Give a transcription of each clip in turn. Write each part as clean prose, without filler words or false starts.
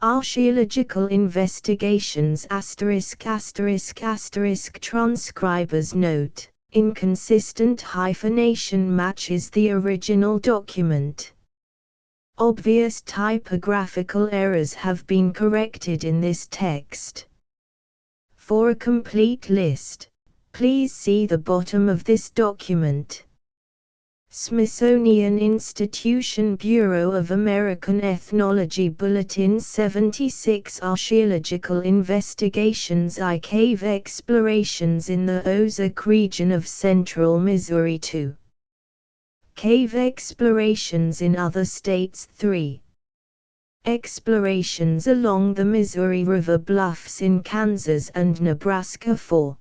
Archeological investigations **** transcriber's note, inconsistent hyphenation matches the original document. Obvious typographical errors have been corrected in this text. For a complete list, please see the bottom of this document. Smithsonian Institution Bureau of American Ethnology Bulletin 76 Archeological Investigations I Cave Explorations in the Ozark region of central Missouri 2. Cave explorations in other states 3. Explorations along the Missouri River bluffs in Kansas and Nebraska 4.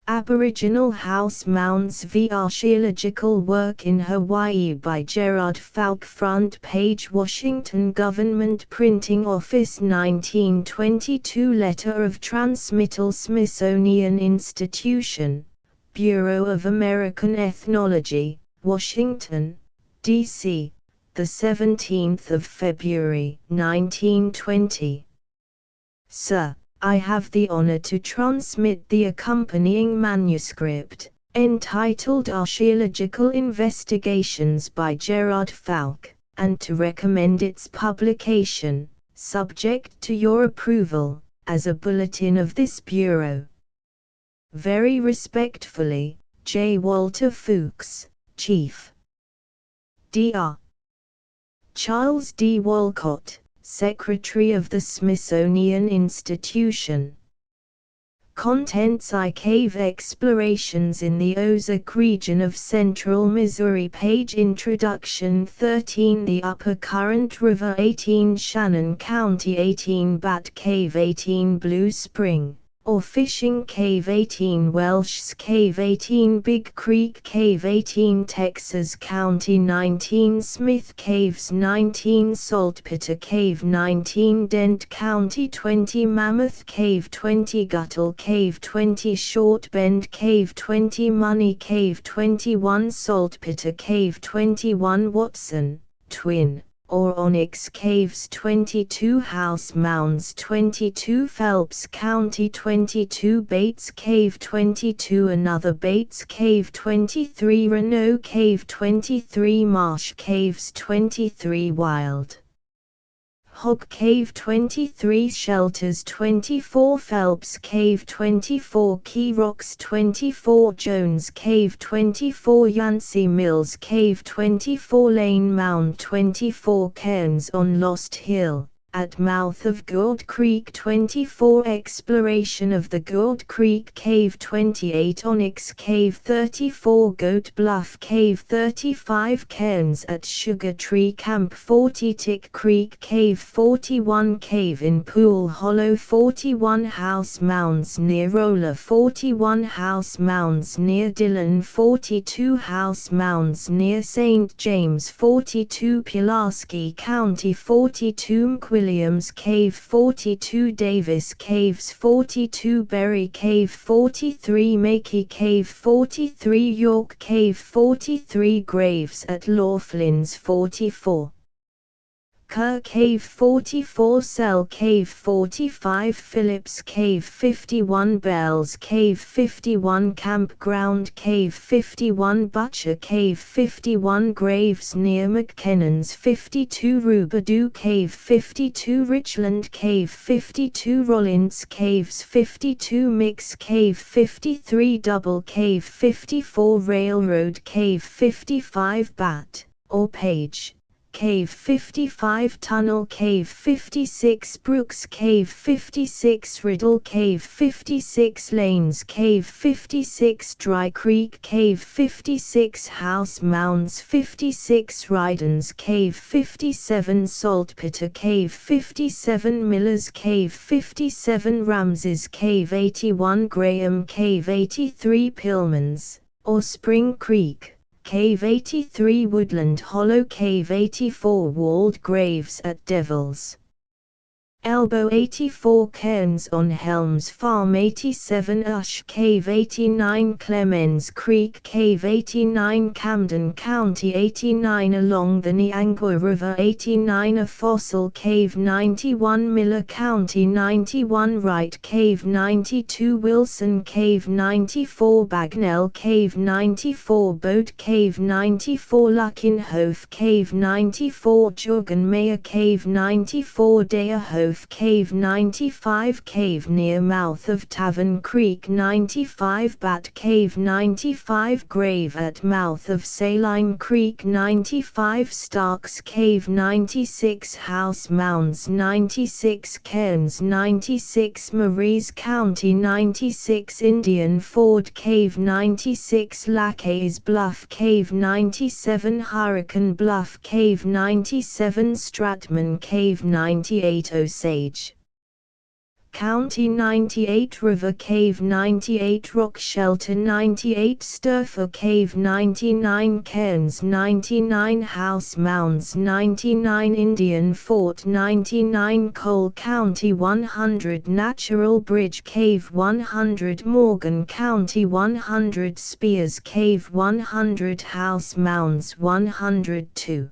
Aboriginal House Mounds v. Archeological Work in Hawaii by Gerard Fowke. Front page Washington Government Printing Office 1922 Letter of Transmittal Smithsonian Institution, Bureau of American Ethnology, Washington, D.C., the 17th of February, 1920. Sir, I have the honor to transmit the accompanying manuscript, entitled Archeological Investigations by Gerard Fowke, and to recommend its publication, subject to your approval, as a bulletin of this Bureau. Very respectfully, J. Walter Fowkes, Chief. Dr. Charles D. Walcott, Secretary of the Smithsonian Institution. Contents: I Cave Explorations in the Ozark region of central Missouri. Page Introduction 13 The Upper Current River 18 Shannon County 18 Bat Cave 18 Blue Spring, or Fishing Cave 18 Welsh's Cave 18 Big Creek Cave 18 Texas County 19 Smith Caves 19 Saltpeter Cave 19 Dent County 20 Mammoth Cave 20 Guttle Cave 20 Short Bend Cave 20 Money Cave 21 Saltpeter Cave 21 Watson, Twin, or Onyx Caves 22 House Mounds 22 Phelps County 22 Bates Cave 22 Another Bates Cave 23 Renault Cave 23 Marsh Caves 23 Wild Hog Cave 23 Shelters 24 Phelps Cave 24 Key Rocks 24 Jones Cave 24 Yancey Mills Cave 24 Lane Mound 24 Cairns on Lost Hill, at mouth of Gourd Creek 24 Exploration of the Gourd Creek Cave 28 Onyx Cave 34 Goat Bluff Cave 35 Cairns at Sugar Tree Camp 40 Tick Creek Cave 41 Cave in Pool Hollow 41 House Mounds near Roller 41 House Mounds near Dillon 42 House Mounds near St. James 42 Pulaski County 42 Williams Cave 42 Davis Caves 42 Berry Cave 43 Makey Cave 43 York Cave 43 Graves at Laughlin's 44 Kerr Cave 44 Cell Cave 45 Phillips Cave 51 Bells Cave 51 Campground Cave 51 Butcher Cave 51 Graves near McKennan's 52 Rubadoo Cave 52 Richland Cave 52 Rollins Caves 52 Mix Cave 53 Double Cave 54 Railroad Cave 55 Bat, or Page Cave 55 Tunnel Cave 56 Brooks Cave 56 Riddle Cave 56 Lanes Cave 56 Dry Creek Cave 56 House Mounds 56 Rydens Cave 57 Saltpeter Cave 57 Miller's Cave 57 Ramses Cave 81 Graham Cave 83 Pillman's, or Spring Creek Cave 83 Woodland Hollow Cave 84 Walled Graves at Devils Elbow 84 Cairns on Helms Farm 87 Ush Cave 89 Clemens Creek Cave 89 Camden County 89 Along the Niangua River 89 A Fossil Cave 91 Miller County 91 Wright Cave 92 Wilson Cave 94 Bagnell Cave 94 Boat Cave 94 Luckenhof Cave 94 Jorgenmeyer Cave 94 Deerhof Cave 95 Cave near mouth of Tavern Creek 95 Bat Cave 95 Grave at mouth of Saline Creek 95 Starks Cave 96 House Mounds 96 Cairns 96 Maries County 96 Indian Ford Cave 96 Lackey's Bluff Cave 97 Hurricane Bluff Cave 97 Stratman Cave 98 Osage County 98 River Cave 98 Rock Shelter 98 Sturfer Cave 99 Cairns 99 House Mounds 99 Indian Fort 99 Cole County 100 Natural Bridge Cave 100 Morgan County 100 Spears Cave 100 House Mounds 102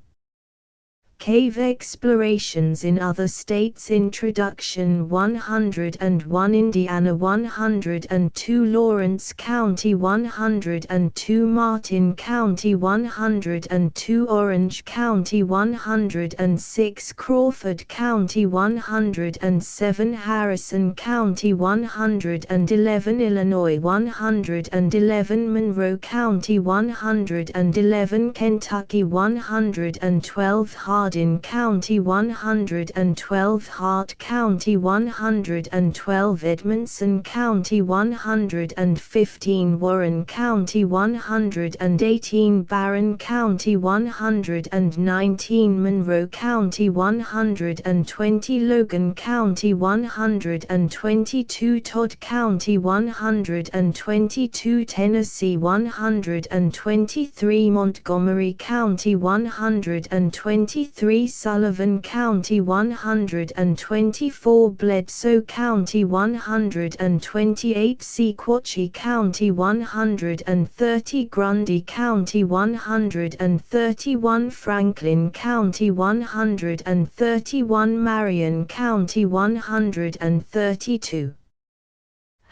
Cave Explorations in Other States Introduction 101 Indiana 102 Lawrence County 102 Martin County 102 Orange County 106 Crawford County 107 Harrison County 111 Illinois 111 Monroe County 111 Kentucky 112 Hardin County 112 Hart County 112 Edmondson County 115 Warren County 118 Barron County 119 Monroe County 120 Logan County 122 Todd County 122 Tennessee 123 Montgomery County 123 Sullivan County 124 Bledsoe County 128 Sequatchie County 130 Grundy County 131 Franklin County 131 Marion County 132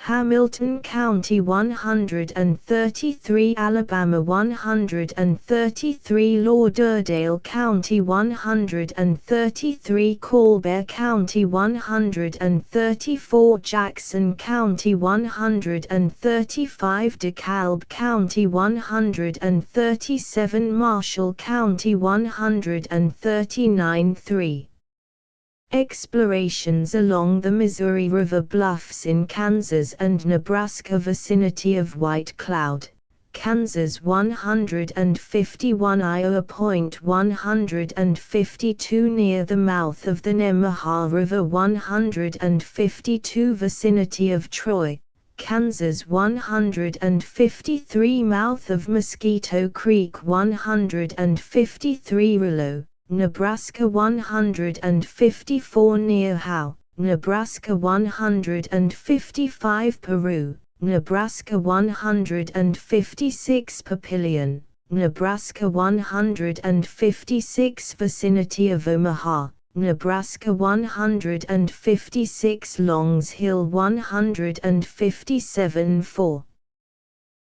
Hamilton County 133 Alabama 133 Lauderdale County 133 Colbert County 134 Jackson County 135 DeKalb County 137 Marshall County 139 3 Explorations along the Missouri River bluffs in Kansas and Nebraska vicinity of White Cloud, Kansas 151 Iowa Point 152 near the mouth of the Nemaha River 152 vicinity of Troy, Kansas 153 mouth of Mosquito Creek 153 Rilo, Nebraska 154 near Howe, Nebraska 155 Peru, Nebraska 156 Papillion, Nebraska 156 vicinity of Omaha, Nebraska 156 Longs Hill 157 4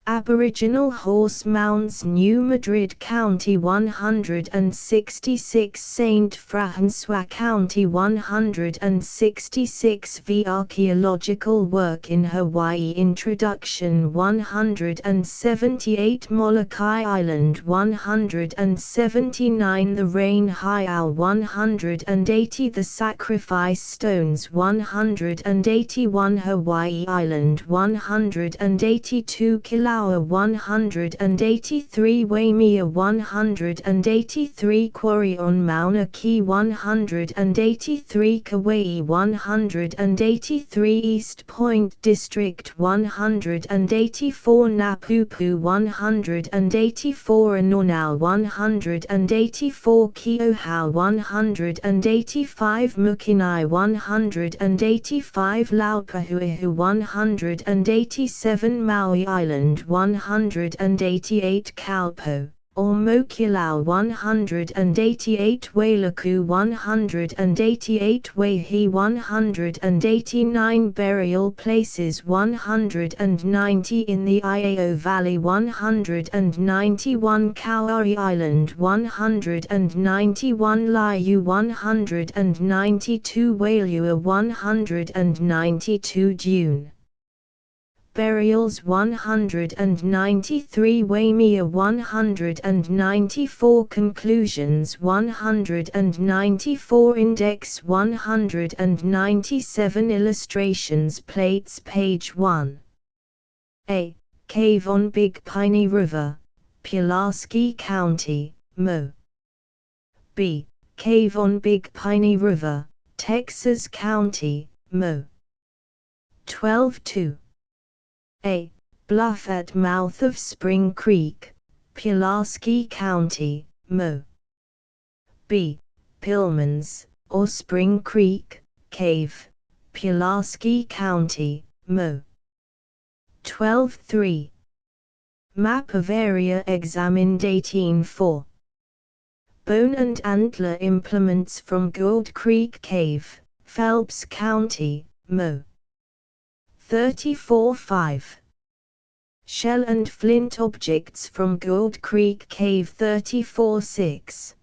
Aboriginal Horse Mounds New Madrid County 166 Saint Francois County 166 V Archeological Work in Hawaii Introduction 178 Molokai Island 179 The Rain High Owl 180 The Sacrifice Stones 181 Hawaii Island 182 Kila Flower 183 Waimea 183 Quarry on Mauna Kea 183 Kauai 183 East Point District 184 Napupu 184 Anonau 184 Keauhou 185 Mukinai 185 Laupahuihu 187 Maui Island 188 Kaupo, or Mokilau 188 Wailuku 188 Waihi 189 Burial places 190 in the Iao Valley 191 Kauai Island 191 Laiu 192 Wailua 192 Dune Burials 193 Waimea 194 Conclusions 194 Index 197 Illustrations Plates Page 1 A. Cave on Big Piney River, Pulaski County, Mo. B. Cave on Big Piney River, Texas County, Mo. 12-2 A. Bluff at mouth of Spring Creek, Pulaski County, Mo. B. Pillman's, or Spring Creek, Cave, Pulaski County, Mo. 12-3 Map of area examined 18-4 Bone and antler implements from Gold Creek Cave, Phelps County, Mo. 34-5 Shell and flint objects from Gold Creek Cave 34-6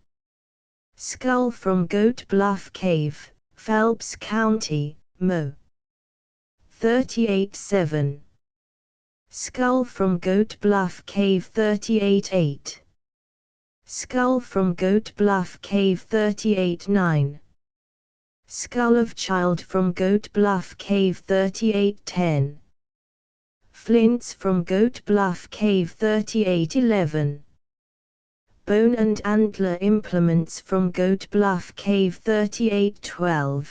Skull from Goat Bluff Cave, Phelps County, Mo. 38-7 Skull from Goat Bluff Cave 38-8 Skull from Goat Bluff Cave 38-9 Skull of Child from Goat Bluff Cave 38-10 Flints from Goat Bluff Cave 38-11 Bone and antler implements from Goat Bluff Cave 38-12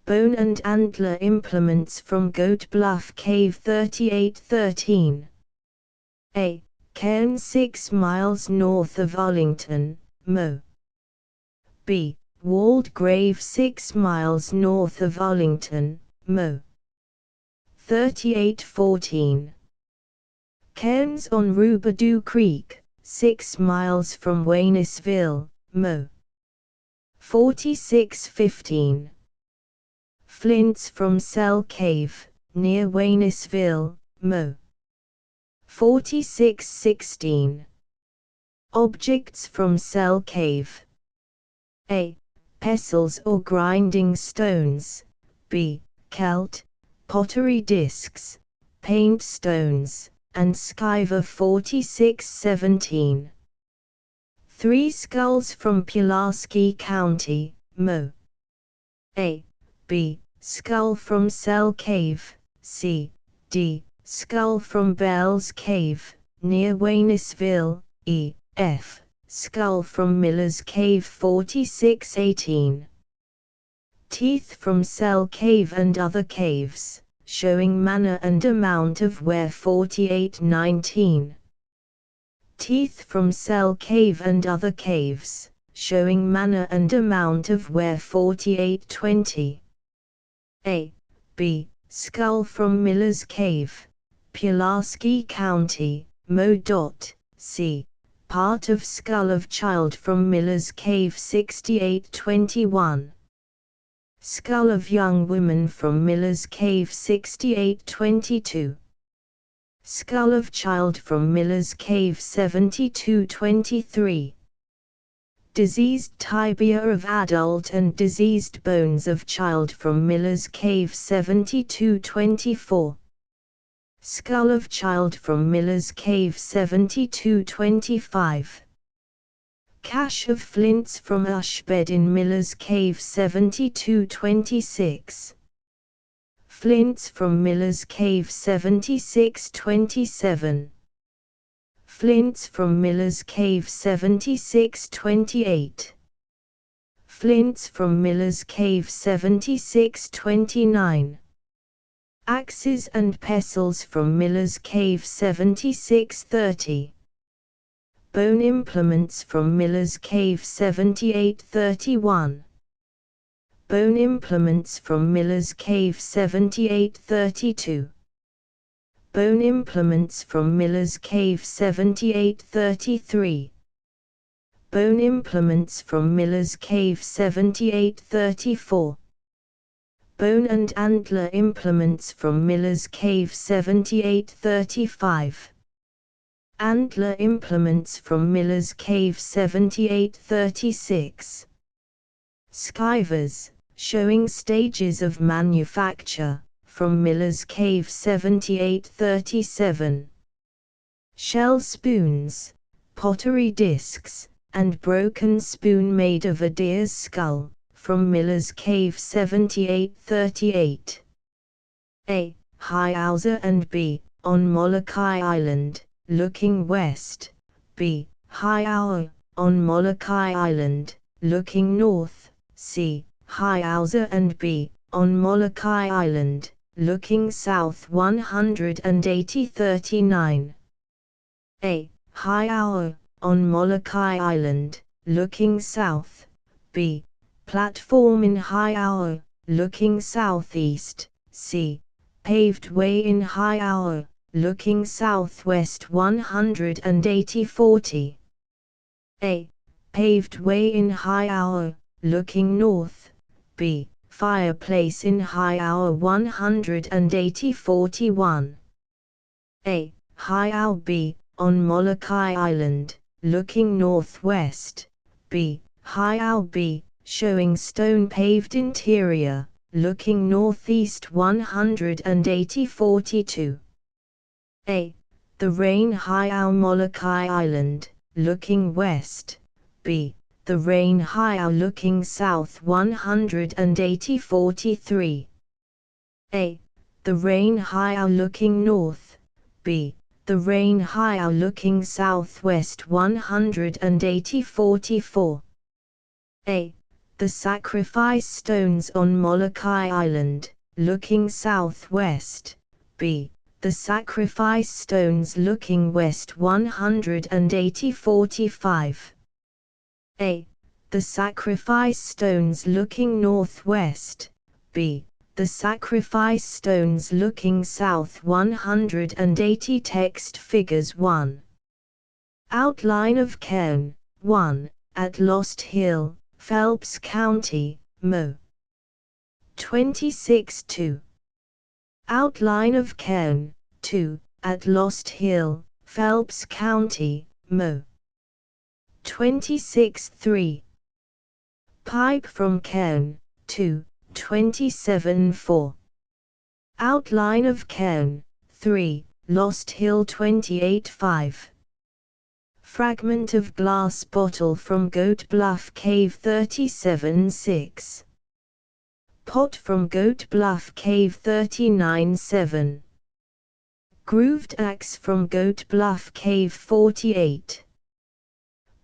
Bone and antler implements from Goat Bluff Cave 38-13 A. Cairn 6 miles north of Arlington, Mo. B. Walled Grave 6 miles north of Arlington, Mo. 38-14 Cairns on Rubadoo Creek, 6 miles from Waynesville, Mo. 46-15 Flints from Cell Cave, near Waynesville, Mo. 46-16 Objects from Cell Cave A. Pestles or grinding stones, B. Celt, pottery discs, paint stones, and skiver 46-17 3 Skulls from Pulaski County, Mo. A. B. Skull from Cell Cave, C. D. Skull from Bell's Cave, near Waynesville, E. F. Skull from Miller's Cave 46-18 Teeth from Cell Cave and other caves, showing manner and amount of wear 48-19 Teeth from Cell Cave and other caves, showing manner and amount of wear 48-20 A. B. Skull from Miller's Cave, Pulaski County, Mo. C. Part of Skull of Child from Miller's Cave 68-21 Skull of Young Woman from Miller's Cave 68-22 Skull of Child from Miller's Cave 72-23 Diseased tibia of adult and diseased bones of child from Miller's Cave 72-24 Skull of Child from Miller's Cave 72-25 Cache of flints from Ushbed in Miller's Cave 72-26 Flints from Miller's Cave 7627. Flints from Miller's Cave 7628. Flints from Miller's Cave 7629. Axes and pestles from Miller's Cave 7630. Bone implements from Miller's Cave 7831. Bone implements from Miller's Cave 7832. Bone implements from Miller's Cave 7833. Bone implements from Miller's Cave 7834. Bone and antler implements from Miller's Cave 7835. Antler implements from Miller's Cave 7836. Skivers, showing stages of manufacture, from Miller's Cave 7837. Shell spoons, pottery discs, and broken spoon made of a deer's skull, from Miller's Cave 7838. A. High-Owser and B. On Molokai Island, looking west. B. High-Owl, on Molokai Island, looking north. C. High-Owser and B. On Molokai Island, looking south 18039. A. High-Owl, on Molokai Island, looking south. B. Platform in High-Owl, looking southeast. C. Paved way in High-Owl, looking southwest 18040. A. Paved way in High-Owl, looking north. B. Fireplace in High-Owl 18041. A. High-Owl. B. On Molokai Island, looking northwest. B. High-Owl. B. Showing stone paved interior, looking northeast 18042. A. The Rain High-Owl Molokai Island, looking west. B. The Rain High-Owl looking south 18043. A. The Rain High-Owl looking north. B. The Rain High-Owl looking southwest 18044. A. The Sacrifice Stones on Molokai Island, looking southwest. B. The Sacrifice Stones looking west 18045. A. The Sacrifice Stones looking northwest. B. The Sacrifice Stones looking south 180. Text figures 1. Outline of cairn. 1. At Lost Hill, Phelps County, Mo. 26-2. Outline of cairn. 2. At Lost Hill, Phelps County, Mo. 26-3. Pipe from cairn. 2. 27-4. Outline of cairn. 3. Lost Hill 28-5. Fragment of glass bottle from Goat Bluff Cave 37-6. Pot from Goat Bluff Cave 39-7. Grooved axe from Goat Bluff Cave 48.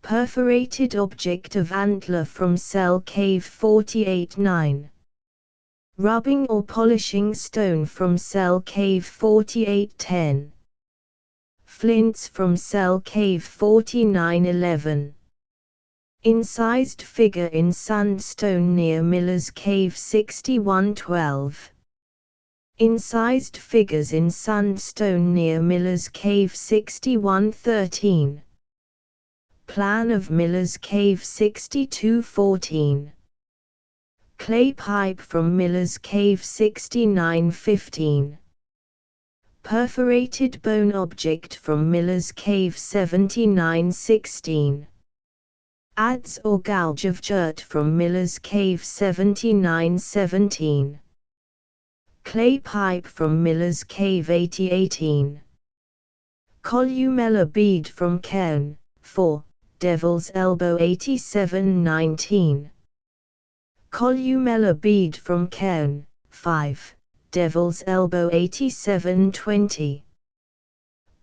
Perforated object of antler from Cell Cave 48-9. Rubbing or polishing stone from Cell Cave 48-10. Flints from Cell Cave 49-11. Incised figure in sandstone near Miller's Cave 61-12. Incised figures in sandstone near Miller's Cave 61-13. Plan of Miller's Cave 62-14. Clay pipe from Miller's Cave 69-15. Perforated bone object from Miller's Cave 79-16. Adze or gouge of dirt from Miller's Cave 79-17. Clay pipe from Miller's Cave 80-18. Columella bead from cairn. 4. Devil's Elbow 87-19. Columella bead from cairn. 5. Devil's Elbow 8720.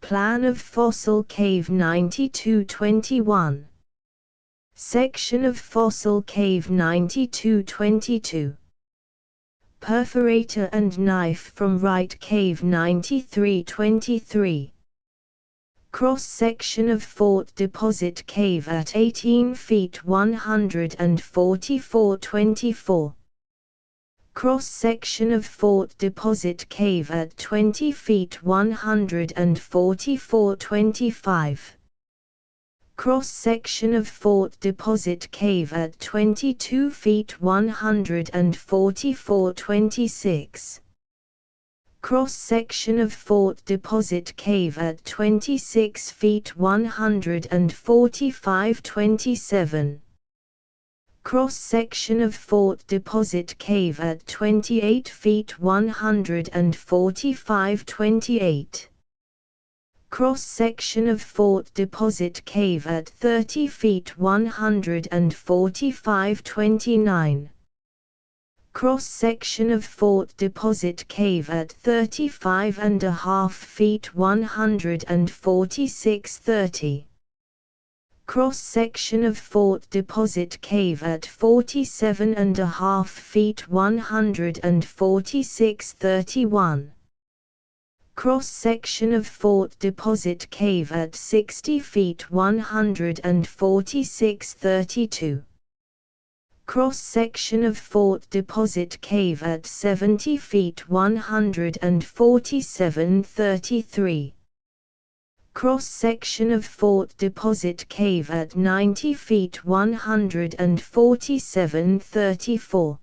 Plan of Fossil Cave 9221. Section of Fossil Cave 9222. Perforator and knife from Right Cave 9323. Cross-section of Fort Deposit Cave at 18 feet 144.24. Cross-section of Fort Deposit Cave at 20 feet 144.25. Cross-section of Fort Deposit Cave at 22 feet 144.26. Cross-section of Fort Deposit Cave at 26 feet 145.27. Cross-section of Fort Deposit Cave at 28 feet 145.28. Cross-section of Fort Deposit Cave at 30 feet 145.29. Cross-section of Fort Deposit Cave at 35.5 feet 146.30. Cross-section of Fort Deposit Cave at 47.5 feet 146.31. Cross-section of Fort Deposit Cave at 60 feet 146.32. Cross-section of Fort Deposit Cave at 70 feet 147.33. Cross-section of Fort Deposit Cave at 90 feet 147.34.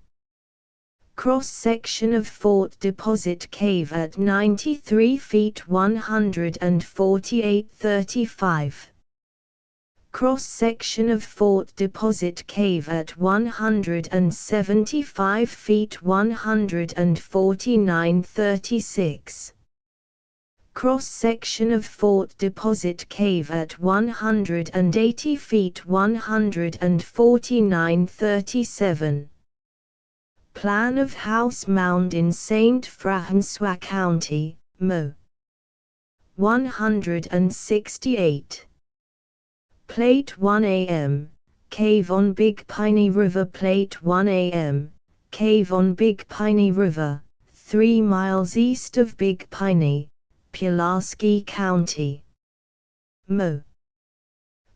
Cross-section of Fort Deposit Cave at 93 feet 148.35. Cross-section of Fort Deposit Cave at 175 feet 149.36. Cross-section of Fort Deposit Cave at 180 feet 149.37. Plan of House Mound in St. François County, Mo. 168. Plate 1 AM, Cave on Big Piney River. Plate 1 AM, Cave on Big Piney River, 3 miles east of Big Piney, Pulaski County, Mo.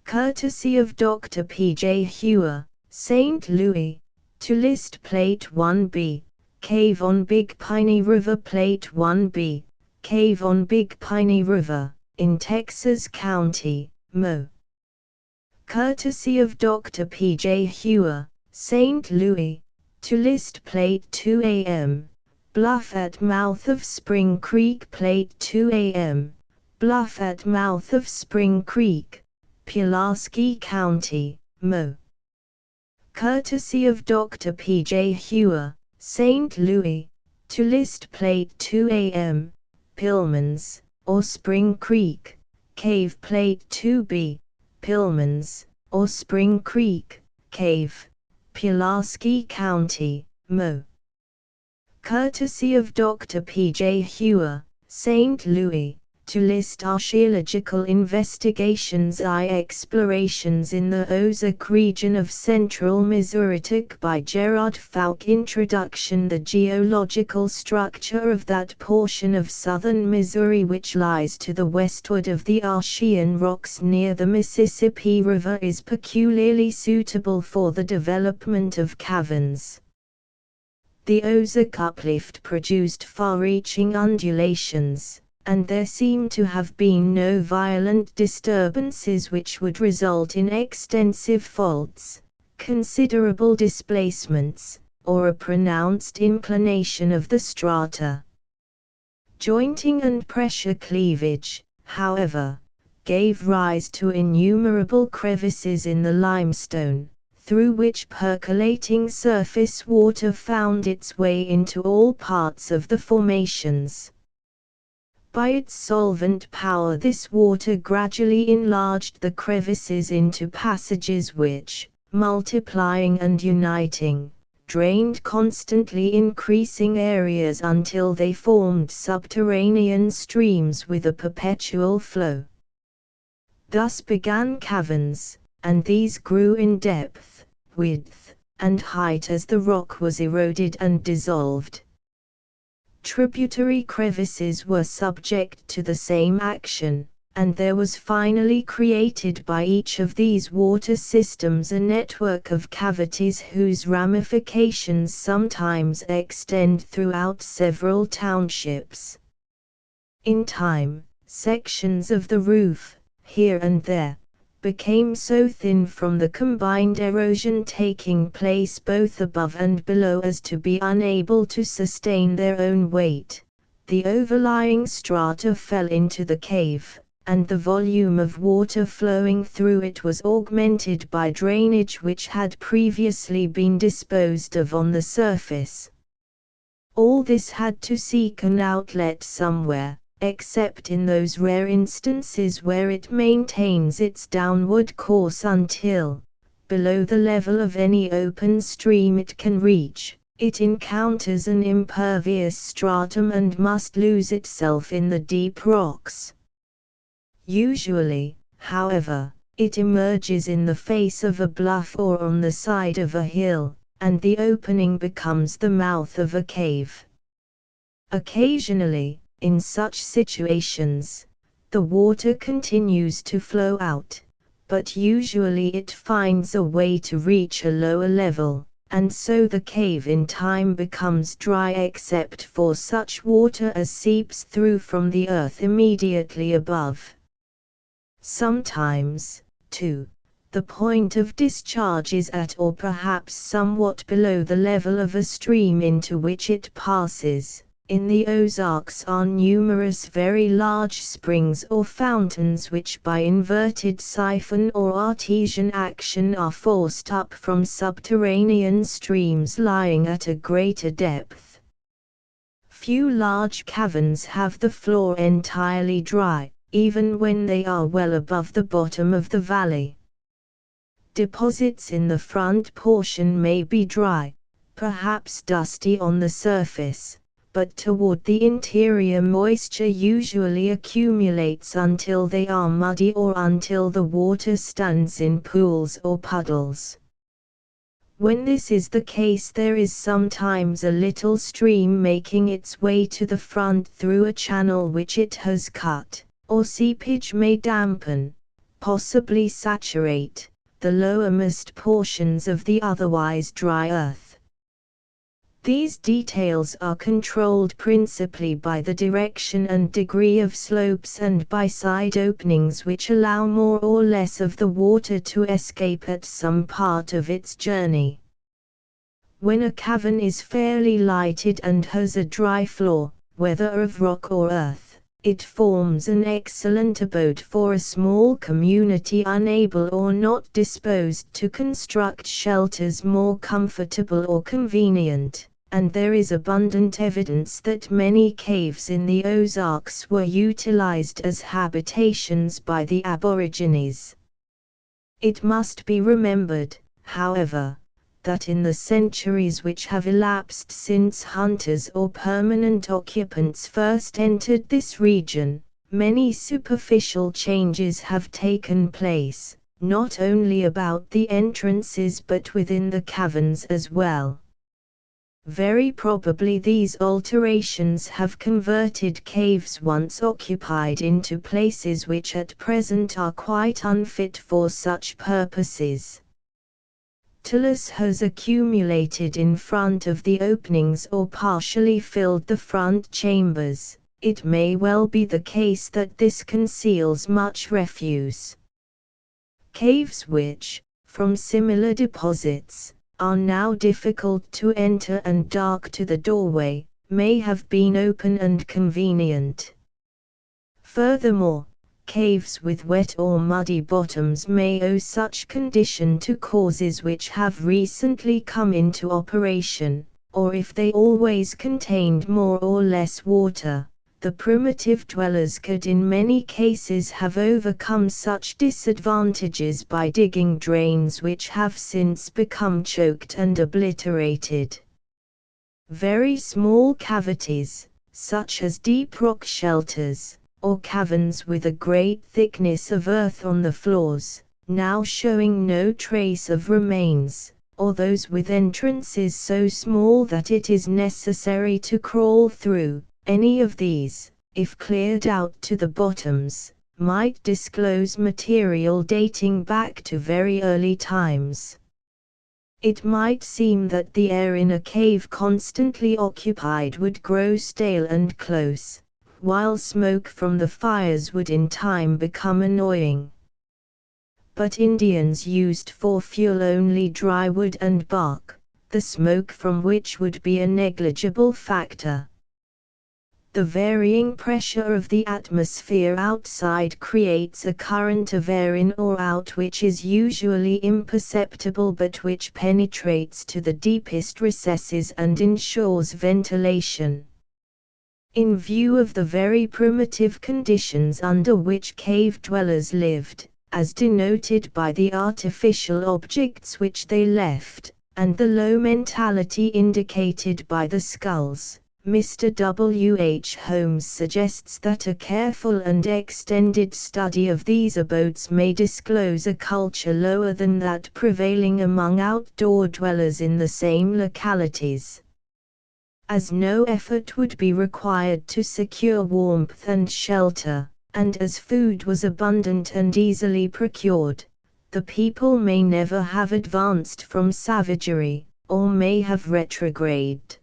Courtesy of Dr. P.J. Hewer, St. Louis, to list Plate 1B, Cave on Big Piney River. Plate 1B, Cave on Big Piney River, in Texas County, Mo. Courtesy of Dr. P.J. Hewer, St. Louis, to list Plate 2 AM, Bluff at mouth of Spring Creek. Plate 2 AM, Bluff at mouth of Spring Creek, Pulaski County, Mo. Courtesy of Dr. P.J. Hewer, St. Louis, to list Plate 2 AM, Pillman's, or Spring Creek, Cave. Plate 2B, Pillman's, or Spring Creek, Cave, Pulaski County, Mo. Courtesy of Dr. P.J. Hewer, St. Louis, to list Archeological Investigations I Explorations in the Ozark region of central Missouri by Gerard Fowke. Introduction. The geological structure of that portion of southern Missouri which lies to the westward of the Archean rocks near the Mississippi River is peculiarly suitable for the development of caverns. The Ozark uplift produced far-reaching undulations, and there seem to have been no violent disturbances which would result in extensive faults, considerable displacements, or a pronounced inclination of the strata. Jointing and pressure cleavage, however, gave rise to innumerable crevices in the limestone, through which percolating surface water found its way into all parts of the formations. By its solvent power this water gradually enlarged the crevices into passages which, multiplying and uniting, drained constantly increasing areas until they formed subterranean streams with a perpetual flow. Thus began caverns, and these grew in depth, width, and height as the rock was eroded and dissolved. Tributary crevices were subject to the same action, and there was finally created by each of these water systems a network of cavities whose ramifications sometimes extend throughout several townships. In time, sections of the roof, here and there, became so thin from the combined erosion taking place both above and below as to be unable to sustain their own weight. The overlying strata fell into the cave, and the volume of water flowing through it was augmented by drainage which had previously been disposed of on the surface. All this had to seek an outlet somewhere, except in those rare instances where it maintains its downward course until, below the level of any open stream it can reach, it encounters an impervious stratum and must lose itself in the deep rocks. Usually, however, it emerges in the face of a bluff or on the side of a hill, and the opening becomes the mouth of a cave. Occasionally, in such situations, the water continues to flow out, but usually it finds a way to reach a lower level, and so the cave in time becomes dry except for such water as seeps through from the earth immediately above. Sometimes, too, the point of discharge is at or perhaps somewhat below the level of a stream into which it passes. In the Ozarks are numerous very large springs or fountains which by inverted siphon or artesian action are forced up from subterranean streams lying at a greater depth. Few large caverns have the floor entirely dry, even when they are well above the bottom of the valley. Deposits in the front portion may be dry, perhaps dusty on the surface, but toward the interior moisture usually accumulates until they are muddy or until the water stands in pools or puddles. When this is the case, there is sometimes a little stream making its way to the front through a channel which it has cut, or seepage may dampen, possibly saturate, the lowermost portions of the otherwise dry earth. These details are controlled principally by the direction and degree of slopes and by side openings which allow more or less of the water to escape at some part of its journey. When a cavern is fairly lighted and has a dry floor, whether of rock or earth, it forms an excellent abode for a small community unable or not disposed to construct shelters more comfortable or convenient. And there is abundant evidence that many caves in the Ozarks were utilized as habitations by the Aborigines. It must be remembered, however, that in the centuries which have elapsed since hunters or permanent occupants first entered this region, many superficial changes have taken place, not only about the entrances but within the caverns as well. Very probably these alterations have converted caves once occupied into places which at present are quite unfit for such purposes. Talus has accumulated in front of the openings or partially filled the front chambers. It may well be the case that this conceals much refuse. Caves which, from similar deposits, are now difficult to enter and dark to the doorway, may have been open and convenient. Furthermore, caves with wet or muddy bottoms may owe such condition to causes which have recently come into operation, or if they always contained more or less water, the primitive dwellers could in many cases have overcome such disadvantages by digging drains which have since become choked and obliterated. Very small cavities, such as deep rock shelters, or caverns with a great thickness of earth on the floors, now showing no trace of remains, or those with entrances so small that it is necessary to crawl through, any of these, if cleared out to the bottoms, might disclose material dating back to very early times. It might seem that the air in a cave constantly occupied would grow stale and close, while smoke from the fires would in time become annoying. But Indians used for fuel only dry wood and bark, the smoke from which would be a negligible factor. The varying pressure of the atmosphere outside creates a current of air in or out which is usually imperceptible but which penetrates to the deepest recesses and ensures ventilation. In view of the very primitive conditions under which cave dwellers lived, as denoted by the artificial objects which they left, and the low mentality indicated by the skulls, Mr. W. H. Holmes suggests that a careful and extended study of these abodes may disclose a culture lower than that prevailing among outdoor dwellers in the same localities. As no effort would be required to secure warmth and shelter, and as food was abundant and easily procured, the people may never have advanced from savagery, or may have retrograded.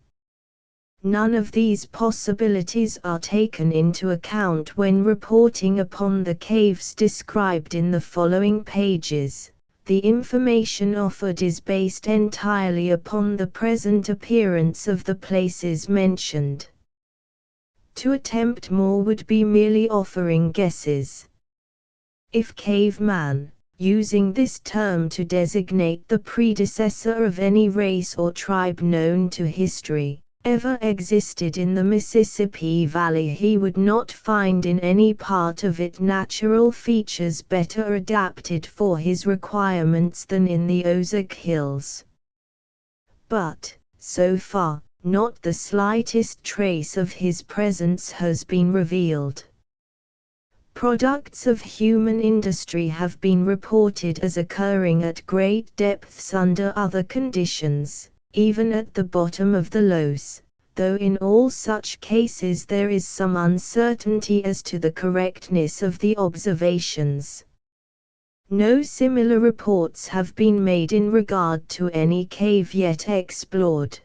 None of these possibilities are taken into account when reporting upon the caves described in the following pages. The information offered is based entirely upon the present appearance of the places mentioned. To attempt more would be merely offering guesses. If caveman, using this term to designate the predecessor of any race or tribe known to history, ever existed in the Mississippi Valley, he would not find in any part of it natural features better adapted for his requirements than in the Ozark Hills. But, so far, not the slightest trace of his presence has been revealed. Products of human industry have been reported as occurring at great depths under other conditions, even at the bottom of the loess, though in all such cases there is some uncertainty as to the correctness of the observations. No similar reports have been made in regard to any cave yet explored.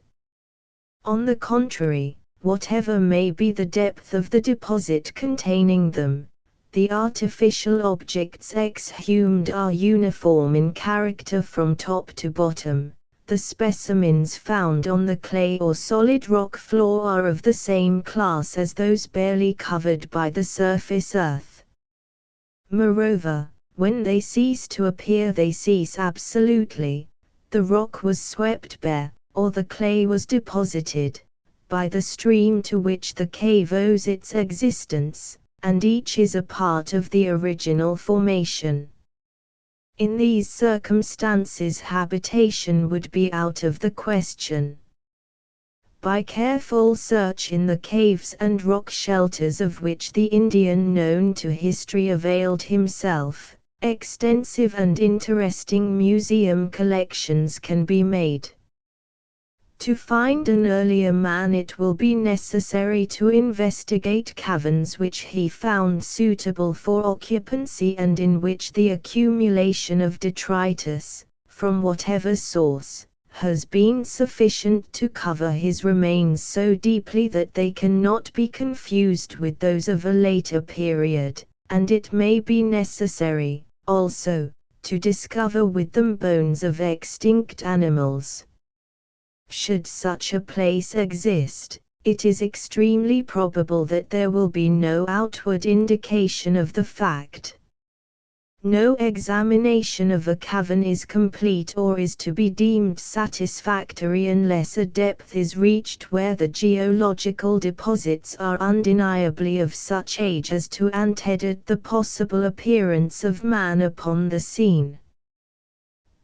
On the contrary, whatever may be the depth of the deposit containing them, the artificial objects exhumed are uniform in character from top to bottom. The specimens found on the clay or solid rock floor are of the same class as those barely covered by the surface earth. Moreover, when they cease to appear, they cease absolutely. The rock was swept bare, or the clay was deposited, by the stream to which the cave owes its existence, and each is a part of the original formation. In these circumstances habitation would be out of the question. By careful search in the caves and rock shelters of which the Indian known to history availed himself, extensive and interesting museum collections can be made. To find an earlier man, it will be necessary to investigate caverns which he found suitable for occupancy and in which the accumulation of detritus, from whatever source, has been sufficient to cover his remains so deeply that they cannot be confused with those of a later period, and it may be necessary, also, to discover with them bones of extinct animals. Should such a place exist, it is extremely probable that there will be no outward indication of the fact. No examination of a cavern is complete or is to be deemed satisfactory unless a depth is reached where the geological deposits are undeniably of such age as to antedate the possible appearance of man upon the scene.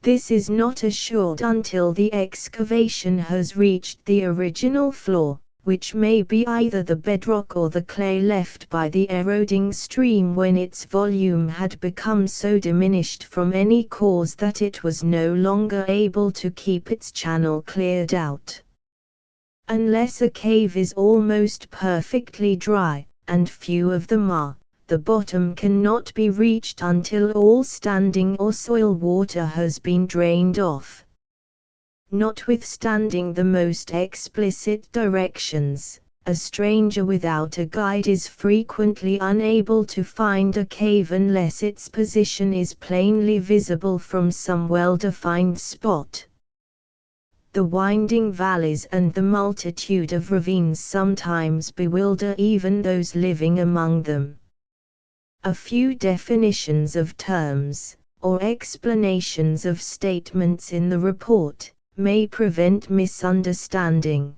This is not assured until the excavation has reached the original floor, which may be either the bedrock or the clay left by the eroding stream when its volume had become so diminished from any cause that it was no longer able to keep its channel cleared out. Unless a cave is almost perfectly dry, and few of them are, the bottom cannot be reached until all standing or soil water has been drained off. Notwithstanding the most explicit directions, a stranger without a guide is frequently unable to find a cave unless its position is plainly visible from some well-defined spot. The winding valleys and the multitude of ravines sometimes bewilder even those living among them. A few definitions of terms, or explanations of statements in the report, may prevent misunderstanding.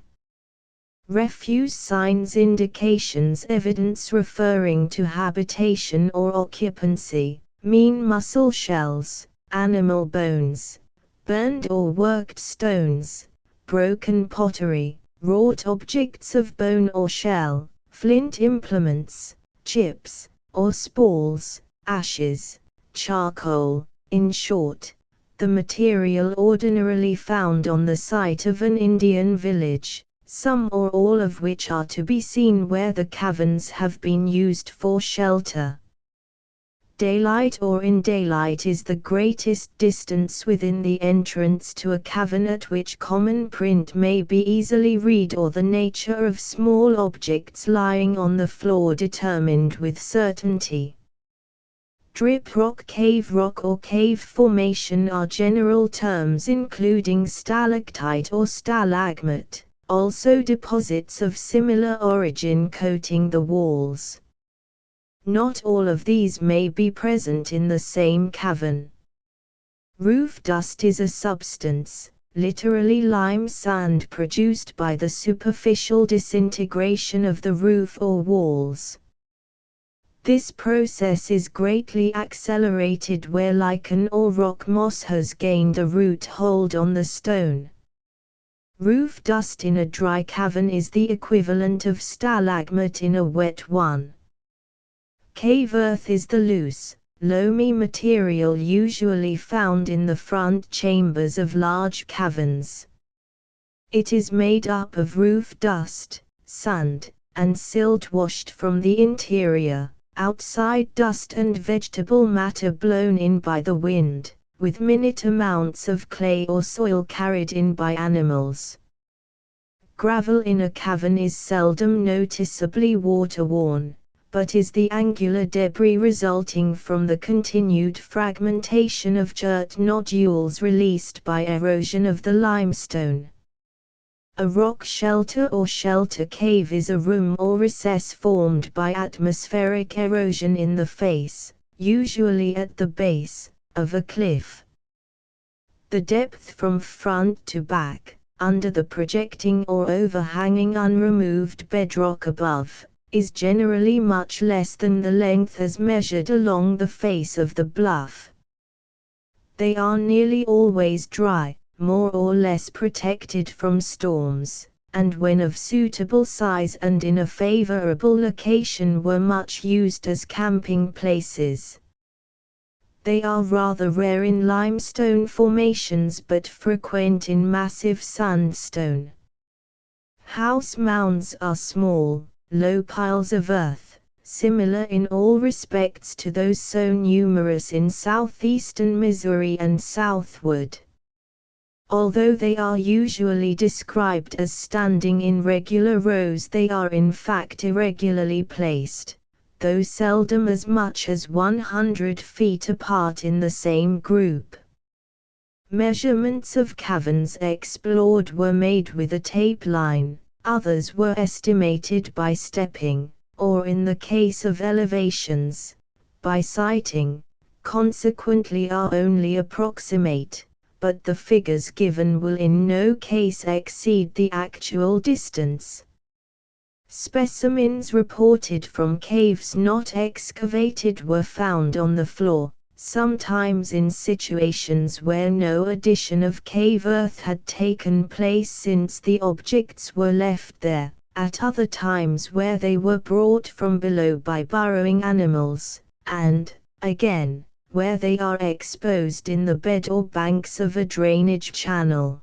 Refuse signs, indications, evidence referring to habitation or occupancy, mean mussel shells, animal bones, burned or worked stones, broken pottery, wrought objects of bone or shell, flint implements, chips, or spalls, ashes, charcoal, in short, the material ordinarily found on the site of an Indian village, some or all of which are to be seen where the caverns have been used for shelter. Daylight or in daylight is the greatest distance within the entrance to a cavern at which common print may be easily read or the nature of small objects lying on the floor determined with certainty. Drip rock, cave rock or cave formation are general terms including stalactite or stalagmite, also deposits of similar origin coating the walls. Not all of these may be present in the same cavern. Roof dust is a substance, literally lime sand, produced by the superficial disintegration of the roof or walls. This process is greatly accelerated where lichen or rock moss has gained a root hold on the stone. Roof dust in a dry cavern is the equivalent of stalagmite in a wet one. Cave earth is the loose, loamy material usually found in the front chambers of large caverns. It is made up of roof dust, sand, and silt washed from the interior, outside dust and vegetable matter blown in by the wind, with minute amounts of clay or soil carried in by animals. Gravel in a cavern is seldom noticeably water-worn, but is the angular debris resulting from the continued fragmentation of dirt nodules released by erosion of the limestone. A rock shelter or shelter cave is a room or recess formed by atmospheric erosion in the face, usually at the base, of a cliff. The depth from front to back, under the projecting or overhanging unremoved bedrock above, is generally much less than the length as measured along the face of the bluff. They are nearly always dry, more or less protected from storms, and when of suitable size and in a favorable location were much used as camping places. They are rather rare in limestone formations but frequent in massive sandstone. House mounds are small, low piles of earth, similar in all respects to those so numerous in southeastern Missouri and southward. Although they are usually described as standing in regular rows, they are in fact irregularly placed, though seldom as much as 100 feet apart in the same group. Measurements of caverns explored were made with a tape line, others were estimated by stepping, or in the case of elevations, by sighting, consequently are only approximate, but the figures given will in no case exceed the actual distance. Specimens reported from caves not excavated were found on the floor, sometimes in situations where no addition of cave earth had taken place since the objects were left there, at other times where they were brought from below by burrowing animals, and, again, where they are exposed in the bed or banks of a drainage channel.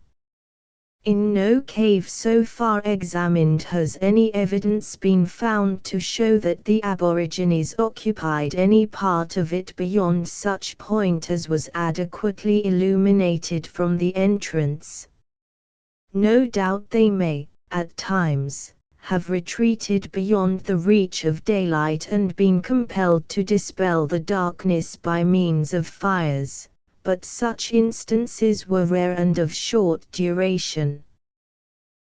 In no cave so far examined has any evidence been found to show that the Aborigines occupied any part of it beyond such point as was adequately illuminated from the entrance. No doubt they may, at times, have retreated beyond the reach of daylight and been compelled to dispel the darkness by means of fires, but such instances were rare and of short duration.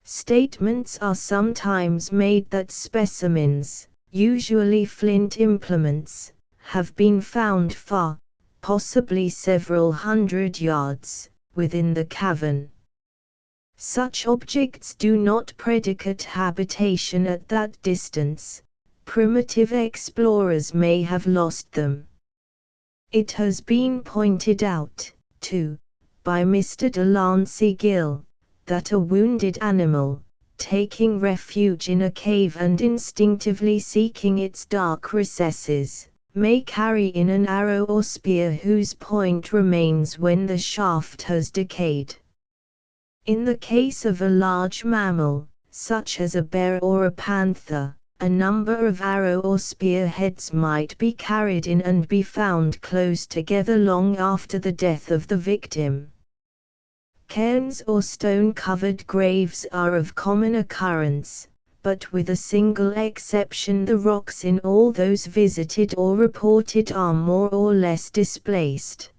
Statements are sometimes made that specimens, usually flint implements, have been found far, possibly several hundred yards, within the cavern. Such objects do not predicate habitation at that distance. Primitive explorers may have lost them. It has been pointed out, too, by Mr. Delancey Gill, that a wounded animal, taking refuge in a cave and instinctively seeking its dark recesses, may carry in an arrow or spear whose point remains when the shaft has decayed. In the case of a large mammal, such as a bear or a panther, a number of arrow or spear heads might be carried in and be found close together long after the death of the victim. Cairns or stone-covered graves are of common occurrence, but with a single exception the rocks in all those visited or reported are more or less displaced.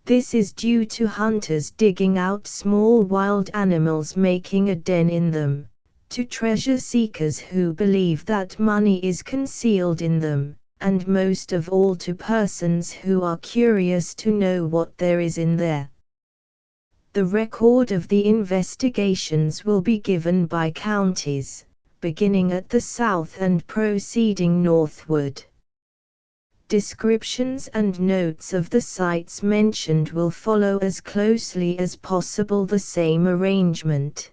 This is due to hunters digging out small wild animals making a den in them, to treasure seekers who believe that money is concealed in them, and most of all to persons who are curious to know what there is in there. The record of the investigations will be given by counties, beginning at the south and proceeding northward. Descriptions and notes of the sites mentioned will follow as closely as possible the same arrangement.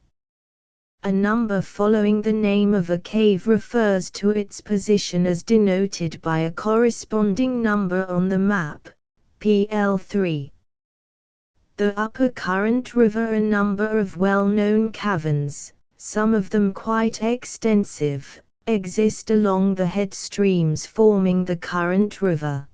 A number following the name of a cave refers to its position as denoted by a corresponding number on the map, PL3. The Upper Current River. A number of well-known caverns, some of them quite extensive, exist along the head streams forming the Current River.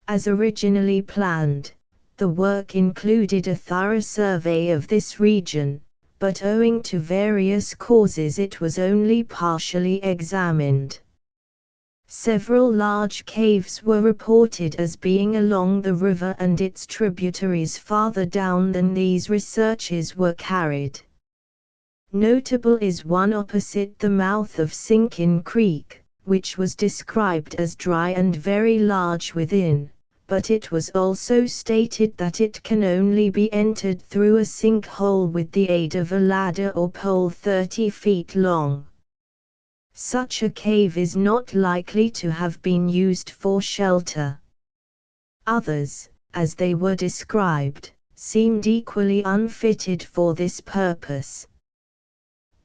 As originally planned, the work included a thorough survey of this region, but owing to various causes it was only partially examined. Several large caves were reported as being along the river and its tributaries farther down than these researches were carried. Notable is one opposite the mouth of Sinkin Creek, which was described as dry and very large within, but it was also stated that it can only be entered through a sinkhole with the aid of a ladder or pole 30 feet long. Such a cave is not likely to have been used for shelter. Others, as they were described, seemed equally unfitted for this purpose.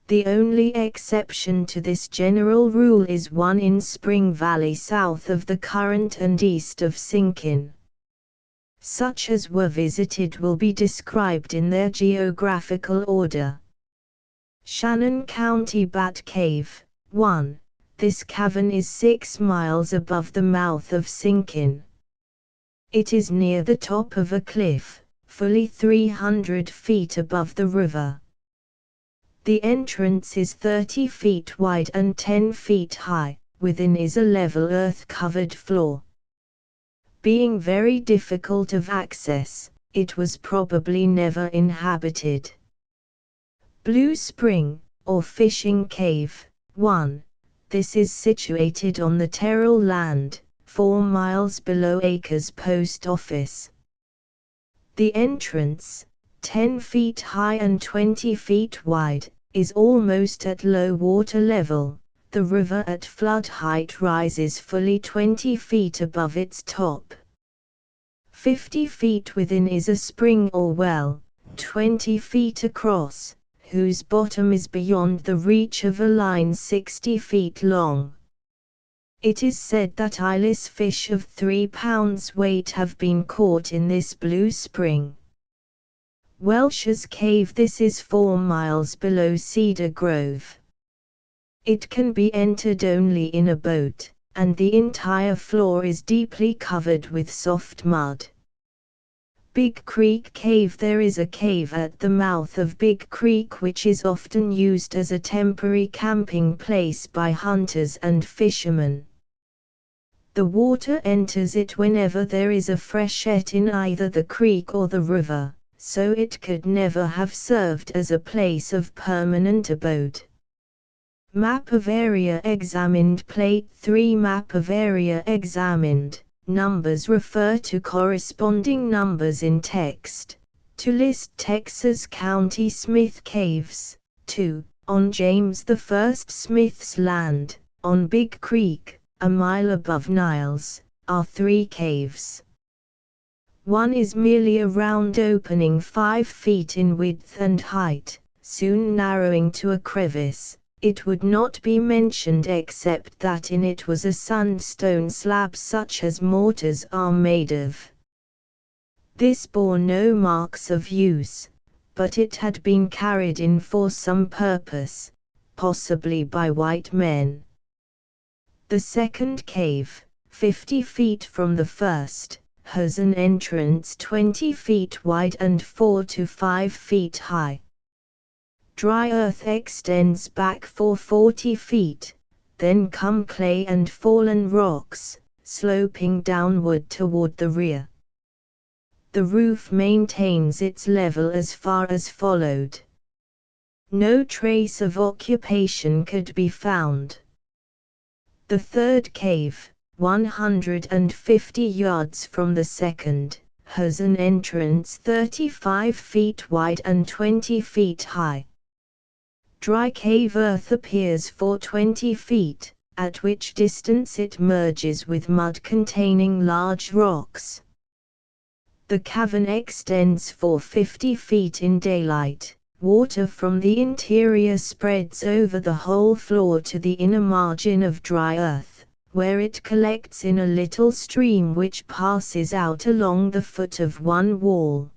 The only exception to this general rule is one in Spring Valley south of the Current and east of Sinkin. Such as were visited will be described in their geographical order. Shannon County Bat Cave, 1. This cavern is 6 miles above the mouth of Sinkin. It is near the top of a cliff, fully 300 feet above the river. The entrance is 30 feet wide and 10 feet high, within is a level earth-covered floor. Being very difficult of access, it was probably never inhabited. Blue Spring, or Fishing Cave, 1. This is situated on the Terrell Land, 4 miles below Acres Post Office. The entrance, 10 feet high and 20 feet wide, is almost at low water level. The river at flood height rises fully 20 feet above its top. 50 feet within is a spring or well, 20 feet across, whose bottom is beyond the reach of a line 60 feet long. It is said that eyeless fish of 3 pounds weight have been caught in this blue spring. Welsh's Cave. This is 4 miles below Cedar Grove. It can be entered only in a boat, and the entire floor is deeply covered with soft mud. Big Creek Cave. There is a cave at the mouth of Big Creek which is often used as a temporary camping place by hunters and fishermen. The water enters it whenever there is a freshet in either the creek or the river, so it could never have served as a place of permanent abode. Map of area examined. Plate 3. Map of area examined. Numbers refer to corresponding numbers in text. To list Texas County Smith Caves. 2. On James I Smith's land, on Big Creek, a mile above Niles, are 3 caves. One is merely a round opening 5 feet in width and height, soon narrowing to a crevice. It would not be mentioned except that in it was a sandstone slab such as mortars are made of. This bore no marks of use, but it had been carried in for some purpose, possibly by white men. The second cave, 50 feet from the first, has an entrance 20 feet wide and 4 to 5 feet high. Dry earth extends back for 40 feet, then come clay and fallen rocks, sloping downward toward the rear. The roof maintains its level as far as followed. No trace of occupation could be found. The third cave, 150 yards from the second, has an entrance 35 feet wide and 20 feet high. Dry cave earth appears for 20 feet, at which distance it merges with mud containing large rocks. The cavern extends for 50 feet in daylight. Water from the interior spreads over the whole floor to the inner margin of dry earth, where it collects in a little stream which passes out along the foot of one wall.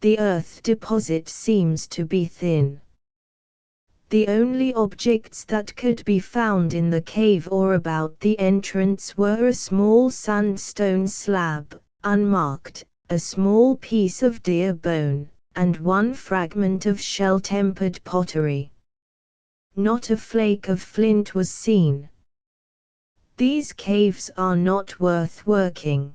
The earth deposit seems to be thin. The only objects that could be found in the cave or about the entrance were a small sandstone slab, unmarked, a small piece of deer bone, and one fragment of shell-tempered pottery. Not a flake of flint was seen. These caves are not worth working.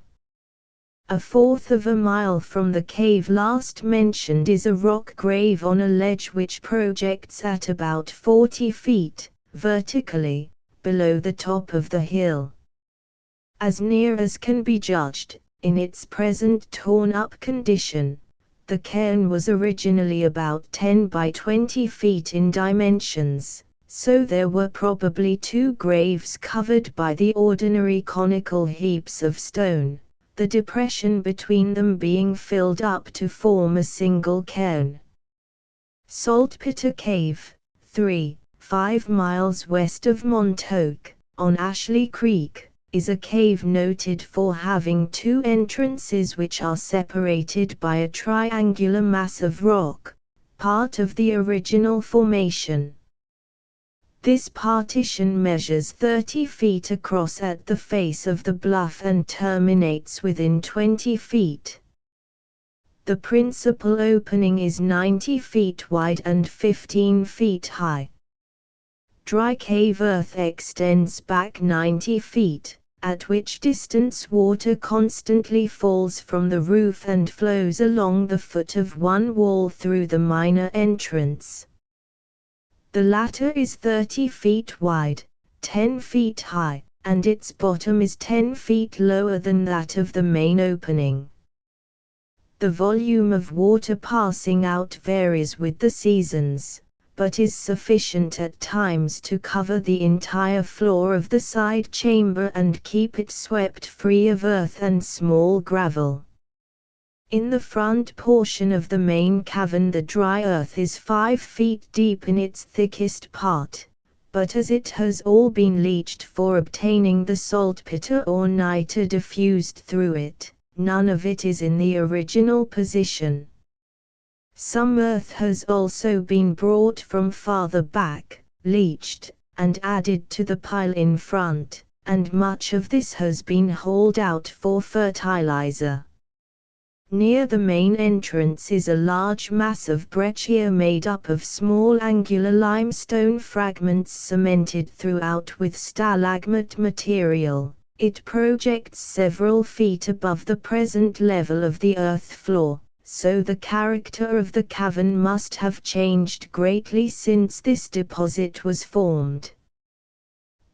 A fourth of a mile from the cave last mentioned is a rock grave on a ledge which projects at about 40 feet, vertically, below the top of the hill. As near as can be judged, in its present torn-up condition, the cairn was originally about 10 by 20 feet in dimensions, so there were probably 2 graves covered by the ordinary conical heaps of stone, the depression between them being filled up to form a single cairn. Saltpeter Cave, 5 miles west of Montauk, on Ashley Creek, is a cave noted for having 2 entrances which are separated by a triangular mass of rock, part of the original formation. This partition measures 30 feet across at the face of the bluff and terminates within 20 feet. The principal opening is 90 feet wide and 15 feet high. Dry cave earth extends back 90 feet, at which distance water constantly falls from the roof and flows along the foot of one wall through the minor entrance. The latter is 30 feet wide, 10 feet high, and its bottom is 10 feet lower than that of the main opening. The volume of water passing out varies with the seasons, but is sufficient at times to cover the entire floor of the side chamber and keep it swept free of earth and small gravel. In the front portion of the main cavern the dry earth is 5 feet deep in its thickest part, but as it has all been leached for obtaining the saltpeter or niter diffused through it, none of it is in the original position. Some earth has also been brought from farther back, leached, and added to the pile in front, and much of this has been hauled out for fertilizer. Near the main entrance is a large mass of breccia made up of small angular limestone fragments cemented throughout with stalagmite material. It projects several feet above the present level of the earth floor, so the character of the cavern must have changed greatly since this deposit was formed.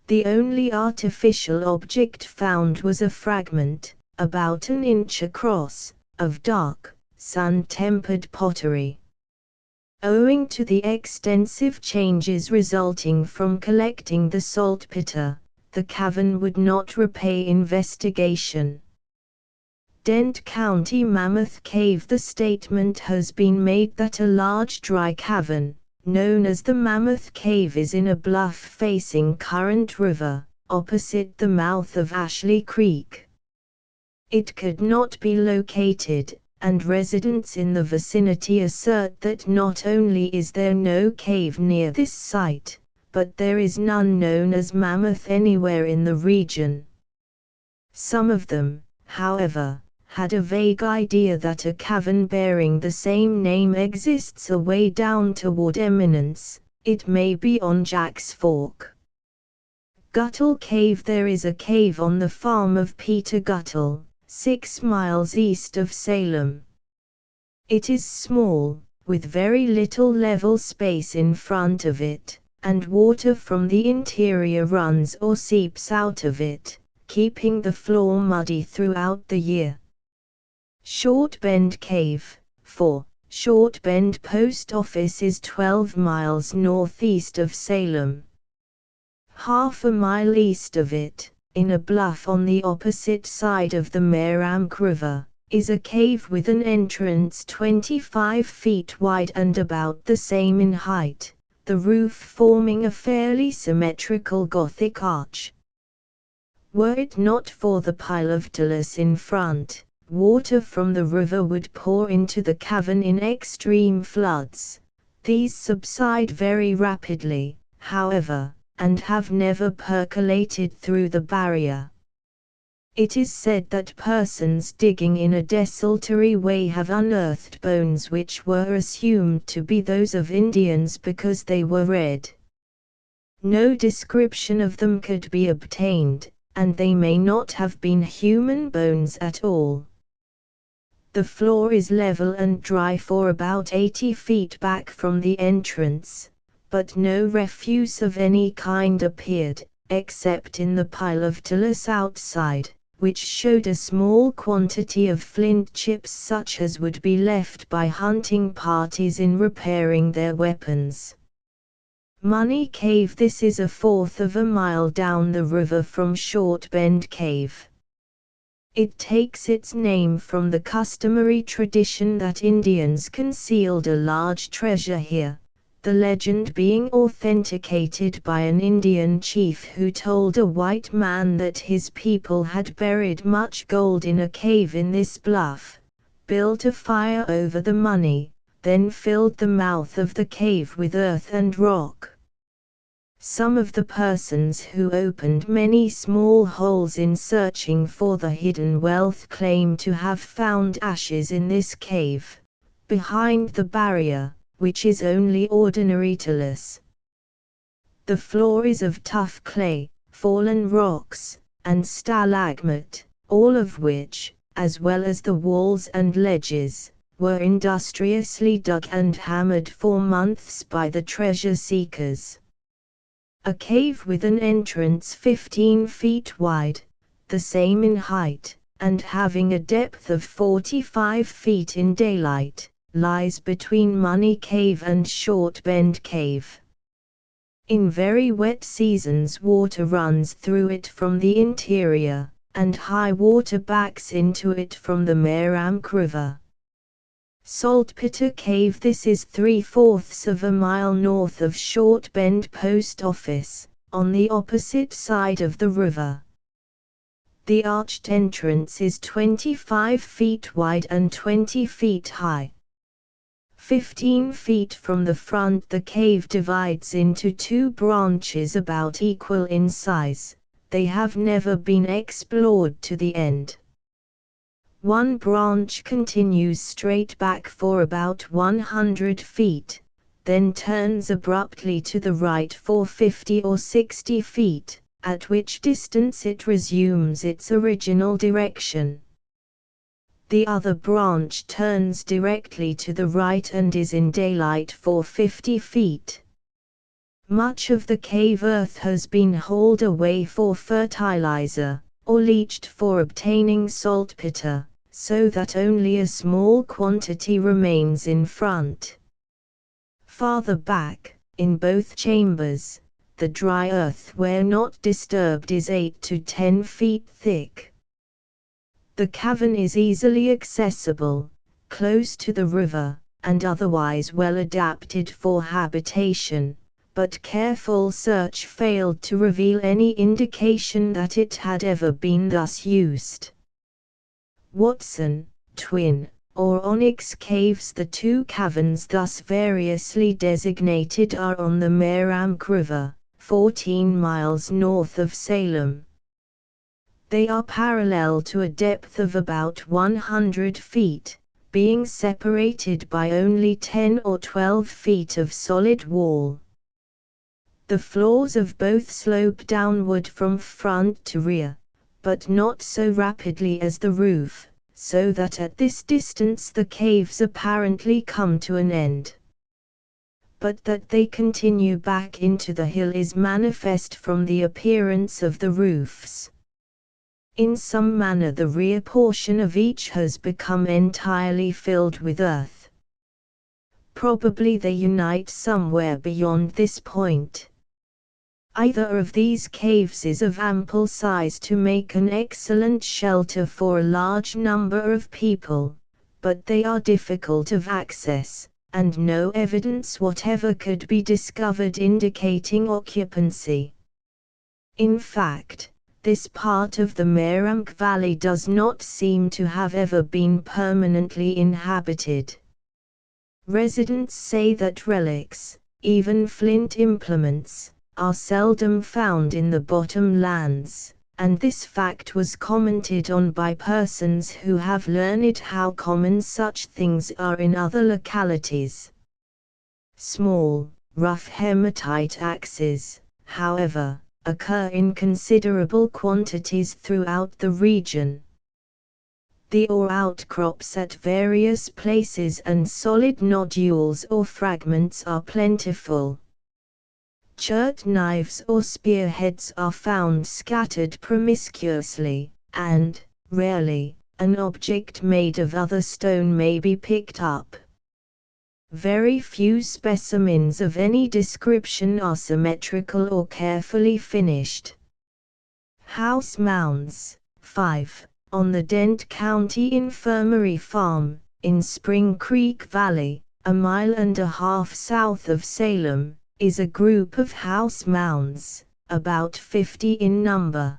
The only artificial object found was a fragment, about an inch across, of dark, sun-tempered pottery. Owing to the extensive changes resulting from collecting the saltpeter, the cavern would not repay investigation. Dent County Mammoth Cave. The statement has been made that a large dry cavern, known as the Mammoth Cave, is in a bluff facing Current River, opposite the mouth of Ashley Creek. It could not be located, and residents in the vicinity assert that not only is there no cave near this site, but there is none known as Mammoth anywhere in the region. Some of them, however, had a vague idea that a cavern bearing the same name exists away down toward Eminence. It may be on Jack's Fork. Guttle Cave. There is a cave on the farm of Peter Guttle, 6 miles east of Salem. It is small, with very little level space in front of it, and water from the interior runs or seeps out of it, keeping the floor muddy throughout the year. Short Bend Cave. 4. Short Bend Post Office is 12 miles northeast of Salem. Half a mile east of it, in a bluff on the opposite side of the Meramec River, is a cave with an entrance 25 feet wide and about the same in height, the roof forming a fairly symmetrical Gothic arch. Were it not for the pile of talus in front, water from the river would pour into the cavern in extreme floods. These subside very rapidly, however, and have never percolated through the barrier. It is said that persons digging in a desultory way have unearthed bones which were assumed to be those of Indians because they were red. No description of them could be obtained, and they may not have been human bones at all. The floor is level and dry for about 80 feet back from the entrance, but no refuse of any kind appeared, except in the pile of talus outside, which showed a small quantity of flint chips such as would be left by hunting parties in repairing their weapons. Money Cave. This is 1/4 of a mile down the river from Short Bend Cave. It takes its name from the customary tradition that Indians concealed a large treasure here, the legend being authenticated by an Indian chief who told a white man that his people had buried much gold in a cave in this bluff, built a fire over the money, then filled the mouth of the cave with earth and rock. Some of the persons who opened many small holes in searching for the hidden wealth claim to have found ashes in this cave, behind the barrier, which is only ordinary talus. The floor is of tough clay, fallen rocks, and stalagmite, all of which, as well as the walls and ledges, were industriously dug and hammered for months by the treasure seekers. A cave with an entrance 15 feet wide, the same in height, and having a depth of 45 feet in daylight, lies between Money Cave and Short Bend Cave. In very wet seasons water runs through it from the interior, and high water backs into it from the Meramec River. Saltpeter Cave. This is 3/4 of a mile north of Short Bend Post Office, on the opposite side of the river. The arched entrance is 25 feet wide and 20 feet high. 15 feet from the front, the cave divides into two branches about equal in size. They have never been explored to the end. One branch continues straight back for about 100 feet, then turns abruptly to the right for 50 or 60 feet, at which distance it resumes its original direction. The other branch turns directly to the right and is in daylight for 50 feet. Much of the cave earth has been hauled away for fertilizer, or leached for obtaining saltpeter, so that only a small quantity remains in front. Farther back, in both chambers, the dry earth where not disturbed is 8 to 10 feet thick. The cavern is easily accessible, close to the river, and otherwise well adapted for habitation, but careful search failed to reveal any indication that it had ever been thus used. Watson, Twin, or Onyx Caves. The two caverns thus variously designated are on the Meramec River, 14 miles north of Salem. They are parallel to a depth of about 100 feet, being separated by only 10 or 12 feet of solid wall. The floors of both slope downward from front to rear, but not so rapidly as the roof, so that at this distance the caves apparently come to an end. But that they continue back into the hill is manifest from the appearance of the roofs. In some manner the rear portion of each has become entirely filled with earth. Probably they unite somewhere beyond this point. Either of these caves is of ample size to make an excellent shelter for a large number of people, but they are difficult of access, and no evidence whatever could be discovered indicating occupancy. In fact, this part of the Meramec Valley does not seem to have ever been permanently inhabited. Residents say that relics, even flint implements, are seldom found in the bottom lands, and this fact was commented on by persons who have learned how common such things are in other localities. Small, rough hematite axes, however, occur in considerable quantities throughout the region. The ore outcrops at various places and solid nodules or fragments are plentiful. Chert knives or spearheads are found scattered promiscuously, and, rarely, an object made of other stone may be picked up. Very few specimens of any description are symmetrical or carefully finished. House mounds. 5. On the Dent County Infirmary Farm, in Spring Creek Valley, a mile and a half south of Salem, is a group of house mounds, about 50 in number.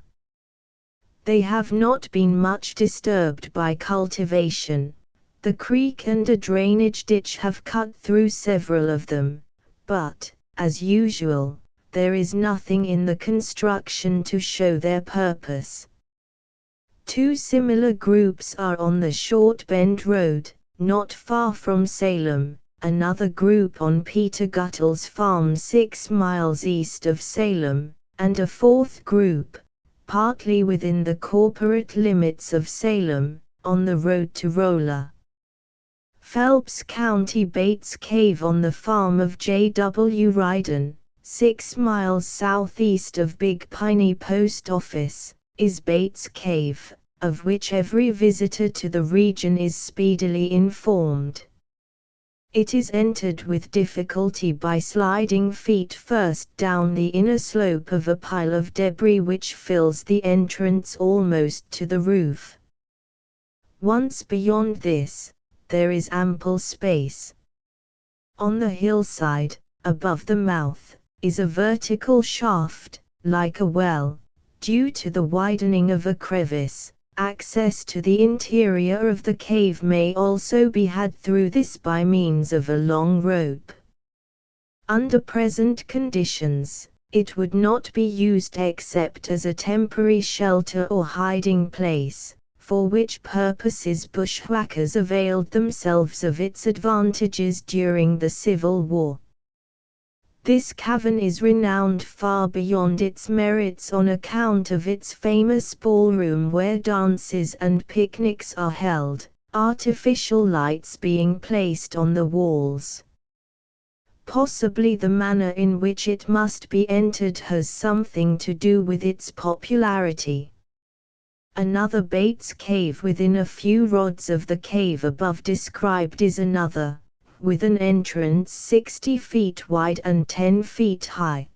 They have not been much disturbed by cultivation. The creek and a drainage ditch have cut through several of them, but, as usual, there is nothing in the construction to show their purpose. Two similar groups are on the Short Bend Road, not far from Salem, another group on Peter Guttle's farm 6 miles east of Salem, and a fourth group, partly within the corporate limits of Salem, on the road to Rolla. Phelps County Bates Cave on the farm of J. W. Ryden, 6 miles southeast of Big Piney Post Office, is Bates Cave, of which every visitor to the region is speedily informed. It is entered with difficulty by sliding feet first down the inner slope of a pile of debris which fills the entrance almost to the roof. Once beyond this, there is ample space. On the hillside, above the mouth, is a vertical shaft, like a well, due to the widening of a crevice. Access to the interior of the cave may also be had through this by means of a long rope. Under present conditions, it would not be used except as a temporary shelter or hiding place, for which purposes bushwhackers availed themselves of its advantages during the Civil War. This cavern is renowned far beyond its merits on account of its famous ballroom where dances and picnics are held, artificial lights being placed on the walls. Possibly the manner in which it must be entered has something to do with its popularity. Another Bates Cave within a few rods of the cave above described is another, with an entrance 60 feet wide and 10 feet high.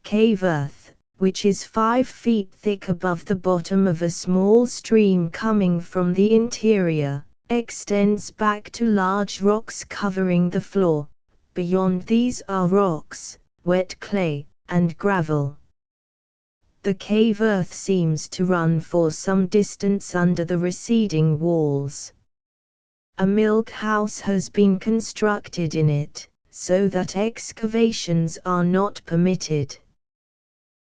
Cave earth, which is 5 feet thick above the bottom of a small stream coming from the interior, extends back to large rocks covering the floor. Beyond these are rocks, wet clay, and gravel. The cave earth seems to run for some distance under the receding walls. A milk house has been constructed in it, so that excavations are not permitted.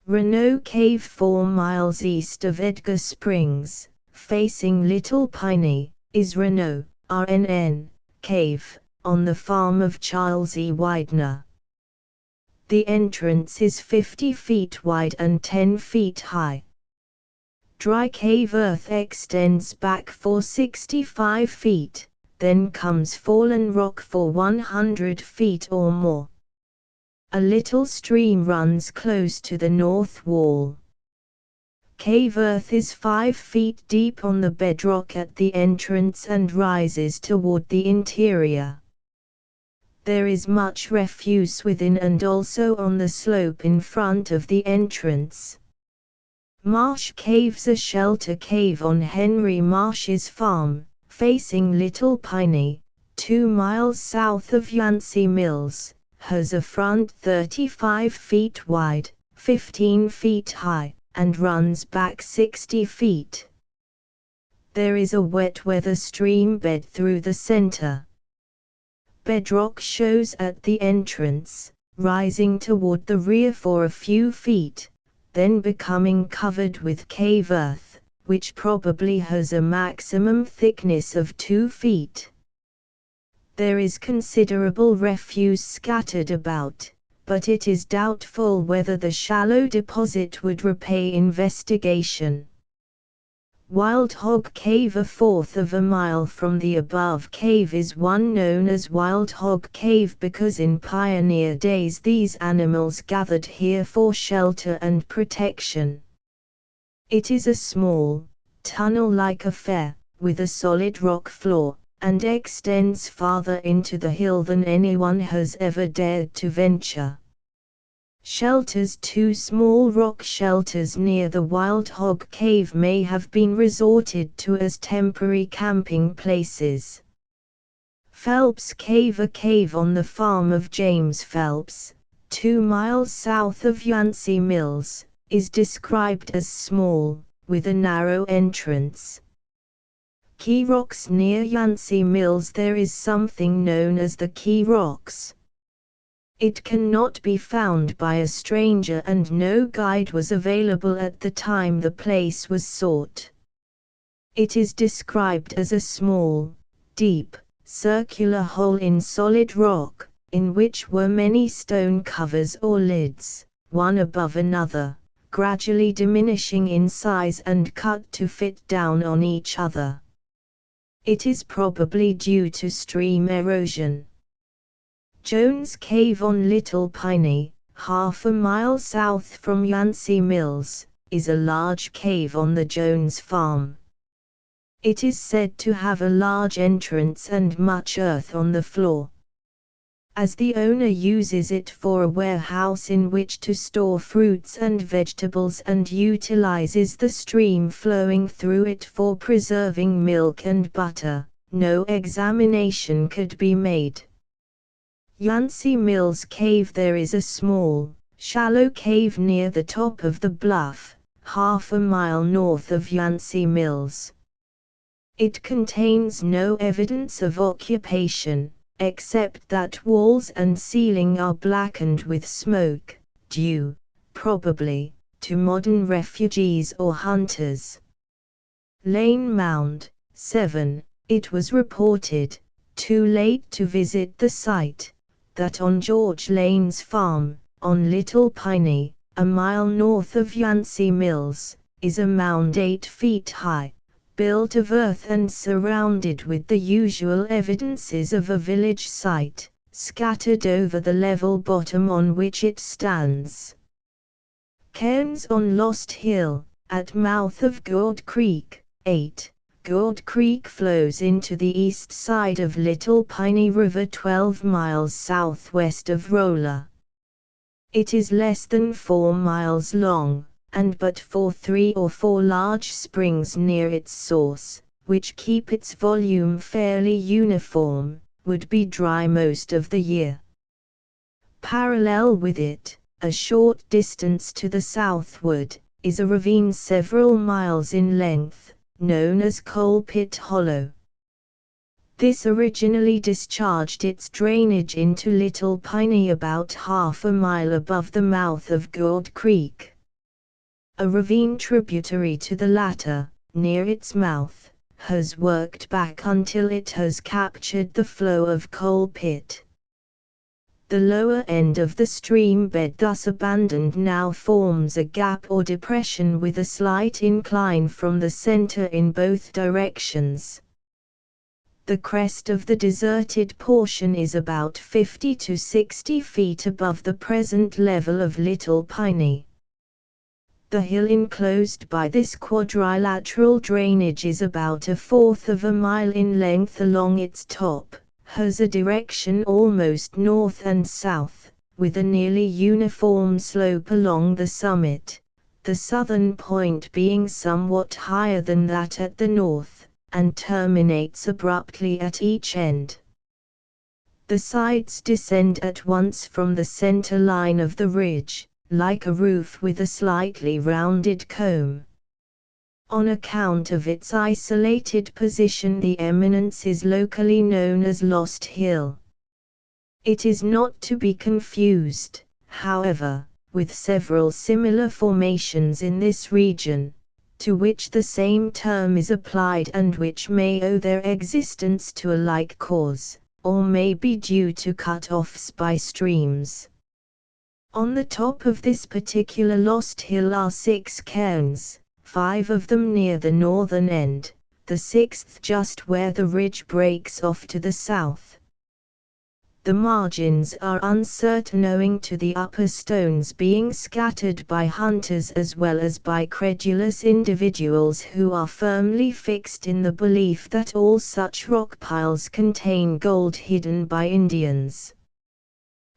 Renault Cave 4 miles east of Edgar Springs, facing Little Piney, is Renault, RNN, Cave, on the farm of Charles E. Widener. The entrance is 50 feet wide and 10 feet high. Dry cave earth extends back for 65 feet. Then comes fallen rock for 100 feet or more. A little stream runs close to the north wall. Cave earth is 5 feet deep on the bedrock at the entrance and rises toward the interior. There is much refuse within and also on the slope in front of the entrance. Marsh Cave's a shelter cave on Henry Marsh's farm, facing Little Piney, 2 miles south of Yancey Mills, has a front 35 feet wide, 15 feet high, and runs back 60 feet. There is a wet weather stream bed through the center. Bedrock shows at the entrance, rising toward the rear for a few feet, then becoming covered with cave earth, which probably has a maximum thickness of 2 feet. There is considerable refuse scattered about, but it is doubtful whether the shallow deposit would repay investigation. Wild Hog Cave, a fourth of a mile from the above cave, is one known as Wild Hog Cave because in pioneer days these animals gathered here for shelter and protection. It is a small, tunnel-like affair, with a solid rock floor, and extends farther into the hill than anyone has ever dared to venture. Shelters, 2 small rock shelters near the Wild Hog Cave, may have been resorted to as temporary camping places. Phelps Cave, a cave on the farm of James Phelps, 2 miles south of Yancey Mills, is described as small, with a narrow entrance. Key Rocks near Yancey Mills. There is something known as the Key Rocks. It cannot be found by a stranger and no guide was available at the time the place was sought. It is described as a small, deep, circular hole in solid rock, in which were many stone covers or lids, one above another, gradually diminishing in size and cut to fit down on each other. It is probably due to stream erosion. Jones Cave on Little Piney, half a mile south from Yancey Mills, is a large cave on the Jones farm. It is said to have a large entrance and much earth on the floor. As the owner uses it for a warehouse in which to store fruits and vegetables and utilizes the stream flowing through it for preserving milk and butter, no examination could be made. Yancey Mills Cave. There is a small, shallow cave near the top of the bluff, half a mile north of Yancey Mills. It contains no evidence of occupation, except that walls and ceiling are blackened with smoke, due, probably, to modern refugees or hunters. Lane Mound, 7. It was reported, too late to visit the site, that on George Lane's farm, on Little Piney, a mile north of Yancey Mills, is a mound 8 feet high, built of earth and surrounded with the usual evidences of a village site, scattered over the level bottom on which it stands. Cairns on Lost Hill, at mouth of Gourd Creek, 8. Gourd Creek flows into the east side of Little Piney River 12 miles southwest of Rolla. It is less than 4 miles long, and but for 3 or 4 large springs near its source, which keep its volume fairly uniform, would be dry most of the year. Parallel with it, a short distance to the southward, is a ravine several miles in length, known as Coal Pit Hollow. This originally discharged its drainage into Little Piney about half a mile above the mouth of Gourd Creek. A ravine tributary to the latter, near its mouth, has worked back until it has captured the flow of Coal Pit. The lower end of the stream bed, thus abandoned, now forms a gap or depression with a slight incline from the center in both directions. The crest of the deserted portion is about 50 to 60 feet above the present level of Little Piney. The hill enclosed by this quadrilateral drainage is about 1/4 of a mile in length along its top, has a direction almost north and south, with a nearly uniform slope along the summit, the southern point being somewhat higher than that at the north, and terminates abruptly at each end. The sides descend at once from the center line of the ridge, like a roof with a slightly rounded comb. On account of its isolated position, the eminence is locally known as Lost Hill. It is not to be confused, however, with several similar formations in this region, to which the same term is applied and which may owe their existence to a like cause, or may be due to cut-offs by streams. On the top of this particular Lost Hill are 6 cairns, 5 of them near the northern end, the 6th just where the ridge breaks off to the south. The margins are uncertain owing to the upper stones being scattered by hunters as well as by credulous individuals who are firmly fixed in the belief that all such rock piles contain gold hidden by Indians.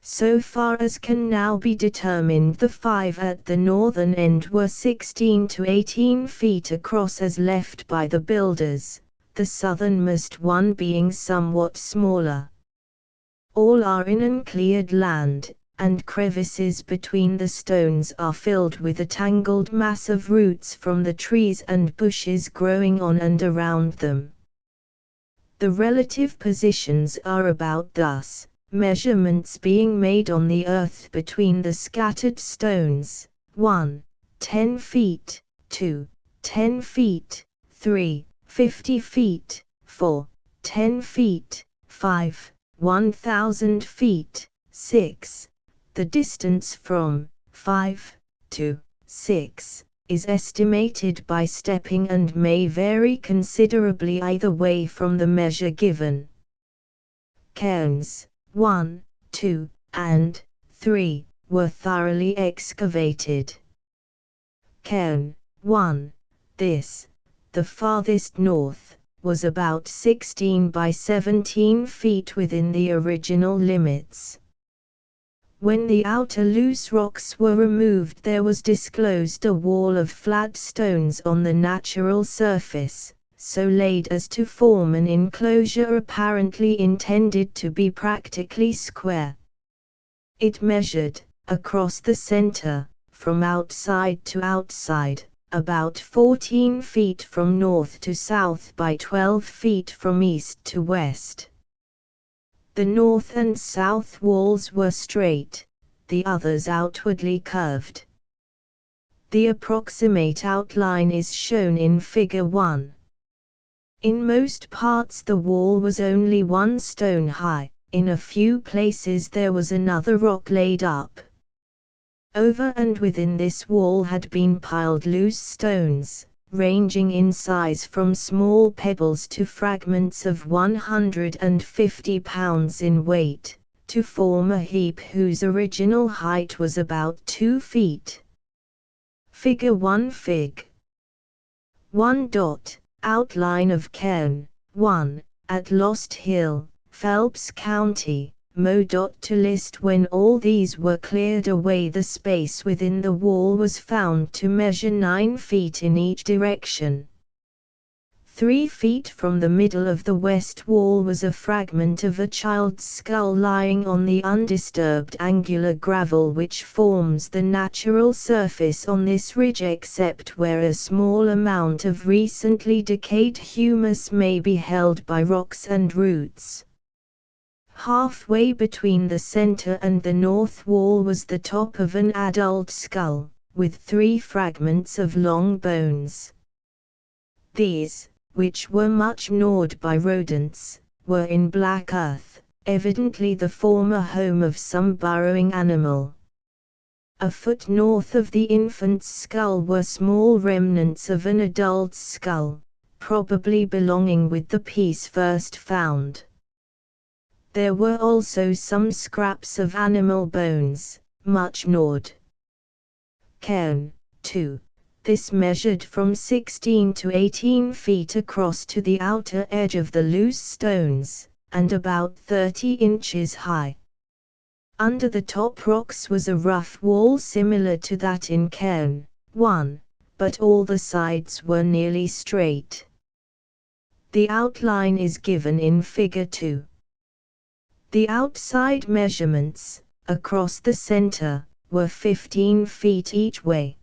So far as can now be determined, the 5 at the northern end were 16 to 18 feet across as left by the builders, the southernmost one being somewhat smaller. All are in uncleared land, and crevices between the stones are filled with a tangled mass of roots from the trees and bushes growing on and around them. The relative positions are about thus: measurements being made on the earth between the scattered stones: 1. 10 feet, 2. 10 feet, 3. 50 feet, 4. 10 feet, 5. 1,000 feet, 6. The distance from 5 to 6 is estimated by stepping and may vary considerably either way from the measure given. Cairns 1, 2, and 3 were thoroughly excavated. Cairn 1. This, the farthest north, was about 16 by 17 feet within the original limits. When the outer loose rocks were removed, there was disclosed a wall of flat stones on the natural surface, so laid as to form an enclosure apparently intended to be practically square. It measured, across the center, from outside to outside, about 14 feet from north to south by 12 feet from east to west. The north and south walls were straight, the others outwardly curved. The approximate outline is shown in Figure 1. In most parts the wall was only 1 stone high, in a few places there was another rock laid up. Over and within this wall had been piled loose stones, ranging in size from small pebbles to fragments of 150 pounds in weight, to form a heap whose original height was about 2 feet. Figure 1 Fig. 1. Outline of Cairn 1, at Lost Hill, Phelps County, Mo. To list when all these were cleared away, the space within the wall was found to measure 9 feet in each direction. 3 feet from the middle of the west wall was a fragment of a child's skull lying on the undisturbed angular gravel which forms the natural surface on this ridge, except where a small amount of recently decayed humus may be held by rocks and roots. Halfway between the center and the north wall was the top of an adult skull, with 3 fragments of long bones. These, which were much gnawed by rodents, were in black earth, evidently the former home of some burrowing animal. A foot north of the infant's skull were small remnants of an adult's skull, probably belonging with the piece first found. There were also some scraps of animal bones, much gnawed. Cairn 2. This measured from 16 to 18 feet across to the outer edge of the loose stones, and about 30 inches high. Under the top rocks was a rough wall similar to that in Cairn 1, but all the sides were nearly straight. The outline is given in Figure 2. The outside measurements, across the center, were 15 feet each way.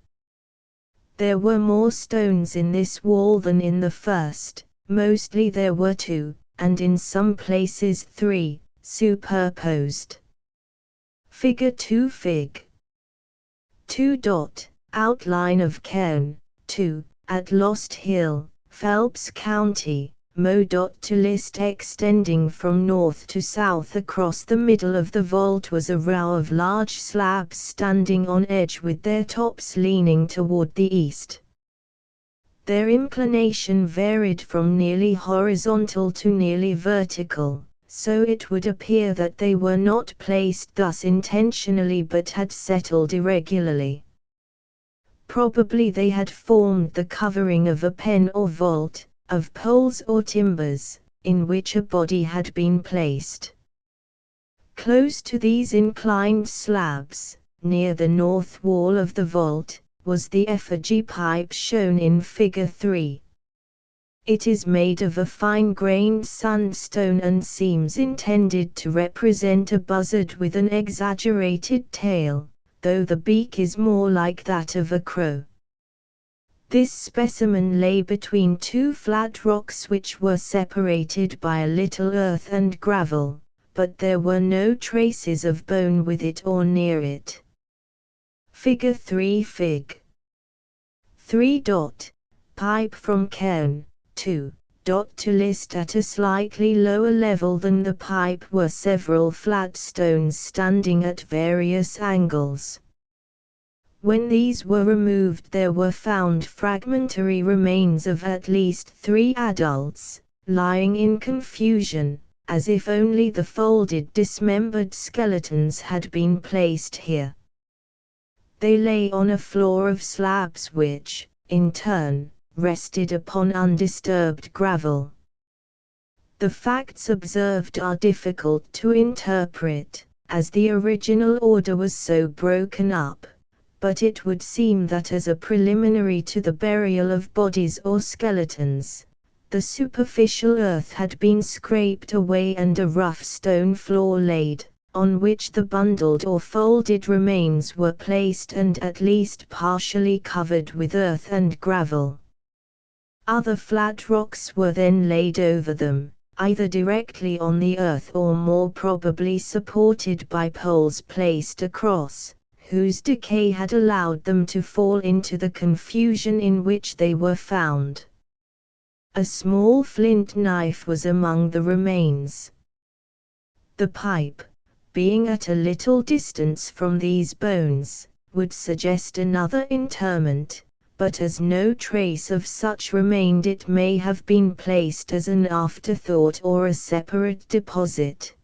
There were more stones in this wall than in the first, mostly there were 2, and in some places 3, superposed. Figure 2 Fig. 2. Outline of Cairn 2, at Lost Hill, Phelps County, Mo. To list extending from north to south across the middle of the vault was a row of large slabs standing on edge with their tops leaning toward the east. Their inclination varied from nearly horizontal to nearly vertical, so it would appear that they were not placed thus intentionally but had settled irregularly. Probably they had formed the covering of a pen or vault, of poles or timbers, in which a body had been placed. Close to these inclined slabs, near the north wall of the vault, was the effigy pipe shown in Figure 3. It is made of a fine-grained sandstone and seems intended to represent a buzzard with an exaggerated tail, though the beak is more like that of a crow. This specimen lay between 2 flat rocks which were separated by a little earth and gravel, but there were no traces of bone with it or near it. Figure 3 Fig. 3. Pipe from Cairn 2. To list at a slightly lower level than the pipe were several flat stones standing at various angles. When these were removed, there were found fragmentary remains of at least 3 adults, lying in confusion, as if only the folded dismembered skeletons had been placed here. They lay on a floor of slabs which, in turn, rested upon undisturbed gravel. The facts observed are difficult to interpret, as the original order was so broken up, but it would seem that as a preliminary to the burial of bodies or skeletons, the superficial earth had been scraped away and a rough stone floor laid, on which the bundled or folded remains were placed and at least partially covered with earth and gravel. Other flat rocks were then laid over them, either directly on the earth or more probably supported by poles placed across, whose decay had allowed them to fall into the confusion in which they were found. A small flint knife was among the remains. The pipe, being at a little distance from these bones, would suggest another interment, but as no trace of such remained, it may have been placed as an afterthought or a separate deposit.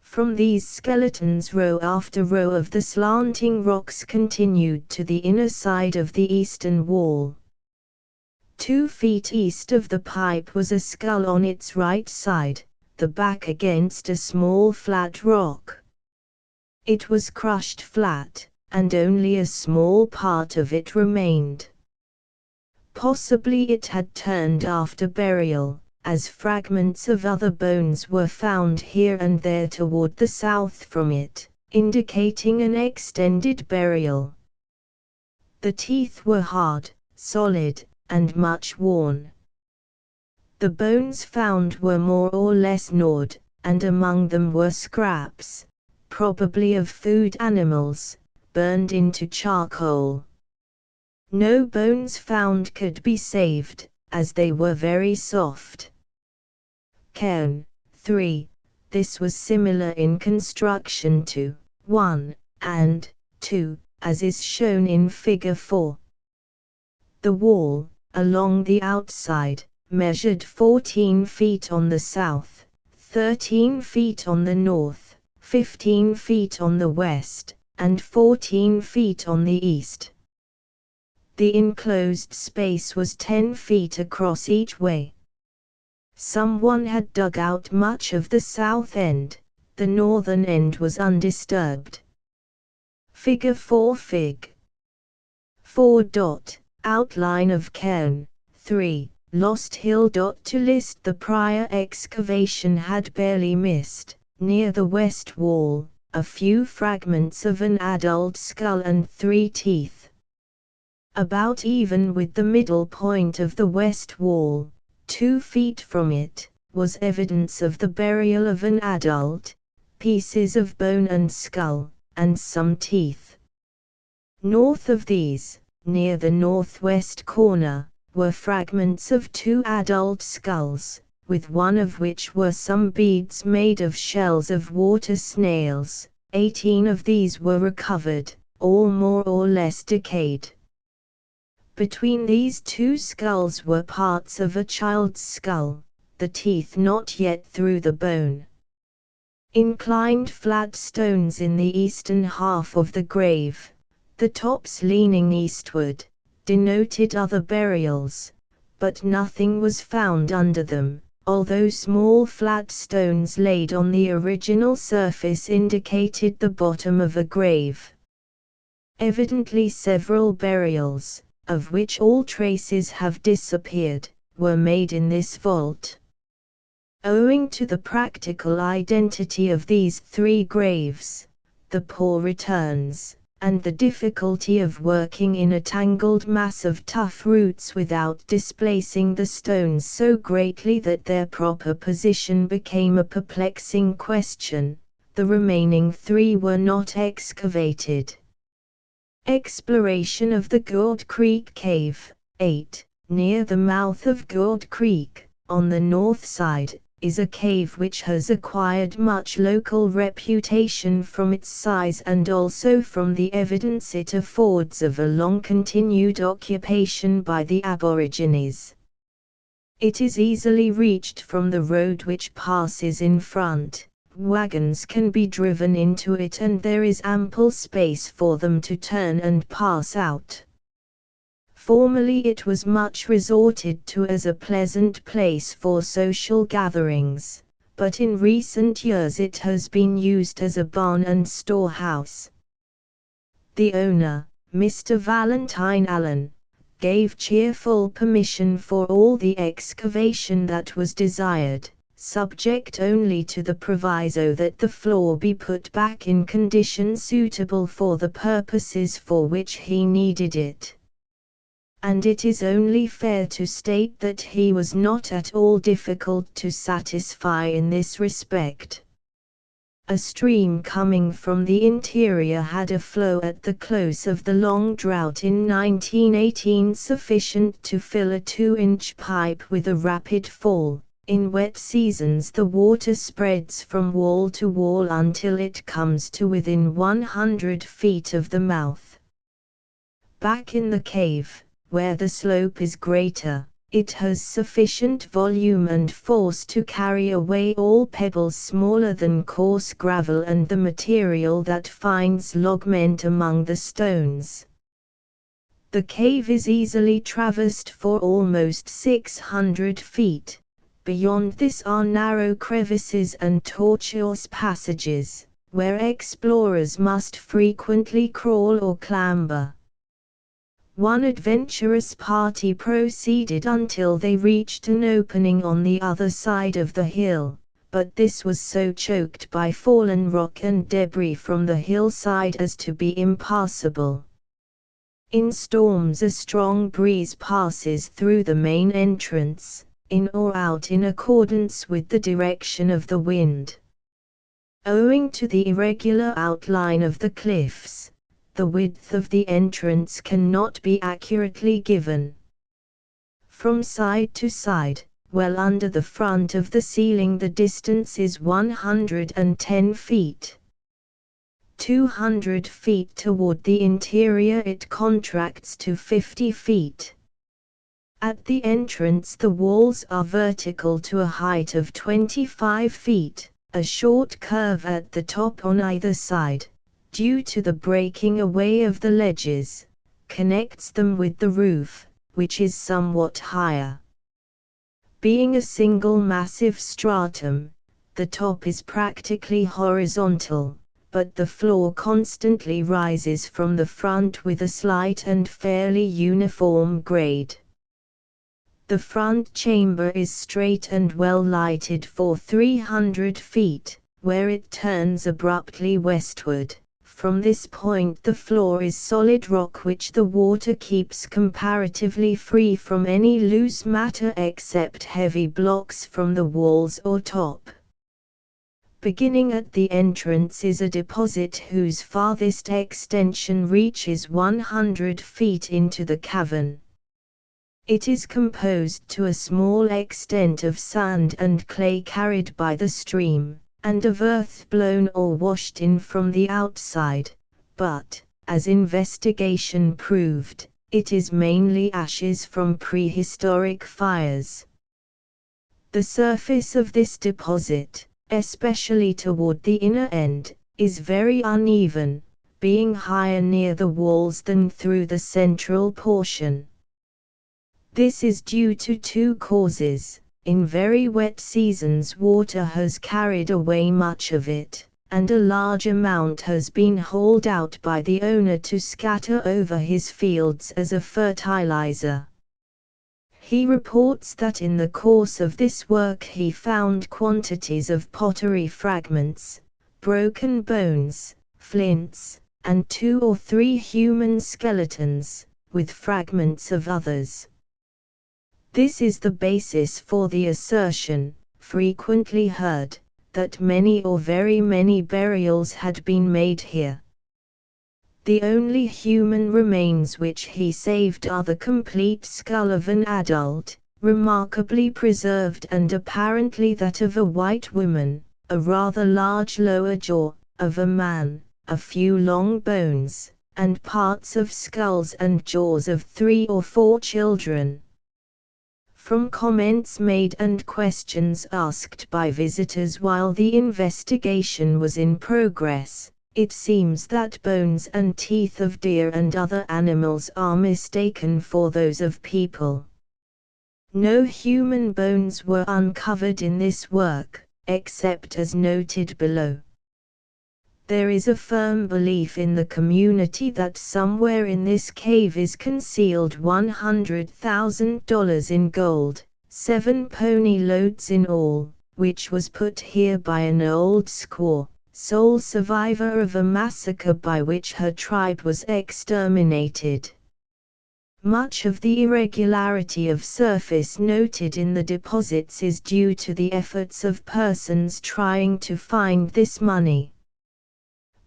From these skeletons, row after row of the slanting rocks continued to the inner side of the eastern wall. 2 feet east of the pipe was a skull on its right side, the back against a small flat rock. It was crushed flat, and only a small part of it remained. Possibly it had turned after burial, as fragments of other bones were found here and there toward the south from it, indicating an extended burial. The teeth were hard, solid, and much worn. The bones found were more or less gnawed, and among them were scraps, probably of food animals, burned into charcoal. No bones found could be saved, as they were very soft. Cairn 3. This was similar in construction to 1 and 2, as is shown in Figure 4. The wall, along the outside, measured 14 feet on the south, 13 feet on the north, 15 feet on the west, and 14 feet on the east. The enclosed space was 10 feet across each way. Someone had dug out much of the south end, the northern end was undisturbed. Figure 4 Fig. 4. Outline of Cairn 3. Lost Hill. To list the prior excavation had barely missed, near the west wall, a few fragments of an adult skull and 3 teeth. About even with the middle point of the west wall, 2 feet from it, was evidence of the burial of an adult, pieces of bone and skull, and some teeth. North of these, near the northwest corner, were fragments of 2 adult skulls, with one of which were some beads made of shells of water snails. 18 of these were recovered, all more or less decayed. Between these 2 skulls were parts of a child's skull, the teeth not yet through the bone. Inclined flat stones in the eastern half of the grave, the tops leaning eastward, denoted other burials, but nothing was found under them, although small flat stones laid on the original surface indicated the bottom of a grave. Evidently several burials, of which all traces have disappeared, were made in this vault. Owing to the practical identity of these 3 graves, the poor returns, and the difficulty of working in a tangled mass of tough roots without displacing the stones so greatly that their proper position became a perplexing question, the remaining 3 were not excavated. Exploration of the Gourd Creek Cave 8. Near the mouth of Gourd Creek, on the north side, is a cave which has acquired much local reputation from its size and also from the evidence it affords of a long-continued occupation by the Aborigines. It is easily reached from the road which passes in front, Wagons can be driven into it and there is ample space for them to turn and pass out. Formerly it was much resorted to as a pleasant place for social gatherings, but in recent years it has been used as a barn and storehouse. The owner, Mr. Valentine Allen, gave cheerful permission for all the excavation that was desired, subject only to the proviso that the floor be put back in condition suitable for the purposes for which he needed it. And it is only fair to state that he was not at all difficult to satisfy in this respect. A stream coming from the interior had a flow at the close of the long drought in 1918 sufficient to fill a 2-inch pipe with a rapid fall. In wet seasons the water spreads from wall to wall until it comes to within 100 feet of the mouth. Back in the cave, where the slope is greater, it has sufficient volume and force to carry away all pebbles smaller than coarse gravel and the material that finds lodgment among the stones. The cave is easily traversed for almost 600 feet. Beyond this are narrow crevices and tortuous passages, where explorers must frequently crawl or clamber. One adventurous party proceeded until they reached an opening on the other side of the hill, but this was so choked by fallen rock and debris from the hillside as to be impassable. In storms a strong breeze passes through the main entrance, in or out in accordance with the direction of the wind. Owing to the irregular outline of the cliffs, the width of the entrance cannot be accurately given. From side to side, well under the front of the ceiling the distance is 110 feet. 200 feet toward the interior it contracts to 50 feet. At the entrance the walls are vertical to a height of 25 feet, a short curve at the top on either side, due to the breaking away of the ledges, connects them with the roof, which is somewhat higher. Being a single massive stratum, the top is practically horizontal, but the floor constantly rises from the front with a slight and fairly uniform grade. The front chamber is straight and well lighted for 300 feet, where it turns abruptly westward. From this point the floor is solid rock which the water keeps comparatively free from any loose matter except heavy blocks from the walls or top. Beginning at the entrance is a deposit whose farthest extension reaches 100 feet into the cavern. It is composed to a small extent of sand and clay carried by the stream, and of earth blown or washed in from the outside, but, as investigation proved, it is mainly ashes from prehistoric fires. The surface of this deposit, especially toward the inner end, is very uneven, being higher near the walls than through the central portion. This is due to two causes. In very wet seasons water has carried away much of it, and a large amount has been hauled out by the owner to scatter over his fields as a fertilizer. He reports that in the course of this work he found quantities of pottery fragments, broken bones, flints, and 2 or 3 human skeletons, with fragments of others. This is the basis for the assertion, frequently heard, that many or very many burials had been made here. The only human remains which he saved are the complete skull of an adult, remarkably preserved, and apparently that of a white woman, a rather large lower jaw, of a man, a few long bones, and parts of skulls and jaws of 3 or 4 children. From comments made and questions asked by visitors while the investigation was in progress, it seems that bones and teeth of deer and other animals are mistaken for those of people. No human bones were uncovered in this work, except as noted below. There is a firm belief in the community that somewhere in this cave is concealed $100,000 in gold, 7 pony loads in all, which was put here by an old squaw, sole survivor of a massacre by which her tribe was exterminated. Much of the irregularity of surface noted in the deposits is due to the efforts of persons trying to find this money.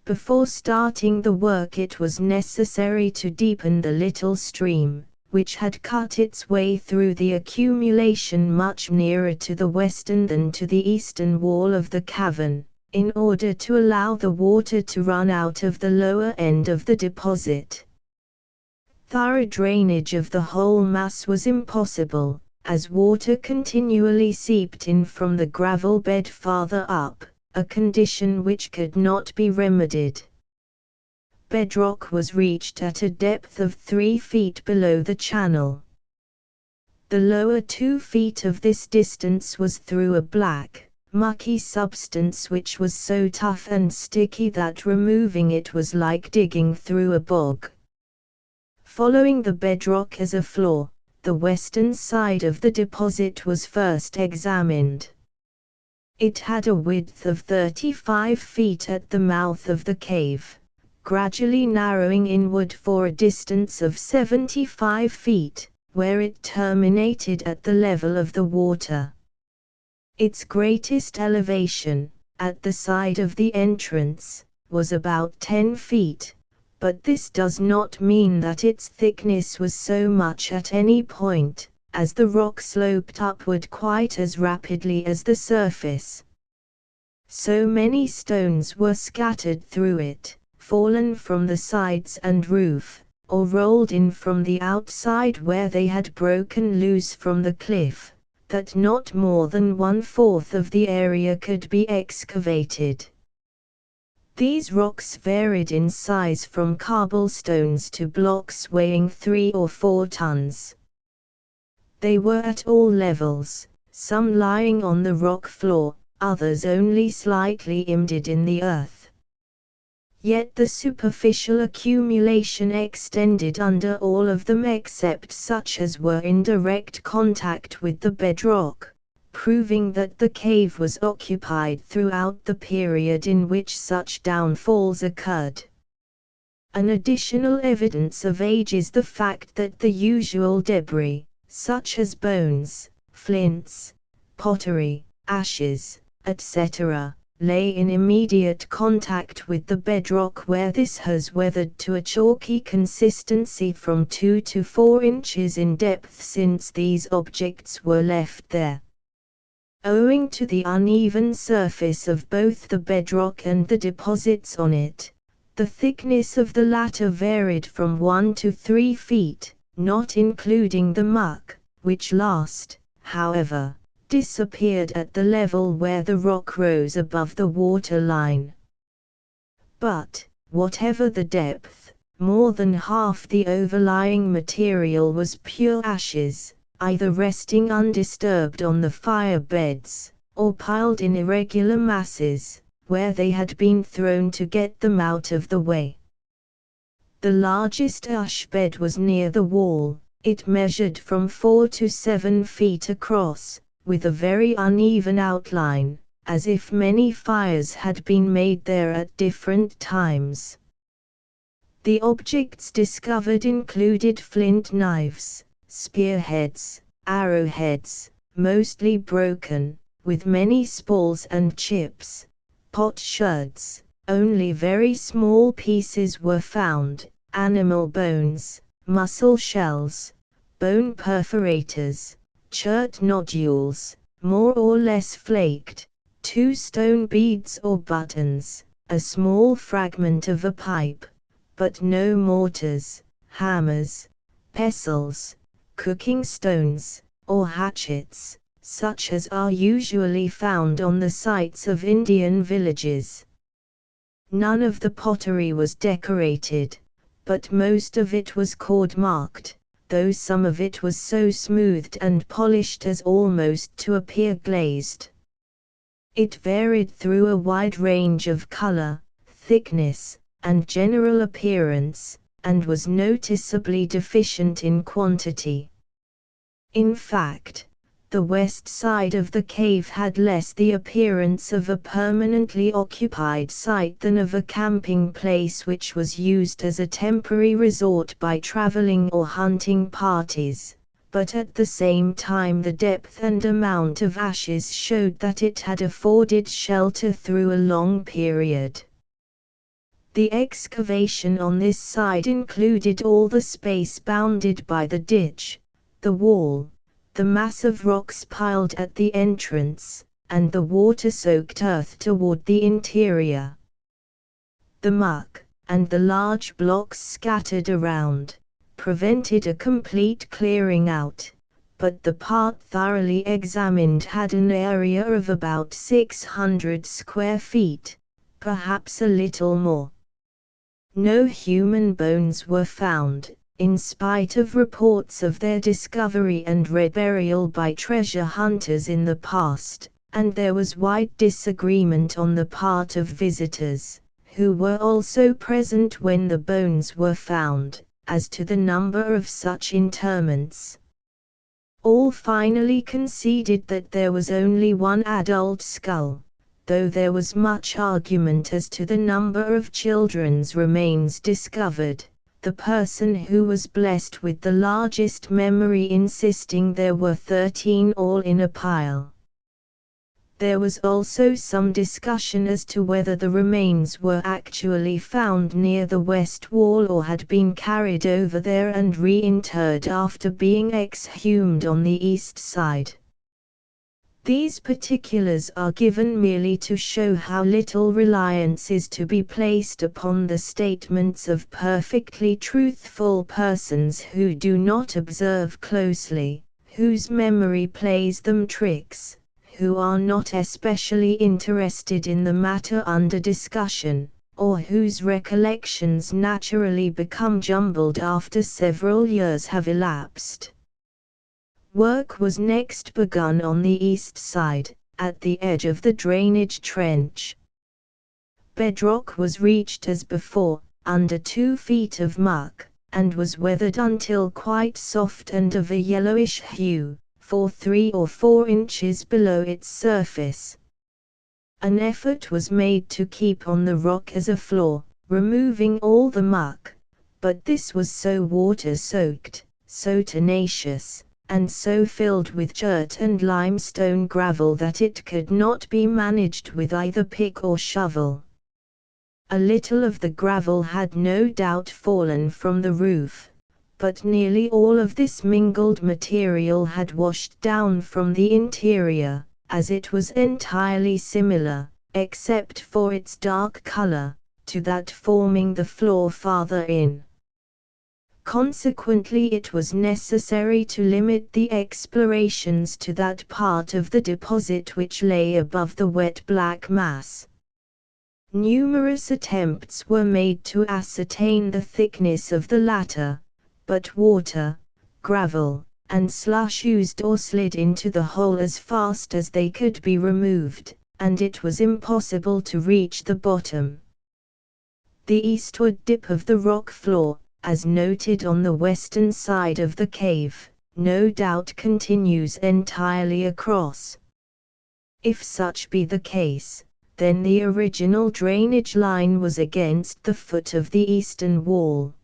Before starting the work, it was necessary to deepen the little stream, which had cut its way through the accumulation much nearer to the western than to the eastern wall of the cavern, in order to allow the water to run out of the lower end of the deposit. Thorough drainage of the whole mass was impossible, as water continually seeped in from the gravel bed farther up, a condition which could not be remedied. Bedrock was reached at a depth of 3 feet below the channel. The lower 2 feet of this distance was through a black, mucky substance which was so tough and sticky that removing it was like digging through a bog. Following the bedrock as a floor, the western side of the deposit was first examined. It had a width of 35 feet at the mouth of the cave, gradually narrowing inward for a distance of 75 feet, where it terminated at the level of the water. Its greatest elevation, at the side of the entrance, was about 10 feet, but this does not mean that its thickness was so much at any point, as the rock sloped upward quite as rapidly as the surface. So many stones were scattered through it, fallen from the sides and roof, or rolled in from the outside where they had broken loose from the cliff, that not more than 1/4 of the area could be excavated. These rocks varied in size from cobblestones to blocks weighing 3 or 4 tons. They were at all levels, some lying on the rock floor, others only slightly embedded in the earth. Yet the superficial accumulation extended under all of them except such as were in direct contact with the bedrock, proving that the cave was occupied throughout the period in which such downfalls occurred. An additional evidence of age is the fact that the usual debris, such as bones, flints, pottery, ashes, etc., lay in immediate contact with the bedrock where this has weathered to a chalky consistency from 2 to 4 inches in depth since these objects were left there. Owing to the uneven surface of both the bedrock and the deposits on it, the thickness of the latter varied from 1 to 3 feet, not including the muck, which last, however, disappeared at the level where the rock rose above the water line. But, whatever the depth, more than half the overlying material was pure ashes, either resting undisturbed on the fire beds, or piled in irregular masses, where they had been thrown to get them out of the way. The largest ash bed was near the wall. It measured from 4 to 7 feet across, with a very uneven outline, as if many fires had been made there at different times. The objects discovered included flint knives, spearheads, arrowheads, mostly broken, with many spalls and chips, potsherds, only very small pieces were found, animal bones, mussel shells, bone perforators, chert nodules, more or less flaked, 2 stone beads or buttons, a small fragment of a pipe, but no mortars, hammers, pestles, cooking stones, or hatchets, such as are usually found on the sites of Indian villages. None of the pottery was decorated, but most of it was cord-marked, though some of it was so smoothed and polished as almost to appear glazed. It varied through a wide range of color, thickness, and general appearance, and was noticeably deficient in quantity. In fact, the west side of the cave had less the appearance of a permanently occupied site than of a camping place which was used as a temporary resort by traveling or hunting parties, but at the same time the depth and amount of ashes showed that it had afforded shelter through a long period. The excavation on this side included all the space bounded by the ditch, the wall, the mass of rocks piled at the entrance, and the water-soaked earth toward the interior. The muck, and the large blocks scattered around, prevented a complete clearing out, but the part thoroughly examined had an area of about 600 square feet, perhaps a little more. No human bones were found, in spite of reports of their discovery and reburial by treasure hunters in the past, and there was wide disagreement on the part of visitors, who were also present when the bones were found, as to the number of such interments. All finally conceded that there was only one adult skull, though there was much argument as to the number of children's remains discovered, the person who was blessed with the largest memory insisting there were 13 all in a pile. There was also some discussion as to whether the remains were actually found near the west wall or had been carried over there and reinterred after being exhumed on the east side. These particulars are given merely to show how little reliance is to be placed upon the statements of perfectly truthful persons who do not observe closely, whose memory plays them tricks, who are not especially interested in the matter under discussion, or whose recollections naturally become jumbled after several years have elapsed. Work was next begun on the east side, at the edge of the drainage trench. Bedrock was reached as before, under 2 feet of muck, and was weathered until quite soft and of a yellowish hue, for 3 or 4 inches below its surface. An effort was made to keep on the rock as a floor, removing all the muck, but this was so water-soaked, so tenacious, and so filled with dirt and limestone gravel that it could not be managed with either pick or shovel. A little of the gravel had no doubt fallen from the roof, but nearly all of this mingled material had washed down from the interior, as it was entirely similar, except for its dark color, to that forming the floor farther in. Consequently, it was necessary to limit the explorations to that part of the deposit which lay above the wet black mass. Numerous attempts were made to ascertain the thickness of the latter, but water, gravel, and slush oozed or slid into the hole as fast as they could be removed, and it was impossible to reach the bottom. The eastward dip of the rock floor, as noted on the western side of the cave, no doubt continues entirely across. If such be the case, then the original drainage line was against the foot of the eastern wall.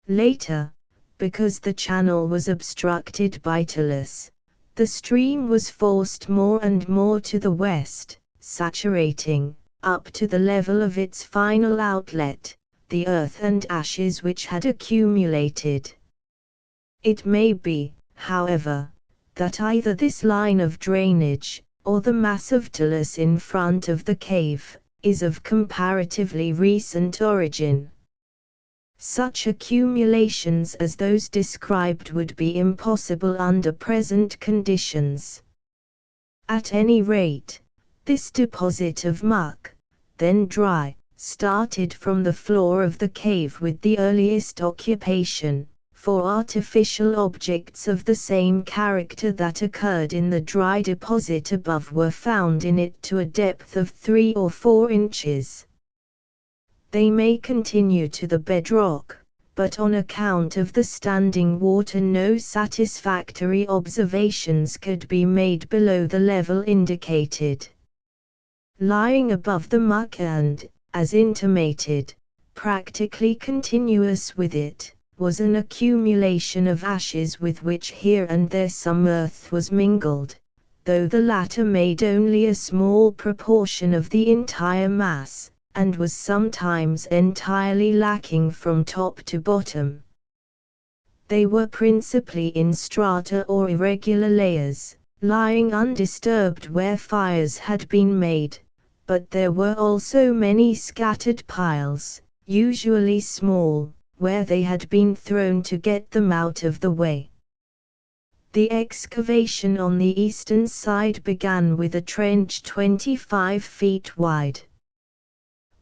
Later, because the channel was obstructed by talus, the stream was forced more and more to the west, saturating, up to the level of its final outlet, the earth and ashes which had accumulated. It may be, however, that either this line of drainage, or the mass of talus in front of the cave, is of comparatively recent origin. Such accumulations as those described would be impossible under present conditions. At any rate, this deposit of muck, then dry, started from the floor of the cave with the earliest occupation, for artificial objects of the same character that occurred in the dry deposit above were found in it to a depth of 3 or 4 inches. They may continue to the bedrock, but on account of the standing water no satisfactory observations could be made below the level indicated. Lying above the muck and, as intimated, practically continuous with it, was an accumulation of ashes with which here and there some earth was mingled, though the latter made only a small proportion of the entire mass, and was sometimes entirely lacking from top to bottom. They were principally in strata or irregular layers, lying undisturbed where fires had been made, but there were also many scattered piles, usually small, where they had been thrown to get them out of the way. The excavation on the eastern side began with a trench 25 feet wide.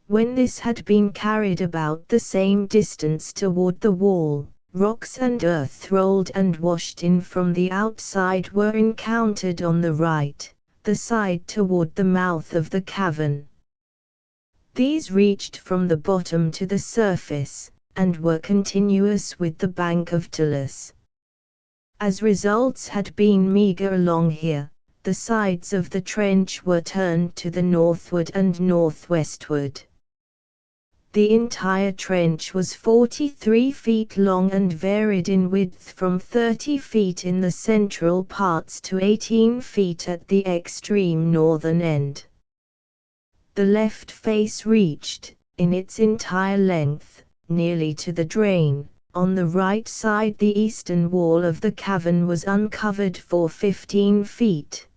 When this had been carried about the same distance toward the wall, rocks and earth rolled and washed in from the outside were encountered on the right, the side toward the mouth of the cavern. These reached from the bottom to the surface, and were continuous with the bank of talus. As results had been meager along here, the sides of the trench were turned to the northward and northwestward. The entire trench was 43 feet long and varied in width from 30 feet in the central parts to 18 feet at the extreme northern end. The left face reached, in its entire length, nearly to the drain. On the right side the eastern wall of the cavern was uncovered for 15 feet.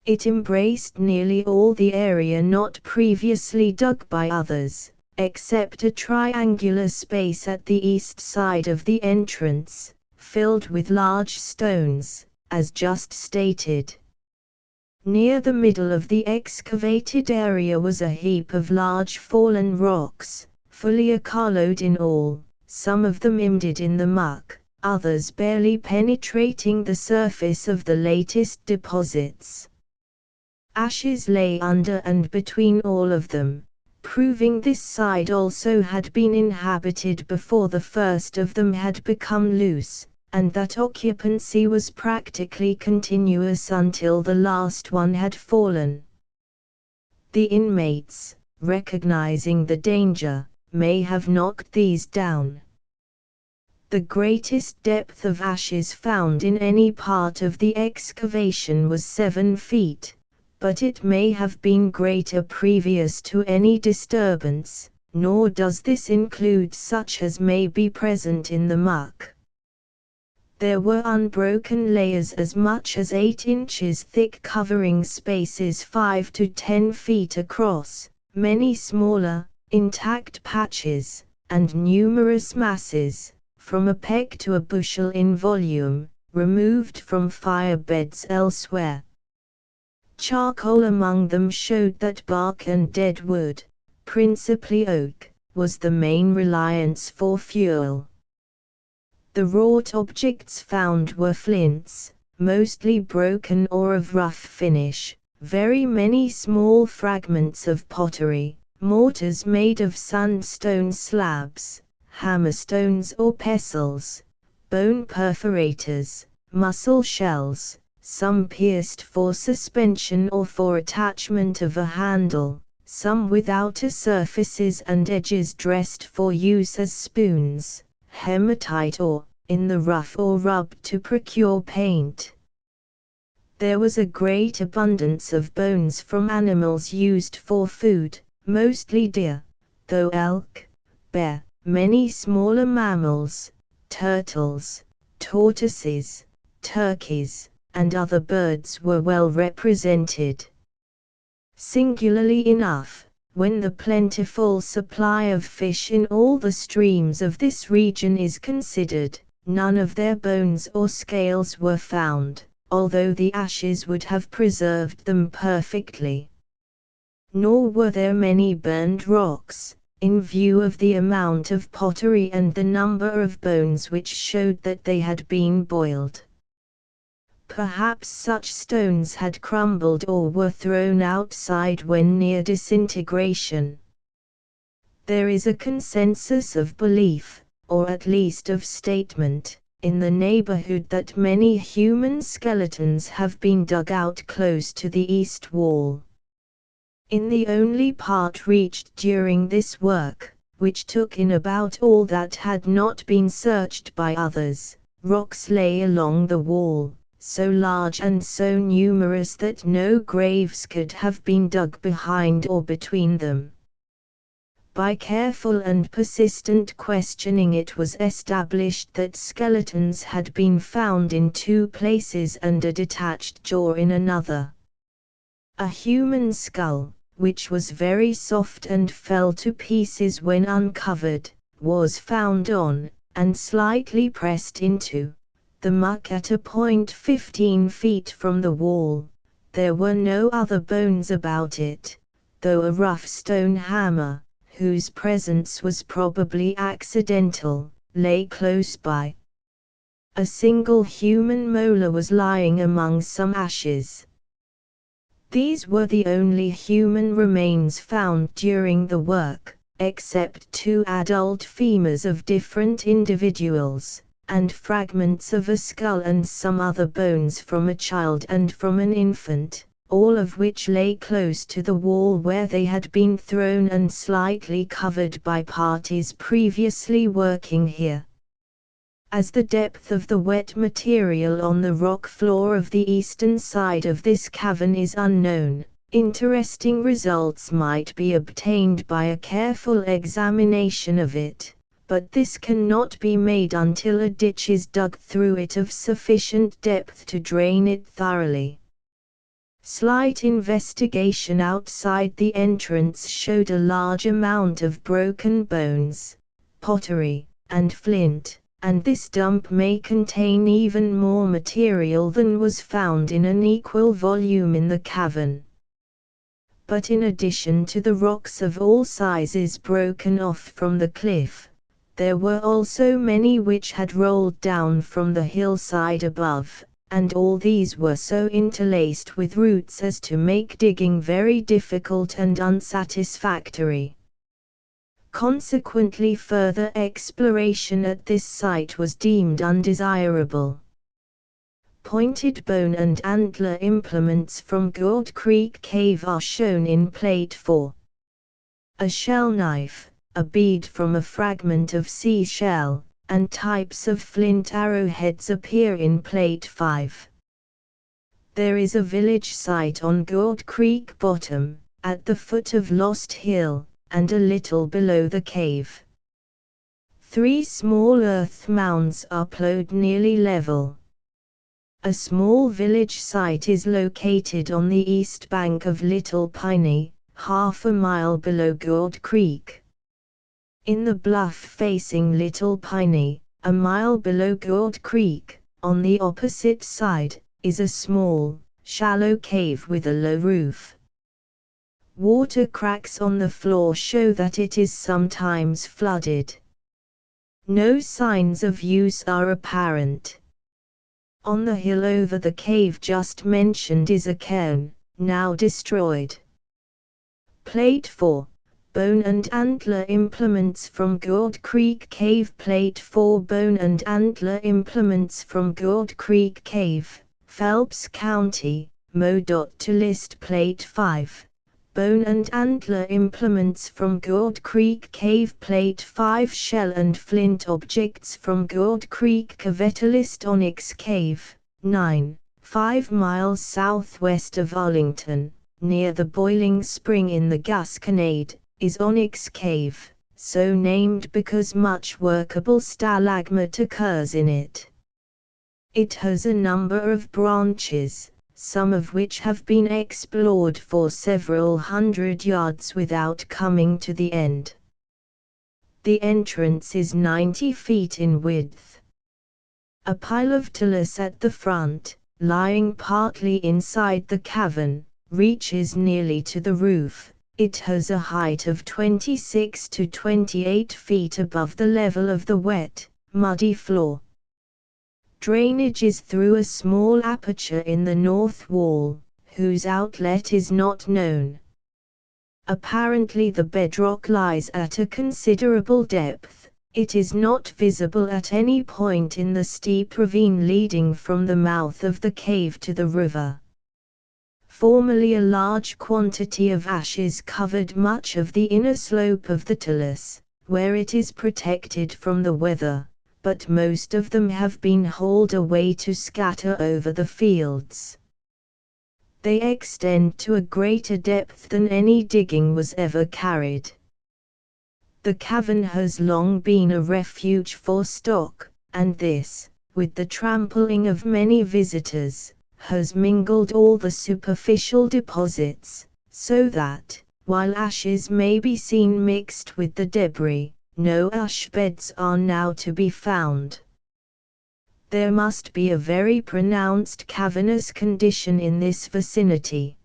It embraced nearly all the area not previously dug by others, except a triangular space at the east side of the entrance, filled with large stones, as just stated. Near the middle of the excavated area was a heap of large fallen rocks, fully a carload in all, some of them embedded in the muck, others barely penetrating the surface of the latest deposits. Ashes lay under and between all of them, proving this side also had been inhabited before the first of them had become loose, and that occupancy was practically continuous until the last one had fallen. The inmates, recognizing the danger, may have knocked these down. The greatest depth of ashes found in any part of the excavation was 7 feet, but it may have been greater previous to any disturbance, nor does this include such as may be present in the muck. There were unbroken layers as much as 8 inches thick covering spaces 5 to 10 feet across, many smaller, intact patches, and numerous masses, from a peck to a bushel in volume, removed from fire beds elsewhere. Charcoal among them showed that bark and dead wood, principally oak, was the main reliance for fuel. The wrought objects found were flints, mostly broken or of rough finish, very many small fragments of pottery, mortars made of sandstone slabs, hammerstones or pestles, bone perforators, mussel shells, some pierced for suspension or for attachment of a handle, some with outer surfaces and edges dressed for use as spoons, hematite or, in the rough or rubbed to procure paint. There was a great abundance of bones from animals used for food, mostly deer, though elk, bear, many smaller mammals, turtles, tortoises, turkeys, and other birds were well represented. Singularly enough, when the plentiful supply of fish in all the streams of this region is considered, none of their bones or scales were found, although the ashes would have preserved them perfectly. Nor were there many burned rocks, in view of the amount of pottery and the number of bones which showed that they had been boiled. Perhaps such stones had crumbled or were thrown outside when near disintegration. There is a consensus of belief, or at least of statement, in the neighborhood that many human skeletons have been dug out close to the east wall. In the only part reached during this work, which took in about all that had not been searched by others, rocks lay along the wall, so large and so numerous that no graves could have been dug behind or between them. By careful and persistent questioning it was established that skeletons had been found in two places and a detached jaw in another. A human skull, which was very soft and fell to pieces when uncovered, was found on, and slightly pressed into, the muck at a point 15 feet from the wall. There were no other bones about it, though a rough stone hammer, whose presence was probably accidental, lay close by. A single human molar was lying among some ashes. These were the only human remains found during the work, except two adult femurs of different individuals, and fragments of a skull and some other bones from a child and from an infant, all of which lay close to the wall where they had been thrown and slightly covered by parties previously working here. As the depth of the wet material on the rock floor of the eastern side of this cavern is unknown, interesting results might be obtained by a careful examination of it, but this cannot be made until a ditch is dug through it of sufficient depth to drain it thoroughly. Slight investigation outside the entrance showed a large amount of broken bones, pottery, and flint, and this dump may contain even more material than was found in an equal volume in the cavern. But in addition to the rocks of all sizes broken off from the cliff, there were also many which had rolled down from the hillside above, and all these were so interlaced with roots as to make digging very difficult and unsatisfactory. Consequently, further exploration at this site was deemed undesirable. Pointed bone and antler implements from Gourd Creek Cave are shown in Plate 4. A shell knife, a bead from a fragment of seashell, and types of flint arrowheads appear in Plate 5. There is a village site on Gourd Creek bottom, at the foot of Lost Hill, and a little below the cave. 3 small earth mounds are plowed nearly level. A small village site is located on the east bank of Little Piney, half a mile below Gourd Creek. In the bluff facing Little Piney, a mile below Gourd Creek, on the opposite side, is a small, shallow cave with a low roof. Water cracks on the floor show that it is sometimes flooded. No signs of use are apparent. On the hill over the cave just mentioned is a cairn, now destroyed. Plate 4. Bone and antler implements from Gourd Creek Cave. Plate 4. Bone and antler implements from Gourd Creek Cave, Phelps County, MoDOT to list. Plate 5. Bone and antler implements from Gourd Creek Cave. Plate 5. Shell and flint objects from Gourd Creek Cave. List. Onyx Cave, 9, 5 miles southwest of Arlington, near the boiling spring in the Gasconade, is Onyx Cave, so named because much workable stalagmite occurs in it. It has a number of branches, some of which have been explored for several hundred yards without coming to the end. The entrance is 90 feet in width. A pile of talus at the front, lying partly inside the cavern, reaches nearly to the roof. It has a height of 26 to 28 feet above the level of the wet, muddy floor. Drainage is through a small aperture in the north wall, whose outlet is not known. Apparently the bedrock lies at a considerable depth. It is not visible at any point in the steep ravine leading from the mouth of the cave to the river. Formerly a large quantity of ashes covered much of the inner slope of the talus, where it is protected from the weather, but most of them have been hauled away to scatter over the fields. They extend to a greater depth than any digging was ever carried. The cavern has long been a refuge for stock, and this, with the trampling of many visitors, has mingled all the superficial deposits, so that, while ashes may be seen mixed with the debris, no ash beds are now to be found. There must be a very pronounced cavernous condition in this vicinity.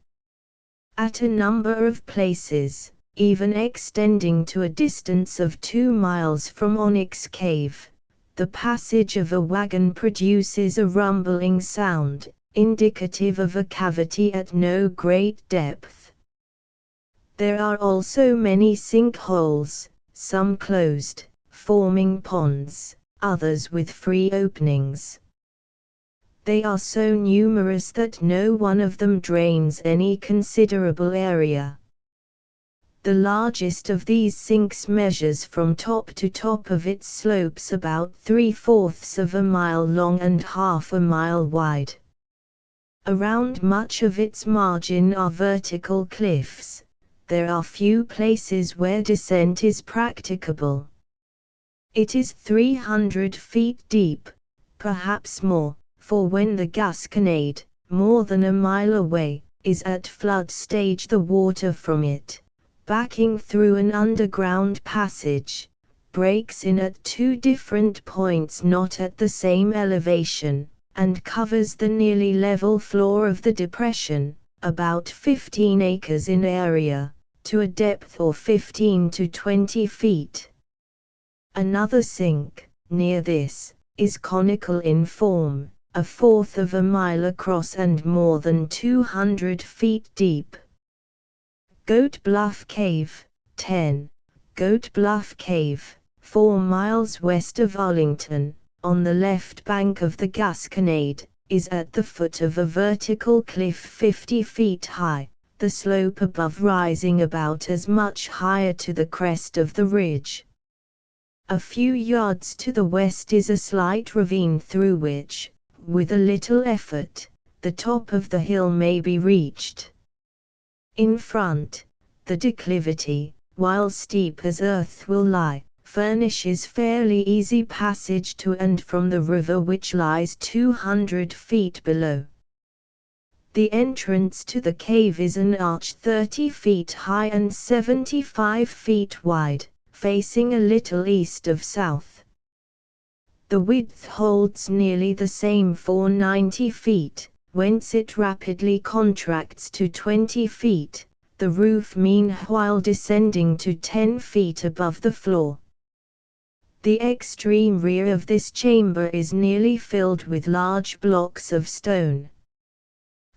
At a number of places, even extending to a distance of 2 miles from Onyx Cave, the passage of a wagon produces a rumbling sound, indicative of a cavity at no great depth. There are also many sinkholes, some closed, forming ponds, others with free openings. They are so numerous that no one of them drains any considerable area. The largest of these sinks measures from top to top of its slopes about 3/4 of a mile long and half a mile wide. Around much of its margin are vertical cliffs. There are few places where descent is practicable. It is 300 feet deep, perhaps more, for when the Gasconade, more than a mile away, is at flood stage, the water from it, backing through an underground passage, breaks in at 2 different points not at the same elevation, and covers the nearly level floor of the depression, about 15 acres in area, to a depth of 15 to 20 feet. Another sink, near this, is conical in form, 1/4 of a mile across and more than 200 feet deep. Goat Bluff Cave, 10. Goat Bluff Cave, 4 miles west of Arlington, on the left bank of the Gasconade, is at the foot of a vertical cliff 50 feet high, the slope above rising about as much higher to the crest of the ridge. A few yards to the west is a slight ravine through which, with a little effort, the top of the hill may be reached. In front, the declivity, while steep as earth will lie, furnishes fairly easy passage to and from the river, which lies 200 feet below. The entrance to the cave is an arch 30 feet high and 75 feet wide, facing a little east of south. The width holds nearly the same for 90 feet, whence it rapidly contracts to 20 feet, the roof meanwhile descending to 10 feet above the floor. The extreme rear of this chamber is nearly filled with large blocks of stone.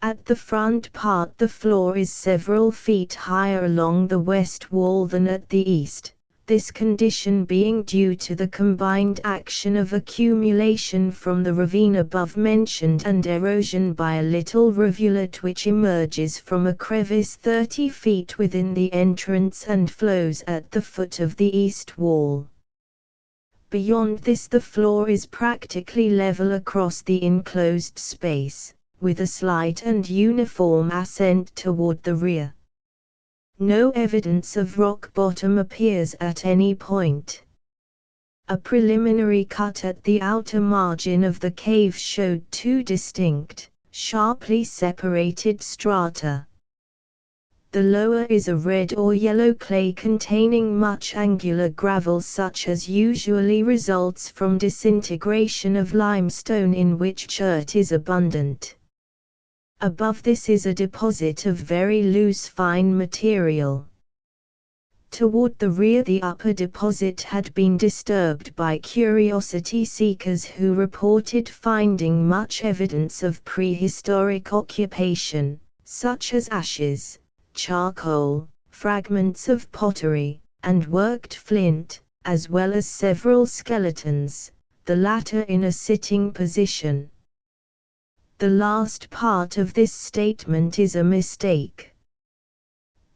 At the front part the floor is several feet higher along the west wall than at the east, this condition being due to the combined action of accumulation from the ravine above mentioned and erosion by a little rivulet which emerges from a crevice 30 feet within the entrance and flows at the foot of the east wall. Beyond this the floor is practically level across the enclosed space, with a slight and uniform ascent toward the rear. No evidence of rock bottom appears at any point. A preliminary cut at the outer margin of the cave showed 2 distinct, sharply separated strata. The lower is a red or yellow clay containing much angular gravel such as usually results from disintegration of limestone in which chert is abundant. Above this is a deposit of very loose fine material. Toward the rear the upper deposit had been disturbed by curiosity seekers who reported finding much evidence of prehistoric occupation, such as ashes, charcoal, fragments of pottery, and worked flint, as well as several skeletons, the latter in a sitting position. The last part of this statement is a mistake.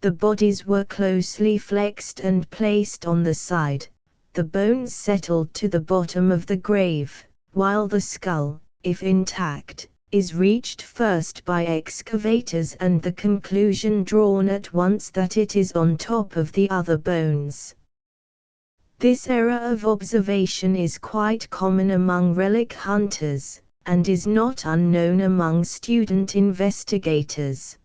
The bodies were closely flexed and placed on the side, the bones settled to the bottom of the grave, while the skull, if intact, is reached first by excavators and the conclusion drawn at once that it is on top of the other bones. This error of observation is quite common among relic hunters, and is not unknown among student investigators.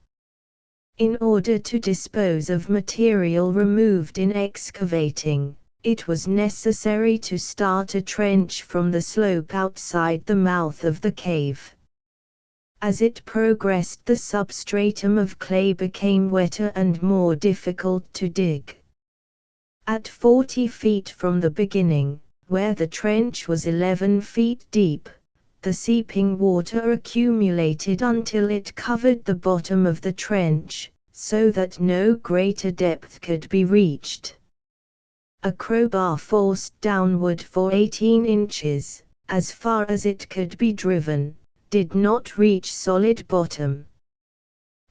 In order to dispose of material removed in excavating, it was necessary to start a trench from the slope outside the mouth of the cave. As it progressed, the substratum of clay became wetter and more difficult to dig. At 40 feet from the beginning, where the trench was 11 feet deep, the seeping water accumulated until it covered the bottom of the trench, so that no greater depth could be reached. A crowbar forced downward for 18 inches, as far as it could be driven, did not reach solid bottom.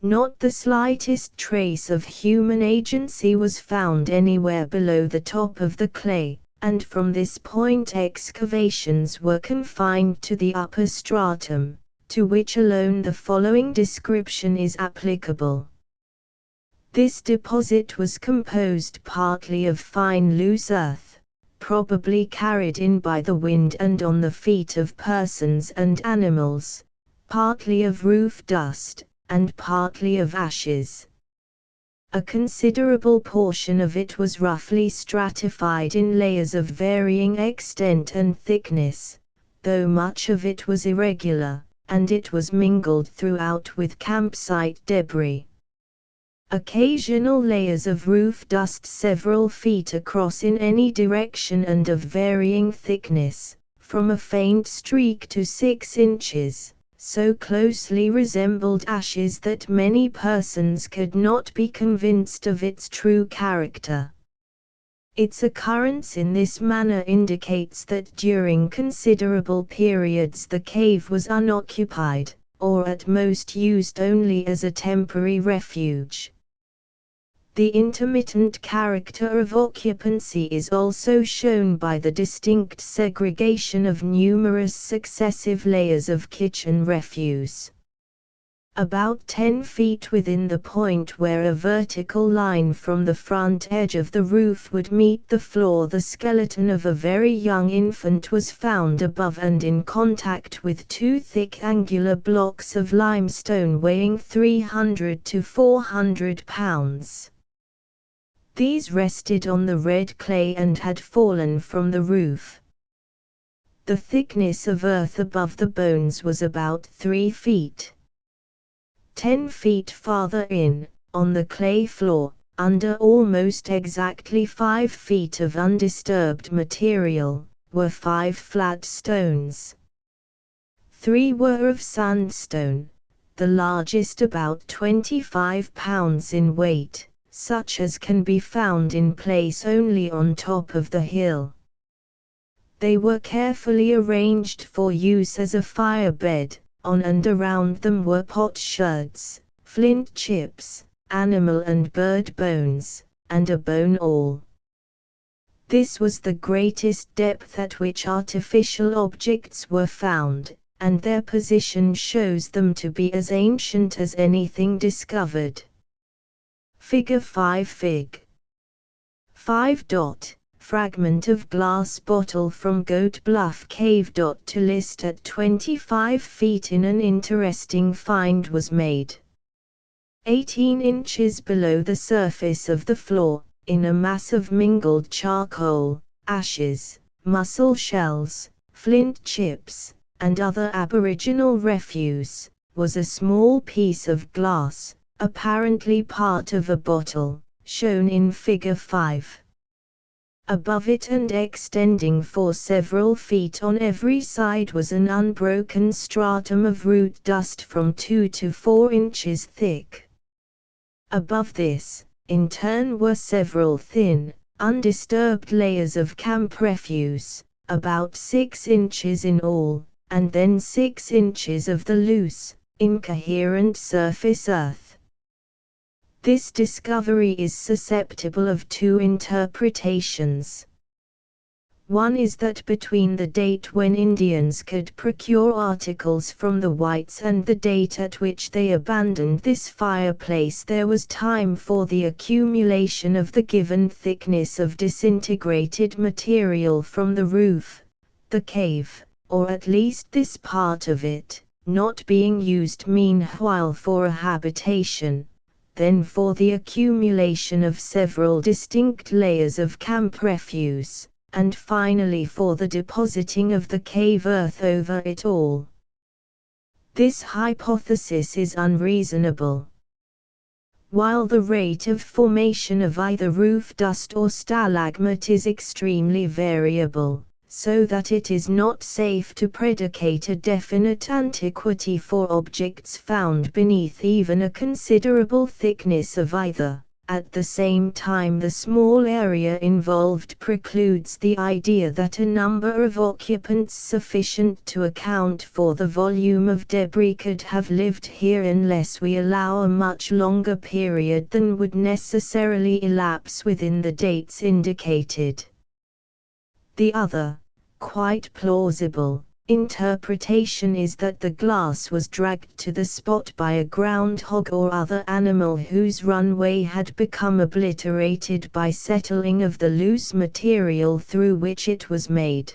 Not the slightest trace of human agency was found anywhere below the top of the clay, and from this point excavations were confined to the upper stratum, to which alone the following description is applicable. This deposit was composed partly of fine loose earth, probably carried in by the wind and on the feet of persons and animals, partly of roof dust, and partly of ashes. A considerable portion of it was roughly stratified in layers of varying extent and thickness, though much of it was irregular, and it was mingled throughout with campsite debris. Occasional layers of roof dust several feet across in any direction and of varying thickness, from a faint streak to 6 inches, so closely resembled ashes that many persons could not be convinced of its true character. Its occurrence in this manner indicates that during considerable periods the cave was unoccupied, or at most used only as a temporary refuge. The intermittent character of occupancy is also shown by the distinct segregation of numerous successive layers of kitchen refuse. About 10 feet within the point where a vertical line from the front edge of the roof would meet the floor, the skeleton of a very young infant was found above and in contact with 2 thick angular blocks of limestone weighing 300 to 400 pounds. These rested on the red clay and had fallen from the roof. The thickness of earth above the bones was about 3 feet. 10 feet farther in, on the clay floor, under almost exactly 5 feet of undisturbed material, were 5 flat stones. 3 were of sandstone, the largest about 25 pounds in weight, such as can be found in place only on top of the hill. They were carefully arranged for use as a fire bed. On and around them were potsherds, flint chips, animal and bird bones, and a bone awl. This was the greatest depth at which artificial objects were found, and their position shows them to be as ancient as anything discovered. Figure 5 Fig. 5. fragment of glass bottle from Goat Bluff Cave. To list at 25 feet in, an interesting find was made. 18 inches below the surface of the floor, in a mass of mingled charcoal, ashes, mussel shells, flint chips, and other aboriginal refuse, was a small piece of glass, apparently part of a bottle, shown in Figure 5. Above it and extending for several feet on every side was an unbroken stratum of root dust from 2 to 4 inches thick. Above this, in turn, were several thin, undisturbed layers of camp refuse, about 6 inches in all, and then 6 inches of the loose, incoherent surface earth. This discovery is susceptible of two interpretations. One is that between the date when Indians could procure articles from the whites and the date at which they abandoned this fireplace, there was time for the accumulation of the given thickness of disintegrated material from the roof, the cave, or at least this part of it, not being used meanwhile for a habitation, then for the accumulation of several distinct layers of camp refuse, and finally for the depositing of the cave earth over it all. This hypothesis is unreasonable. While the rate of formation of either roof dust or stalagmite is extremely variable, so that it is not safe to predicate a definite antiquity for objects found beneath even a considerable thickness of either. At the same time, the small area involved precludes the idea that a number of occupants sufficient to account for the volume of debris could have lived here unless we allow a much longer period than would necessarily elapse within the dates indicated. The other, quite plausible, interpretation is that the glass was dragged to the spot by a groundhog or other animal whose runway had become obliterated by settling of the loose material through which it was made.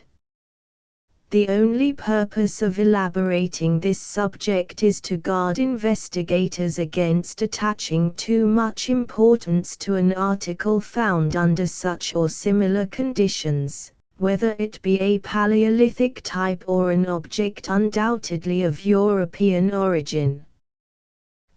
The only purpose of elaborating this subject is to guard investigators against attaching too much importance to an article found under such or similar conditions, whether it be a Paleolithic type or an object undoubtedly of European origin.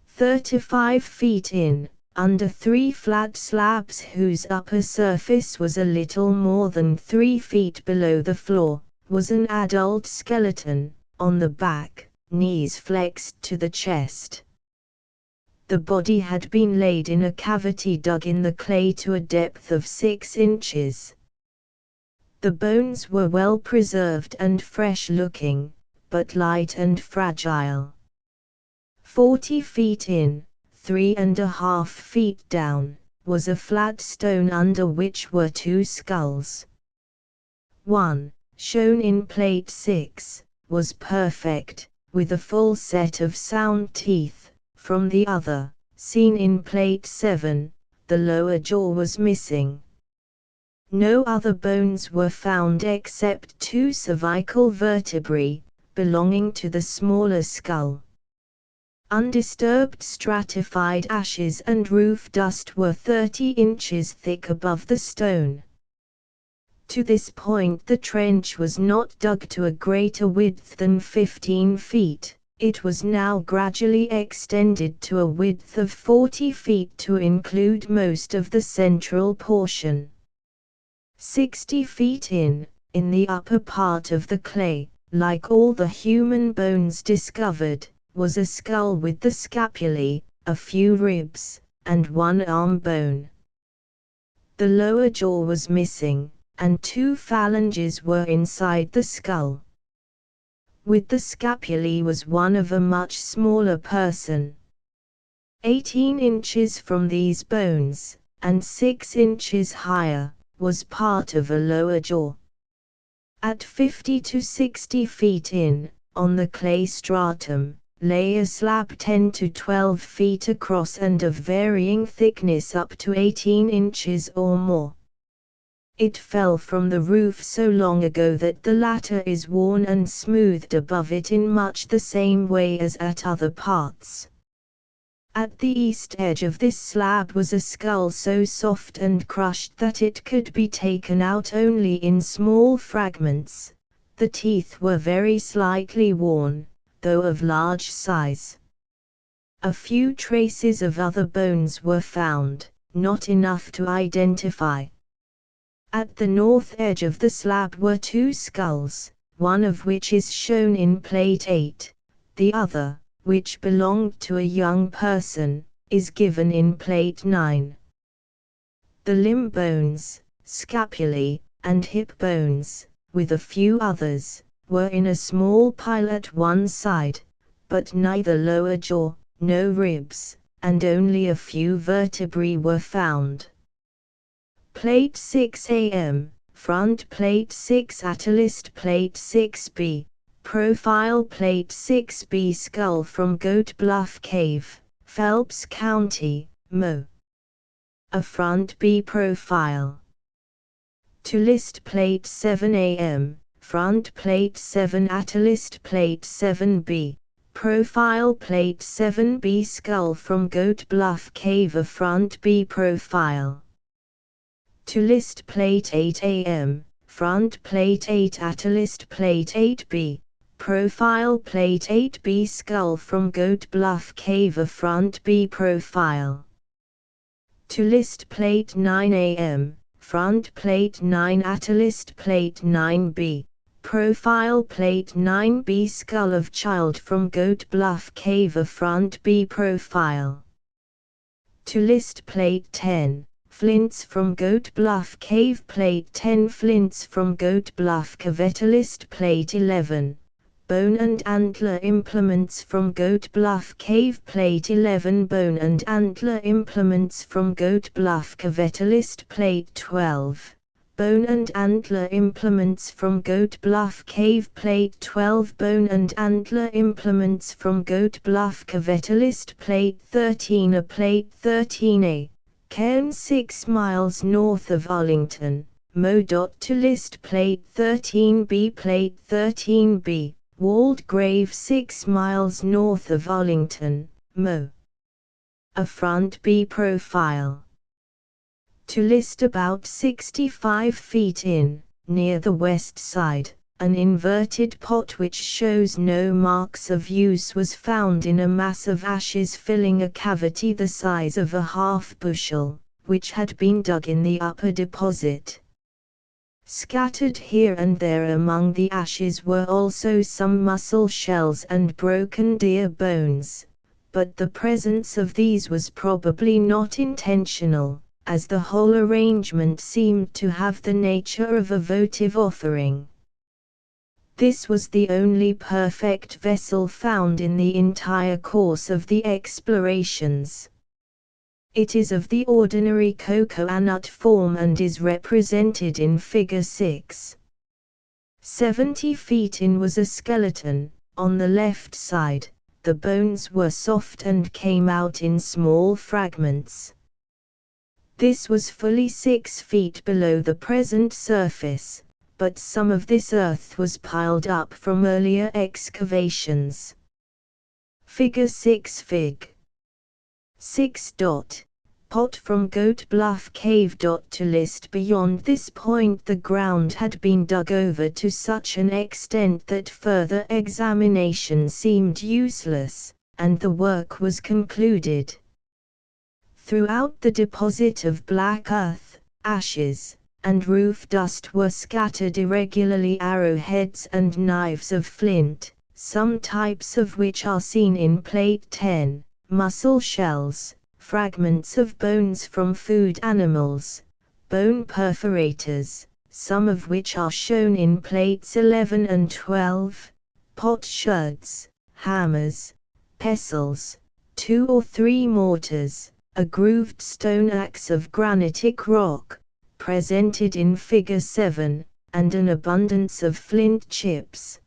35 feet in, under 3 flat slabs whose upper surface was a little more than 3 feet below the floor, was an adult skeleton, on the back, knees flexed to the chest. The body had been laid in a cavity dug in the clay to a depth of 6 inches. The bones were well preserved and fresh-looking, but light and fragile. 40 feet in, 3.5 feet down, was a flat stone under which were 2 skulls. One, shown in Plate 6, was perfect, with a full set of sound teeth. From the other, seen in Plate 7, the lower jaw was missing. No other bones were found except 2 cervical vertebrae, belonging to the smaller skull. Undisturbed stratified ashes and roof dust were 30 inches thick above the stone. To this point the trench was not dug to a greater width than 15 feet, it was now gradually extended to a width of 40 feet to include most of the central portion. 60 feet in the upper part of the clay, like all the human bones discovered, was a skull with the scapulae, a few ribs, and 1 arm bone. The lower jaw was missing, and 2 phalanges were inside the skull. With the scapulae was one of a much smaller person. 18 inches from these bones, and 6 inches higher, was part of a lower jaw. At 50 to 60 feet in, on the clay stratum, lay a slab 10 to 12 feet across and of varying thickness up to 18 inches or more. It fell from the roof so long ago that the latter is worn and smoothed above it in much the same way as at other parts. At the east edge of this slab was a skull so soft and crushed that it could be taken out only in small fragments. The teeth were very slightly worn, though of large size. A few traces of other bones were found, not enough to identify. At the north edge of the slab were two skulls, one of which is shown in Plate 8, the other, which belonged to a young person, is given in Plate 9. The limb bones, scapulae, and hip bones, with a few others, were in a small pile at one side, but neither lower jaw, no ribs, and only a few vertebrae were found. Plate 6am, front Plate 6 Attalist Plate 6b, profile Plate 6b skull from Goat Bluff Cave, Phelps County, Mo. A front B profile. To list Plate 7am, front Plate 7 Attalist Plate 7b, profile Plate 7b skull from Goat Bluff Cave, a front B profile. To list Plate 8am, front Plate 8 Attalist Plate 8b, profile Plate 8b skull from Goat Bluff Cave, a front B profile. To list Plate 9am, front Plate 9 Attalist Plate 9b, profile Plate 9b skull of child from Goat Bluff Cave, a front B profile. To list Plate 10, flints from Goat Bluff Cave, Plate 10 flints from Goat Bluff Cave, list Plate 11, bone and antler implements from Goat Bluff Cave, Plate 11 bone and antler implements from Goat Bluff Cave, list Plate 12, bone and antler implements from Goat Bluff Cave, Plate 12 bone and antler implements from Goat Bluff Cave, list Plate 13 a Plate 13a, cairn 6 miles north of Arlington, Mo. To list Plate 13b Plate 13b, walled grave 6 miles north of Arlington, Mo. A front B profile. To list about 65 feet in, near the west side, an inverted pot which shows no marks of use was found in a mass of ashes filling a cavity the size of a half bushel, which had been dug in the upper deposit. Scattered here and there among the ashes were also some mussel shells and broken deer bones, but the presence of these was probably not intentional, as the whole arrangement seemed to have the nature of a votive offering. This was the only perfect vessel found in the entire course of the explorations. It is of the ordinary cocoanut form and is represented in Figure 6. 70 feet in was a skeleton. On the left side, the bones were soft and came out in small fragments. This was fully 6 feet below the present surface, but some of this earth was piled up from earlier excavations. Figure 6 Fig. 6. Pot from Goat Bluff Cave. To list beyond this point the ground had been dug over to such an extent that further examination seemed useless, and the work was concluded. Throughout the deposit of black earth, ashes, and roof dust were scattered irregularly arrowheads and knives of flint, some types of which are seen in Plate 10. Mussel shells, fragments of bones from food animals, bone perforators, some of which are shown in Plates 11 and 12, potsherds, hammers, pestles, 2 or 3 mortars, a grooved stone axe of granitic rock, presented in Figure 7, and an abundance of flint chips.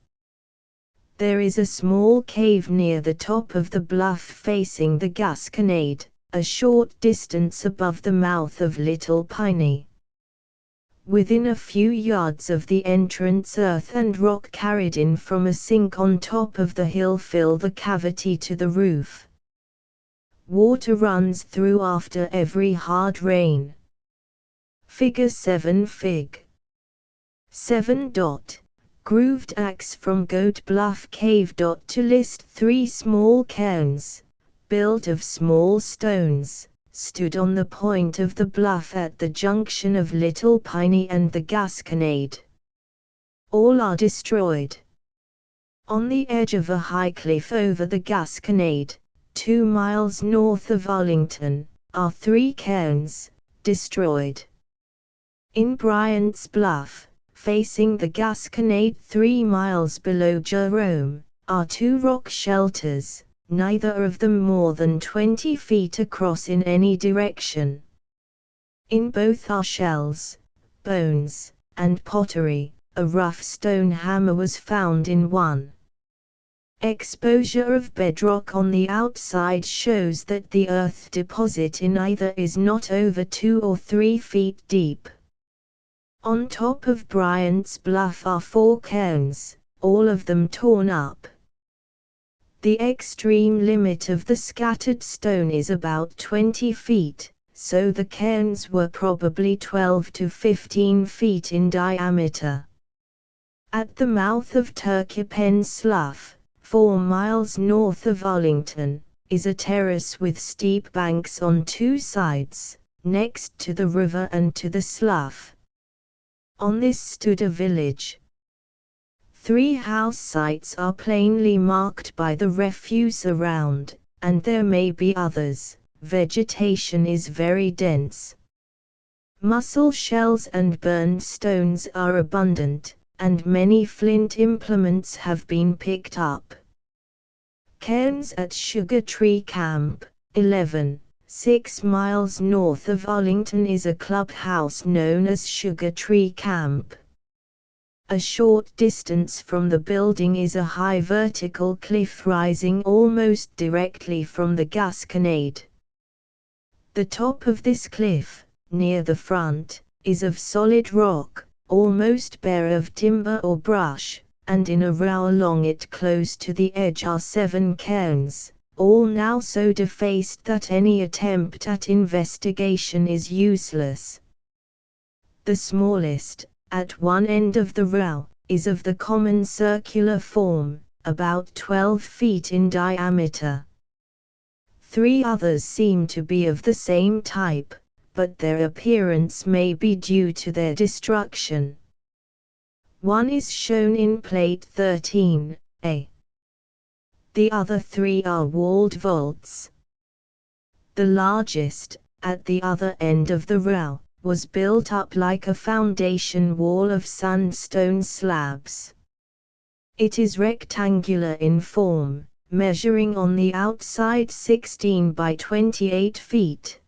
There is a small cave near the top of the bluff facing the Gasconade, a short distance above the mouth of Little Piney. Within a few yards of the entrance, earth and rock carried in from a sink on top of the hill fill the cavity to the roof. Water runs through after every hard rain. Figure 7 Fig. 7. Grooved axe from Goat Bluff Cave. To list 3 small cairns, built of small stones, stood on the point of the bluff at the junction of Little Piney and the Gasconade. All are destroyed. On the edge of a high cliff over the Gasconade, 2 miles north of Arlington, are 3 cairns, destroyed. In Bryant's Bluff, facing the Gasconade 3 miles below Jerome, are 2 rock shelters, neither of them more than 20 feet across in any direction. In both are shells, bones, and pottery. A rough stone hammer was found in one. Exposure of bedrock on the outside shows that the earth deposit in either is not over 2 or 3 feet deep. On top of Bryant's Bluff are 4 cairns, all of them torn up. The extreme limit of the scattered stone is about 20 feet, so the cairns were probably 12 to 15 feet in diameter. At the mouth of Turkey Pen Slough, 4 miles north of Arlington, is a terrace with steep banks on 2 sides, next to the river and to the slough. On this stood a village. 3 house sites are plainly marked by the refuse around, and there may be others. Vegetation is very dense. Mussel shells and burned stones are abundant, and many flint implements have been picked up. Cairns at Sugar Tree Camp, 11, 6 miles north of Arlington is a clubhouse known as Sugar Tree Camp. A short distance from the building is a high vertical cliff rising almost directly from the Gasconade. The top of this cliff, near the front, is of solid rock, almost bare of timber or brush, and in a row along it close to the edge are 7 cairns, all now so defaced that any attempt at investigation is useless. The smallest, at one end of the row, is of the common circular form, about 12 feet in diameter. 3 others seem to be of the same type, but their appearance may be due to their destruction. One is shown in Plate 13a. The other 3 are walled vaults. The largest, at the other end of the row, was built up like a foundation wall of sandstone slabs. It is rectangular in form, measuring on the outside 16 by 28 feet.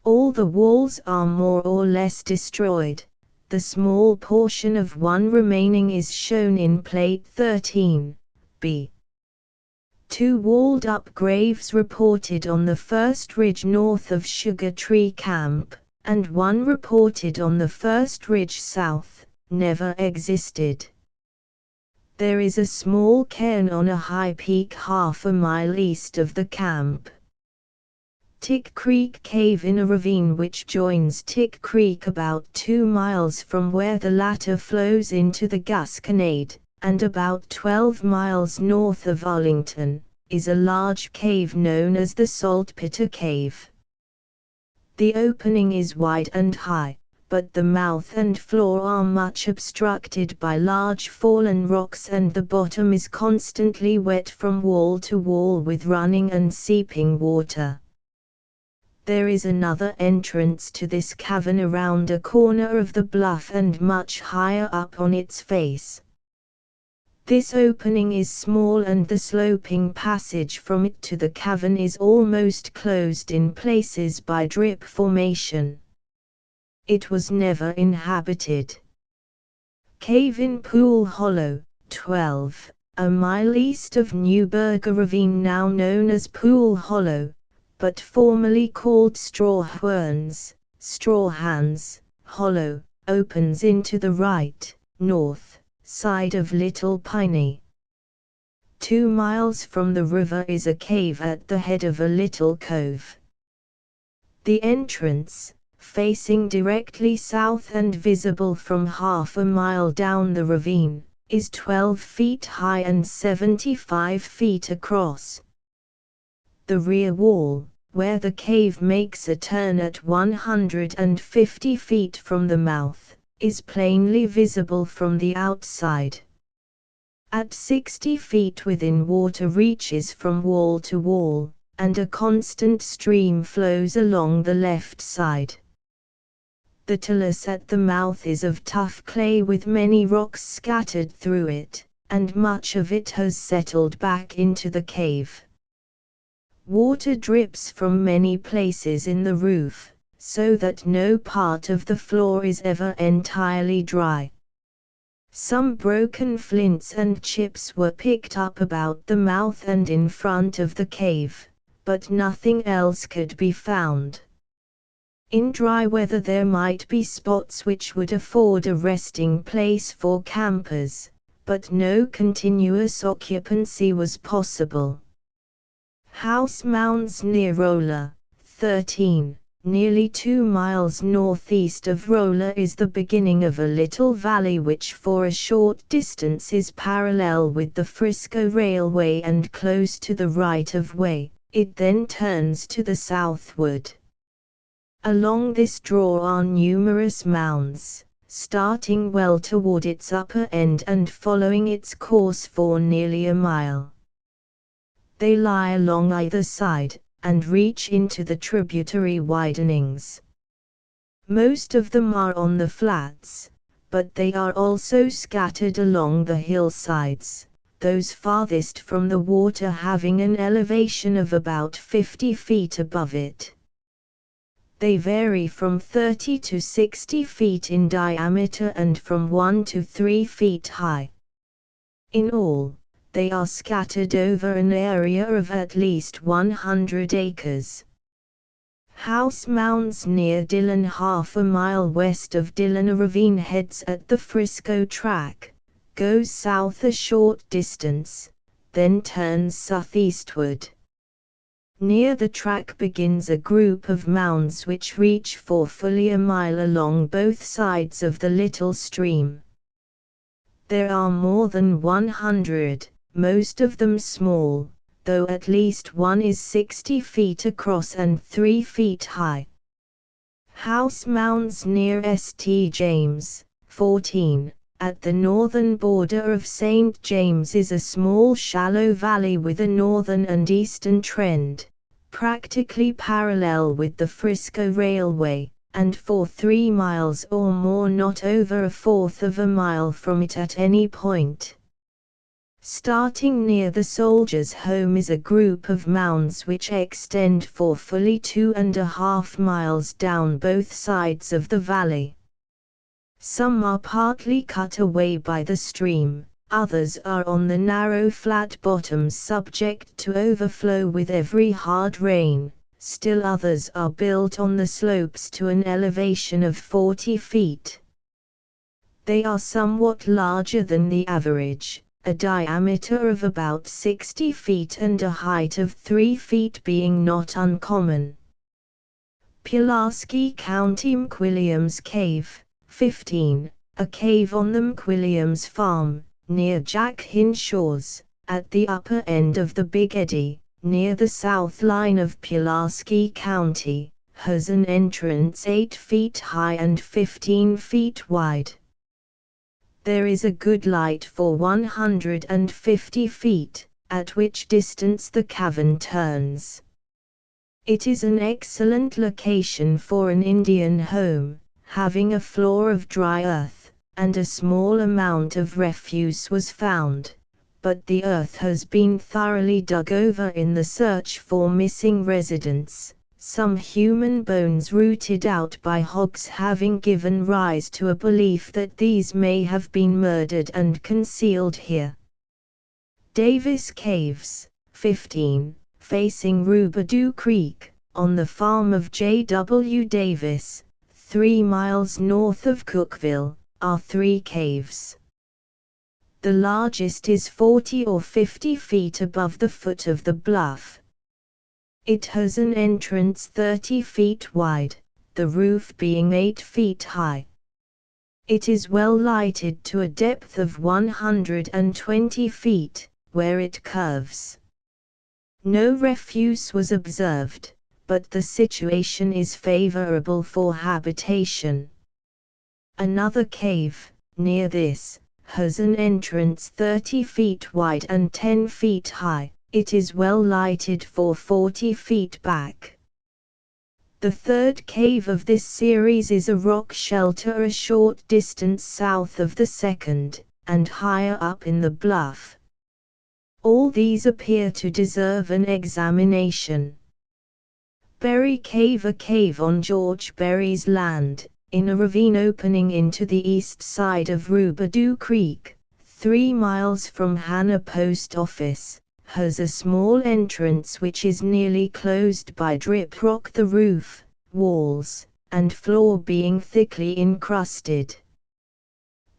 All the walls are more or less destroyed. The small portion of one remaining is shown in Plate 13b. 2 walled-up graves reported on the first ridge north of Sugar Tree Camp, and 1 reported on the first ridge south, never existed. There is a small cairn on a high peak half a mile east of the camp. Tick Creek Cave in a ravine which joins Tick Creek about 2 miles from where the latter flows into the Gasconade, and about 12 miles north of Arlington, is a large cave known as the Saltpeter Cave. The opening is wide and high, but the mouth and floor are much obstructed by large fallen rocks and the bottom is constantly wet from wall to wall with running and seeping water. There is another entrance to this cavern around a corner of the bluff and much higher up on its face. This opening is small and the sloping passage from it to the cavern is almost closed in places by drip formation. It was never inhabited. Cave in Pool Hollow, 12, a mile east of Newburgh Ravine now known as Pool Hollow, but formerly called Straw Hands Hollow, opens into the right, north, side of Little Piney. 2 miles from the river is a cave at the head of a little cove. The entrance, facing directly south and visible from half a mile down the ravine, is 12 feet high and 75 feet across. The rear wall, where the cave makes a turn at 150 feet from the mouth, is plainly visible from the outside. At 60 feet within, water reaches from wall to wall, and a constant stream flows along the left side. The talus at the mouth is of tough clay with many rocks scattered through it, and much of it has settled back into the cave. Water drips from many places in the roof, so that no part of the floor is ever entirely dry. Some broken flints and chips were picked up about the mouth and in front of the cave, but nothing else could be found. In dry weather there might be spots which would afford a resting place for campers, but no continuous occupancy was possible. House mounds near Rolla, 13, nearly 2 miles northeast of Rolla, is the beginning of a little valley which for a short distance is parallel with the Frisco Railway and close to the right-of-way. It then turns to the southward. Along this draw are numerous mounds, starting well toward its upper end and following its course for nearly a mile. They lie along either side, and reach into the tributary widenings. Most of them are on the flats, but they are also scattered along the hillsides, those farthest from the water having an elevation of about 50 feet above it. They vary from 30 to 60 feet in diameter and from 1 to 3 feet high. In all, they are scattered over an area of at least 100 acres. House mounds near Dillon, half a mile west of Dillon. A ravine heads at the Frisco track, goes south a short distance, then turns southeastward. Near the track begins a group of mounds which reach for fully a mile along both sides of the little stream. There are more than 100, most of them small, though at least one is 60 feet across and 3 feet high. House mounds near St. James, 14, at the northern border of St. James is a small shallow valley with a northern and eastern trend, practically parallel with the Frisco Railway, and for 3 miles or more not over a fourth of a mile from it at any point. Starting near the Soldiers' Home is a group of mounds which extend for fully 2.5 miles down both sides of the valley. Some are partly cut away by the stream, others are on the narrow flat bottoms subject to overflow with every hard rain, still others are built on the slopes to an elevation of 40 feet. They are somewhat larger than the average, a diameter of about 60 feet and a height of 3 feet being not uncommon. Pulaski County McWilliams Cave, 15, a cave on the McWilliams farm, near Jack Hinshaw's, at the upper end of the Big Eddy, near the south line of Pulaski County, has an entrance 8 feet high and 15 feet wide. There is a good light for 150 feet, at which distance the cavern turns. It is an excellent location for an Indian home, having a floor of dry earth, and a small amount of refuse was found, but the earth has been thoroughly dug over in the search for missing residents, some human bones rooted out by hogs having given rise to a belief that these may have been murdered and concealed here. Davis Caves, 15, facing Roubadoo Creek, on the farm of J. W. Davis, 3 miles north of Cookville, are 3 caves. The largest is 40 or 50 feet above the foot of the bluff. It has an entrance 30 feet wide, the roof being 8 feet high. It is well lighted to a depth of 120 feet, where it curves. No refuse was observed, but the situation is favorable for habitation. Another cave, near this, has an entrance 30 feet wide and 10 feet high. It is well lighted for 40 feet back. The third cave of this series is a rock shelter a short distance south of the second, and higher up in the bluff. All these appear to deserve an examination. Berry Cave, a cave on George Berry's land, in a ravine opening into the east side of Rubidoux Creek, 3 miles from Hannah Post Office, has a small entrance which is nearly closed by drip rock, the roof, walls, and floor being thickly encrusted.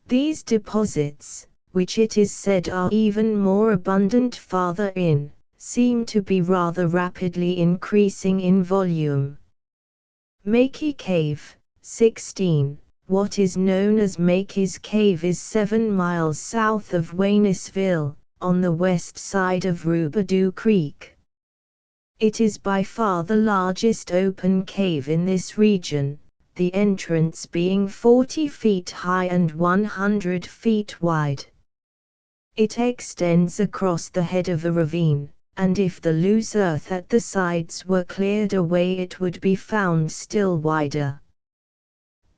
These deposits, which it is said are even more abundant farther in, seem to be rather rapidly increasing in volume. Makey Cave, 16. What is known as Makey's Cave is 7 miles south of Waynesville, on the west side of Rubidoux Creek. It is by far the largest open cave in this region, the entrance being 40 feet high and 100 feet wide. It extends across the head of a ravine, and if the loose earth at the sides were cleared away it would be found still wider.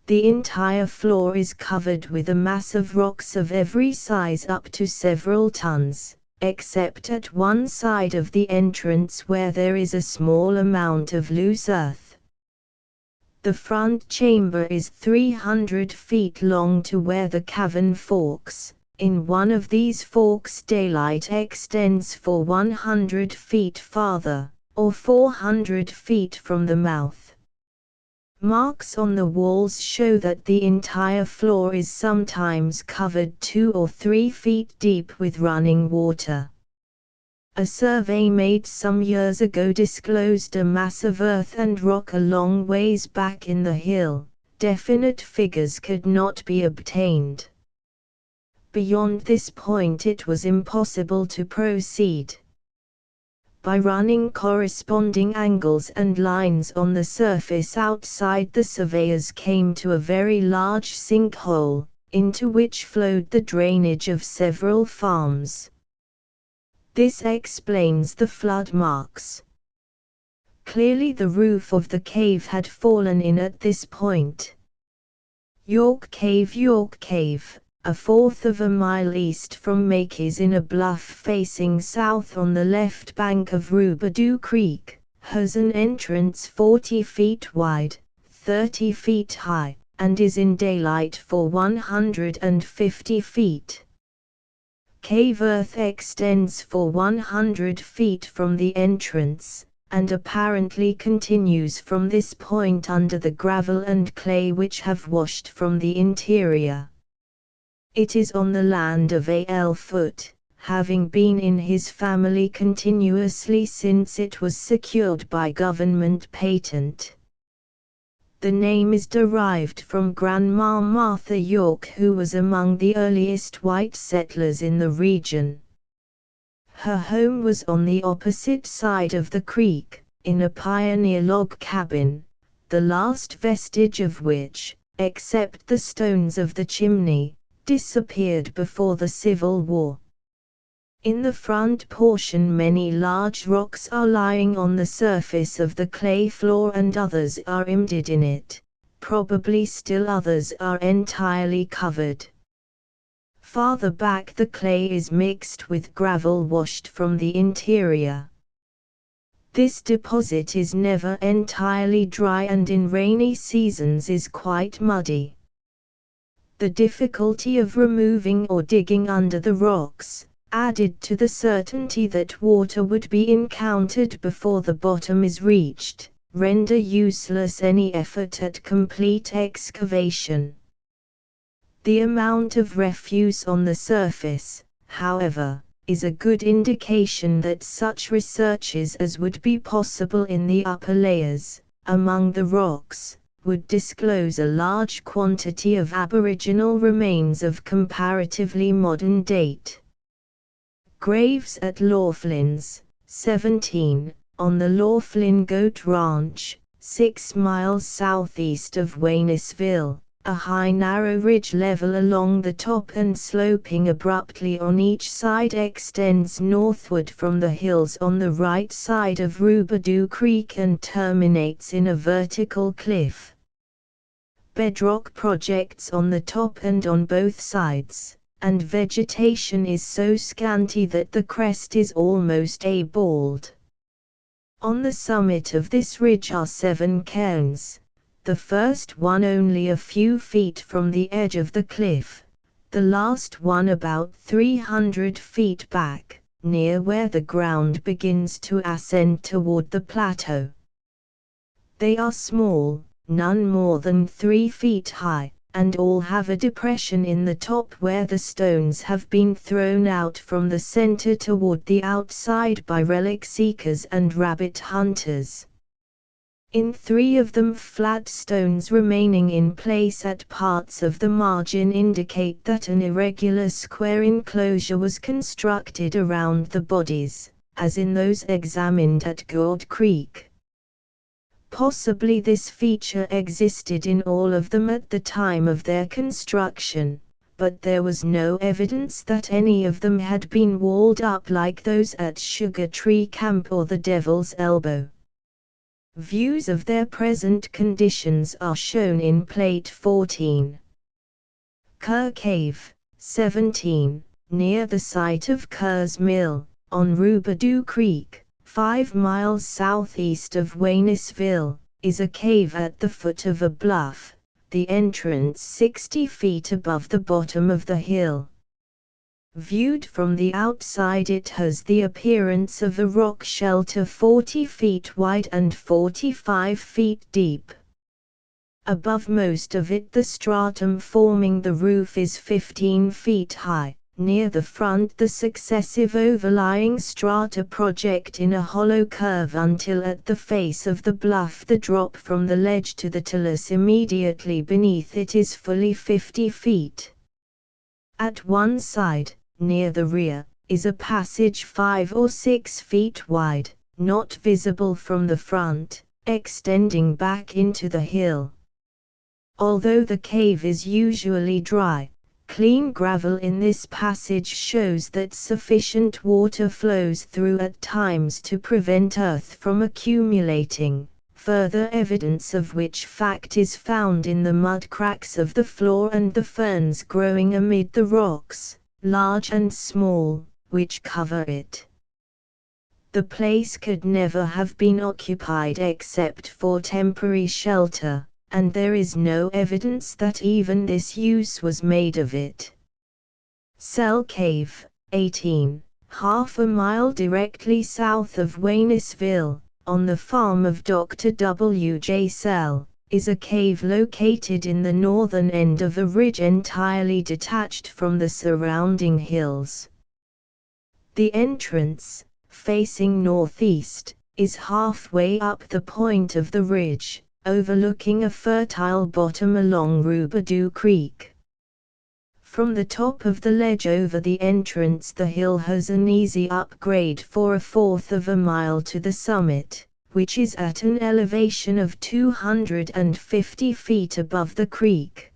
The entire floor is covered with a mass of rocks of every size up to several tons, except at one side of the entrance where there is a small amount of loose earth. The front chamber is 300 feet long to where the cavern forks. In one of these forks daylight extends for 100 feet farther, or 400 feet from the mouth. Marks on the walls show that the entire floor is sometimes covered 2 or 3 feet deep with running water. A survey made some years ago disclosed a mass of earth and rock a long ways back in the hill. Definite figures could not be obtained. Beyond this point it was impossible to proceed. By running corresponding angles and lines on the surface outside, the surveyors came to a very large sinkhole, into which flowed the drainage of several farms. This explains the flood marks. Clearly the roof of the cave had fallen in at this point. York Cave, a fourth of a mile east from Makey's in a bluff facing south on the left bank of Rubidoux Creek, has an entrance 40 feet wide, 30 feet high, and is in daylight for 150 feet. Cave earth extends for 100 feet from the entrance, and apparently continues from this point under the gravel and clay which have washed from the interior. It is on the land of A.L. Foote, having been in his family continuously since it was secured by government patent. The name is derived from Grandma Martha York, who was among the earliest white settlers in the region. Her home was on the opposite side of the creek, in a pioneer log cabin, the last vestige of which, except the stones of the chimney, disappeared before the Civil War. In the front portion many large rocks are lying on the surface of the clay floor and others are embedded in it, probably still others are entirely covered. Farther back the clay is mixed with gravel washed from the interior. This deposit is never entirely dry and in rainy seasons is quite muddy. The difficulty of removing or digging under the rocks, added to the certainty that water would be encountered before the bottom is reached, render useless any effort at complete excavation. The amount of refuse on the surface, however, is a good indication that such researches as would be possible in the upper layers, among the rocks, would disclose a large quantity of aboriginal remains of comparatively modern date. Graves at Laughlins, 17, on the Laughlin Goat Ranch, 6 miles southeast of Waynesville, a high narrow ridge level along the top and sloping abruptly on each side extends northward from the hills on the right side of Rubidoux Creek and terminates in a vertical cliff. Bedrock projects on the top and on both sides, and vegetation is so scanty that the crest is almost a bald. On the summit of this ridge are 7 cairns, the first one only a few feet from the edge of the cliff, the last one about 300 feet back, near where the ground begins to ascend toward the plateau. They are small, none more than 3 feet high, and all have a depression in the top where the stones have been thrown out from the center toward the outside by relic seekers and rabbit hunters. In 3 of them, flat stones remaining in place at parts of the margin indicate that an irregular square enclosure was constructed around the bodies, as in those examined at Gourd Creek. Possibly this feature existed in all of them at the time of their construction, but there was no evidence that any of them had been walled up like those at Sugar Tree Camp or the Devil's Elbow. Views of their present conditions are shown in Plate 14. Kerr Cave, 17, near the site of Kerr's Mill, on Rubidoux Creek, 5 miles southeast of Waynesville, is a cave at the foot of a bluff, the entrance 60 feet above the bottom of the hill. Viewed from the outside, it has the appearance of a rock shelter 40 feet wide and 45 feet deep. Above most of it, the stratum forming the roof is 15 feet high. Near the front, the successive overlying strata project in a hollow curve until at the face of the bluff the drop from the ledge to the talus immediately beneath it is fully 50 feet. At one side, near the rear, is a passage 5 or 6 feet wide, not visible from the front, extending back into the hill. Although the cave is usually dry, clean gravel in this passage shows that sufficient water flows through at times to prevent earth from accumulating, further evidence of which fact is found in the mud cracks of the floor and the ferns growing amid the rocks, large and small, which cover it. The place could never have been occupied except for temporary shelter, and there is no evidence that even this use was made of it. Cell Cave, 18, half a mile directly south of Waynesville, on the farm of Dr. W. J. Sell, is a cave located in the northern end of a ridge entirely detached from the surrounding hills. The entrance, facing northeast, is halfway up the point of the ridge, overlooking a fertile bottom along Rubidoux Creek. From the top of the ledge over the entrance, the hill has an easy upgrade for 1/4 of a mile to the summit, which is at an elevation of 250 feet above the creek.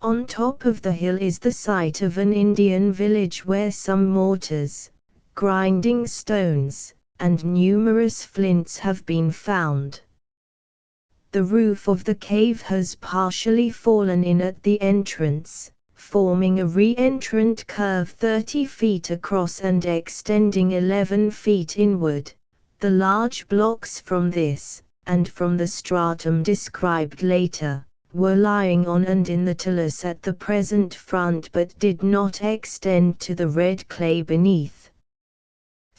On top of the hill is the site of an Indian village where some mortars, grinding stones, and numerous flints have been found. The roof of the cave has partially fallen in at the entrance, forming a re-entrant curve 30 feet across and extending 11 feet inward. The large blocks from this, and from the stratum described later, were lying on and in the talus at the present front but did not extend to the red clay beneath.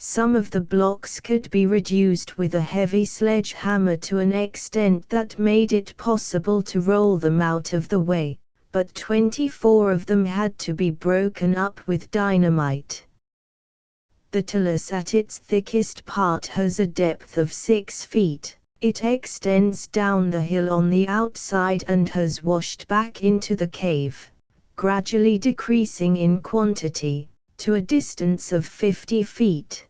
Some of the blocks could be reduced with a heavy sledgehammer to an extent that made it possible to roll them out of the way, but 24 of them had to be broken up with dynamite. The talus at its thickest part has a depth of 6 feet. It extends down the hill on the outside and has washed back into the cave, gradually decreasing in quantity, to a distance of 50 feet.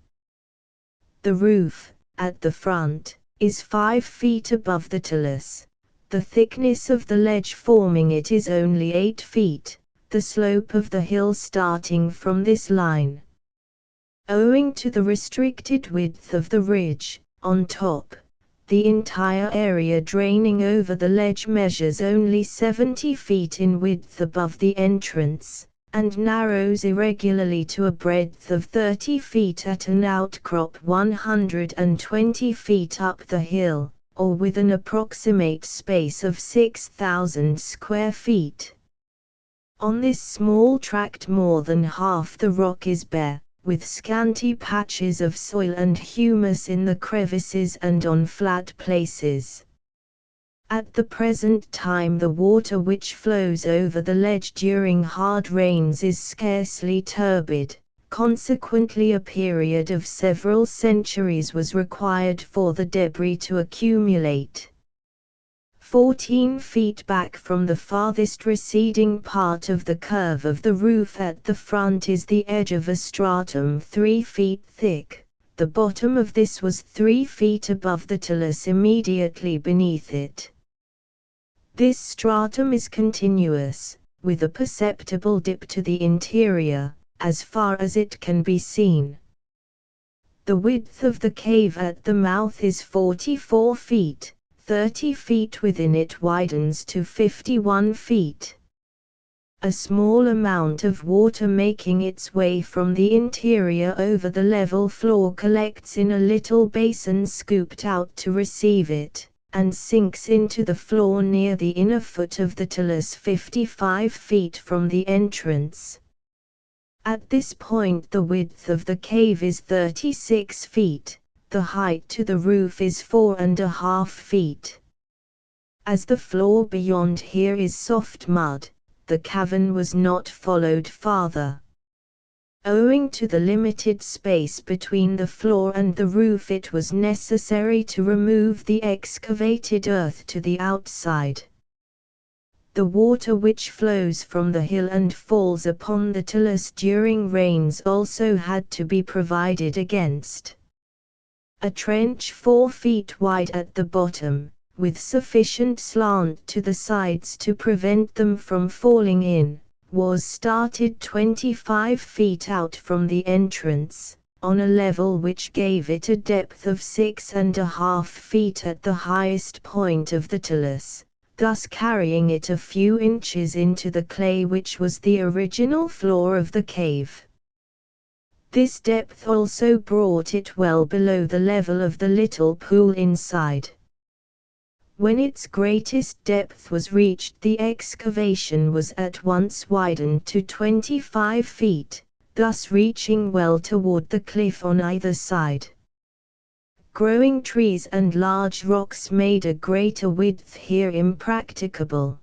The roof, at the front, is 5 feet above the talus. The thickness of the ledge forming it is only 8 feet, the slope of the hill starting from this line. Owing to the restricted width of the ridge, on top, the entire area draining over the ledge measures only 70 feet in width above the entrance, and narrows irregularly to a breadth of 30 feet at an outcrop 120 feet up the hill, or with an approximate space of 6,000 square feet. On this small tract more than half the rock is bare, with scanty patches of soil and humus in the crevices and on flat places. At the present time the water which flows over the ledge during hard rains is scarcely turbid, consequently a period of several centuries was required for the debris to accumulate. 14 feet back from the farthest receding part of the curve of the roof at the front is the edge of a stratum 3 feet thick. The bottom of this was 3 feet above the talus immediately beneath it. This stratum is continuous, with a perceptible dip to the interior, as far as it can be seen. The width of the cave at the mouth is 44 feet. 30 feet within it widens to 51 feet. A small amount of water making its way from the interior over the level floor collects in a little basin scooped out to receive it, and sinks into the floor near the inner foot of the talus 55 feet from the entrance. At this point the width of the cave is 36 feet. The height to the roof is 4.5 feet. As the floor beyond here is soft mud, the cavern was not followed farther. Owing to the limited space between the floor and the roof, it was necessary to remove the excavated earth to the outside. The water which flows from the hill and falls upon the talus during rains also had to be provided against. A trench 4 feet wide at the bottom, with sufficient slant to the sides to prevent them from falling in, was started 25 feet out from the entrance, on a level which gave it a depth of 6.5 feet at the highest point of the talus, thus carrying it a few inches into the clay which was the original floor of the cave. This depth also brought it well below the level of the little pool inside. When its greatest depth was reached, the excavation was at once widened to 25 feet, thus reaching well toward the cliff on either side. Growing trees and large rocks made a greater width here impracticable.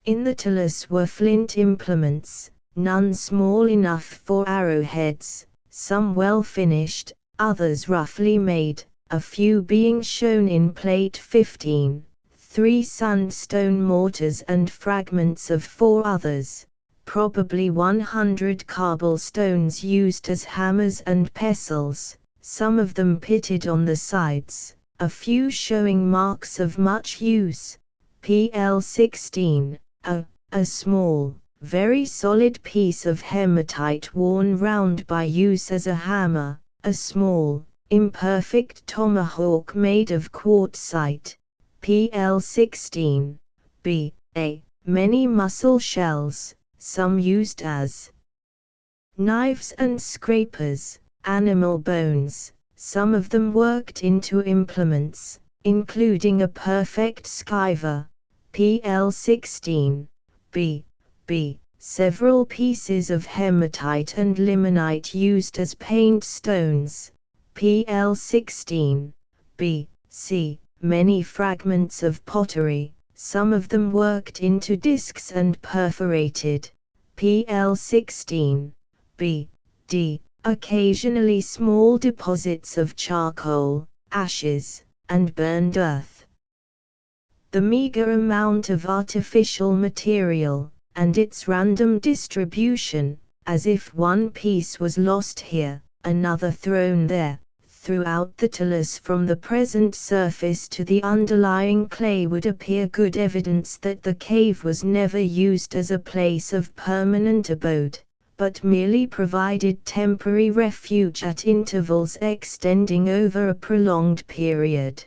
In the talus were flint implements, none small enough for arrowheads, some well finished, others roughly made, a few being shown in plate 15, 3 sandstone mortars and fragments of 4 others, probably 100 cobblestones used as hammers and pestles, some of them pitted on the sides, a few showing marks of much use. PL 16, a small, very solid piece of hematite worn round by use as a hammer, a small, imperfect tomahawk made of quartzite, PL 16, B.A. Many mussel shells, some used as knives and scrapers, animal bones, some of them worked into implements, including a perfect skiver, PL 16, B. several pieces of hematite and limonite used as paint stones, PL 16, B, C, many fragments of pottery, some of them worked into discs and perforated, PL 16, B, D, occasionally small deposits of charcoal, ashes, and burned earth. The meager amount of artificial material, and its random distribution, as if one piece was lost here, another thrown there, throughout the talus from the present surface to the underlying clay would appear good evidence that the cave was never used as a place of permanent abode, but merely provided temporary refuge at intervals extending over a prolonged period.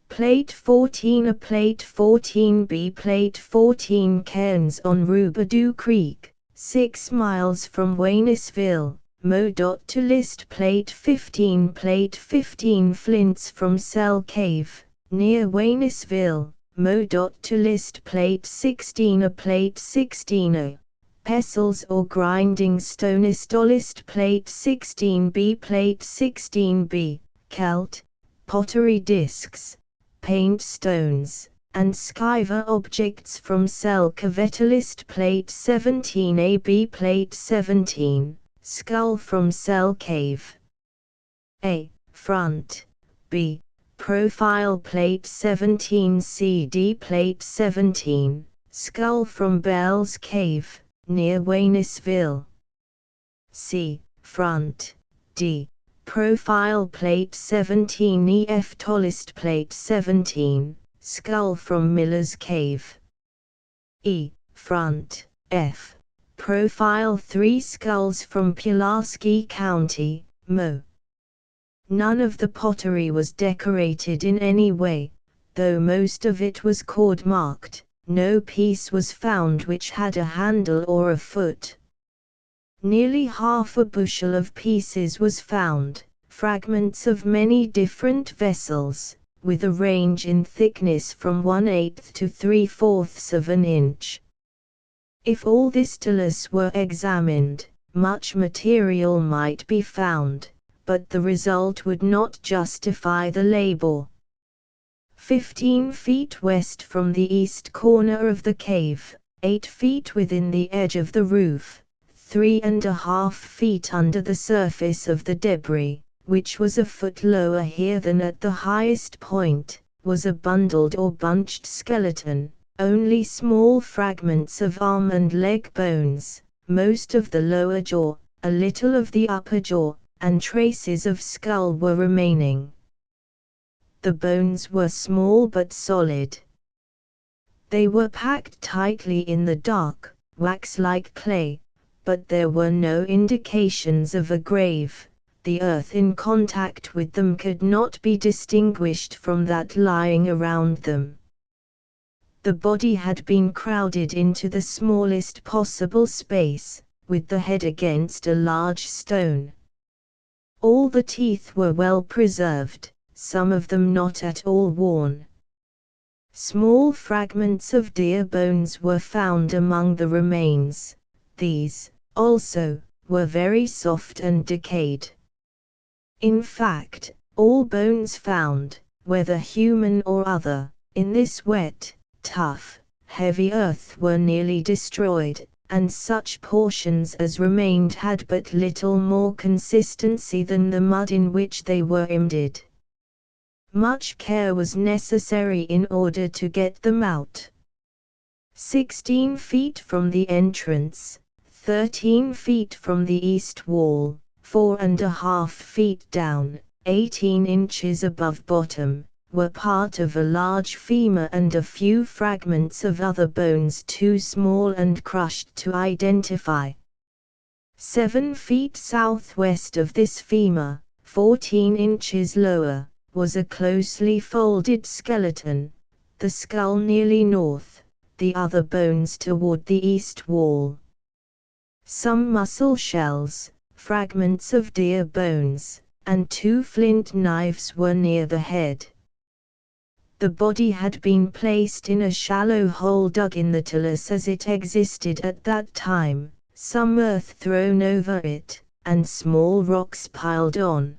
Plate 14 A Plate 14b Plate 14 Cairns on Roubadou Creek, 6 miles from Waynesville, Mo. To list Plate 15 Plate 15 Flints from Cell Cave, near Waynesville, Mo. To list Plate 16 A Plate 16a Pestles or grinding stone list Plate 16b Plate 16b Celt, pottery discs, paint stones, and skiver objects from Cell Caveta list Plate 17ab Plate 17, skull from Cell Cave. A. Front. B. Profile Plate 17 CD Plate 17, skull from Bell's Cave, near Waynesville. C. Front. D. Profile Plate 17 EF Tallest Plate 17, skull from Miller's Cave. E. Front. F. Profile 3 skulls from Pulaski County, Mo. None of the pottery was decorated in any way, though most of it was cord marked. No piece was found which had a handle or a foot. Nearly half a bushel of pieces was found, fragments of many different vessels, with a range in thickness from 1/8 to 3/4 of an inch. If all this talus were examined, much material might be found, but the result would not justify the labor. 15 feet west from the east corner of the cave, 8 feet within the edge of the roof, 3.5 feet under the surface of the debris, which was a foot lower here than at the highest point, was a bundled or bunched skeleton, only small fragments of arm and leg bones, most of the lower jaw, a little of the upper jaw, and traces of skull were remaining. The bones were small but solid. They were packed tightly in the dark, wax-like clay, but there were no indications of a grave. The earth in contact with them could not be distinguished from that lying around them. The body had been crowded into the smallest possible space, with the head against a large stone. All the teeth were well preserved, some of them not at all worn. Small fragments of deer bones were found among the remains. These, also, were very soft and decayed. In fact, all bones found, whether human or other, in this wet, tough, heavy earth were nearly destroyed, and such portions as remained had but little more consistency than the mud in which they were embedded. Much care was necessary in order to get them out. 16 feet from the entrance, 13 feet from the east wall, 4.5 feet down, 18 inches above bottom, were part of a large femur and a few fragments of other bones too small and crushed to identify. 7 feet southwest of this femur, 14 inches lower, was a closely folded skeleton, the skull nearly north, the other bones toward the east wall. Some mussel shells, fragments of deer bones, and 2 flint knives were near the head. The body had been placed in a shallow hole dug in the talus as it existed at that time, some earth thrown over it, and small rocks piled on.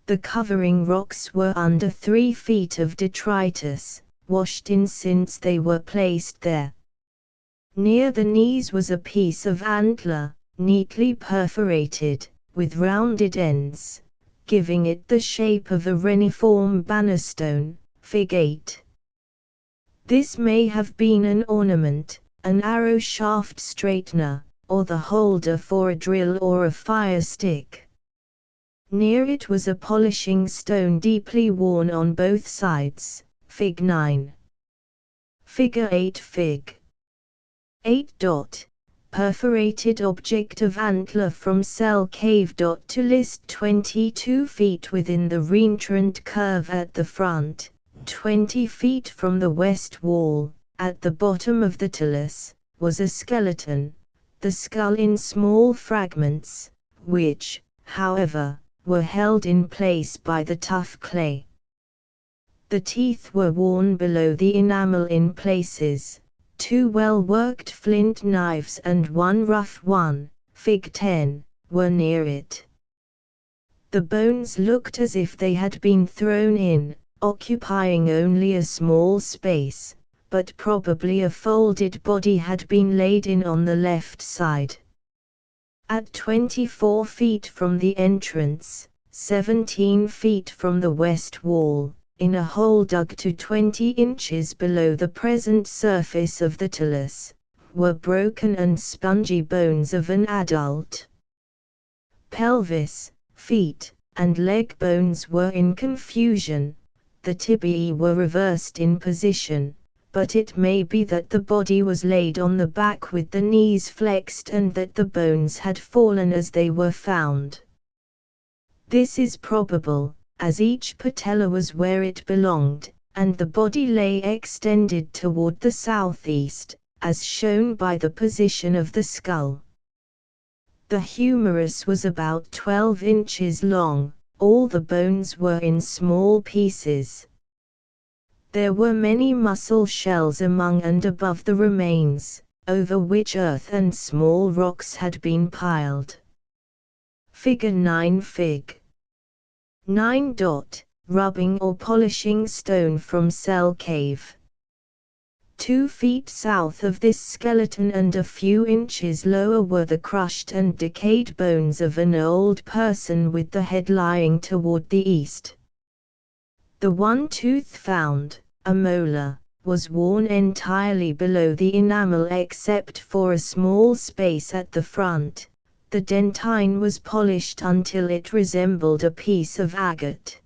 The covering rocks were under 3 feet of detritus, washed in since they were placed there. Near the knees was a piece of antler, neatly perforated, with rounded ends, giving it the shape of a reniform bannerstone, Fig. 8. This may have been an ornament, an arrow shaft straightener, or the holder for a drill or a fire stick. Near it was a polishing stone deeply worn on both sides, Fig. 9. Figure 8 Fig. 8. Perforated object of antler from cell cave. To list 22 feet within the reentrant curve at the front, 20 feet from the west wall, at the bottom of the talus, was a skeleton, the skull in small fragments, which, however, were held in place by the tough clay. The teeth were worn below the enamel in places. 2 well-worked flint knives and 1 rough one, Fig. 10, were near it. The bones looked as if they had been thrown in, occupying only a small space, but probably a folded body had been laid in on the left side. At 24 feet from the entrance, 17 feet from the west wall, in a hole dug to 20 inches below the present surface of the talus, were broken and spongy bones of an adult. Pelvis, feet, and leg bones were in confusion. The tibiae were reversed in position, but it may be that the body was laid on the back with the knees flexed and that the bones had fallen as they were found. This is probable, as each patella was where it belonged, and the body lay extended toward the southeast, as shown by the position of the skull. The humerus was about 12 inches long, all the bones were in small pieces. There were many muscle shells among and above the remains, over which earth and small rocks had been piled. Figure 9 Fig. 9. Rubbing or polishing stone from cell cave. 2 feet south of this skeleton and a few inches lower were the crushed and decayed bones of an old person with the head lying toward the east. The one tooth found, a molar, was worn entirely below the enamel except for a small space at the front. The dentine was polished until it resembled a piece of agate.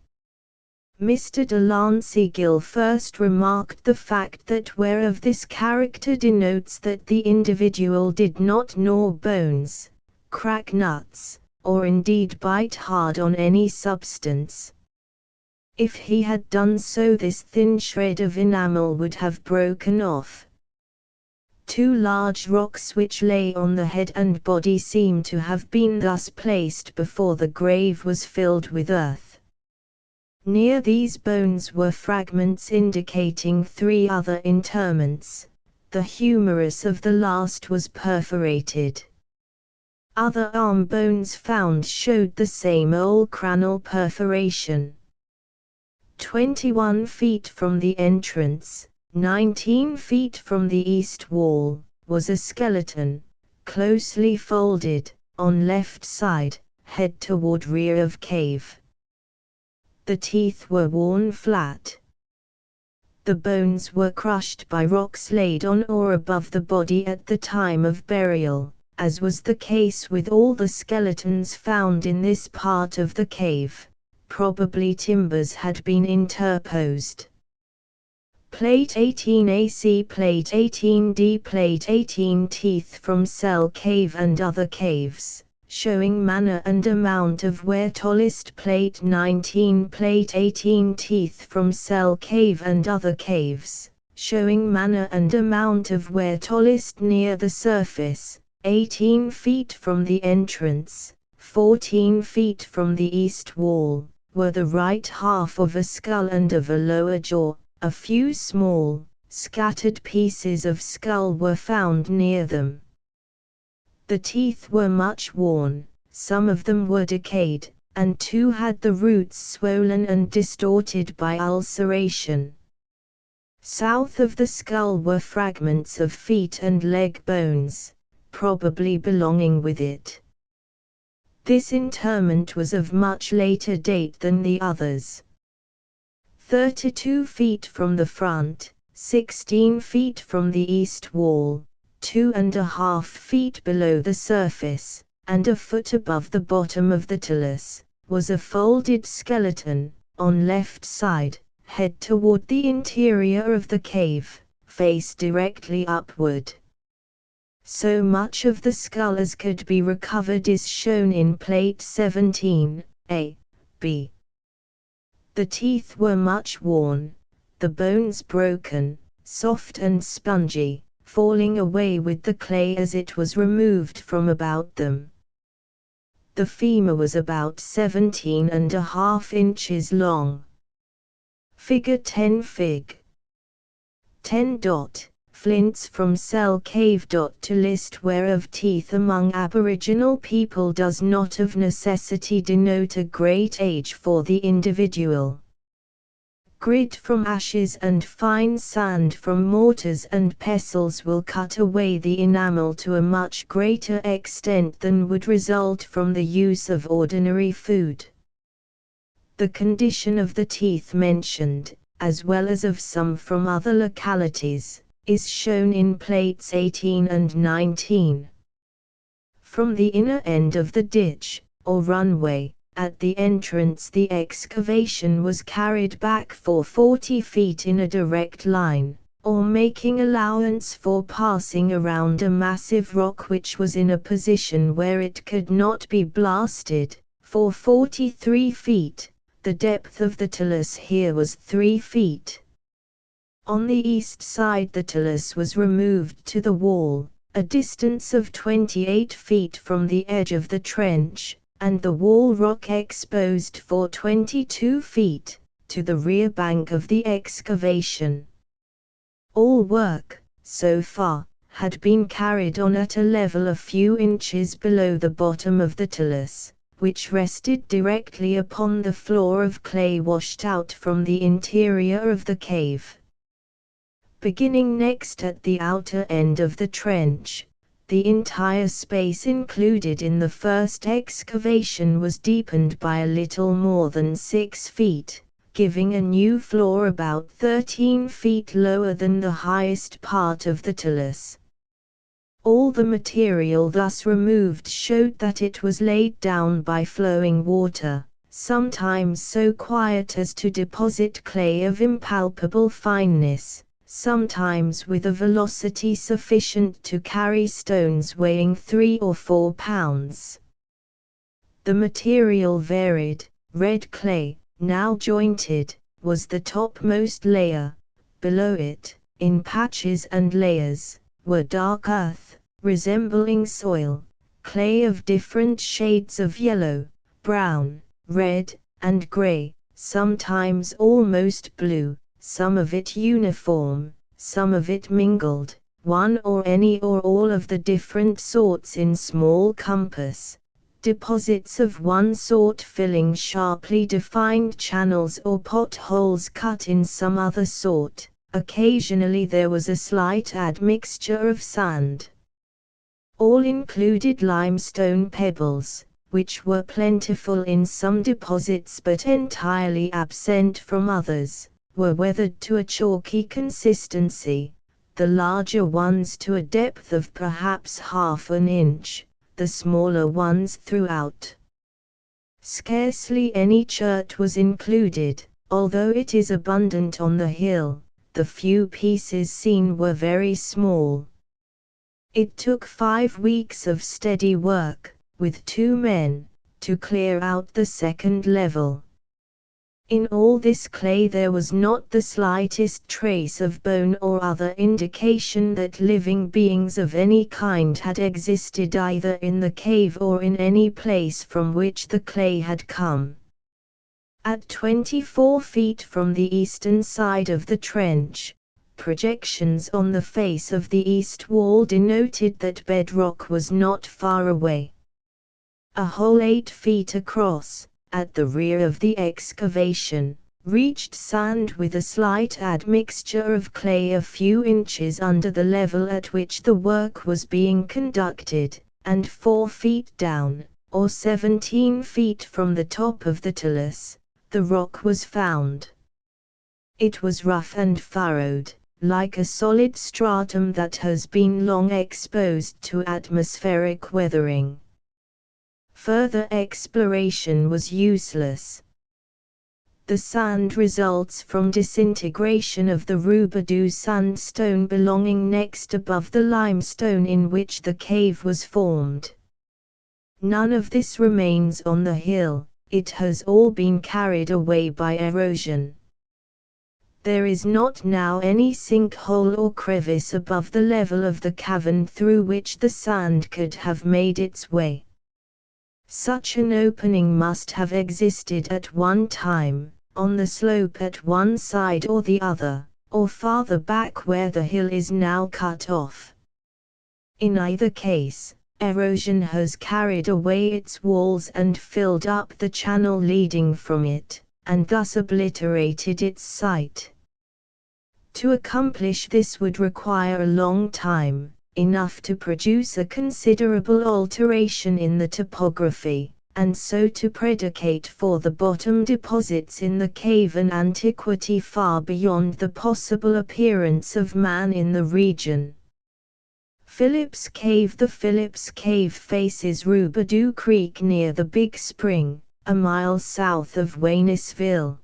Mr. Delancey Gill first remarked the fact that wear of this character denotes that the individual did not gnaw bones, crack nuts, or indeed bite hard on any substance. If he had done so, this thin shred of enamel would have broken off. 2 large rocks which lay on the head and body seem to have been thus placed before the grave was filled with earth. Near these bones were fragments indicating 3 other interments. The humerus of the last was perforated. Other arm bones found showed the same olecranal perforation. 21 feet from the entrance, 19 feet from the east wall, was a skeleton, closely folded, on left side, head toward rear of cave. The teeth were worn flat. The bones were crushed by rocks laid on or above the body at the time of burial, as was the case with all the skeletons found in this part of the cave. Probably timbers had been interposed. Plate 18AC, Plate 18D, Plate 18 Teeth from cell cave and other caves, showing manner and amount of wear. Tallest Plate 19, Plate 18 Teeth from cell cave and other caves, showing manner and amount of wear. Tallest near the surface, 18 feet from the entrance, 14 feet from the east wall, were the right half of a skull and of a lower jaw. A few small, scattered pieces of skull were found near them. The teeth were much worn, some of them were decayed, and 2 had the roots swollen and distorted by ulceration. South of the skull were fragments of feet and leg bones, probably belonging with it. This interment was of much later date than the others. 32 feet from the front, 16 feet from the east wall, 2.5 feet below the surface, and a foot above the bottom of the talus, was a folded skeleton, on left side, head toward the interior of the cave, face directly upward. So much of the skull as could be recovered is shown in plate 17, A, B. The teeth were much worn, the bones broken, soft and spongy, falling away with the clay as it was removed from about them. The femur was about 17.5 inches long. Figure 10 Fig. 10. Flints from Cell Cave. To list whereof teeth among Aboriginal people does not of necessity denote a great age for the individual. Grit from ashes and fine sand from mortars and pestles will cut away the enamel to a much greater extent than would result from the use of ordinary food. The condition of the teeth mentioned, as well as of some from other localities, is shown in plates 18 and 19. From the inner end of the ditch, or runway, at the entrance the excavation was carried back for 40 feet in a direct line, or making allowance for passing around a massive rock which was in a position where it could not be blasted, for 43 feet. The depth of the talus here was 3 feet. On the east side the talus was removed to the wall, a distance of 28 feet from the edge of the trench, and the wall rock exposed for 22 feet, to the rear bank of the excavation. All work, so far, had been carried on at a level a few inches below the bottom of the talus, which rested directly upon the floor of clay washed out from the interior of the cave. Beginning next at the outer end of the trench, the entire space included in the first excavation was deepened by a little more than 6 feet, giving a new floor about 13 feet lower than the highest part of the talus. All the material thus removed showed that it was laid down by flowing water, sometimes so quiet as to deposit clay of impalpable fineness, sometimes with a velocity sufficient to carry stones weighing 3 or 4 pounds. The material varied. Red clay, now jointed, was the topmost layer. Below it, in patches and layers, were dark earth, resembling soil, clay of different shades of yellow, brown, red, and grey, sometimes almost blue, some of it uniform, some of it mingled, one or any or all of the different sorts in small compass, deposits of one sort filling sharply defined channels or potholes cut in some other sort. Occasionally there was a slight admixture of sand. All included limestone pebbles, which were plentiful in some deposits but entirely absent from others, were weathered to a chalky consistency, the larger ones to a depth of perhaps half an inch, the smaller ones throughout. Scarcely any chert was included, although it is abundant on the hill. The few pieces seen were very small. It took 5 weeks of steady work, with 2 men, to clear out the second level. In all this clay there was not the slightest trace of bone or other indication that living beings of any kind had existed either in the cave or in any place from which the clay had come. At 24 feet from the eastern side of the trench, projections on the face of the east wall denoted that bedrock was not far away. A hole 8 feet across, at the rear of the excavation, reached sand with a slight admixture of clay a few inches under the level at which the work was being conducted, and 4 feet down, or 17 feet from the top of the talus, the rock was found. It was rough and furrowed, like a solid stratum that has been long exposed to atmospheric weathering. Further exploration was useless. The sand results from disintegration of the Roubidoux sandstone belonging next above the limestone in which the cave was formed. None of this remains on the hill, it has all been carried away by erosion. There is not now any sinkhole or crevice above the level of the cavern through which the sand could have made its way. Such an opening must have existed at one time, on the slope at one side or the other, or farther back where the hill is now cut off. In either case, erosion has carried away its walls and filled up the channel leading from it, and thus obliterated its site. To accomplish this would require a long time, enough to produce a considerable alteration in the topography, and so to predicate for the bottom deposits in the cave an antiquity far beyond the possible appearance of man in the region. Phillips Cave. The Phillips Cave faces Roubidoux Creek near the Big Spring, a mile south of Waynesville.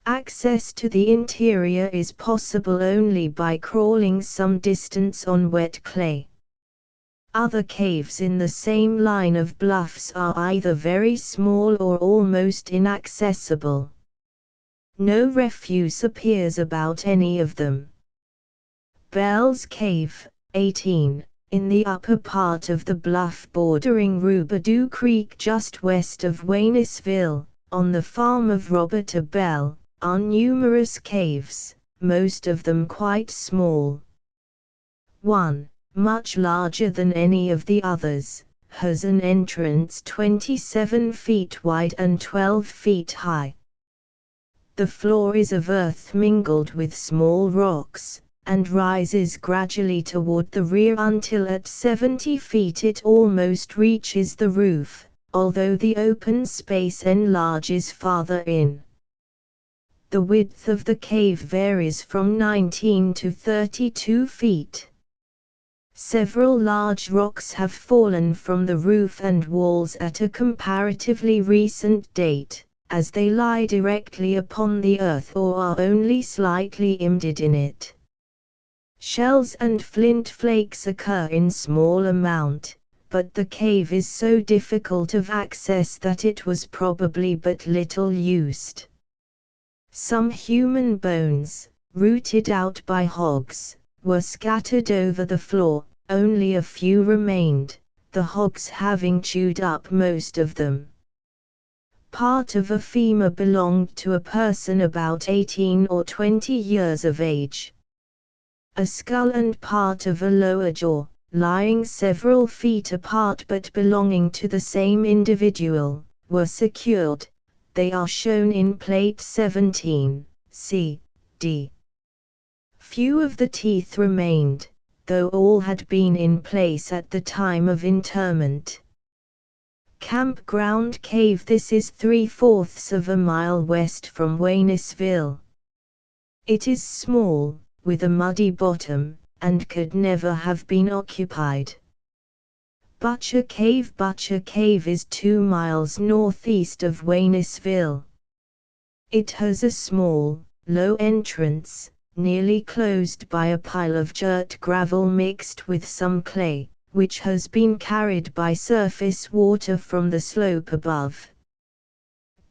Access to the interior is possible only by crawling some distance on wet clay. Other caves in the same line of bluffs are either very small or almost inaccessible. No refuse appears about any of them. Bell's Cave, 18, in the upper part of the bluff bordering Roubidoux Creek just west of Waynesville, on the farm of Robert A. Bell, are numerous caves, most of them quite small. One, much larger than any of the others, has an entrance 27 feet wide and 12 feet high. The floor is of earth mingled with small rocks, and rises gradually toward the rear until at 70 feet it almost reaches the roof, although the open space enlarges farther in. The width of the cave varies from 19 to 32 feet. Several large rocks have fallen from the roof and walls at a comparatively recent date, as they lie directly upon the earth or are only slightly embedded in it. Shells and flint flakes occur in small amount, but the cave is so difficult of access that it was probably but little used. Some human bones, rooted out by hogs, were scattered over the floor, only a few remained, the hogs having chewed up most of them. Part of a femur belonged to a person about 18 or 20 years of age. A skull and part of a lower jaw, lying several feet apart but belonging to the same individual, were secured. They are shown in Plate 17, c. d. Few of the teeth remained, though all had been in place at the time of interment. Campground Cave. This is 3/4 of a mile west from Waynesville. It is small, with a muddy bottom, and could never have been occupied. Butcher Cave. Butcher Cave is 2 miles northeast of Waynesville. It has a small, low entrance, nearly closed by a pile of dirt gravel mixed with some clay, which has been carried by surface water from the slope above.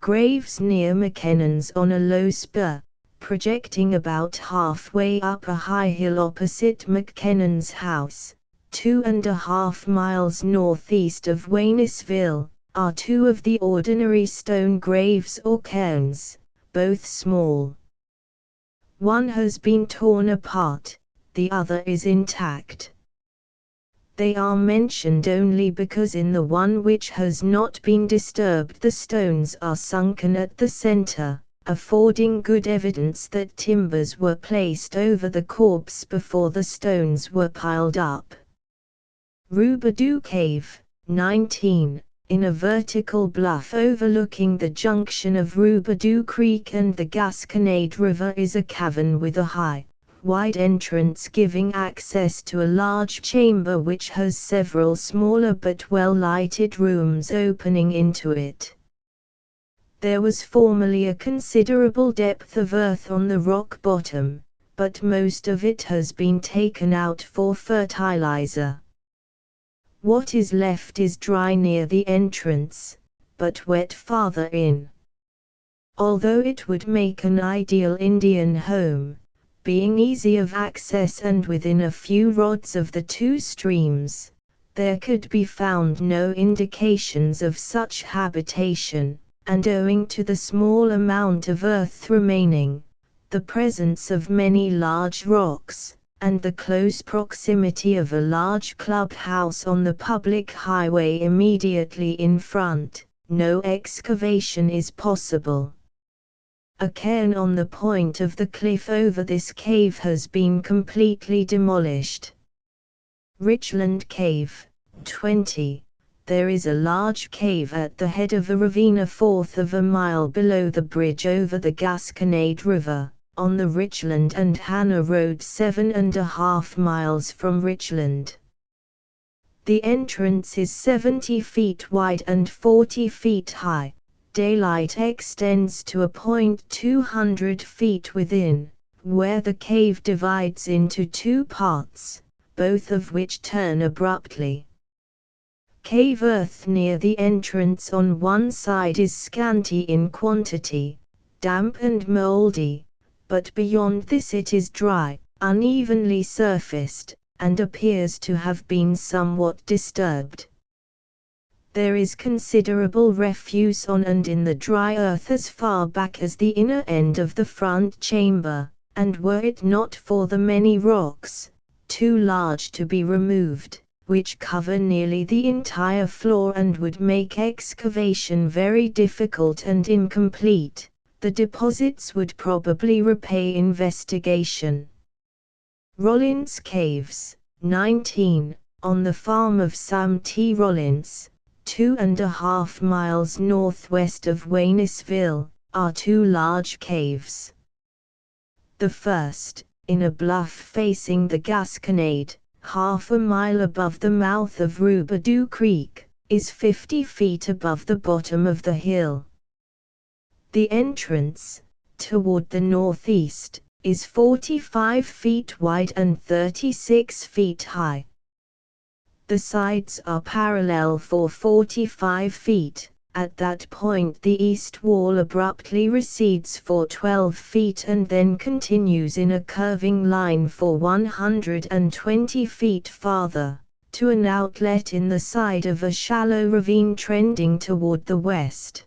Graves near McKennan's on a low spur, projecting about halfway up a high hill opposite McKennan's house, 2.5 miles northeast of Waynesville, are two of the ordinary stone graves or cairns, both small. One has been torn apart, the other is intact. They are mentioned only because in the one which has not been disturbed the stones are sunken at the center, affording good evidence that timbers were placed over the corpse before the stones were piled up. Rubadoo Cave, 19, in a vertical bluff overlooking the junction of Rubadoo Creek and the Gasconade River is a cavern with a high, wide entrance giving access to a large chamber which has several smaller but well-lighted rooms opening into it. There was formerly a considerable depth of earth on the rock bottom, but most of it has been taken out for fertilizer. What is left is dry near the entrance, but wet farther in. Although it would make an ideal Indian home, being easy of access and within a few rods of the two streams, there could be found no indications of such habitation, and owing to the small amount of earth remaining, the presence of many large rocks, and the close proximity of a large clubhouse on the public highway immediately in front, no excavation is possible. A cairn on the point of the cliff over this cave has been completely demolished. Richland Cave, 20. There is a large cave at the head of a ravine a fourth of a mile below the bridge over the Gasconade River, on the Richland and Hannah Road 7.5 miles from Richland. The entrance is 70 feet wide and 40 feet high. Daylight extends to a point 200 feet within, where the cave divides into two parts, both of which turn abruptly. Cave earth near the entrance on one side is scanty in quantity, damp and moldy, but beyond this it is dry, unevenly surfaced, and appears to have been somewhat disturbed. There is considerable refuse on and in the dry earth as far back as the inner end of the front chamber, and were it not for the many rocks, too large to be removed, which cover nearly the entire floor and would make excavation very difficult and incomplete, the deposits would probably repay investigation. Rollins Caves, 19, on the farm of Sam T. Rollins, 2.5 miles northwest of Waynesville, are two large caves. The first, in a bluff facing the Gasconade, half a mile above the mouth of Rubadoo Creek, is 50 feet above the bottom of the hill. The entrance, toward the northeast, is 45 feet wide and 36 feet high. The sides are parallel for 45 feet. At that point the east wall abruptly recedes for 12 feet and then continues in a curving line for 120 feet farther, to an outlet in the side of a shallow ravine trending toward the west.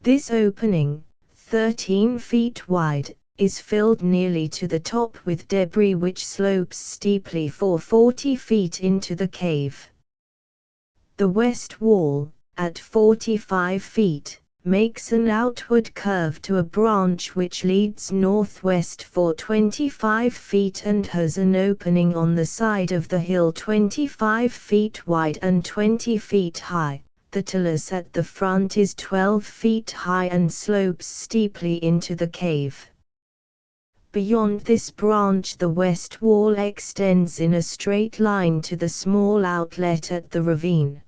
This opening, 13 feet wide, is filled nearly to the top with debris which slopes steeply for 40 feet into the cave. The west wall, at 45 feet, makes an outward curve to a branch which leads northwest for 25 feet and has an opening on the side of the hill 25 feet wide and 20 feet high. The talus at the front is 12 feet high and slopes steeply into the cave. Beyond this branch the west wall extends in a straight line to the small outlet at the ravine.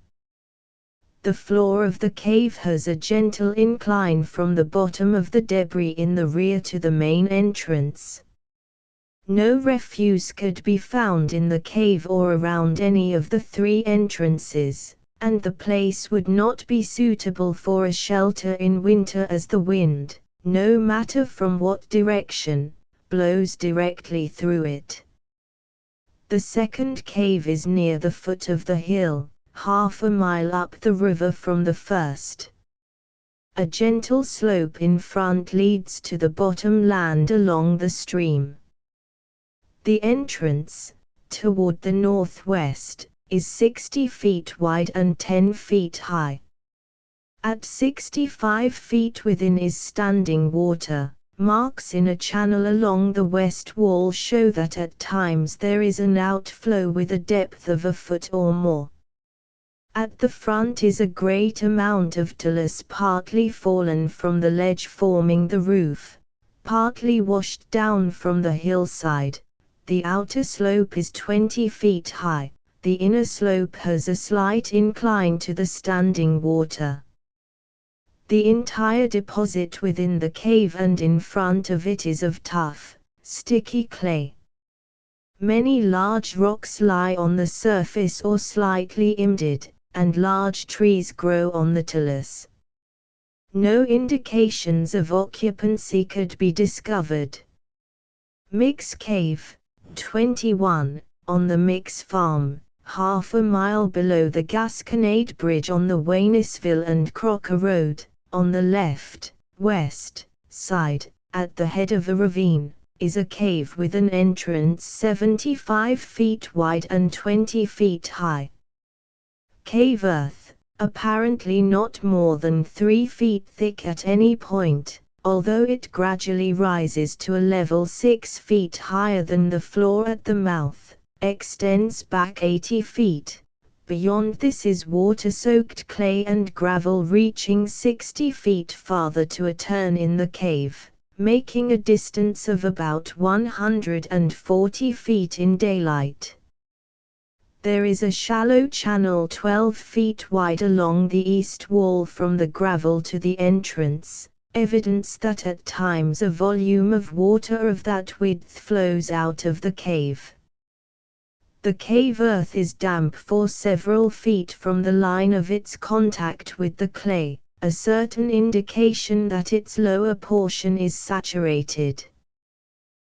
The floor of the cave has a gentle incline from the bottom of the debris in the rear to the main entrance. No refuse could be found in the cave or around any of the three entrances, and the place would not be suitable for a shelter in winter as the wind, no matter from what direction, blows directly through it. The second cave is near the foot of the hill, half a mile up the river from the first. A gentle slope in front leads to the bottom land along the stream. The entrance, toward the northwest, is 60 feet wide and 10 feet high. At 65 feet within is standing water. Marks in a channel along the west wall show that at times there is an outflow with a depth of a foot or more. At the front is a great amount of talus partly fallen from the ledge forming the roof, partly washed down from the hillside. The outer slope is 20 feet high, the inner slope has a slight incline to the standing water. The entire deposit within the cave and in front of it is of tough, sticky clay. Many large rocks lie on the surface or slightly imbedded, and large trees grow on the talus. No indications of occupancy could be discovered. Mix Cave, 21, on the Mix Farm, half a mile below the Gasconade Bridge on the Waynesville and Crocker Road. On the left, west, side, at the head of a ravine, is a cave with an entrance 75 feet wide and 20 feet high. Cave earth, apparently not more than 3 feet thick at any point, although it gradually rises to a level 6 feet higher than the floor at the mouth, extends back 80 feet. Beyond this is water-soaked clay and gravel reaching 60 feet farther to a turn in the cave, making a distance of about 140 feet in daylight. There is a shallow channel 12 feet wide along the east wall from the gravel to the entrance, evidence that at times a volume of water of that width flows out of the cave. The cave earth is damp for several feet from the line of its contact with the clay, a certain indication that its lower portion is saturated.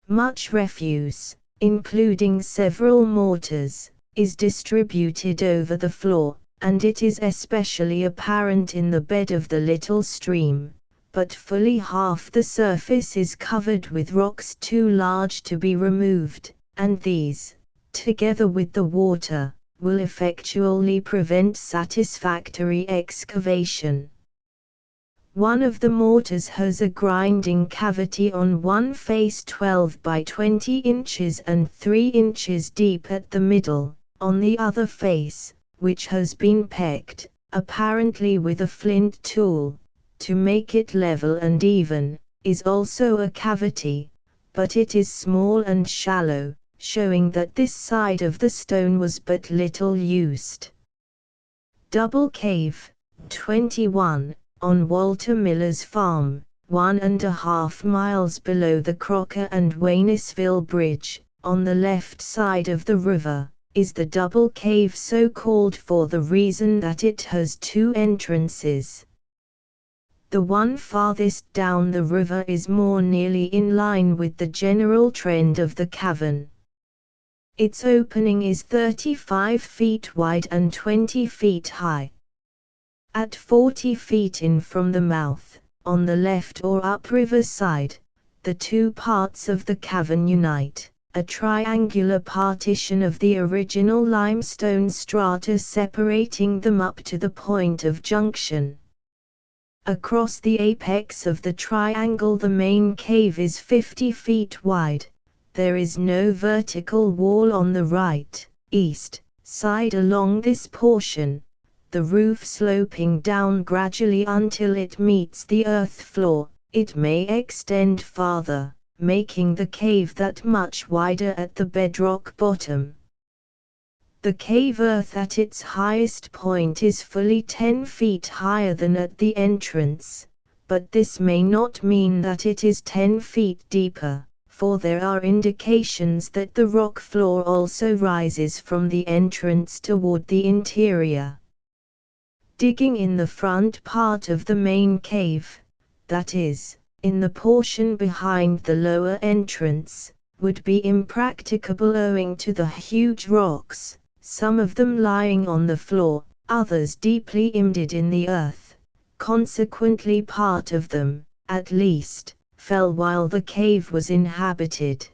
Much refuse, including several mortars, is distributed over the floor, and it is especially apparent in the bed of the little stream, but fully half the surface is covered with rocks too large to be removed, and these, together with the water, will effectually prevent satisfactory excavation. One of the mortars has a grinding cavity on one face 12 by 20 inches and 3 inches deep at the middle. On the other face, which has been pecked, apparently with a flint tool, to make it level and even, is also a cavity, but it is small and shallow, showing that this side of the stone was but little used. Double Cave, 21, on Walter Miller's farm, 1.5 miles below the Crocker and Waynesville Bridge, on the left side of the river, is the Double Cave, so called for the reason that it has 2 entrances. The one farthest down the river is more nearly in line with the general trend of the cavern. Its opening is 35 feet wide and 20 feet high. At 40 feet in from the mouth, on the left or upriver side, the 2 parts of the cavern unite, a triangular partition of the original limestone strata separating them up to the point of junction. Across the apex of the triangle the main cave is 50 feet wide. There is no vertical wall on the right, east, side along this portion, the roof sloping down gradually until it meets the earth floor. It may extend farther, making the cave that much wider at the bedrock bottom. The cave earth at its highest point is fully 10 feet higher than at the entrance, but this may not mean that it is 10 feet deeper, for there are indications that the rock floor also rises from the entrance toward the interior. Digging in the front part of the main cave, that is, in the portion behind the lower entrance, would be impracticable owing to the huge rocks, some of them lying on the floor, others deeply embedded in the earth. Consequently, part of them, at least, fell while the cave was inhabited.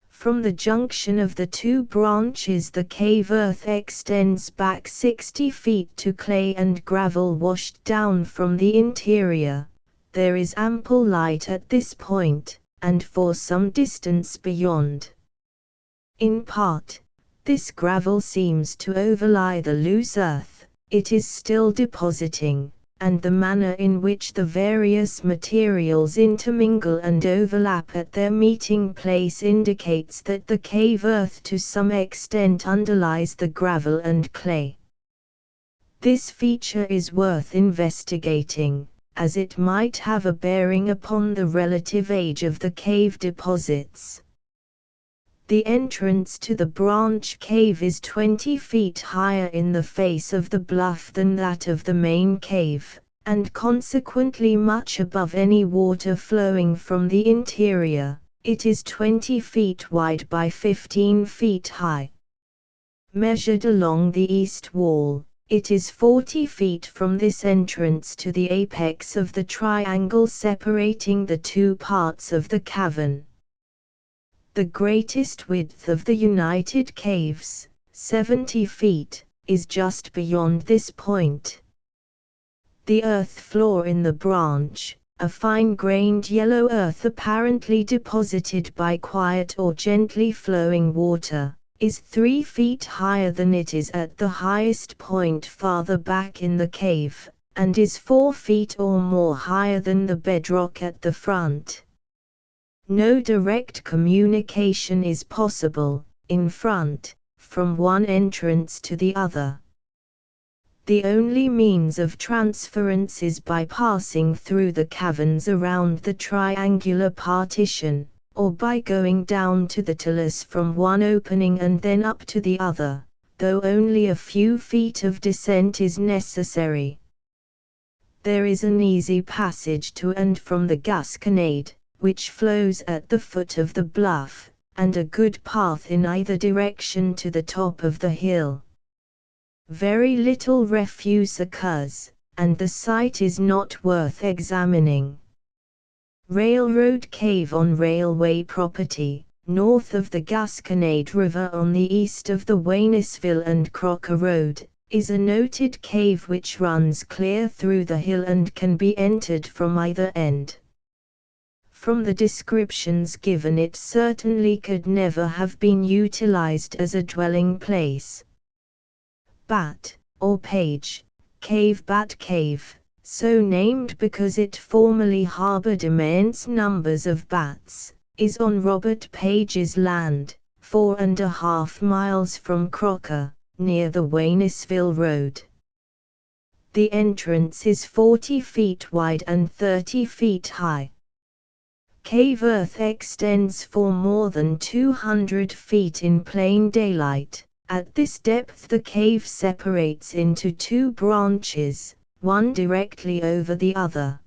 From the junction of the two branches, the cave earth extends back 60 feet to clay and gravel washed down from the interior. There is ample light at this point, and for some distance beyond. In part, this gravel seems to overlie the loose earth it is still depositing, and the manner in which the various materials intermingle and overlap at their meeting place indicates that the cave earth to some extent underlies the gravel and clay. This feature is worth investigating, as it might have a bearing upon the relative age of the cave deposits. The entrance to the branch cave is 20 feet higher in the face of the bluff than that of the main cave, and consequently much above any water flowing from the interior. It is 20 feet wide by 15 feet high. Measured along the east wall, it is 40 feet from this entrance to the apex of the triangle separating the two parts of the cavern. The greatest width of the united caves, 70 feet, is just beyond this point. The earth floor in the branch, a fine-grained yellow earth apparently deposited by quiet or gently flowing water, is 3 feet higher than it is at the highest point farther back in the cave, and is 4 feet or more higher than the bedrock at the front. No direct communication is possible, in front, from one entrance to the other. The only means of transference is by passing through the caverns around the triangular partition, or by going down to the talus from one opening and then up to the other, though only a few feet of descent is necessary. There is an easy passage to and from the Gasconade, which flows at the foot of the bluff, and a good path in either direction to the top of the hill. Very little refuse occurs, and the site is not worth examining. Railroad cave on railway property, north of the Gasconade River on the east of the Waynesville and Crocker Road, is a noted cave which runs clear through the hill and can be entered from either end. From the descriptions given, it certainly could never have been utilized as a dwelling place. Bat, or Page, Cave Bat Cave, so named because it formerly harbored immense numbers of bats, is on Robert Page's land, 4.5 miles from Crocker, near the Waynesville Road. The entrance is 40 feet wide and 30 feet high. Cave earth extends for more than 200 feet in plain daylight. At this depth the cave separates into two branches, one directly over the other.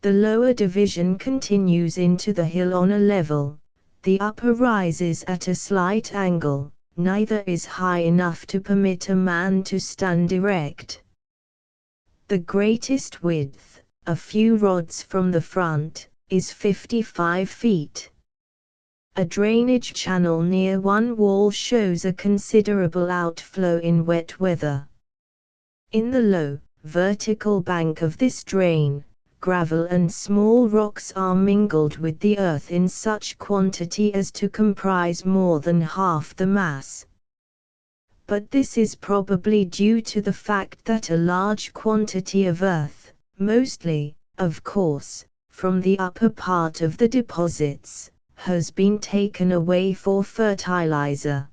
The lower division continues into the hill on a level, the upper rises at a slight angle, neither is high enough to permit a man to stand erect. The greatest width, a few rods from the front, is 55 feet. A drainage channel near one wall shows a considerable outflow in wet weather. In the low, vertical bank of this drain, gravel and small rocks are mingled with the earth in such quantity as to comprise more than half the mass. But this is probably due to the fact that a large quantity of earth, mostly, of course, from the upper part of the deposits, has been taken away for fertilizer.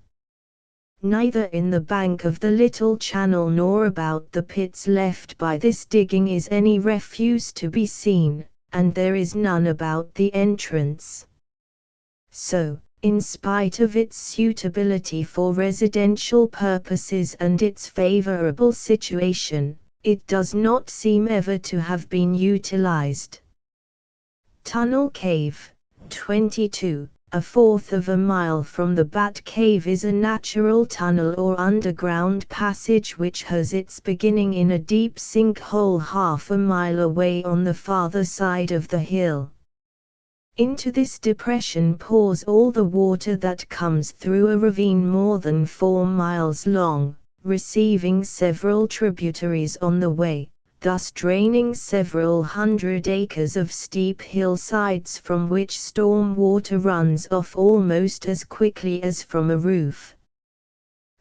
Neither in the bank of the little channel nor about the pits left by this digging is any refuse to be seen, and there is none about the entrance. So, in spite of its suitability for residential purposes and its favorable situation, it does not seem ever to have been utilized. Tunnel Cave, 22, 1/4 of a mile from the Bat Cave is a natural tunnel or underground passage which has its beginning in a deep sinkhole 1/2 mile away on the farther side of the hill. Into this depression pours all the water that comes through a ravine more than 4 miles long, receiving several tributaries on the way, thus draining several hundred acres of steep hillsides from which storm water runs off almost as quickly as from a roof.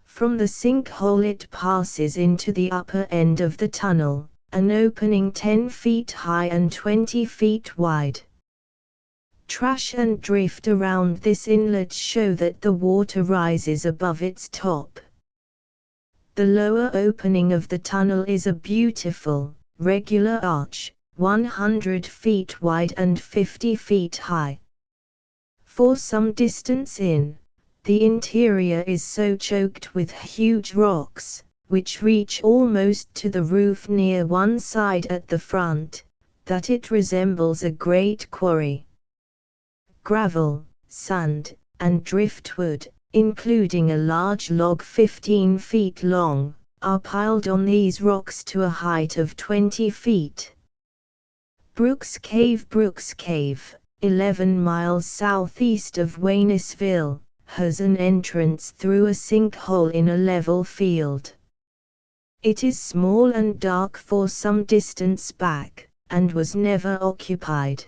From the sinkhole it passes into the upper end of the tunnel, an opening 10 feet high and 20 feet wide. Trash and drift around this inlet show that the water rises above its top. The lower opening of the tunnel is a beautiful, regular arch, 100 feet wide and 50 feet high. For some distance in, the interior is so choked with huge rocks, which reach almost to the roof near one side at the front, that it resembles a great quarry. Gravel, sand, and driftwood, including a large log 15 feet long, are piled on these rocks to a height of 20 feet. Brooks Cave, 11 miles southeast of Waynesville, has an entrance through a sinkhole in a level field. It is small and dark for some distance back, and was never occupied.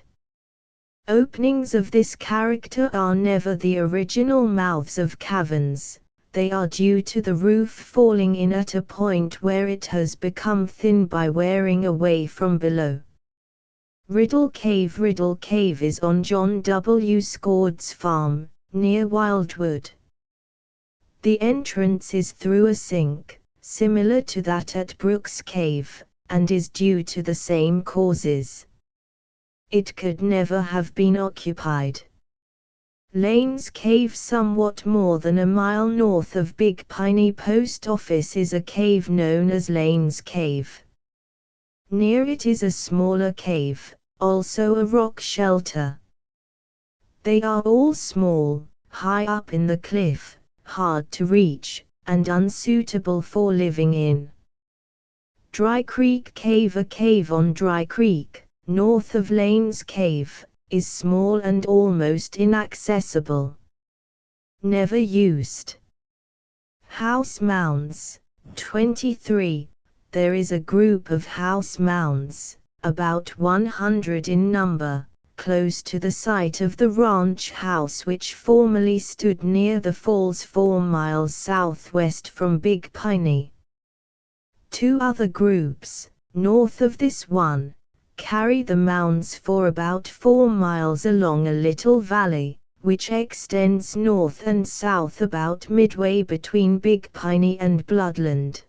Openings of this character are never the original mouths of caverns, they are due to the roof falling in at a point where it has become thin by wearing away from below. Riddle Cave is on John W. Scord's farm, near Wildwood. The entrance is through a sink, similar to that at Brooks Cave, and is due to the same causes. It could never have been occupied. Lane's Cave, somewhat more than a mile north of Big Piney Post Office, is a cave known as Lane's Cave. Near it is a smaller cave, also a rock shelter. They are all small, high up in the cliff, hard to reach, and unsuitable for living in. Dry Creek Cave, a cave on Dry Creek, north of Lane's Cave, is small and almost inaccessible. Never used. House Mounds, 23. There is a group of house mounds, about 100 in number, close to the site of the ranch house which formerly stood near the falls 4 miles southwest from Big Piney. 2 other groups, north of this one, carry the mounds for about 4 miles along a little valley, which extends north and south about midway between Big Piney and Bloodland.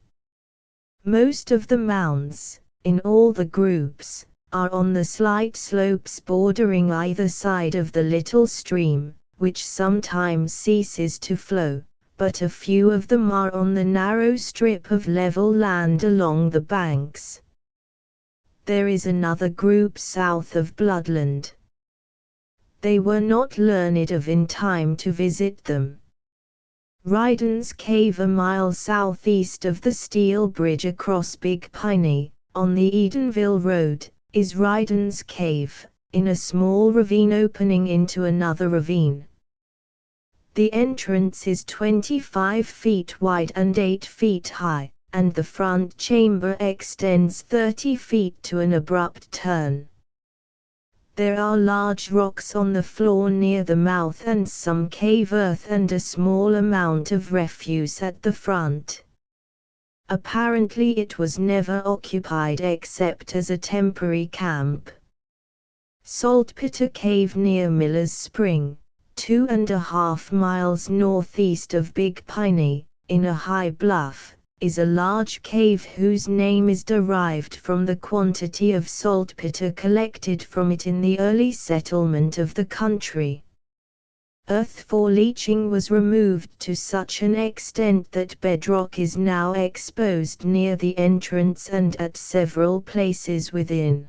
Most of the mounds, in all the groups, are on the slight slopes bordering either side of the little stream, which sometimes ceases to flow, but a few of them are on the narrow strip of level land along the banks. There is another group south of Bloodland. They were not learned of in time to visit them. Ryden's Cave, a mile southeast of the steel bridge across Big Piney, on the Edenville Road, is Ryden's Cave, in a small ravine opening into another ravine. The entrance is 25 feet wide and 8 feet high, and the front chamber extends 30 feet to an abrupt turn. There are large rocks on the floor near the mouth and some cave earth and a small amount of refuse at the front. Apparently it was never occupied except as a temporary camp. Saltpeter Cave near Miller's Spring, 2.5 miles northeast of Big Piney, in a high bluff, is a large cave whose name is derived from the quantity of saltpeter collected from it in the early settlement of the country. Earth for leaching was removed to such an extent that bedrock is now exposed near the entrance and at several places within.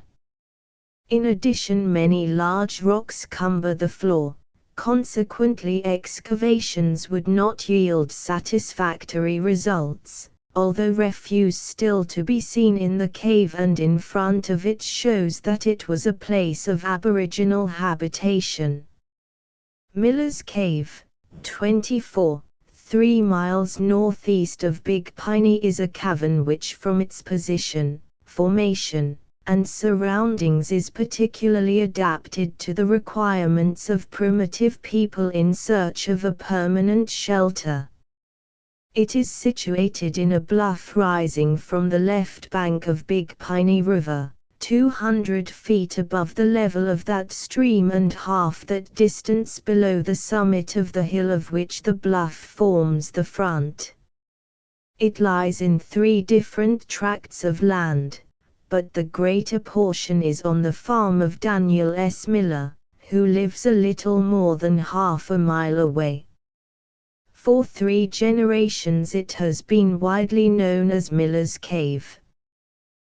In addition, many large rocks cumber the floor, Consequently, excavations would not yield satisfactory results, although refuse still to be seen in the cave and in front of it shows that it was a place of aboriginal habitation. Miller's Cave, 24, 3 miles northeast of Big Piney, is a cavern which from its position, formation, and surroundings is particularly adapted to the requirements of primitive people in search of a permanent shelter. It is situated in a bluff rising from the left bank of Big Piney River, 200 feet above the level of that stream and half that distance below the summit of the hill of which the bluff forms the front. It lies in 3 different tracts of land, but the greater portion is on the farm of Daniel S. Miller, who lives a little more than half a mile away. For 3 generations it has been widely known as Miller's Cave.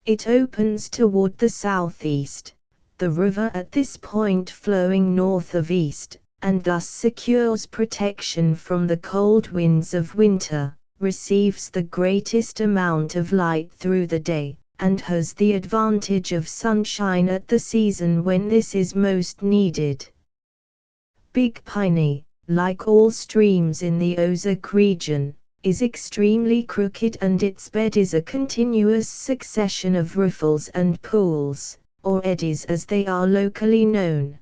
It opens toward the southeast, the river at this point flowing north of east, and thus secures protection from the cold winds of winter, receives the greatest amount of light through the day, and has the advantage of sunshine at the season when this is most needed. Big Piney, like all streams in the Ozark region, is extremely crooked, and its bed is a continuous succession of riffles and pools, or eddies as they are locally known.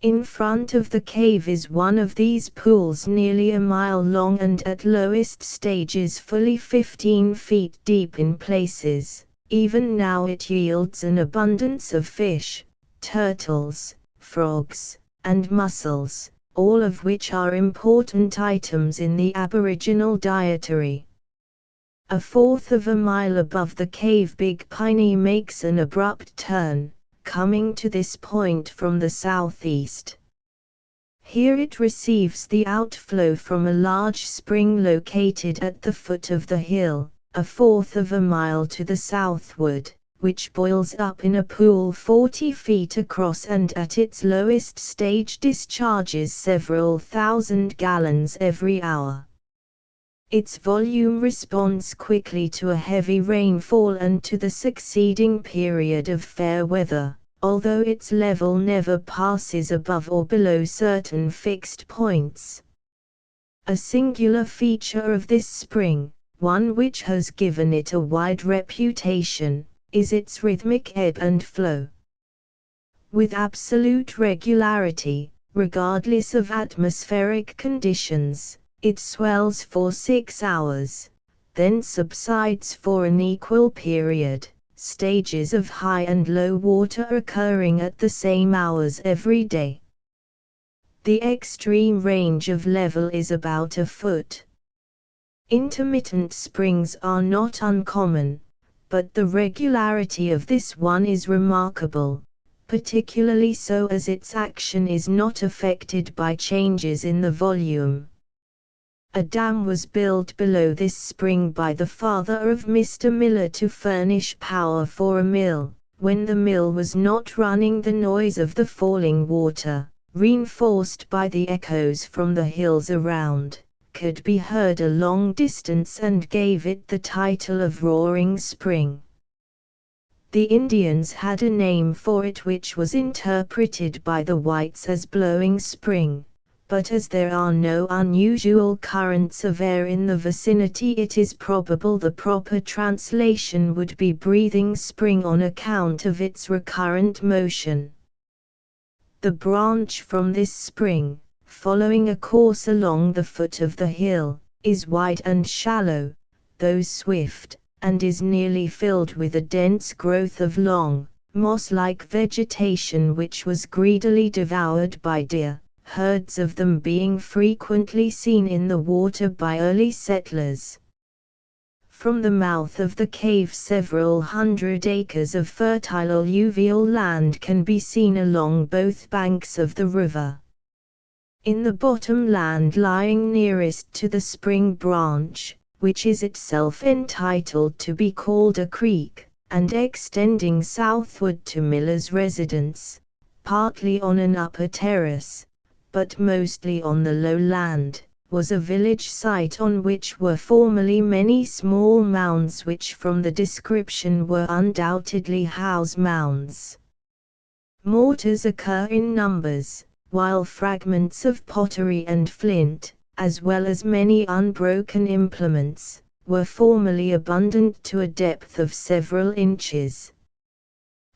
In front of the cave is one of these pools nearly a mile long and at lowest stages fully 15 feet deep in places. Even now it yields an abundance of fish, turtles, frogs, and mussels, all of which are important items in the Aboriginal dietary. A fourth of a mile above the cave Big Piney makes an abrupt turn, coming to this point from the southeast. Here it receives the outflow from a large spring located at the foot of the hill, a fourth of a mile to the southward, which boils up in a pool 40 feet across and at its lowest stage discharges several thousand gallons every hour. Its volume responds quickly to a heavy rainfall and to the succeeding period of fair weather, although its level never passes above or below certain fixed points. A singular feature of this spring, one which has given it a wide reputation, is its rhythmic ebb and flow. With absolute regularity, regardless of atmospheric conditions, it swells for 6 hours, then subsides for an equal period, stages of high and low water occurring at the same hours every day. The extreme range of level is about a foot. Intermittent springs are not uncommon, but the regularity of this one is remarkable, particularly so as its action is not affected by changes in the volume. A dam was built below this spring by the father of Mr. Miller to furnish power for a mill. When the mill was not running, the noise of the falling water, reinforced by the echoes from the hills around, could be heard a long distance and gave it the title of Roaring Spring. The Indians had a name for it which was interpreted by the whites as Blowing Spring, but as there are no unusual currents of air in the vicinity, it is probable the proper translation would be Breathing Spring on account of its recurrent motion. The branch from this spring, following a course along the foot of the hill, is wide and shallow, though swift, and is nearly filled with a dense growth of long, moss-like vegetation which was greedily devoured by deer, herds of them being frequently seen in the water by early settlers. From the mouth of the cave several hundred acres of fertile alluvial land can be seen along both banks of the river. In the bottom land lying nearest to the spring branch, which is itself entitled to be called a creek, and extending southward to Miller's residence, partly on an upper terrace, but mostly on the lowland, was a village site on which were formerly many small mounds which from the description were undoubtedly house mounds. Mortars occur in numbers, while fragments of pottery and flint, as well as many unbroken implements, were formerly abundant to a depth of several inches.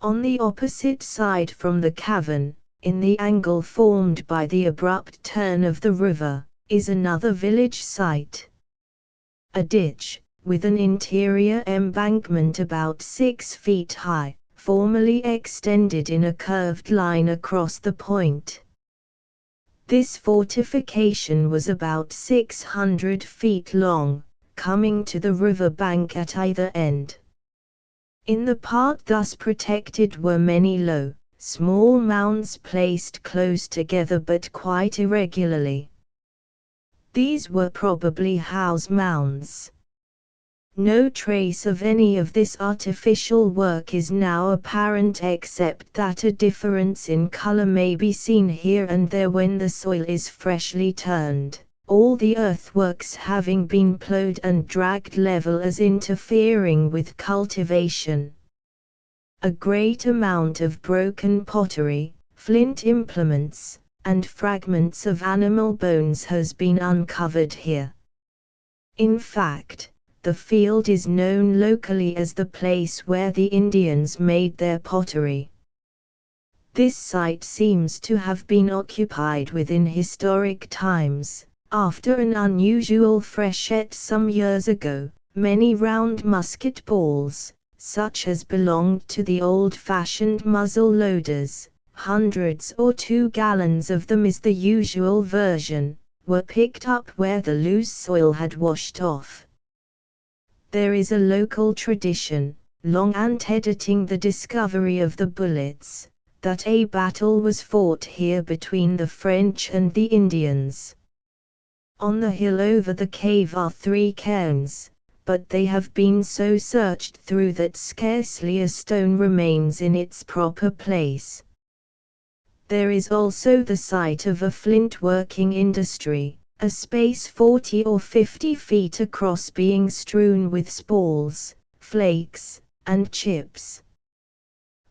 On the opposite side from the cavern, in the angle formed by the abrupt turn of the river, is another village site. A ditch, with an interior embankment about 6 feet high, formerly extended in a curved line across the point. This fortification was about 600 feet long, coming to the river bank at either end. In the part thus protected were many low, small mounds placed close together but quite irregularly. These were probably house mounds. No trace of any of this artificial work is now apparent except that a difference in color may be seen here and there when the soil is freshly turned, all the earthworks having been plowed and dragged level as interfering with cultivation. A great amount of broken pottery, flint implements, and fragments of animal bones has been uncovered here. In fact, the field is known locally as the place where the Indians made their pottery. This site seems to have been occupied within historic times. After an unusual freshet some years ago, many round musket balls, such as belonged to the old-fashioned muzzle loaders, hundreds or 2 gallons of them is the usual version, were picked up where the loose soil had washed off. There is a local tradition, long antedating the discovery of the bullets, that a battle was fought here between the French and the Indians. On the hill over the cave are 3 cairns, but they have been so searched through that scarcely a stone remains in its proper place. There is also the site of a flint-working industry, a space 40 or 50 feet across being strewn with spalls, flakes, and chips.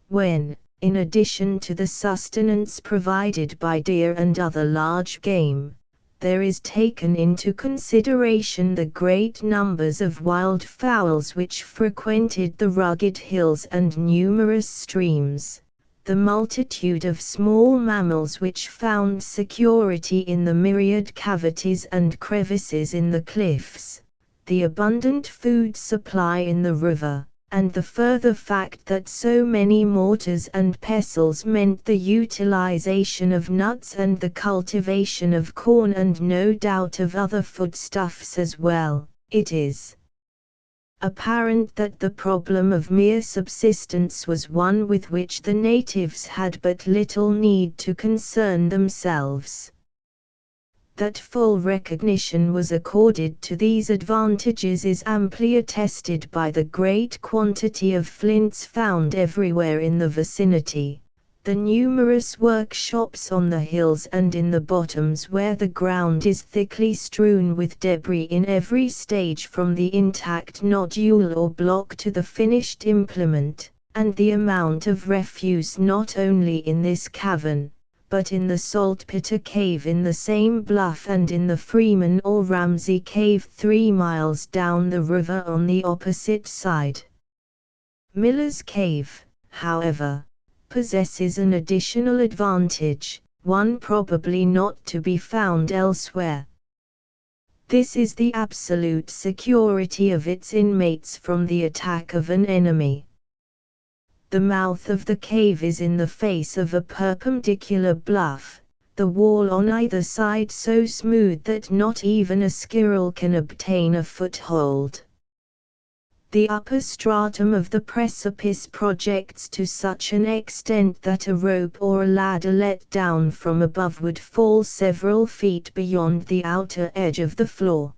When, in addition to the sustenance provided by deer and other large game, there is taken into consideration the great numbers of wild fowls which frequented the rugged hills and numerous streams, the multitude of small mammals which found security in the myriad cavities and crevices in the cliffs, the abundant food supply in the river, and the further fact that so many mortars and pestles meant the utilization of nuts and the cultivation of corn and no doubt of other foodstuffs as well, it is apparent that the problem of mere subsistence was one with which the natives had but little need to concern themselves. That full recognition was accorded to these advantages is amply attested by the great quantity of flints found everywhere in the vicinity, the numerous workshops on the hills and in the bottoms where the ground is thickly strewn with debris in every stage from the intact nodule or block to the finished implement, and the amount of refuse not only in this cavern, but in the Saltpeter Cave in the same bluff and in the Freeman or Ramsey Cave 3 miles down the river on the opposite side. Miller's Cave, however, possesses an additional advantage, one probably not to be found elsewhere. This is the absolute security of its inmates from the attack of an enemy. The mouth of the cave is in the face of a perpendicular bluff, the wall on either side so smooth that not even a squirrel can obtain a foothold. The upper stratum of the precipice projects to such an extent that a rope or a ladder let down from above would fall several feet beyond the outer edge of the floor.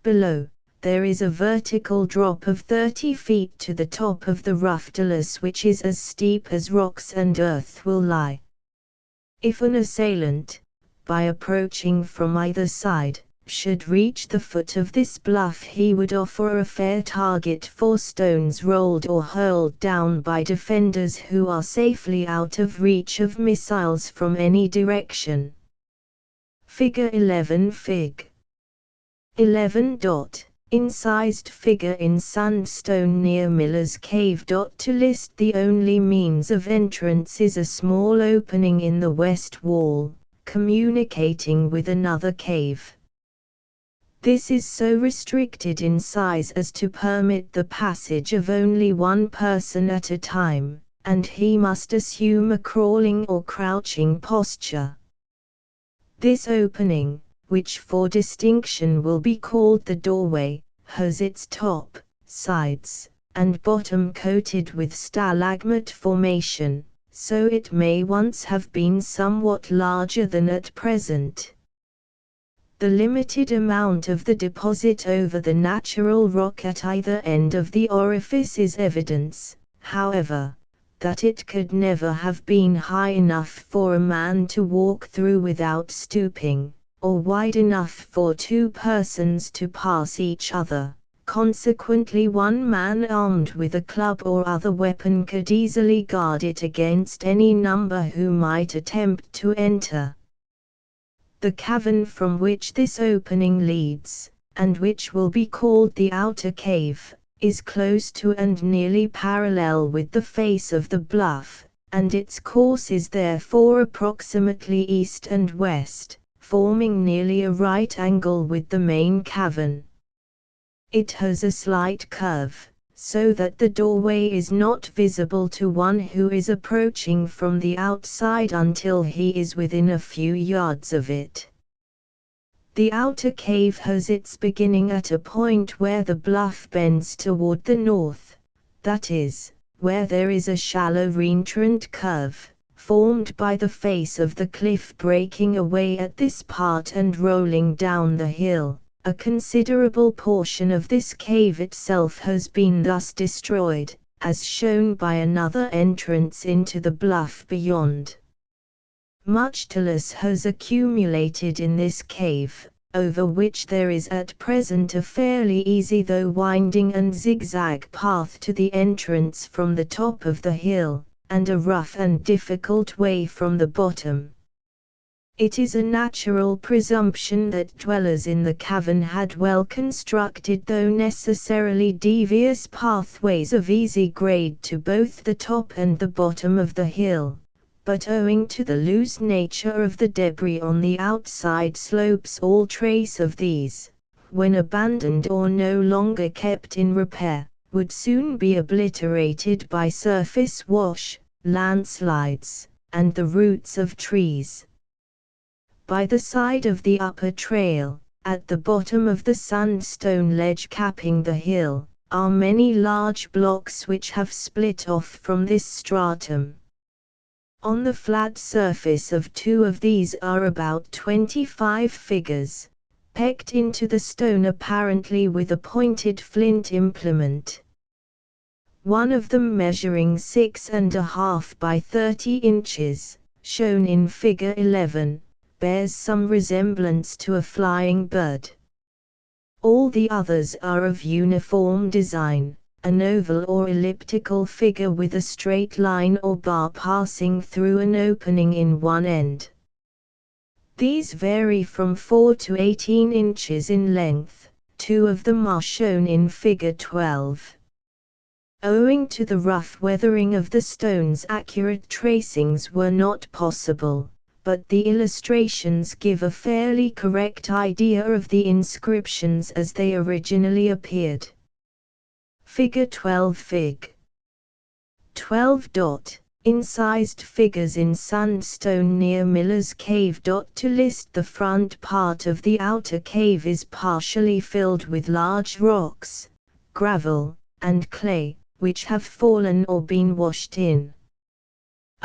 Below, there is a vertical drop of 30 feet to the top of the rough talus which is as steep as rocks and earth will lie. If an assailant, by approaching from either side, should reach the foot of this bluff, he would offer a fair target for stones rolled or hurled down by defenders who are safely out of reach of missiles from any direction. Figure 11. Fig. 11. Incised figure in sandstone near Miller's Cave. To list the only means of entrance is a small opening in the west wall, communicating with another cave. This is so restricted in size as to permit the passage of only one person at a time, and he must assume a crawling or crouching posture. This opening, which for distinction will be called the doorway, has its top, sides, and bottom coated with stalagmite formation, so it may once have been somewhat larger than at present. The limited amount of the deposit over the natural rock at either end of the orifice is evidence, however, that it could never have been high enough for a man to walk through without stooping, or wide enough for two persons to pass each other. Consequently, one man armed with a club or other weapon could easily guard it against any number who might attempt to enter. The cavern from which this opening leads, and which will be called the outer cave, is close to and nearly parallel with the face of the bluff, and its course is therefore approximately east and west, forming nearly a right angle with the main cavern. It has a slight curve, so that the doorway is not visible to one who is approaching from the outside until he is within a few yards of it. The outer cave has its beginning at a point where the bluff bends toward the north, that is, where there is a shallow reentrant curve, formed by the face of the cliff breaking away at this part and rolling down the hill. A considerable portion of this cave itself has been thus destroyed, as shown by another entrance into the bluff beyond. Much talus has accumulated in this cave, over which there is at present a fairly easy though winding and zigzag path to the entrance from the top of the hill, and a rough and difficult way from the bottom. It is a natural presumption that dwellers in the cavern had well constructed though necessarily devious pathways of easy grade to both the top and the bottom of the hill, but owing to the loose nature of the debris on the outside slopes, all trace of these, when abandoned or no longer kept in repair, would soon be obliterated by surface wash, landslides, and the roots of trees. By the side of the upper trail, at the bottom of the sandstone ledge capping the hill, are many large blocks which have split off from this stratum. On the flat surface of two of these are about 25 figures, pecked into the stone apparently with a pointed flint implement. One of them measuring 6.5 by 30 inches, shown in figure 11, bears some resemblance to a flying bird. All the others are of uniform design, an oval or elliptical figure with a straight line or bar passing through an opening in one end. These vary from 4 to 18 inches in length. Two of them are shown in figure 12. Owing to the rough weathering of the stones, accurate tracings were not possible, but the illustrations give a fairly correct idea of the inscriptions as they originally appeared. Figure 12. Fig. 12. Incised figures in sandstone near Miller's Cave. To list the front part of the outer cave is partially filled with large rocks, gravel, and clay, which have fallen or been washed in.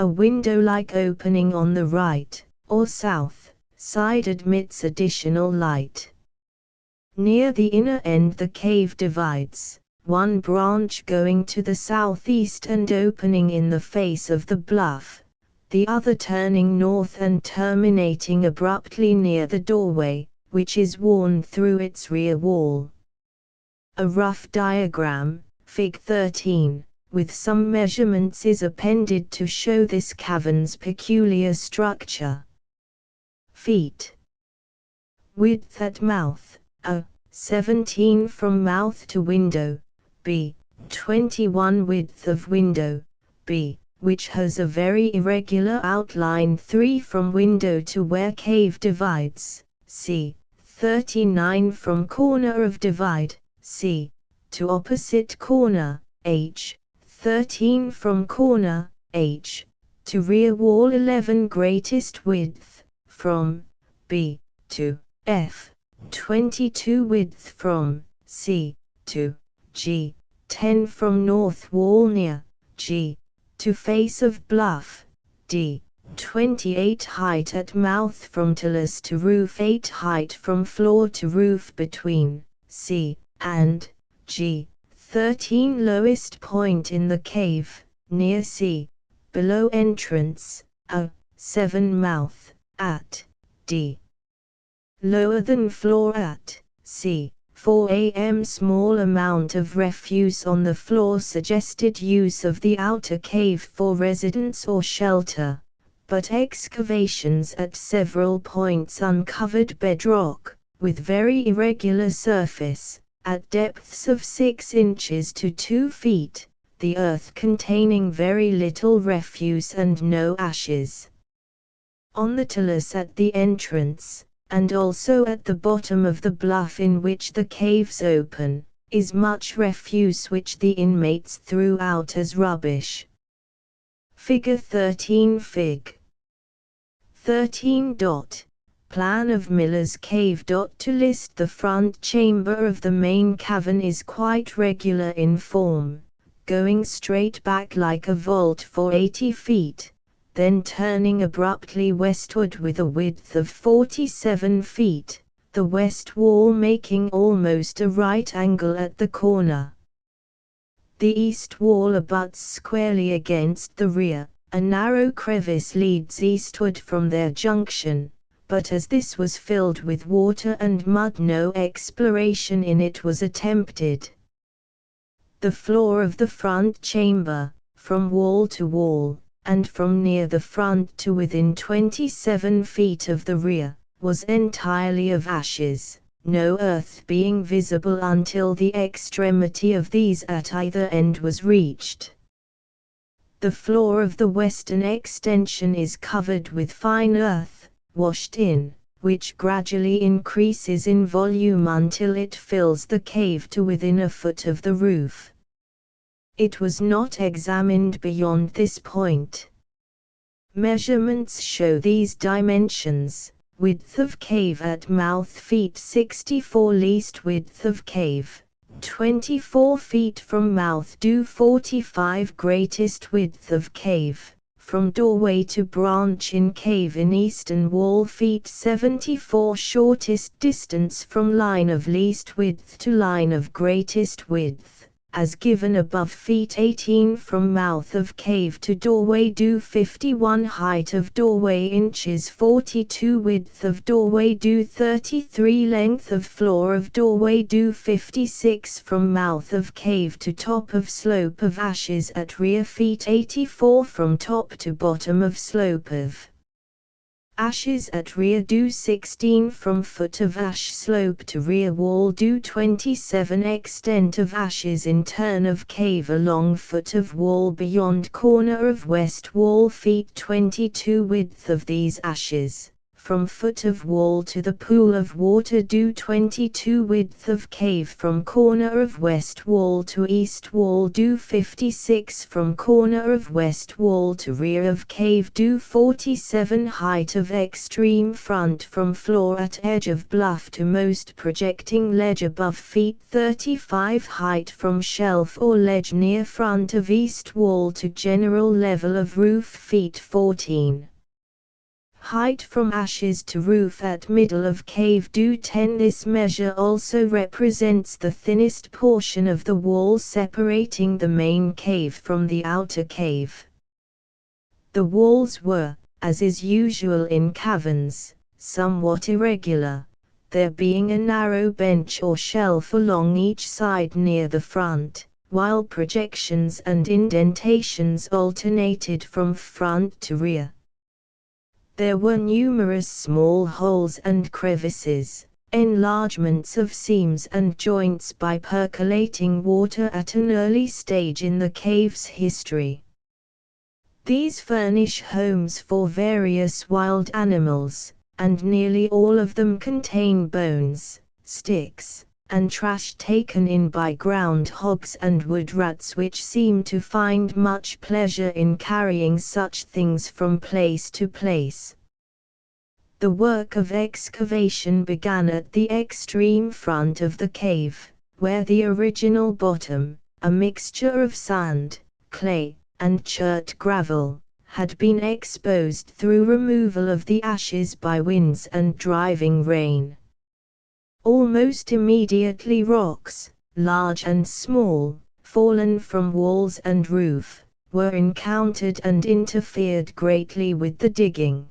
A window-like opening on the right, or south, side admits additional light. Near the inner end the cave divides, one branch going to the southeast and opening in the face of the bluff, the other turning north and terminating abruptly near the doorway, which is worn through its rear wall. A rough diagram, Fig 13, with some measurements is appended to show this cavern's peculiar structure. Feet. Width at mouth, A. 17 from mouth to window, B. 21 width of window, B, which has a very irregular outline 3 from window to where cave divides, C. 39 from corner of divide, C. to opposite corner, H. 13 from corner, H. to rear wall 11 greatest width, from B to F. 22 width from C to G. 10 from north wall near G. to face of bluff, D. 28 height at mouth from talus to roof, 8 height from floor to roof between C and G. 13 lowest point in the cave, near C. below entrance, A. 7 mouth, at D. lower than floor at C. 4 am. Small amount of refuse on the floor suggested use of the outer cave for residence or shelter, but excavations at several points uncovered bedrock, with very irregular surface, at depths of 6 inches to 2 feet, the earth containing very little refuse and no ashes. On the talus at the entrance, and also at the bottom of the bluff in which the caves open, is much refuse which the inmates threw out as rubbish. Figure 13. Fig. 13. Plan of Miller's Cave. To list the front chamber of the main cavern is quite regular in form, going straight back like a vault for 80 feet. Then turning abruptly westward with a width of 47 feet, the west wall making almost a right angle at the corner. The east wall abuts squarely against the rear, a narrow crevice leads eastward from their junction, but as this was filled with water and mud no exploration in it was attempted. The floor of the front chamber, from wall to wall, and from near the front to within 27 feet of the rear, was entirely of ashes, no earth being visible until the extremity of these at either end was reached. The floor of the western extension is covered with fine earth, washed in, which gradually increases in volume until it fills the cave to within a foot of the roof. It was not examined beyond this point. Measurements show these dimensions: width of cave at mouth feet 64, least width of cave 24 feet from mouth to 45, greatest width of cave from doorway to branch in cave in eastern wall feet 74, shortest distance from line of least width to line of greatest width, as given above feet 18 from mouth of cave to doorway do 51, height of doorway inches 42, width of doorway do 33, length of floor of doorway do 56 from mouth of cave to top of slope of ashes at rear feet 84 from top to bottom of slope of ashes at rear do 16 from foot of ash slope to rear wall do 27, extent of ashes in turn of cave along foot of wall beyond corner of west wall feet 22, width of these ashes from foot of wall to the pool of water do 22, width of cave from corner of west wall to east wall do 56 from corner of west wall to rear of cave do 47, height of extreme front from floor at edge of bluff to most projecting ledge above feet 35, height from shelf or ledge near front of east wall to general level of roof feet 14. Height from ashes to roof at middle of cave do 10. This measure also represents the thinnest portion of the wall separating the main cave from the outer cave. The walls were, as is usual in caverns, somewhat irregular, there being a narrow bench or shelf along each side near the front, while projections and indentations alternated from front to rear. There were numerous small holes and crevices, enlargements of seams and joints by percolating water at an early stage in the cave's history. These furnish homes for various wild animals, and nearly all of them contain bones, sticks, and trash taken in by groundhogs and wood rats, which seem to find much pleasure in carrying such things from place to place. The work of excavation began at the extreme front of the cave, where the original bottom, a mixture of sand, clay, and chert gravel, had been exposed through removal of the ashes by winds and driving rain. Almost immediately rocks, large and small, fallen from walls and roof, were encountered and interfered greatly with the digging.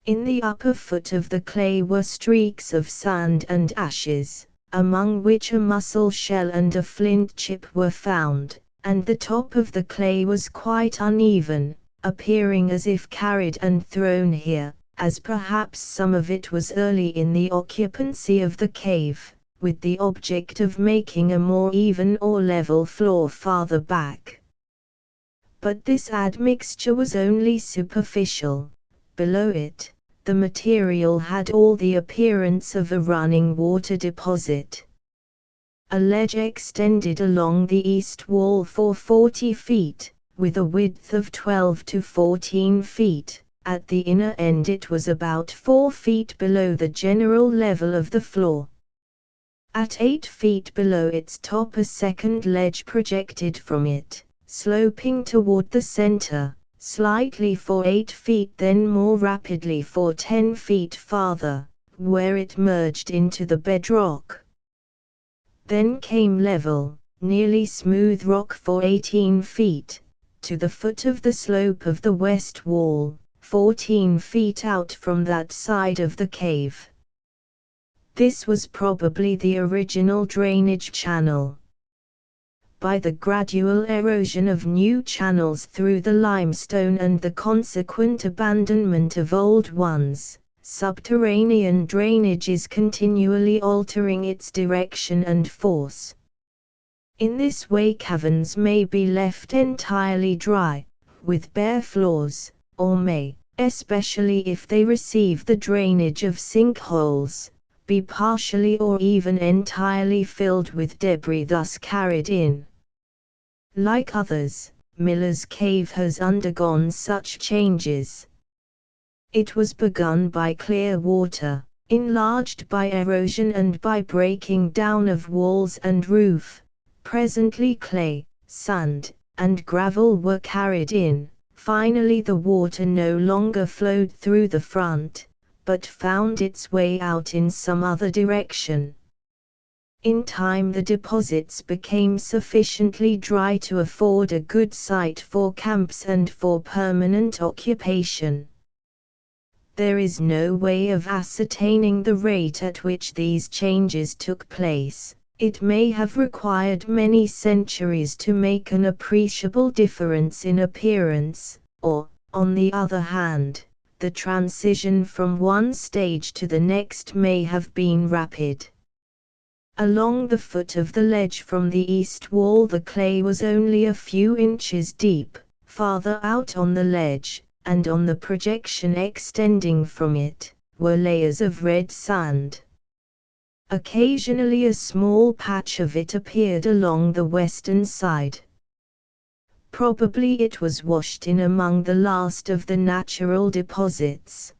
In the upper foot of the clay were streaks of sand and ashes, among which a mussel shell and a flint chip were found, and the top of the clay was quite uneven, appearing as if carried and thrown here, as perhaps some of it was early in the occupancy of the cave, with the object of making a more even or level floor farther back. But this admixture was only superficial. Below it, the material had all the appearance of a running water deposit. A ledge extended along the east wall for 40 feet, with a width of 12 to 14 feet. At the inner end it was about 4 feet below the general level of the floor. At 8 feet below its top a second ledge projected from it, sloping toward the center, slightly for 8 feet, then more rapidly for 10 feet farther, where it merged into the bedrock. Then came level, nearly smooth rock for 18 feet, to the foot of the slope of the west wall, 14 feet out from that side of the cave. This was probably the original drainage channel. By the gradual erosion of new channels through the limestone and the consequent abandonment of old ones, subterranean drainage is continually altering its direction and force. In this way caverns may be left entirely dry, with bare floors, or may, especially if they receive the drainage of sinkholes, be partially or even entirely filled with debris thus carried in. Like others, Miller's Cave has undergone such changes. It was begun by clear water, enlarged by erosion and by breaking down of walls and roof. Presently clay, sand, and gravel were carried in. Finally the water no longer flowed through the front, but found its way out in some other direction. In time the deposits became sufficiently dry to afford a good site for camps and for permanent occupation. There is no way of ascertaining the rate at which these changes took place. It may have required many centuries to make an appreciable difference in appearance, or, on the other hand, the transition from one stage to the next may have been rapid. Along the foot of the ledge from the east wall the clay was only a few inches deep. Farther out on the ledge, and on the projection extending from it, were layers of red sand. Occasionally a small patch of it appeared along the western side. Probably it was washed in among the last of the natural deposits.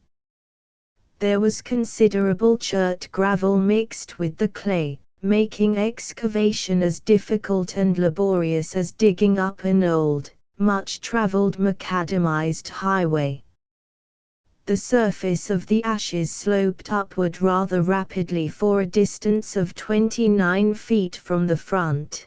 There was considerable chert gravel mixed with the clay, making excavation as difficult and laborious as digging up an old, much-traveled macadamized highway. The surface of the ashes sloped upward rather rapidly for a distance of 29 feet from the front.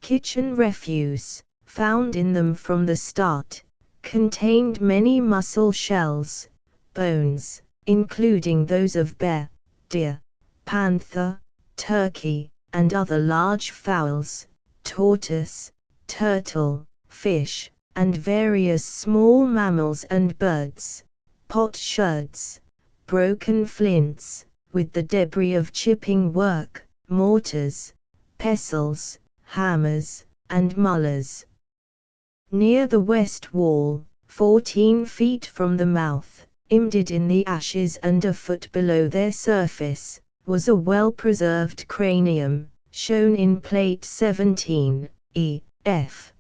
Kitchen refuse, found in them from the start, contained many mussel shells, bones, including those of bear, deer, panther, turkey, and other large fowls, tortoise, turtle, fish, and various small mammals and birds, potsherds, broken flints, with the debris of chipping work, mortars, pestles, hammers, and mullers. Near the west wall, 14 feet from the mouth, embedded in the ashes and a foot below their surface, was a well-preserved cranium, shown in plate 17, E.F.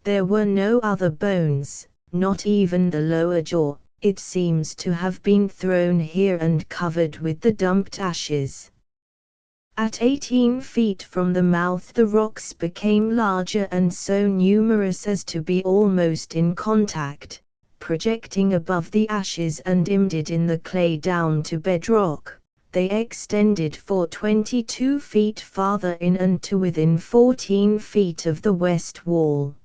There were no other bones, not even the lower jaw. It seems to have been thrown here and covered with the dumped ashes. At 18 feet from the mouth the rocks became larger and so numerous as to be almost in contact, projecting above the ashes and embedded in the clay down to bedrock. They extended for 22 feet farther in and to within 14 feet of the west wall.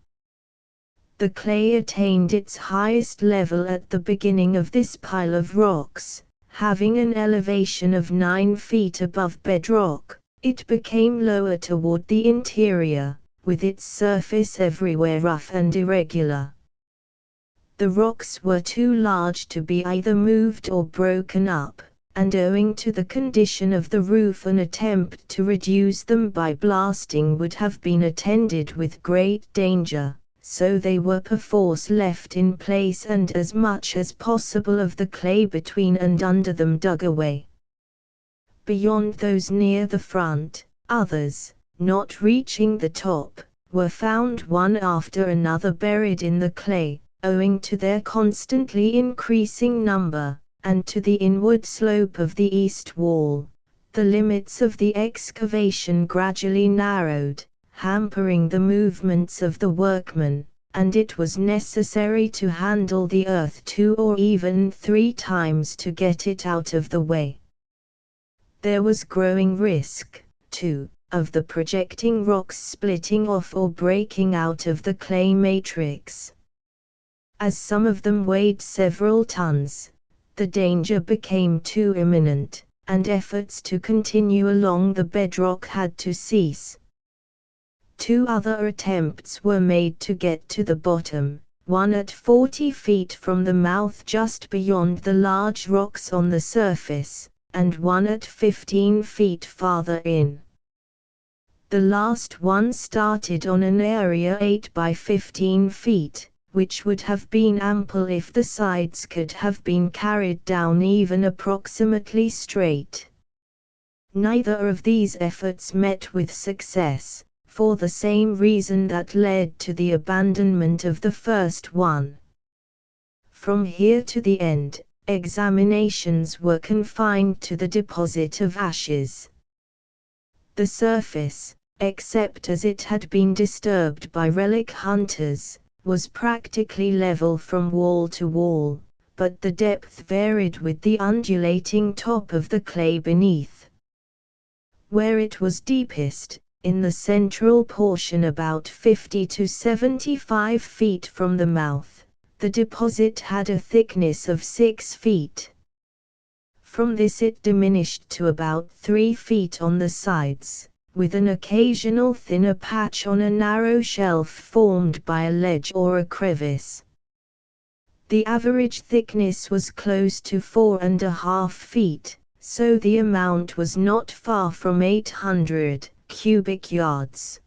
The clay attained its highest level at the beginning of this pile of rocks, having an elevation of 9 feet above bedrock. It became lower toward the interior, with its surface everywhere rough and irregular. The rocks were too large to be either moved or broken up, and owing to the condition of the roof an attempt to reduce them by blasting would have been attended with great danger. So they were perforce left in place and as much as possible of the clay between and under them dug away. Beyond those near the front, others, not reaching the top, were found one after another buried in the clay, owing to their constantly increasing number, and to the inward slope of the east wall. The limits of the excavation gradually narrowed, hampering the movements of the workmen, and it was necessary to handle the earth 2 or even 3 times to get it out of the way. There was growing risk, too, of the projecting rocks splitting off or breaking out of the clay matrix. As some of them weighed several tons, the danger became too imminent, and efforts to continue along the bedrock had to cease. 2 other attempts were made to get to the bottom, one at 40 feet from the mouth just beyond the large rocks on the surface, and one at 15 feet farther in. The last one started on an area 8 by 15 feet, which would have been ample if the sides could have been carried down even approximately straight. Neither of these efforts met with success, for the same reason that led to the abandonment of the first one. From here to the end, examinations were confined to the deposit of ashes. The surface, except as it had been disturbed by relic hunters, was practically level from wall to wall, but the depth varied with the undulating top of the clay beneath. Where it was deepest, in the central portion about 50 to 75 feet from the mouth, the deposit had a thickness of 6 feet. From this it diminished to about 3 feet on the sides, with an occasional thinner patch on a narrow shelf formed by a ledge or a crevice. The average thickness was close to 4.5 feet, so the amount was not far from 800 cubic yards.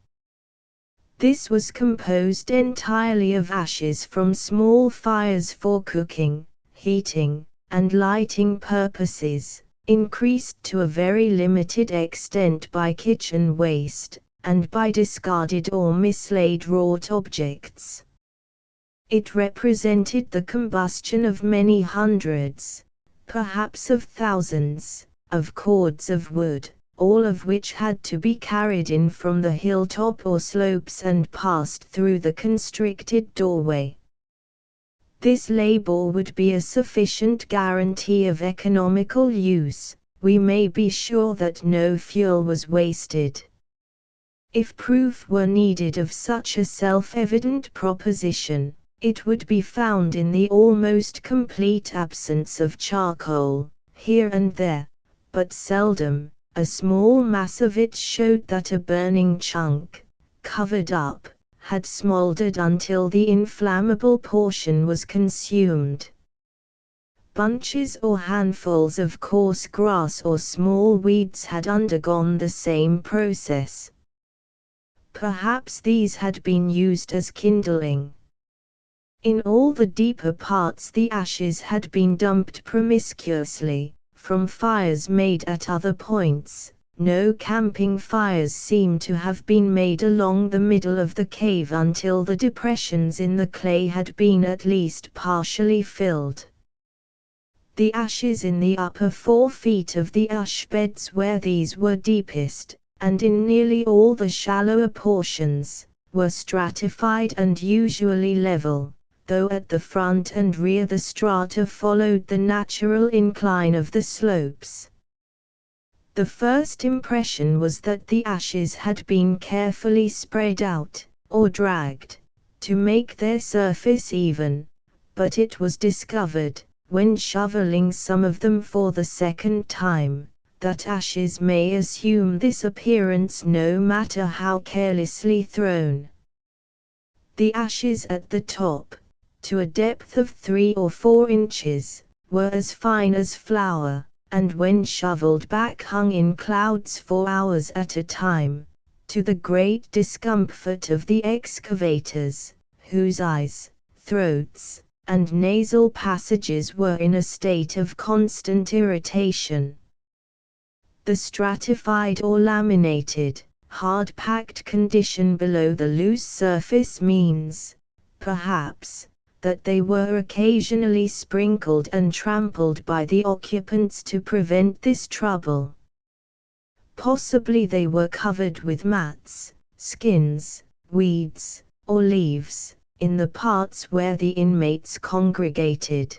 This was composed entirely of ashes from small fires for cooking, heating, and lighting purposes, increased to a very limited extent by kitchen waste, and by discarded or mislaid wrought objects. It represented the combustion of many hundreds, perhaps of thousands, of cords of wood, all of which had to be carried in from the hilltop or slopes and passed through the constricted doorway. This labor would be a sufficient guarantee of economical use. We may be sure that no fuel was wasted. If proof were needed of such a self-evident proposition, It would be found in the almost complete absence of charcoal, here and there, but seldom. A small mass of it showed that a burning chunk, covered up, had smoldered until the inflammable portion was consumed. Bunches or handfuls of coarse grass or small weeds had undergone the same process. Perhaps these had been used as kindling. In all the deeper parts the ashes had been dumped promiscuously, from fires made at other points. No camping fires seem to have been made along the middle of the cave until the depressions in the clay had been at least partially filled. The ashes in the upper 4 feet of the ash beds where these were deepest, and in nearly all the shallower portions, were stratified and usually level, though at the front and rear the strata followed the natural incline of the slopes. The first impression was that the ashes had been carefully spread out, or dragged, to make their surface even, but it was discovered, when shoveling some of them for the second time, that ashes may assume this appearance no matter how carelessly thrown. The ashes at the top, to a depth of 3 or 4 inches, were as fine as flour, and when shoveled back hung in clouds for hours at a time, to the great discomfort of the excavators, whose eyes, throats, and nasal passages were in a state of constant irritation. The stratified or laminated, hard-packed condition below the loose surface means, perhaps, that they were occasionally sprinkled and trampled by the occupants to prevent this trouble. Possibly they were covered with mats, skins, weeds, or leaves, in the parts where the inmates congregated.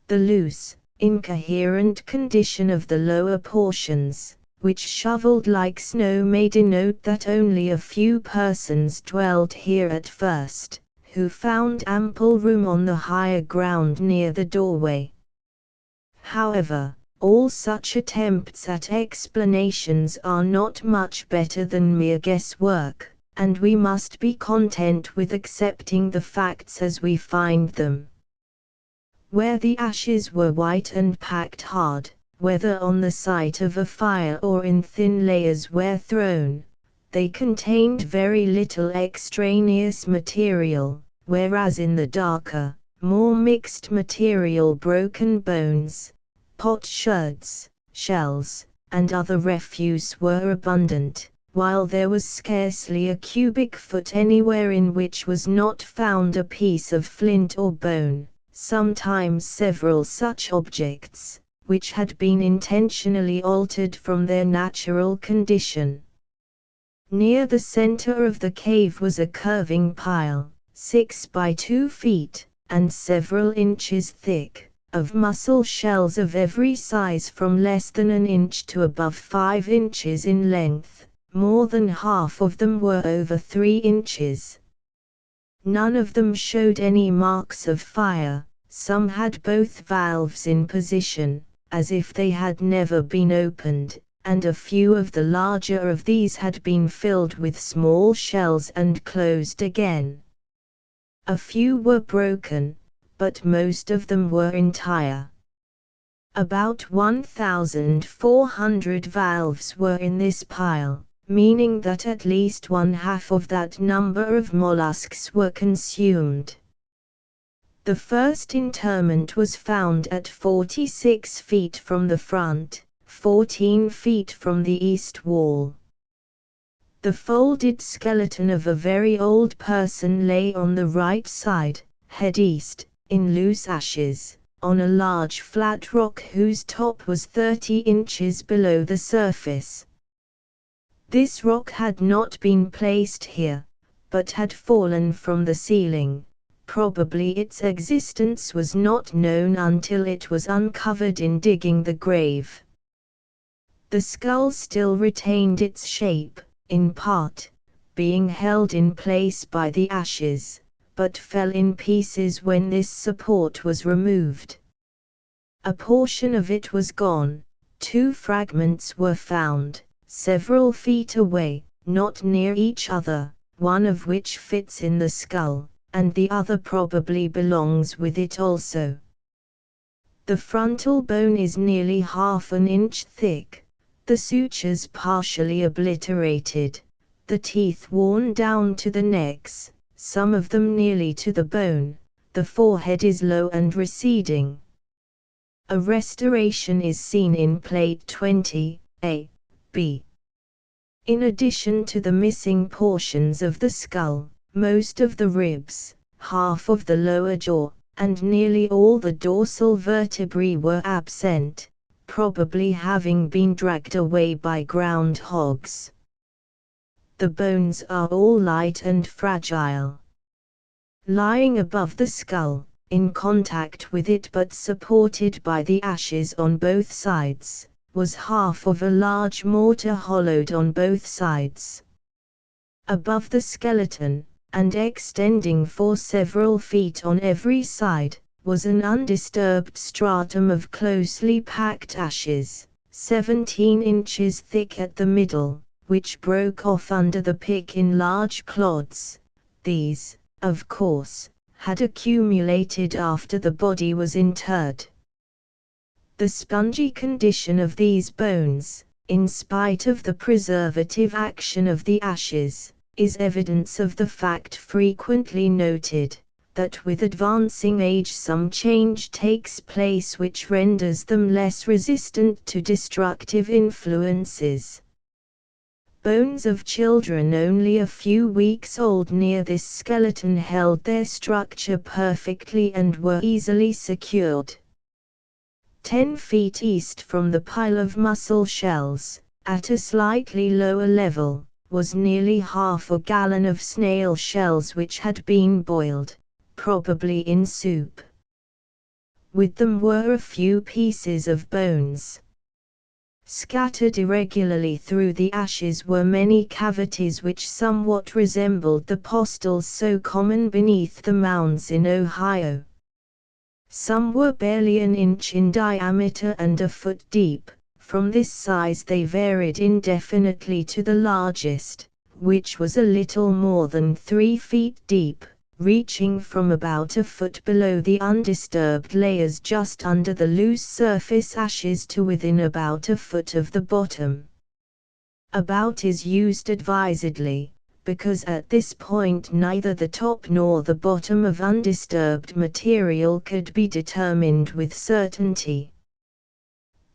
The loose, incoherent condition of the lower portions, which shoveled like snow, may denote that only a few persons dwelled here at first, who found ample room on the higher ground near the doorway. However, all such attempts at explanations are not much better than mere guesswork, and we must be content with accepting the facts as we find them. Where the ashes were white and packed hard, whether on the site of a fire or in thin layers where thrown, they contained very little extraneous material, whereas in the darker, more mixed material broken bones, potsherds, shells, and other refuse were abundant, while there was scarcely a cubic foot anywhere in which was not found a piece of flint or bone, sometimes several such objects, which had been intentionally altered from their natural condition. Near the center of the cave was a curving pile, 6 by 2 feet, and several inches thick, of mussel shells of every size from less than an inch to above 5 inches in length. More than half of them were over 3 inches. None of them showed any marks of fire. Some had both valves in position, as if they had never been opened, and a few of the larger of these had been filled with small shells and closed again. A few were broken, but most of them were entire. About 1,400 valves were in this pile, meaning that at least 1/2 of that number of mollusks were consumed. The first interment was found at 46 feet from the front, 14 feet from the east wall. The folded skeleton of a very old person lay on the right side, head east, in loose ashes, on a large flat rock whose top was 30 inches below the surface. This rock had not been placed here, but had fallen from the ceiling. Probably its existence was not known until it was uncovered in digging the grave. The skull still retained its shape, in part, being held in place by the ashes, but fell in pieces when this support was removed. A portion of it was gone. 2 fragments were found, several feet away, not near each other, one of which fits in the skull, and the other probably belongs with it also. The frontal bone is nearly half an inch thick, the sutures partially obliterated, the teeth worn down to the necks, some of them nearly to the bone, the forehead is low and receding. A restoration is seen in plate 20, A, B. In addition to the missing portions of the skull, most of the ribs, half of the lower jaw, and nearly all the dorsal vertebrae were absent, probably having been dragged away by groundhogs. The bones are all light and fragile. Lying above the skull, in contact with it but supported by the ashes on both sides, was half of a large mortar hollowed on both sides. Above the skeleton, and extending for several feet on every side, was an undisturbed stratum of closely packed ashes, 17 inches thick at the middle, which broke off under the pick in large clods. These, of course, had accumulated after the body was interred. The spongy condition of these bones, in spite of the preservative action of the ashes, is evidence of the fact frequently noted, that with advancing age some change takes place which renders them less resistant to destructive influences. Bones of children only a few weeks old near this skeleton held their structure perfectly and were easily secured. 10 feet east from the pile of mussel shells, at a slightly lower level, was nearly half a gallon of snail shells which had been boiled, probably in soup. With them were a few pieces of bones. Scattered irregularly through the ashes were many cavities which somewhat resembled the postles so common beneath the mounds in Ohio. Some were barely an inch in diameter and a foot deep. From this size they varied indefinitely to the largest, which was a little more than 3 feet deep, reaching from about a foot below the undisturbed layers just under the loose surface ashes to within about a foot of the bottom. About is used advisedly, because at this point neither the top nor the bottom of undisturbed material could be determined with certainty.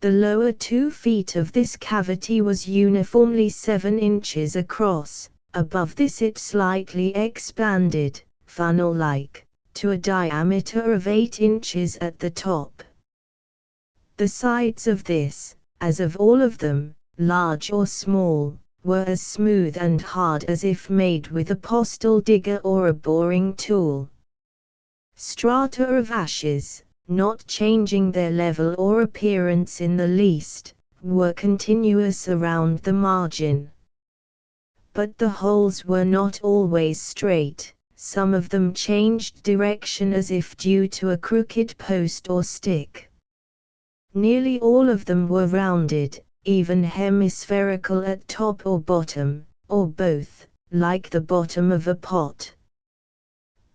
The lower 2 feet of this cavity was uniformly 7 inches across, above this it slightly expanded, funnel-like, to a diameter of 8 inches at the top. The sides of this, as of all of them, large or small, were as smooth and hard as if made with a postle digger or a boring tool. Strata of ashes, not changing their level or appearance in the least, were continuous around the margin. But the holes were not always straight. Some of them changed direction as if due to a crooked post or stick. Nearly all of them were rounded, even hemispherical at top or bottom, or both, like the bottom of a pot.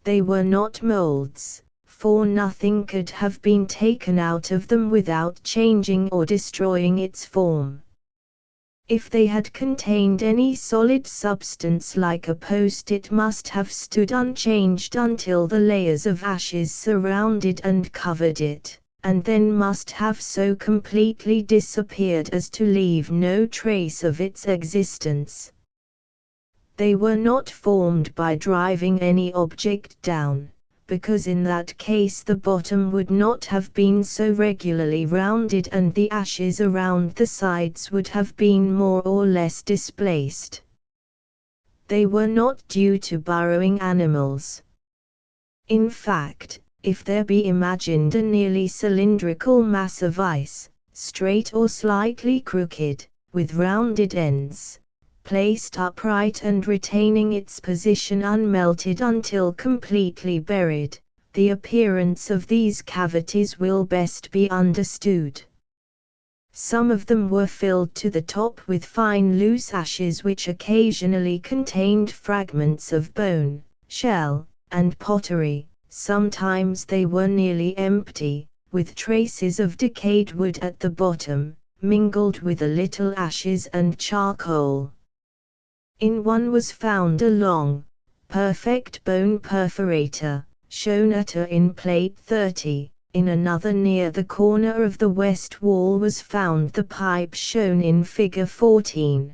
They were not molds, for nothing could have been taken out of them without changing or destroying its form. If they had contained any solid substance like a post, it must have stood unchanged until the layers of ashes surrounded and covered it, and then must have so completely disappeared as to leave no trace of its existence. They were not formed by driving any object down, because in that case the bottom would not have been so regularly rounded and the ashes around the sides would have been more or less displaced. They were not due to burrowing animals. In fact, if there be imagined a nearly cylindrical mass of ice, straight or slightly crooked, with rounded ends, placed upright and retaining its position unmelted until completely buried. The appearance of these cavities will best be understood. Some of them were filled to the top with fine loose ashes which occasionally contained fragments of bone, shell, and pottery. Sometimes they were nearly empty, with traces of decayed wood at the bottom, mingled with a little ashes and charcoal. In one was found a long, perfect bone perforator, shown at A in Plate 30. In another near the corner of the west wall was found the pipe shown in Figure 14.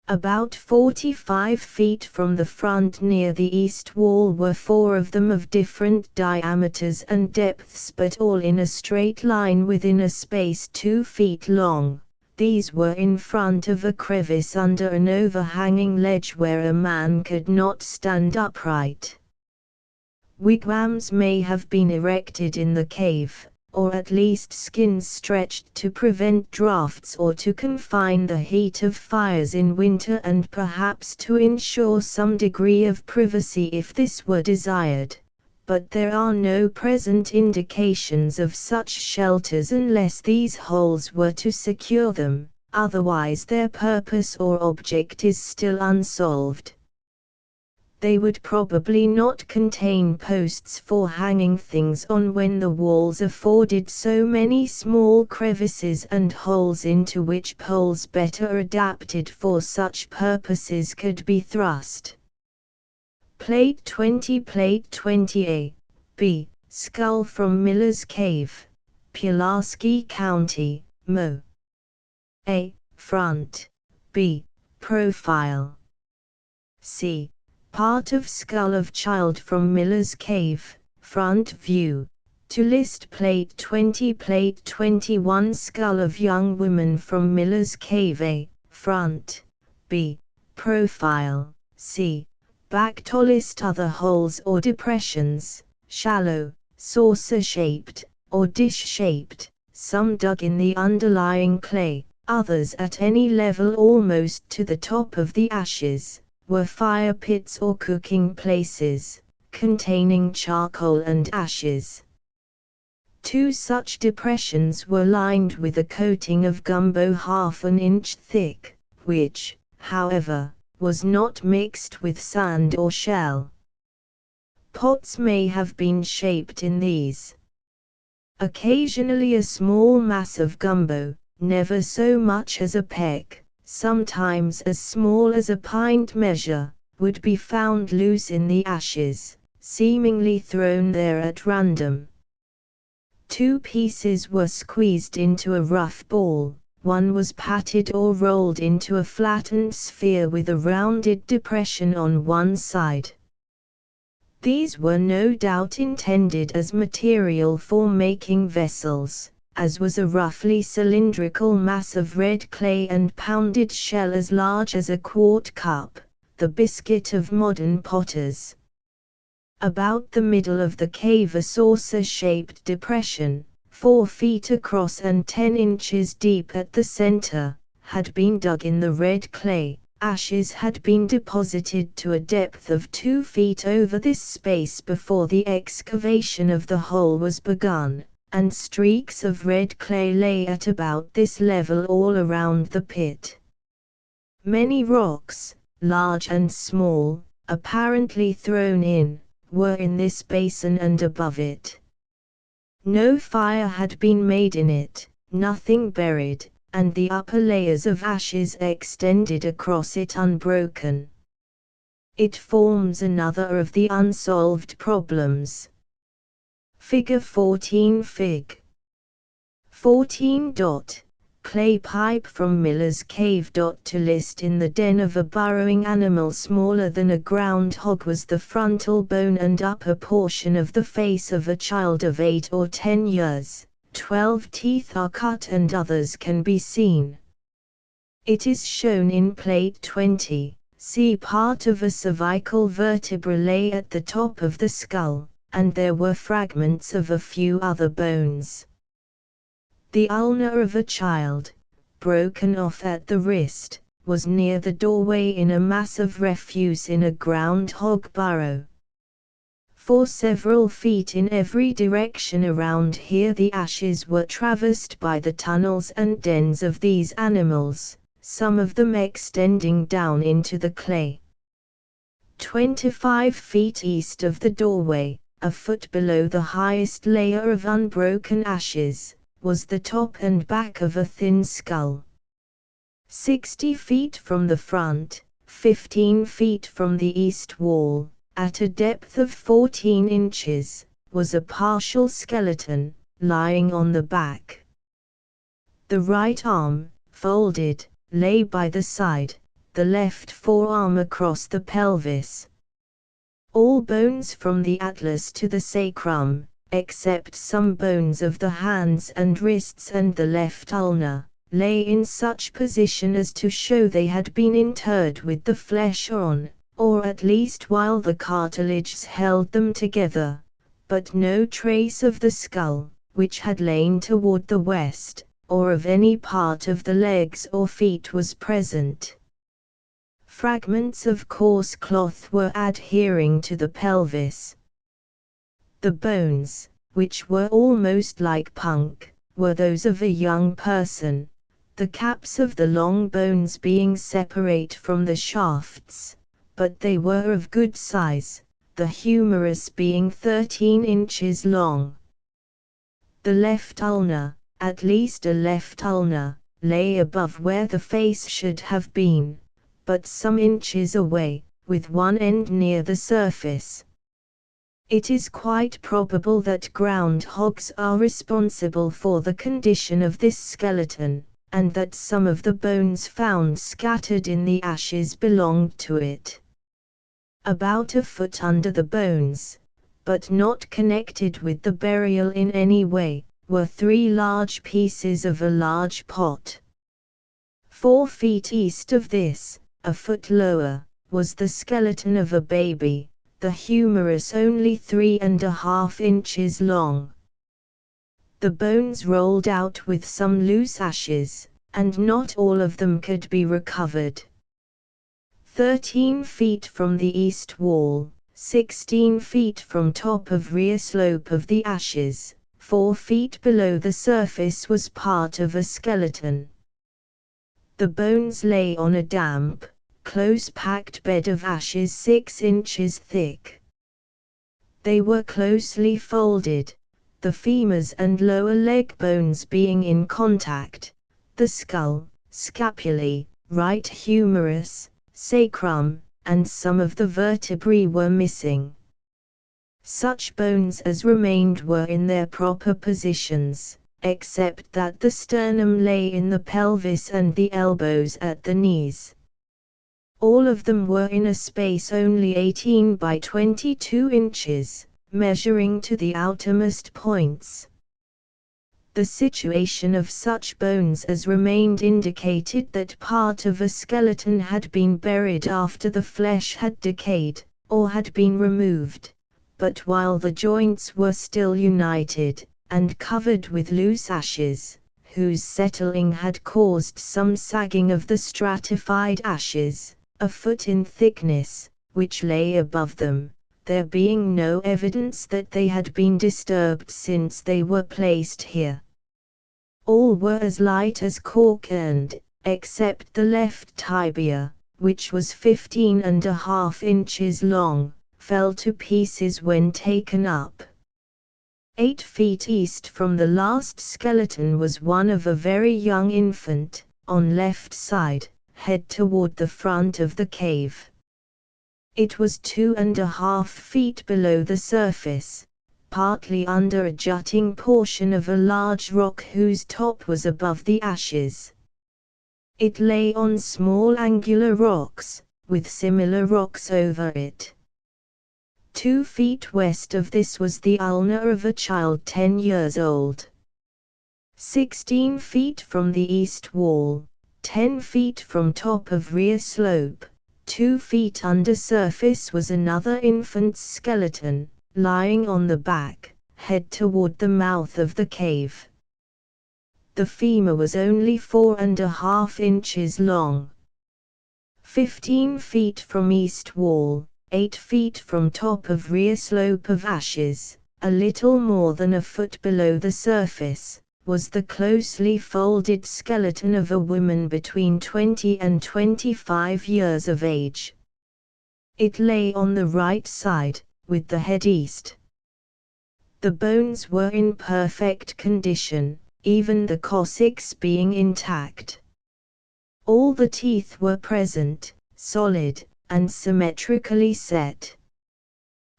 About 45 feet from the front near the east wall were 4 of them of different diameters and depths but all in a straight line within a space 2 feet long. These were in front of a crevice under an overhanging ledge where a man could not stand upright. Wigwams may have been erected in the cave, or at least skins stretched to prevent drafts or to confine the heat of fires in winter and perhaps to ensure some degree of privacy if this were desired, but there are no present indications of such shelters unless these holes were to secure them, otherwise their purpose or object is still unsolved. They would probably not contain posts for hanging things on when the walls afforded so many small crevices and holes into which poles better adapted for such purposes could be thrust. Plate 20 Plate 20A, B, Skull from Miller's Cave, Pulaski County, Mo. A, Front. B, Profile. C, part of skull of child from Miller's Cave, front view. To list Plate 20 Plate 21 Skull of young woman from Miller's Cave. A, front. B, profile. C, back. To list other holes or depressions, shallow, saucer-shaped, or dish-shaped, some dug in the underlying clay, others at any level almost to the top of the ashes, were fire pits or cooking places, containing charcoal and ashes. 2 such depressions were lined with a coating of gumbo half an inch thick, which, however, was not mixed with sand or shell. Pots may have been shaped in these. Occasionally a small mass of gumbo, never so much as a peck, sometimes as small as a pint measure, would be found loose in the ashes, seemingly thrown there at random. 2 pieces were squeezed into a rough ball, one was patted or rolled into a flattened sphere with a rounded depression on one side. These were no doubt intended as material for making vessels, as was a roughly cylindrical mass of red clay and pounded shell as large as a quart cup, the biscuit of modern potters. About the middle of the cave a saucer-shaped depression, 4 feet across and 10 inches deep at the center, had been dug in the red clay. Ashes had been deposited to a depth of 2 feet over this space before the excavation of the hole was begun, and streaks of red clay lay at about this level all around the pit. Many rocks, large and small, apparently thrown in, were in this basin and above it. No fire had been made in it, nothing buried, and the upper layers of ashes extended across it unbroken. It forms another of the unsolved problems. Figure 14 Fig. 14. Clay pipe from Miller's Cave. To list in the den of a burrowing animal smaller than a groundhog was the frontal bone and upper portion of the face of a child of 8 or 10 years. 12 teeth are cut and others can be seen. It is shown in Plate 20. See part of a cervical vertebra lay at the top of the skull, and there were fragments of a few other bones. The ulna of a child, broken off at the wrist, was near the doorway in a mass of refuse in a groundhog burrow. For several feet in every direction around here the ashes were traversed by the tunnels and dens of these animals, some of them extending down into the clay. 25 feet east of the doorway, a foot below the highest layer of unbroken ashes, was the top and back of a thin skull. 60 feet from the front, 15 feet from the east wall, at a depth of 14 inches, was a partial skeleton, lying on the back. The right arm, folded, lay by the side, the left forearm across the pelvis. All bones from the atlas to the sacrum, except some bones of the hands and wrists and the left ulna, lay in such position as to show they had been interred with the flesh on, or at least while the cartilages held them together, but no trace of the skull, which had lain toward the west, or of any part of the legs or feet was present. Fragments of coarse cloth were adhering to the pelvis. The bones, which were almost like punk, were those of a young person, the caps of the long bones being separate from the shafts, but they were of good size, the humerus being 13 inches long. The left ulna, at least a left ulna, lay above where the face should have been, but some inches away, with one end near the surface. It is quite probable that groundhogs are responsible for the condition of this skeleton, and that some of the bones found scattered in the ashes belonged to it. About a foot under the bones, but not connected with the burial in any way, were 3 large pieces of a large pot. 4 feet east of this, a foot lower, was the skeleton of a baby, the humerus only 3.5 inches long. The bones rolled out with some loose ashes, and not all of them could be recovered. 13 feet from the east wall, 16 feet from top of rear slope of the ashes, 4 feet below the surface was part of a skeleton. The bones lay on a damp, close-packed bed of ashes 6 inches thick. They were closely folded, the femurs and lower leg bones being in contact, the skull, scapulae, right humerus, sacrum, and some of the vertebrae were missing. Such bones as remained were in their proper positions, except that the sternum lay in the pelvis and the elbows at the knees. All of them were in a space only 18 by 22 inches, measuring to the outermost points. The situation of such bones as remained indicated that part of a skeleton had been buried after the flesh had decayed, or had been removed, but while the joints were still united, and covered with loose ashes, whose settling had caused some sagging of the stratified ashes, a foot in thickness, which lay above them, there being no evidence that they had been disturbed since they were placed here. All were as light as cork and, except the left tibia, which was 15.5 inches long, fell to pieces when taken up. 8 feet east from the last skeleton was one of a very young infant, on left side, head toward the front of the cave. It was 2.5 feet below the surface, partly under a jutting portion of a large rock whose top was above the ashes. It lay on small angular rocks, with similar rocks over it. 2 feet west of this was the ulna of a child 10 years old. 16 feet from the east wall, 10 feet from top of rear slope, 2 feet under surface was another infant's skeleton, lying on the back, head toward the mouth of the cave. The femur was only 4.5 inches long. 15 feet from east wall, 8 feet from top of rear slope of ashes, a little more than a foot below the surface, was the closely folded skeleton of a woman between 20 and 25 years of age. It lay on the right side, with the head east. The bones were in perfect condition, even the coccyx being intact. All the teeth were present, solid, and symmetrically set.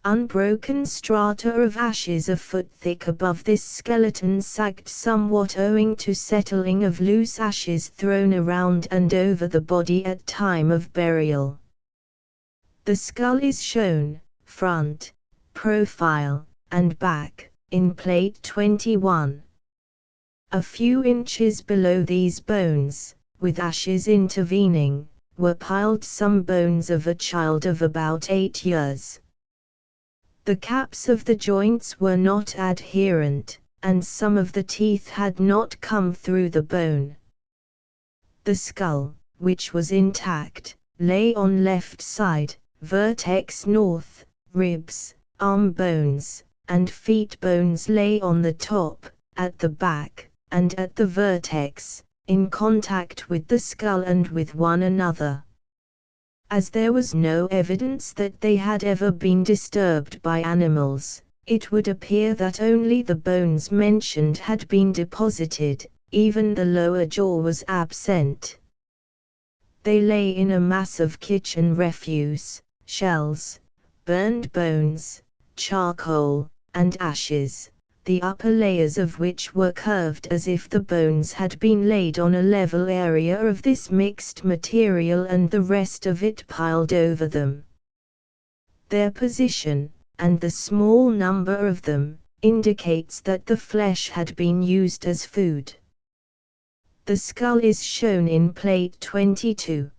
Unbroken strata of ashes a foot thick above this skeleton sagged somewhat owing to settling of loose ashes thrown around and over the body at time of burial. The skull is shown, front, profile, and back, in plate 21. A few inches below these bones, with ashes intervening, were piled some bones of a child of about 8 years. The caps of the joints were not adherent, and some of the teeth had not come through the bone. The skull, which was intact, lay on left side, vertex north, ribs, arm bones, and feet bones lay on the top, at the back, and at the vertex, in contact with the skull and with one another. As there was no evidence that they had ever been disturbed by animals, it would appear that only the bones mentioned had been deposited, even the lower jaw was absent. They lay in a mass of kitchen refuse, shells, burned bones, charcoal, and ashes, the upper layers of which were curved as if the bones had been laid on a level area of this mixed material and the rest of it piled over them. Their position, and the small number of them, indicates that the flesh had been used as food. The skull is shown in plate 22.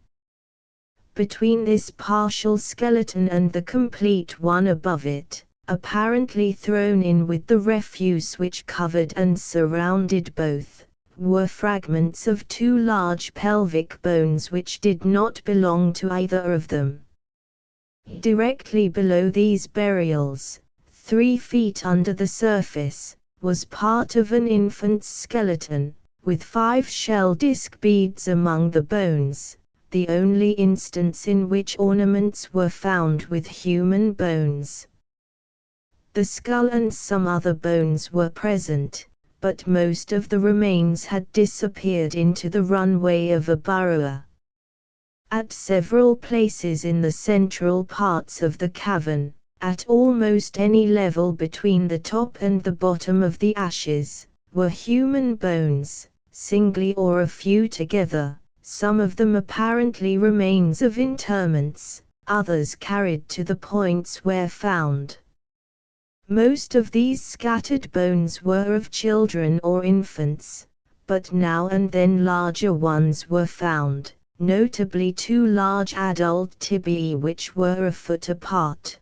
Between this partial skeleton and the complete one above it, apparently thrown in with the refuse which covered and surrounded both, were fragments of 2 large pelvic bones which did not belong to either of them. Directly below these burials, 3 feet under the surface, was part of an infant's skeleton, with 5 shell disc beads among the bones, the only instance in which ornaments were found with human bones. The skull and some other bones were present, but most of the remains had disappeared into the runway of a burrower. At several places in the central parts of the cavern, at almost any level between the top and the bottom of the ashes, were human bones, singly or a few together, some of them apparently remains of interments, others carried to the points where found. Most of these scattered bones were of children or infants, but now and then larger ones were found, notably 2 large adult tibiae which were a foot apart.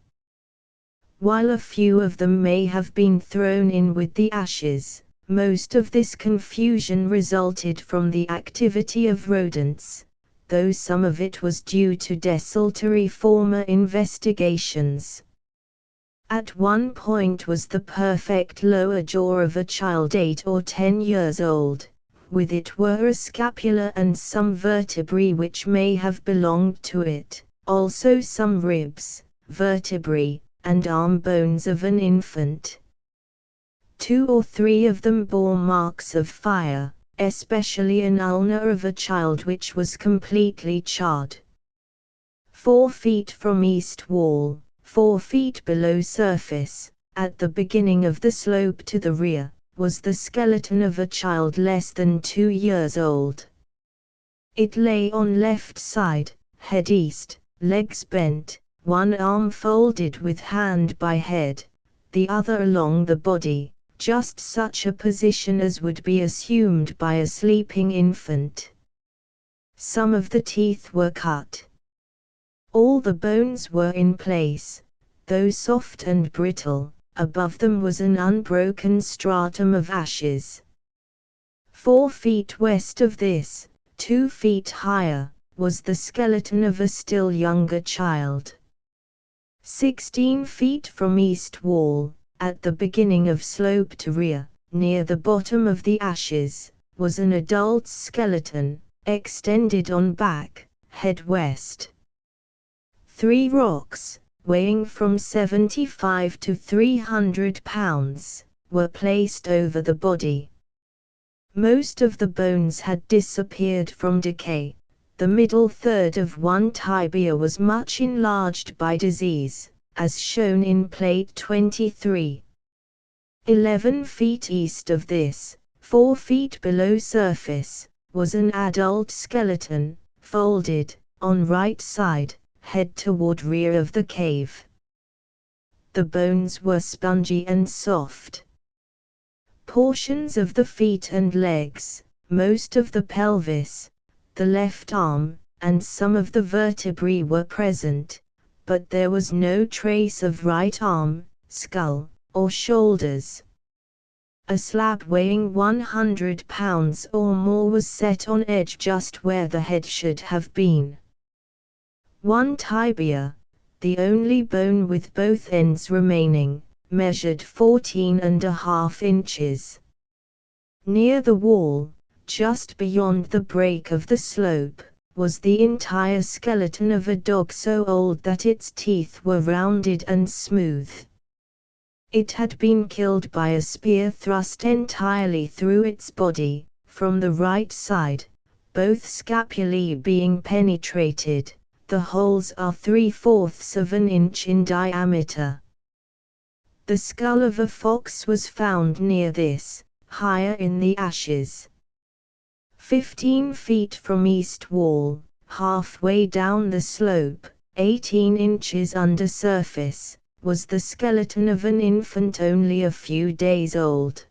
While a few of them may have been thrown in with the ashes, most of this confusion resulted from the activity of rodents, though some of it was due to desultory former investigations. At one point was the perfect lower jaw of a child 8 or 10 years old, with it were a scapula and some vertebrae which may have belonged to it, also some ribs, vertebrae, and arm bones of an infant. 2 or 3 of them bore marks of fire, especially an ulna of a child which was completely charred. 4 feet from east wall, 4 feet below surface, at the beginning of the slope to the rear, was the skeleton of a child less than 2 years old. It lay on left side, head east, legs bent, one arm folded with hand by head, the other along the body, just such a position as would be assumed by a sleeping infant. Some of the teeth were cut. All the bones were in place, though soft and brittle. Above them was an unbroken stratum of ashes. 4 feet west of this, 2 feet higher, was the skeleton of a still younger child. 16 feet from east wall, at the beginning of slope to rear, near the bottom of the ashes, was an adult's skeleton, extended on back, head west. 3 rocks, weighing from 75 to 300 pounds, were placed over the body. Most of the bones had disappeared from decay. The middle third of one tibia was much enlarged by disease, as shown in plate 23. 11 feet east of this, 4 feet below surface, was an adult skeleton, folded, on right side, head toward rear of the cave. The bones were spongy and soft. Portions of the feet and legs, most of the pelvis, the left arm, and some of the vertebrae were present, but there was no trace of right arm, skull, or shoulders. A slab weighing 100 pounds or more was set on edge just where the head should have been. One tibia, the only bone with both ends remaining, measured 14.5 inches. Near the wall, just beyond the break of the slope, was the entire skeleton of a dog so old that its teeth were rounded and smooth. It had been killed by a spear thrust entirely through its body, from the right side, both scapulae being penetrated. The holes are 3/4 of an inch in diameter. The skull of a fox was found near this, higher in the ashes. 15 feet from east wall, halfway down the slope, 18 inches under surface, was the skeleton of an infant only a few days old.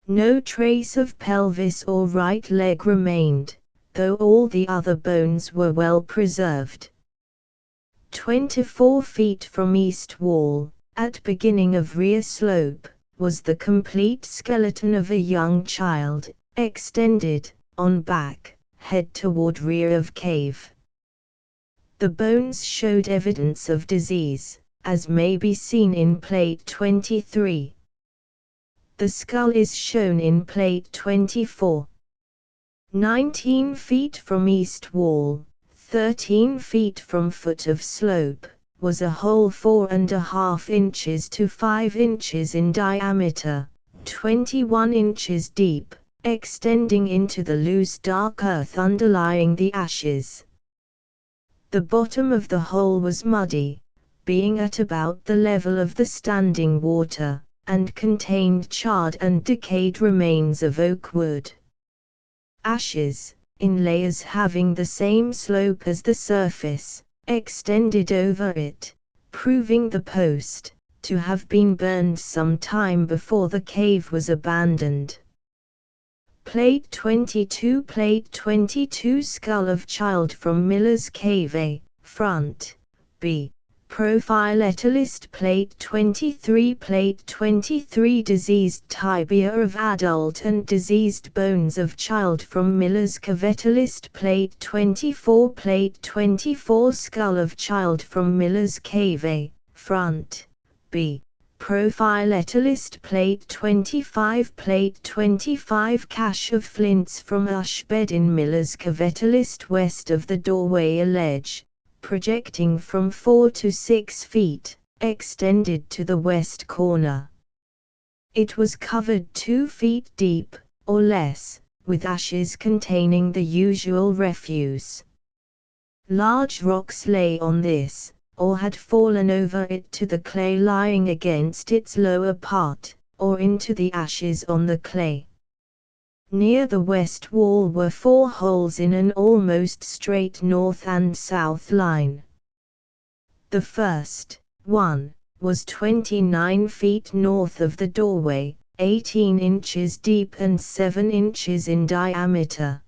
No trace of pelvis or right leg remained, though all the other bones were well preserved. 24 feet from east wall, at beginning of rear slope, was the complete skeleton of a young child, extended, on back, head toward rear of cave. The bones showed evidence of disease, as may be seen in plate 23. The skull is shown in plate 24. 19 feet from east wall, 13 feet from foot of slope, was a hole 4.5 inches to 5 inches in diameter, 21 inches deep, extending into the loose dark earth underlying the ashes. The bottom of the hole was muddy, being at about the level of the standing water, and contained charred and decayed remains of oak wood. Ashes, in layers having the same slope as the surface, extended over it, proving the post to have been burned some time before the cave was abandoned. Plate 22 Skull of child from Miller's Cave A, front, B. Profile Etylist Plate 23 Diseased tibia of adult and diseased bones of child from Miller's Cave Etylist Plate 24 Skull of child from Miller's Cave A, front, B. Profile Etylist Plate 25 Cache of flints from ash bed in Miller's Cave Etylist west of the doorway a ledge, projecting from 4 to 6 feet, extended to the west corner. It was covered 2 feet deep, or less, with ashes containing the usual refuse. Large rocks lay on this, or had fallen over it to the clay lying against its lower part, or into the ashes on the clay. Near the west wall were 4 holes in an almost straight north and south line. The first one was 29 feet north of the doorway, 18 inches deep and 7 inches in diameter.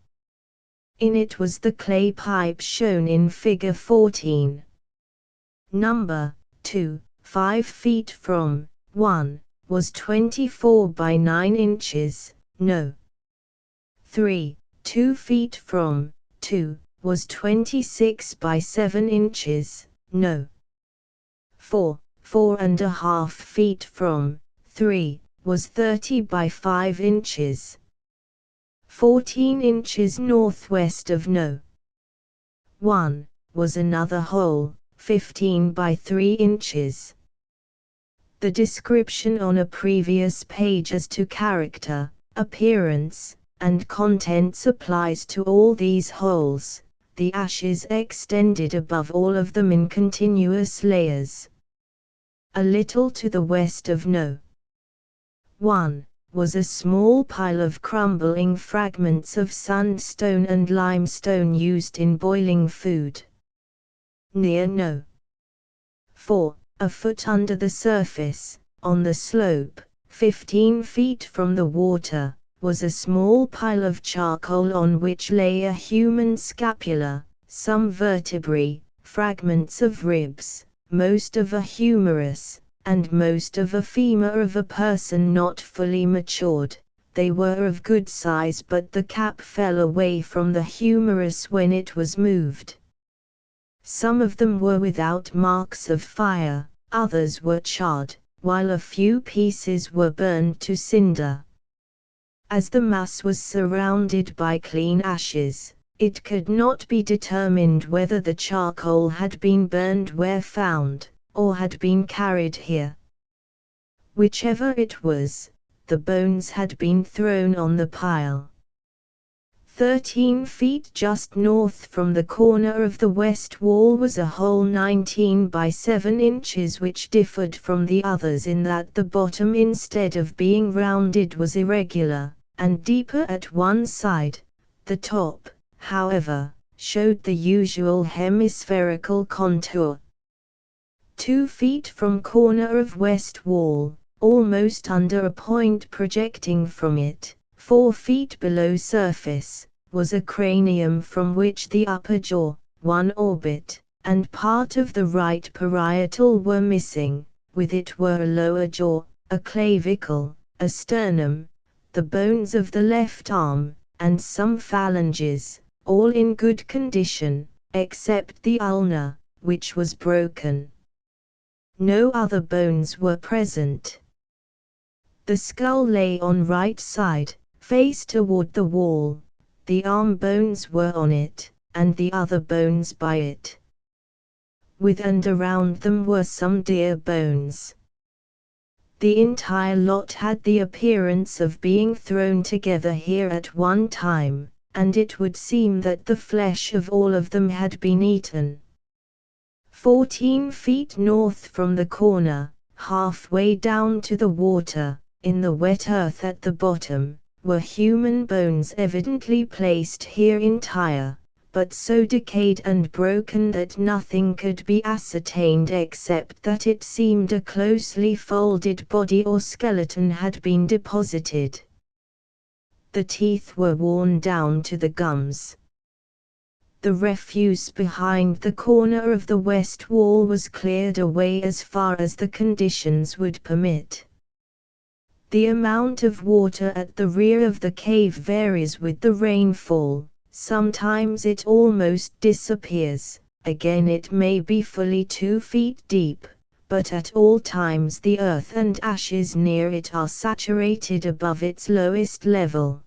In it was the clay pipe shown in Figure 14. Number 2, 5 feet from 1, was 24 by 9 inches, no. 3, 2 feet from 2, was 26 by 7 inches, no. 4.5 feet from 3, was 30 by 5 inches. 14 inches northwest of no. 1, was another hole, 15 by 3 inches. The description on a previous page as to character, appearance, and contents applies to all these holes. The ashes extended above all of them in continuous layers. A little to the west of no. 1, was a small pile of crumbling fragments of sandstone and limestone used in boiling food. Near no. 4, a foot under the surface, on the slope, 15 feet from the water, was a small pile of charcoal on which lay a human scapula, some vertebrae, fragments of ribs, most of a humerus, and most of a femur of a person not fully matured. They were of good size, but the cap fell away from the humerus when it was moved. Some of them were without marks of fire, others were charred, while a few pieces were burned to cinder. As the mass was surrounded by clean ashes, it could not be determined whether the charcoal had been burned where found, or had been carried here. Whichever it was, the bones had been thrown on the pile. 13 feet just north from the corner of the west wall was a hole 19 by 7 inches, which differed from the others in that the bottom, instead of being rounded, was irregular, and deeper at one side. The top, however, showed the usual hemispherical contour. 2 feet from corner of west wall, almost under a point projecting from it, 4 feet below surface, was a cranium from which the upper jaw, one orbit, and part of the right parietal were missing. With it were a lower jaw, a clavicle, a sternum, the bones of the left arm, and some phalanges, all in good condition, except the ulna, which was broken. No other bones were present. The skull lay on right side, face toward the wall. The arm bones were on it, and the other bones by it. With and around them were some deer bones. The entire lot had the appearance of being thrown together here at one time, and it would seem that the flesh of all of them had been eaten. 14 feet north from the corner, halfway down to the water, in the wet earth at the bottom, were human bones evidently placed here entire, but so decayed and broken that nothing could be ascertained except that it seemed a closely folded body or skeleton had been deposited. The teeth were worn down to the gums. The refuse behind the corner of the west wall was cleared away as far as the conditions would permit. The amount of water at the rear of the cave varies with the rainfall. Sometimes it almost disappears, again it may be fully 2 feet deep, but at all times the earth and ashes near it are saturated above its lowest level.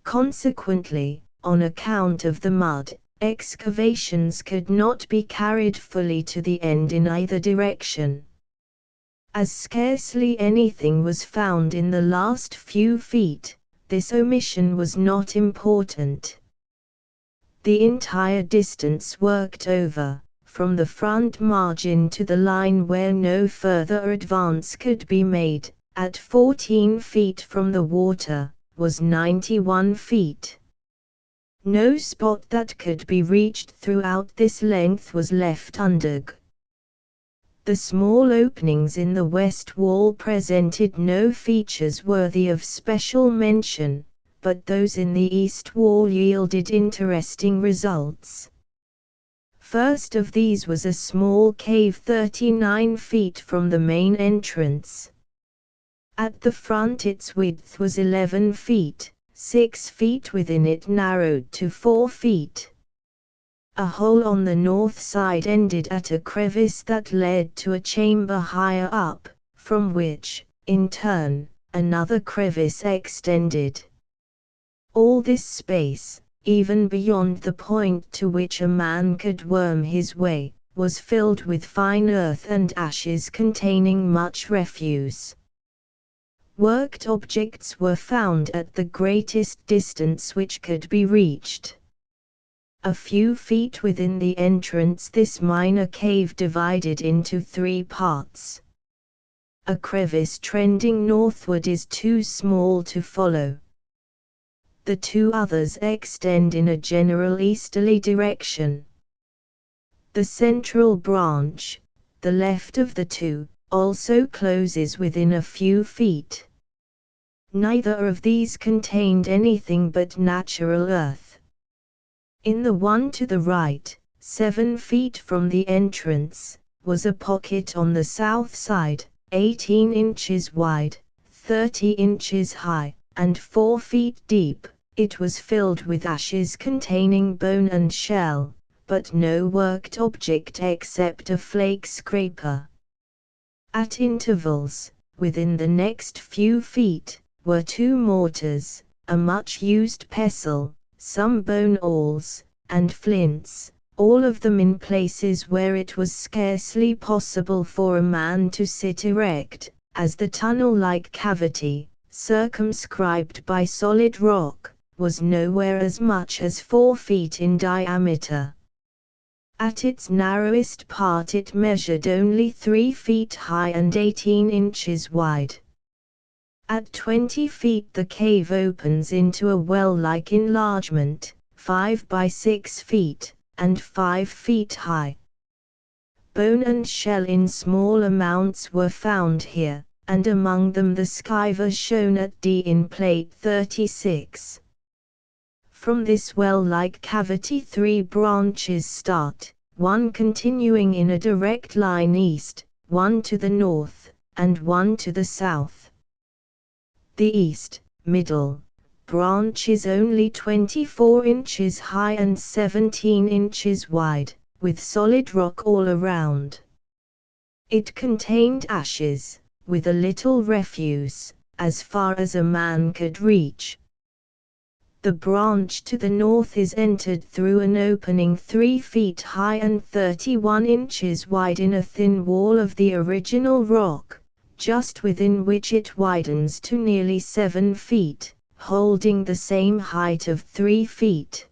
Consequently, on account of the mud, excavations could not be carried fully to the end in either direction. As scarcely anything was found in the last few feet, this omission was not important. The entire distance worked over, from the front margin to the line where no further advance could be made, at 14 feet from the water, was 91 feet. No spot that could be reached throughout this length was left undug. The small openings in the west wall presented no features worthy of special mention, but those in the east wall yielded interesting results. First of these was a small cave 39 feet from the main entrance. At the front its width was 11 feet, 6 feet within it narrowed to 4 feet. A hole on the north side ended at a crevice that led to a chamber higher up, from which, in turn, another crevice extended. All this space, even beyond the point to which a man could worm his way, was filled with fine earth and ashes containing much refuse. Worked objects were found at the greatest distance which could be reached. A few feet within the entrance this minor cave divided into 3 parts. A crevice trending northward is too small to follow. The 2 others extend in a general easterly direction. The central branch, the left of the 2, also closes within a few feet. Neither of these contained anything but natural earth. In the one to the right, 7 feet from the entrance, was a pocket on the south side, 18 inches wide, 30 inches high, and 4 feet deep. It was filled with ashes containing bone and shell, but no worked object except a flake scraper. At intervals, within the next few feet, were 2 mortars, a much-used pestle, some bone awls, and flints, all of them in places where it was scarcely possible for a man to sit erect, as the tunnel-like cavity, circumscribed by solid rock, was nowhere as much as 4 feet in diameter. At its narrowest part it measured only 3 feet high and 18 inches wide. At 20 feet the cave opens into a well-like enlargement, 5 by 6 feet, and 5 feet high. Bone and shell in small amounts were found here, and among them the skiver shown at D in plate 36. From this well-like cavity 3 branches start, one continuing in a direct line east, one to the north, and one to the south. The east, middle, branch is only 24 inches high and 17 inches wide, with solid rock all around. It contained ashes, with a little refuse, as far as a man could reach. The branch to the north is entered through an opening 3 feet high and 31 inches wide in a thin wall of the original rock, just within which it widens to nearly 7 feet, holding the same height of 3 feet.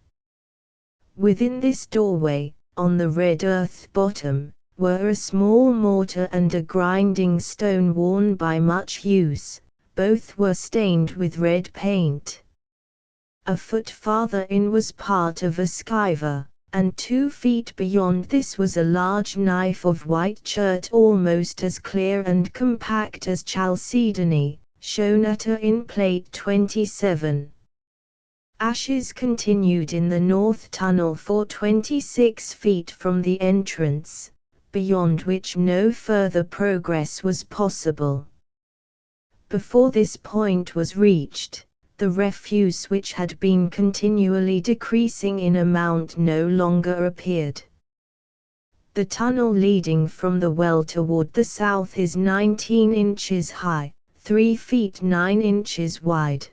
Within this doorway, on the red earth bottom, were a small mortar and a grinding stone worn by much use. Both were stained with red paint. A foot farther in was part of a skiver, and 2 feet beyond this was a large knife of white chert almost as clear and compact as chalcedony, shown at A in plate 27. Ashes continued in the north tunnel for 26 feet from the entrance, beyond which no further progress was possible. Before this point was reached, the refuse which had been continually decreasing in amount no longer appeared. The tunnel leading from the well toward the south is 19 inches high, 3 feet 9 inches wide.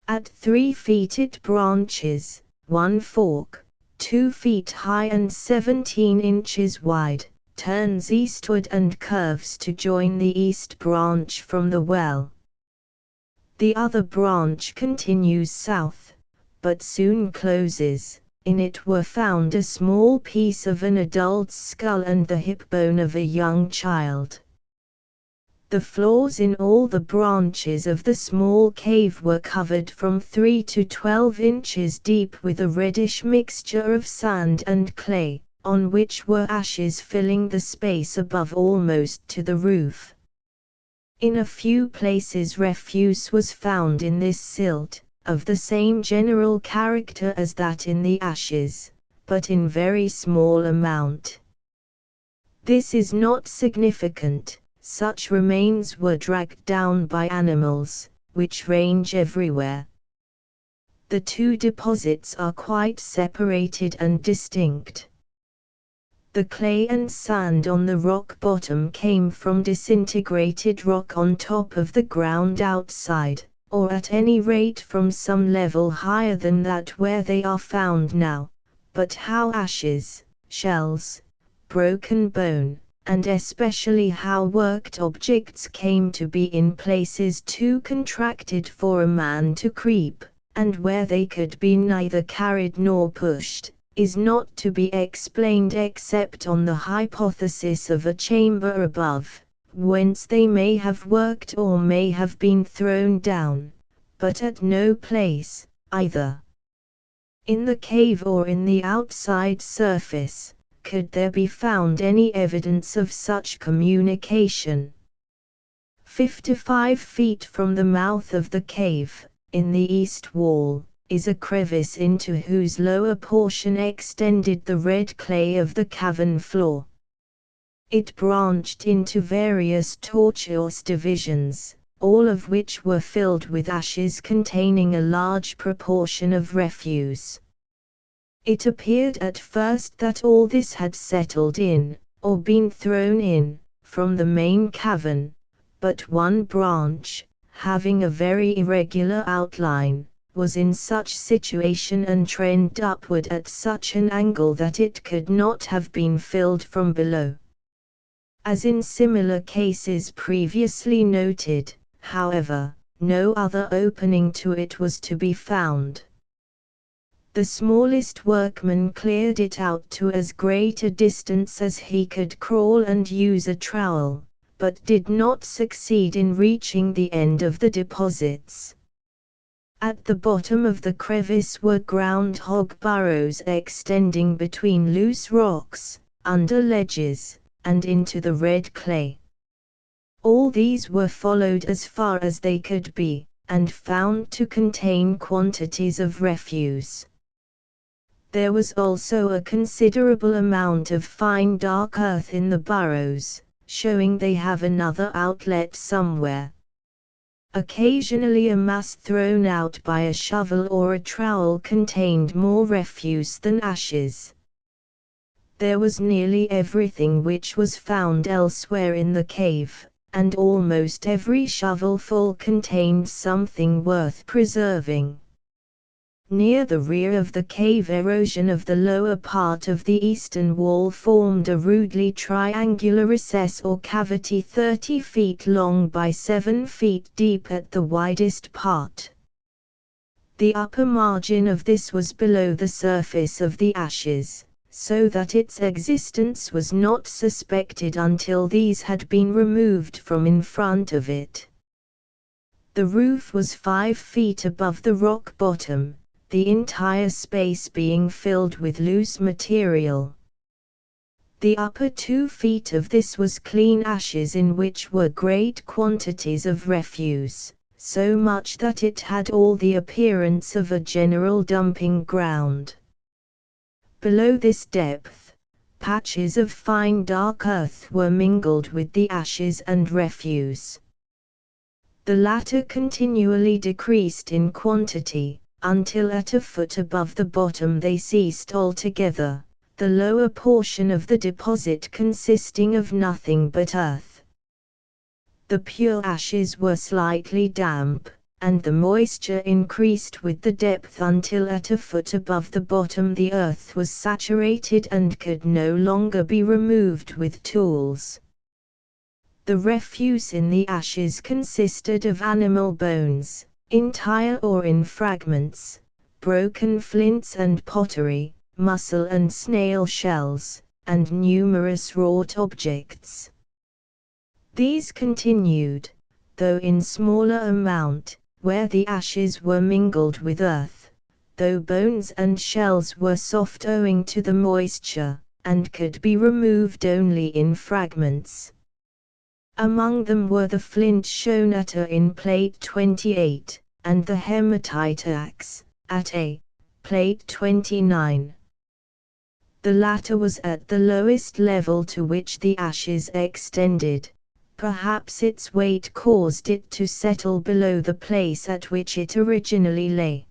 At 3 feet it branches, 1 fork, 2 feet high and 17 inches wide, turns eastward and curves to join the east branch from the well. The other branch continues south, but soon closes. In it were found a small piece of an adult's skull and the hip bone of a young child. The floors in all the branches of the small cave were covered from 3 to 12 inches deep with a reddish mixture of sand and clay, on which were ashes filling the space above almost to the roof. In a few places refuse was found in this silt, of the same general character as that in the ashes, but in very small amount. This is not significant. Such remains were dragged down by animals, which range everywhere. the two deposits are quite separated and distinct. The clay and sand on the rock bottom came from disintegrated rock on top of the ground outside, or at any rate from some level higher than that where they are found now. But how ashes, shells, broken bone, and especially how worked objects came to be in places too contracted for a man to creep, and where they could be neither carried nor pushed, is not to be explained except on the hypothesis of a chamber above, whence they may have worked or may have been thrown down, but at no place, either in the cave or in the outside surface, could there be found any evidence of such communication. 55 feet from the mouth of the cave, in the east wall, is a crevice into whose lower portion extended the red clay of the cavern floor. It branched into various tortuous divisions, all of which were filled with ashes containing a large proportion of refuse. It appeared at first that all this had settled in, or been thrown in, from the main cavern, but one branch, having a very irregular outline, was in such situation and trend upward at such an angle that it could not have been filled from below. As in similar cases previously noted, however, no other opening to it was to be found. The smallest workman cleared it out to as great a distance as he could crawl and use a trowel, but did not succeed in reaching the end of the deposits. At the bottom of the crevice were groundhog burrows extending between loose rocks, under ledges, and into the red clay. All these were followed as far as they could be, and found to contain quantities of refuse. There was also a considerable amount of fine dark earth in the burrows, showing they have another outlet somewhere. Occasionally a mass thrown out by a shovel or a trowel contained more refuse than ashes. There was nearly everything which was found elsewhere in the cave, and almost every shovelful contained something worth preserving. Near the rear of the cave, erosion of the lower part of the eastern wall formed a rudely triangular recess or cavity 30 feet long by 7 feet deep at the widest part. The upper margin of this was below the surface of the ashes, so that its existence was not suspected until these had been removed from in front of it. The roof was 5 feet above the rock bottom, the entire space being filled with loose material. The upper 2 feet of this was clean ashes in which were great quantities of refuse, so much that it had all the appearance of a general dumping ground. Below this depth, patches of fine dark earth were mingled with the ashes and refuse. The latter continually decreased in quantity, until at a foot above the bottom they ceased altogether, the lower portion of the deposit consisting of nothing but earth. The pure ashes were slightly damp, and the moisture increased with the depth until at a foot above the bottom the earth was saturated and could no longer be removed with tools. The refuse in the ashes consisted of animal bones, entire or in fragments, broken flints and pottery, mussel and snail shells, and numerous wrought objects. These continued, though in smaller amount, where the ashes were mingled with earth, though bones and shells were soft owing to the moisture, and could be removed only in fragments. Among them were the flint shown at A in plate 28, and the hematite axe, at A, plate 29. The latter was at the lowest level to which the ashes extended. Perhaps its weight caused it to settle below the place at which it originally lay.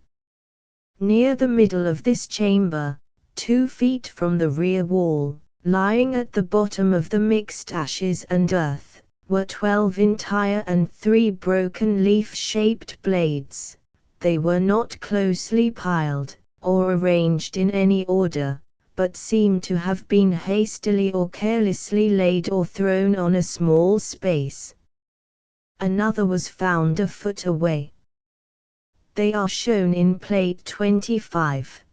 Near the middle of this chamber, 2 feet from the rear wall, lying at the bottom of the mixed ashes and earth, were 12 entire and 3 broken leaf-shaped blades. They were not closely piled, or arranged in any order, but seem to have been hastily or carelessly laid or thrown on a small space. Another was found a foot away. They are shown in Plate 25.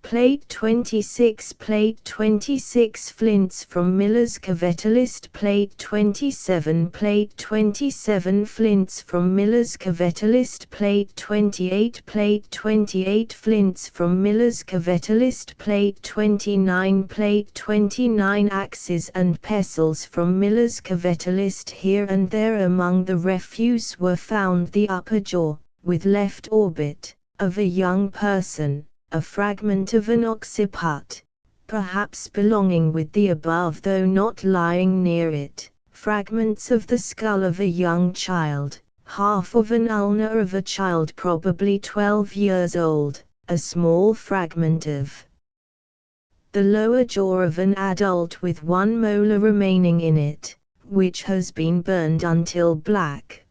Plate 26 Plate 26 Flints from Miller's Cavetolist Plate 27 Plate 27 Flints from Miller's Cavetolist Plate 28 Plate 28 Flints from Miller's Cavetolist Plate 29 Plate 29 Axes and pestles from Miller's Cavetolist. Here and there among the refuse were found the upper jaw, with left orbit, of a young person, a fragment of an occiput, perhaps belonging with the above though not lying near it, fragments of the skull of a young child, half of an ulna of a child probably 12 years old, a small fragment of the lower jaw of an adult with 1 molar remaining in it, which has been burned until black.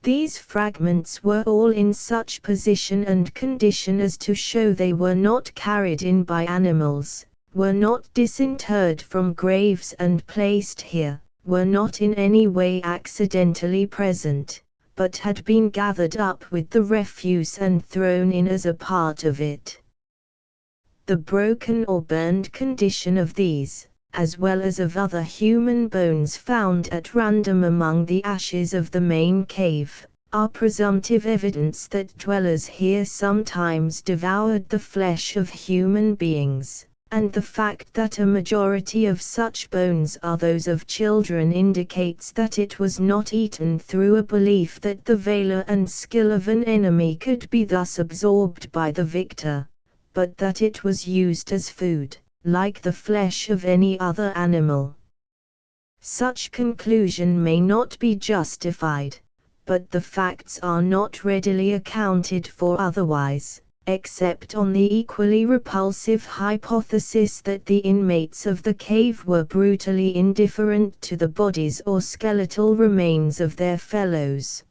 These fragments were all in such position and condition as to show they were not carried in by animals, were not disinterred from graves and placed here, were not in any way accidentally present, but had been gathered up with the refuse and thrown in as a part of it. The broken or burned condition of these, as well as of other human bones found at random among the ashes of the main cave, are presumptive evidence that dwellers here sometimes devoured the flesh of human beings, and the fact that a majority of such bones are those of children indicates that it was not eaten through a belief that the valor and skill of an enemy could be thus absorbed by the victor, but that it was used as food, like the flesh of any other animal. Such conclusion may not be justified, but the facts are not readily accounted for otherwise, except on the equally repulsive hypothesis that the inmates of the cave were brutally indifferent to the bodies or skeletal remains of their fellows.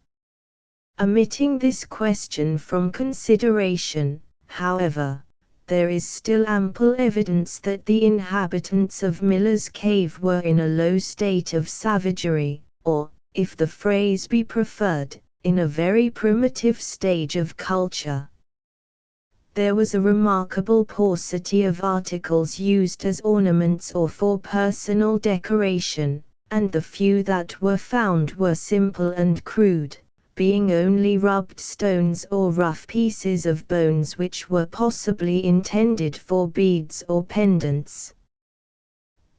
Omitting this question from consideration, however, there is still ample evidence that the inhabitants of Miller's Cave were in a low state of savagery, or, if the phrase be preferred, in a very primitive stage of culture. There was a remarkable paucity of articles used as ornaments or for personal decoration, and the few that were found were simple and crude, being only rubbed stones or rough pieces of bones which were possibly intended for beads or pendants.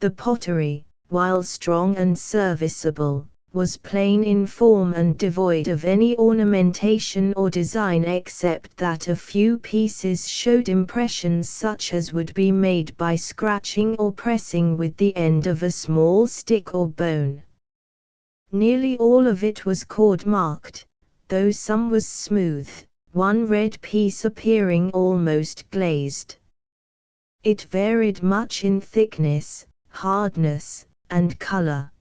The pottery, while strong and serviceable, was plain in form and devoid of any ornamentation or design except that a few pieces showed impressions such as would be made by scratching or pressing with the end of a small stick or bone. Nearly all of it was cord-marked, though some was smooth, one red piece appearing almost glazed. It varied much in thickness, hardness, and color.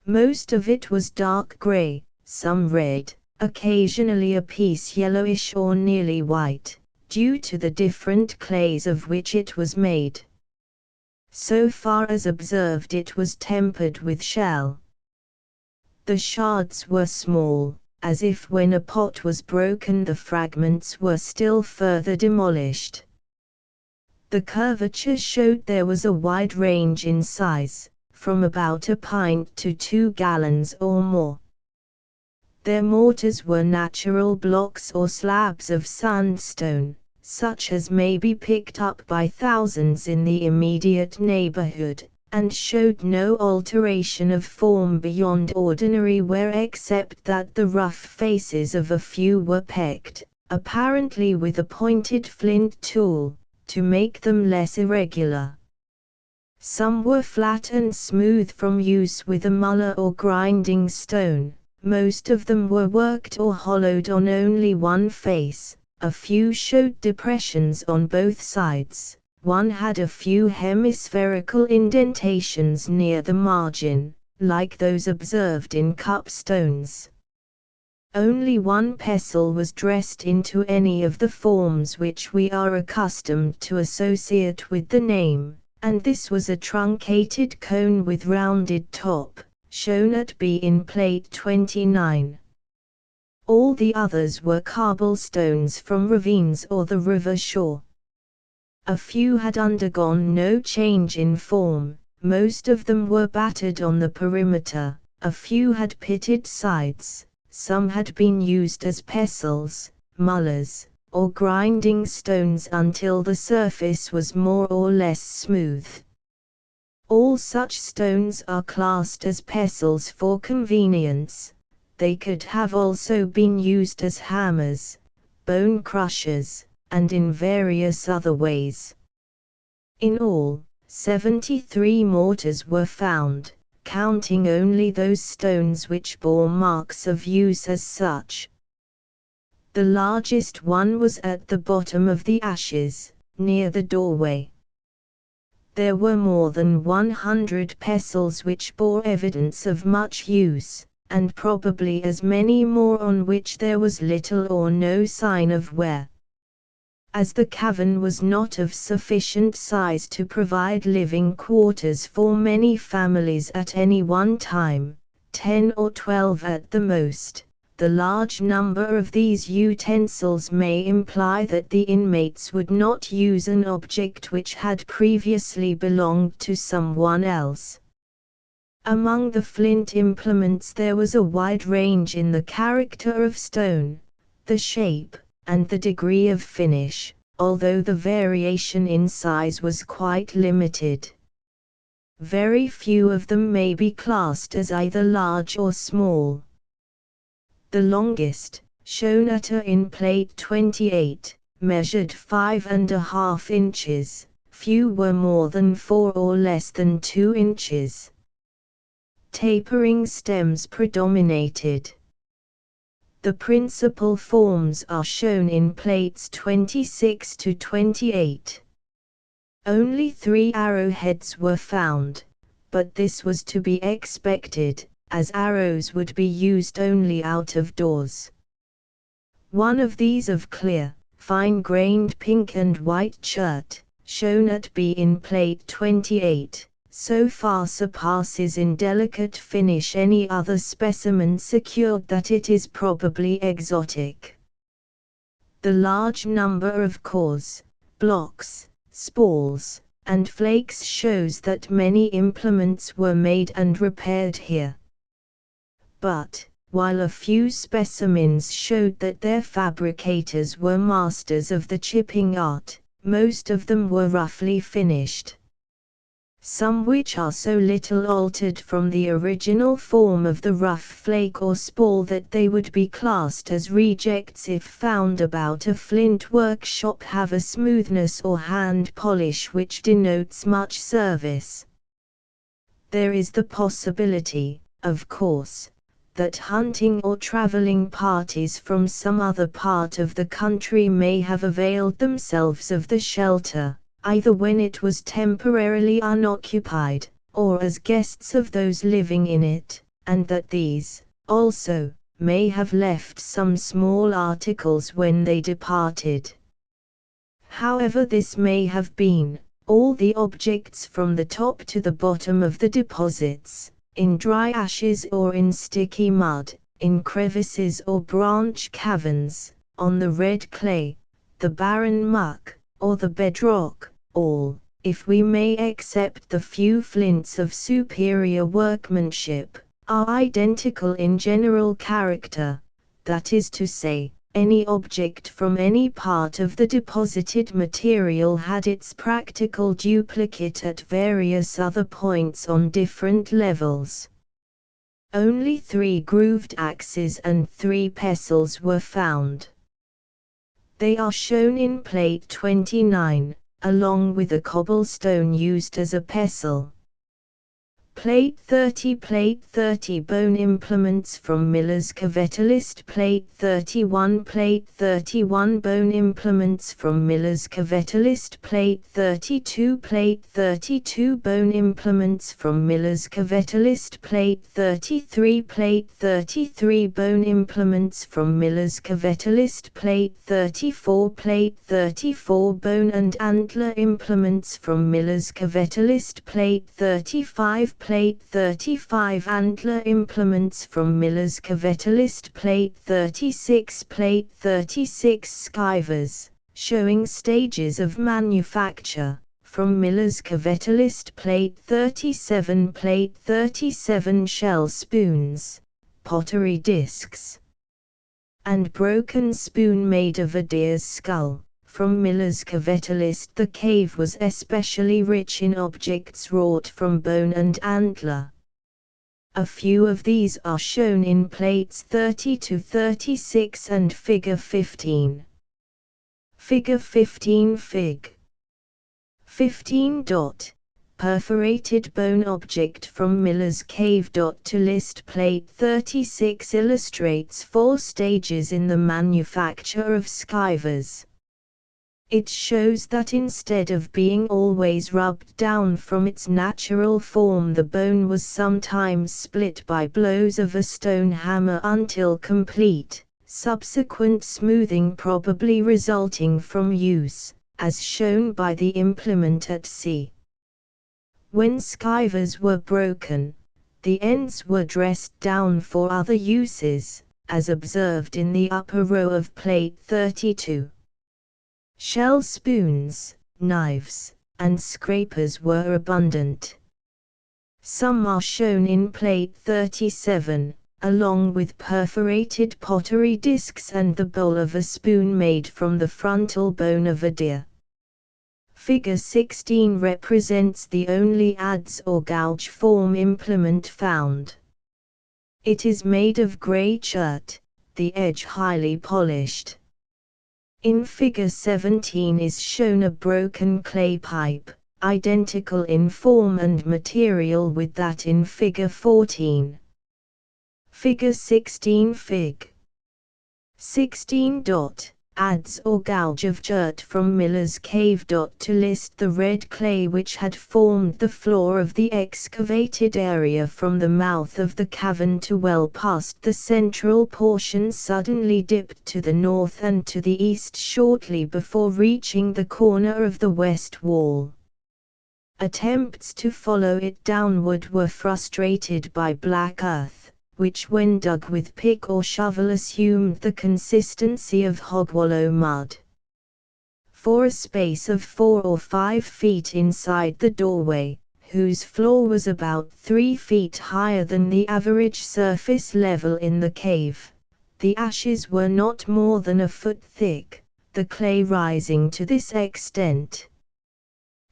Most of it was dark gray, some red, occasionally a piece yellowish or nearly white, due to the different clays of which it was made. So far as observed, it was tempered with shell. The shards were small, as if when a pot was broken the fragments were still further demolished. The curvature showed there was a wide range in size, from about a pint to 2 gallons or more. Their mortars were natural blocks or slabs of sandstone, such as may be picked up by thousands in the immediate neighborhood, and showed no alteration of form beyond ordinary wear except that the rough faces of a few were pecked, apparently with a pointed flint tool, to make them less irregular. Some were flat and smooth from use with a muller or grinding stone. Most of them were worked or hollowed on only one face, a few showed depressions on both sides, one had a few hemispherical indentations near the margin, like those observed in cup stones. Only one pestle was dressed into any of the forms which we are accustomed to associate with the name, and this was a truncated cone with rounded top, shown at B in plate 29. All the others were cobblestones from ravines or the river shore. A few had undergone no change in form, most of them were battered on the perimeter, a few had pitted sides, some had been used as pestles, mullers, or grinding stones until the surface was more or less smooth. All such stones are classed as pestles for convenience. They could have also been used as hammers, bone crushers, and in various other ways. In all, 73 mortars were found, counting only those stones which bore marks of use as such. The largest one was at the bottom of the ashes, near the doorway. There were more than 100 pestles which bore evidence of much use, and probably as many more on which there was little or no sign of wear. As the cavern was not of sufficient size to provide living quarters for many families at any one time, 10 or 12 at the most, the large number of these utensils may imply that the inmates would not use an object which had previously belonged to someone else. Among the flint implements there was a wide range in the character of stone, the shape, and the degree of finish, although the variation in size was quite limited. Very few of them may be classed as either large or small. The longest, shown at A in plate 28, measured 5½ inches, few were more than 4 or less than 2 inches. Tapering stems predominated. The principal forms are shown in plates 26 to 28. Only 3 arrowheads were found, but this was to be expected, as arrows would be used only out of doors. One of these of clear, fine-grained pink and white chert, shown at B in plate 28, so far surpasses in delicate finish any other specimen secured that it is probably exotic. The large number of cores, blocks, spalls, and flakes shows that many implements were made and repaired here. But, while a few specimens showed that their fabricators were masters of the chipping art, most of them were roughly finished. Some which are so little altered from the original form of the rough flake or spall that they would be classed as rejects if found about a flint workshop have a smoothness or hand polish which denotes much service. There is the possibility, of course, that hunting or traveling parties from some other part of the country may have availed themselves of the shelter, either when it was temporarily unoccupied, or as guests of those living in it, and that these, also, may have left some small articles when they departed. However this may have been, all the objects from the top to the bottom of the deposits, in dry ashes or in sticky mud, in crevices or branch caverns, on the red clay, the barren muck, or the bedrock, all, if we may except the few flints of superior workmanship, are identical in general character, that is to say, any object from any part of the deposited material had its practical duplicate at various other points on different levels. Only 3 grooved axes and 3 pestles were found. They are shown in plate 29. Along with a cobblestone used as a pestle. Plate 30 bone implements from Miller's caveta. List Plate 31 bone implements from Miller's caveta. List Plate 32 bone implements from Miller's caveta. List Plate 33 bone implements from Miller's caveta. List Plate 34 bone and antler implements from Miller's caveta. List Plate 35 antler implements from Miller's caveta. List Plate 36 skivers, showing stages of manufacture, from Miller's caveta. List Plate 37 shell spoons, pottery discs, and broken spoon made of a deer's skull. From Miller's caveta. List The cave was especially rich in objects wrought from bone and antler. A few of these are shown in plates 30 to 36 and Figure 15. Figure 15 Fig. 15. Perforated bone object from Miller's cave. To list Plate 36 illustrates 4 stages in the manufacture of skivers. It shows that instead of being always rubbed down from its natural form, the bone was sometimes split by blows of a stone hammer until complete, subsequent smoothing probably resulting from use, as shown by the implement at C. When skivers were broken, the ends were dressed down for other uses, as observed in the upper row of Plate 32. Shell spoons, knives, and scrapers were abundant. Some are shown in Plate 37, along with perforated pottery discs and the bowl of a spoon made from the frontal bone of a deer. Figure 16 represents the only adze or gouge form implement found. It is made of grey chert, the edge highly polished. In Figure 17 is shown a broken clay pipe, identical in form and material with that in Figure 14. Figure 16 Fig. 16. Adze or gouge of chert from Miller's cave. To list the red clay which had formed the floor of the excavated area from the mouth of the cavern to well past the central portion, suddenly dipped to the north and to the east shortly before reaching the corner of the west wall. Attempts to follow it downward were frustrated by black earth, which when dug with pick or shovel assumed the consistency of hogwallow mud. For a space of 4 or 5 feet inside the doorway, whose floor was about 3 feet higher than the average surface level in the cave, the ashes were not more than a foot thick, the clay rising to this extent.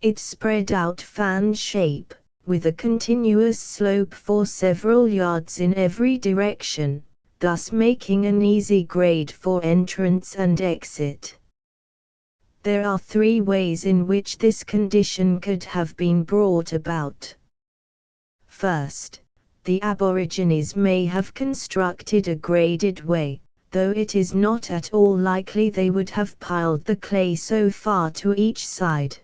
It spread out fan shape, with a continuous slope for several yards in every direction, thus making an easy grade for entrance and exit. There are 3 ways in which this condition could have been brought about. First, the Aborigines may have constructed a graded way, though it is not at all likely they would have piled the clay so far to each side.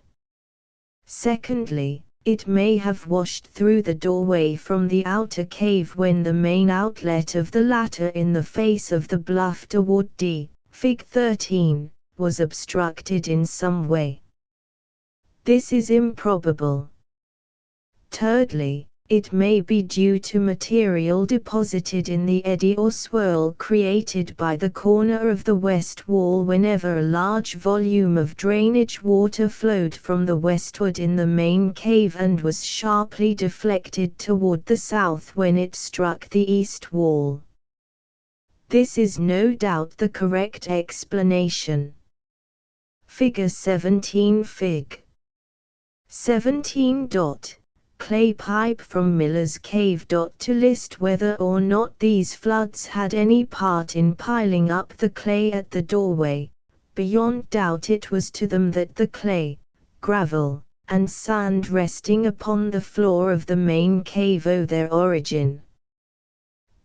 Secondly, it may have washed through the doorway from the outer cave when the main outlet of the latter in the face of the bluff toward D, Fig 13, was obstructed in some way. This is improbable. Thirdly, it may be due to material deposited in the eddy or swirl created by the corner of the west wall whenever a large volume of drainage water flowed from the westward in the main cave and was sharply deflected toward the south when it struck the east wall. This is no doubt the correct explanation. Figure 17 Fig. 17. Clay pipe from Miller's cave. To list whether or not these floods had any part in piling up the clay at the doorway. Beyond doubt it was to them that the clay, gravel, and sand resting upon the floor of the main cave owe their origin.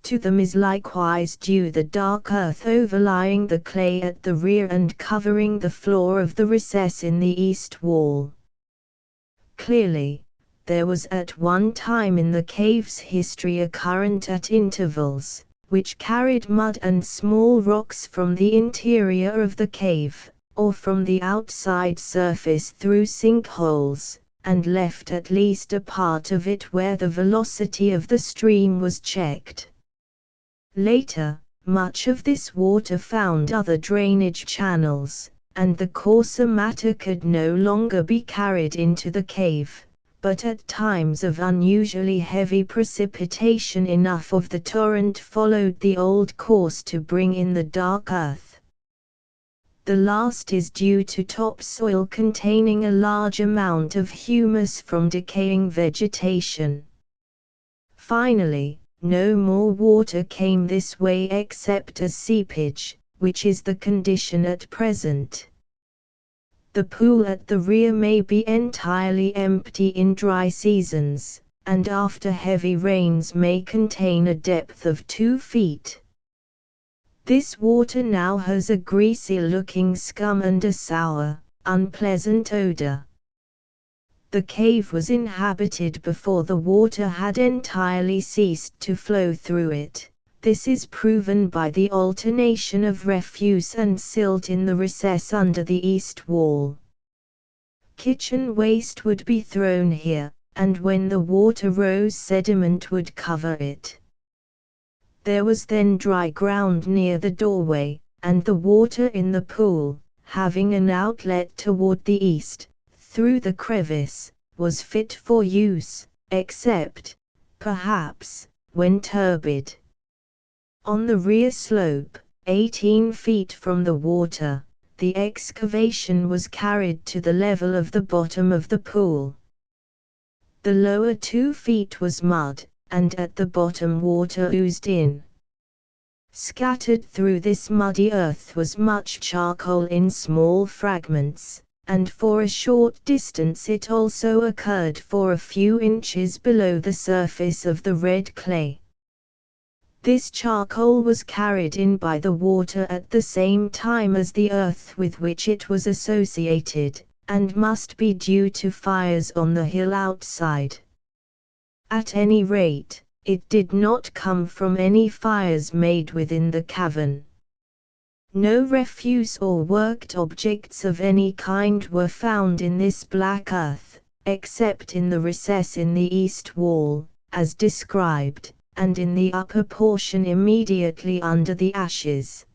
To them is likewise due the dark earth overlying the clay at the rear and covering the floor of the recess in the east wall. Clearly, there was at one time in the cave's history a current at intervals, which carried mud and small rocks from the interior of the cave, or from the outside surface through sinkholes, and left at least a part of it where the velocity of the stream was checked. Later, much of this water found other drainage channels, and the coarser matter could no longer be carried into the cave, but at times of unusually heavy precipitation enough of the torrent followed the old course to bring in the dark earth. The last is due to topsoil containing a large amount of humus from decaying vegetation. Finally, no more water came this way except as seepage, which is the condition at present. The pool at the rear may be entirely empty in dry seasons, and after heavy rains may contain a depth of 2 feet. This water now has a greasy-looking scum and a sour, unpleasant odor. The cave was inhabited before the water had entirely ceased to flow through it. This is proven by the alternation of refuse and silt in the recess under the east wall. Kitchen waste would be thrown here, and when the water rose sediment would cover it. There was then dry ground near the doorway, and the water in the pool, having an outlet toward the east, through the crevice, was fit for use, except, perhaps, when turbid. On the rear slope, 18 feet from the water, the excavation was carried to the level of the bottom of the pool. The lower 2 feet was mud, and at the bottom water oozed in. Scattered through this muddy earth was much charcoal in small fragments, and for a short distance it also occurred for a few inches below the surface of the red clay. This charcoal was carried in by the water at the same time as the earth with which it was associated, and must be due to fires on the hill outside. At any rate, it did not come from any fires made within the cavern. No refuse or worked objects of any kind were found in this black earth, except in the recess in the east wall, as described, and in the upper portion immediately under the ashes.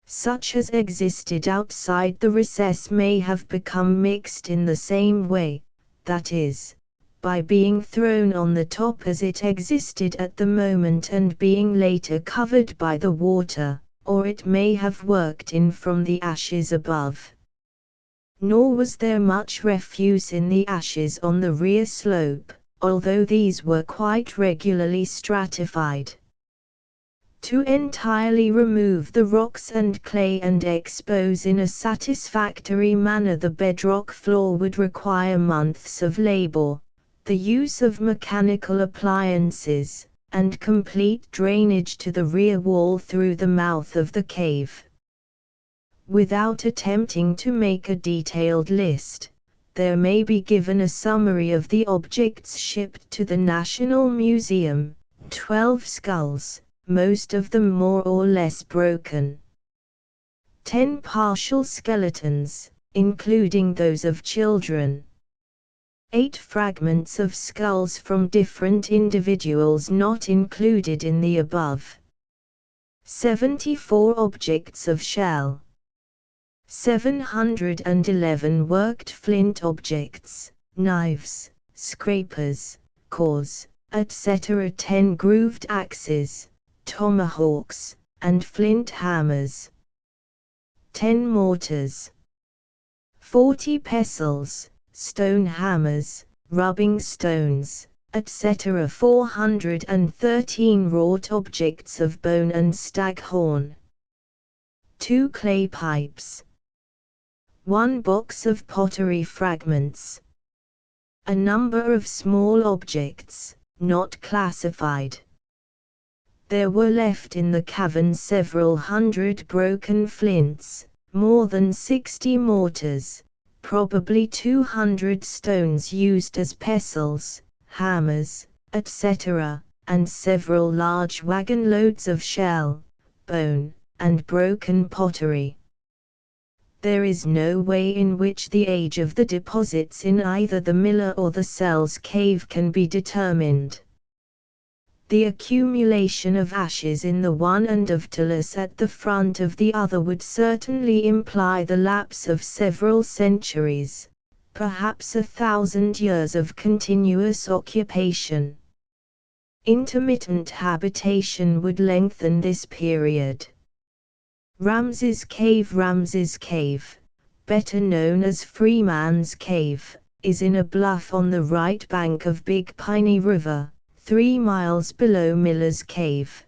Such as existed outside the recess may have become mixed in the same way, that is, by being thrown on the top as it existed at the moment and being later covered by the water, or it may have worked in from the ashes above. Nor was there much refuse in the ashes on the rear slope, although these were quite regularly stratified. To entirely remove the rocks and clay and expose in a satisfactory manner the bedrock floor would require months of labor, the use of mechanical appliances, and complete drainage to the rear wall through the mouth of the cave. Without attempting to make a detailed list, there may be given a summary of the objects shipped to the National Museum: 12 skulls, most of them more or less broken. 10 partial skeletons, including those of children. 8 fragments of skulls from different individuals not included in the above. 74 objects of shell. 711 worked flint objects, knives, scrapers, cores, etc. 10 grooved axes, tomahawks, and flint hammers. 10 mortars. 40 pestles, stone hammers, rubbing stones, etc. 413 wrought objects of bone and staghorn. 2 clay pipes. 1 box of pottery fragments. a number of small objects, not classified. There were left in the cavern several hundred broken flints, more than 60 mortars, probably 200 stones used as pestles, hammers, etc., and several large wagon loads of shell, bone, and broken pottery. There is no way in which the age of the deposits in either the Miller or the Cells cave can be determined. The accumulation of ashes in the one and of talus at the front of the other would certainly imply the lapse of several centuries, perhaps 1,000 years of continuous occupation. Intermittent habitation would lengthen this period. Ramses Cave, better known as Freeman's Cave, is in a bluff on the right bank of Big Piney River, 3 miles below Miller's Cave.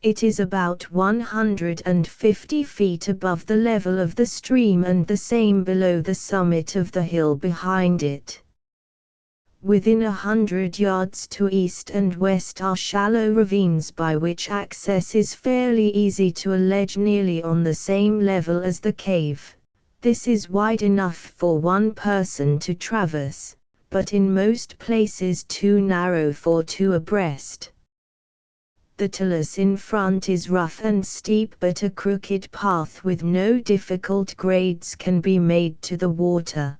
It is about 150 feet above the level of the stream and the same below the summit of the hill behind it. Within 100 yards to east and west are shallow ravines by which access is fairly easy to a ledge nearly on the same level as the cave. This is wide enough for one person to traverse, but in most places too narrow for two abreast. The talus in front is rough and steep, but a crooked path with no difficult grades can be made to the water.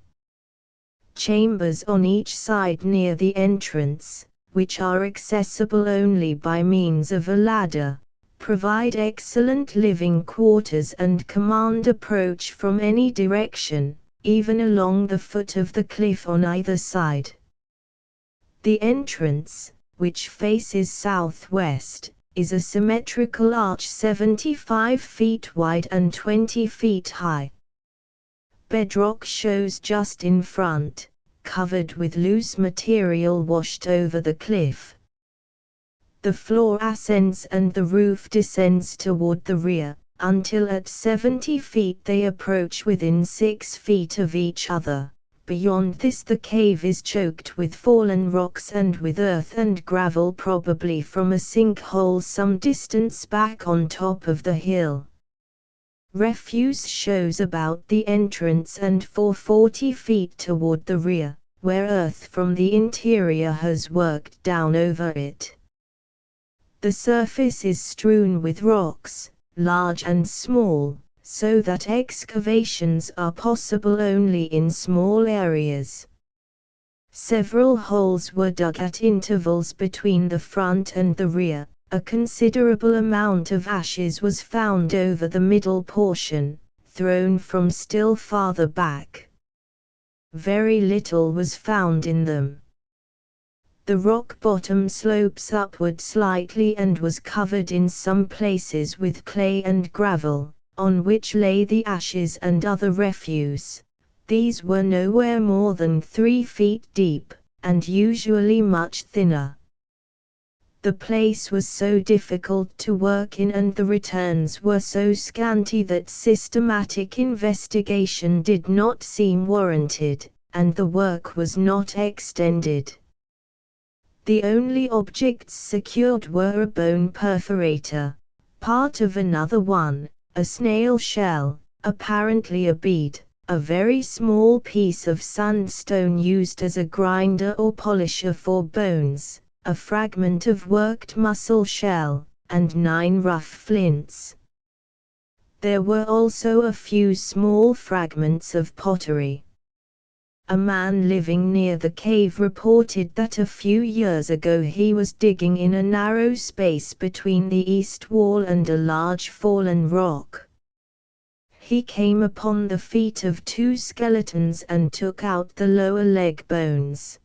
Chambers on each side near the entrance, which are accessible only by means of a ladder, provide excellent living quarters and command approach from any direction, even along the foot of the cliff on either side. The entrance, which faces southwest, is a symmetrical arch 75 feet wide and 20 feet high. Bedrock shows just in front, covered with loose material washed over the cliff. The floor ascends and the roof descends toward the rear, until at 70 feet they approach within 6 feet of each other. Beyond this the cave is choked with fallen rocks and with earth and gravel, probably from a sinkhole some distance back on top of the hill. Refuse shows about the entrance and for 40 feet toward the rear, where earth from the interior has worked down over it. The surface is strewn with rocks, large and small, so that excavations are possible only in small areas. Several holes were dug at intervals between the front and the rear. A considerable amount of ashes was found over the middle portion, thrown from still farther back. Very little was found in them. The rock bottom slopes upward slightly and was covered in some places with clay and gravel, on which lay the ashes and other refuse. These were nowhere more than 3 feet deep, and usually much thinner. The place was so difficult to work in and the returns were so scanty that systematic investigation did not seem warranted, and the work was not extended. The only objects secured were a bone perforator, part of another one, a snail shell, apparently a bead, a very small piece of sandstone used as a grinder or polisher for bones, a fragment of worked mussel shell, and 9 rough flints. There were also a few small fragments of pottery. A man living near the cave reported that a few years ago he was digging in a narrow space between the east wall and a large fallen rock. He came upon the feet of 2 skeletons and took out the lower leg bones.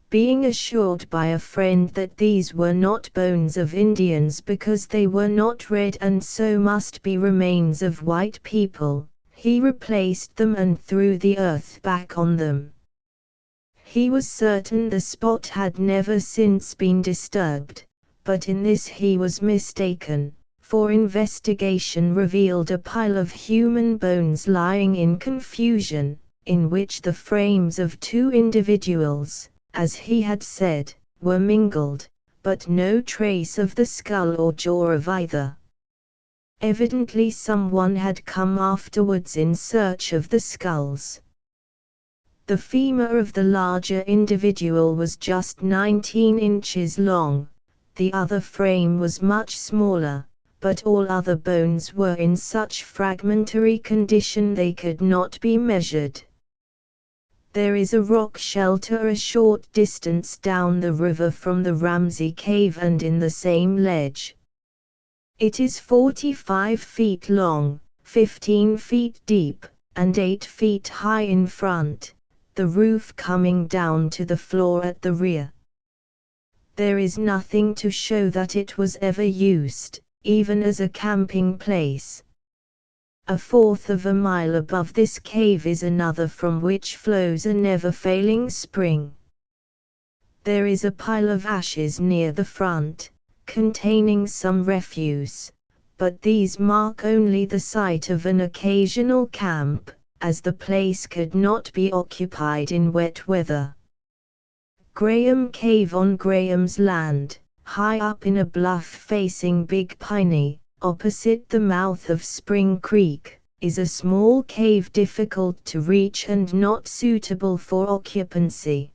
Being assured by a friend that these were not bones of Indians because they were not red and so must be remains of white people, he replaced them and threw the earth back on them. He was certain the spot had never since been disturbed, but in this he was mistaken, for investigation revealed a pile of human bones lying in confusion, in which the frames of two individuals, as he had said, were mingled, but no trace of the skull or jaw of either. Evidently someone had come afterwards in search of the skulls. The femur of the larger individual was just 19 inches long, the other frame was much smaller, but all other bones were in such fragmentary condition they could not be measured. There is a rock shelter a short distance down the river from the Ramsey cave and in the same ledge. It is 45 feet long, 15 feet deep, and 8 feet high in front, the roof coming down to the floor at the rear. There is nothing to show that it was ever used, even as a camping place. A fourth of a mile above this cave is another from which flows a never-failing spring. There is a pile of ashes near the front, containing some refuse, but these mark only the site of an occasional camp, as the place could not be occupied in wet weather. Graham Cave on Graham's Land, high up in a bluff facing Big Piney, opposite the mouth of Spring Creek, is a small cave difficult to reach and not suitable for occupancy.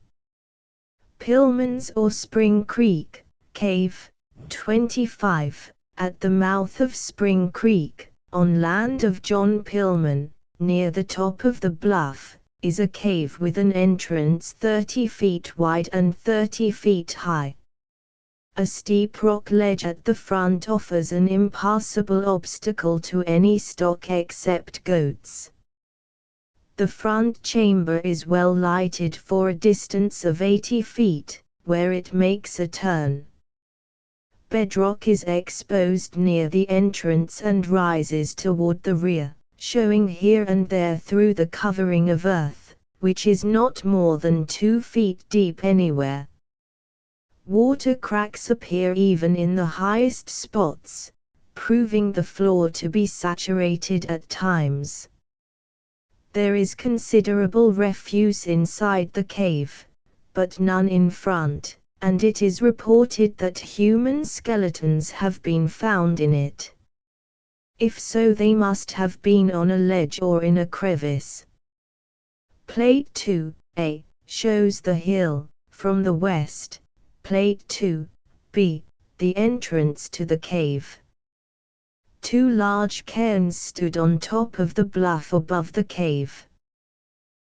Pillman's or Spring Creek, Cave, 25, at the mouth of Spring Creek, on land of John Pillman, near the top of the bluff, is a cave with an entrance 30 feet wide and 30 feet high. A steep rock ledge at the front offers an impassable obstacle to any stock except goats. The front chamber is well lighted for a distance of 80 feet, where it makes a turn. Bedrock is exposed near the entrance and rises toward the rear, showing here and there through the covering of earth, which is not more than 2 feet deep anywhere. Water cracks appear even in the highest spots, proving the floor to be saturated at times. There is considerable refuse inside the cave, but none in front, and it is reported that human skeletons have been found in it. If so, they must have been on a ledge or in a crevice. Plate 2a shows the hill, from the west. Plate 2b, the entrance to the cave. Two large cairns stood on top of the bluff above the cave.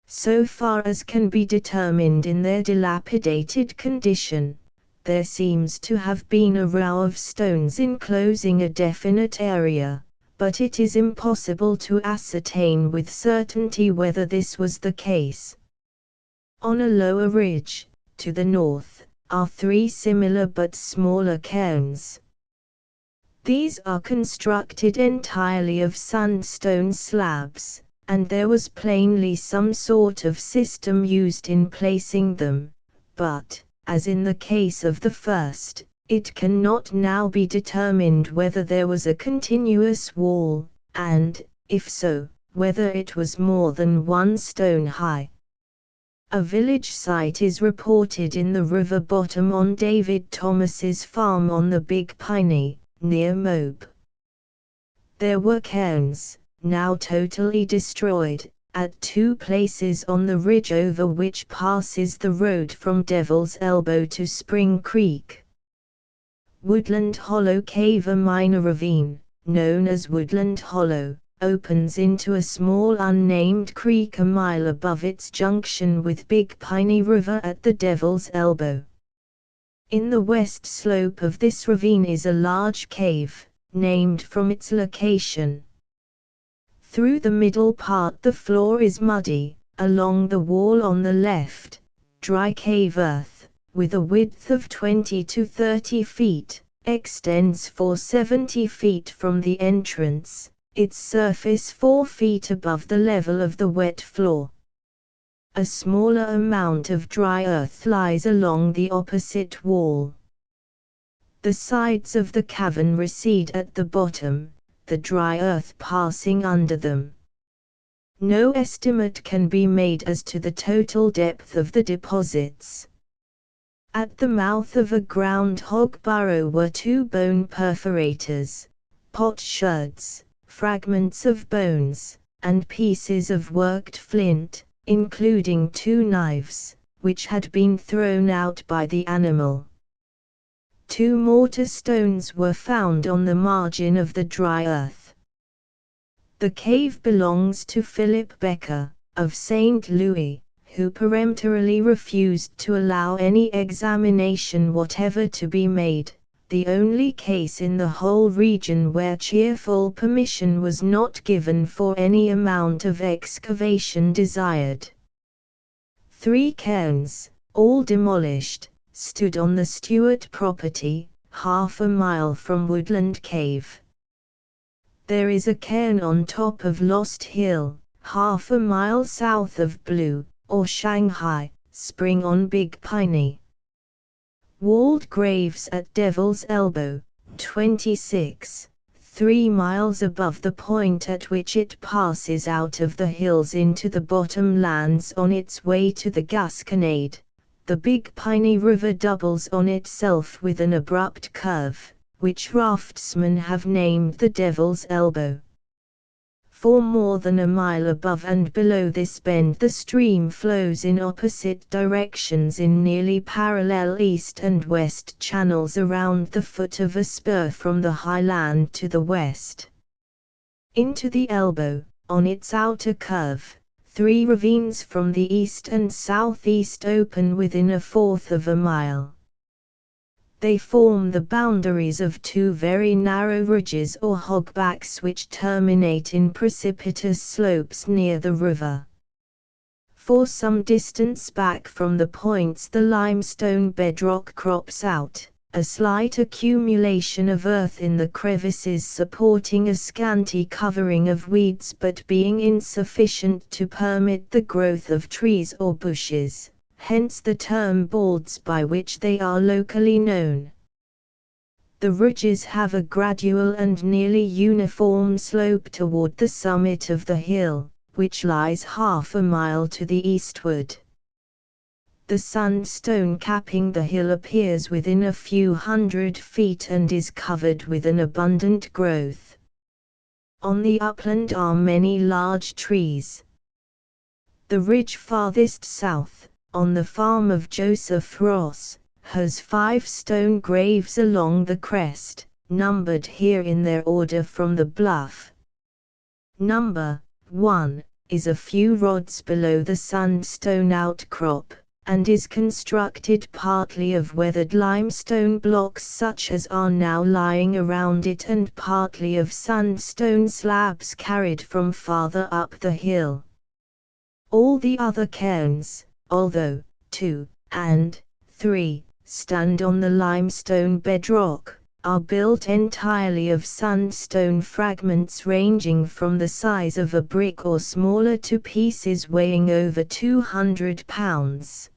So far as can be determined in their dilapidated condition, there seems to have been a row of stones enclosing a definite area, but it is impossible to ascertain with certainty whether this was the case. On a lower ridge, to the north, are 3 similar but smaller cairns. These are constructed entirely of sandstone slabs, and there was plainly some sort of system used in placing them, but, as in the case of the first, it cannot now be determined whether there was a continuous wall, and, if so, whether it was more than 1 stone high. A village site is reported in the river bottom on David Thomas's farm on the Big Piney, near Moab. There were cairns, now totally destroyed, at 2 places on the ridge over which passes the road from Devil's Elbow to Spring Creek. Woodland Hollow Cave, a minor ravine, known as Woodland Hollow, opens into a small unnamed creek a mile above its junction with Big Piney River at the Devil's Elbow. In the west slope of this ravine is a large cave, named from its location. Through the middle part the floor is muddy, along the wall on the left, dry cave earth, with a width of 20 to 30 feet, extends for 70 feet from the entrance, its surface 4 feet above the level of the wet floor. A smaller amount of dry earth lies along the opposite wall. The sides of the cavern recede at the bottom, the dry earth passing under them. No estimate can be made as to the total depth of the deposits. At the mouth of a groundhog burrow were 2 bone perforators, potsherds, fragments of bones, and pieces of worked flint, including 2 knives, which had been thrown out by the animal. 2 mortar stones were found on the margin of the dry earth. The cave belongs to Philip Becker, of St. Louis, who peremptorily refused to allow any examination whatever to be made, the only case in the whole region where cheerful permission was not given for any amount of excavation desired. 3 cairns, all demolished, stood on the Stewart property, half a mile from Woodland Cave. There is a cairn on top of Lost Hill, half a mile south of Blue, or Shanghai, Spring on Big Piney. Walled graves at Devil's Elbow, 26, 3 miles above the point at which it passes out of the hills into the bottom lands on its way to the Gasconade. The Big Piney River doubles on itself with an abrupt curve, which raftsmen have named the Devil's Elbow. For more than a mile above and below this bend the stream flows in opposite directions in nearly parallel east and west channels around the foot of a spur from the highland to the west. Into the elbow, on its outer curve, 3 ravines from the east and southeast open within 1/4 of a mile. They form the boundaries of 2 very narrow ridges or hogbacks which terminate in precipitous slopes near the river. For some distance back from the points the limestone bedrock crops out, a slight accumulation of earth in the crevices supporting a scanty covering of weeds but being insufficient to permit the growth of trees or bushes. Hence the term balds by which they are locally known. The ridges have a gradual and nearly uniform slope toward the summit of the hill, which lies half a mile to the eastward. The sandstone capping the hill appears within a few hundred feet and is covered with an abundant growth. On the upland are many large trees. The ridge farthest south, on the farm of Joseph Ross, has 5 stone graves along the crest, numbered here in their order from the bluff. Number 1 is a few rods below the sandstone outcrop, and is constructed partly of weathered limestone blocks such as are now lying around it and partly of sandstone slabs carried from farther up the hill. All the other cairns, although 2 and 3 stand on the limestone bedrock, are built entirely of sandstone fragments ranging from the size of a brick or smaller to pieces weighing over 200 pounds.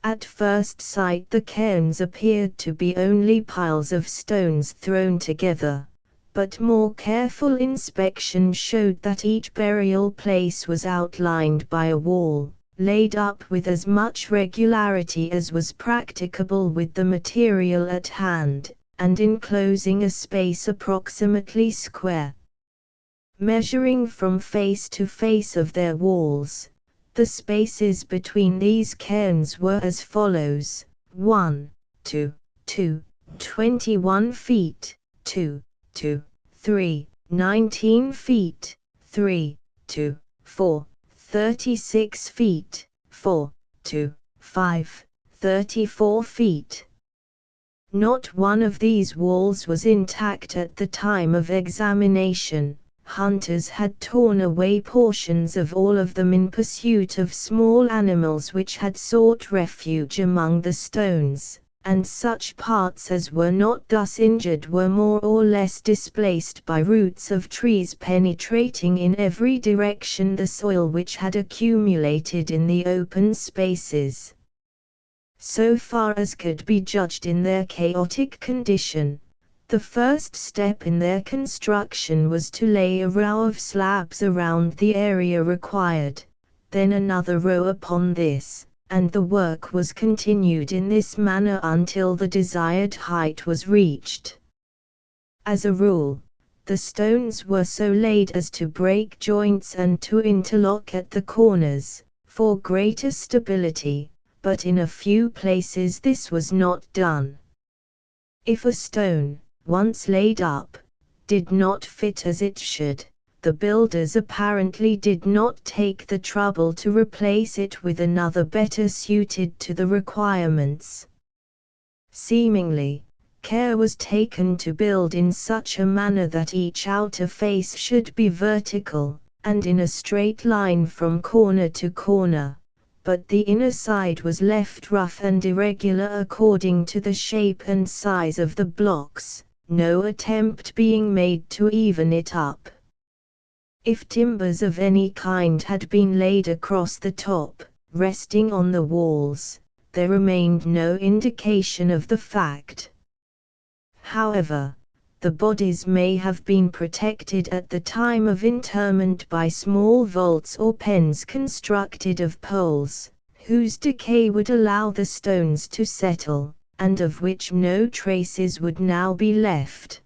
At first sight the cairns appeared to be only piles of stones thrown together, but more careful inspection showed that each burial place was outlined by a wall, laid up with as much regularity as was practicable with the material at hand, and enclosing a space approximately square. Measuring from face to face of their walls, the spaces between these cairns were as follows: 1 to 2, 21 feet, 2 to 3, 19 feet, 3 to 4, 36 feet, 4 to 5, 34 feet. Not one of these walls was intact at the time of examination. Hunters had torn away portions of all of them in pursuit of small animals which had sought refuge among the stones, and such parts as were not thus injured were more or less displaced by roots of trees penetrating in every direction the soil which had accumulated in the open spaces. So far as could be judged in their chaotic condition, The first step in their construction was to lay a row of slabs around the area required, then another row upon this, and the work was continued in this manner until the desired height was reached. As a rule, the stones were so laid as to break joints and to interlock at the corners, for greater stability, but in a few places this was not done. If a stone, once laid up, did not fit as it should, the builders apparently did not take the trouble to replace it with another better suited to the requirements. Seemingly, care was taken to build in such a manner that each outer face should be vertical, and in a straight line from corner to corner, but the inner side was left rough and irregular according to the shape and size of the blocks, no attempt being made to even it up. If timbers of any kind had been laid across the top, resting on the walls, there remained no indication of the fact. However, the bodies may have been protected at the time of interment by small vaults or pens constructed of poles, whose decay would allow the stones to settle, and of which no traces would now be left.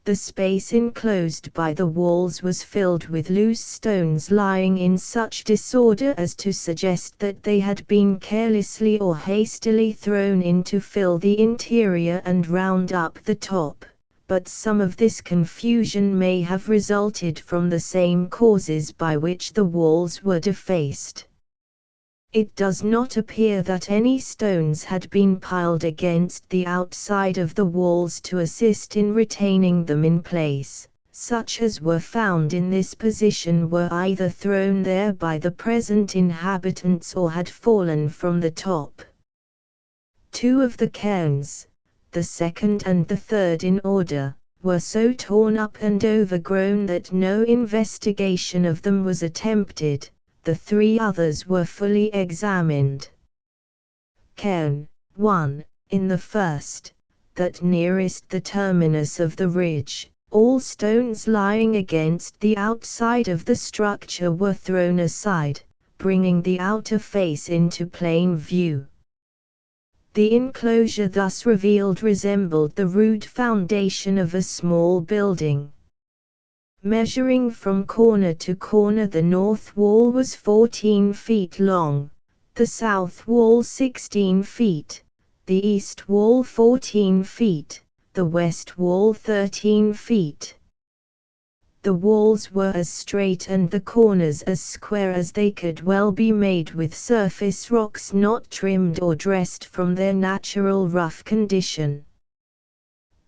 The space enclosed by the walls was filled with loose stones lying in such disorder as to suggest that they had been carelessly or hastily thrown in to fill the interior and round up the top, but some of this confusion may have resulted from the same causes by which the walls were defaced. It does not appear that any stones had been piled against the outside of the walls to assist in retaining them in place. Such as were found in this position were either thrown there by the present inhabitants or had fallen from the top. Two of the cairns, the second and the third in order, were so torn up and overgrown that no investigation of them was attempted. The three others were fully examined. Cairn 1, in the first, that nearest the terminus of the ridge, all stones lying against the outside of the structure were thrown aside, bringing the outer face into plain view. The enclosure thus revealed resembled the rude foundation of a small building. Measuring from corner to corner, the north wall was 14 feet long, the south wall 16 feet, the east wall 14 feet, the west wall 13 feet. The walls were as straight and the corners as square as they could well be made with surface rocks not trimmed or dressed from their natural rough condition.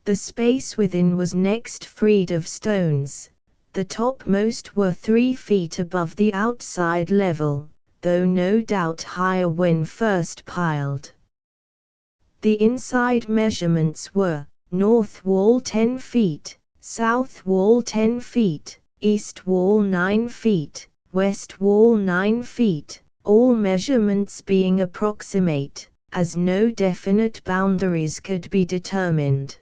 The space within was next freed of stones. The topmost were 3 feet above the outside level, though no doubt higher when first piled. The inside measurements were: north wall 10 feet, south wall 10 feet, east wall 9 feet, west wall 9 feet, all measurements being approximate, as no definite boundaries could be determined.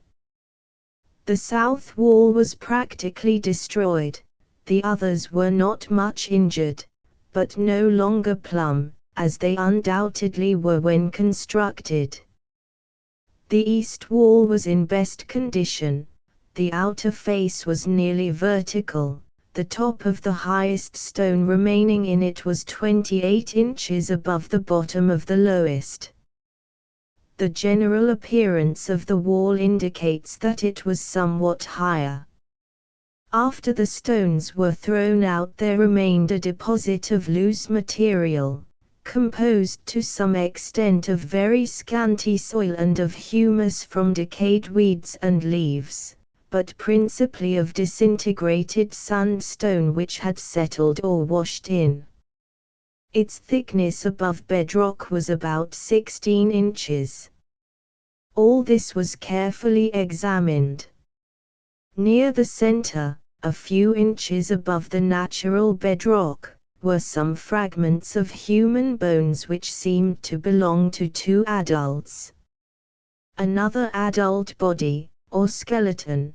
The south wall was practically destroyed, the others were not much injured, but no longer plumb, as they undoubtedly were when constructed. The east wall was in best condition, the outer face was nearly vertical, the top of the highest stone remaining in it was 28 inches above the bottom of the lowest. The general appearance of the wall indicates that it was somewhat higher. After the stones were thrown out, there remained a deposit of loose material, composed to some extent of very scanty soil and of humus from decayed weeds and leaves, but principally of disintegrated sandstone which had settled or washed in. Its thickness above bedrock was about 16 inches. All this was carefully examined. Near the center, a few inches above the natural bedrock, were some fragments of human bones which seemed to belong to two adults. Another adult body, or skeleton,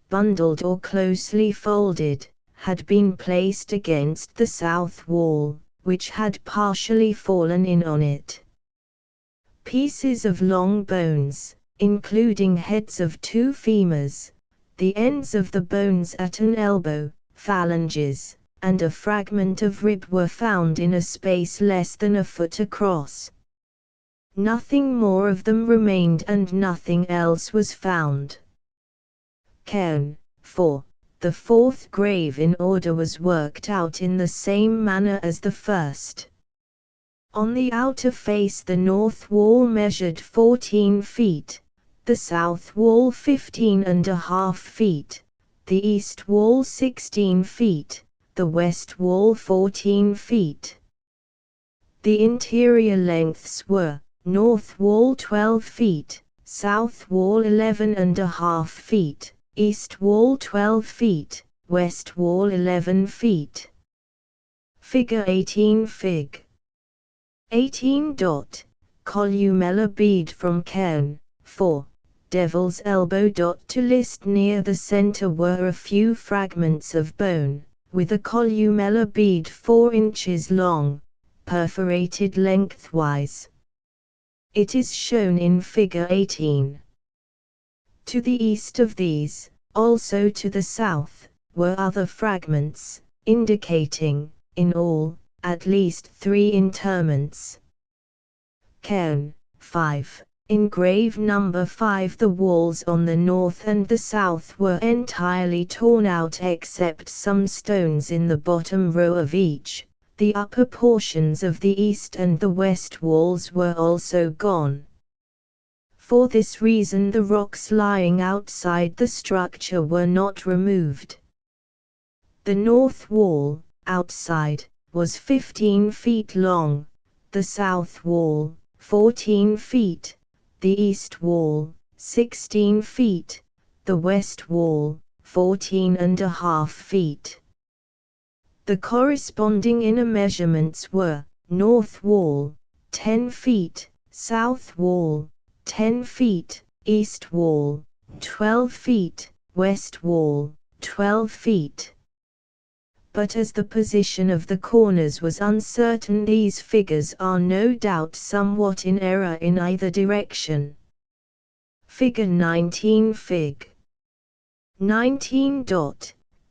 bundled or closely folded, had been placed against the south wall, which had partially fallen in on it. Pieces of long bones, including heads of 2 femurs, the ends of the bones at an elbow, phalanges, and a fragment of rib were found in a space less than a foot across. Nothing more of them remained and nothing else was found. Cairn 4. The 4th grave in order was worked out in the same manner as the first. On the outer face the north wall measured 14 feet, the south wall 15.5 feet, the east wall 16 feet, the west wall 14 feet. The interior lengths were, north wall 12 feet, south wall 11.5 feet, east wall 12 feet, west wall 11 feet. Figure 18 Fig. 18. Columella bead from cairn 4. Devil's elbow. To list near the center were a few fragments of bone, with a columella bead 4 inches long, perforated lengthwise. It is shown in Figure 18. To the east of these, also to the south, were other fragments, indicating, in all, at least 3 interments. Cairn 5. In grave number 5 the walls on the north and the south were entirely torn out except some stones in the bottom row of each. The upper portions of the east and the west walls were also gone. For this reason the rocks lying outside the structure were not removed. The north wall, outside, was 15 feet long, the south wall, 14 feet, the east wall, 16 feet, the west wall, 14.5 feet. The corresponding inner measurements were, north wall, 10 feet, south wall, 10 feet, east wall, 12 feet, west wall, 12 feet. But as the position of the corners was uncertain, these figures are no doubt somewhat in error in either direction. Figure 19 Fig. 19.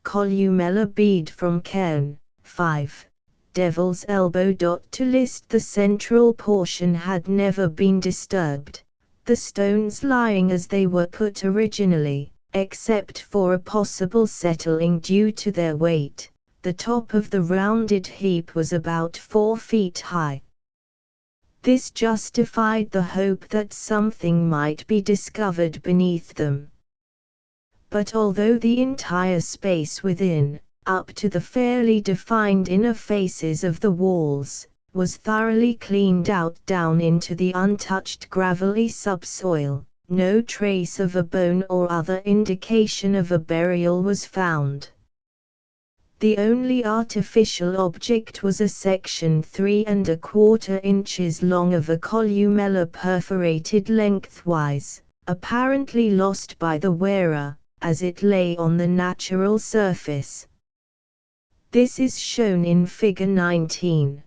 Columella bead from cairn 5. Devil's elbow. To list the central portion had never been disturbed, the stones lying as they were put originally, except for a possible settling due to their weight. The top of the rounded heap was about 4 feet high. This justified the hope that something might be discovered beneath them. But although the entire space within, up to the fairly defined inner faces of the walls, was thoroughly cleaned out down into the untouched gravelly subsoil, no trace of a bone or other indication of a burial was found. The only artificial object was a section 3¼ inches long of a columella perforated lengthwise, apparently lost by the wearer, as it lay on the natural surface. This is shown in Figure 19.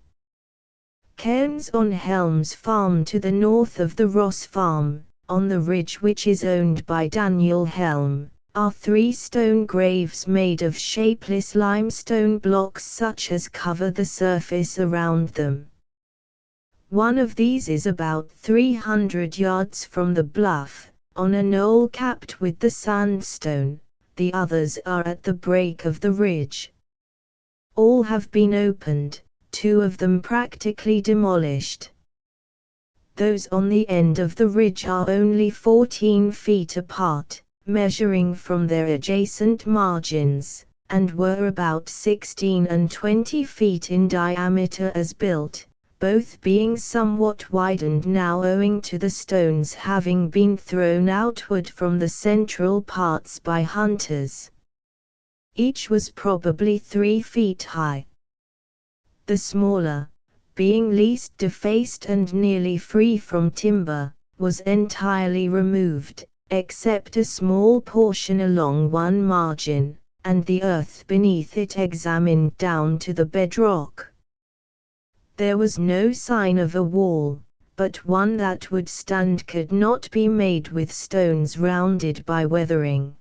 Cairns on Helms Farm. To the north of the Ross Farm, on the ridge which is owned by Daniel Helm, are 3 stone graves made of shapeless limestone blocks such as cover the surface around them. One of these is about 300 yards from the bluff, on a knoll capped with the sandstone, the others are at the break of the ridge. All have been opened, 2 of them practically demolished. Those on the end of the ridge are only 14 feet apart, measuring from their adjacent margins, and were about 16 and 20 feet in diameter as built, both being somewhat widened now owing to the stones having been thrown outward from the central parts by hunters. Each was probably 3 feet high. The smaller, being least defaced and nearly free from timber, was entirely removed, except a small portion along one margin, and the earth beneath it examined down to the bedrock. There was no sign of a wall, but one that would stand could not be made with stones rounded by weathering.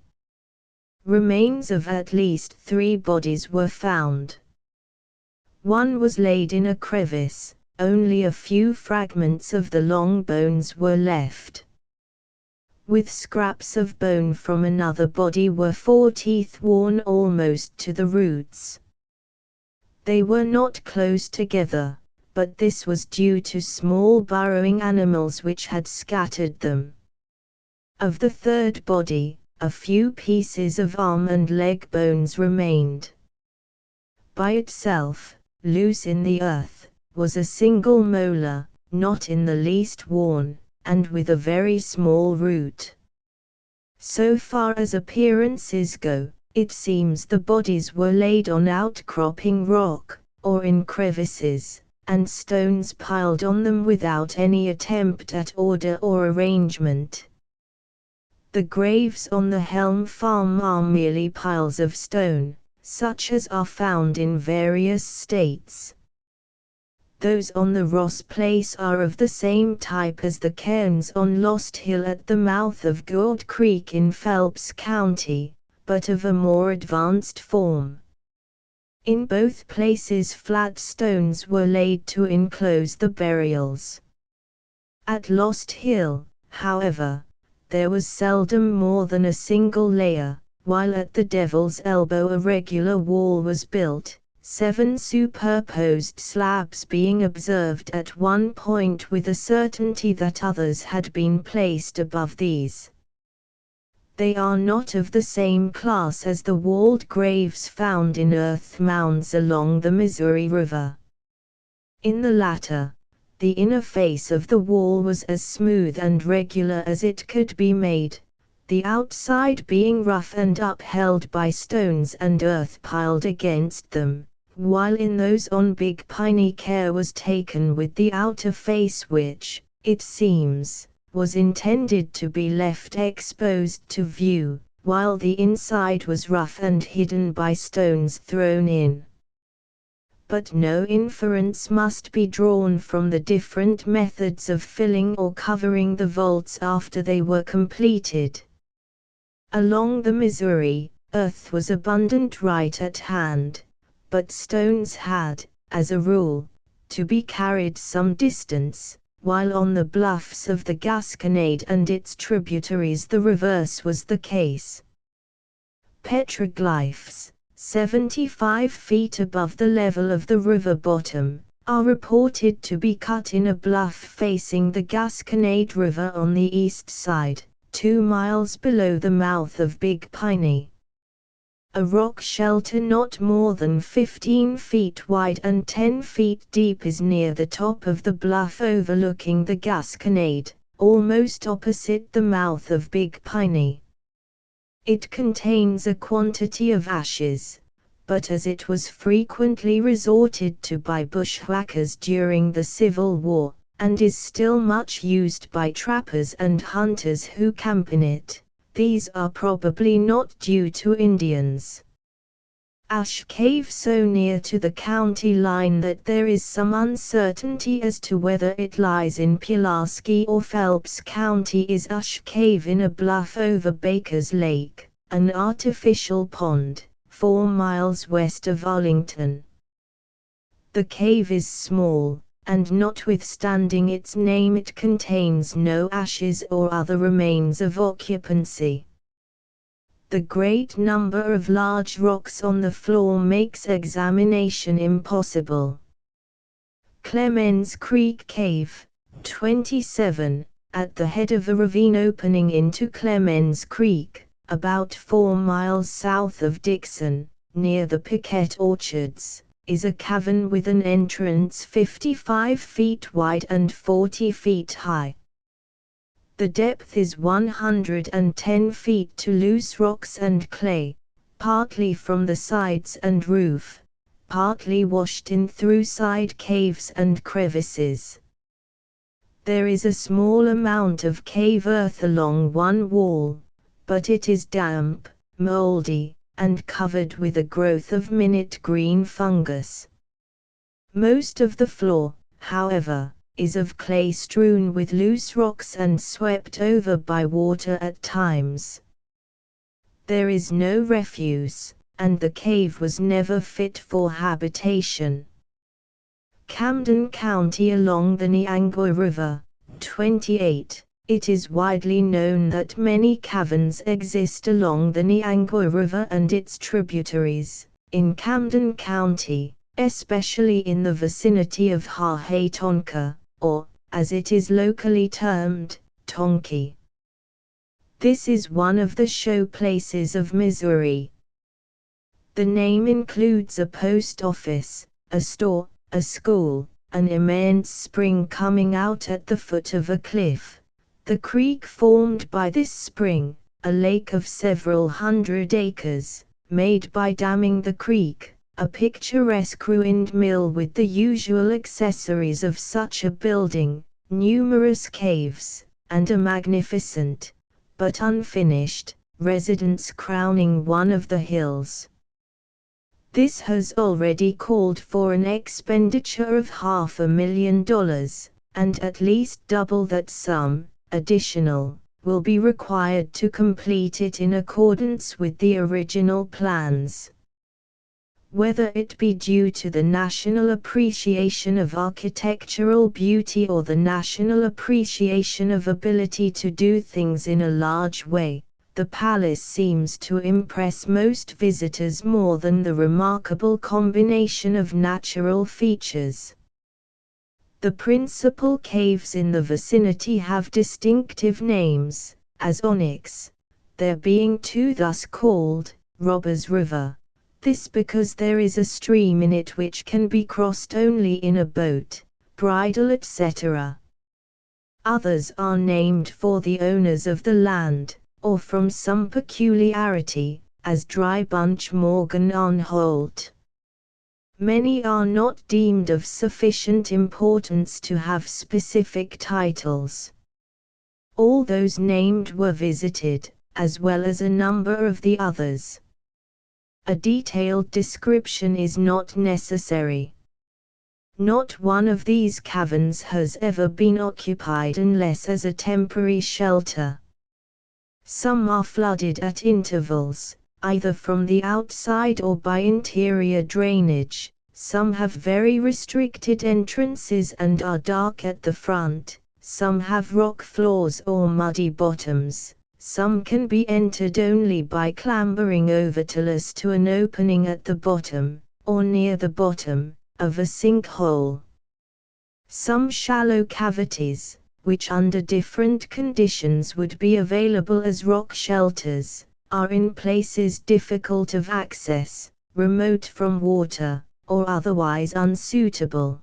Remains of at least 3 bodies were found. One was laid in a crevice, only a few fragments of the long bones were left. With scraps of bone from another body were 4 teeth worn almost to the roots. They were not close together, but this was due to small burrowing animals which had scattered them. Of the third body, a few pieces of arm and leg bones remained. By itself, loose in the earth, was a single molar, not in the least worn, and with a very small root. So far as appearances go, it seems the bodies were laid on outcropping rock, or in crevices, and stones piled on them without any attempt at order or arrangement. The graves on the Helm Farm are merely piles of stone, such as are found in various states. Those on the Ross Place are of the same type as the cairns on Lost Hill at the mouth of Gourd Creek in Phelps County, but of a more advanced form. In both places flat stones were laid to enclose the burials. At Lost Hill, however, there was seldom more than a single layer, while at the Devil's Elbow a regular wall was built, 7 superposed slabs being observed at one point with a certainty that others had been placed above these. They are not of the same class as the walled graves found in earth mounds along the Missouri River. In the latter, the inner face of the wall was as smooth and regular as it could be made, the outside being rough and upheld by stones and earth piled against them, while in those on Big Piney care was taken with the outer face which, it seems, was intended to be left exposed to view, while the inside was rough and hidden by stones thrown in. But no inference must be drawn from the different methods of filling or covering the vaults after they were completed. Along the Missouri, earth was abundant right at hand, but stones had, as a rule, to be carried some distance, while on the bluffs of the Gasconade and its tributaries the reverse was the case. Petroglyphs, 75 feet above the level of the river bottom, are reported to be cut in a bluff facing the Gasconade River on the east side, 2 miles below the mouth of Big Piney. A rock shelter not more than 15 feet wide and 10 feet deep is near the top of the bluff overlooking the Gasconade, almost opposite the mouth of Big Piney. It contains a quantity of ashes, but as it was frequently resorted to by bushwhackers during the Civil War, and is still much used by trappers and hunters who camp in it, these are probably not due to Indians. Ash Cave so near to the county line that there is some uncertainty as to whether it lies in Pulaski or Phelps County is Ash Cave in a bluff over Baker's Lake, an artificial pond, 4 miles west of Arlington. The cave is small, and notwithstanding its name it contains no ashes or other remains of occupancy. The great number of large rocks on the floor makes examination impossible. Clemens Creek Cave, 27, at the head of a ravine opening into Clemens Creek, about 4 miles south of Dixon, near the Piquette Orchards, is a cavern with an entrance 55 feet wide and 40 feet high. The depth is 110 feet to loose rocks and clay, partly from the sides and roof, partly washed in through side caves and crevices. There is a small amount of cave earth along one wall, but it is damp, moldy, and covered with a growth of minute green fungus. Most of the floor, however, is of clay strewn with loose rocks and swept over by water at times. There is no refuse, and the cave was never fit for habitation. Camden County along the Niangua River, 28. It is widely known that many caverns exist along the Niangua River and its tributaries, in Camden County, especially in the vicinity of Hahetonka, or, as it is locally termed, Tonki. This is one of the showplaces of Missouri. The name includes a post office, a store, a school, an immense spring coming out at the foot of a cliff, the creek formed by this spring, a lake of several hundred acres, made by damming the creek, a picturesque ruined mill with the usual accessories of such a building, numerous caves, and a magnificent, but unfinished, residence crowning one of the hills. This has already called for an expenditure of $500,000, and at least double that sum, additional, will be required to complete it in accordance with the original plans. Whether it be due to the national appreciation of architectural beauty or the national appreciation of ability to do things in a large way, the palace seems to impress most visitors more than the remarkable combination of natural features. The principal caves in the vicinity have distinctive names, as Onyx, there being two thus called, Robbers River, this because there is a stream in it which can be crossed only in a boat, bridle etc. Others are named for the owners of the land, or from some peculiarity, as Dry Bunch Morgan on Holt. Many are not deemed of sufficient importance to have specific titles. All those named were visited, as well as a number of the others. A detailed description is not necessary. Not one of these caverns has ever been occupied unless as a temporary shelter. Some are flooded at intervals, either from the outside or by interior drainage. Some have very restricted entrances and are dark at the front. Some have rock floors or muddy bottoms. Some can be entered only by clambering over talus to an opening at the bottom, or near the bottom, of a sinkhole. Some shallow cavities, which under different conditions would be available as rock shelters, are in places difficult of access, remote from water, or otherwise unsuitable.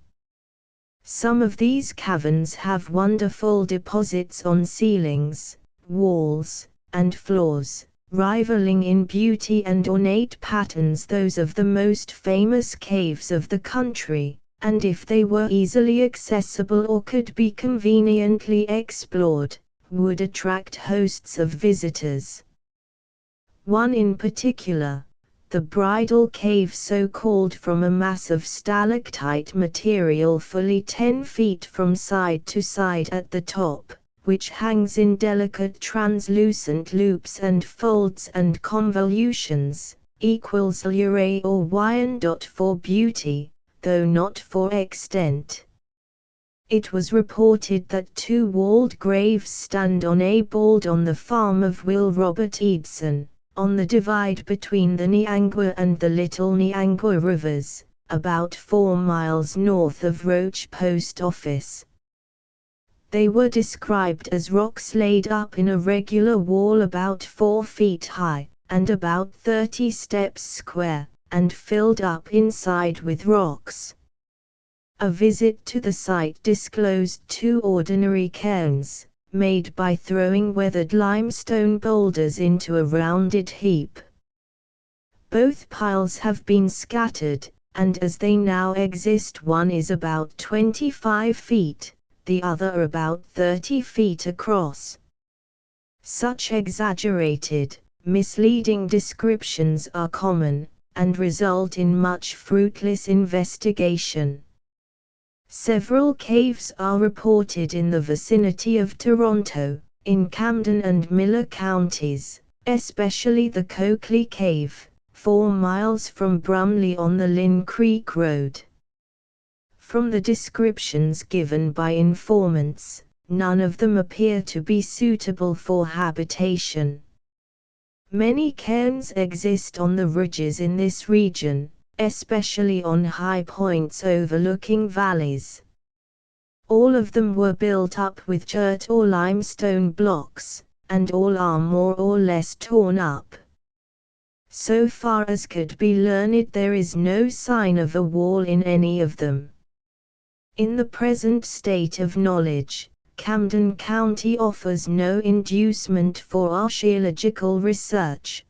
Some of these caverns have wonderful deposits on ceilings, walls, and floors, rivaling in beauty and ornate patterns those of the most famous caves of the country, and if they were easily accessible or could be conveniently explored, would attract hosts of visitors. One in particular, the Bridal Cave, so called from a mass of stalactite material fully 10 feet from side to side at the top, which hangs in delicate translucent loops and folds and convolutions, equals Luray or Wyandotte for beauty, though not for extent. It was reported that 2 walled graves stand on a bald on the farm of Will Robert Eadson, on the divide between the Niangua and the Little Niangua rivers, about 4 miles north of Roach Post Office. They were described as rocks laid up in a regular wall about 4 feet high, and about 30 steps square, and filled up inside with rocks. A visit to the site disclosed 2 ordinary cairns, made by throwing weathered limestone boulders into a rounded heap. Both piles have been scattered, and as they now exist, one is about 25 feet, the other about 30 feet across. Such exaggerated, misleading descriptions are common, and result in much fruitless investigation. Several caves are reported in the vicinity of Toronto, in Camden and Miller counties, especially the Coakley Cave, 4 miles from Brumley on the Lynn Creek Road. From the descriptions given by informants, none of them appear to be suitable for habitation. Many cairns exist on the ridges in this region, especially on high points overlooking valleys. All of them were built up with chert or limestone blocks, and all are more or less torn up. So far as could be learned, there is no sign of a wall in any of them. In the present state of knowledge, Camden County offers no inducement for archaeological research.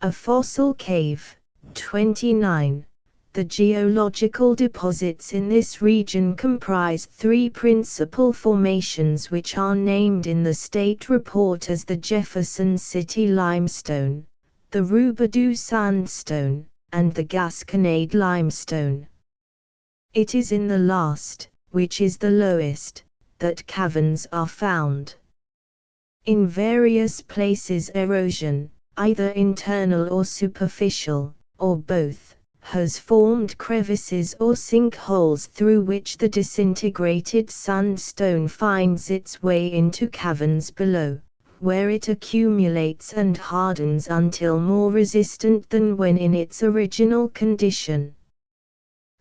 A fossil cave. 29. The geological deposits in this region comprise 3 principal formations which are named in the state report as the Jefferson City Limestone, the Rouberdou Sandstone, and the Gasconade Limestone. It is in the last, which is the lowest, that caverns are found. In various places erosion, either internal or superficial, or both, has formed crevices or sinkholes through which the disintegrated sandstone finds its way into caverns below, where it accumulates and hardens until more resistant than when in its original condition.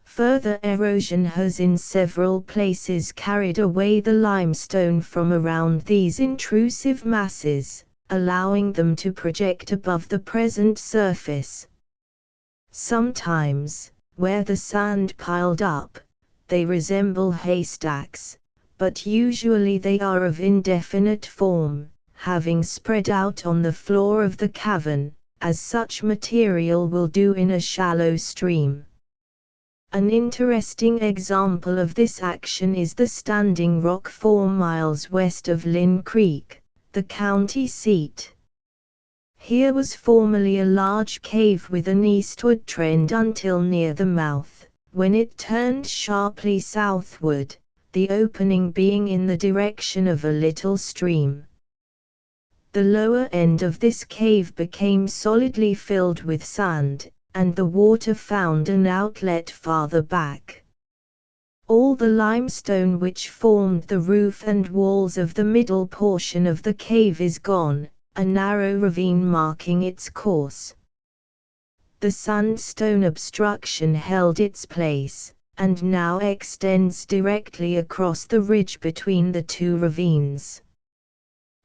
Further erosion has in several places carried away the limestone from around these intrusive masses, allowing them to project above the present surface. Sometimes, where the sand piled up, they resemble haystacks, but usually they are of indefinite form, having spread out on the floor of the cavern, as such material will do in a shallow stream. An interesting example of this action is the Standing Rock 4 miles west of Lynn Creek, the county seat. Here was formerly a large cave with an eastward trend until near the mouth, when it turned sharply southward, the opening being in the direction of a little stream. The lower end of this cave became solidly filled with sand, and the water found an outlet farther back. All the limestone which formed the roof and walls of the middle portion of the cave is gone, a narrow ravine marking its course. The sandstone obstruction held its place, and now extends directly across the ridge between the 2 ravines.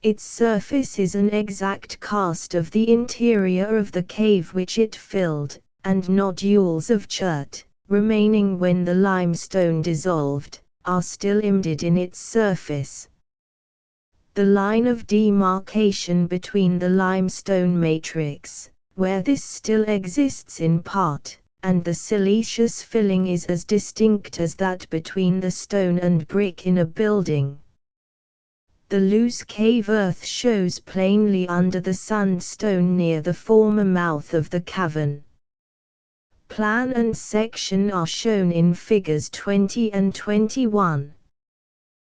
Its surface is an exact cast of the interior of the cave which it filled, and nodules of chert, remaining when the limestone dissolved, are still embedded in its surface. The line of demarcation between the limestone matrix, where this still exists in part, and the siliceous filling is as distinct as that between the stone and brick in a building. The loose cave earth shows plainly under the sandstone near the former mouth of the cavern. Plan and section are shown in figures 20 and 21.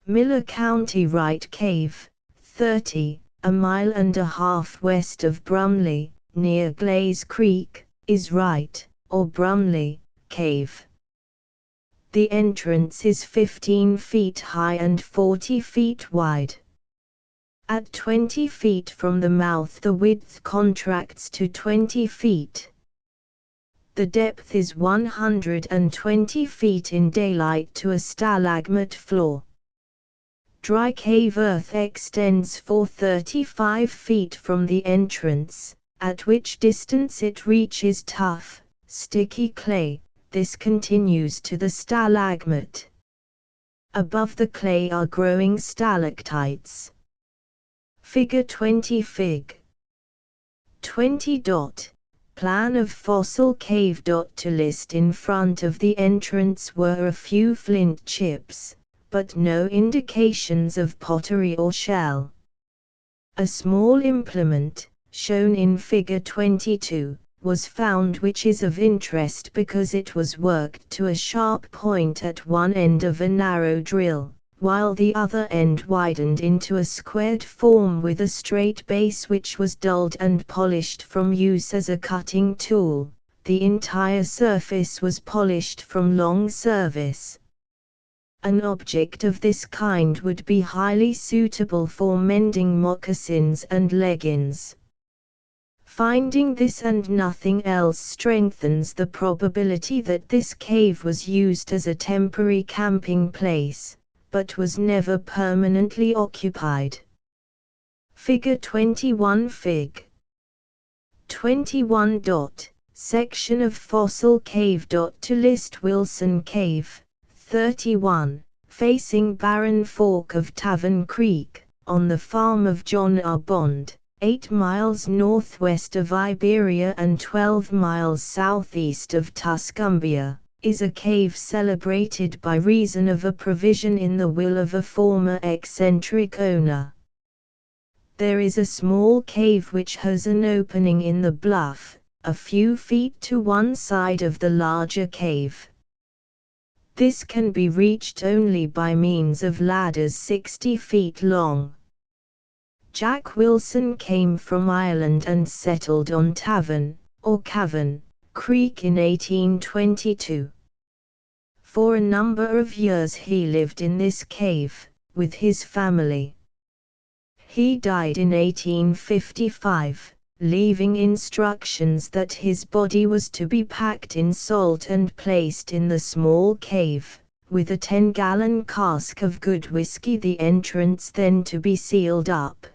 Miller County Right Cave, 30, a mile and a half west of Brumley, near Glaze Creek, is Right, or Brumley, Cave. The entrance is 15 feet high and 40 feet wide. At 20 feet from the mouth the width contracts to 20 feet. The depth is 120 feet in daylight to a stalagmite floor. Dry cave earth extends for 35 feet from the entrance, at which distance it reaches tough, sticky clay. This continues to the stalagmite. Above the clay are growing stalactites. Figure 20 Fig. 20. Plan of fossil cave. To list in front of the entrance were a few flint chips, but no indications of pottery or shell. A small implement, shown in Figure 22, was found, which is of interest because it was worked to a sharp point at one end of a narrow drill, while the other end widened into a squared form with a straight base which was dulled and polished from use as a cutting tool. The entire surface was polished from long service. An object of this kind would be highly suitable for mending moccasins and leggings. Finding this and nothing else strengthens the probability that this cave was used as a temporary camping place, but was never permanently occupied. Figure 21 Fig. 21. Section of fossil cave. To list Wilson Cave, 31, facing Baron Fowke of Tavern Creek, on the farm of John R. Bond, 8 miles northwest of Iberia and 12 miles southeast of Tuscumbia, is a cave celebrated by reason of a provision in the will of a former eccentric owner. There is a small cave which has an opening in the bluff, a few feet to one side of the larger cave. This can be reached only by means of ladders 60 feet long. Jack Wilson came from Ireland and settled on Tavern, or Cavan, Creek in 1822. For a number of years he lived in this cave, with his family. He died in 1855, leaving instructions that his body was to be packed in salt and placed in the small cave, with a 10-gallon cask of good whiskey, the entrance then to be sealed up.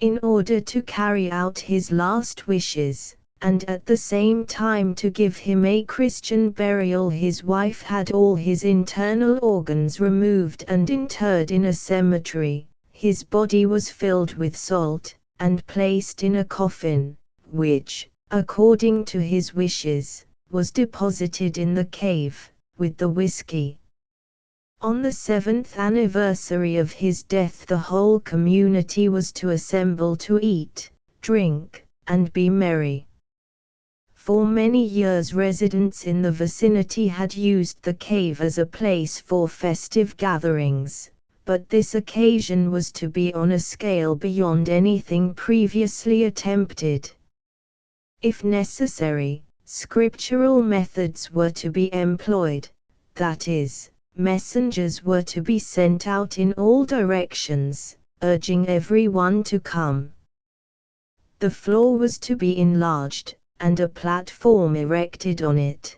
In order to carry out his last wishes, and at the same time to give him a Christian burial, his wife had all his internal organs removed and interred in a cemetery. His body was filled with salt, and placed in a coffin, which, according to his wishes, was deposited in the cave, with the whiskey. On the 7th anniversary of his death, the whole community was to assemble to eat, drink, and be merry. For many years residents in the vicinity had used the cave as a place for festive gatherings, but this occasion was to be on a scale beyond anything previously attempted. If necessary, scriptural methods were to be employed, that is, messengers were to be sent out in all directions, urging everyone to come. The floor was to be enlarged, and a platform erected on it.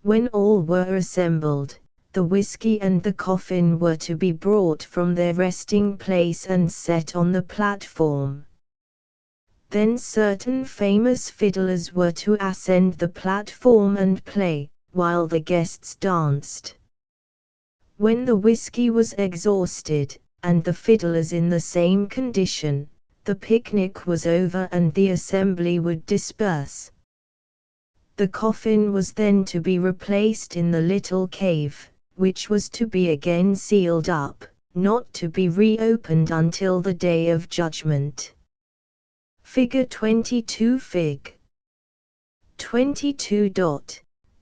When all were assembled, the whiskey and the coffin were to be brought from their resting place and set on the platform. Then certain famous fiddlers were to ascend the platform and play, while the guests danced. When the whiskey was exhausted, and the fiddlers in the same condition, the picnic was over and the assembly would disperse. The coffin was then to be replaced in the little cave, which was to be again sealed up, not to be reopened until the Day of Judgment. Figure 22 Fig. 22.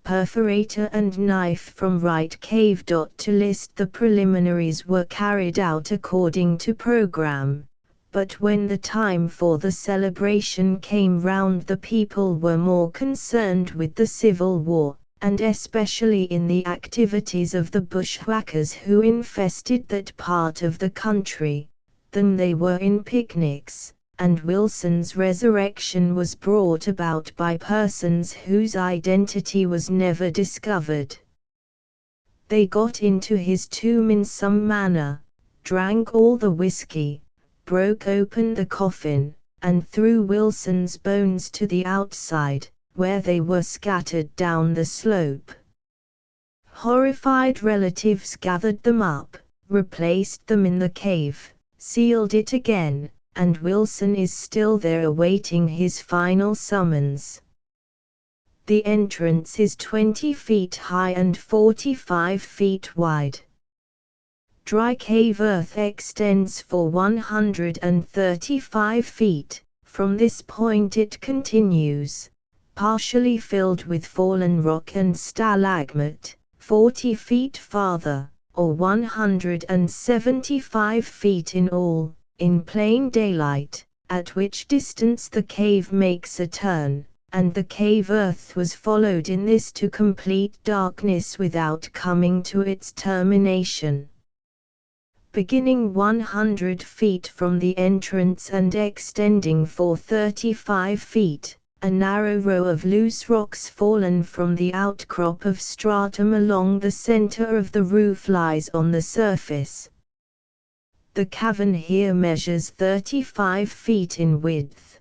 Perforator and knife from right cave. To list the preliminaries were carried out according to program, but when the time for the celebration came round, the people were more concerned with the civil war, and especially in the activities of the bushwhackers who infested that part of the country, than they were in picnics, and Wilson's resurrection was brought about by persons whose identity was never discovered. They got into his tomb in some manner, drank all the whiskey, broke open the coffin, and threw Wilson's bones to the outside, where they were scattered down the slope. Horrified relatives gathered them up, replaced them in the cave, sealed it again, and Wilson is still there awaiting his final summons. The entrance is 20 feet high and 45 feet wide. Dry cave earth extends for 135 feet. From this point it continues, partially filled with fallen rock and stalagmite, 40 feet farther, or 175 feet in all, in plain daylight, at which distance the cave makes a turn, and the cave earth was followed in this to complete darkness without coming to its termination. Beginning 100 feet from the entrance and extending for 35 feet, a narrow row of loose rocks fallen from the outcrop of stratum along the center of the roof lies on the surface. The cavern here measures 35 feet in width.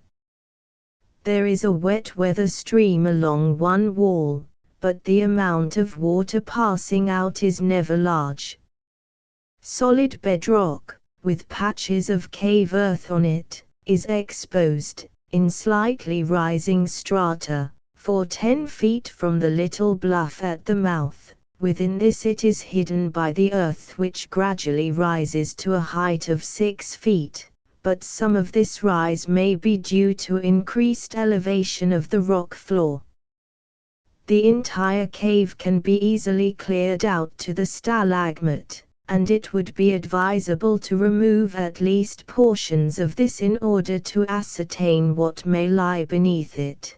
There is a wet weather stream along one wall, but the amount of water passing out is never large. Solid bedrock, with patches of cave earth on it, is exposed, in slightly rising strata, for 10 feet from the little bluff at the mouth. Within this it is hidden by the earth which gradually rises to a height of 6 feet, but some of this rise may be due to increased elevation of the rock floor. The entire cave can be easily cleared out to the stalagmite, and it would be advisable to remove at least portions of this in order to ascertain what may lie beneath it.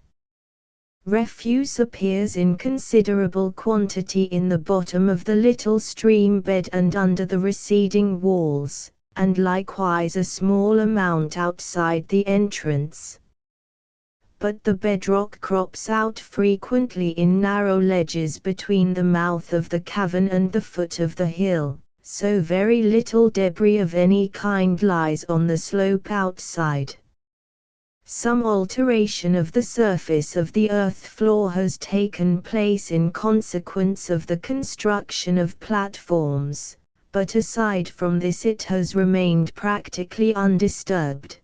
Refuse appears in considerable quantity in the bottom of the little stream bed and under the receding walls, and likewise a small amount outside the entrance. But the bedrock crops out frequently in narrow ledges between the mouth of the cavern and the foot of the hill, so very little debris of any kind lies on the slope outside. Some alteration of the surface of the earth floor has taken place in consequence of the construction of platforms, but aside from this it has remained practically undisturbed.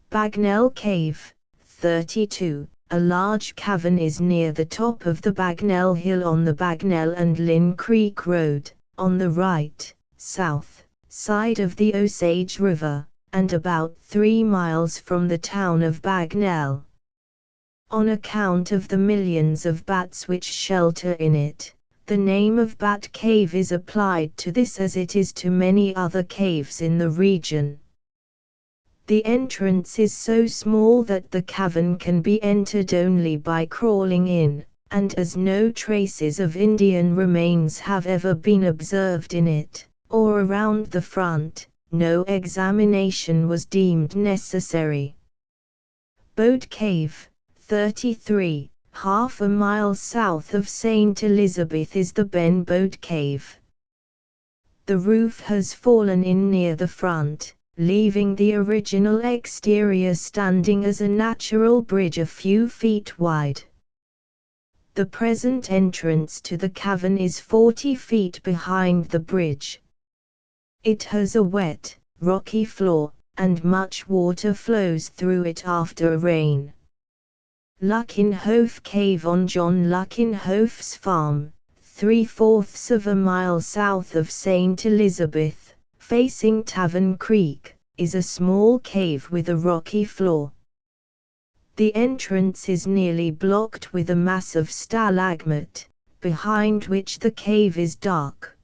Bagnell Cave, 32. A large cavern is near the top of the Bagnell Hill on the Bagnell and Lynn Creek Road, on the right, south, side of the Osage River, and about 3 miles from the town of Bagnell. On account of the millions of bats which shelter in it, the name of Bat Cave is applied to this as it is to many other caves in the region. The entrance is so small that the cavern can be entered only by crawling in, and as no traces of Indian remains have ever been observed in it, or around the front, no examination was deemed necessary. Boat Cave, 33, half a mile south of St. Elizabeth is the Ben Boat Cave. The roof has fallen in near the front, leaving the original exterior standing as a natural bridge a few feet wide. The present entrance to the cavern is 40 feet behind the bridge. It has a wet, rocky floor, and much water flows through it after a rain. Luckenhof Cave on John Luckenhof's farm, 3/4 of a mile south of St. Elizabeth, facing Tavern Creek, is a small cave with a rocky floor. The entrance is nearly blocked with a mass of stalagmite, behind which the cave is dark.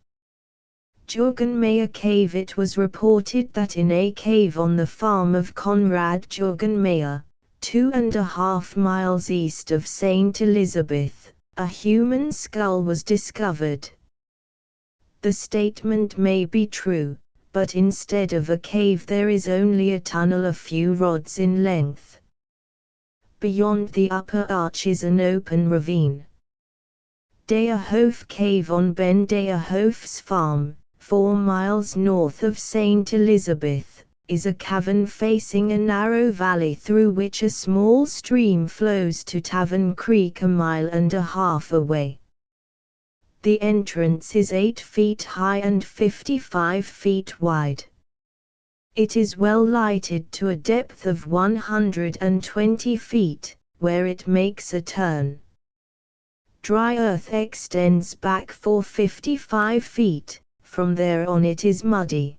Jorgenmeyer Cave. It was reported that in a cave on the farm of Conrad Jorgenmeyer, 2.5 miles east of St. Elizabeth, a human skull was discovered. The statement may be true, but instead of a cave there is only a tunnel a few rods in length. Beyond the upper arch is an open ravine. Deyerhof Cave on Ben Deyerhof's farm, 4 miles north of St. Elizabeth, is a cavern facing a narrow valley through which a small stream flows to Tavern Creek 1.5 miles away. The entrance is 8 feet high and 55 feet wide. It is well lighted to a depth of 120 feet, where it makes a turn. Dry earth extends back for 55 feet, from there on it is muddy.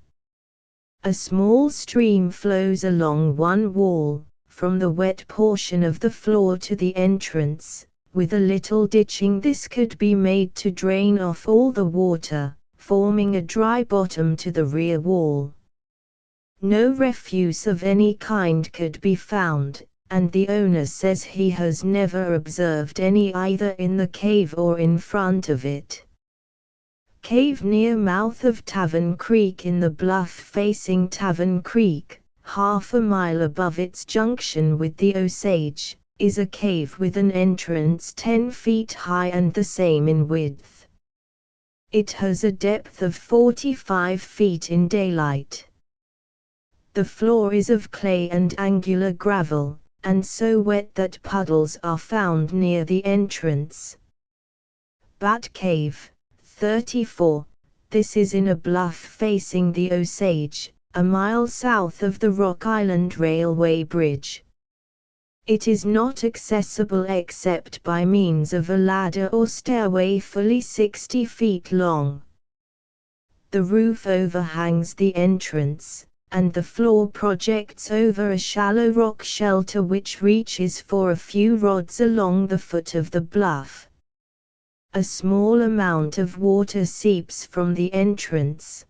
A small stream flows along one wall, from the wet portion of the floor to the entrance. With a little ditching this could be made to drain off all the water, forming a dry bottom to the rear wall. No refuse of any kind could be found, and the owner says he has never observed any either in the cave or in front of it. Cave near mouth of Tavern Creek in the bluff facing Tavern Creek, half a mile above its junction with the Osage, is a cave with an entrance 10 feet high and the same in width. It has a depth of 45 feet in daylight. The floor is of clay and angular gravel, and so wet that puddles are found near the entrance. Bat Cave, 34. This is in a bluff facing the Osage, a mile south of the Rock Island Railway Bridge. It is not accessible except by means of a ladder or stairway fully 60 feet long. The roof overhangs the entrance, and the floor projects over a shallow rock shelter which reaches for a few rods along the foot of the bluff. A small amount of water seeps from the entrance.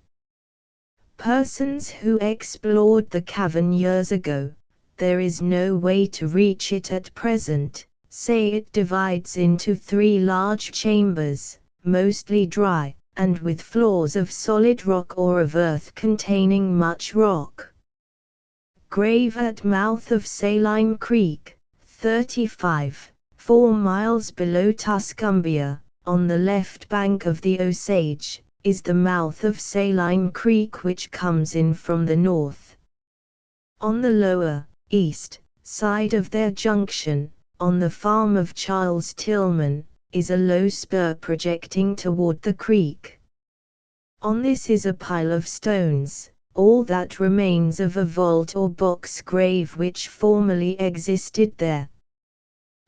Persons who explored the cavern years ago, there is no way to reach it at present, say it divides into 3 large chambers, mostly dry, and with floors of solid rock or of earth containing much rock. Grave at mouth of Saline Creek, 35, 4 miles below Tuscumbia, on the left bank of the Osage, is the mouth of Saline Creek which comes in from the north. On the lower, east, side of their junction, on the farm of Charles Tillman, is a low spur projecting toward the creek. On this is a pile of stones, all that remains of a vault or box grave which formerly existed there.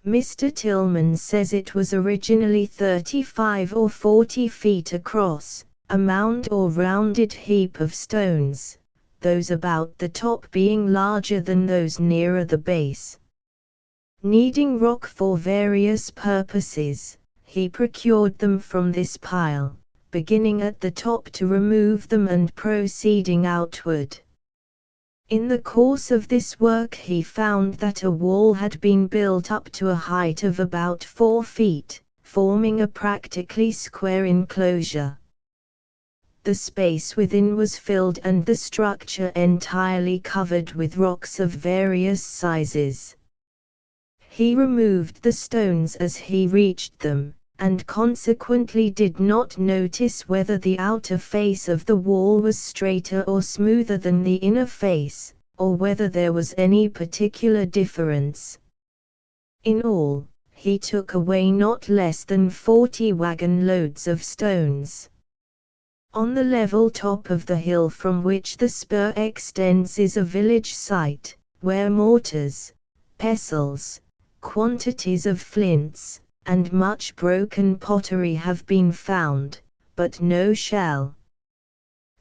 Mr. Tillman says it was originally 35 or 40 feet across, a mound or rounded heap of stones, those about the top being larger than those nearer the base. Needing rock for various purposes, he procured them from this pile, beginning at the top to remove them and proceeding outward. In the course of this work he found that a wall had been built up to a height of about 4 feet, forming a practically square enclosure. The space within was filled and the structure entirely covered with rocks of various sizes. He removed the stones as he reached them, and consequently did not notice whether the outer face of the wall was straighter or smoother than the inner face, or whether there was any particular difference. In all, he took away not less than 40 wagon loads of stones. On the level top of the hill from which the spur extends is a village site, where mortars, pestles, quantities of flints, and much broken pottery have been found, but no shell.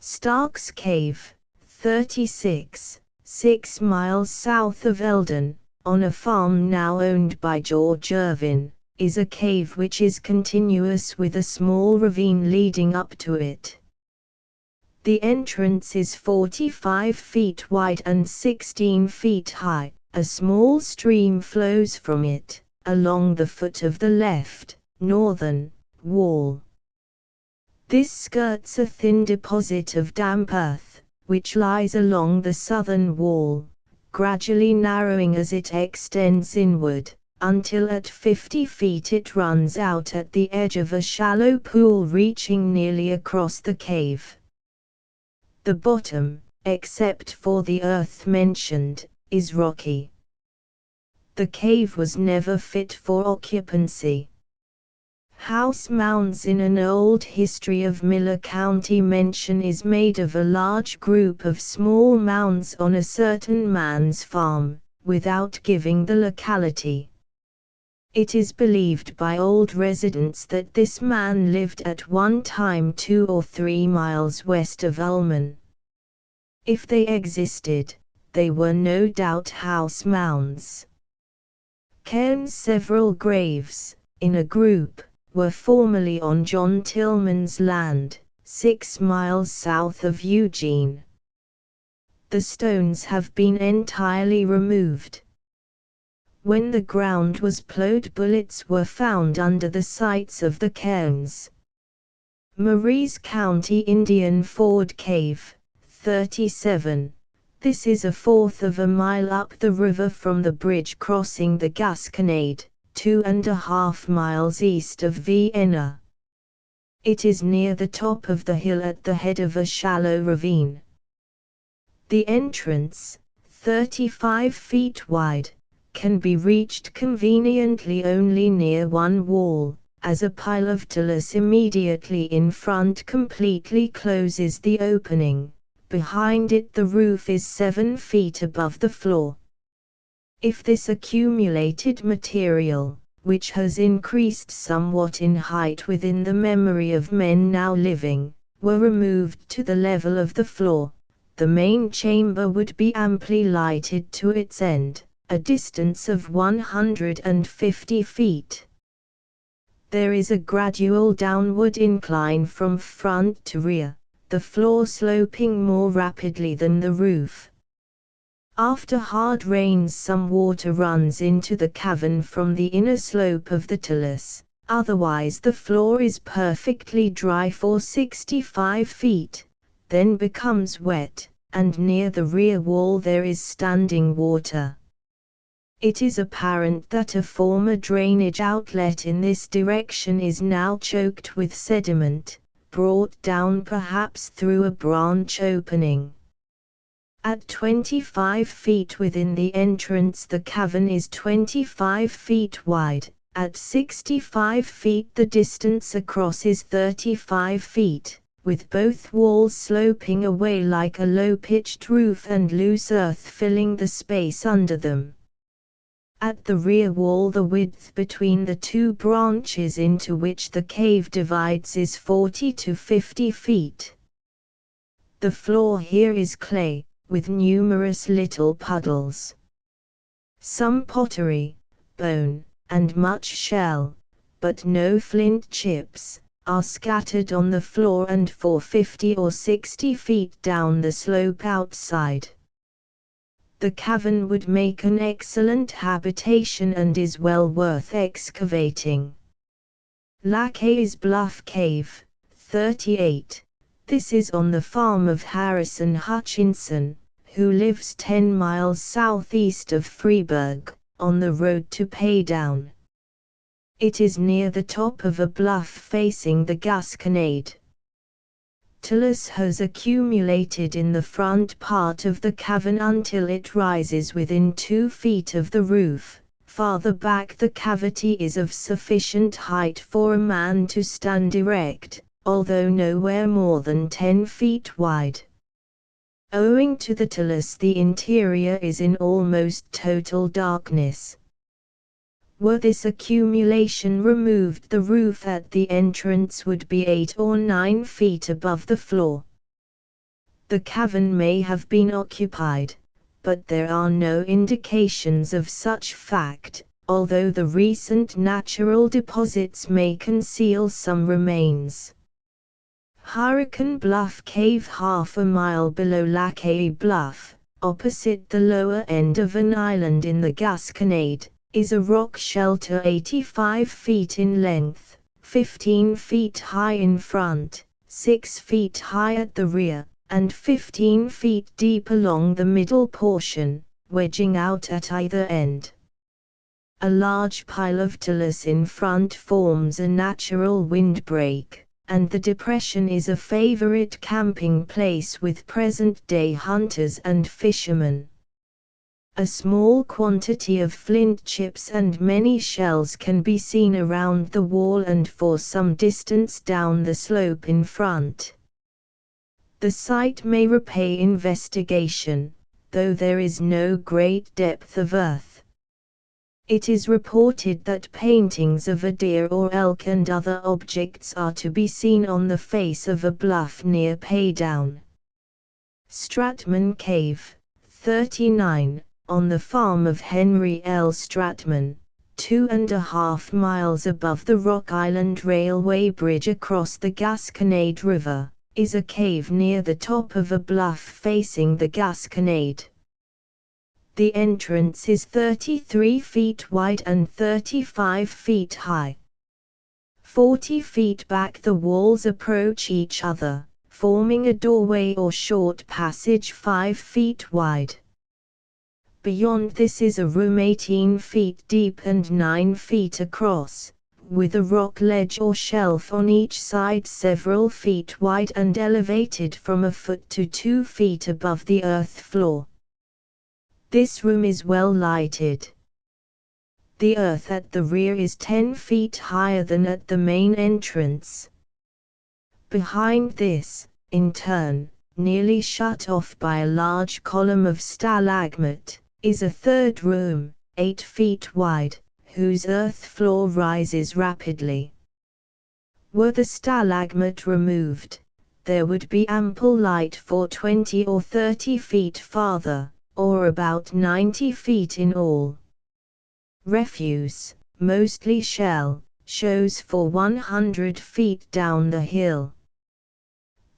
Stark's Cave, 36, 6 miles south of Eldon, on a farm now owned by George Irvin, is a cave which is continuous with a small ravine leading up to it. The entrance is 45 feet wide and 16 feet high. A small stream flows from it, along the foot of the left, northern, wall. This skirts a thin deposit of damp earth, which lies along the southern wall, gradually narrowing as it extends inward, until at 50 feet it runs out at the edge of a shallow pool reaching nearly across the cave. The bottom, except for the earth mentioned, is rocky. The cave was never fit for occupancy. House mounds in an old history of Miller County mention is made of a large group of small mounds on a certain man's farm, without giving the locality. It is believed by old residents that this man lived at one time 2 or 3 miles west of Ulman. If they existed, they were no doubt house mounds. Cairns. Several graves, in a group, were formerly on John Tillman's land, 6 miles south of Eugene. The stones have been entirely removed. When the ground was plowed, bullets were found under the sites of the cairns. Maries County Indian Ford Cave, 37. This is a fourth of a mile up the river from the bridge crossing the Gasconade, 2.5 miles east of Vienna. It is near the top of the hill at the head of a shallow ravine. The entrance, 35 feet wide, can be reached conveniently only near one wall, as a pile of talus immediately in front completely closes the opening. Behind it the roof is 7 feet above the floor. If this accumulated material, which has increased somewhat in height within the memory of men now living, were removed to the level of the floor, the main chamber would be amply lighted to its end, a distance of 150 feet. There is a gradual downward incline from front to rear, the floor sloping more rapidly than the roof. After hard rains, some water runs into the cavern from the inner slope of the talus, otherwise the floor is perfectly dry for 65 feet, then becomes wet, and near the rear wall there is standing water. It is apparent that a former drainage outlet in this direction is now choked with sediment, brought down perhaps through a branch opening. At 25 feet within the entrance the cavern is 25 feet wide, at 65 feet the distance across is 35 feet, with both walls sloping away like a low-pitched roof and loose earth filling the space under them. At the rear wall the width between the two branches into which the cave divides is 40 to 50 feet. The floor here is clay, with numerous little puddles. Some pottery, bone, and much shell, but no flint chips, are scattered on the floor and for 50 or 60 feet down the slope outside. The cavern would make an excellent habitation and is well worth excavating. Lackey's Bluff Cave, 38. This is on the farm of Harrison Hutchinson, who lives 10 miles southeast of Freiburg, on the road to Paydown. It is near the top of a bluff facing the Gasconade. Talus has accumulated in the front part of the cavern until it rises within 2 feet of the roof. Farther back the cavity is of sufficient height for a man to stand erect, although nowhere more than 10 feet wide. Owing to the talus the interior is in almost total darkness. Were this accumulation removed, the roof at the entrance would be 8 or 9 feet above the floor. The cavern may have been occupied, but there are no indications of such fact, although the recent natural deposits may conceal some remains. Hurricane Bluff Cave, half a mile below Lackey Bluff, opposite the lower end of an island in the Gasconade, is a rock shelter 85 feet in length, 15 feet high in front, 6 feet high at the rear, and 15 feet deep along the middle portion, wedging out at either end. A large pile of talus in front forms a natural windbreak, and the depression is a favorite camping place with present-day hunters and fishermen. A small quantity of flint chips and many shells can be seen around the wall and for some distance down the slope in front. The site may repay investigation, though there is no great depth of earth. It is reported that paintings of a deer or elk and other objects are to be seen on the face of a bluff near Paydown. Stratman Cave, 39, on the farm of Henry L. Stratman, 2.5 miles above the Rock Island Railway Bridge across the Gasconade River, is a cave near the top of a bluff facing the Gasconade. The entrance is 33 feet wide and 35 feet high. 40 feet back the walls approach each other, forming a doorway or short passage 5 feet wide. Beyond this is a room 18 feet deep and 9 feet across, with a rock ledge or shelf on each side several feet wide and elevated from a foot to 2 feet above the earth floor. This room is well lighted. The earth at the rear is 10 feet higher than at the main entrance. Behind this, in turn, nearly shut off by a large column of stalagmite, is a third room, 8 feet wide, whose earth floor rises rapidly. Were the stalagmite removed, there would be ample light for 20 or 30 feet farther, or about 90 feet in all. Refuse, mostly shell, shows for 100 feet down the hill.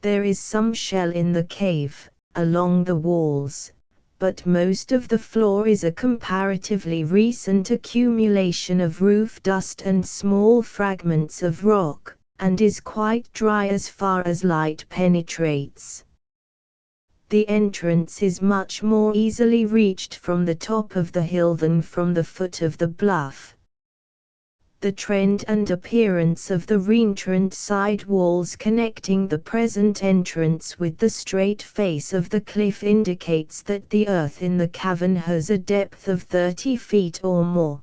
There is some shell in the cave, along the walls, but most of the floor is a comparatively recent accumulation of roof dust and small fragments of rock, and is quite dry as far as light penetrates. The entrance is much more easily reached from the top of the hill than from the foot of the bluff. The trend and appearance of the reentrant side walls connecting the present entrance with the straight face of the cliff indicates that the earth in the cavern has a depth of 30 feet or more.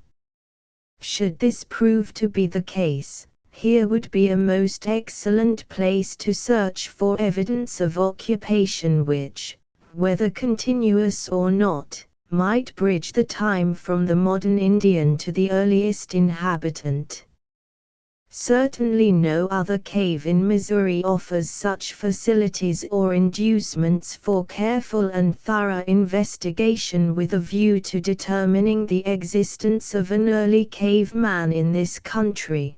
Should this prove to be the case, here would be a most excellent place to search for evidence of occupation which, whether continuous or not, might bridge the time from the modern Indian to the earliest inhabitant. Certainly no other cave in Missouri offers such facilities or inducements for careful and thorough investigation with a view to determining the existence of an early caveman in this country.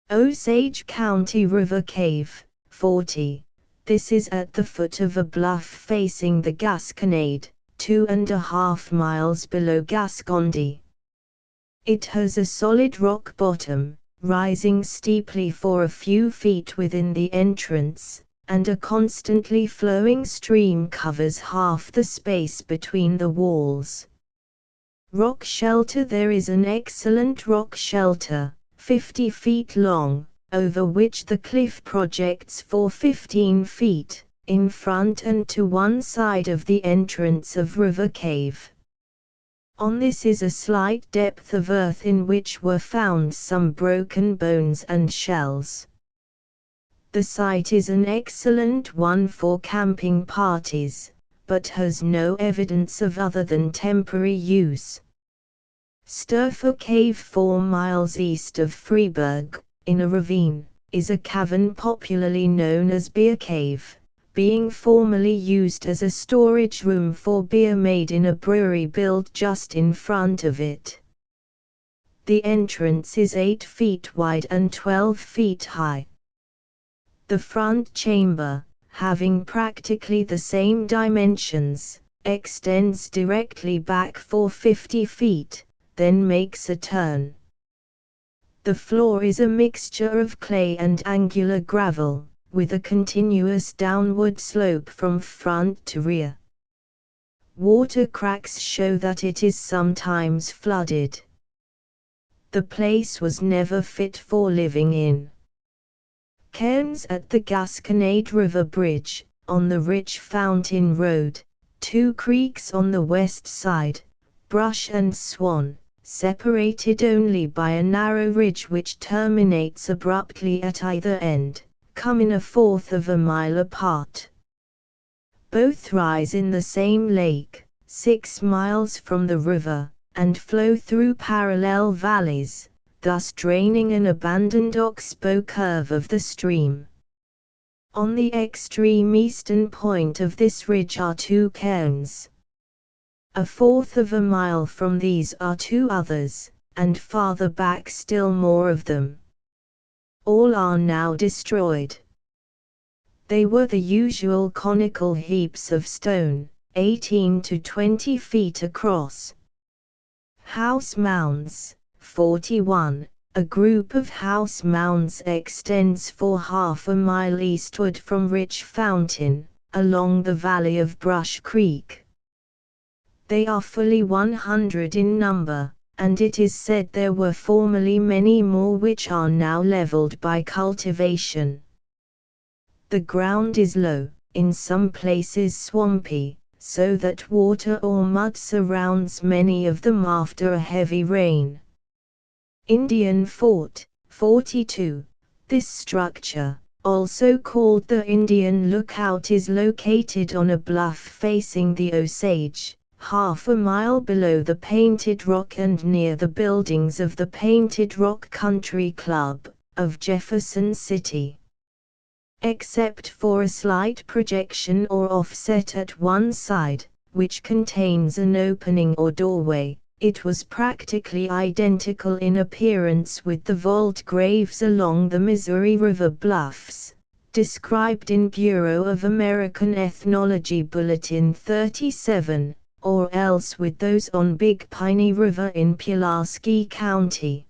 Osage County River Cave, 40. This is at the foot of a bluff facing the Gasconade, 2.5 miles below Gascondi. It has a solid rock bottom, rising steeply for a few feet within the entrance, and a constantly flowing stream covers half the space between the walls. Rock shelter. There is an excellent rock shelter, 50 feet long, over which the cliff projects for 15 feet, in front and to one side of the entrance of River Cave. On this is a slight depth of earth in which were found some broken bones and shells. The site is an excellent one for camping parties, but has no evidence of other than temporary use. Sturfer Cave, 4 miles east of Freeburg, in a ravine, is a cavern popularly known as Beer Cave, being formerly used as a storage room for beer made in a brewery built just in front of it. The entrance is 8 feet wide and 12 feet high. The front chamber, having practically the same dimensions, extends directly back for 50 feet, then makes a turn. The floor is a mixture of clay and angular gravel, with a continuous downward slope from front to rear. Water cracks show that it is sometimes flooded. The place was never fit for living in. Cairns at the Gasconade River Bridge, on the Rich Fountain Road, 2 creeks on the west side, Brush and Swan, separated only by a narrow ridge which terminates abruptly at either end, come in 1/4 of a mile apart. Both rise in the same lake, 6 miles from the river, and flow through parallel valleys, thus draining an abandoned oxbow curve of the stream. On the extreme eastern point of this ridge are two cairns. A fourth of a mile from these are two others, and farther back still more of them. All are now destroyed. They were the usual conical heaps of stone, 18 to 20 feet across. House mounds, 41. A group of house mounds extends for half a mile eastward from Rich Fountain, along the valley of Brush Creek. They are fully 100 in number, and it is said there were formerly many more which are now leveled by cultivation. The ground is low, in some places swampy, so that water or mud surrounds many of them after a heavy rain. Indian Fort, 42. This structure, also called the Indian Lookout, is located on a bluff facing the Osage, half a mile below the Painted Rock and near the buildings of the Painted Rock Country Club, of Jefferson City. Except for a slight projection or offset at one side, which contains an opening or doorway, it was practically identical in appearance with the vault graves along the Missouri River bluffs, described in Bureau of American Ethnology Bulletin 37, or else with those on Big Piney River in Pulaski County.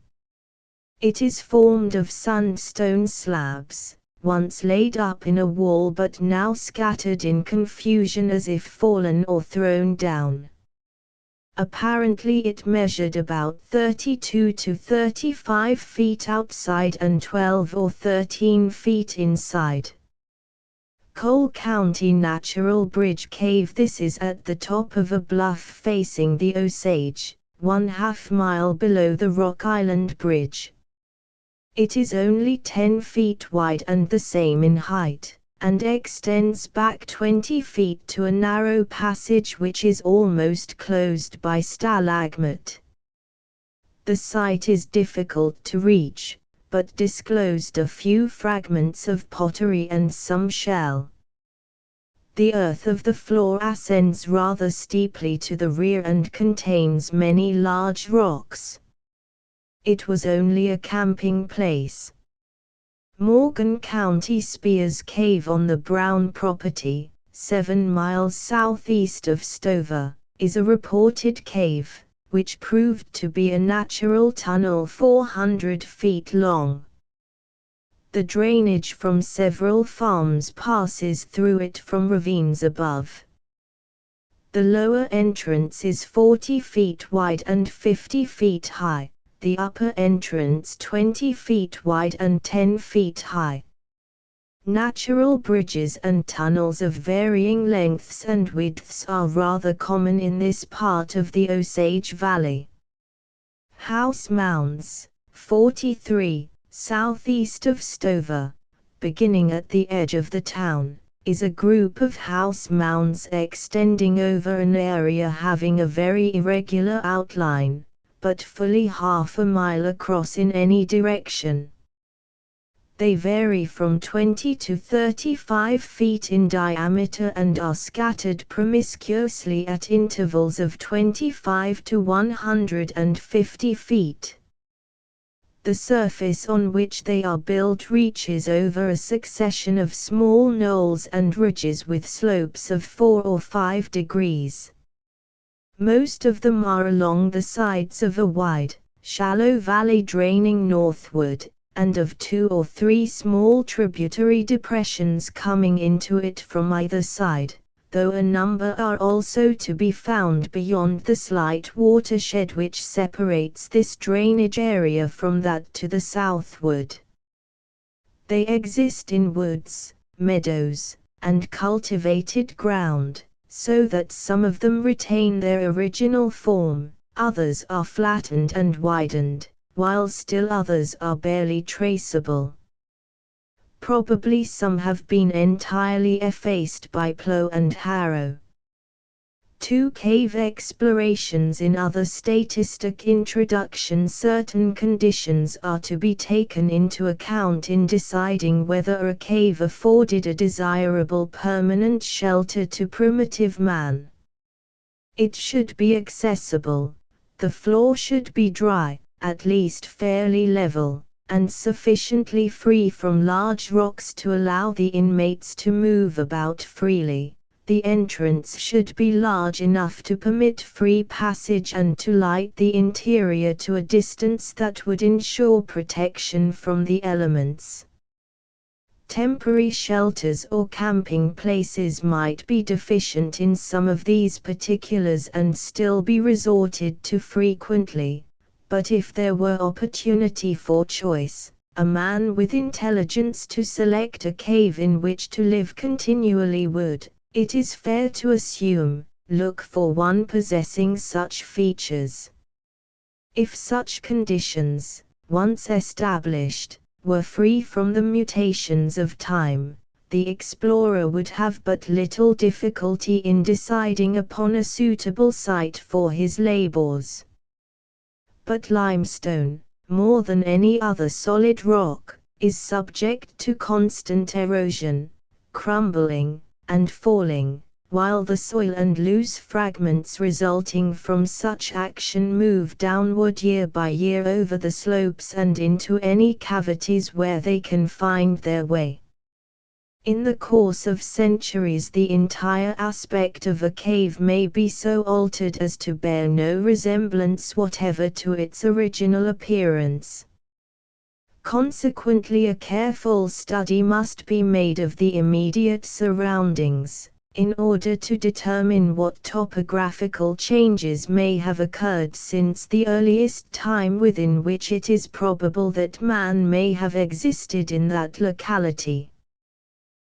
It is formed of sandstone slabs, once laid up in a wall but now scattered in confusion as if fallen or thrown down. Apparently it measured about 32 to 35 feet outside and 12 or 13 feet inside. Cole County Natural Bridge Cave. This is at the top of a bluff facing the Osage, 1/2 mile below the Rock Island Bridge. It is only 10 feet wide and the same in height, and extends back 20 feet to a narrow passage which is almost closed by stalagmite. The site is difficult to reach, but disclosed a few fragments of pottery and some shell. The earth of the floor ascends rather steeply to the rear and contains many large rocks. It was only a camping place. Morgan County Spears Cave on the Brown property, 7 miles southeast of Stover, is a reported cave, which proved to be a natural tunnel 400 feet long. The drainage from several farms passes through it from ravines above. The lower entrance is 40 feet wide and 50 feet high. The upper entrance 20 feet wide and 10 feet high. Natural bridges and tunnels of varying lengths and widths are rather common in this part of the Osage Valley. House mounds, 43, southeast of Stover, beginning at the edge of the town, is a group of house mounds extending over an area having a very irregular outline, but fully half a mile across in any direction. They vary from 20 to 35 feet in diameter and are scattered promiscuously at intervals of 25 to 150 feet. The surface on which they are built reaches over a succession of small knolls and ridges with slopes of 4 or 5 degrees. Most of them are along the sides of a wide, shallow valley draining northward, and of 2 or 3 small tributary depressions coming into it from either side, though a number are also to be found beyond the slight watershed which separates this drainage area from that to the southward. They exist in woods, meadows, and cultivated ground, so that some of them retain their original form, others are flattened and widened, while still others are barely traceable. Probably some have been entirely effaced by plow and harrow. to cave explorations. In other statistic introduction, certain conditions are to be taken into account in deciding whether a cave afforded a desirable permanent shelter to primitive man. It should be accessible, the floor should be dry, at least fairly level, and sufficiently free from large rocks to allow the inmates to move about freely. The entrance should be large enough to permit free passage and to light the interior to a distance that would ensure protection from the elements. Temporary shelters or camping places might be deficient in some of these particulars and still be resorted to frequently, but if there were opportunity for choice, a man with intelligence to select a cave in which to live continually would, it is fair to assume, look for one possessing such features. If such conditions, once established, were free from the mutations of time, the explorer would have but little difficulty in deciding upon a suitable site for his labors. But limestone, more than any other solid rock, is subject to constant erosion, crumbling, and falling, while the soil and loose fragments resulting from such action move downward year by year over the slopes and into any cavities where they can find their way. In the course of centuries, the entire aspect of a cave may be so altered as to bear no resemblance whatever to its original appearance. Consequently, a careful study must be made of the immediate surroundings, in order to determine what topographical changes may have occurred since the earliest time within which it is probable that man may have existed in that locality.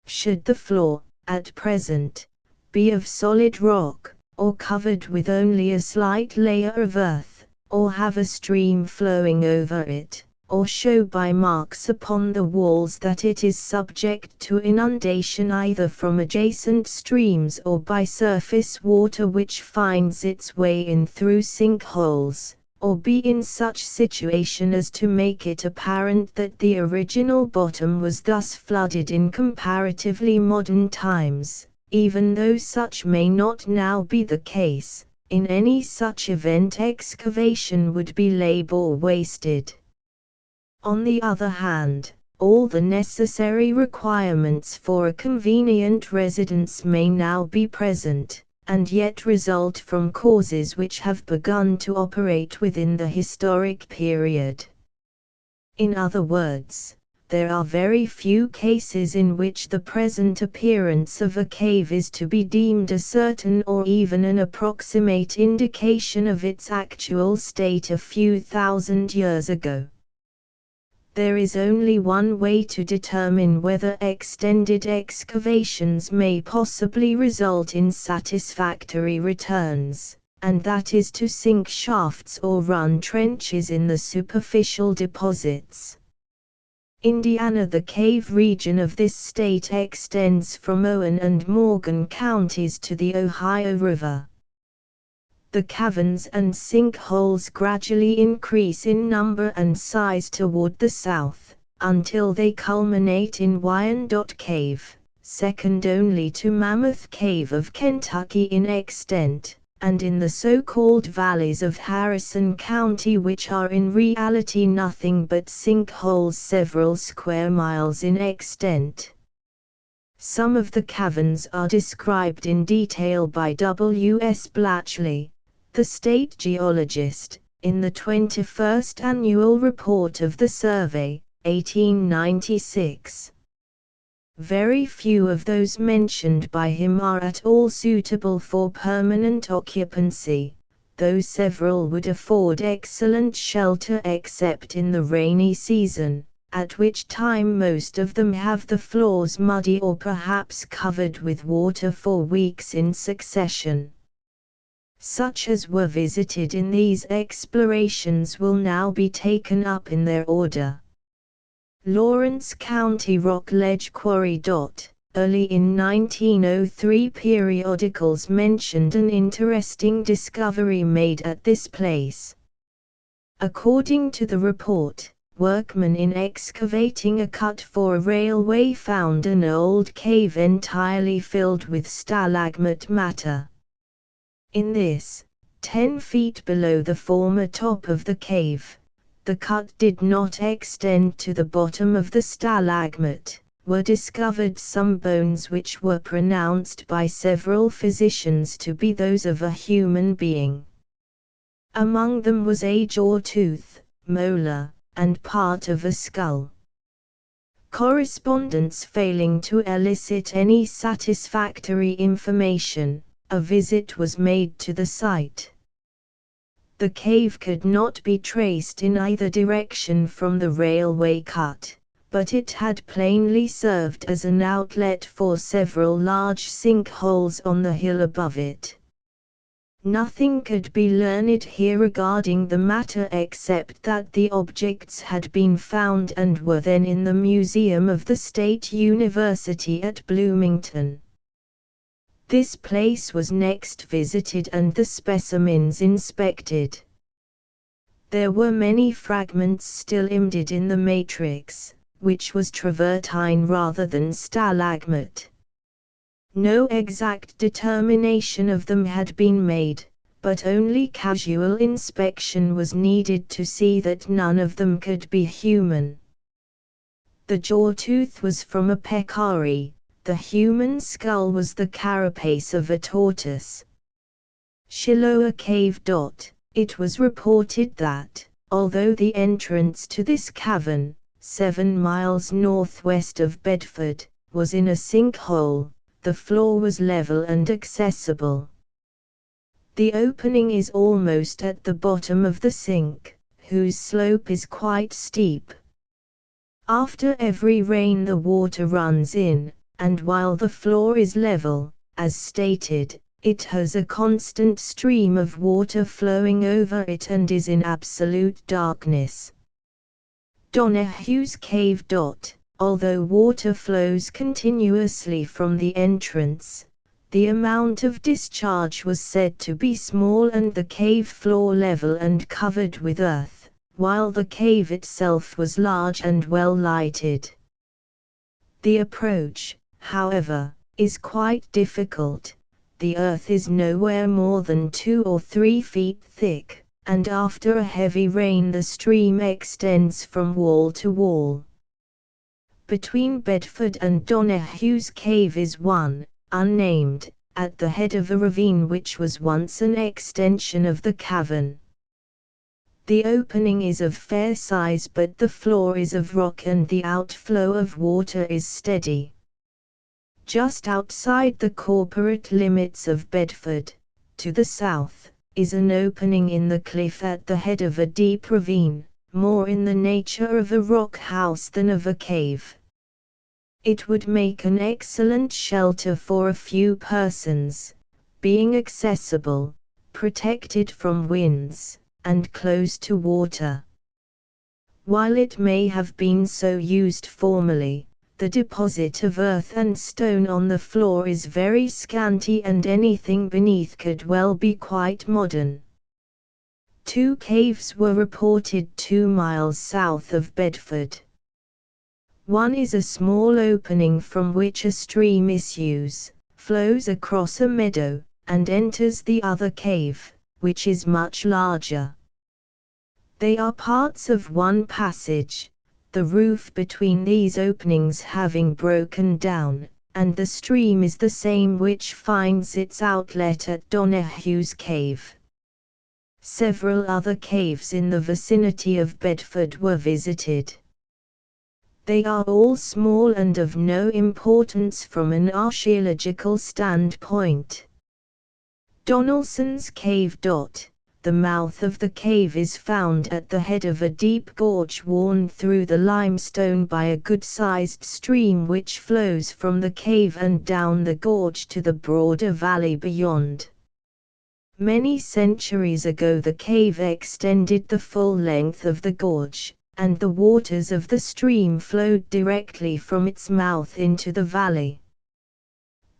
Should the floor, at present, be of solid rock, or covered with only a slight layer of earth, or have a stream flowing over it, or show by marks upon the walls that it is subject to inundation either from adjacent streams or by surface water which finds its way in through sinkholes, or be in such situation as to make it apparent that the original bottom was thus flooded in comparatively modern times, even though such may not now be the case, in any such event excavation would be labor wasted. On the other hand, all the necessary requirements for a convenient residence may now be present, and yet result from causes which have begun to operate within the historic period. In other words, there are very few cases in which the present appearance of a cave is to be deemed a certain or even an approximate indication of its actual state a few thousand years ago. There is only one way to determine whether extended excavations may possibly result in satisfactory returns, and that is to sink shafts or run trenches in the superficial deposits. Indiana. The cave region of this state extends from Owen and Morgan counties to the Ohio River. The caverns and sinkholes gradually increase in number and size toward the south, until they culminate in Wyandotte Cave, second only to Mammoth Cave of Kentucky in extent, and in the so-called valleys of Harrison County, which are in reality nothing but sinkholes several square miles in extent. Some of the caverns are described in detail by W. S. Blatchley, the state geologist, in the 21st Annual Report of the Survey, 1896. Very few of those mentioned by him are at all suitable for permanent occupancy, though several would afford excellent shelter except in the rainy season, at which time most of them have the floors muddy or perhaps covered with water for weeks in succession. Such as were visited in these explorations will now be taken up in their order. Lawrence County Rock Ledge Quarry. Early in 1903 periodicals mentioned an interesting discovery made at this place. According to the report, workmen in excavating a cut for a railway found an old cave entirely filled with stalagmite matter. In this, 10 feet below the former top of the cave, the cut did not extend to the bottom of the stalagmite, were discovered some bones which were pronounced by several physicians to be those of a human being. Among them was a jaw tooth, molar, and part of a skull. Correspondence failing to elicit any satisfactory information, a visit was made to the site. The cave could not be traced in either direction from the railway cut, but it had plainly served as an outlet for several large sinkholes on the hill above it. Nothing could be learned here regarding the matter except that the objects had been found and were then in the Museum of the State University at Bloomington. This place was next visited and the specimens inspected. There were many fragments still embedded in the matrix, which was travertine rather than stalagmite. No exact determination of them had been made, but only casual inspection was needed to see that none of them could be human. The jaw tooth was from a peccary, the human skull was the carapace of a tortoise. Shiloh Cave. It was reported that, although the entrance to this cavern, 7 miles northwest of Bedford, was in a sinkhole, the floor was level and accessible. The opening is almost at the bottom of the sink, whose slope is quite steep. After every rain the water runs in, and while the floor is level, as stated, it has a constant stream of water flowing over it and is in absolute darkness. Donahue's Cave. Although water flows continuously from the entrance, the amount of discharge was said to be small and the cave floor level and covered with earth, while the cave itself was large and well lighted. The approach, however, is quite difficult. The earth is nowhere more than 2 or 3 feet thick, and after a heavy rain the stream extends from wall to wall. Between Bedford and Donahue's Cave is one, unnamed, at the head of a ravine which was once an extension of the cavern. The opening is of fair size but the floor is of rock and the outflow of water is steady. Just outside the corporate limits of Bedford, to the south, is an opening in the cliff at the head of a deep ravine, more in the nature of a rock house than of a cave. It would make an excellent shelter for a few persons, being accessible, protected from winds, and close to water. While it may have been so used formerly, the deposit of earth and stone on the floor is very scanty and anything beneath could well be quite modern. 2 caves were reported 2 miles south of Bedford. One is a small opening from which a stream issues, flows across a meadow, and enters the other cave, which is much larger. They are parts of one passage, the roof between these openings having broken down, and the stream is the same which finds its outlet at Donahue's Cave. Several other caves in the vicinity of Bedford were visited. They are all small and of no importance from an archaeological standpoint. Donaldson's Cave. The mouth of the cave is found at the head of a deep gorge worn through the limestone by a good-sized stream which flows from the cave and down the gorge to the broader valley beyond. Many centuries ago the cave extended the full length of the gorge, and the waters of the stream flowed directly from its mouth into the valley.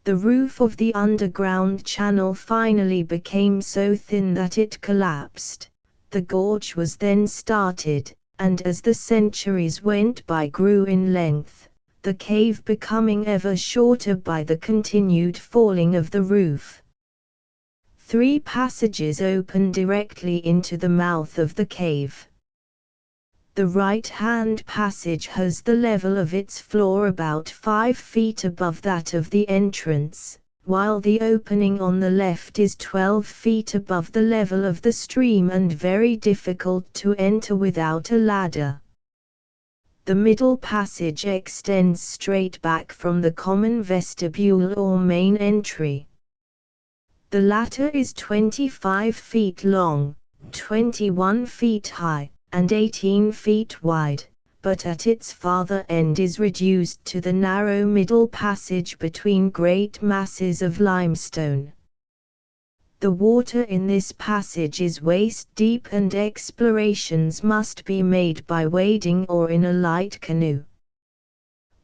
The roof of the underground channel finally became so thin that it collapsed. The gorge was then started, and as the centuries went by grew in length, the cave becoming ever shorter by the continued falling of the roof. 3 passages open directly into the mouth of the cave. The right-hand passage has the level of its floor about 5 feet above that of the entrance, while the opening on the left is 12 feet above the level of the stream and very difficult to enter without a ladder. The middle passage extends straight back from the common vestibule or main entry. The latter is 25 feet long, 21 feet high, and 18 feet wide, but at its farther end is reduced to the narrow middle passage between great masses of limestone. The water in this passage is waist deep and explorations must be made by wading or in a light canoe.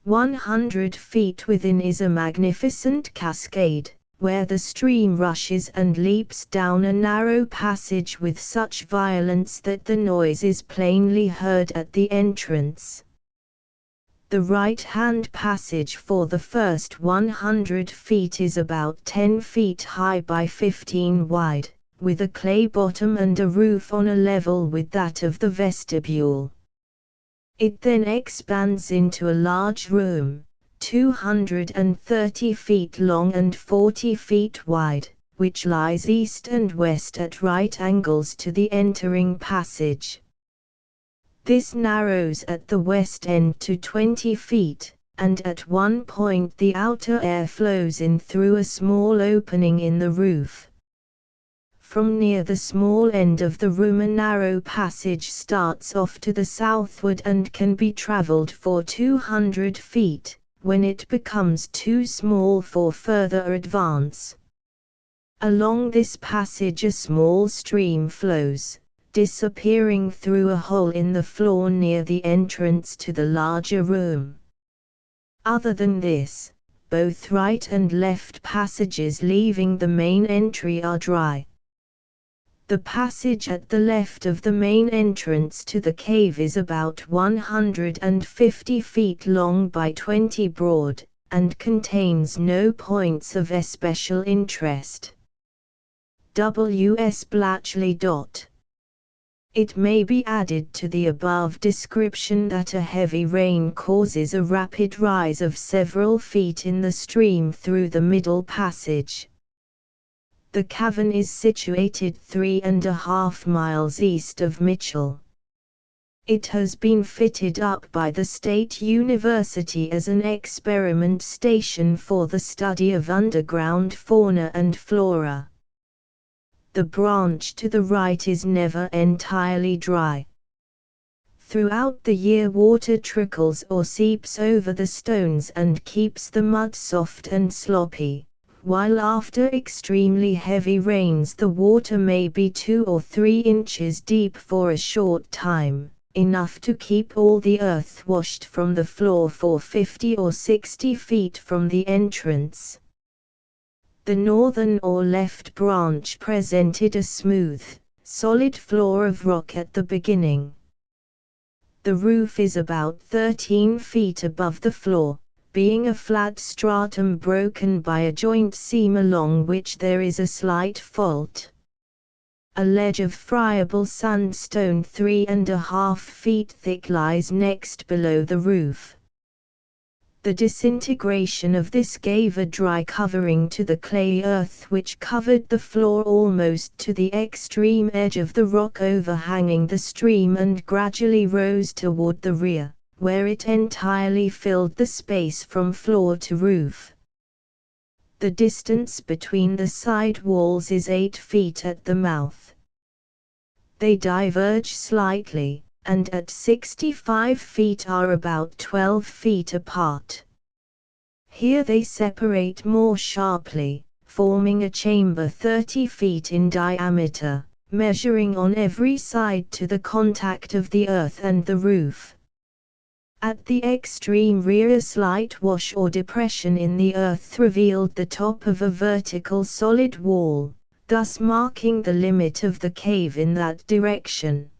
100 feet within is a magnificent cascade, where the stream rushes and leaps down a narrow passage with such violence that the noise is plainly heard at the entrance. The right-hand passage for the first 100 feet is about 10 feet high by 15 wide, with a clay bottom and a roof on a level with that of the vestibule. It then expands into a large room, 230 feet long and 40 feet wide, which lies east and west at right angles to the entering passage. This narrows at the west end to 20 feet, and at one point the outer air flows in through a small opening in the roof. From near the small end of the room a narrow passage starts off to the southward and can be traveled for 200 feet. When it becomes too small for further advance. Along this passage a small stream flows, disappearing through a hole in the floor near the entrance to the larger room. Other than this, both right and left passages leaving the main entry are dry. The passage at the left of the main entrance to the cave is about 150 feet long by 20 broad, and contains no points of especial interest. W.S. Blatchley. It may be added to the above description that a heavy rain causes a rapid rise of several feet in the stream through the middle passage. The cavern is situated 3.5 miles east of Mitchell. It has been fitted up by the State University as an experiment station for the study of underground fauna and flora. The branch to the right is never entirely dry. Throughout the year water trickles or seeps over the stones and keeps the mud soft and sloppy, while after extremely heavy rains the water may be 2 or 3 inches deep for a short time, enough to keep all the earth washed from the floor for 50 or 60 feet from the entrance. The northern or left branch presented a smooth, solid floor of rock at the beginning. The roof is about 13 feet above the floor, being a flat stratum broken by a joint seam along which there is a slight fault. A ledge of friable sandstone 3.5 feet thick lies next below the roof. The disintegration of this gave a dry covering to the clay earth which covered the floor almost to the extreme edge of the rock overhanging the stream and gradually rose toward the rear, where it entirely filled the space from floor to roof. The distance between the side walls is 8 feet at the mouth. They diverge slightly, and at 65 feet are about 12 feet apart. Here they separate more sharply, forming a chamber 30 feet in diameter, measuring on every side to the contact of the earth and the roof. At the extreme rear, a slight wash or depression in the earth revealed the top of a vertical solid wall, thus marking the limit of the cave in that direction.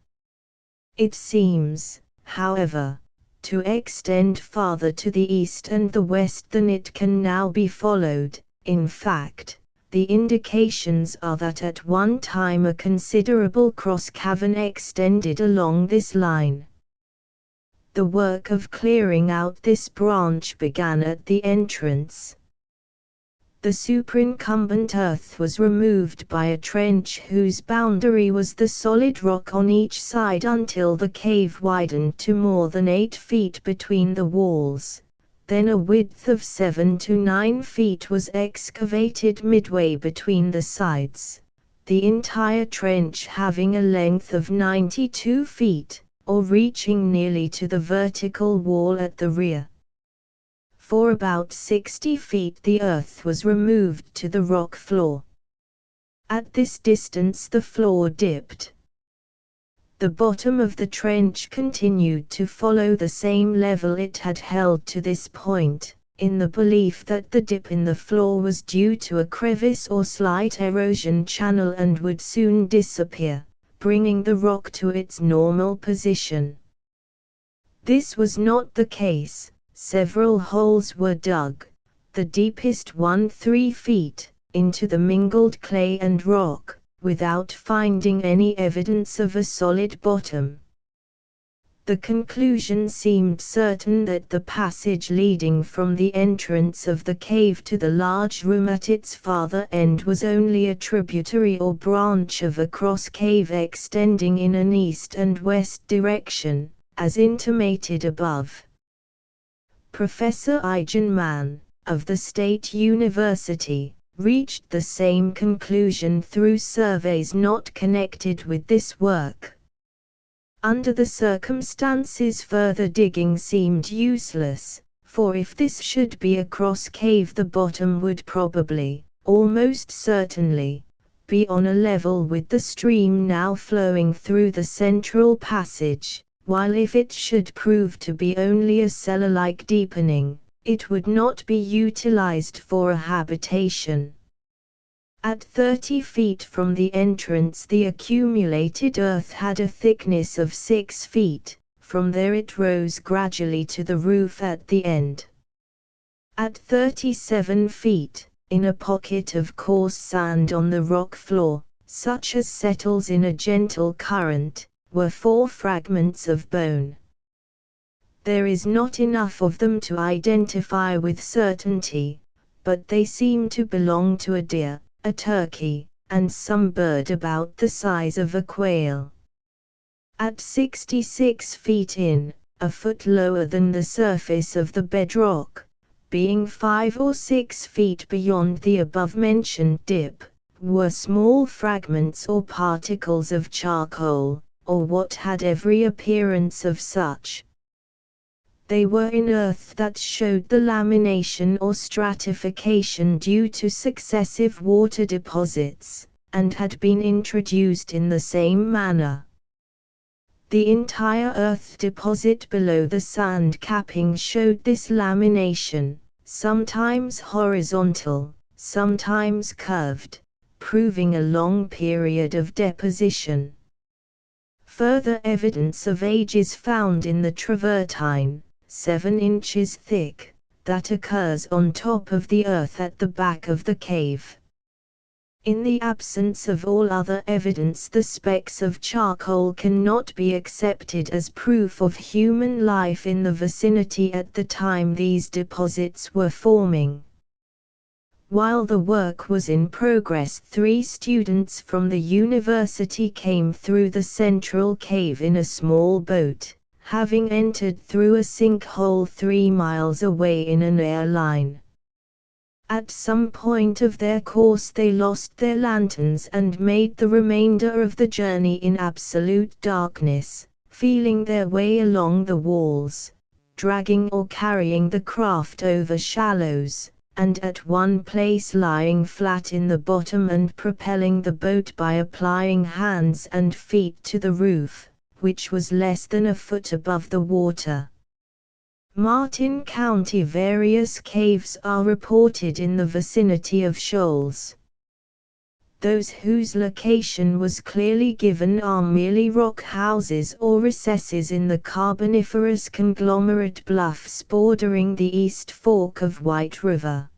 It seems, however, to extend farther to the east and the west than it can now be followed. In fact, the indications are that at one time a considerable cross-cavern extended along this line. The work of clearing out this branch began at the entrance. The superincumbent earth was removed by a trench whose boundary was the solid rock on each side until the cave widened to more than 8 feet between the walls. Then a width of 7 to 9 feet was excavated midway between the sides, the entire trench having a length of 92 feet, or reaching nearly to the vertical wall at the rear. For about 60 feet the earth was removed to the rock floor. At this distance the floor dipped. The bottom of the trench continued to follow the same level it had held to this point, in the belief that the dip in the floor was due to a crevice or slight erosion channel and would soon disappear, bringing the rock to its normal position. This was not the case. Several holes were dug, the deepest one 3 feet, into the mingled clay and rock, without finding any evidence of a solid bottom. The conclusion seemed certain that the passage leading from the entrance of the cave to the large room at its farther end was only a tributary or branch of a cross cave extending in an east and west direction, as intimated above. Professor Eigenmann, of the State University, reached the same conclusion through surveys not connected with this work. Under the circumstances, further digging seemed useless, for if this should be a cross cave, the bottom would probably, almost certainly, be on a level with the stream now flowing through the central passage, while if it should prove to be only a cellar-like deepening, it would not be utilized for a habitation. At 30 feet from the entrance the accumulated earth had a thickness of 6 feet, from there it rose gradually to the roof at the end. At 37 feet, in a pocket of coarse sand on the rock floor, such as settles in a gentle current, were 4 fragments of bone. There is not enough of them to identify with certainty, but they seem to belong to a deer, a turkey, and some bird about the size of a quail. At 66 feet in, a foot lower than the surface of the bedrock, being 5 or 6 feet beyond the above-mentioned dip, were small fragments or particles of charcoal, or what had every appearance of such. They were in earth that showed the lamination or stratification due to successive water deposits, and had been introduced in the same manner. The entire earth deposit below the sand capping showed this lamination, sometimes horizontal, sometimes curved, proving a long period of deposition. Further evidence of age is found in the travertine, 7 inches thick, that occurs on top of the earth at the back of the cave. In the absence of all other evidence, the specks of charcoal cannot be accepted as proof of human life in the vicinity at the time these deposits were forming. While the work was in progress, 3 students from the university came through the central cave in a small boat, having entered through a sinkhole 3 miles away in an airline. At some point of their course they lost their lanterns and made the remainder of the journey in absolute darkness, feeling their way along the walls, dragging or carrying the craft over shallows, and at one place lying flat in the bottom and propelling the boat by applying hands and feet to the roof, which was less than a foot above the water. Martin County. Various caves are reported in the vicinity of shoals. Those whose location was clearly given are merely rock houses or recesses in the Carboniferous conglomerate bluffs bordering the East Fork of White River.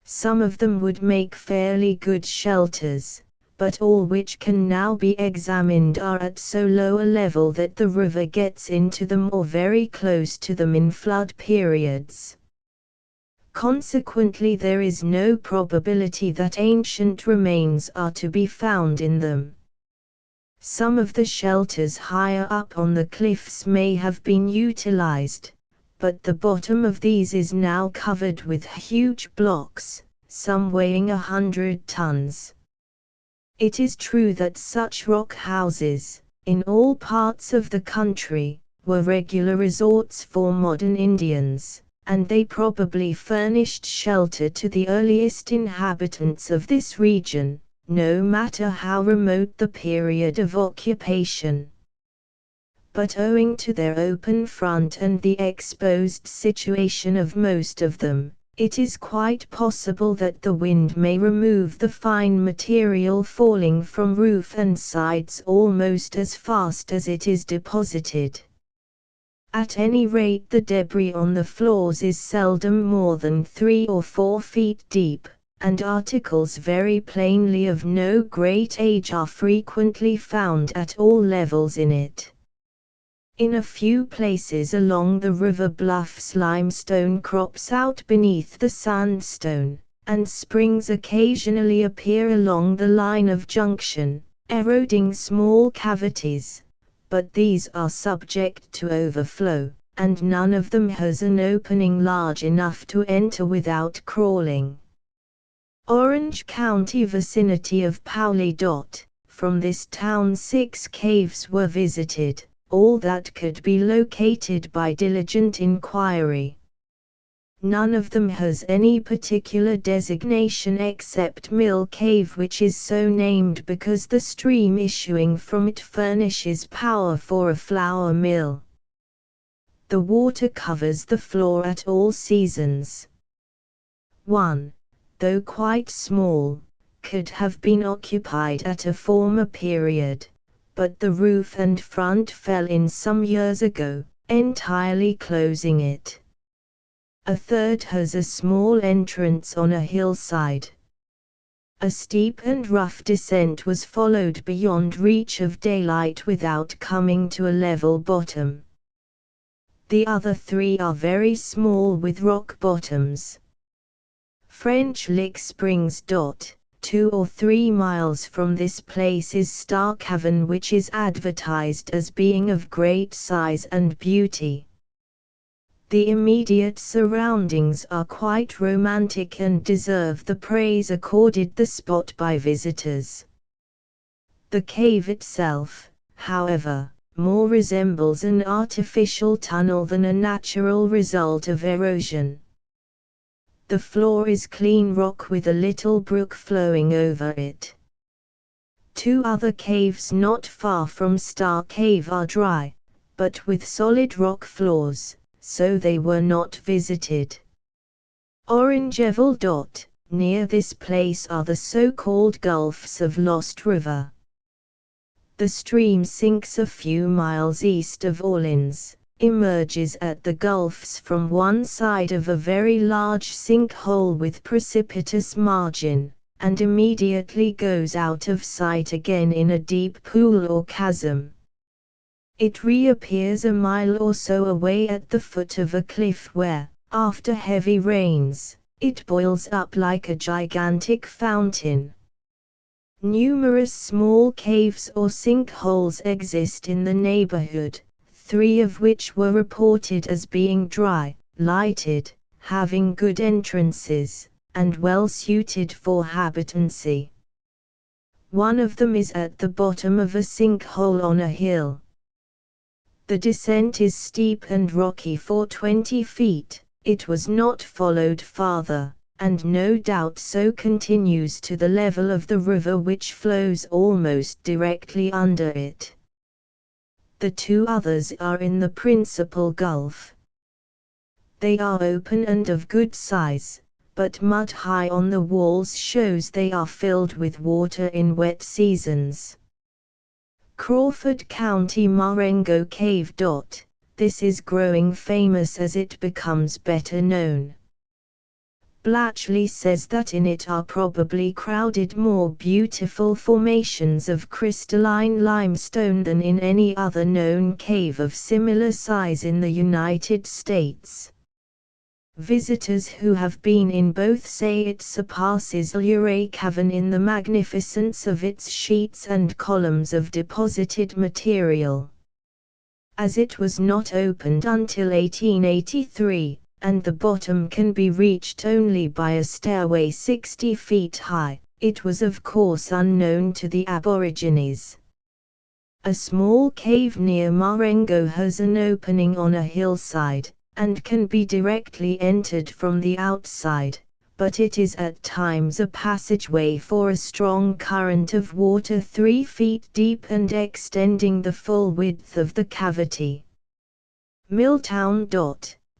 Some of them would make fairly good shelters, but all which can now be examined are at so low a level that the river gets into them or very close to them in flood periods. Consequently, there is no probability that ancient remains are to be found in them. Some of the shelters higher up on the cliffs may have been utilized, but the bottom of these is now covered with huge blocks, some weighing 100 tons. It is true that such rock houses, in all parts of the country, were regular resorts for modern Indians, and they probably furnished shelter to the earliest inhabitants of this region, no matter how remote the period of occupation. But owing to their open front and the exposed situation of most of them, it is quite possible that the wind may remove the fine material falling from roof and sides almost as fast as it is deposited. At any rate, the debris on the floors is seldom more than 3 or 4 feet deep, and articles very plainly of no great age are frequently found at all levels in it. In a few places along the river bluffs limestone crops out beneath the sandstone, and springs occasionally appear along the line of junction, eroding small cavities. But these are subject to overflow, and none of them has an opening large enough to enter without crawling. Orange County, vicinity of Powley. From this town 6 caves were visited, all that could be located by diligent inquiry. None of them has any particular designation except Mill Cave, which is so named because the stream issuing from it furnishes power for a flour mill. The water covers the floor at all seasons. 1. Though quite small, could have been occupied at a former period, but the roof and front fell in some years ago, entirely closing it. A third has a small entrance on a hillside. A steep and rough descent was followed beyond reach of daylight without coming to a level bottom. The other 3 are very small with rock bottoms. French Lick Springs. 2 or 3 miles from this place is Star Cavern, which is advertised as being of great size and beauty. The immediate surroundings are quite romantic and deserve the praise accorded the spot by visitors. The cave itself, however, more resembles an artificial tunnel than a natural result of erosion. The floor is clean rock with a little brook flowing over it. 2 other caves not far from Star Cave are dry, but with solid rock floors, so they were not visited. Orangeville. Near this place are the so-called Gulfs of Lost River. The stream sinks a few miles east of Orleans, emerges at the Gulfs from one side of a very large sinkhole with precipitous margin, and immediately goes out of sight again in a deep pool or chasm. It reappears a mile or so away at the foot of a cliff where, after heavy rains, it boils up like a gigantic fountain. Numerous small caves or sinkholes exist in the neighborhood, 3 of which were reported as being dry, lighted, having good entrances, and well suited for habitancy. One of them is at the bottom of a sinkhole on a hill. The descent is steep and rocky for 20 feet, it was not followed farther, and no doubt so continues to the level of the river, which flows almost directly under it. The 2 others are in the principal gulf. They are open and of good size, but mud high on the walls shows they are filled with water in wet seasons. Crawford County Marengo Cave. This is growing famous as it becomes better known. Blatchley says that in it are probably crowded more beautiful formations of crystalline limestone than in any other known cave of similar size in the United States. Visitors who have been in both say it surpasses Luray Cavern in the magnificence of its sheets and columns of deposited material. As it was not opened until 1883, and the bottom can be reached only by a stairway 60 feet high, it was of course unknown to the Aborigines. A small cave near Marengo has an opening on a hillside, and can be directly entered from the outside, but it is at times a passageway for a strong current of water 3 feet deep and extending the full width of the cavity. Milltown.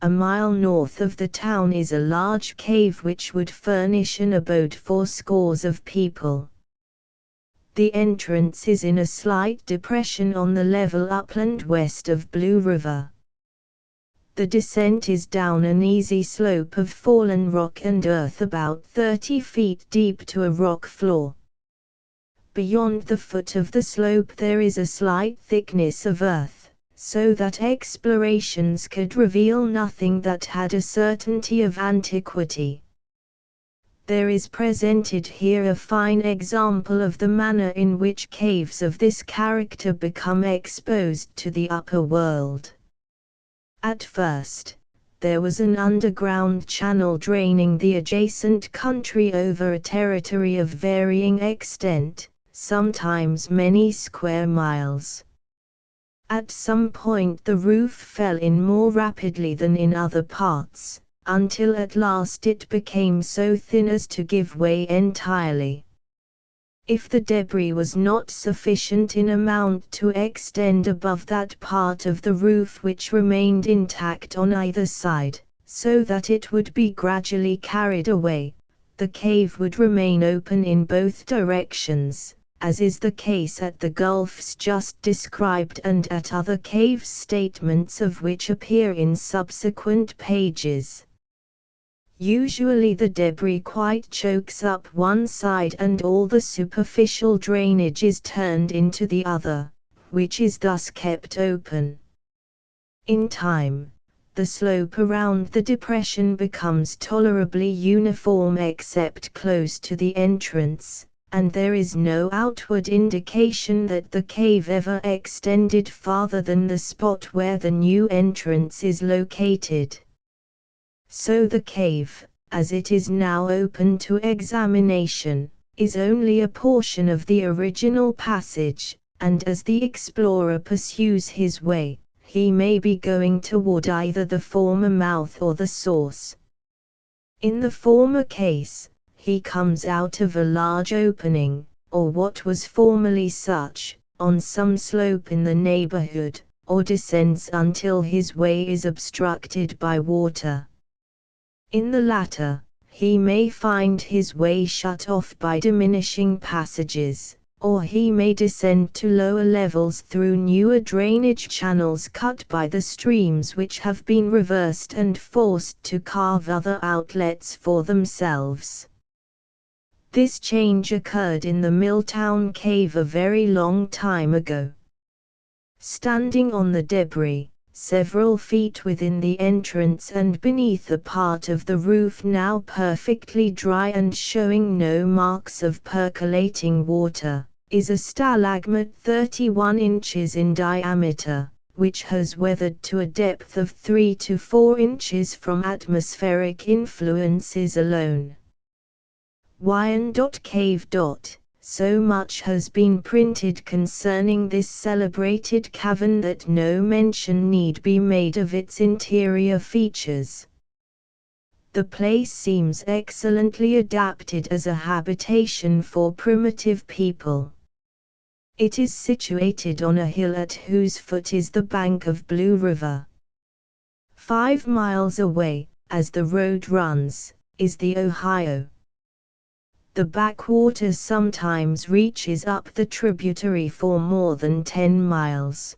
A mile north of the town is a large cave which would furnish an abode for scores of people. The entrance is in a slight depression on the level upland west of Blue River. The descent is down an easy slope of fallen rock and earth about 30 feet deep to a rock floor. Beyond the foot of the slope there is a slight thickness of earth, so that explorations could reveal nothing that had a certainty of antiquity. There is presented here a fine example of the manner in which caves of this character become exposed to the upper world. At first, there was an underground channel draining the adjacent country over a territory of varying extent, sometimes many square miles. At some point the roof fell in more rapidly than in other parts, until at last it became so thin as to give way entirely. If the debris was not sufficient in amount to extend above that part of the roof which remained intact on either side, so that it would be gradually carried away, the cave would remain open in both directions, as is the case at the gulfs just described and at other caves, statements of which appear in subsequent pages. Usually the debris quite chokes up one side and all the superficial drainage is turned into the other, which is thus kept open. In time, the slope around the depression becomes tolerably uniform except close to the entrance, and there is no outward indication that the cave ever extended farther than the spot where the new entrance is located. So the cave, as it is now open to examination, is only a portion of the original passage, and as the explorer pursues his way, he may be going toward either the former mouth or the source. In the former case, he comes out of a large opening, or what was formerly such, on some slope in the neighborhood, or descends until his way is obstructed by water. In the latter, he may find his way shut off by diminishing passages, or he may descend to lower levels through newer drainage channels cut by the streams which have been reversed and forced to carve other outlets for themselves. This change occurred in the Milltown Cave a very long time ago. Standing on the debris, several feet within the entrance and beneath a part of the roof now perfectly dry and showing no marks of percolating water, is a stalagmite 31 inches in diameter, which has weathered to a depth of 3 to 4 inches from atmospheric influences alone. Cave. So much has been printed concerning this celebrated cavern that no mention need be made of its interior features. The place seems excellently adapted as a habitation for primitive people. It is situated on a hill at whose foot is the bank of Blue River. 5 miles away, as the road runs, is the Ohio. The backwater sometimes reaches up the tributary for more than 10 miles.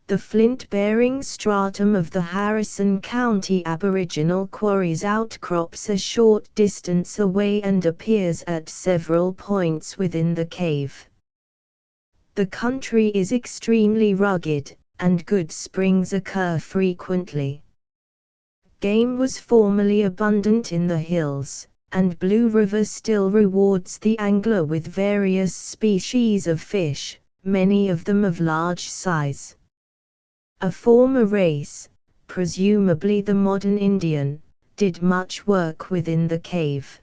The flint-bearing stratum of the Harrison County Aboriginal quarries outcrops a short distance away and appears at several points within the cave. The country is extremely rugged, and good springs occur frequently. Game was formerly abundant in the hills, and Blue River still rewards the angler with various species of fish, many of them of large size. A former race, presumably the modern Indian, did much work within the cave.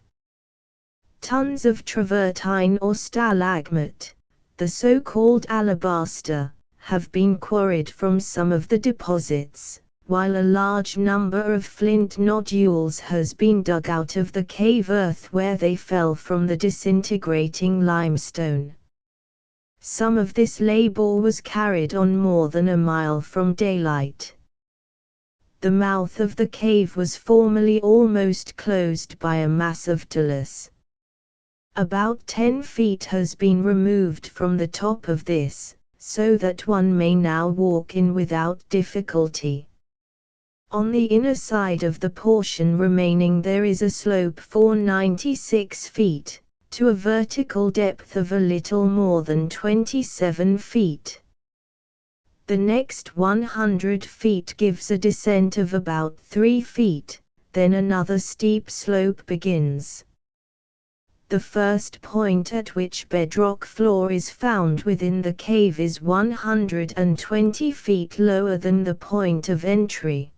Tons of travertine or stalagmite, the so-called alabaster, have been quarried from some of the deposits, while a large number of flint nodules has been dug out of the cave earth where they fell from the disintegrating limestone. Some of this labor was carried on more than a mile from daylight. The mouth of the cave was formerly almost closed by a mass of talus. About 10 feet has been removed from the top of this, so that one may now walk in without difficulty. On the inner side of the portion remaining there is a slope for 96 feet, to a vertical depth of a little more than 27 feet. The next 100 feet gives a descent of about 3 feet, then another steep slope begins. The first point at which bedrock floor is found within the cave is 120 feet lower than the point of entry.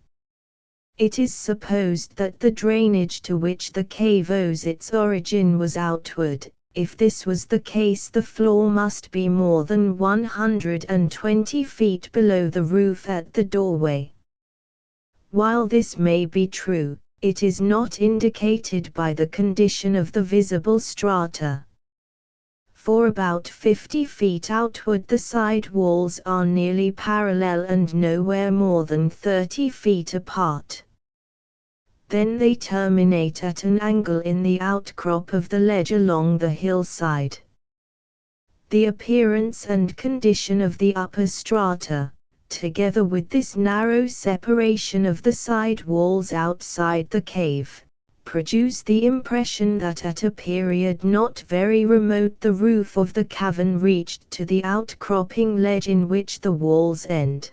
It is supposed that the drainage to which the cave owes its origin was outward. If this was the case, the floor must be more than 120 feet below the roof at the doorway. While this may be true, it is not indicated by the condition of the visible strata. For about 50 feet outward the side walls are nearly parallel and nowhere more than 30 feet apart. Then they terminate at an angle in the outcrop of the ledge along the hillside. The appearance and condition of the upper strata, together with this narrow separation of the side walls outside the cave, produce the impression that at a period not very remote the roof of the cavern reached to the outcropping ledge in which the walls end.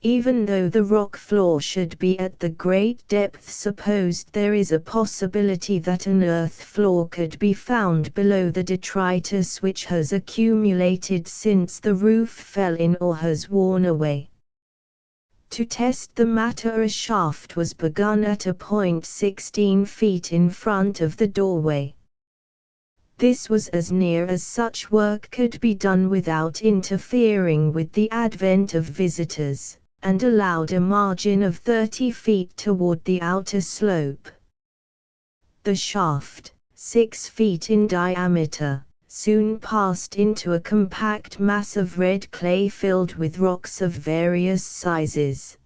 Even though the rock floor should be at the great depth supposed, there is a possibility that an earth floor could be found below the detritus which has accumulated since the roof fell in or has worn away. To test the matter, a shaft was begun at a point 16 feet in front of the doorway. This was as near as such work could be done without interfering with the advent of visitors, and allowed a margin of 30 feet toward the outer slope. The shaft, 6 feet in diameter, soon passed into a compact mass of red clay filled with rocks of various sizes.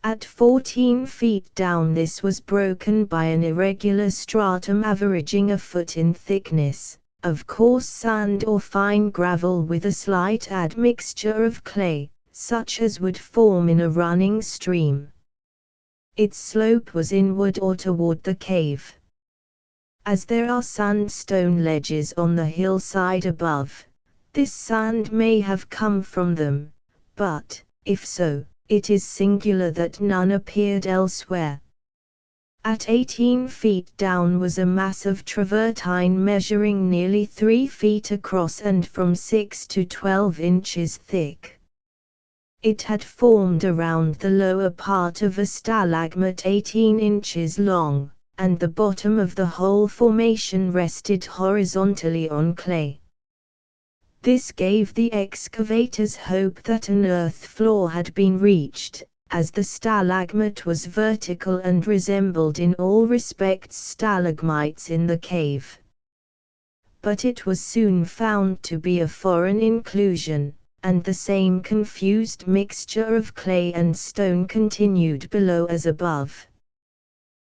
At 14 feet down this was broken by an irregular stratum averaging a foot in thickness, of coarse sand or fine gravel with a slight admixture of clay, such as would form in a running stream. Its slope was inward or toward the cave. As there are sandstone ledges on the hillside above, this sand may have come from them, but, if so, it is singular that none appeared elsewhere. At 18 feet down was a mass of travertine measuring nearly 3 feet across and from 6 to 12 inches thick. It had formed around the lower part of a stalagmite 18 inches long, and the bottom of the whole formation rested horizontally on clay. This gave the excavators hope that an earth floor had been reached, as the stalagmite was vertical and resembled in all respects stalagmites in the cave. But it was soon found to be a foreign inclusion, and the same confused mixture of clay and stone continued below as above.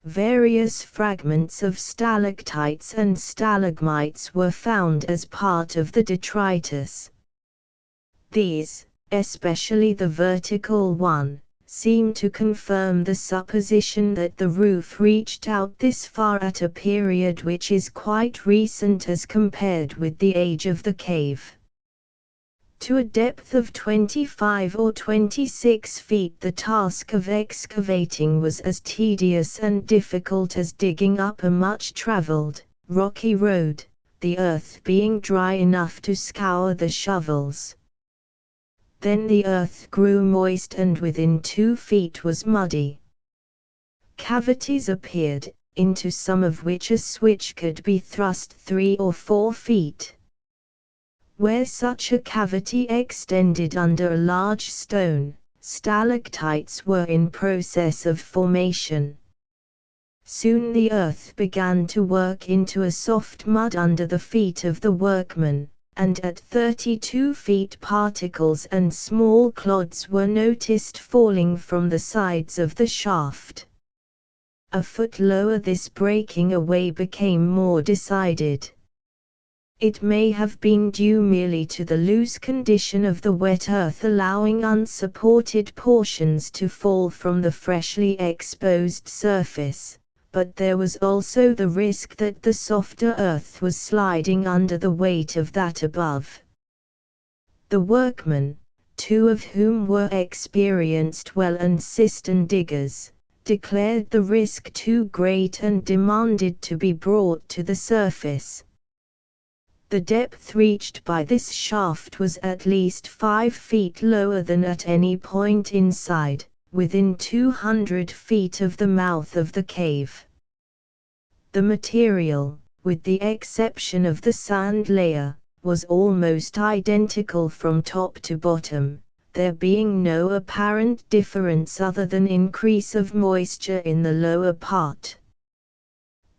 Various fragments of stalactites and stalagmites were found as part of the detritus. These, especially the vertical one, seem to confirm the supposition that the roof reached out this far at a period which is quite recent as compared with the age of the cave. To a depth of 25 or 26 feet, the task of excavating was as tedious and difficult as digging up a much-traveled, rocky road, the earth being dry enough to scour the shovels. Then the earth grew moist and within 2 feet was muddy. Cavities appeared, into some of which a switch could be thrust 3 or 4 feet. Where such a cavity extended under a large stone, stalactites were in process of formation. Soon the earth began to work into a soft mud under the feet of the workmen, and at 32 feet particles and small clods were noticed falling from the sides of the shaft. A foot lower this breaking away became more decided. It may have been due merely to the loose condition of the wet earth allowing unsupported portions to fall from the freshly exposed surface, but there was also the risk that the softer earth was sliding under the weight of that above. The workmen, 2 of whom were experienced well and cistern diggers, declared the risk too great and demanded to be brought to the surface. The depth reached by this shaft was at least 5 feet lower than at any point inside, within 200 feet of the mouth of the cave. The material, with the exception of the sand layer, was almost identical from top to bottom, there being no apparent difference other than increase of moisture in the lower part.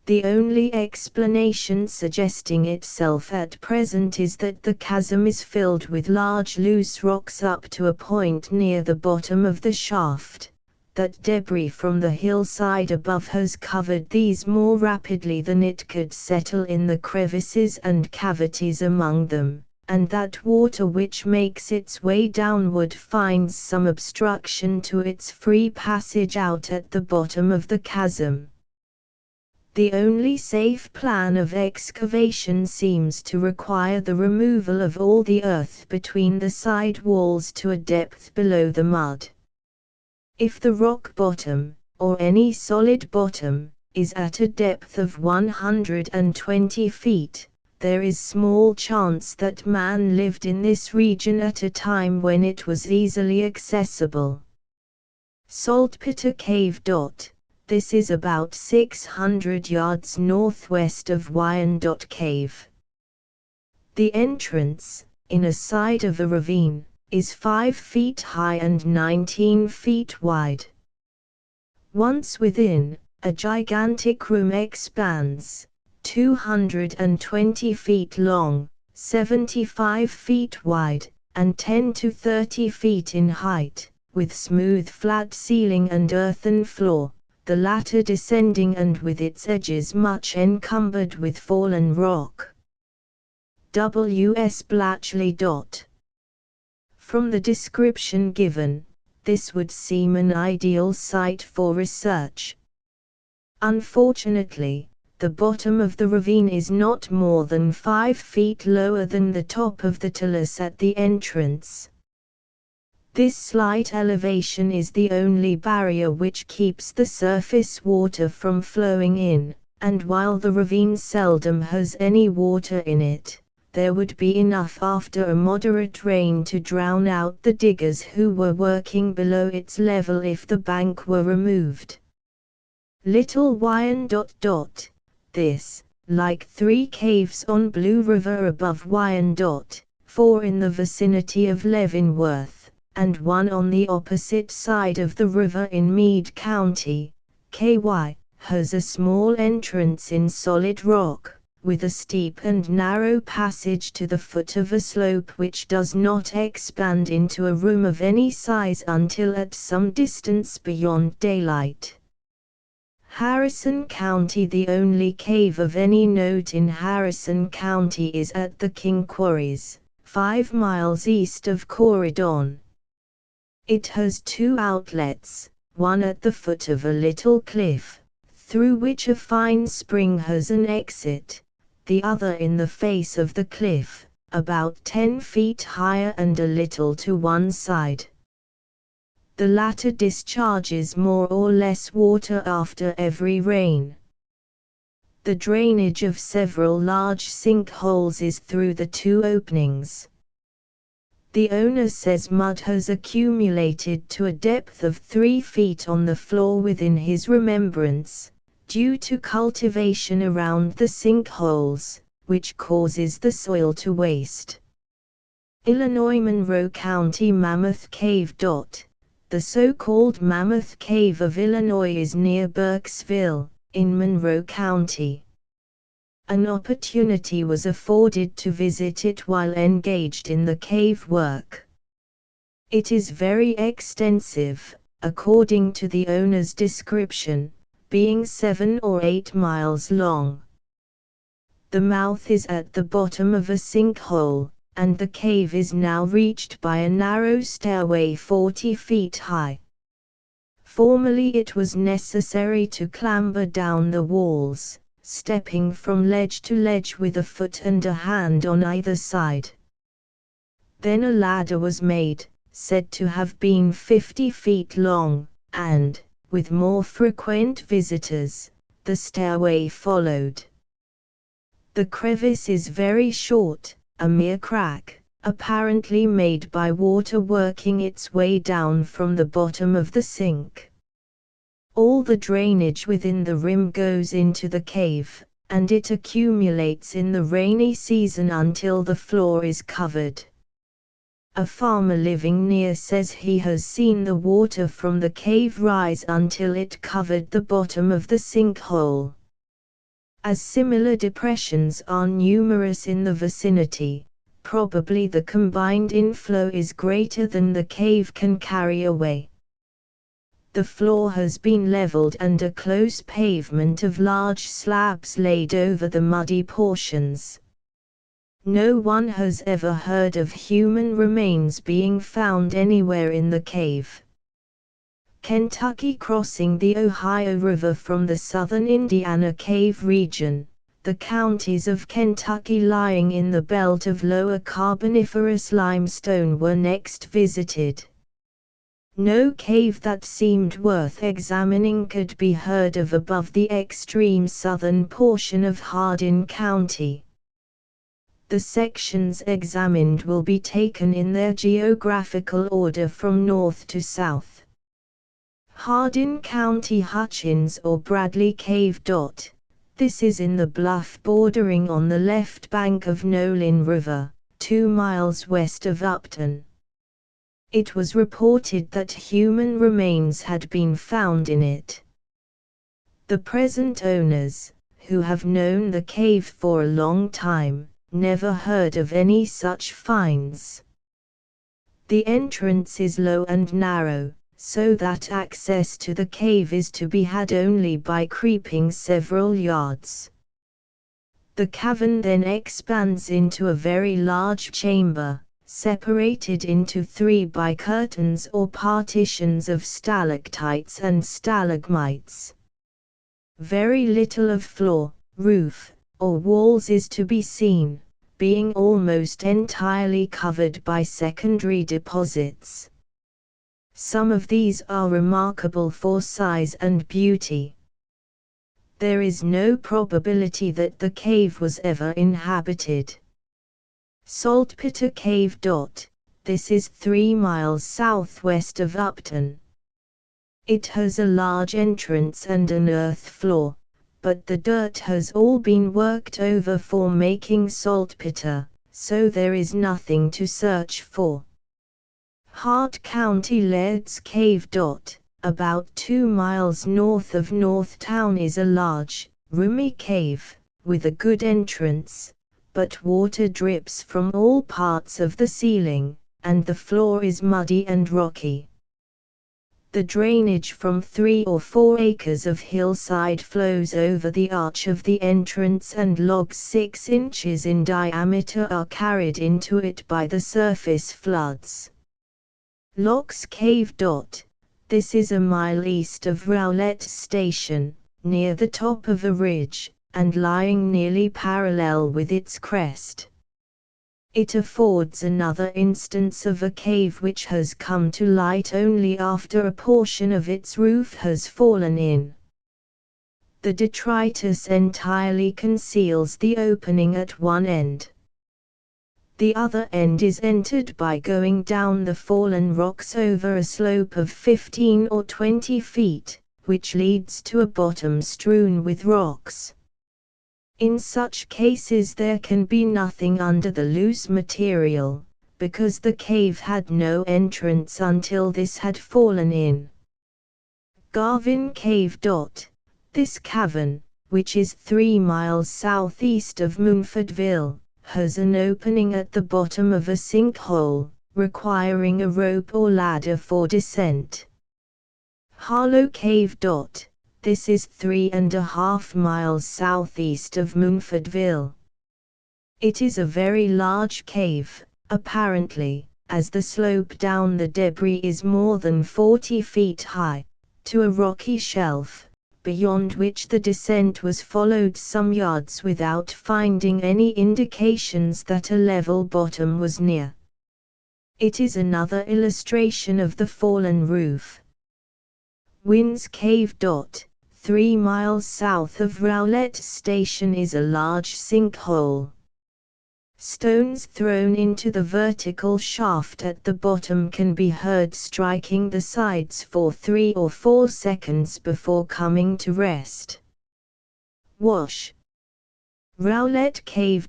The only explanation suggesting itself at present is that the chasm is filled with large loose rocks up to a point near the bottom of the shaft, that debris from the hillside above has covered these more rapidly than it could settle in the crevices and cavities among them, and that water which makes its way downward finds some obstruction to its free passage out at the bottom of the chasm. The only safe plan of excavation seems to require the removal of all the earth between the side walls to a depth below the mud. If the rock bottom, or any solid bottom, is at a depth of 120 feet, there is small chance that man lived in this region at a time when it was easily accessible. Saltpeter Cave. This is about 600 yards northwest of Wyandotte Cave. The entrance, in a side of a ravine, is 5 feet high and 19 feet wide. Once within, a gigantic room expands, 220 feet long, 75 feet wide, and 10 to 30 feet in height, with smooth flat ceiling and earthen floor, the latter descending and with its edges much encumbered with fallen rock. W. S. Blatchley. From the description given, this would seem an ideal site for research. Unfortunately, the bottom of the ravine is not more than 5 feet lower than the top of the talus at the entrance. This slight elevation is the only barrier which keeps the surface water from flowing in, and while the ravine seldom has any water in it, there would be enough after a moderate rain to drown out the diggers who were working below its level if the bank were removed. Little Wyandotte. This, like 3 caves on Blue River above Wyandotte, 4 in the vicinity of Leavenworth, and 1 on the opposite side of the river in Meade County, KY, has a small entrance in solid rock, with a steep and narrow passage to the foot of a slope which does not expand into a room of any size until at some distance beyond daylight. Harrison County. The only cave of any note in Harrison County is at the King Quarries, 5 miles east of Corydon. It has 2 outlets, one at the foot of a little cliff, through which a fine spring has an exit, the other in the face of the cliff, about 10 feet higher and a little to one side. The latter discharges more or less water after every rain. The drainage of several large sinkholes is through the 2 openings. The owner says mud has accumulated to a depth of 3 feet on the floor within his remembrance, due to cultivation around the sinkholes, which causes the soil to waste. Illinois. Monroe County. Mammoth Cave. The so-called Mammoth Cave of Illinois is near Burkesville, in Monroe County. An opportunity was afforded to visit it while engaged in the cave work. It is very extensive, according to the owner's description, being 7 or 8 miles long. The mouth is at the bottom of a sinkhole, and the cave is now reached by a narrow stairway 40 feet high. Formerly it was necessary to clamber down the walls, stepping from ledge to ledge with a foot and a hand on either side. Then a ladder was made, said to have been 50 feet long, and, with more frequent visitors, the stairway followed. The crevice is very short, a mere crack, apparently made by water working its way down from the bottom of the sink. All the drainage within the rim goes into the cave, and it accumulates in the rainy season until the floor is covered. A farmer living near says he has seen the water from the cave rise until it covered the bottom of the sinkhole. As similar depressions are numerous in the vicinity, probably the combined inflow is greater than the cave can carry away. The floor has been leveled and a close pavement of large slabs laid over the muddy portions. No one has ever heard of human remains being found anywhere in the cave. Kentucky. Crossing the Ohio River from the southern Indiana Cave region, the counties of Kentucky lying in the belt of lower Carboniferous limestone were next visited. No cave that seemed worth examining could be heard of above the extreme southern portion of Hardin County. The sections examined will be taken in their geographical order from north to south. Hardin County. Hutchins or Bradley Cave. This is in the bluff bordering on the left bank of Nolin River, 2 miles west of Upton. It was reported that human remains had been found in it. The present owners, who have known the cave for a long time, never heard of any such finds. The entrance is low and narrow, so that access to the cave is to be had only by creeping several yards. The cavern then expands into a very large chamber, separated into 3 by curtains or partitions of stalactites and stalagmites. Very little of floor, roof, or walls is to be seen, being almost entirely covered by secondary deposits. Some of these are remarkable for size and beauty. There is no probability that the cave was ever inhabited. Saltpeter Cave. This is 3 miles southwest of Upton. It has a large entrance and an earth floor, but the dirt has all been worked over for making saltpeter, so there is nothing to search for. Hart County. Laird's Cave. About 2 miles north of Northtown is a large, roomy cave, with a good entrance, but water drips from all parts of the ceiling, and the floor is muddy and rocky. The drainage from 3 or 4 acres of hillside flows over the arch of the entrance, and logs 6 inches in diameter are carried into it by the surface floods. Locks Cave. This is a mile east of Rowlett Station, near the top of a ridge, and lying nearly parallel with its crest. It affords another instance of a cave which has come to light only after a portion of its roof has fallen in. The detritus entirely conceals the opening at one end. The other end is entered by going down the fallen rocks over a slope of 15 or 20 feet, which leads to a bottom strewn with rocks. In such cases there can be nothing under the loose material, because the cave had no entrance until this had fallen in. Garvin Cave. This cavern, which is 3 miles southeast of Munfordville, has an opening at the bottom of a sinkhole, requiring a rope or ladder for descent. Harlow Cave. This is 3.5 miles southeast of Munfordville. It is a very large cave, apparently, as the slope down the debris is more than 40 feet high, to a rocky shelf, beyond which the descent was followed some yards without finding any indications that a level bottom was near. It is another illustration of the fallen roof. Wynn's Cave. 3 miles south of Rowlett Station is a large sinkhole. Stones thrown into the vertical shaft at the bottom can be heard striking the sides for 3 or 4 seconds before coming to rest. Wash. Rowlett Cave.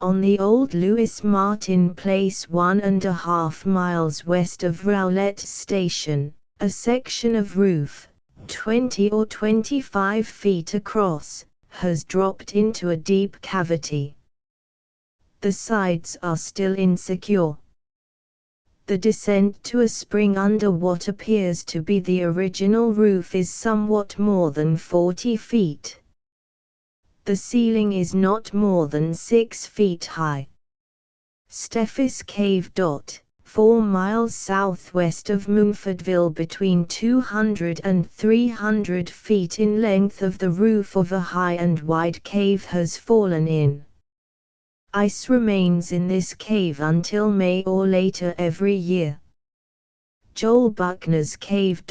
On the old Lewis Martin Place 1.5 miles west of Rowlett Station, a section of roof, 20 or 25 feet across, has dropped into a deep cavity. The sides are still insecure. The descent to a spring under what appears to be the original roof is somewhat more than 40 feet. The ceiling is not more than 6 feet high. Steffes Cave. 4 miles southwest of Munfordville, between 200 and 300 feet in length of the roof of a high and wide cave has fallen in. Ice remains in this cave until May or later every year. Joel Buckner's Cave.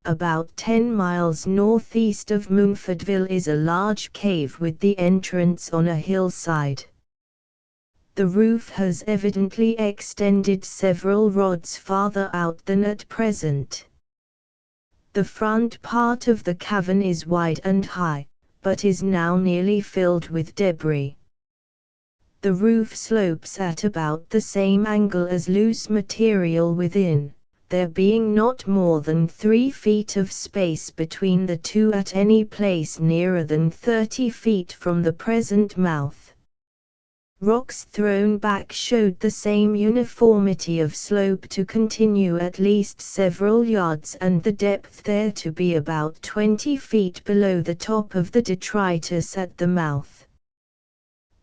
About 10 miles northeast of Munfordville is a large cave with the entrance on a hillside. The roof has evidently extended several rods farther out than at present. The front part of the cavern is wide and high, but is now nearly filled with debris. The roof slopes at about the same angle as loose material within, there being not more than 3 feet of space between the two at any place nearer than 30 feet from the present mouth. Rocks thrown back showed the same uniformity of slope to continue at least several yards, and the depth there to be about 20 feet below the top of the detritus at the mouth.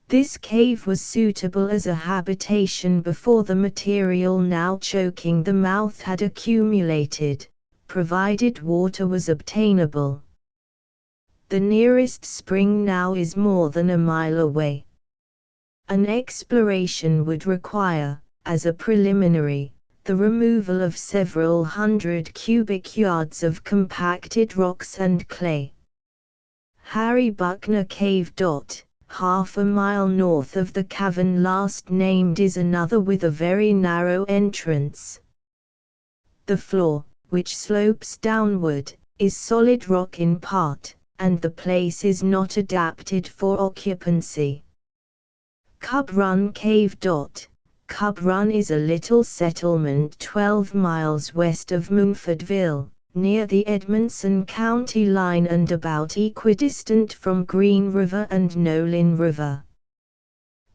This cave was suitable as a habitation before the material now choking the mouth had accumulated, provided water was obtainable. The nearest spring now is more than a mile away. An exploration would require, as a preliminary, the removal of several hundred cubic yards of compacted rocks and clay. Harry Buckner Cave. Half a mile north of the cavern last named is another with a very narrow entrance. The floor, which slopes downward, is solid rock in part, and the place is not adapted for occupancy. Cub Run Cave. Cub Run is a little settlement 12 miles west of Munfordville, near the Edmonson County line and about equidistant from Green River and Nolin River.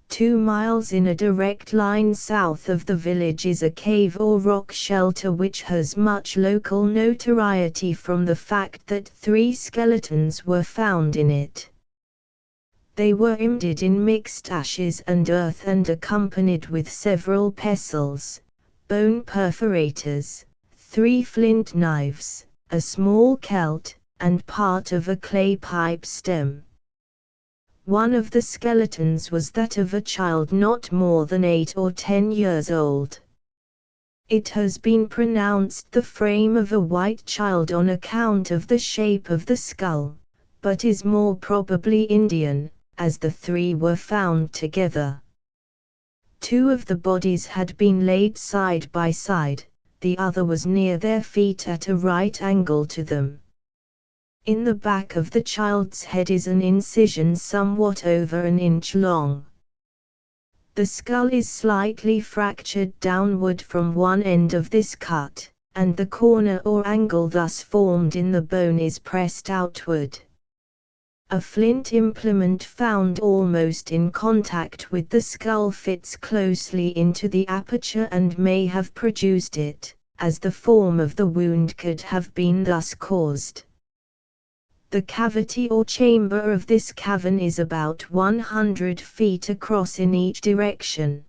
2 miles in a direct line south of the village is a cave or rock shelter which has much local notoriety from the fact that 3 skeletons were found in it. They were embedded in mixed ashes and earth and accompanied with several pestles, bone perforators, 3 flint knives, a small celt, and part of a clay pipe stem. One of the skeletons was that of a child not more than 8 or 10 years old. It has been pronounced the frame of a white child on account of the shape of the skull, but is more probably Indian, as the 3 were found together. 2 of the bodies had been laid side by side, the other was near their feet at a right angle to them. In the back of the child's head is an incision somewhat over an inch long. The skull is slightly fractured downward from one end of this cut, and the corner or angle thus formed in the bone is pressed outward. A flint implement found almost in contact with the skull fits closely into the aperture and may have produced it, as the form of the wound could have been thus caused. The cavity or chamber of this cavern is about 100 feet across in each direction.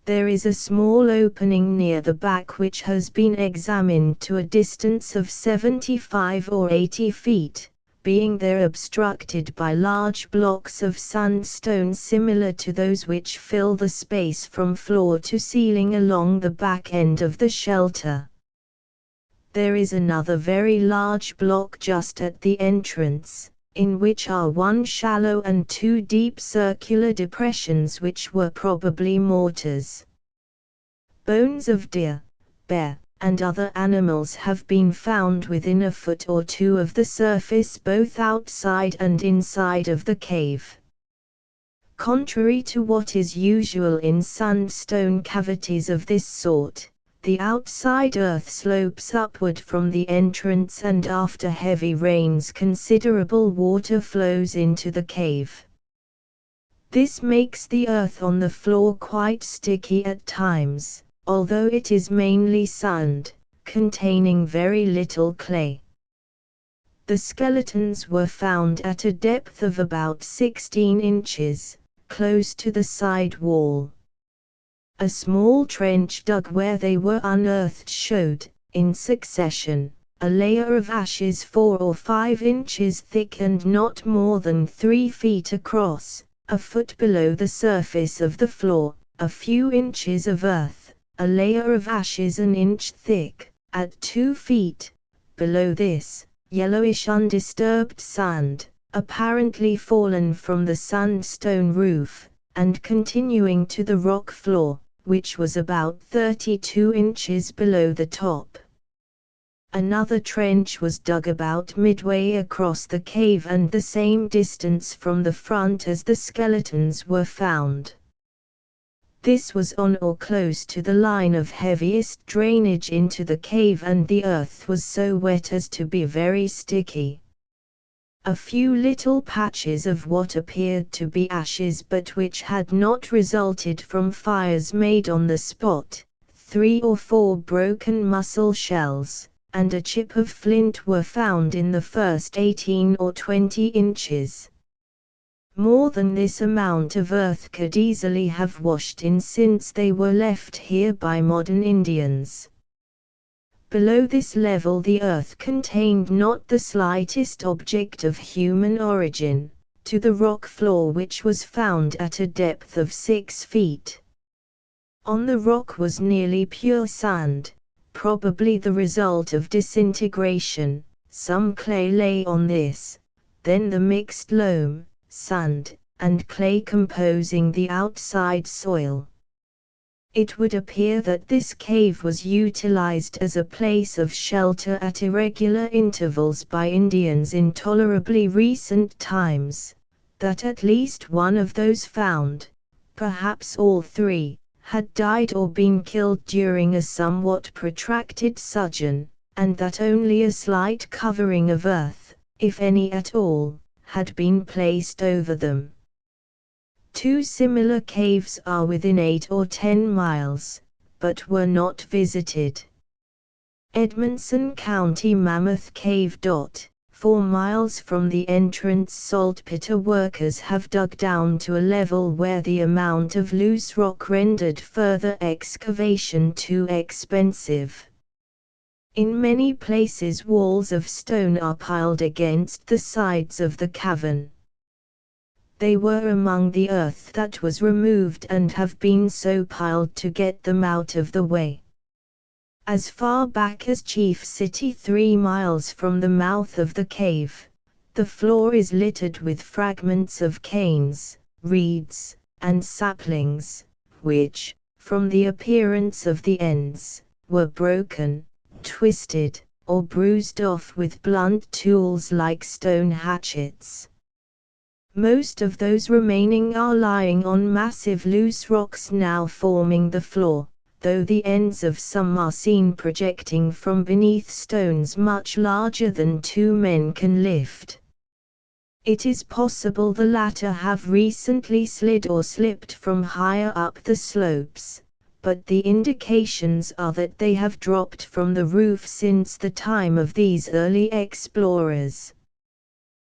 There is a small opening near the back which has been examined to a distance of 75 or 80 feet, being there obstructed by large blocks of sandstone similar to those which fill the space from floor to ceiling along the back end of the shelter. There is another very large block just at the entrance, in which are 1 shallow and 2 deep circular depressions which were probably mortars. Bones of deer, bear, and other animals have been found within a foot or 2 of the surface both outside and inside of the cave. Contrary to what is usual in sandstone cavities of this sort, the outside earth slopes upward from the entrance and after heavy rains considerable water flows into the cave. This makes the earth on the floor quite sticky at times, although it is mainly sand, containing very little clay. The skeletons were found at a depth of about 16 inches, close to the side wall. A small trench dug where they were unearthed showed, in succession, a layer of ashes 4 or 5 inches thick and not more than 3 feet across, a foot below the surface of the floor, a few inches of earth, a layer of ashes an inch thick, at 2 feet, below this, yellowish undisturbed sand, apparently fallen from the sandstone roof, and continuing to the rock floor, which was about 32 inches below the top. Another trench was dug about midway across the cave and the same distance from the front as the skeletons were found. This was on or close to the line of heaviest drainage into the cave and the earth was so wet as to be very sticky. A few little patches of what appeared to be ashes but which had not resulted from fires made on the spot, 3 or 4 broken mussel shells, and a chip of flint were found in the first 18 or 20 inches. More than this amount of earth could easily have washed in since they were left here by modern Indians. Below this level the earth contained not the slightest object of human origin, to the rock floor which was found at a depth of 6 feet. On the rock was nearly pure sand, probably the result of disintegration. Some clay lay on this, then the mixed loam, sand, and clay composing the outside soil. It would appear that this cave was utilized as a place of shelter at irregular intervals by Indians in tolerably recent times, that at least one of those found, perhaps all 3, had died or been killed during a somewhat protracted sojourn, and that only a slight covering of earth, if any at all, had been placed over them. Two similar caves are within 8 or 10 miles, but were not visited. Edmonson County Mammoth Cave. 4 miles from the entrance, saltpeter workers have dug down to a level where the amount of loose rock rendered further excavation too expensive. In many places walls of stone are piled against the sides of the cavern. They were among the earth that was removed and have been so piled to get them out of the way. As far back as Chief City, 3 miles from the mouth of the cave, the floor is littered with fragments of canes, reeds, and saplings, which, from the appearance of the ends, were broken, twisted, or bruised off with blunt tools like stone hatchets. Most of those remaining are lying on massive loose rocks now forming the floor, though the ends of some are seen projecting from beneath stones much larger than 2 men can lift. It is possible the latter have recently slid or slipped from higher up the slopes, but the indications are that they have dropped from the roof since the time of these early explorers.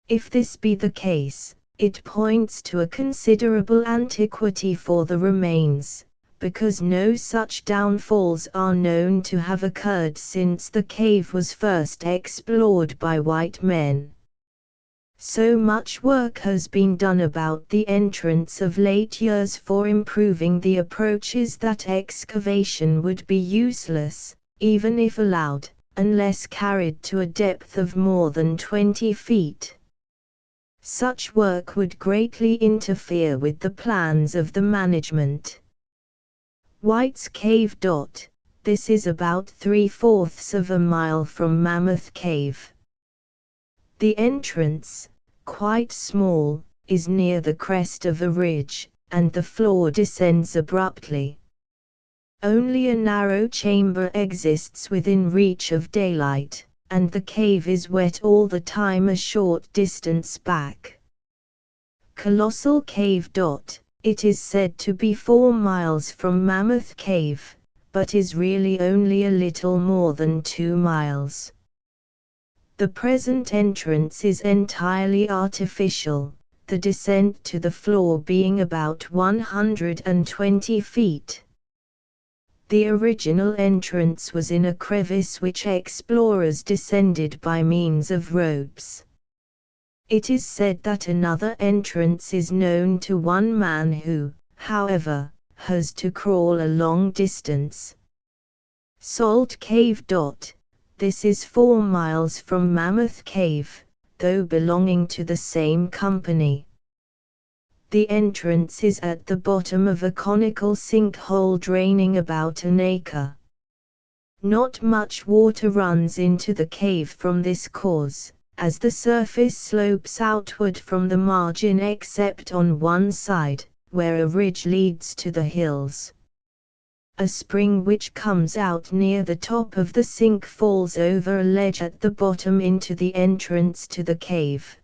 If this be the case, it points to a considerable antiquity for the remains, because no such downfalls are known to have occurred since the cave was first explored by white men. So much work has been done about the entrance of late years for improving the approaches that excavation would be useless, even if allowed, unless carried to a depth of more than 20 feet. Such work would greatly interfere with the plans of the management. White's Cave. This is about 3/4 of a mile from Mammoth Cave. The entrance, quite small, is near the crest of a ridge, and the floor descends abruptly. Only a narrow chamber exists within reach of daylight, and the cave is wet all the time a short distance back. Colossal Cave. It is said to be 4 miles from Mammoth Cave, but is really only a little more than 2 miles. The present entrance is entirely artificial, the descent to the floor being about 120 feet. The original entrance was in a crevice which explorers descended by means of ropes. It is said that another entrance is known to one man who, however, has to crawl a long distance. Salt Cave. This is 4 miles from Mammoth Cave, though belonging to the same company. The entrance is at the bottom of a conical sinkhole draining about an acre. Not much water runs into the cave from this cause, as the surface slopes outward from the margin except on one side, where a ridge leads to the hills. A spring which comes out near the top of the sink falls over a ledge at the bottom into the entrance to the cave.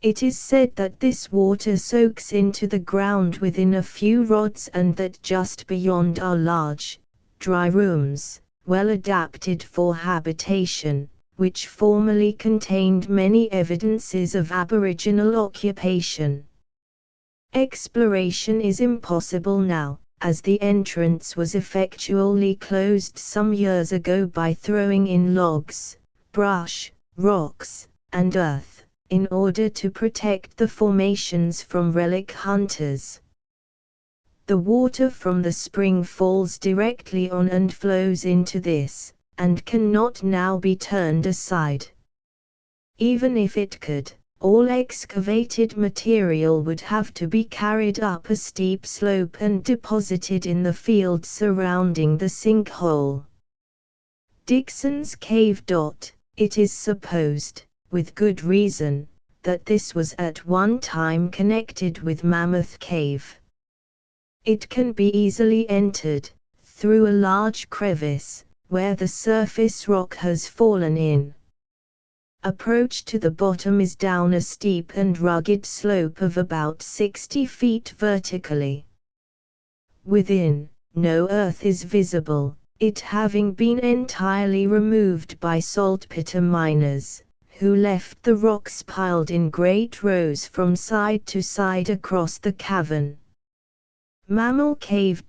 It is said that this water soaks into the ground within a few rods and that just beyond are large, dry rooms, well adapted for habitation, which formerly contained many evidences of Aboriginal occupation. Exploration is impossible now, as the entrance was effectually closed some years ago by throwing in logs, brush, rocks, and earth, in order to protect the formations from relic hunters. The water from the spring falls directly on and flows into this, and cannot now be turned aside. Even if it could, all excavated material would have to be carried up a steep slope and deposited in the field surrounding the sinkhole. Dixon's Cave. It is supposed, with good reason, that this was at one time connected with Mammoth Cave. It can be easily entered, through a large crevice, where the surface rock has fallen in. Approach to the bottom is down a steep and rugged slope of about 60 feet vertically. Within, no earth is visible, it having been entirely removed by saltpeter miners, who left the rocks piled in great rows from side to side across the cavern. Mammal Cave.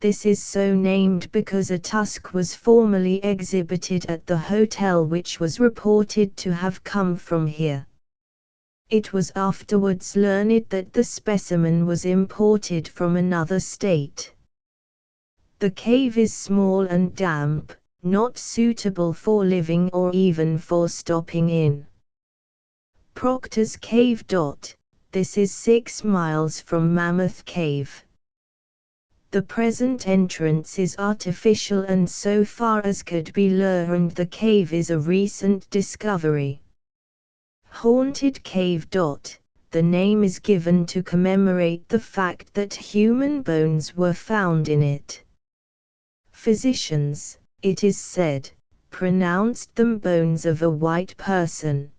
This is so named because a tusk was formerly exhibited at the hotel which was reported to have come from here. It was afterwards learned that the specimen was imported from another state. The cave is small and damp, not suitable for living or even for stopping in. Proctor's Cave. This is 6 miles from Mammoth Cave. The present entrance is artificial and so far as could be learned the cave is a recent discovery. Haunted Cave. The name is given to commemorate the fact that human bones were found in it. Physicians, it is said, pronounced them bones of a white person.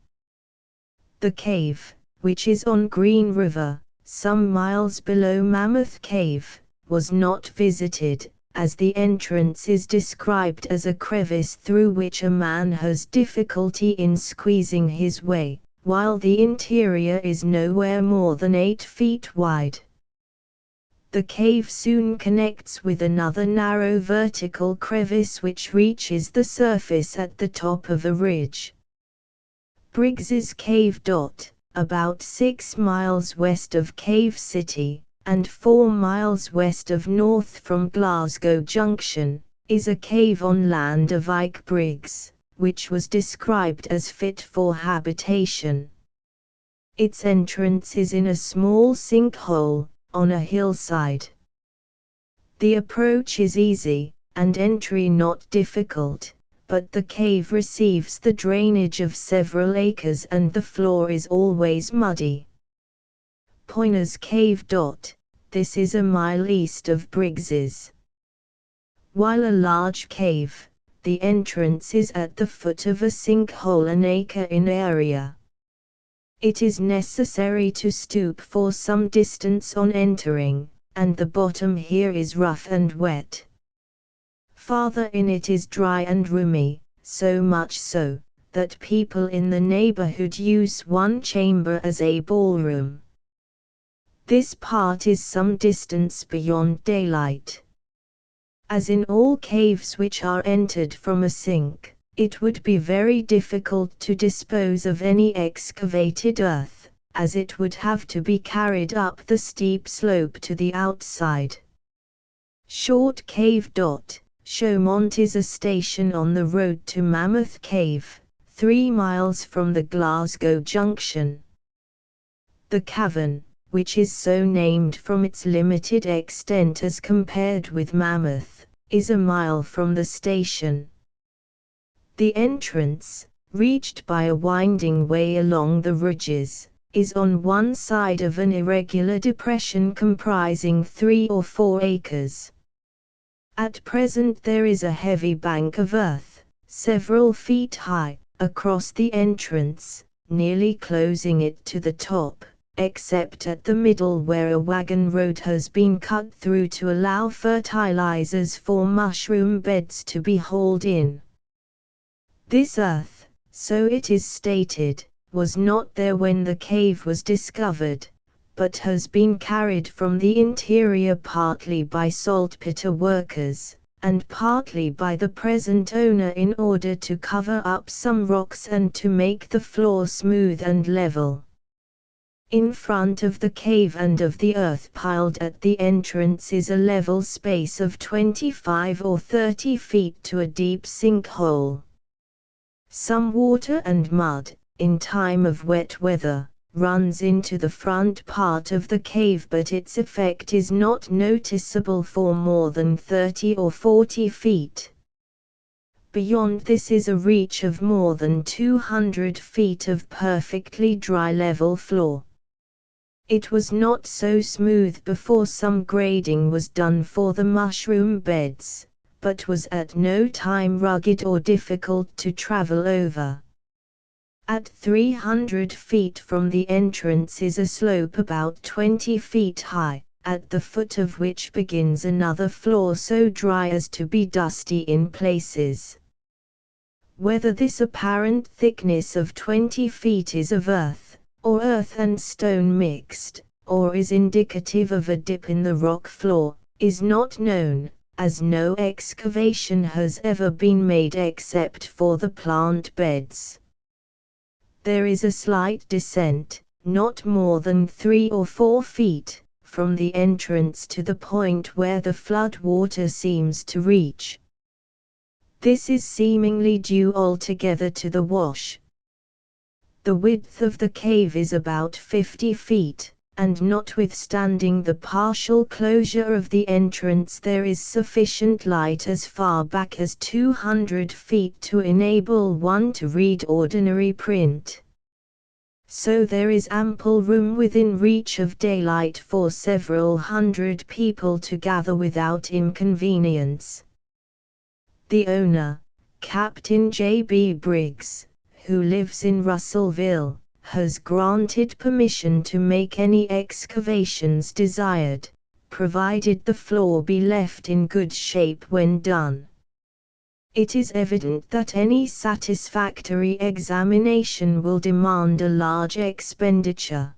The cave, which is on Green River, some miles below Mammoth Cave, was not visited, as the entrance is described as a crevice through which a man has difficulty in squeezing his way, while the interior is nowhere more than 8 feet wide. The cave soon connects with another narrow vertical crevice which reaches the surface at the top of a ridge. Briggs's Cave. About 6 miles west of Cave City, and 4 miles west of north from Glasgow Junction, is a cave on land of Ike Briggs, which was described as fit for habitation. Its entrance is in a small sinkhole, on a hillside. The approach is easy, and entry not difficult, but the cave receives the drainage of several acres and the floor is always muddy. Poyner's Cave. This is a mile east of Briggs's. While a large cave, the entrance is at the foot of a sinkhole an acre in area. It is necessary to stoop for some distance on entering, and the bottom here is rough and wet. Farther in it is dry and roomy, so much so, that people in the neighborhood use one chamber as a ballroom. This part is some distance beyond daylight. As in all caves which are entered from a sink, it would be very difficult to dispose of any excavated earth, as it would have to be carried up the steep slope to the outside. Short Cave. Chaumont is a station on the road to Mammoth Cave, 3 miles from the Glasgow Junction. The cavern, which is so named from its limited extent as compared with Mammoth, is a mile from the station. The entrance, reached by a winding way along the ridges, is on one side of an irregular depression comprising 3 or 4 acres. At present there is a heavy bank of earth, several feet high, across the entrance, nearly closing it to the top, except at the middle where a wagon road has been cut through to allow fertilizers for mushroom beds to be hauled in. This earth, so it is stated, was not there when the cave was discovered, but has been carried from the interior partly by saltpeter workers, and partly by the present owner in order to cover up some rocks and to make the floor smooth and level. In front of the cave and of the earth piled at the entrance is a level space of 25 or 30 feet to a deep sinkhole. Some water and mud, in time of wet weather, runs into the front part of the cave, but its effect is not noticeable for more than 30 or 40 feet. Beyond this is a reach of more than 200 feet of perfectly dry level floor. It was not so smooth before some grading was done for the mushroom beds, but was at no time rugged or difficult to travel over. At 300 feet from the entrance is a slope about 20 feet high, at the foot of which begins another floor so dry as to be dusty in places. Whether this apparent thickness of 20 feet is of earth, or earth and stone mixed, or is indicative of a dip in the rock floor, is not known, as no excavation has ever been made except for the plant beds. There is a slight descent, not more than 3 or 4 feet, from the entrance to the point where the flood water seems to reach. This is seemingly due altogether to the wash. The width of the cave is about 50 feet, and notwithstanding the partial closure of the entrance there is sufficient light as far back as 200 feet to enable one to read ordinary print. So there is ample room within reach of daylight for several hundred people to gather without inconvenience. The owner, Captain J.B. Briggs, who lives in Russellville, has granted permission to make any excavations desired, provided the floor be left in good shape when done. It is evident that any satisfactory examination will demand a large expenditure.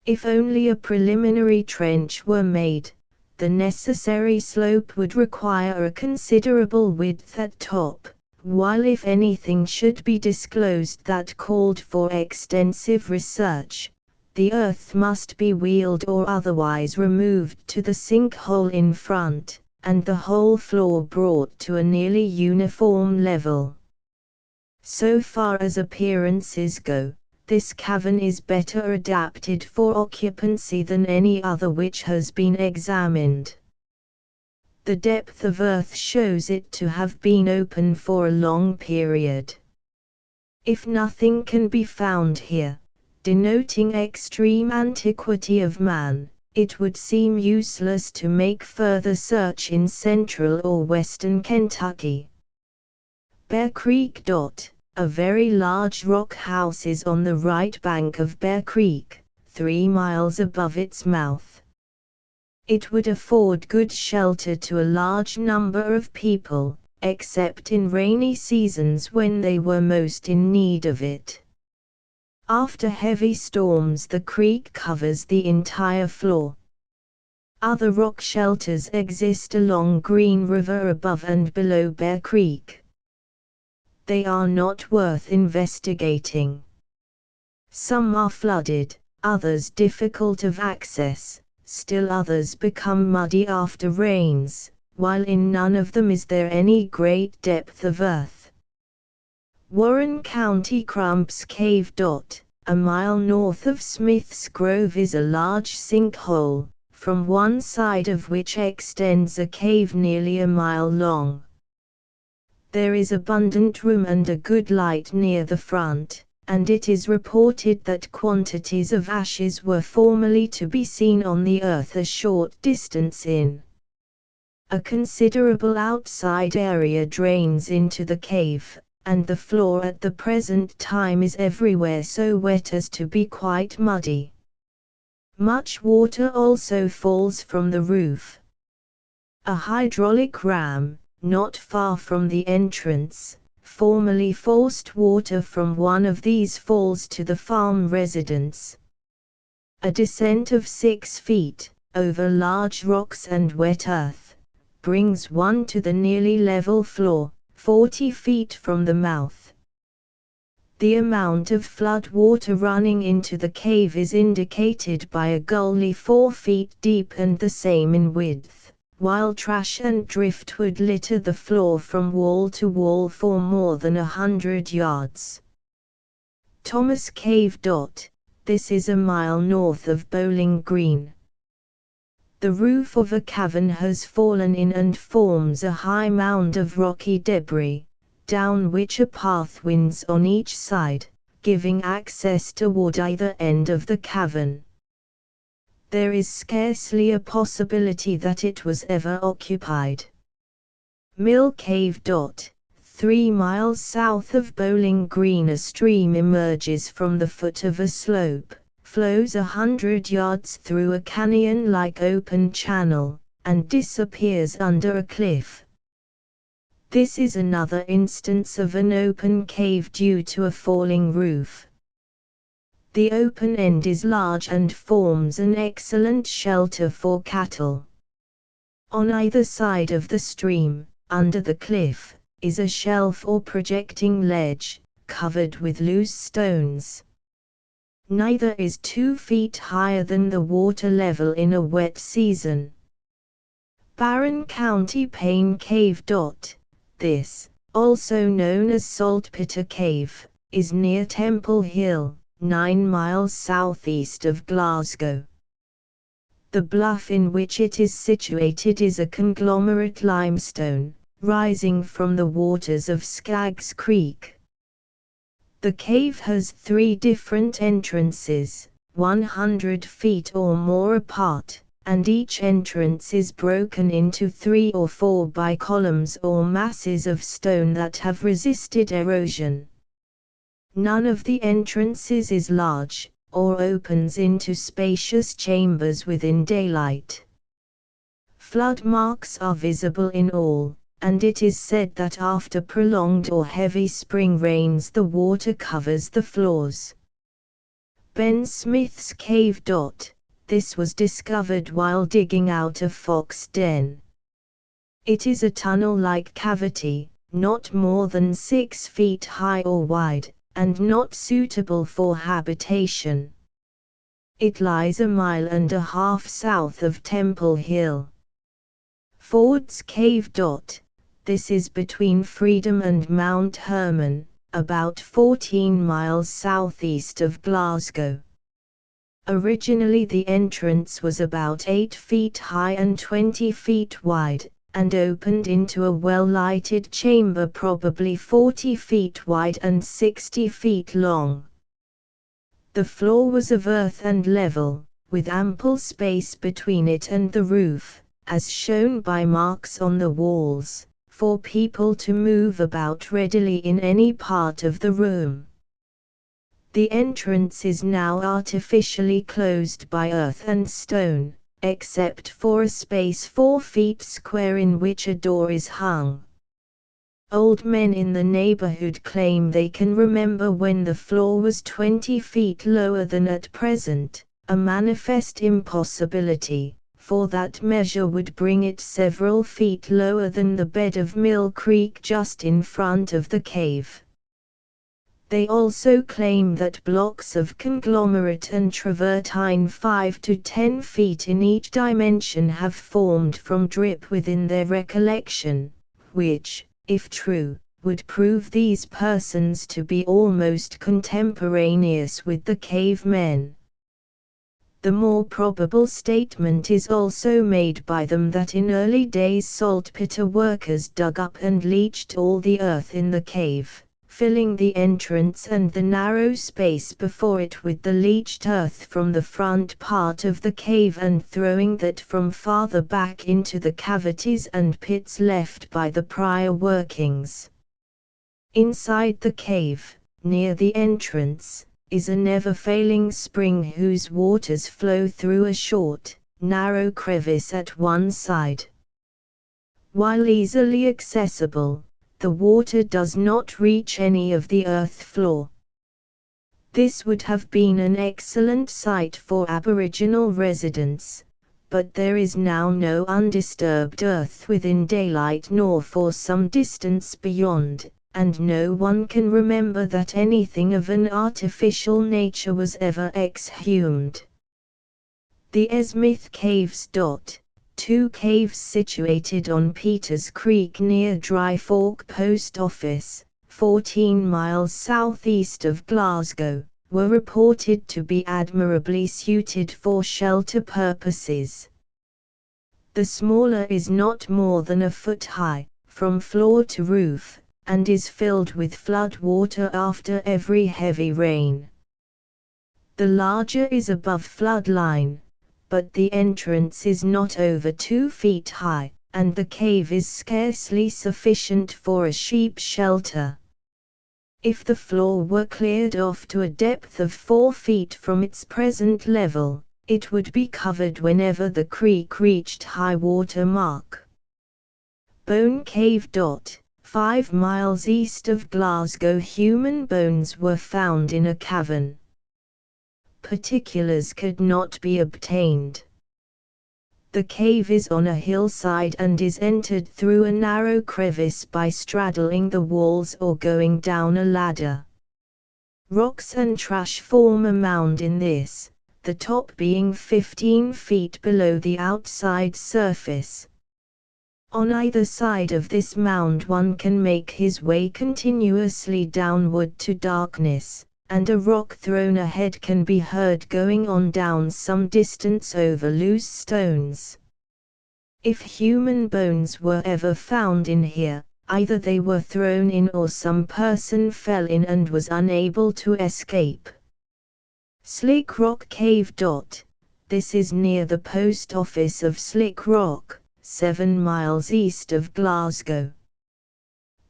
If only a preliminary trench were made, the necessary slope would require a considerable width at top, while if anything should be disclosed that called for extensive research, the earth must be wheeled or otherwise removed to the sinkhole in front, and the whole floor brought to a nearly uniform level. So far as appearances go, this cavern is better adapted for occupancy than any other which has been examined. The depth of earth shows it to have been open for a long period. If nothing can be found here, denoting extreme antiquity of man, it would seem useless to make further search in central or western Kentucky. Bear Creek. A very large rock house is on the right bank of Bear Creek, 3 miles above its mouth. It would afford good shelter to a large number of people, except in rainy seasons when they were most in need of it. After heavy storms the creek covers the entire floor. Other rock shelters exist along Green River above and below Bear Creek. They are not worth investigating. Some are flooded, others difficult of access, still others become muddy after rains, while in none of them is there any great depth of earth. Warren County Crump's Cave. A mile north of Smith's Grove is a large sinkhole, from one side of which extends a cave nearly a mile long. There is abundant room and a good light near the front, and it is reported that quantities of ashes were formerly to be seen on the earth a short distance in. A considerable outside area drains into the cave, and the floor at the present time is everywhere so wet as to be quite muddy. Much water also falls from the roof. A hydraulic ram, not far from the entrance, formerly forced water from one of these falls to the farm residence. A descent of 6 feet, over large rocks and wet earth, brings one to the nearly level floor, 40 feet from the mouth. The amount of flood water running into the cave is indicated by a gully 4 feet deep and the same in width, while trash and driftwood litter the floor from wall to wall for more than 100 yards. Thomas Cave. This is a mile north of Bowling Green. The roof of a cavern has fallen in and forms a high mound of rocky debris, down which a path winds on each side, giving access toward either end of the cavern. There is scarcely a possibility that it was ever occupied. Mill Cave. 3 miles south of Bowling Green, a stream emerges from the foot of a slope, flows 100 yards through a canyon-like open channel, and disappears under a cliff. This is another instance of an open cave due to a falling roof. The open end is large and forms an excellent shelter for cattle. On either side of the stream, under the cliff, is a shelf or projecting ledge, covered with loose stones. Neither is 2 feet higher than the water level in a wet season. Barron County Payne Cave. This, also known as Saltpeter Cave, is near Temple Hill, 9 miles southeast of Glasgow. The bluff in which it is situated is a conglomerate limestone, rising from the waters of Skaggs Creek. The cave has 3 different entrances, 100 feet or more apart, and each entrance is broken into 3 or 4 by columns or masses of stone that have resisted erosion. None of the entrances is large, or opens into spacious chambers within daylight. Flood marks are visible in all, and it is said that after prolonged or heavy spring rains the water covers the floors. Ben Smith's Cave. This was discovered while digging out a fox den. It is a tunnel-like cavity, not more than 6 feet high or wide, and not suitable for habitation. It lies 1.5 miles south of Temple Hill. Ford's Cave. This is between Freedom and Mount Hermon, about 14 miles southeast of Glasgow. Originally the entrance was about 8 feet high and 20 feet wide, and opened into a well-lighted chamber probably 40 feet wide and 60 feet long. The floor was of earth and level, with ample space between it and the roof, as shown by marks on the walls, for people to move about readily in any part of the room. The entrance is now artificially closed by earth and stone, except for a space 4 feet square in which a door is hung. Old men in the neighborhood claim they can remember when the floor was 20 feet lower than at present, a manifest impossibility, for that measure would bring it several feet lower than the bed of Mill Creek just in front of the cave. They also claim that blocks of conglomerate and travertine 5 to 10 feet in each dimension have formed from drip within their recollection, which, if true, would prove these persons to be almost contemporaneous with the cavemen. The more probable statement is also made by them that in early days saltpeter workers dug up and leached all the earth in the cave, filling the entrance and the narrow space before it with the leached earth from the front part of the cave and throwing that from farther back into the cavities and pits left by the prior workings. Inside the cave, near the entrance, is a never-failing spring whose waters flow through a short, narrow crevice at one side. While easily accessible, the water does not reach any of the earth floor. This would have been an excellent site for Aboriginal residents, but there is now no undisturbed earth within daylight nor for some distance beyond, and no one can remember that anything of an artificial nature was ever exhumed. The Esmith Caves. 2 caves situated on Peters Creek near Dry Fork Post Office, 14 miles southeast of Glasgow, were reported to be admirably suited for shelter purposes. The smaller is not more than a foot high, from floor to roof, and is filled with flood water after every heavy rain. The larger is above flood line, but the entrance is not over 2 feet high, and the cave is scarcely sufficient for a sheep shelter. If the floor were cleared off to a depth of 4 feet from its present level, it would be covered whenever the creek reached high water mark. Bone Cave. 5 miles east of Glasgow, human bones were found in a cavern. Particulars could not be obtained. The cave is on a hillside and is entered through a narrow crevice by straddling the walls or going down a ladder. Rocks and trash form a mound in this, the top being 15 feet below the outside surface. On either side of this mound one can make his way continuously downward to darkness, and a rock thrown ahead can be heard going on down some distance over loose stones. If human bones were ever found in here, either they were thrown in or some person fell in and was unable to escape. Slick Rock Cave. This is near the post office of Slick Rock, 7 miles east of Glasgow.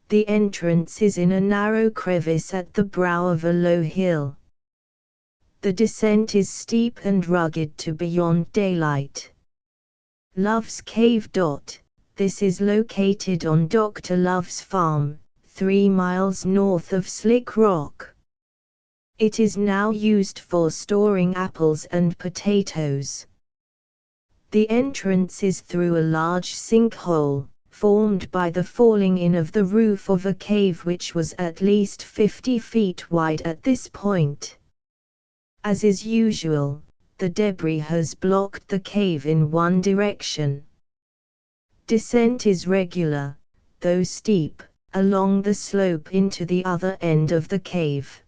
The entrance is in a narrow crevice at the brow of a low hill. The descent is steep and rugged to beyond daylight. Love's Cave. This is located on Dr. Love's farm, 3 miles north of Slick Rock. It is now used for storing apples and potatoes. The entrance is through a large sinkhole, formed by the falling in of the roof of a cave which was at least 50 feet wide at this point. As is usual, the debris has blocked the cave in one direction. Descent is regular, though steep, along the slope into the other end of the cave.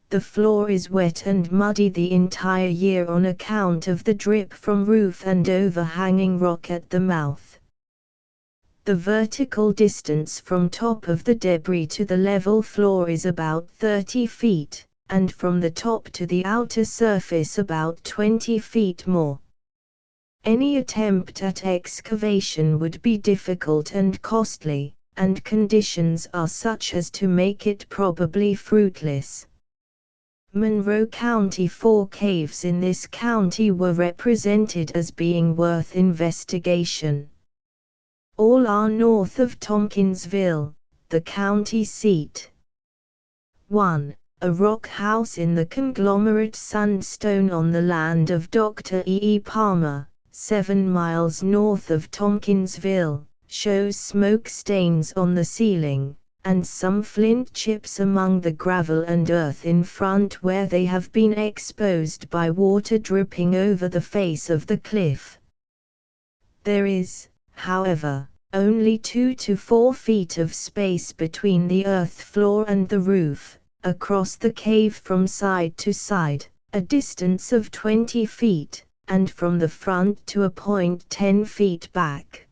The floor is wet and muddy the entire year on account of the drip from roof and overhanging rock at the mouth. The vertical distance from top of the debris to the level floor is about 30 feet, and from the top to the outer surface about 20 feet more. Any attempt at excavation would be difficult and costly, and conditions are such as to make it probably fruitless. Monroe County. 4 caves in this county were represented as being worth investigation. All are north of Tompkinsville, the county seat. 1. A rock house in the conglomerate sandstone on the land of Dr. E. Palmer, 7 miles north of Tompkinsville, shows smoke stains on the ceiling, and some flint chips among the gravel and earth in front where they have been exposed by water dripping over the face of the cliff. There is, however, only 2 to 4 feet of space between the earth floor and the roof, across the cave from side to side, a distance of 20 feet, and from the front to a point 10 feet back.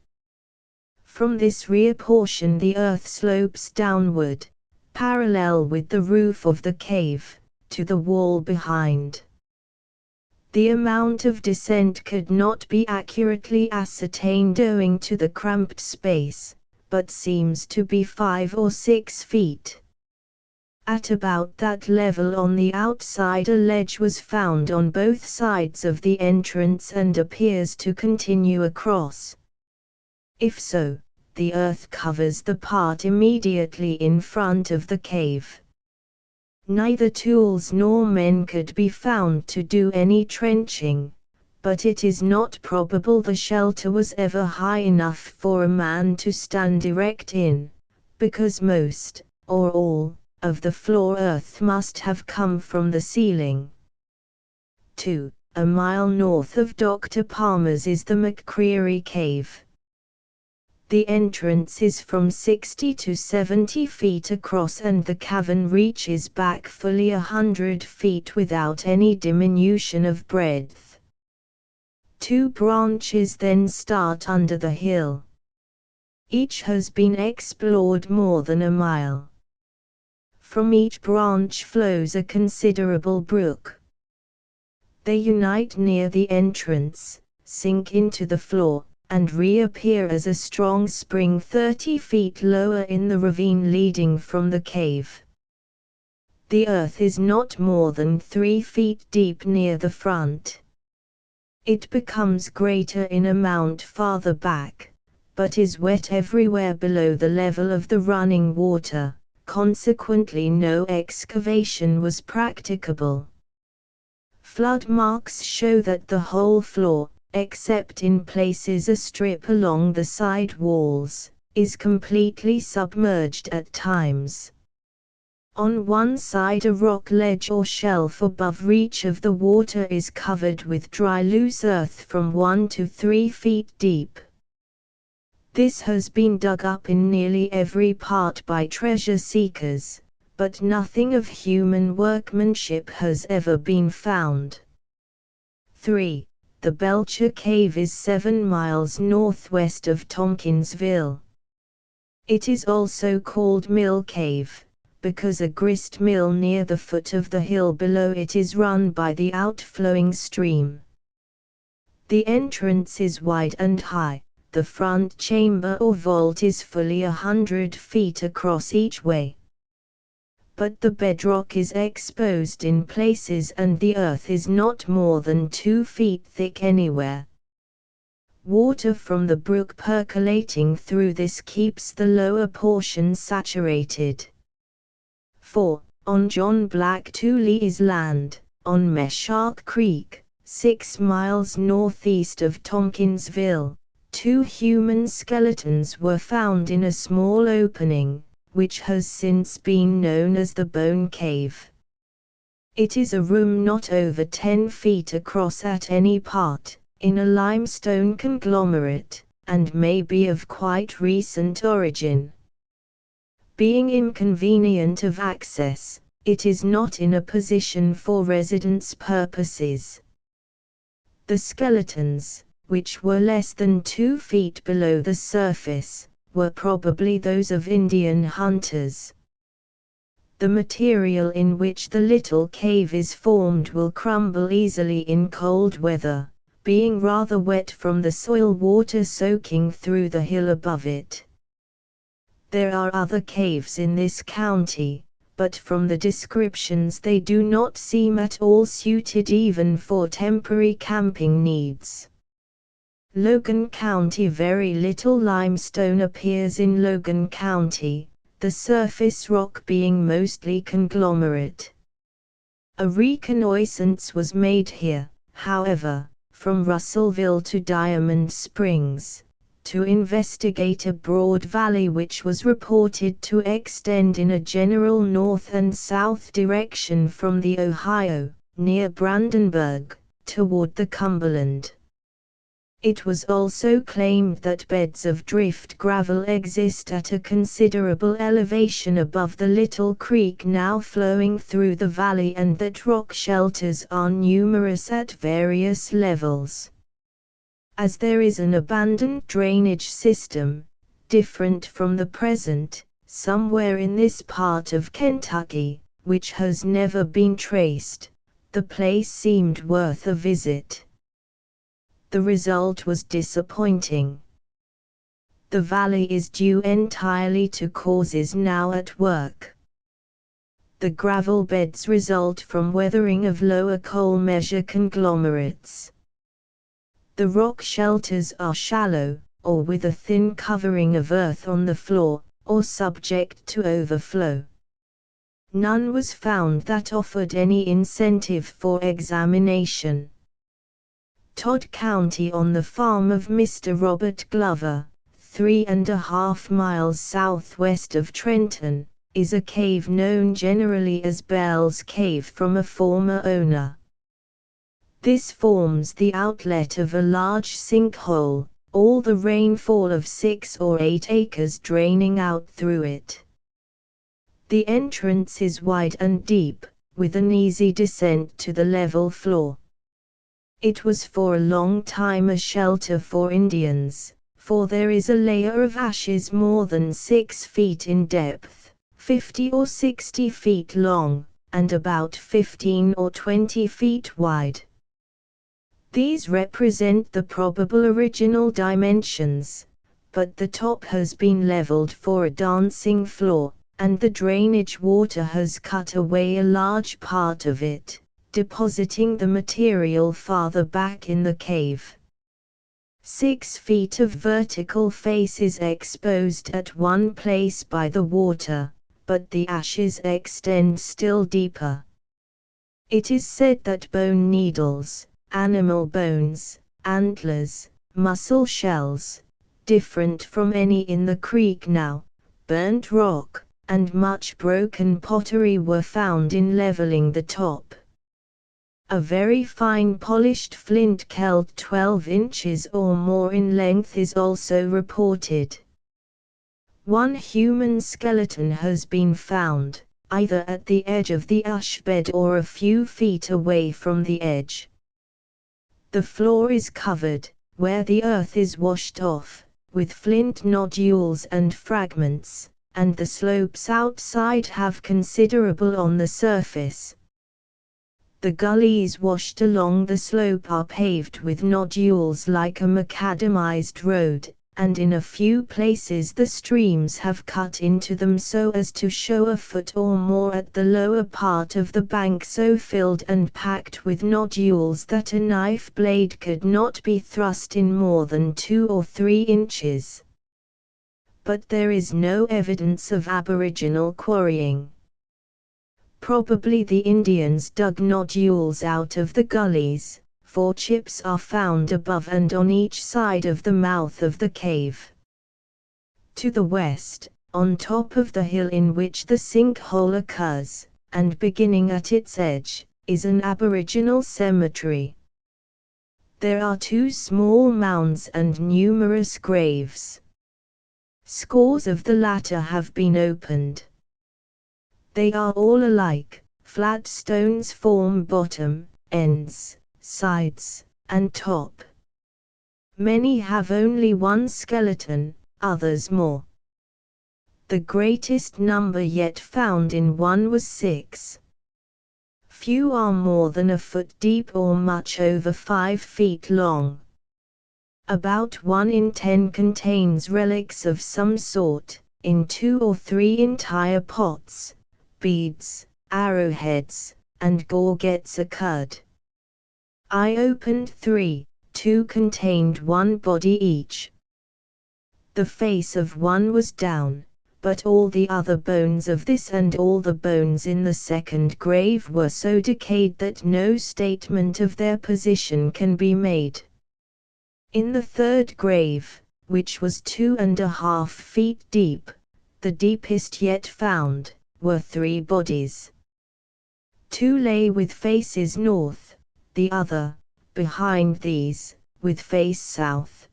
From this rear portion the earth slopes downward, parallel with the roof of the cave, to the wall behind. The amount of descent could not be accurately ascertained owing to the cramped space, but seems to be 5 or 6 feet. At about that level on the outside a ledge was found on both sides of the entrance and appears to continue across. If so, the earth covers the part immediately in front of the cave. Neither tools nor men could be found to do any trenching, but it is not probable the shelter was ever high enough for a man to stand erect in, because most, or all, of the floor earth must have come from the ceiling. 2. A mile north of Dr. Palmer's is the McCreary Cave. The entrance is from 60 to 70 feet across and the cavern reaches back fully 100 feet without any diminution of breadth. 2 branches then start under the hill. Each has been explored more than a mile. From each branch flows a considerable brook. They unite near the entrance, sink into the floor, and reappear as a strong spring 30 feet lower in the ravine leading from the cave. The earth is not more than 3 feet deep near the front. It becomes greater in amount farther back, but is wet everywhere below the level of the running water, consequently no excavation was practicable. Flood marks show that the whole floor, except in places a strip along the side walls, is completely submerged at times. On one side a rock ledge or shelf above reach of the water is covered with dry loose earth from 1 to 3 feet deep. This has been dug up in nearly every part by treasure seekers, but nothing of human workmanship has ever been found. 3. The Belcher Cave is 7 miles northwest of Tompkinsville. It is also called Mill Cave, because a grist mill near the foot of the hill below it is run by the outflowing stream. The entrance is wide and high. The front chamber or vault is fully 100 feet across each way. But the bedrock is exposed in places and the earth is not more than 2 feet thick anywhere. Water from the brook percolating through this keeps the lower portion saturated. 4. On John Black Tooley's land, on Meshark Creek, 6 miles northeast of Tompkinsville, 2 human skeletons were found in a small opening, which has since been known as the Bone Cave. It is a room not over 10 feet across at any part, in a limestone conglomerate, and may be of quite recent origin. Being inconvenient of access, it is not in a position for residence purposes. The skeletons, which were less than 2 feet below the surface, were probably those of Indian hunters. The material in which the little cave is formed will crumble easily in cold weather, being rather wet from the soil water soaking through the hill above it. There are other caves in this county, but from the descriptions they do not seem at all suited even for temporary camping needs. Logan County. Very little limestone appears in Logan County, the surface rock being mostly conglomerate. A reconnaissance was made here, however, from Russellville to Diamond Springs, to investigate a broad valley which was reported to extend in a general north and south direction from the Ohio, near Brandenburg, toward the Cumberland. It was also claimed that beds of drift gravel exist at a considerable elevation above the little creek now flowing through the valley and that rock shelters are numerous at various levels. As there is an abandoned drainage system, different from the present, somewhere in this part of Kentucky, which has never been traced, the place seemed worth a visit. The result was disappointing. The valley is due entirely to causes now at work. The gravel beds result from weathering of lower coal measure conglomerates. The rock shelters are shallow, or with a thin covering of earth on the floor, or subject to overflow. None was found that offered any incentive for examination. Todd County. On the farm of Mr. Robert Glover, 3.5 miles southwest of Trenton, is a cave known generally as Bell's Cave from a former owner. This forms the outlet of a large sinkhole, all the rainfall of 6 or 8 acres draining out through it. The entrance is wide and deep, with an easy descent to the level floor. It was for a long time a shelter for Indians, for there is a layer of ashes more than 6 feet in depth, 50 or 60 feet long, and about 15 or 20 feet wide. These represent the probable original dimensions, but the top has been leveled for a dancing floor, and the drainage water has cut away a large part of it, depositing the material farther back in the cave. 6 feet of vertical face is exposed at one place by the water, but the ashes extend still deeper. It is said that bone needles, animal bones, antlers, mussel shells, different from any in the creek now, burnt rock, and much broken pottery were found in leveling the top. A very fine polished flint kelp 12 inches or more in length is also reported. One human skeleton has been found, either at the edge of the ash bed or a few feet away from the edge. The floor is covered, where the earth is washed off, with flint nodules and fragments, and the slopes outside have considerable on the surface. The gullies washed along the slope are paved with nodules like a macadamized road, and in a few places the streams have cut into them so as to show a foot or more at the lower part of the bank, so filled and packed with nodules that a knife blade could not be thrust in more than 2 or 3 inches. But there is no evidence of Aboriginal quarrying. Probably the Indians dug nodules out of the gullies, for chips are found above and on each side of the mouth of the cave. To the west, on top of the hill in which the sinkhole occurs, and beginning at its edge, is an Aboriginal cemetery. There are 2 small mounds and numerous graves. Scores of the latter have been opened. They are all alike, flat stones form bottom, ends, sides, and top. Many have only one skeleton, others more. The greatest number yet found in one was 6. Few are more than a foot deep or much over 5 feet long. About 1 in 10 contains relics of some sort, in 2 or 3 entire pots. Beads, arrowheads, and gorgets occurred. I opened 3, 2 contained 1 body each. The face of one was down, but all the other bones of this and all the bones in the second grave were so decayed that no statement of their position can be made. In the third grave, which was 2.5 feet deep, the deepest yet found, were 3 bodies. 2 lay with faces north, the other, behind these, with face south.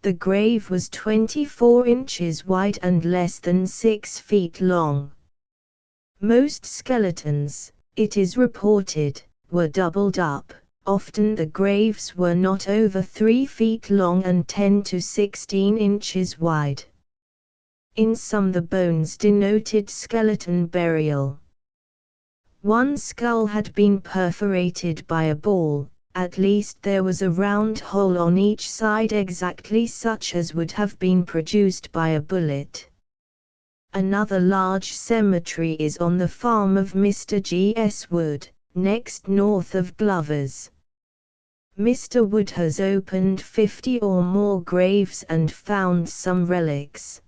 The grave was 24 inches wide and less than 6 feet long. Most skeletons, it is reported, were doubled up. Often the graves were not over 3 feet long and 10 to 16 inches wide. In some the bones denoted skeleton burial. One skull had been perforated by a ball, at least there was a round hole on each side exactly such as would have been produced by a bullet. Another large cemetery is on the farm of Mr. G. S. Wood, next north of Glover's. Mr. Wood has opened 50 or more graves and found some relics.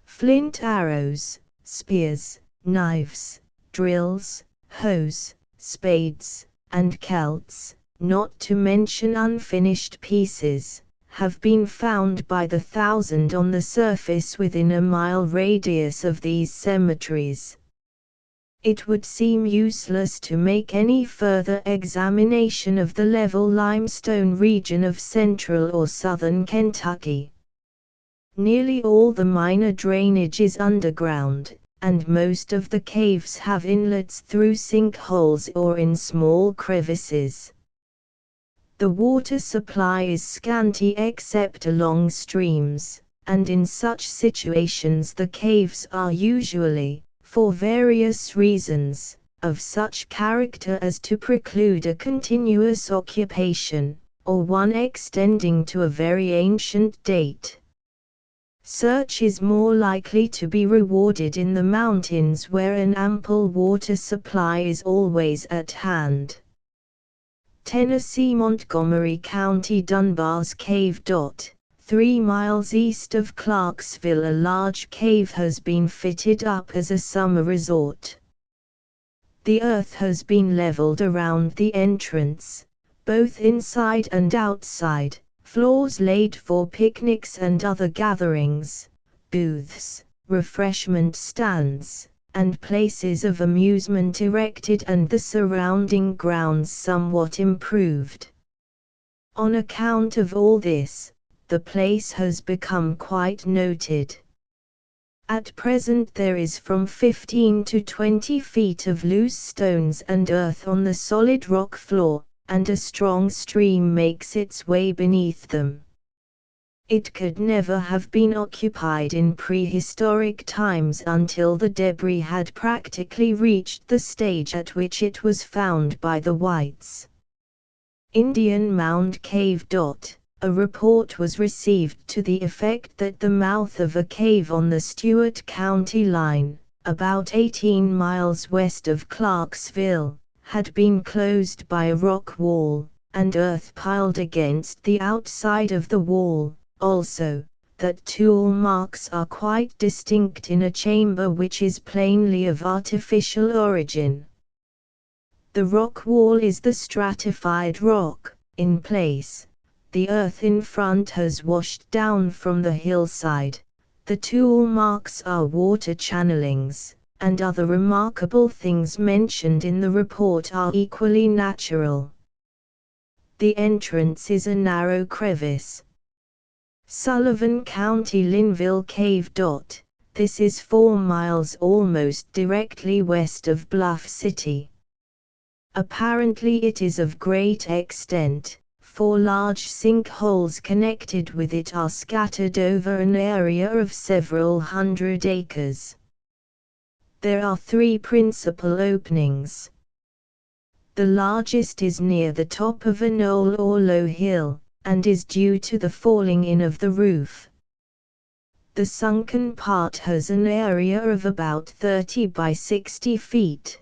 Flint arrows, spears, knives, drills, hoes, spades, and celts, not to mention unfinished pieces, have been found by the thousand on the surface within a mile radius of these cemeteries. It would seem useless to make any further examination of the level limestone region of central or southern Kentucky. Nearly all the minor drainage is underground, and most of the caves have inlets through sinkholes or in small crevices. The water supply is scanty except along streams, and in such situations the caves are usually, for various reasons, of such character as to preclude a continuous occupation, or one extending to a very ancient date. Search is more likely to be rewarded in the mountains where an ample water supply is always at hand. Tennessee, Montgomery County, Dunbar's Cave. 3 miles east of Clarksville, a large cave has been fitted up as a summer resort. The earth has been leveled around the entrance, both inside and outside, floors laid for picnics and other gatherings, booths, refreshment stands, and places of amusement erected, and the surrounding grounds somewhat improved. On account of all this, the place has become quite noted. At present there is from 15 to 20 feet of loose stones and earth on the solid rock floor, and a strong stream makes its way beneath them. It could never have been occupied in prehistoric times until the debris had practically reached the stage at which it was found by the whites. Indian Mound Cave. A report was received to the effect that the mouth of a cave on the Stewart County line, about 18 miles west of Clarksville, had been closed by a rock wall, and earth piled against the outside of the wall, also, that tool marks are quite distinct in a chamber which is plainly of artificial origin. The rock wall is the stratified rock, in place. The earth in front has washed down from the hillside. The tool marks are water channelings, and other remarkable things mentioned in the report are equally natural. The entrance is a narrow crevice. Sullivan County, Linville Cave. This is 4 miles almost directly west of Bluff City. Apparently it is of great extent. 4 large sinkholes connected with it are scattered over an area of several hundred acres. There are 3 principal openings. The largest is near the top of a knoll or low hill, and is due to the falling in of the roof. The sunken part has an area of about 30 by 60 feet.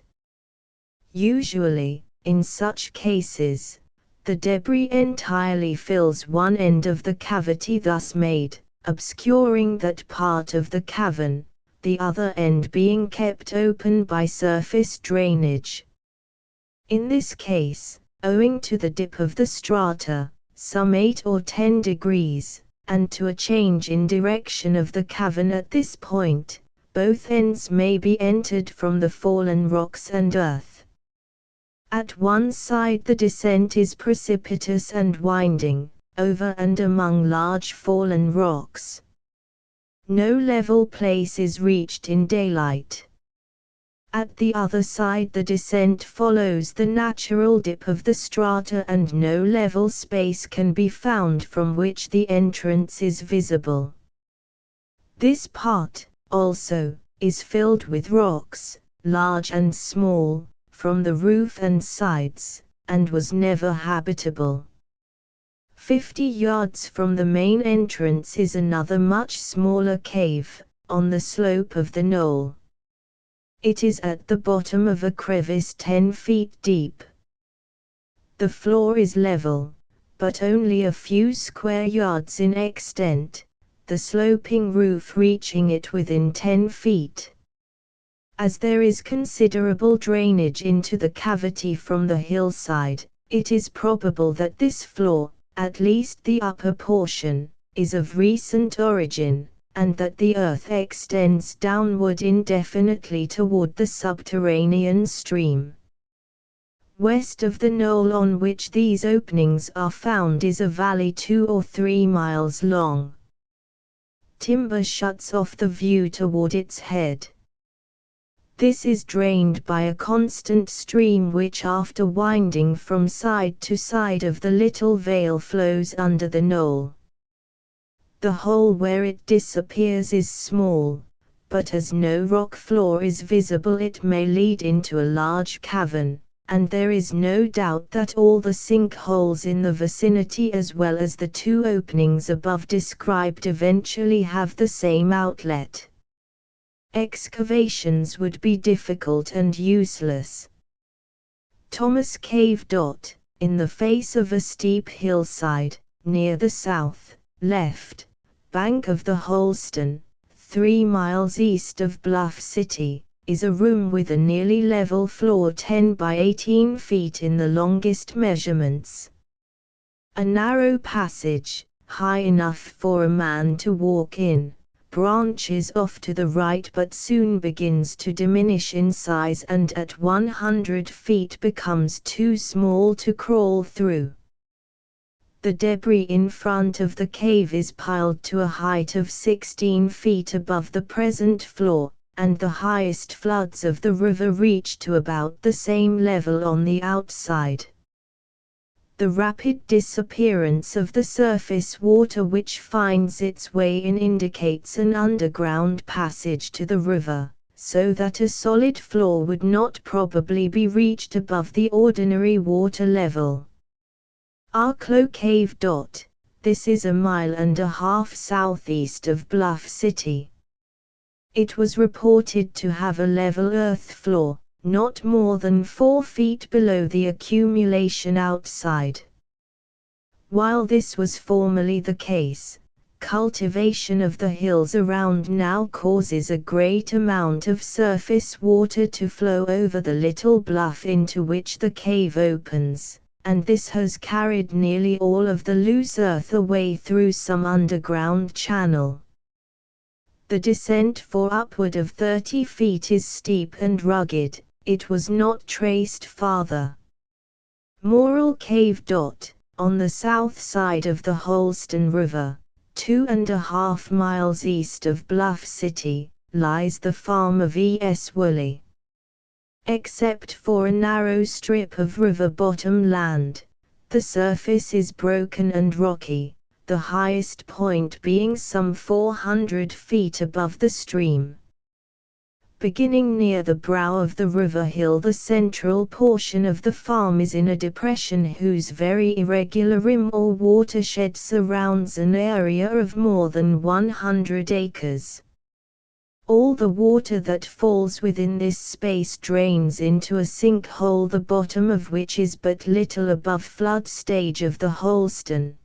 Usually, in such cases, the debris entirely fills one end of the cavity thus made, obscuring that part of the cavern, the other end being kept open by surface drainage. In this case, owing to the dip of the strata, some 8 or 10 degrees, and to a change in direction of the cavern at this point, both ends may be entered from the fallen rocks and earth. At one side the descent is precipitous and winding, over and among large fallen rocks. No level place is reached in daylight. At the other side the descent follows the natural dip of the strata, and no level space can be found from which the entrance is visible. This part, also, is filled with rocks, large and small, from the roof and sides, and was never habitable. 50 yards from the main entrance is another much smaller cave, on the slope of the knoll. It is at the bottom of a crevice 10 feet deep. The floor is level, but only a few square yards in extent, the sloping roof reaching it within 10 feet. As there is considerable drainage into the cavity from the hillside, it is probable that this floor, at least the upper portion, is of recent origin, and that the earth extends downward indefinitely toward the subterranean stream. West of the knoll on which these openings are found is a valley 2 or 3 miles long. Timber shuts off the view toward its head. This is drained by a constant stream which, after winding from side to side of the little vale, flows under the knoll. The hole where it disappears is small, but as no rock floor is visible it may lead into a large cavern, and there is no doubt that all the sinkholes in the vicinity as well as the two openings above described eventually have the same outlet. Excavations would be difficult and useless. Thomas Cave. In the face of a steep hillside, near the south-left bank of the Holston, 3 miles east of Bluff City, is a room with a nearly level floor 10 by 18 feet in the longest measurements. A narrow passage, high enough for a man to walk in, branches off to the right but soon begins to diminish in size and at 100 feet becomes too small to crawl through. The debris in front of the cave is piled to a height of 16 feet above the present floor, and the highest floods of the river reach to about the same level on the outside. The rapid disappearance of the surface water which finds its way in indicates an underground passage to the river, so that a solid floor would not probably be reached above the ordinary water level. Archeological Cave. This is 1.5 miles southeast of Bluff City. It was reported to have a level earth floor, not more than 4 feet below the accumulation outside. While this was formerly the case, cultivation of the hills around now causes a great amount of surface water to flow over the little bluff into which the cave opens, and this has carried nearly all of the loose earth away through some underground channel. The descent for upward of 30 feet is steep and rugged. It was not traced farther. Morrill Cave. On the south side of the Holston River, 2.5 miles east of Bluff City, lies the farm of E.S. Woolley. Except for a narrow strip of river bottom land, the surface is broken and rocky, the highest point being some 400 feet above the stream. Beginning near the brow of the river hill, the central portion of the farm is in a depression whose very irregular rim or watershed surrounds an area of more than 100 acres. All the water that falls within this space drains into a sinkhole, the bottom of which is but little above flood stage of the Holston.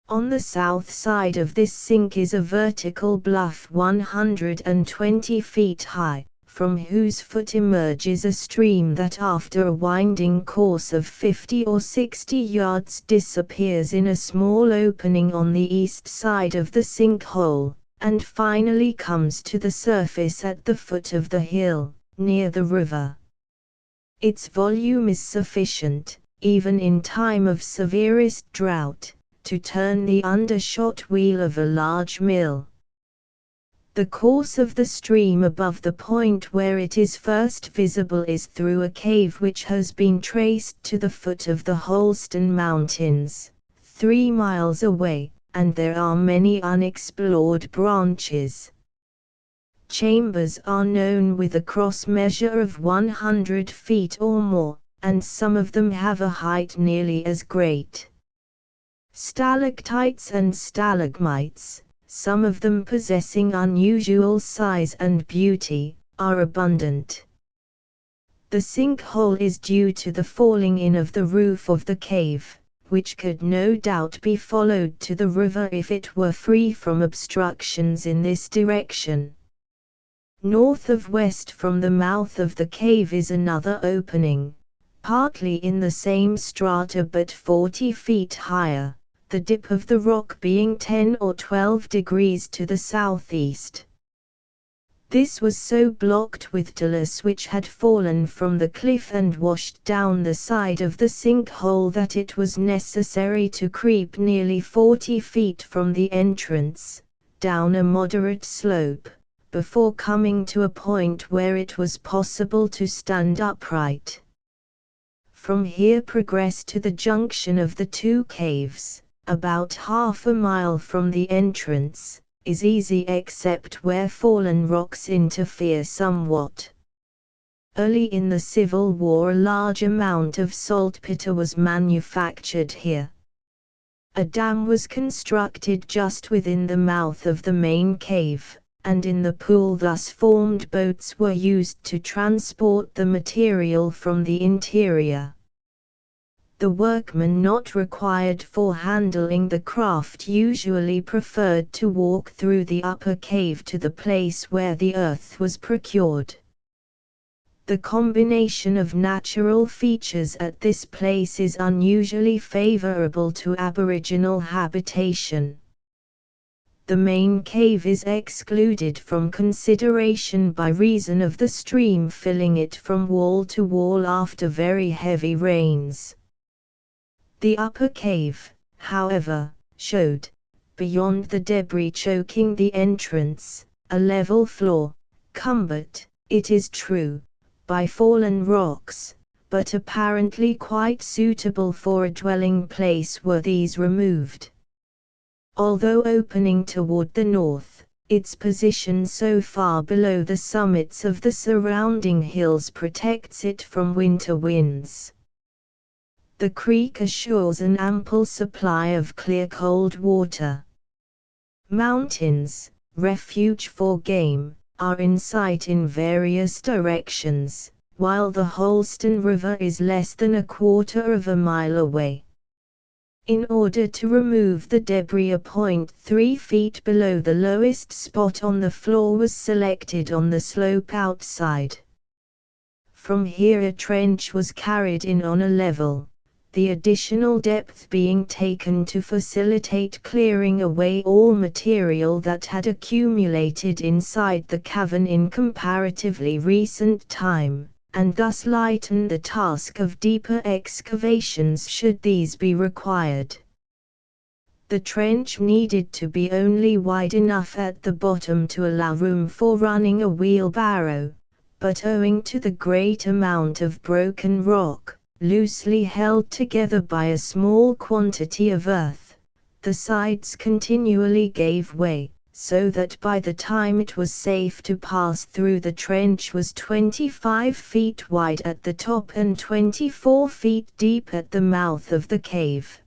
On the south side of this sink is a vertical bluff 120 feet high, from whose foot emerges a stream that after a winding course of 50 or 60 yards disappears in a small opening on the east side of the sinkhole, and finally comes to the surface at the foot of the hill, near the river. Its volume is sufficient, even in time of severest drought, to turn the undershot wheel of a large mill. The course of the stream above the point where it is first visible is through a cave which has been traced to the foot of the Holston Mountains, 3 miles away, and there are many unexplored branches. Chambers are known with a cross measure of 100 feet or more, and some of them have a height nearly as great. Stalactites and stalagmites, some of them possessing unusual size and beauty, are abundant. The sinkhole is due to the falling in of the roof of the cave, which could no doubt be followed to the river if it were free from obstructions in this direction. North of west from the mouth of the cave is another opening, partly in the same strata but 40 feet higher, the dip of the rock being 10 or 12 degrees to the southeast. This was so blocked with talus which had fallen from the cliff and washed down the side of the sinkhole that it was necessary to creep nearly 40 feet from the entrance, down a moderate slope, before coming to a point where it was possible to stand upright. From here progress to the junction of the two caves, about half a mile from the entrance, is easy except where fallen rocks interfere somewhat. Early in the Civil War a large amount of saltpeter was manufactured here. A dam was constructed just within the mouth of the main cave, and in the pool thus formed boats were used to transport the material from the interior. The workmen not required for handling the craft usually preferred to walk through the upper cave to the place where the earth was procured. The combination of natural features at this place is unusually favorable to Aboriginal habitation. The main cave is excluded from consideration by reason of the stream filling it from wall to wall after very heavy rains. The upper cave, however, showed, beyond the debris choking the entrance, a level floor, cumbered, it is true, by fallen rocks, but apparently quite suitable for a dwelling place were these removed. Although opening toward the north, its position so far below the summits of the surrounding hills protects it from winter winds. The creek assures an ample supply of clear cold water. Mountains, refuge for game, are in sight in various directions, while the Holston River is less than a quarter of a mile away. In order to remove the debris, a point 3 feet below the lowest spot on the floor was selected on the slope outside. From here a trench was carried in on a level, the additional depth being taken to facilitate clearing away all material that had accumulated inside the cavern in comparatively recent time, and thus lighten the task of deeper excavations should these be required. The trench needed to be only wide enough at the bottom to allow room for running a wheelbarrow, but owing to the great amount of broken rock, loosely held together by a small quantity of earth, the sides continually gave way, so that by the time it was safe to pass through, the trench was 25 feet wide at the top and 24 feet deep at the mouth of the cave.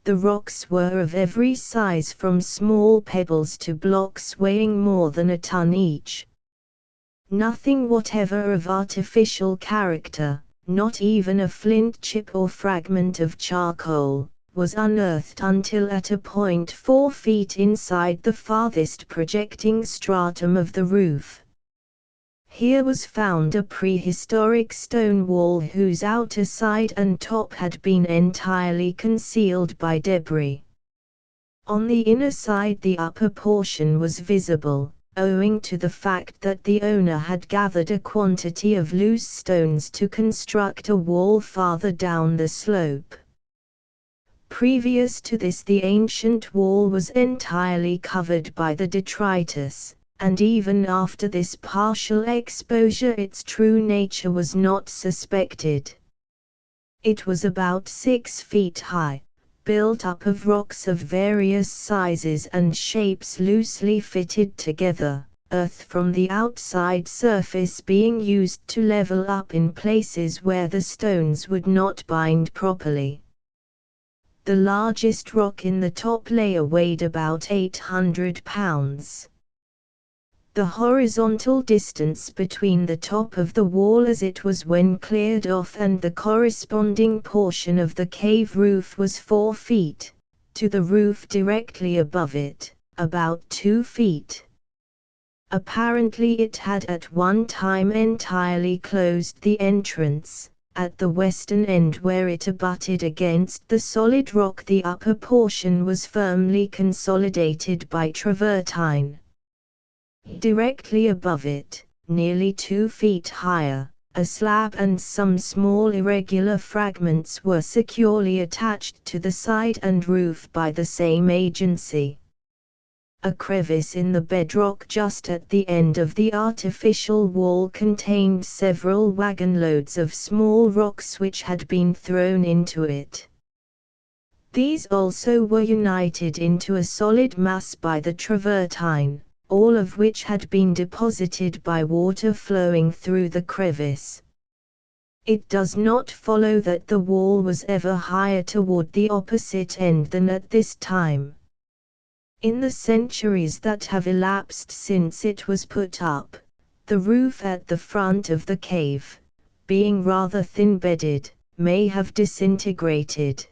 The rocks were of every size from small pebbles to blocks weighing more than a ton each. Nothing whatever of artificial character, not even a flint chip or fragment of charcoal, was unearthed until at a point 4 feet inside the farthest projecting stratum of the roof. Here was found a prehistoric stone wall whose outer side and top had been entirely concealed by debris. On the inner side the upper portion was visible, owing to the fact that the owner had gathered a quantity of loose stones to construct a wall farther down the slope. Previous to this the ancient wall was entirely covered by the detritus, and even after this partial exposure its true nature was not suspected. It was about 6 feet high, built up of rocks of various sizes and shapes loosely fitted together, earth from the outside surface being used to level up in places where the stones would not bind properly. The largest rock in the top layer weighed about 800 pounds. The horizontal distance between the top of the wall as it was when cleared off and the corresponding portion of the cave roof was 4 feet, to the roof directly above it, about 2 feet. Apparently it had at one time entirely closed the entrance. At the western end where it abutted against the solid rock the upper portion was firmly consolidated by travertine. Directly above it, nearly 2 feet higher, a slab and some small irregular fragments were securely attached to the side and roof by the same agency. A crevice in the bedrock just at the end of the artificial wall contained several wagon loads of small rocks which had been thrown into it. These also were united into a solid mass by the travertine, all of which had been deposited by water flowing through the crevice. It does not follow that the wall was ever higher toward the opposite end than at this time. In the centuries that have elapsed since it was put up, the roof at the front of the cave, being rather thin-bedded, may have disintegrated.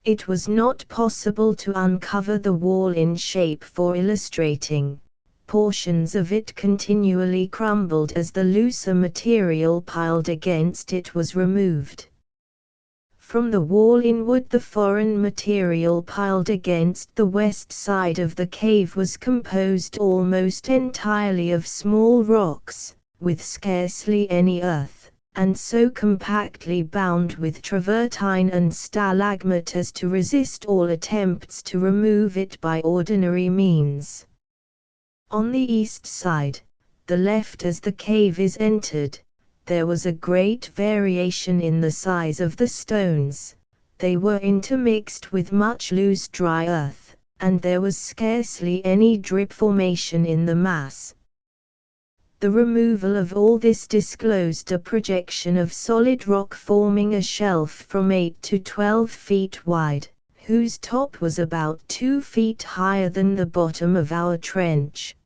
It was not possible to uncover the wall in shape for illustrating. Portions of it continually crumbled as the looser material piled against it was removed. From the wall inward, the foreign material piled against the west side of the cave was composed almost entirely of small rocks, with scarcely any earth, and so compactly bound with travertine and stalagmite as to resist all attempts to remove it by ordinary means. On the east side, the left as the cave is entered, there was a great variation in the size of the stones. They were intermixed with much loose dry earth, and there was scarcely any drip formation in the mass. The removal of all this disclosed a projection of solid rock forming a shelf from 8 to 12 feet wide, whose top was about 2 feet higher than the bottom of our trench.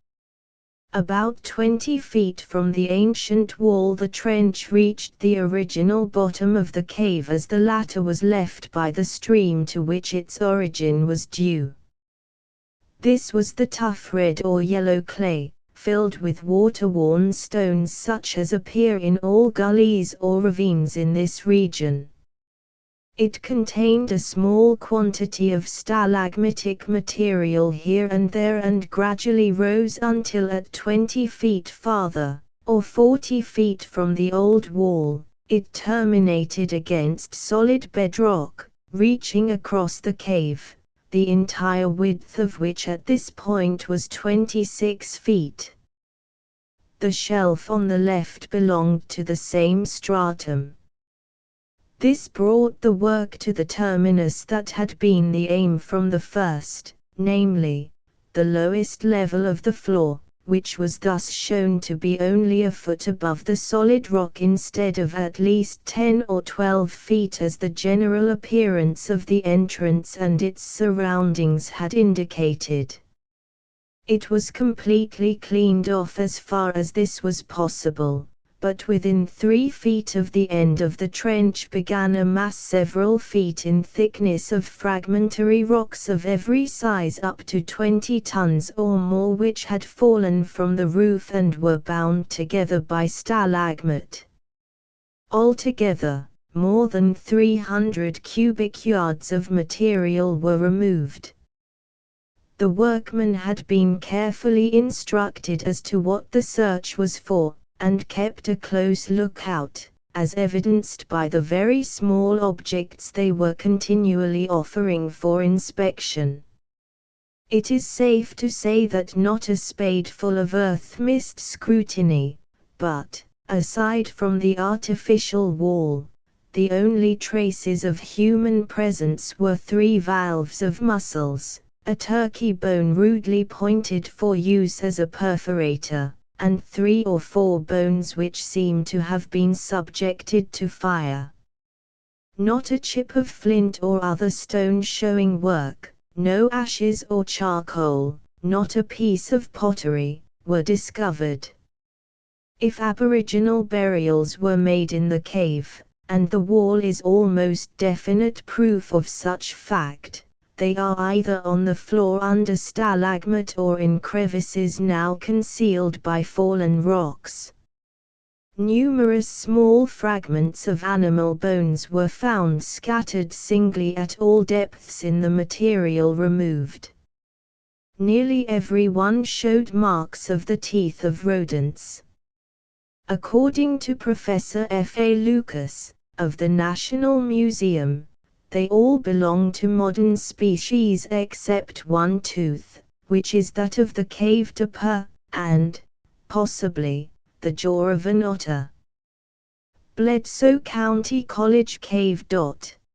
About 20 feet from the ancient wall the trench reached the original bottom of the cave, as the latter was left by the stream to which its origin was due. This was the tough red or yellow clay, filled with water-worn stones such as appear in all gullies or ravines in this region. It contained a small quantity of stalagmitic material here and there, and gradually rose until at 20 feet farther, or 40 feet from the old wall, it terminated against solid bedrock, reaching across the cave, the entire width of which at this point was 26 feet. The shelf on the left belonged to the same stratum. This brought the work to the terminus that had been the aim from the first, namely, the lowest level of the floor, which was thus shown to be only a foot above the solid rock instead of at least 10 or 12 feet as the general appearance of the entrance and its surroundings had indicated. It was completely cleaned off as far as this was possible, but within 3 feet of the end of the trench began a mass several feet in thickness of fragmentary rocks of every size up to 20 tons or more, which had fallen from the roof and were bound together by stalagmite. Altogether, more than 300 cubic yards of material were removed. The workmen had been carefully instructed as to what the search was for, and kept a close lookout, as evidenced by the very small objects they were continually offering for inspection. It is safe to say that not a spadeful of earth missed scrutiny, but, aside from the artificial wall, the only traces of human presence were 3 valves of muscles, a turkey bone rudely pointed for use as a perforator, and 3 or 4 bones which seem to have been subjected to fire. Not a chip of flint or other stone showing work, no ashes or charcoal, not a piece of pottery, were discovered. If aboriginal burials were made in the cave, and the wall is almost definite proof of such fact, they are either on the floor under stalagmite or in crevices now concealed by fallen rocks. Numerous small fragments of animal bones were found scattered singly at all depths in the material removed. Nearly every one showed marks of the teeth of rodents. According to Professor F.A. Lucas, of the National Museum, they all belong to modern species except one tooth, which is that of the cave tapir, and, possibly, the jaw of an otter. Bledsoe County College Cave.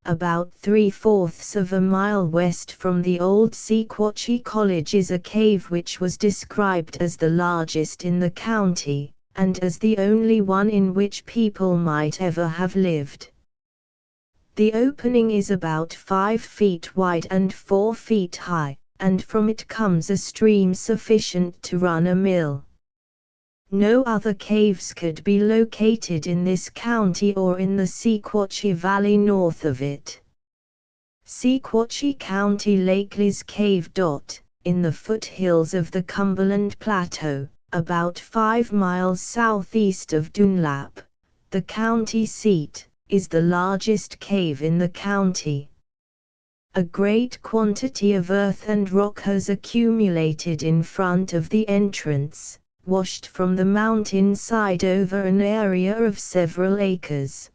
about 3/4 of a mile west from the old Sequatchie College, is a cave which was described as the largest in the county, and as the only one in which people might ever have lived. The opening is about 5 feet wide and 4 feet high, and from it comes a stream sufficient to run a mill. No other caves could be located in this county or in the Sequatchie Valley north of it. Sequatchie County Lakeley's Cave. In the foothills of the Cumberland Plateau, about 5 miles southeast of Dunlap, the county seat, is the largest cave in the county. A great quantity of earth and rock has accumulated in front of the entrance, washed from the mountainside over an area of several acres.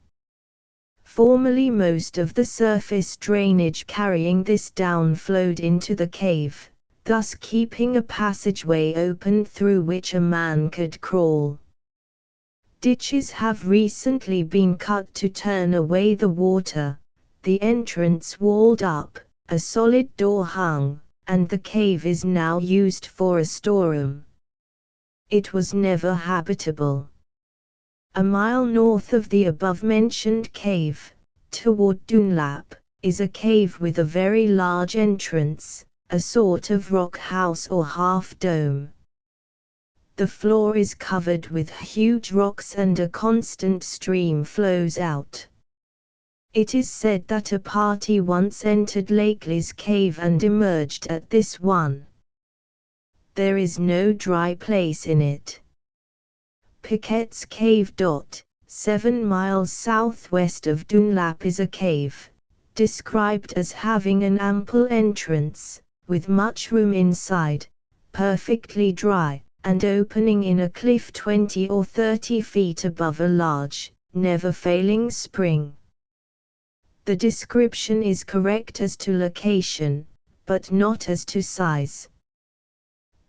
Formerly most of the surface drainage carrying this down flowed into the cave, thus keeping a passageway open through which a man could crawl. Ditches have recently been cut to turn away the water, the entrance walled up, a solid door hung, and the cave is now used for a storeroom. It was never habitable. A mile north of the above-mentioned cave, toward Dunlap, is a cave with a very large entrance, a sort of rock house or half-dome. The floor is covered with huge rocks and a constant stream flows out. It is said that a party once entered Lakeley's cave and emerged at this one. There is no dry place in it. Piquet's Cave. 7 miles southwest of Dunlap is a cave, described as having an ample entrance, with much room inside, perfectly dry, and opening in a cliff 20 or 30 feet above a large, never-failing spring. The description is correct as to location, but not as to size.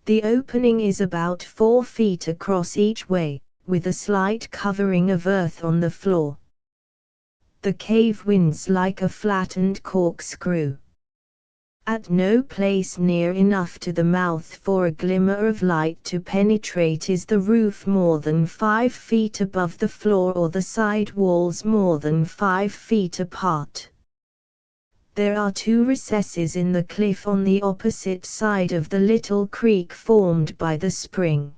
The opening is about 4 feet across each way, with a slight covering of earth on the floor. The cave winds like a flattened corkscrew. At no place near enough to the mouth for a glimmer of light to penetrate is the roof more than 5 feet above the floor or the side walls more than 5 feet apart. There are 2 recesses in the cliff on the opposite side of the little creek formed by the spring.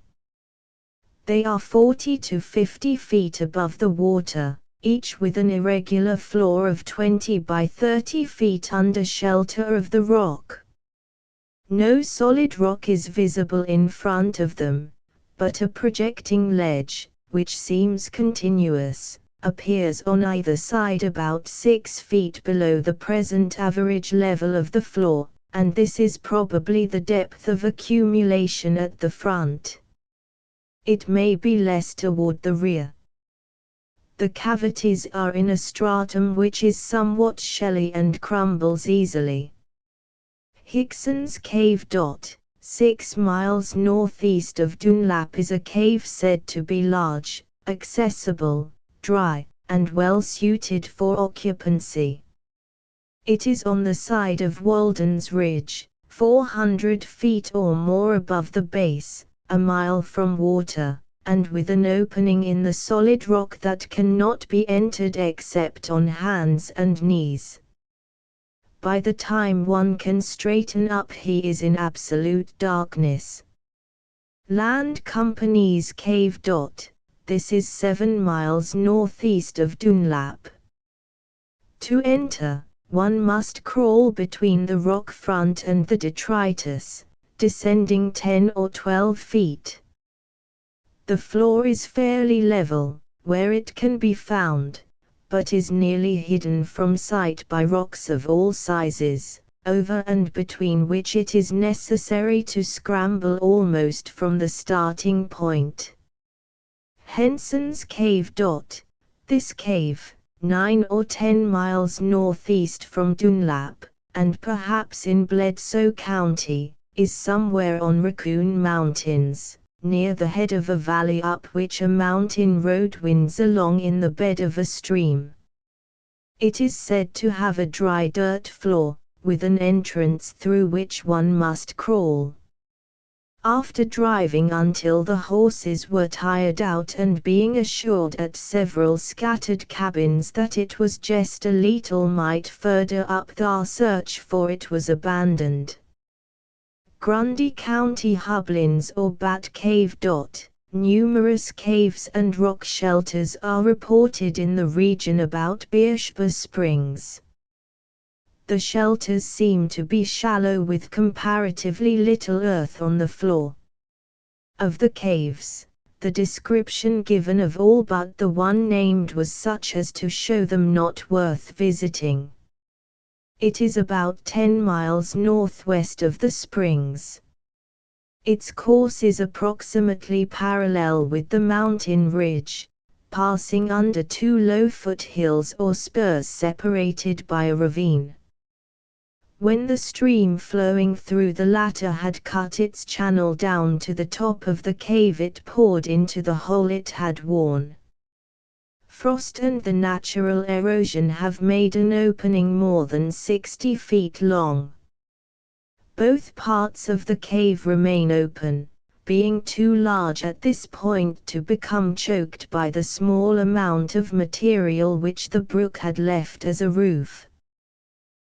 They are 40 to 50 feet above the water, each with an irregular floor of 20 by 30 feet under shelter of the rock. No solid rock is visible in front of them, but a projecting ledge, which seems continuous, appears on either side about 6 feet below the present average level of the floor, and this is probably the depth of accumulation at the front. It may be less toward the rear. The cavities are in a stratum which is somewhat shelly and crumbles easily. Hickson's Cave. 6 miles northeast of Dunlap is a cave said to be large, accessible, dry, and well suited for occupancy. It is on the side of Walden's Ridge, 400 feet or more above the base, a mile from water, and with an opening in the solid rock that cannot be entered except on hands and knees. By the time one can straighten up he is in absolute darkness. Land Company's Cave. This is 7 miles northeast of Dunlap. To enter, one must crawl between the rock front and the detritus, descending 10 or 12 feet. The floor is fairly level, where it can be found, but is nearly hidden from sight by rocks of all sizes, over and between which it is necessary to scramble almost from the starting point. Henson's Cave. This cave, 9 or 10 miles northeast from Dunlap, and perhaps in Bledsoe County, is somewhere on Raccoon Mountains, near the head of a valley up which a mountain road winds along in the bed of a stream. It is said to have a dry dirt floor, with an entrance through which one must crawl. After driving until the horses were tired out and being assured at several scattered cabins that it was just a little mite further up, their search for it was abandoned. Grundy County Hublins or Bat Cave. Numerous caves and rock shelters are reported in the region about Beersheba Springs. The shelters seem to be shallow with comparatively little earth on the floor. Of the caves, the description given of all but the one named was such as to show them not worth visiting. It is about 10 miles northwest of the springs. Its course is approximately parallel with the mountain ridge, passing under two low foothills or spurs separated by a ravine. When the stream flowing through the latter had cut its channel down to the top of the cave, it poured into the hole it had worn. Frost and the natural erosion have made an opening more than 60 feet long. Both parts of the cave remain open, being too large at this point to become choked by the small amount of material which the brook had left as a roof.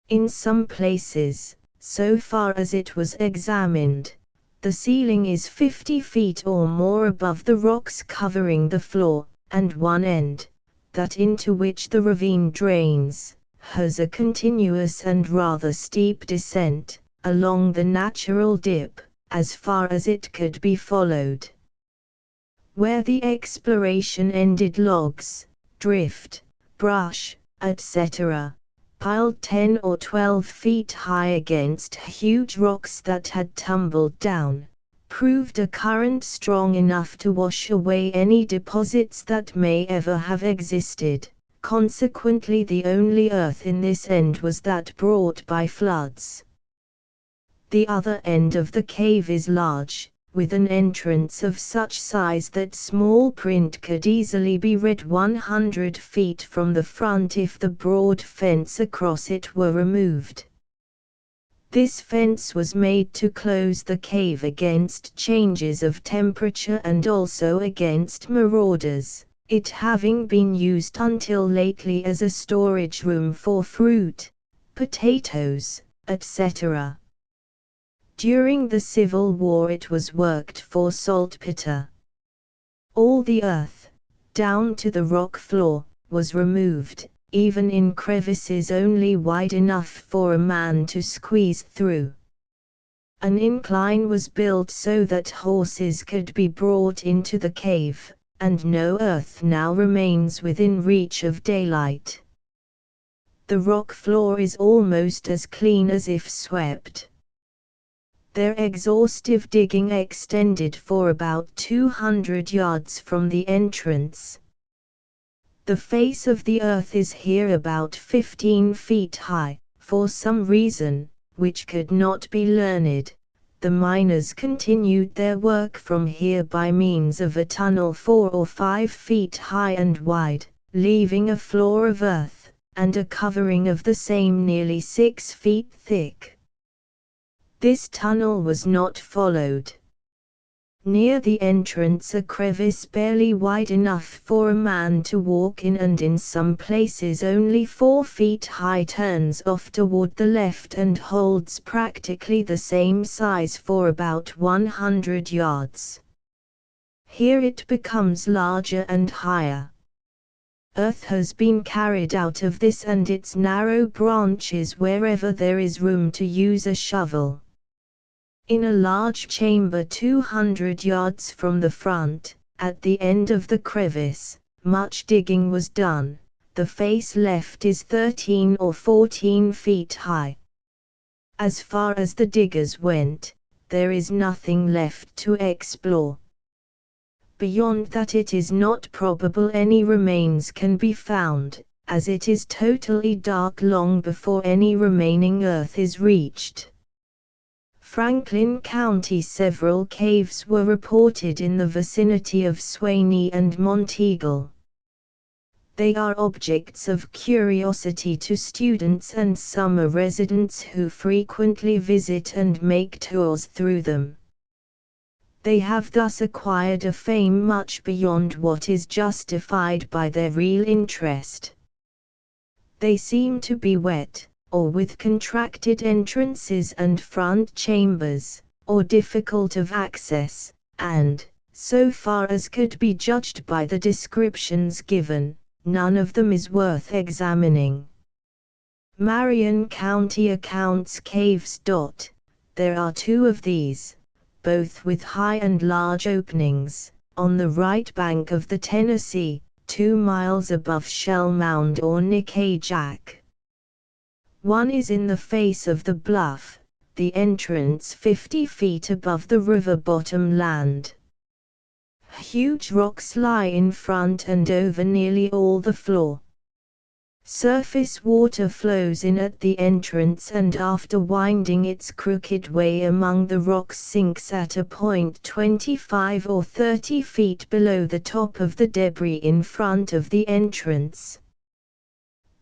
In some places, so far as it was examined, the ceiling is 50 feet or more above the rocks covering the floor, and one end, that into which the ravine drains, has a continuous and rather steep descent along the natural dip, as far as it could be followed. Where the exploration ended, logs, drift, brush, etc., piled 10 or 12 feet high against huge rocks that had tumbled down, proved a current strong enough to wash away any deposits that may ever have existed. Consequently, the only earth in this end was that brought by floods. The other end of the cave is large, with an entrance of such size that small print could easily be read 100 feet from the front if the broad fence across it were removed. This fence was made to close the cave against changes of temperature and also against marauders, it having been used until lately as a storage room for fruit, potatoes, etc. During the Civil War it was worked for saltpeter. All the earth, down to the rock floor, was removed, even in crevices only wide enough for a man to squeeze through. An incline was built so that horses could be brought into the cave, and no earth now remains within reach of daylight. The rock floor is almost as clean as if swept. Their exhaustive digging extended for about 200 yards from the entrance. The face of the earth is here about 15 feet high. For some reason, which could not be learned, the miners continued their work from here by means of a tunnel 4 or 5 feet high and wide, leaving a floor of earth, and a covering of the same nearly 6 feet thick. This tunnel was not followed. Near the entrance a crevice barely wide enough for a man to walk in and in some places only 4 feet high turns off toward the left and holds practically the same size for about 100 yards. Here it becomes larger and higher. Earth has been carried out of this and its narrow branches wherever there is room to use a shovel. In a large chamber 200 yards from the front, at the end of the crevice, much digging was done. The face left is 13 or 14 feet high. As far as the diggers went, there is nothing left to explore. Beyond that it is not probable any remains can be found, as it is totally dark long before any remaining earth is reached. Franklin County. Several caves were reported in the vicinity of Swaney and Monteagle. They are objects of curiosity to students and summer residents who frequently visit and make tours through them. They have thus acquired a fame much beyond what is justified by their real interest. They seem to be wet, or with contracted entrances and front chambers, or difficult of access, and, so far as could be judged by the descriptions given, none of them is worth examining. Marion County accounts caves. There are 2 of these, both with high and large openings, on the right bank of the Tennessee, 2 miles above Shell Mound or Nickajack. One is in the face of the bluff, the entrance 50 feet above the river bottom land. Huge rocks lie in front and over nearly all the floor. Surface water flows in at the entrance and after winding its crooked way among the rocks sinks at a point 25 or 30 feet below the top of the debris in front of the entrance.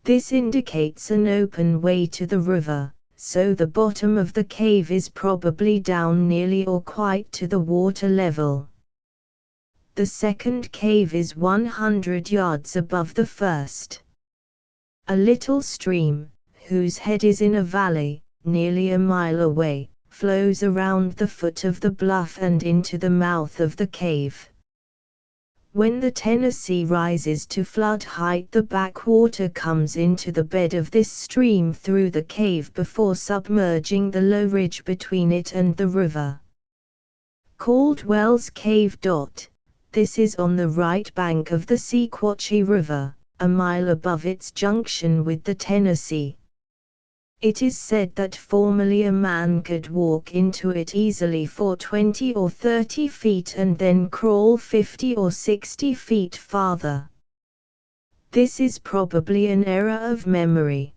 This indicates an open way to the river, so the bottom of the cave is probably down nearly or quite to the water level. The second cave is 100 yards above the first. A little stream, whose head is in a valley, nearly a mile away, flows around the foot of the bluff and into the mouth of the cave. When the Tennessee rises to flood height, the backwater comes into the bed of this stream through the cave before submerging the low ridge between it and the river. Caldwell's Cave. This is on the right bank of the Sequatchie River, a mile above its junction with the Tennessee. It is said that formerly a man could walk into it easily for 20 or 30 feet and then crawl 50 or 60 feet farther. This is probably an error of memory.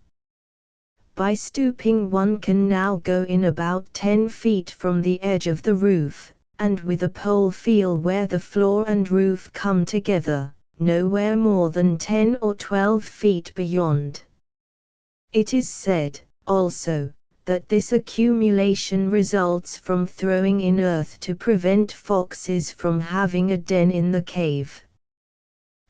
By stooping one can now go in about 10 feet from the edge of the roof, and with a pole feel where the floor and roof come together, nowhere more than 10 or 12 feet beyond. It is said, also, that this accumulation results from throwing in earth to prevent foxes from having a den in the cave.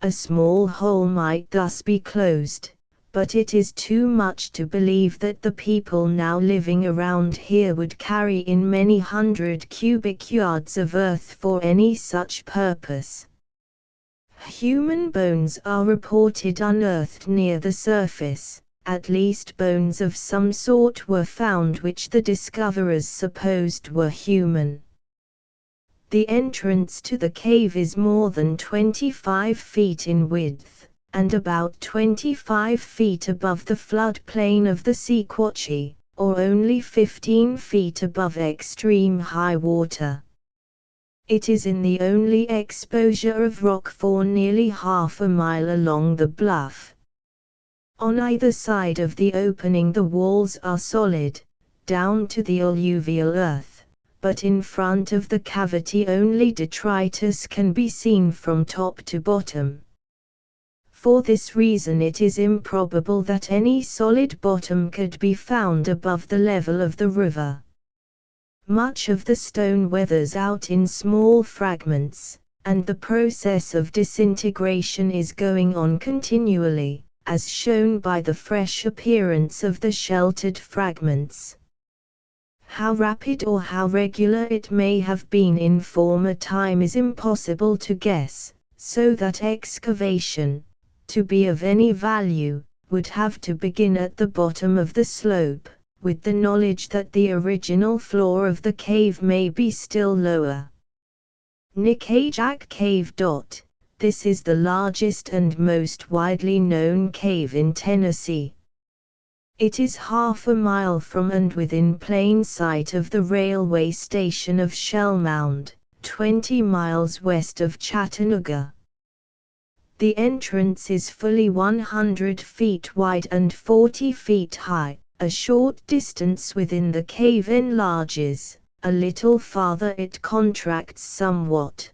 A small hole might thus be closed, but it is too much to believe that the people now living around here would carry in many hundred cubic yards of earth for any such purpose. Human bones are reported unearthed near the surface. At least bones of some sort were found which the discoverers supposed were human. The entrance to the cave is more than 25 feet in width, and about 25 feet above the floodplain of the Sequatchie, or only 15 feet above extreme high water. It is in the only exposure of rock for nearly half a mile along the bluff. On either side of the opening the walls are solid, down to the alluvial earth, but in front of the cavity only detritus can be seen from top to bottom. For this reason it is improbable that any solid bottom could be found above the level of the river. Much of the stone weathers out in small fragments, and the process of disintegration is going on continually, as shown by the fresh appearance of the sheltered fragments. How rapid or how regular it may have been in former time is impossible to guess, so that excavation, to be of any value, would have to begin at the bottom of the slope, with the knowledge that the original floor of the cave may be still lower. Nickajack Cave. This is the largest and most widely known cave in Tennessee. It is half a mile from and within plain sight of the railway station of Shell Mound, 20 miles west of Chattanooga. The entrance is fully 100 feet wide and 40 feet high. A short distance within the cave enlarges, a little farther it contracts somewhat.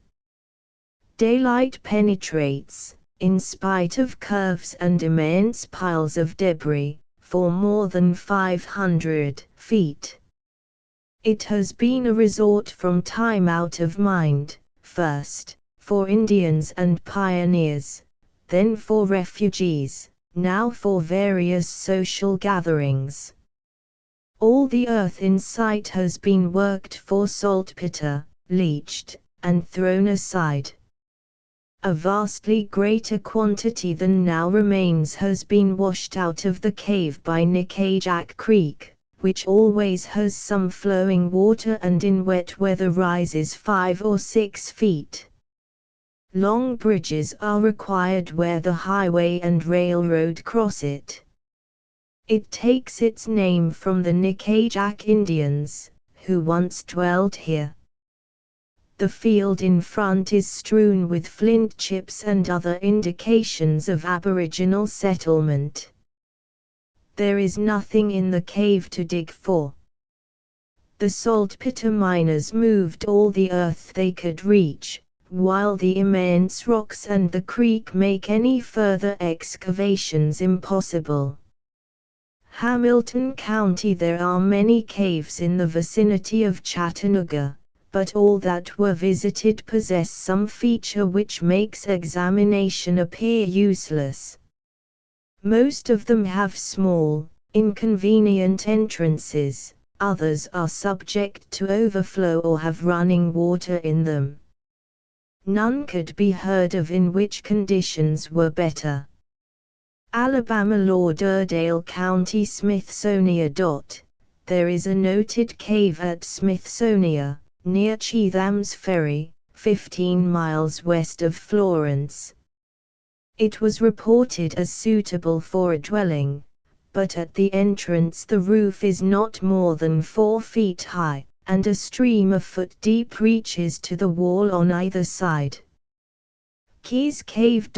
Daylight penetrates, in spite of curves and immense piles of debris, for more than 500 feet. It has been a resort from time out of mind, first, for Indians and pioneers, then for refugees, now for various social gatherings. All the earth in sight has been worked for saltpeter, leached, and thrown aside. A vastly greater quantity than now remains has been washed out of the cave by Nickajack Creek, which always has some flowing water and in wet weather rises 5 or 6 feet. Long bridges are required where the highway and railroad cross it. It takes its name from the Nickajack Indians, who once dwelt here. The field in front is strewn with flint chips and other indications of Aboriginal settlement. There is nothing in the cave to dig for. The saltpeter miners moved all the earth they could reach, while the immense rocks and the creek make any further excavations impossible. Hamilton County. There are many caves in the vicinity of Chattanooga, but all that were visited possess some feature which makes examination appear useless. Most of them have small, inconvenient entrances, others are subject to overflow or have running water in them. None could be heard of in which conditions were better. Alabama Lauderdale County Smithsonian. There is a noted cave at Smithsonian, near Chetham's Ferry, 15 miles west of Florence. It was reported as suitable for a dwelling, but at the entrance the roof is not more than 4 feet high, and a stream a foot deep reaches to the wall on either side. Key's Cave.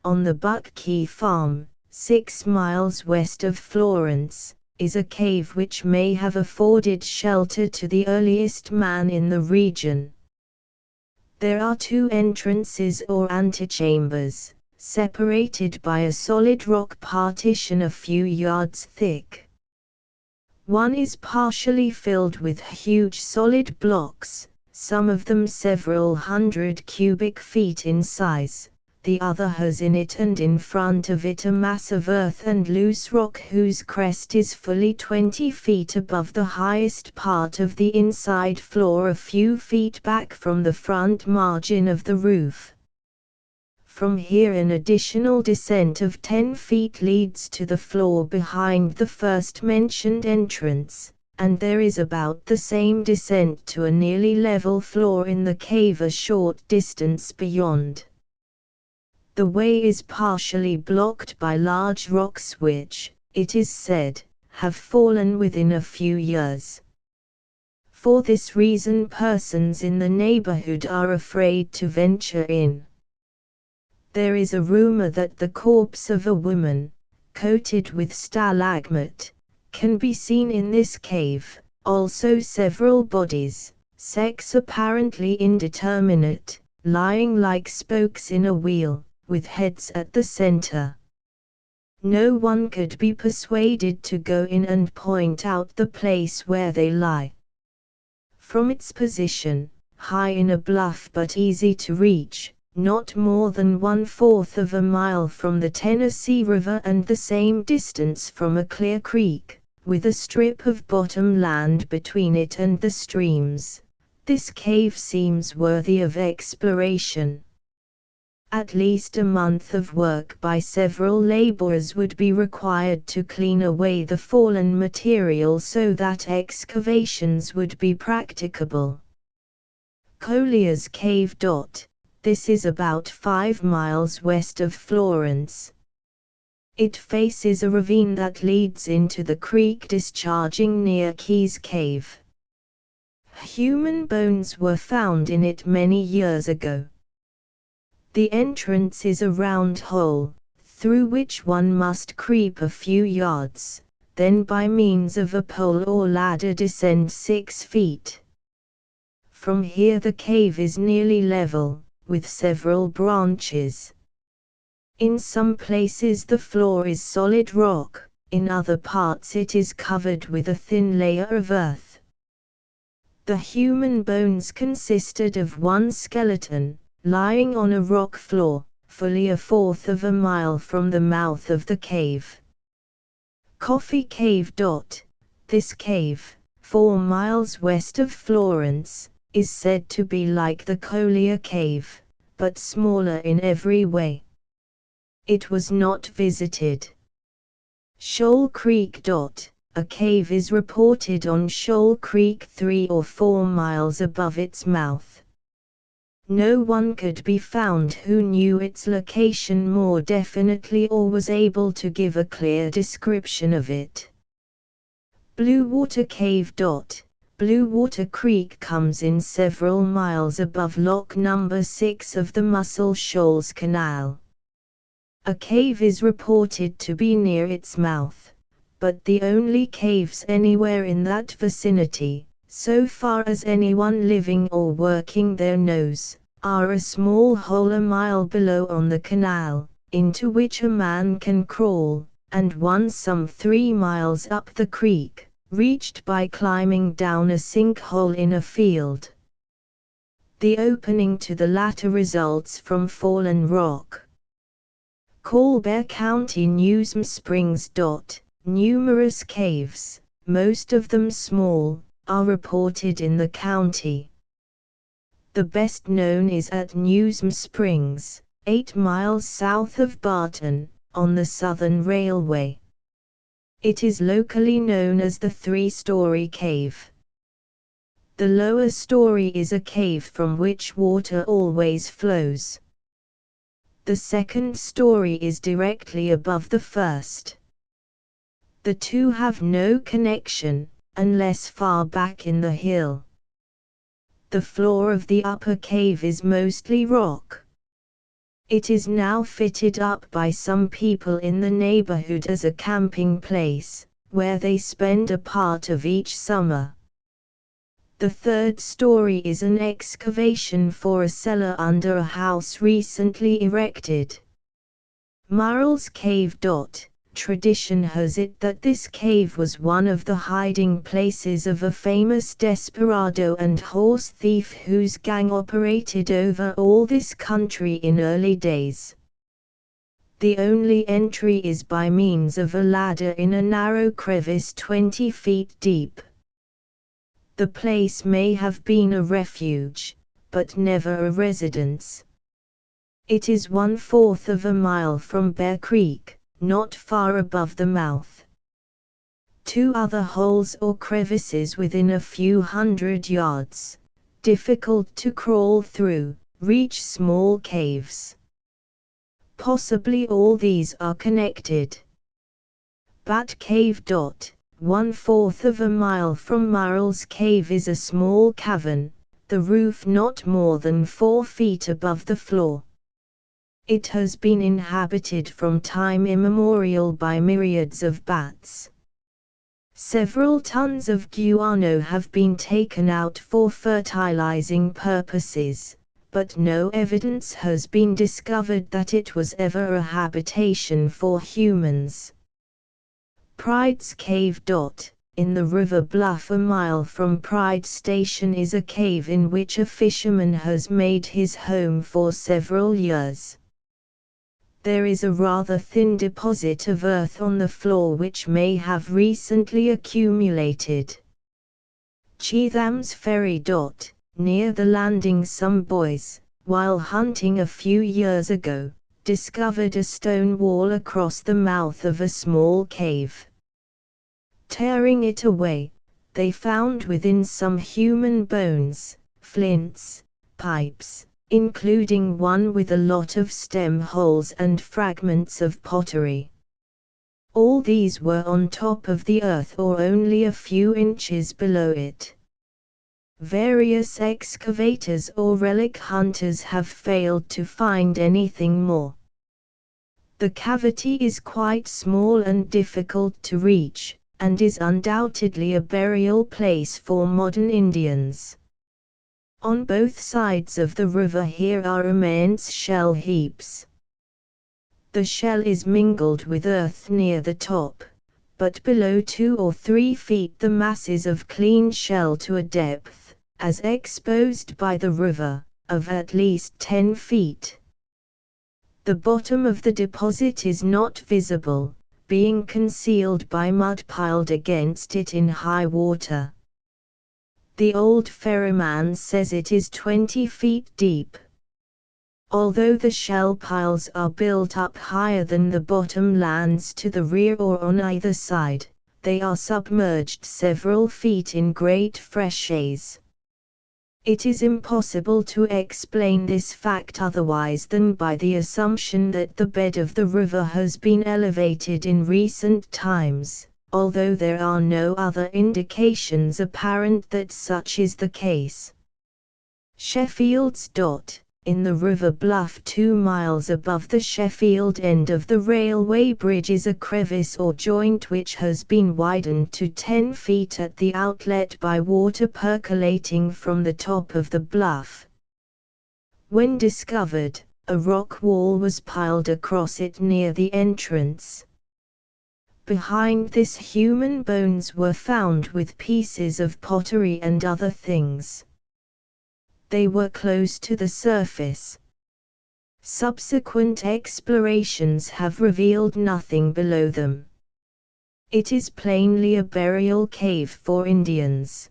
On the Buck Key Farm, 6 miles west of Florence, is a cave which may have afforded shelter to the earliest man in the region. There are 2 entrances or antechambers, separated by a solid rock partition a few yards thick. One is partially filled with huge solid blocks, some of them several hundred cubic feet in size. The other has in it and in front of it a mass of earth and loose rock whose crest is fully 20 feet above the highest part of the inside floor, a few feet back from the front margin of the roof. From here an additional descent of 10 feet leads to the floor behind the first mentioned entrance, and there is about the same descent to a nearly level floor in the cave a short distance beyond. The way is partially blocked by large rocks which, it is said, have fallen within a few years. For this reason persons in the neighborhood are afraid to venture in. There is a rumor that the corpse of a woman, coated with stalagmite, can be seen in this cave, also several bodies, sex apparently indeterminate, lying like spokes in a wheel, with heads at the center. No one could be persuaded to go in and point out the place where they lie. From its position, high in a bluff but easy to reach, not more than 1/4 of a mile from the Tennessee River and the same distance from a clear creek, with a strip of bottom land between it and the streams, this cave seems worthy of exploration. At least a month of work by several laborers would be required to clean away the fallen material so that excavations would be practicable. Collier's Cave. This is about 5 miles west of Florence. It faces a ravine that leads into the creek discharging near Key's Cave. Human bones were found in it many years ago. The entrance is a round hole, through which one must creep a few yards, then by means of a pole or ladder descend 6 feet. From here the cave is nearly level, with several branches. In some places the floor is solid rock, in other parts it is covered with a thin layer of earth. The human bones consisted of one skeleton, lying on a rock floor, fully a fourth of a mile from the mouth of the cave. Coffee Cave. This cave, 4 miles west of Florence, is said to be like the Collier Cave, but smaller in every way. It was not visited. Shoal Creek. A cave is reported on Shoal Creek 3 or 4 miles above its mouth. No one could be found who knew its location more definitely or was able to give a clear description of it. Blue Water Cave. Blue Water Creek comes in several miles above Lock No. 6 of the Muscle Shoals Canal. A cave is reported to be near its mouth, but the only caves anywhere in that vicinity, so far as anyone living or working there knows, are a small hole a mile below on the canal, into which a man can crawl, and one some 3 miles up the creek, reached by climbing down a sinkhole in a field. The opening to the latter results from fallen rock. Colbert County Newsom Springs. Numerous caves, most of them small, are reported in the county. The best known is at Newsom Springs, 8 miles south of Barton, on the Southern Railway. It is locally known as the 3-story cave. The lower story is a cave from which water always flows. The second story is directly above the first. The two have no connection, unless far back in the hill. The floor of the upper cave is mostly rock. It is now fitted up by some people in the neighborhood as a camping place, where they spend a part of each summer. The third story is an excavation for a cellar under a house recently erected. Murrell's Cave. Tradition has it that this cave was one of the hiding places of a famous desperado and horse thief whose gang operated over all this country in early days. The only entry is by means of a ladder in a narrow crevice 20 feet deep. The place may have been a refuge, but never a residence. It is 1/4 of a mile from Bear Creek, not far above the mouth. 2 other holes or crevices within a few hundred yards, difficult to crawl through, reach small caves. Possibly all these are connected. Bat Cave. 1/4 of a mile from Murrell's Cave is a small cavern, the roof not more than 4 feet above the floor. It has been inhabited from time immemorial by myriads of bats. Several tons of guano have been taken out for fertilizing purposes, but no evidence has been discovered that it was ever a habitation for humans. Pride's Cave. In the river bluff a mile from Pride Station is a cave in which a fisherman has made his home for several years. There is a rather thin deposit of earth on the floor which may have recently accumulated. Chetham's Ferry. Near the landing some boys, while hunting a few years ago, discovered a stone wall across the mouth of a small cave. Tearing it away, they found within some human bones, flints, pipes, including one with a lot of stem holes and fragments of pottery. All these were on top of the earth or only a few inches below it. Various excavators or relic hunters have failed to find anything more. The cavity is quite small and difficult to reach, and is undoubtedly a burial place for modern Indians. On both sides of the river here are immense shell heaps. The shell is mingled with earth near the top, but below 2 or 3 feet the masses of clean shell to a depth, as exposed by the river, of at least 10 feet. The bottom of the deposit is not visible, being concealed by mud piled against it in high water. The old ferryman says it is 20 feet deep. Although the shell piles are built up higher than the bottom lands to the rear or on either side, they are submerged several feet in great freshes. It is impossible to explain this fact otherwise than by the assumption that the bed of the river has been elevated in recent times, although there are no other indications apparent that such is the case. Sheffield's Dot. In the river bluff 2 miles above the Sheffield end of the railway bridge is a crevice or joint which has been widened to 10 feet at the outlet by water percolating from the top of the bluff. When discovered, a rock wall was piled across it near the entrance. Behind this human bones were found with pieces of pottery and other things. They were close to the surface. Subsequent explorations have revealed nothing below them. It is plainly a burial cave for Indians.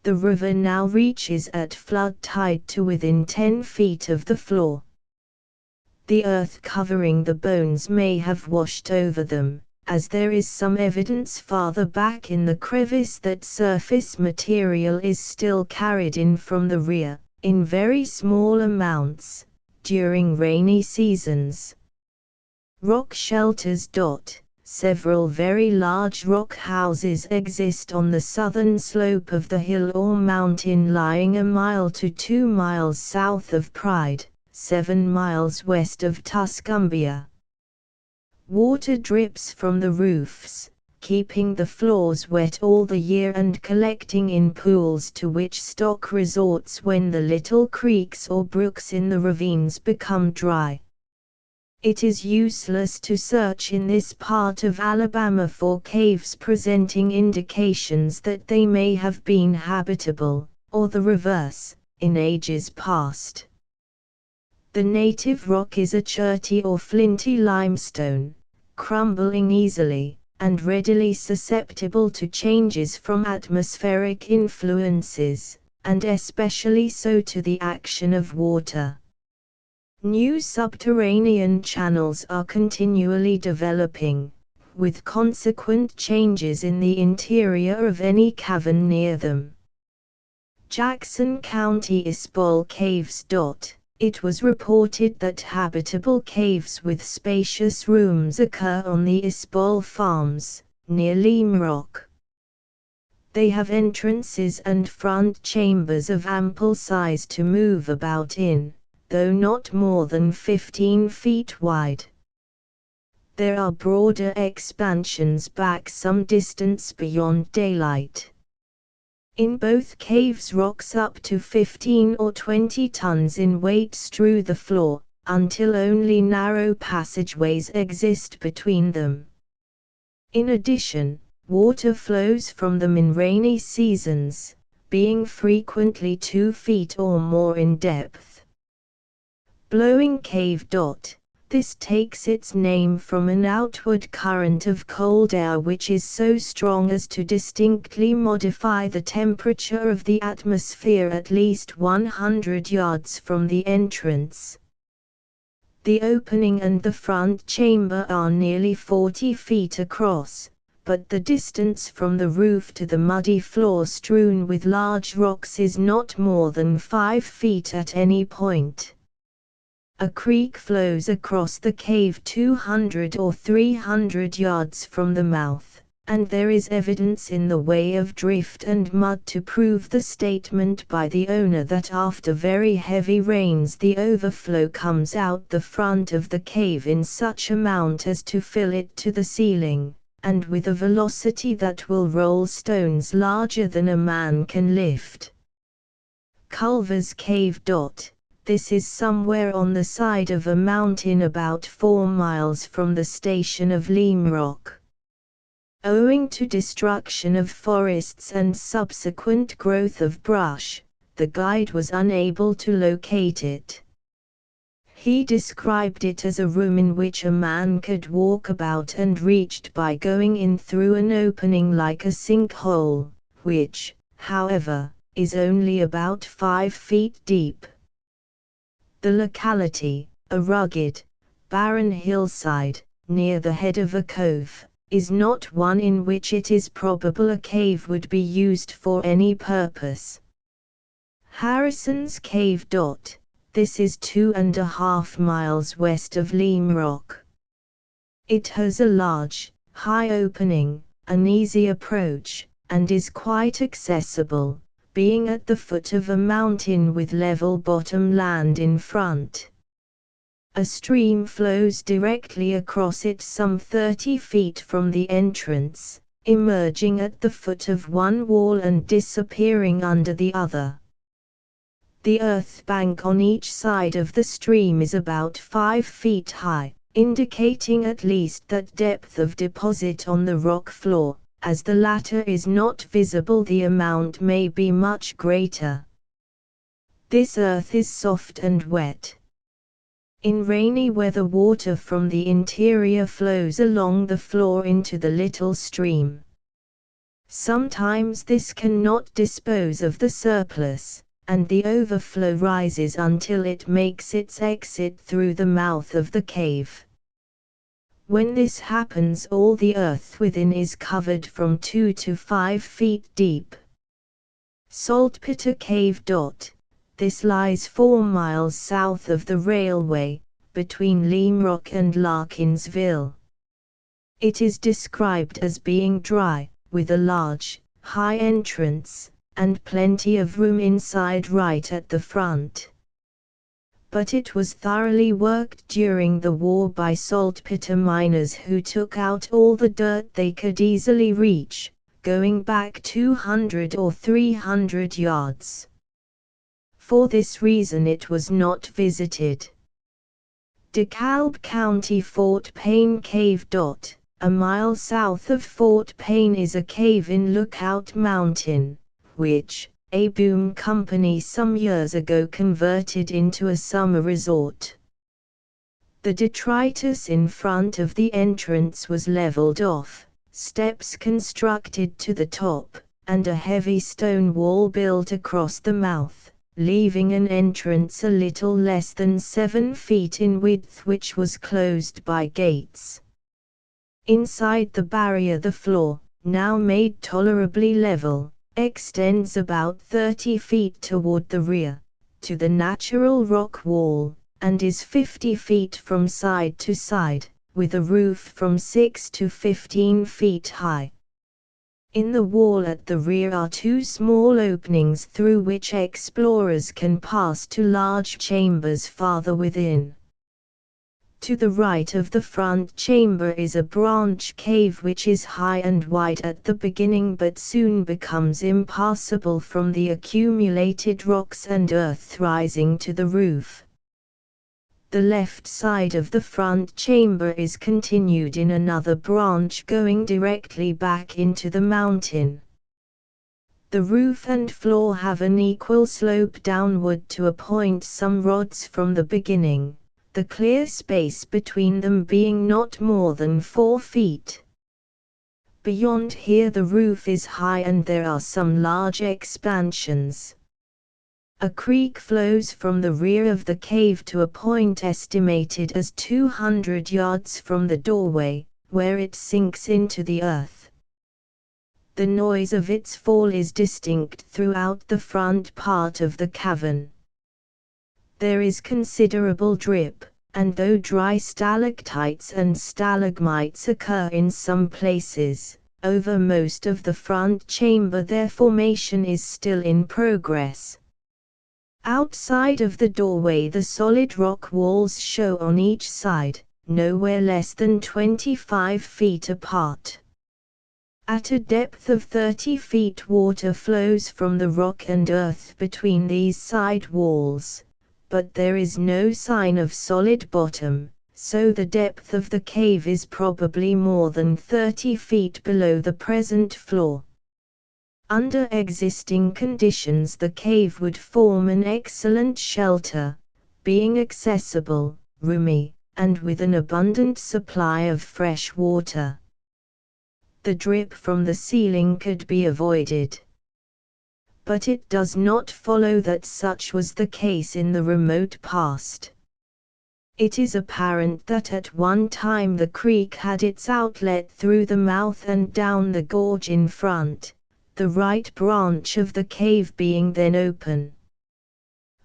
The river now reaches at flood tide to within 10 feet of the floor. The earth covering the bones may have washed over them, as there is some evidence farther back in the crevice that surface material is still carried in from the rear, in very small amounts, during rainy seasons. Rock shelters. Several very large rock houses exist on the southern slope of the hill or mountain lying 1 mile to 2 miles south of Pride, 7 miles west of Tuscumbia. Water drips from the roofs, keeping the floors wet all the year and collecting in pools to which stock resorts when the little creeks or brooks in the ravines become dry. It is useless to search in this part of Alabama for caves presenting indications that they may have been habitable, or the reverse, in ages past. The native rock is a cherty or flinty limestone, crumbling easily, and readily susceptible to changes from atmospheric influences, and especially so to the action of water. New subterranean channels are continually developing, with consequent changes in the interior of any cavern near them. Jackson County Isbal Caves. It was reported that habitable caves with spacious rooms occur on the Isbal Farms, near Lime Rock. They have entrances and front chambers of ample size to move about in, though not more than 15 feet wide. There are broader expansions back some distance beyond daylight. In both caves rocks up to 15 or 20 tons in weight strew the floor, until only narrow passageways exist between them. In addition, water flows from them in rainy seasons, being frequently 2 feet or more in depth. Blowing Cave. This takes its name from an outward current of cold air which is so strong as to distinctly modify the temperature of the atmosphere at least 100 yards from the entrance. The opening and the front chamber are nearly 40 feet across, but the distance from the roof to the muddy floor strewn with large rocks is not more than 5 feet at any point. A creek flows across the cave 200 or 300 yards from the mouth, and there is evidence in the way of drift and mud to prove the statement by the owner that after very heavy rains the overflow comes out the front of the cave in such amount as to fill it to the ceiling, and with a velocity that will roll stones larger than a man can lift. Culver's Cave. This is somewhere on the side of a mountain about 4 miles from the station of Limrock. Owing to destruction of forests and subsequent growth of brush, the guide was unable to locate it. He described it as a room in which a man could walk about and reached by going in through an opening like a sinkhole, which, however, is only about 5 feet deep. The locality, a rugged, barren hillside, near the head of a cove, is not one in which it is probable a cave would be used for any purpose. Harrison's Cave. This is 2.5 miles west of Limrock. It has a large, high opening, an easy approach, and is quite accessible, being at the foot of a mountain with level bottom land in front. A stream flows directly across it some 30 feet from the entrance, emerging at the foot of one wall and disappearing under the other. The earth bank on each side of the stream is about 5 feet high, indicating at least that depth of deposit on the rock floor. As the latter is not visible, the amount may be much greater. This earth is soft and wet. In rainy weather, water from the interior flows along the floor into the little stream. Sometimes this cannot dispose of the surplus, and the overflow rises until it makes its exit through the mouth of the cave. When this happens, all the earth within is covered from 2 to 5 feet deep. Saltpeter Cave. This lies 4 miles south of the railway, between Limrock and Larkinsville. It is described as being dry, with a large, high entrance, and plenty of room inside right at the front. But it was thoroughly worked during the war by saltpeter miners who took out all the dirt they could easily reach, going back 200 or 300 yards. For this reason it was not visited. DeKalb County Fort Payne Cave. A mile south of Fort Payne is a cave in Lookout Mountain, which a boom company some years ago converted into a summer resort. The detritus in front of the entrance was leveled off, steps constructed to the top, and a heavy stone wall built across the mouth, leaving an entrance a little less than 7 feet in width, which was closed by gates. Inside the barrier, the floor, now made tolerably level, extends about 30 feet toward the rear, to the natural rock wall, and is 50 feet from side to side, with a roof from 6 to 15 feet high. In the wall at the rear are 2 small openings through which explorers can pass to large chambers farther within. To the right of the front chamber is a branch cave which is high and wide at the beginning but soon becomes impassable from the accumulated rocks and earth rising to the roof. The left side of the front chamber is continued in another branch going directly back into the mountain. The roof and floor have an equal slope downward to a point some rods from the beginning, the clear space between them being not more than 4 feet. Beyond here the roof is high and there are some large expansions. A creek flows from the rear of the cave to a point estimated as 200 yards from the doorway, where it sinks into the earth. The noise of its fall is distinct throughout the front part of the cavern. There is considerable drip, and though dry stalactites and stalagmites occur in some places, over most of the front chamber their formation is still in progress. Outside of the doorway the solid rock walls show on each side, nowhere less than 25 feet apart. At a depth of 30 feet water flows from the rock and earth between these side walls, but there is no sign of solid bottom, so the depth of the cave is probably more than 30 feet below the present floor. Under existing conditions, the cave would form an excellent shelter, being accessible, roomy, and with an abundant supply of fresh water. The drip from the ceiling could be avoided. But it does not follow that such was the case in the remote past. It is apparent that at one time the creek had its outlet through the mouth and down the gorge in front, the right branch of the cave being then open.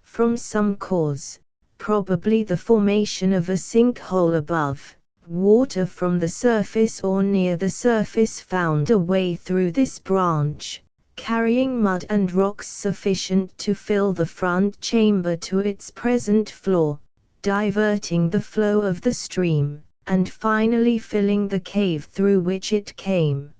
From some cause, probably the formation of a sinkhole above, water from the surface or near the surface found a way through this branch, carrying mud and rocks sufficient to fill the front chamber to its present floor, diverting the flow of the stream, and finally filling the cave through which it came.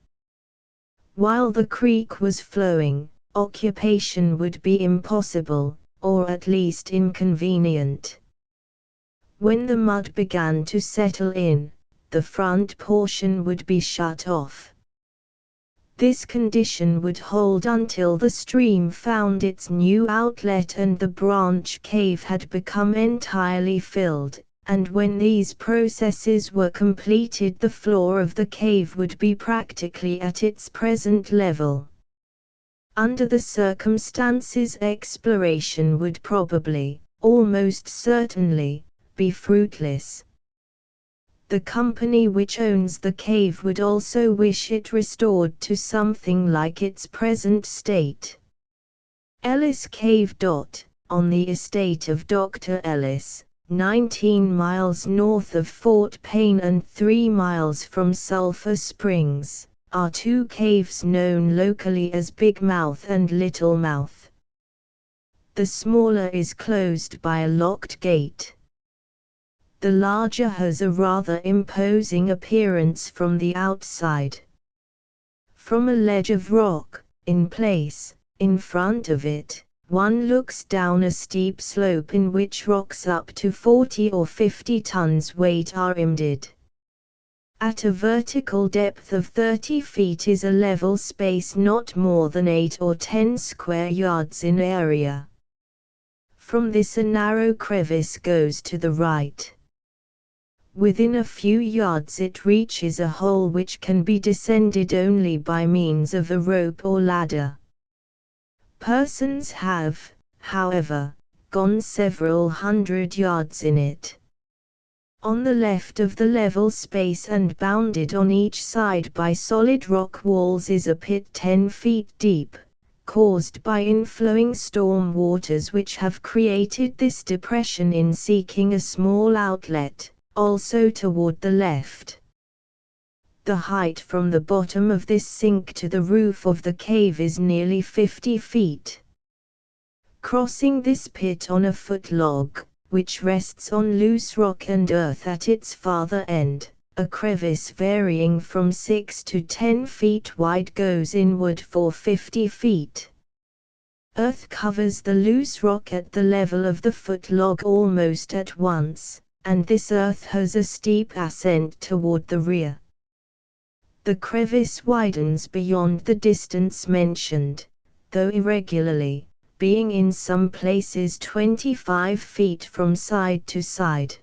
While the creek was flowing, occupation would be impossible, or at least inconvenient. When the mud began to settle in, the front portion would be shut off. This condition would hold until the stream found its new outlet and the branch cave had become entirely filled, and when these processes were completed, the floor of the cave would be practically at its present level. Under the circumstances, exploration would probably, almost certainly, be fruitless. The company which owns the cave would also wish it restored to something like its present state. Ellis Cave. On the estate of Dr. Ellis, 19 miles north of Fort Payne and 3 miles from Sulphur Springs, are two caves known locally as Big Mouth and Little Mouth. The smaller is closed by a locked gate. The larger has a rather imposing appearance from the outside. From a ledge of rock, in place, in front of it, one looks down a steep slope in which rocks up to 40 or 50 tons weight are embedded. At a vertical depth of 30 feet is a level space not more than 8 or 10 square yards in area. From this a narrow crevice goes to the right. Within a few yards it reaches a hole which can be descended only by means of a rope or ladder. Persons have, however, gone several hundred yards in it. On the left of the level space and bounded on each side by solid rock walls is a pit 10 feet deep, caused by inflowing storm waters which have created this depression in seeking a small outlet, also toward the left. The height from the bottom of this sink to the roof of the cave is nearly 50 feet. Crossing this pit on a foot log, which rests on loose rock and earth at its farther end, a crevice varying from 6 to 10 feet wide goes inward for 50 feet. Earth covers the loose rock at the level of the foot log almost at once, and this earth has a steep ascent toward the rear. The crevice widens beyond the distance mentioned, though irregularly, being in some places 25 feet from side to side.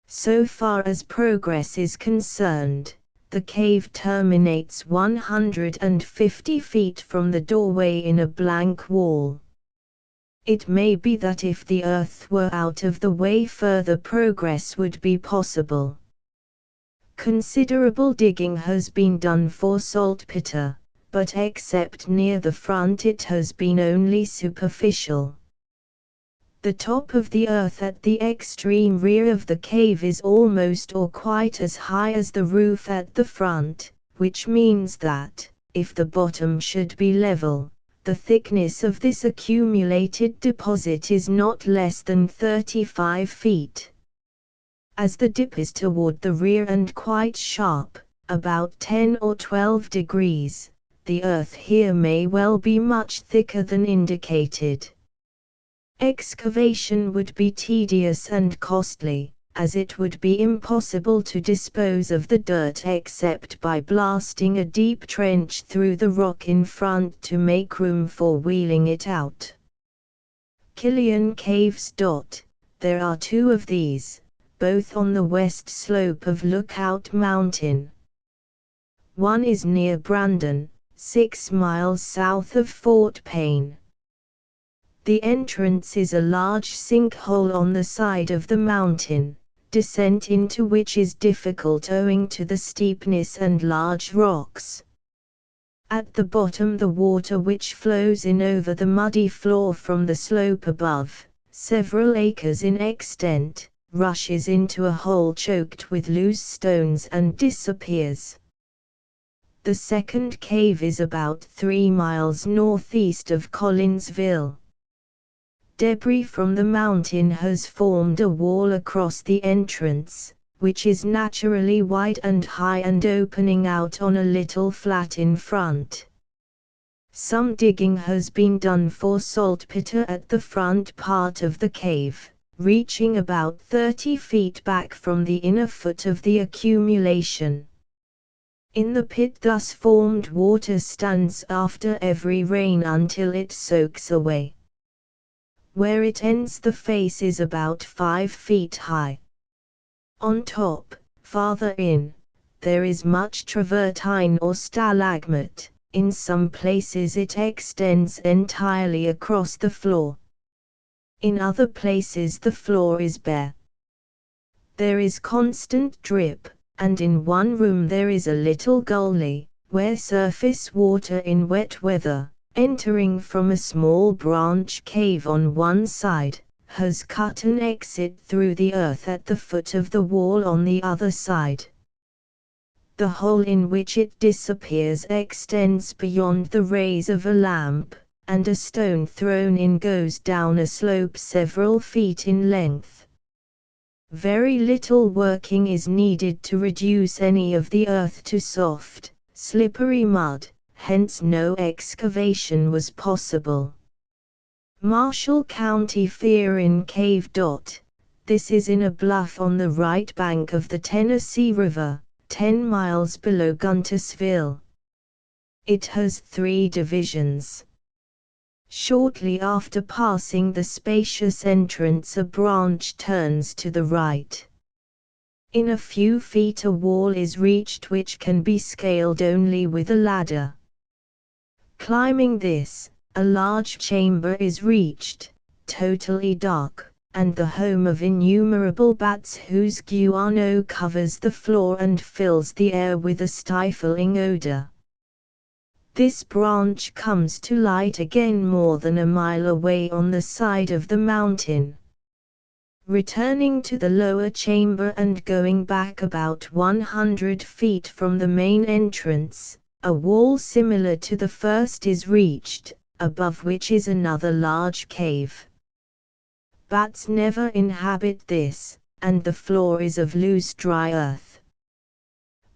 So far as progress is concerned, the cave terminates 150 feet from the doorway in a blank wall. It may be that if the earth were out of the way, further progress would be possible. Considerable digging has been done for saltpeter, but except near the front it has been only superficial. The top of the earth at the extreme rear of the cave is almost or quite as high as the roof at the front, which means that, if the bottom should be level, the thickness of this accumulated deposit is not less than 35 feet. As the dip is toward the rear and quite sharp, about 10 or 12 degrees, the earth here may well be much thicker than indicated. Excavation would be tedious and costly, as it would be impossible to dispose of the dirt except by blasting a deep trench through the rock in front to make room for wheeling it out. Killian Caves. There are two of these, both on the west slope of Lookout Mountain. One is near Brandon, 6 miles south of Fort Payne. The entrance is a large sinkhole on the side of the mountain, descent into which is difficult owing to the steepness and large rocks. At the bottom the water which flows in over the muddy floor from the slope above, several acres in extent, rushes into a hole choked with loose stones and disappears. The second cave is about 3 miles northeast of Collinsville. Debris from the mountain has formed a wall across the entrance, which is naturally wide and high and opening out on a little flat in front. Some digging has been done for saltpeter at the front part of the cave, reaching about 30 feet back from the inner foot of the accumulation. In the pit thus formed, water stands after every rain until it soaks away. Where it ends, the face is about 5 feet high. On top, farther in, there is much travertine or stalagmite. In some places it extends entirely across the floor. In other places the floor is bare. There is constant drip, and in one room there is a little gully, where surface water in wet weather, entering from a small branch cave on one side, has cut an exit through the earth at the foot of the wall on the other side. The hole in which it disappears extends beyond the rays of a lamp, and a stone thrown in goes down a slope several feet in length. Very little working is needed to reduce any of the earth to soft, slippery mud, hence no excavation was possible. Marshall County Fearin Cave. This is in a bluff on the right bank of the Tennessee River, 10 miles below Guntersville. It has 3 divisions. Shortly after passing the spacious entrance, a branch turns to the right. In a few feet a wall is reached which can be scaled only with a ladder. Climbing this, a large chamber is reached, totally dark, and the home of innumerable bats whose guano covers the floor and fills the air with a stifling odor. This branch comes to light again more than a mile away on the side of the mountain. Returning to the lower chamber and going back about 100 feet from the main entrance, a wall similar to the first is reached, above which is another large cave. Bats never inhabit this, and the floor is of loose dry earth.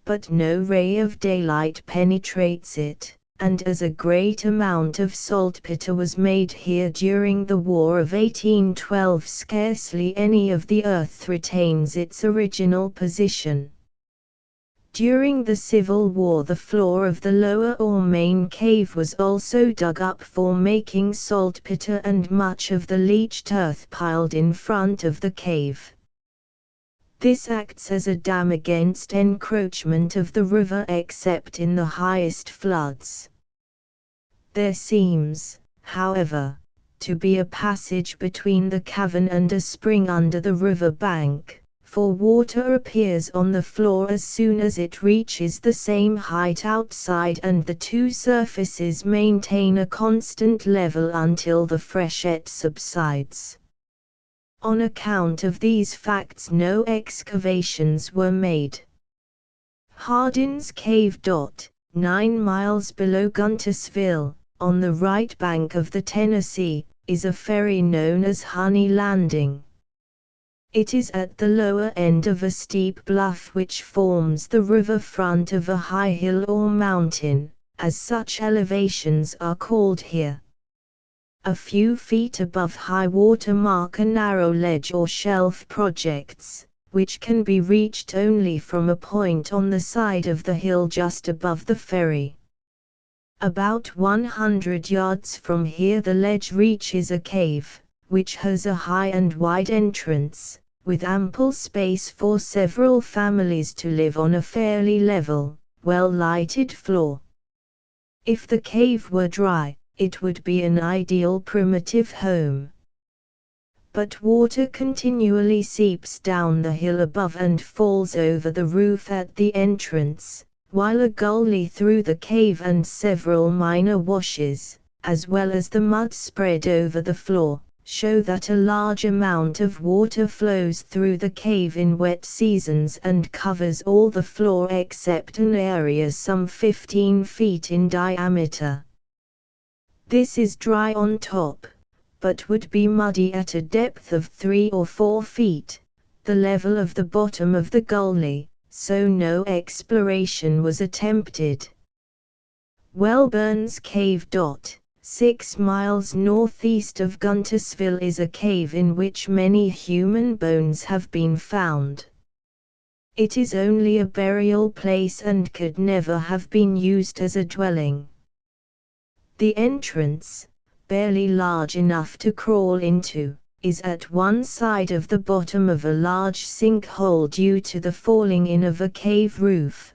But no ray of daylight penetrates it, and as a great amount of saltpeter was made here during the War of 1812, scarcely any of the earth retains its original position. During the Civil War the floor of the lower or main cave was also dug up for making saltpeter, and much of the leached earth piled in front of the cave. This acts as a dam against encroachment of the river except in the highest floods. There seems, however, to be a passage between the cavern and a spring under the river bank, for water appears on the floor as soon as it reaches the same height outside, and the two surfaces maintain a constant level until the freshet subsides. On account of these facts no excavations were made. Hardin's Cave. 9 miles below Guntersville, on the right bank of the Tennessee, is a ferry known as Honey Landing. It is at the lower end of a steep bluff which forms the river front of a high hill or mountain, as such elevations are called here. a few feet above high water mark a narrow ledge or shelf projects, which can be reached only from a point on the side of the hill just above the ferry. About 100 yards from here the ledge reaches a cave, which has a high and wide entrance, with ample space for several families to live on a fairly level, well-lighted floor. If the cave were dry, it would be an ideal primitive home. But water continually seeps down the hill above and falls over the roof at the entrance, while a gully through the cave and several minor washes, as well as the mud spread over the floor, show that a large amount of water flows through the cave in wet seasons and covers all the floor except an area some 15 feet in diameter. This is dry on top, but would be muddy at a depth of 3 or 4 feet, the level of the bottom of the gully, so no exploration was attempted. Wellburns Cave. 6 miles northeast of Guntersville is a cave in which many human bones have been found. It is only a burial place and could never have been used as a dwelling. The entrance, barely large enough to crawl into, is at one side of the bottom of a large sinkhole due to the falling in of a cave roof.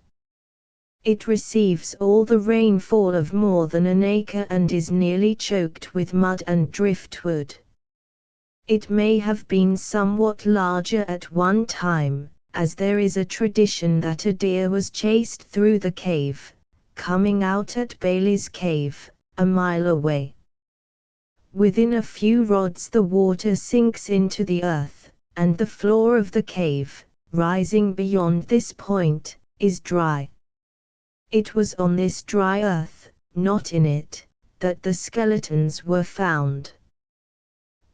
It receives all the rainfall of more than an acre and is nearly choked with mud and driftwood. It may have been somewhat larger at one time, as there is a tradition that a deer was chased through the cave, coming out at Bailey's Cave, a mile away. Within a few rods the water sinks into the earth, and the floor of the cave, rising beyond this point, is dry. It was on this dry earth, not in it, that the skeletons were found.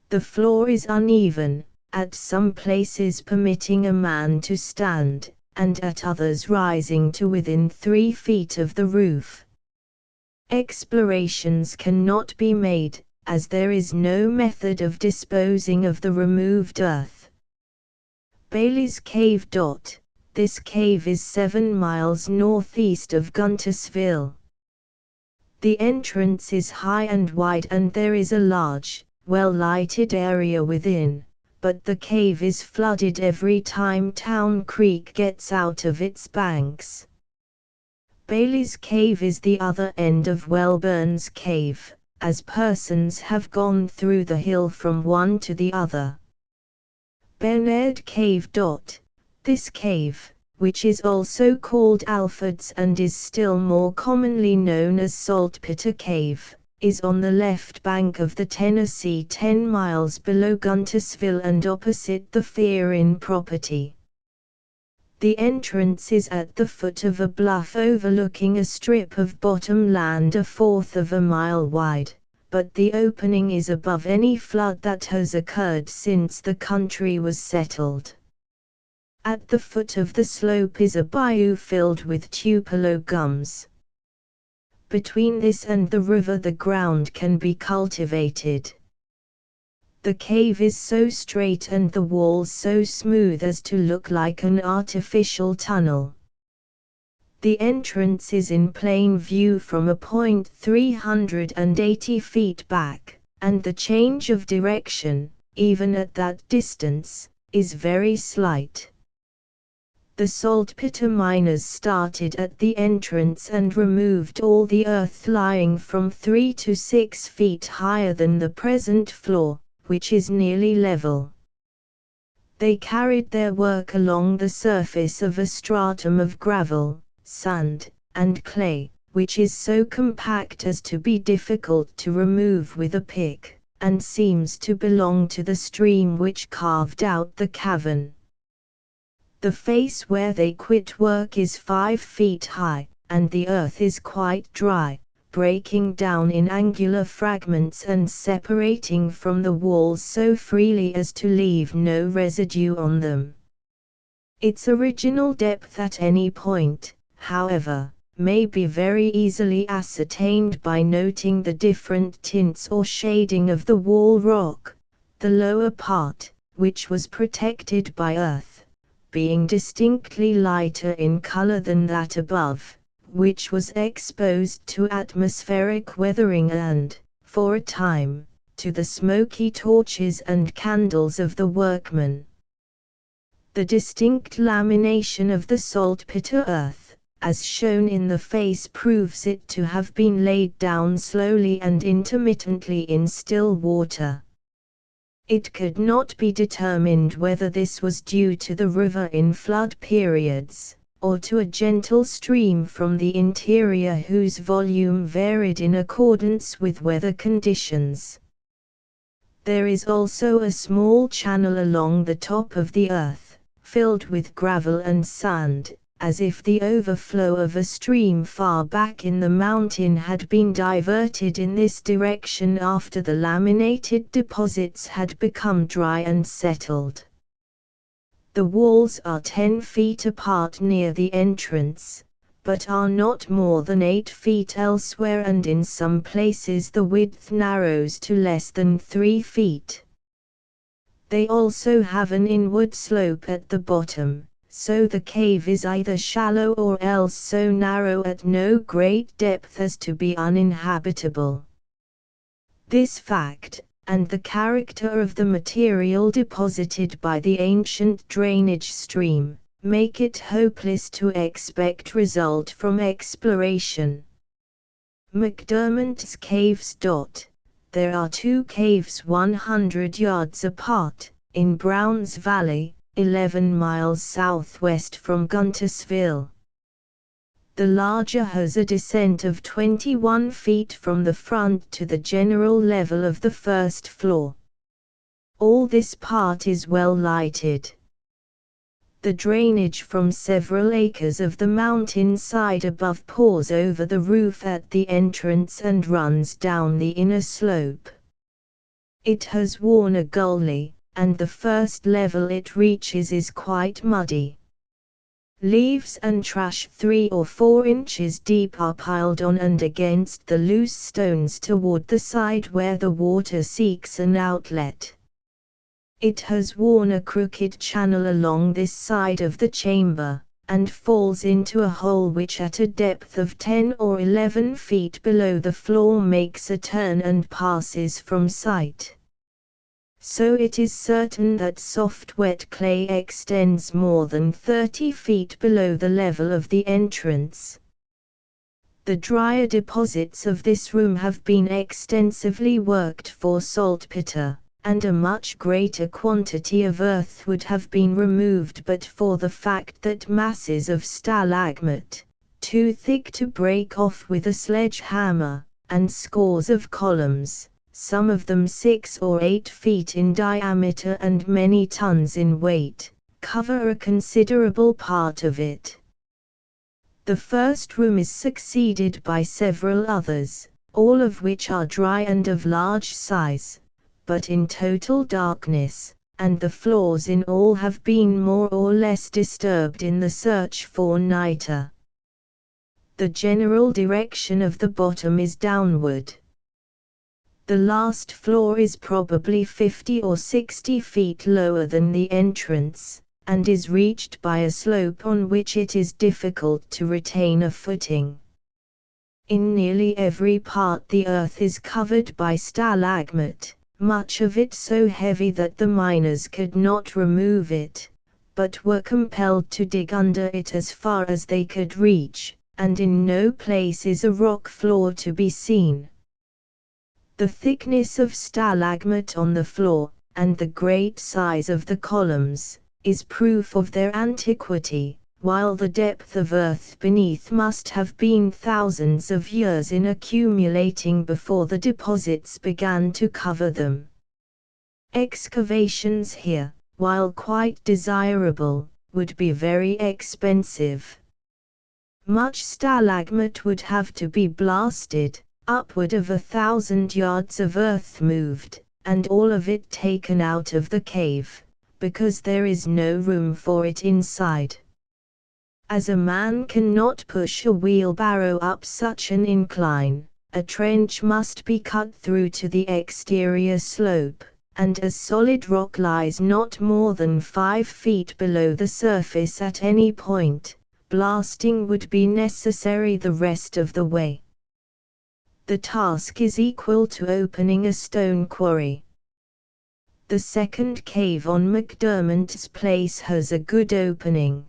The floor is uneven, at some places permitting a man to stand, and at others rising to within 3 feet of the roof. Explorations cannot be made, as there is no method of disposing of the removed earth. Bailey's Cave. This cave is 7 miles northeast of Guntersville. The entrance is high and wide and there is a large, well-lighted area within, but the cave is flooded every time Town Creek gets out of its banks. Bailey's Cave is the other end of Wellburns Cave, as persons have gone through the hill from one to the other. Bernard Cave. This cave, which is also called Alford's and is still more commonly known as Saltpeter Cave, is on the left bank of the Tennessee 10 miles below Guntersville and opposite the Fearin property. The entrance is at the foot of a bluff overlooking a strip of bottom land 1/4 of a mile wide, but the opening is above any flood that has occurred since the country was settled. At the foot of the slope is a bayou filled with tupelo gums. Between this and the river the ground can be cultivated. The cave is so straight and the walls so smooth as to look like an artificial tunnel. The entrance is in plain view from a point 380 feet back, and the change of direction, even at that distance, is very slight. The saltpeter miners started at the entrance and removed all the earth lying from 3 to 6 feet higher than the present floor, which is nearly level. They carried their work along the surface of a stratum of gravel, sand, and clay, which is so compact as to be difficult to remove with a pick, and seems to belong to the stream which carved out the cavern. The face where they quit work is 5 feet high, and the earth is quite dry, breaking down in angular fragments and separating from the walls so freely as to leave no residue on them. Its original depth at any point, however, may be very easily ascertained by noting the different tints or shading of the wall rock, the lower part, which was protected by earth, being distinctly lighter in color than that above, which was exposed to atmospheric weathering and, for a time, to the smoky torches and candles of the workmen. The distinct lamination of the saltpeter earth, as shown in the face, proves it to have been laid down slowly and intermittently in still water. It could not be determined whether this was due to the river in flood periods, or to a gentle stream from the interior whose volume varied in accordance with weather conditions. There is also a small channel along the top of the earth, filled with gravel and sand, as if the overflow of a stream far back in the mountain had been diverted in this direction after the laminated deposits had become dry and settled. The walls are 10 feet apart near the entrance, but are not more than 8 feet elsewhere, and in some places the width narrows to less than 3 feet. They also have an inward slope at the bottom, so the cave is either shallow or else so narrow at no great depth as to be uninhabitable. This fact, and the character of the material deposited by the ancient drainage stream, make it hopeless to expect result from exploration. McDermott's Caves. There are 2 caves 100 yards apart, in Browns Valley, 11 miles southwest from Guntersville. The larger has a descent of 21 feet from the front to the general level of the first floor. All this part is well lighted. The drainage from several acres of the mountainside above pours over the roof at the entrance and runs down the inner slope. It has worn a gully, and the first level it reaches is quite muddy. Leaves and trash 3 or 4 inches deep are piled on and against the loose stones toward the side where the water seeks an outlet. It has worn a crooked channel along this side of the chamber, and falls into a hole which at a depth of 10 or 11 feet below the floor makes a turn and passes from sight. So it is certain that soft wet clay extends more than 30 feet below the level of the entrance. The drier deposits of this room have been extensively worked for saltpeter, and a much greater quantity of earth would have been removed but for the fact that masses of stalagmite, too thick to break off with a sledgehammer, and scores of columns, some of them 6 or 8 feet in diameter and many tons in weight, cover a considerable part of it. The first room is succeeded by several others, all of which are dry and of large size, but in total darkness, and the floors in all have been more or less disturbed in the search for nitre. The general direction of the bottom is downward. The last floor is probably 50 or 60 feet lower than the entrance, and is reached by a slope on which it is difficult to retain a footing. In nearly every part the earth is covered by stalagmite, much of it so heavy that the miners could not remove it, but were compelled to dig under it as far as they could reach, and in no place is a rock floor to be seen. The thickness of stalagmite on the floor, and the great size of the columns, is proof of their antiquity, while the depth of earth beneath must have been thousands of years in accumulating before the deposits began to cover them. Excavations here, while quite desirable, would be very expensive. Much stalagmite would have to be blasted, upward of 1,000 yards of earth moved, and all of it taken out of the cave, because there is no room for it inside. As a man cannot push a wheelbarrow up such an incline, a trench must be cut through to the exterior slope, and as solid rock lies not more than 5 feet below the surface at any point, blasting would be necessary the rest of the way. The task is equal to opening a stone quarry. The second cave on McDermott's Place has a good opening.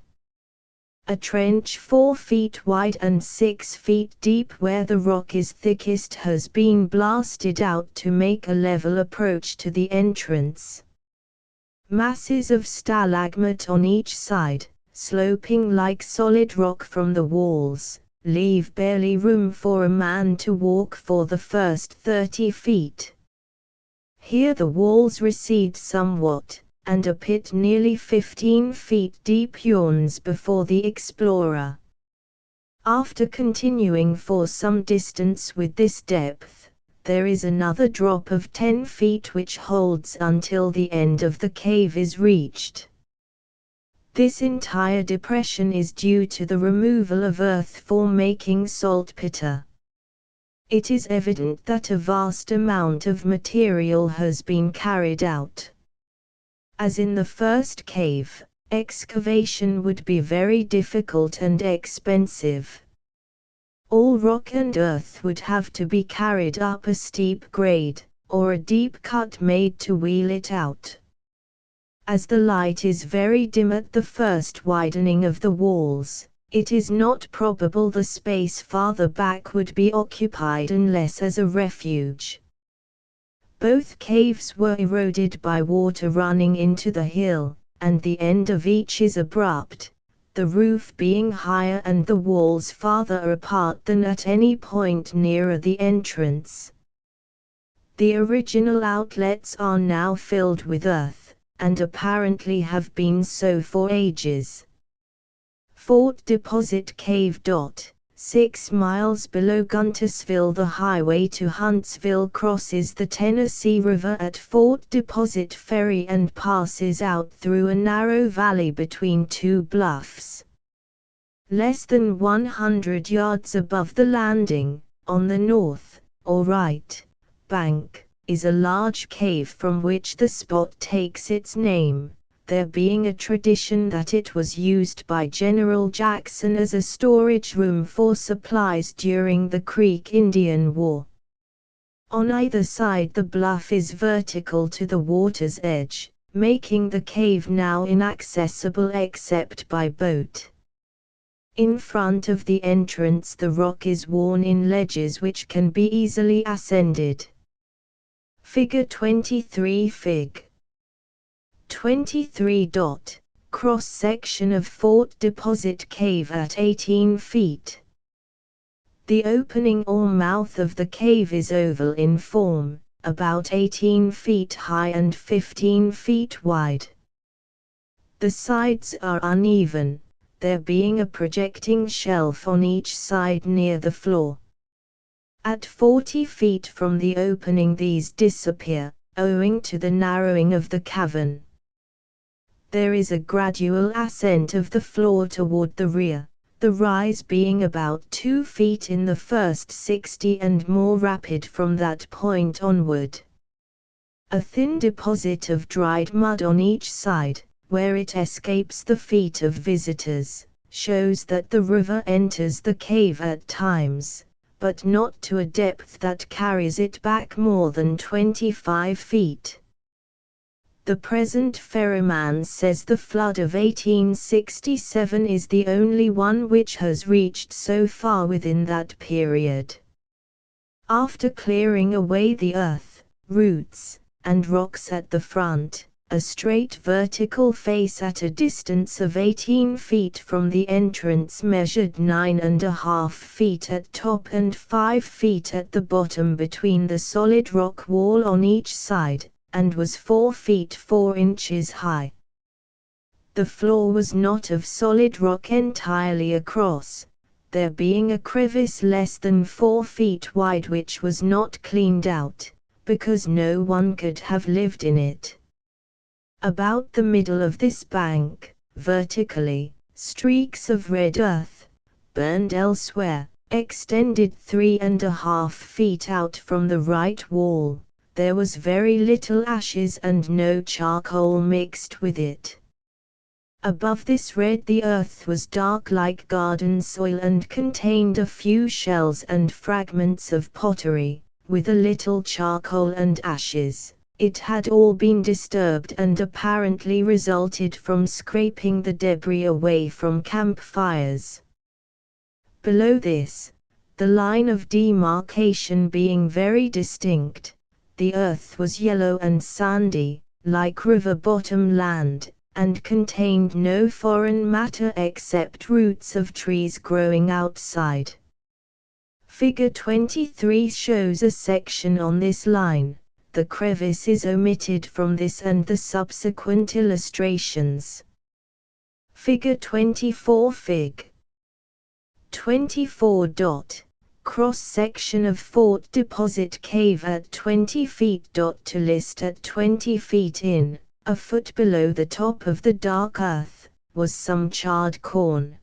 A trench 4 feet wide and 6 feet deep where the rock is thickest has been blasted out to make a level approach to the entrance. Masses of stalagmite on each side, sloping like solid rock from the walls, leave barely room for a man to walk for the first 30 feet. Here the walls recede somewhat, and a pit nearly 15 feet deep yawns before the explorer. After continuing for some distance with this depth, there is another drop of 10 feet which holds until the end of the cave is reached. This entire depression is due to the removal of earth for making saltpeter. It is evident that a vast amount of material has been carried out. As in the first cave, excavation would be very difficult and expensive. All rock and earth would have to be carried up a steep grade, or a deep cut made to wheel it out. As the light is very dim at the first widening of the walls, it is not probable the space farther back would be occupied unless as a refuge. Both caves were eroded by water running into the hill, and the end of each is abrupt, the roof being higher and the walls farther apart than at any point nearer the entrance. The original outlets are now filled with earth, and apparently have been so for ages. Fort Deposit Cave. 6 miles below Guntersville, the highway to Huntsville crosses the Tennessee River at Fort Deposit Ferry and passes out through a narrow valley between two bluffs. Less than 100 yards above the landing, on the north, or right, bank, is a large cave from which the spot takes its name, there being a tradition that it was used by General Jackson as a storage room for supplies during the Creek Indian War. On either side the bluff is vertical to the water's edge, making the cave now inaccessible except by boat. In front of the entrance the rock is worn in ledges which can be easily ascended. Figure 23. Fig. 23. Cross-section of Fort Deposit Cave at 18 feet. The opening or mouth of the cave is oval in form, about 18 feet high and 15 feet wide. The sides are uneven, there being a projecting shelf on each side near the floor. At 40 feet from the opening these disappear, owing to the narrowing of the cavern. There is a gradual ascent of the floor toward the rear, the rise being about 2 feet in the first 60 and more rapid from that point onward. A thin deposit of dried mud on each side, where it escapes the feet of visitors, shows that the river enters the cave at times, but not to a depth that carries it back more than 25 feet. The present ferryman says the flood of 1867 is the only one which has reached so far within that period. After clearing away the earth, roots, and rocks at the front, a straight vertical face at a distance of 18 feet from the entrance measured 9.5 feet at top and 5 feet at the bottom between the solid rock wall on each side, and was 4 feet 4 inches high. The floor was not of solid rock entirely across, there being a crevice less than 4 feet wide which was not cleaned out, because no one could have lived in it. About the middle of this bank, vertically, Streaks of red earth, burned elsewhere, extended 3.5 feet out from the right wall. There was very little ashes and no charcoal mixed with it. Above this red the earth was dark like garden soil and contained a few shells and fragments of pottery, with a little charcoal and ashes. It had all been disturbed and apparently resulted from scraping the debris away from campfires. Below this, the line of demarcation being very distinct, the earth was yellow and sandy, like river-bottom land, and contained no foreign matter except roots of trees growing outside. Figure 23 shows a section on this line. The crevice is omitted from this and the subsequent illustrations. Figure 24 Fig. 24. Cross-section of Fort Deposit Cave at 20 feet. To list at 20 feet in, a foot below the top of the dark earth, was some charred corn.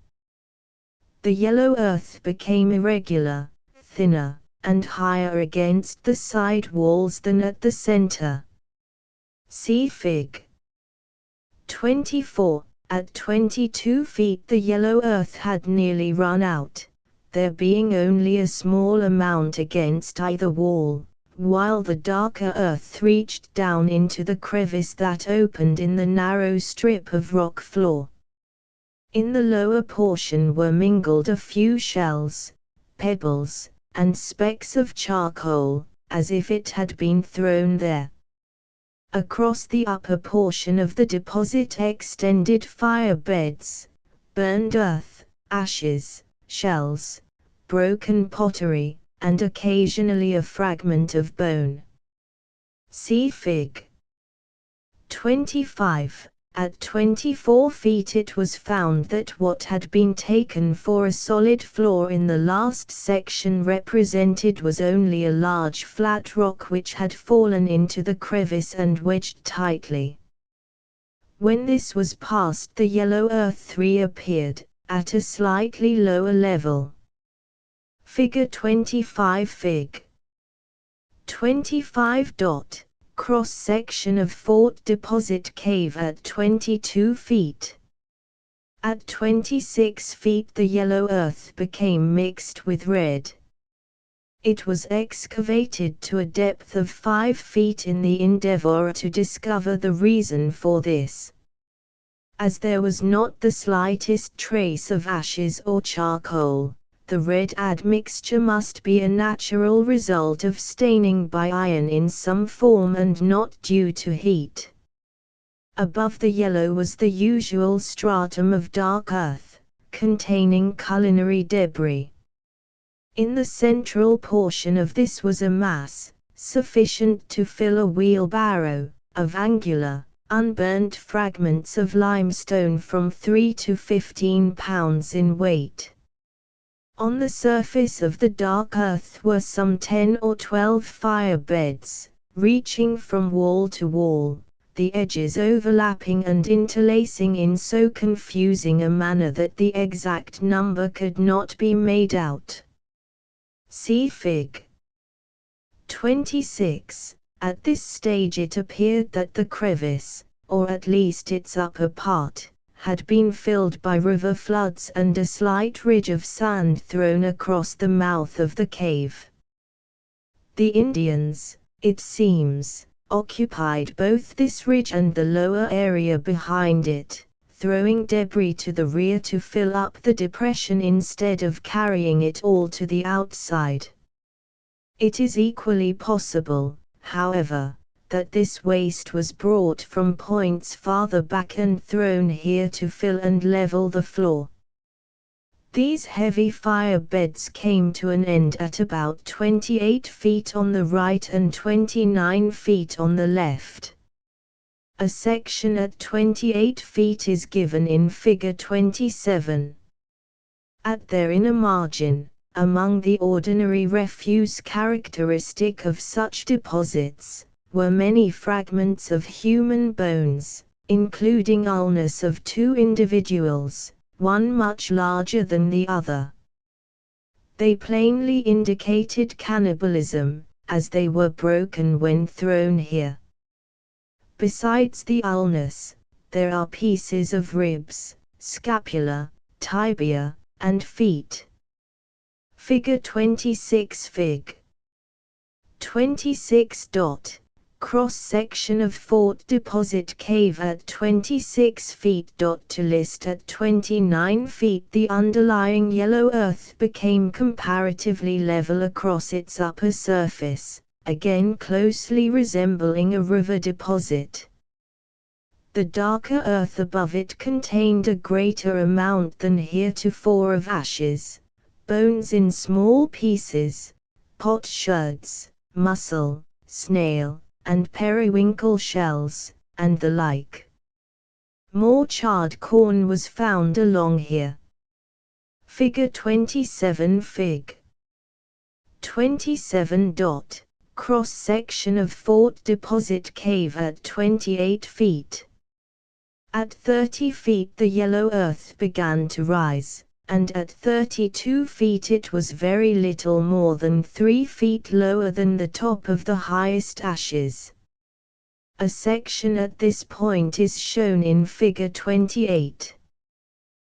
The yellow earth became irregular, thinner, and higher against the side walls than at the center. See Fig. 24. At 22 feet the yellow earth had nearly run out, there being only a small amount against either wall, while the darker earth reached down into the crevice that opened in the narrow strip of rock floor. In the lower portion were mingled a few shells, pebbles, and specks of charcoal, as if it had been thrown there. Across the upper portion of the deposit extended fire beds, burned earth, ashes, shells, broken pottery, and occasionally a fragment of bone. See Fig. 25. At 24 feet it was found that what had been taken for a solid floor in the last section represented was only a large flat rock which had fallen into the crevice and wedged tightly. When this was past, the yellow earth reappeared, at a slightly lower level. Figure 25 Fig. 25. Cross-section of Fort Deposit Cave at 22 feet. At 26 feet the yellow earth became mixed with red. It was excavated to a depth of 5 feet in the endeavor to discover the reason for this. As there was not the slightest trace of ashes or charcoal, the red admixture must be a natural result of staining by iron in some form and not due to heat. Above the yellow was the usual stratum of dark earth, containing culinary debris. In the central portion of this was a mass, sufficient to fill a wheelbarrow, of angular, unburnt fragments of limestone from 3 to 15 pounds in weight. On the surface of the dark earth were some 10 or 12 fire beds, reaching from wall to wall, the edges overlapping and interlacing in so confusing a manner that the exact number could not be made out. See Fig. 26. At this stage it appeared that the crevice, or at least its upper part, had been filled by river floods and a slight ridge of sand thrown across the mouth of the cave. The Indians, it seems, occupied both this ridge and the lower area behind it, throwing debris to the rear to fill up the depression instead of carrying it all to the outside. It is equally possible, however, that this waste was brought from points farther back and thrown here to fill and level the floor. These heavy fire beds came to an end at about 28 feet on the right and 29 feet on the left. A section at 28 feet is given in Figure 27. At their inner margin, among the ordinary refuse characteristic of such deposits, were many fragments of human bones, including ulnus of 2 individuals, one much larger than the other. They plainly indicated cannibalism, as they were broken when thrown here. Besides the ulnus, there are pieces of ribs, scapula, tibia, and feet. Figure 26 Fig. 26. Cross-section of Fort Deposit Cave at 26 feet. To list at 29 feet the underlying yellow earth became comparatively level across its upper surface, again closely resembling a river deposit. The darker earth above it contained a greater amount than heretofore of ashes, bones in small pieces, potsherds, mussel, snail, and periwinkle shells, and the like. More charred corn was found along here. Figure 27 Fig. 27. Cross-section of Fort Deposit Cave at 28 feet. At 30 feet the yellow earth began to rise, and at 32 feet it was very little more than 3 feet lower than the top of the highest ashes. A section at this point is shown in Figure 28.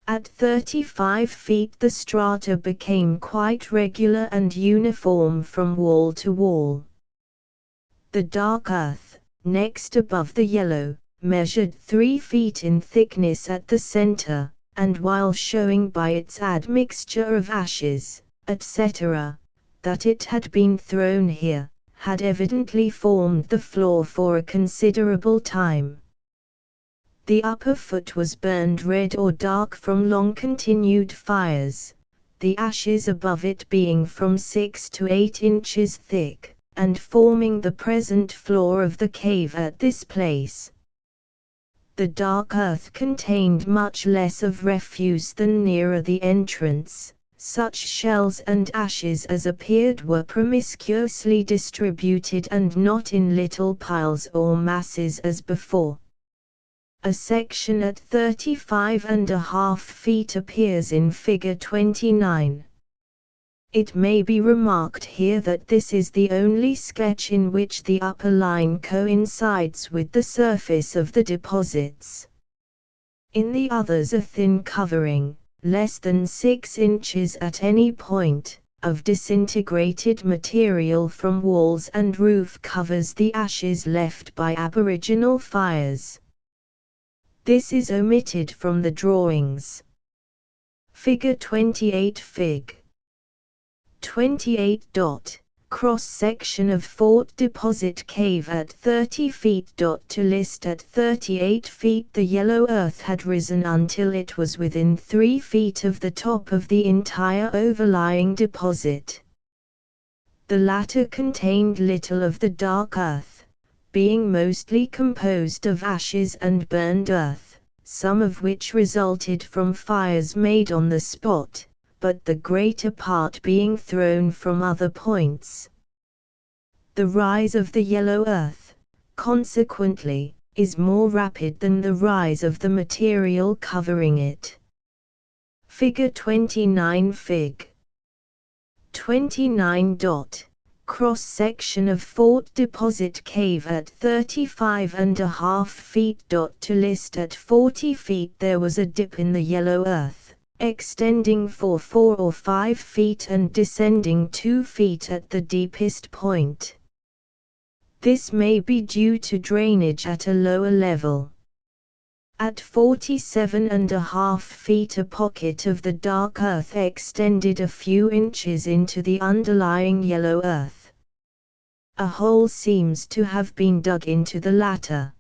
At 35 feet the strata became quite regular and uniform from wall to wall. The dark earth, next above the yellow, measured 3 feet in thickness at the center, and while showing by its admixture of ashes, etc., that it had been thrown here, had evidently formed the floor for a considerable time. The upper foot was burned red or dark from long-continued fires, the ashes above it being from 6 to 8 inches thick, and forming the present floor of the cave at this place. The dark earth contained much less of refuse than nearer the entrance. Such shells and ashes as appeared were promiscuously distributed and not in little piles or masses as before. A section at 35.5 feet appears in Figure 29. It may be remarked here that this is the only sketch in which the upper line coincides with the surface of the deposits. In the others a thin covering, less than 6 inches at any point, of disintegrated material from walls and roof covers the ashes left by aboriginal fires. This is omitted from the drawings. Figure 28 Fig. 28. Cross-section of Fort Deposit Cave at 30 feet. To list at 38 feet the yellow earth had risen until it was within 3 feet of the top of the entire overlying deposit. The latter contained little of the dark earth, being mostly composed of ashes and burned earth, some of which resulted from fires made on the spot, but the greater part being thrown from other points. The rise of the yellow earth, consequently, is more rapid than the rise of the material covering it. Figure 29 Fig. 29. Cross-section of Fort Deposit Cave at 35.5 feet. To list at 40 feet there was a dip in the yellow earth, extending for 4 or 5 feet and descending 2 feet at the deepest point. This may be due to drainage at a lower level. At 47.5 feet a pocket of the dark earth extended a few inches into the underlying yellow earth. A hole seems to have been dug into the latter.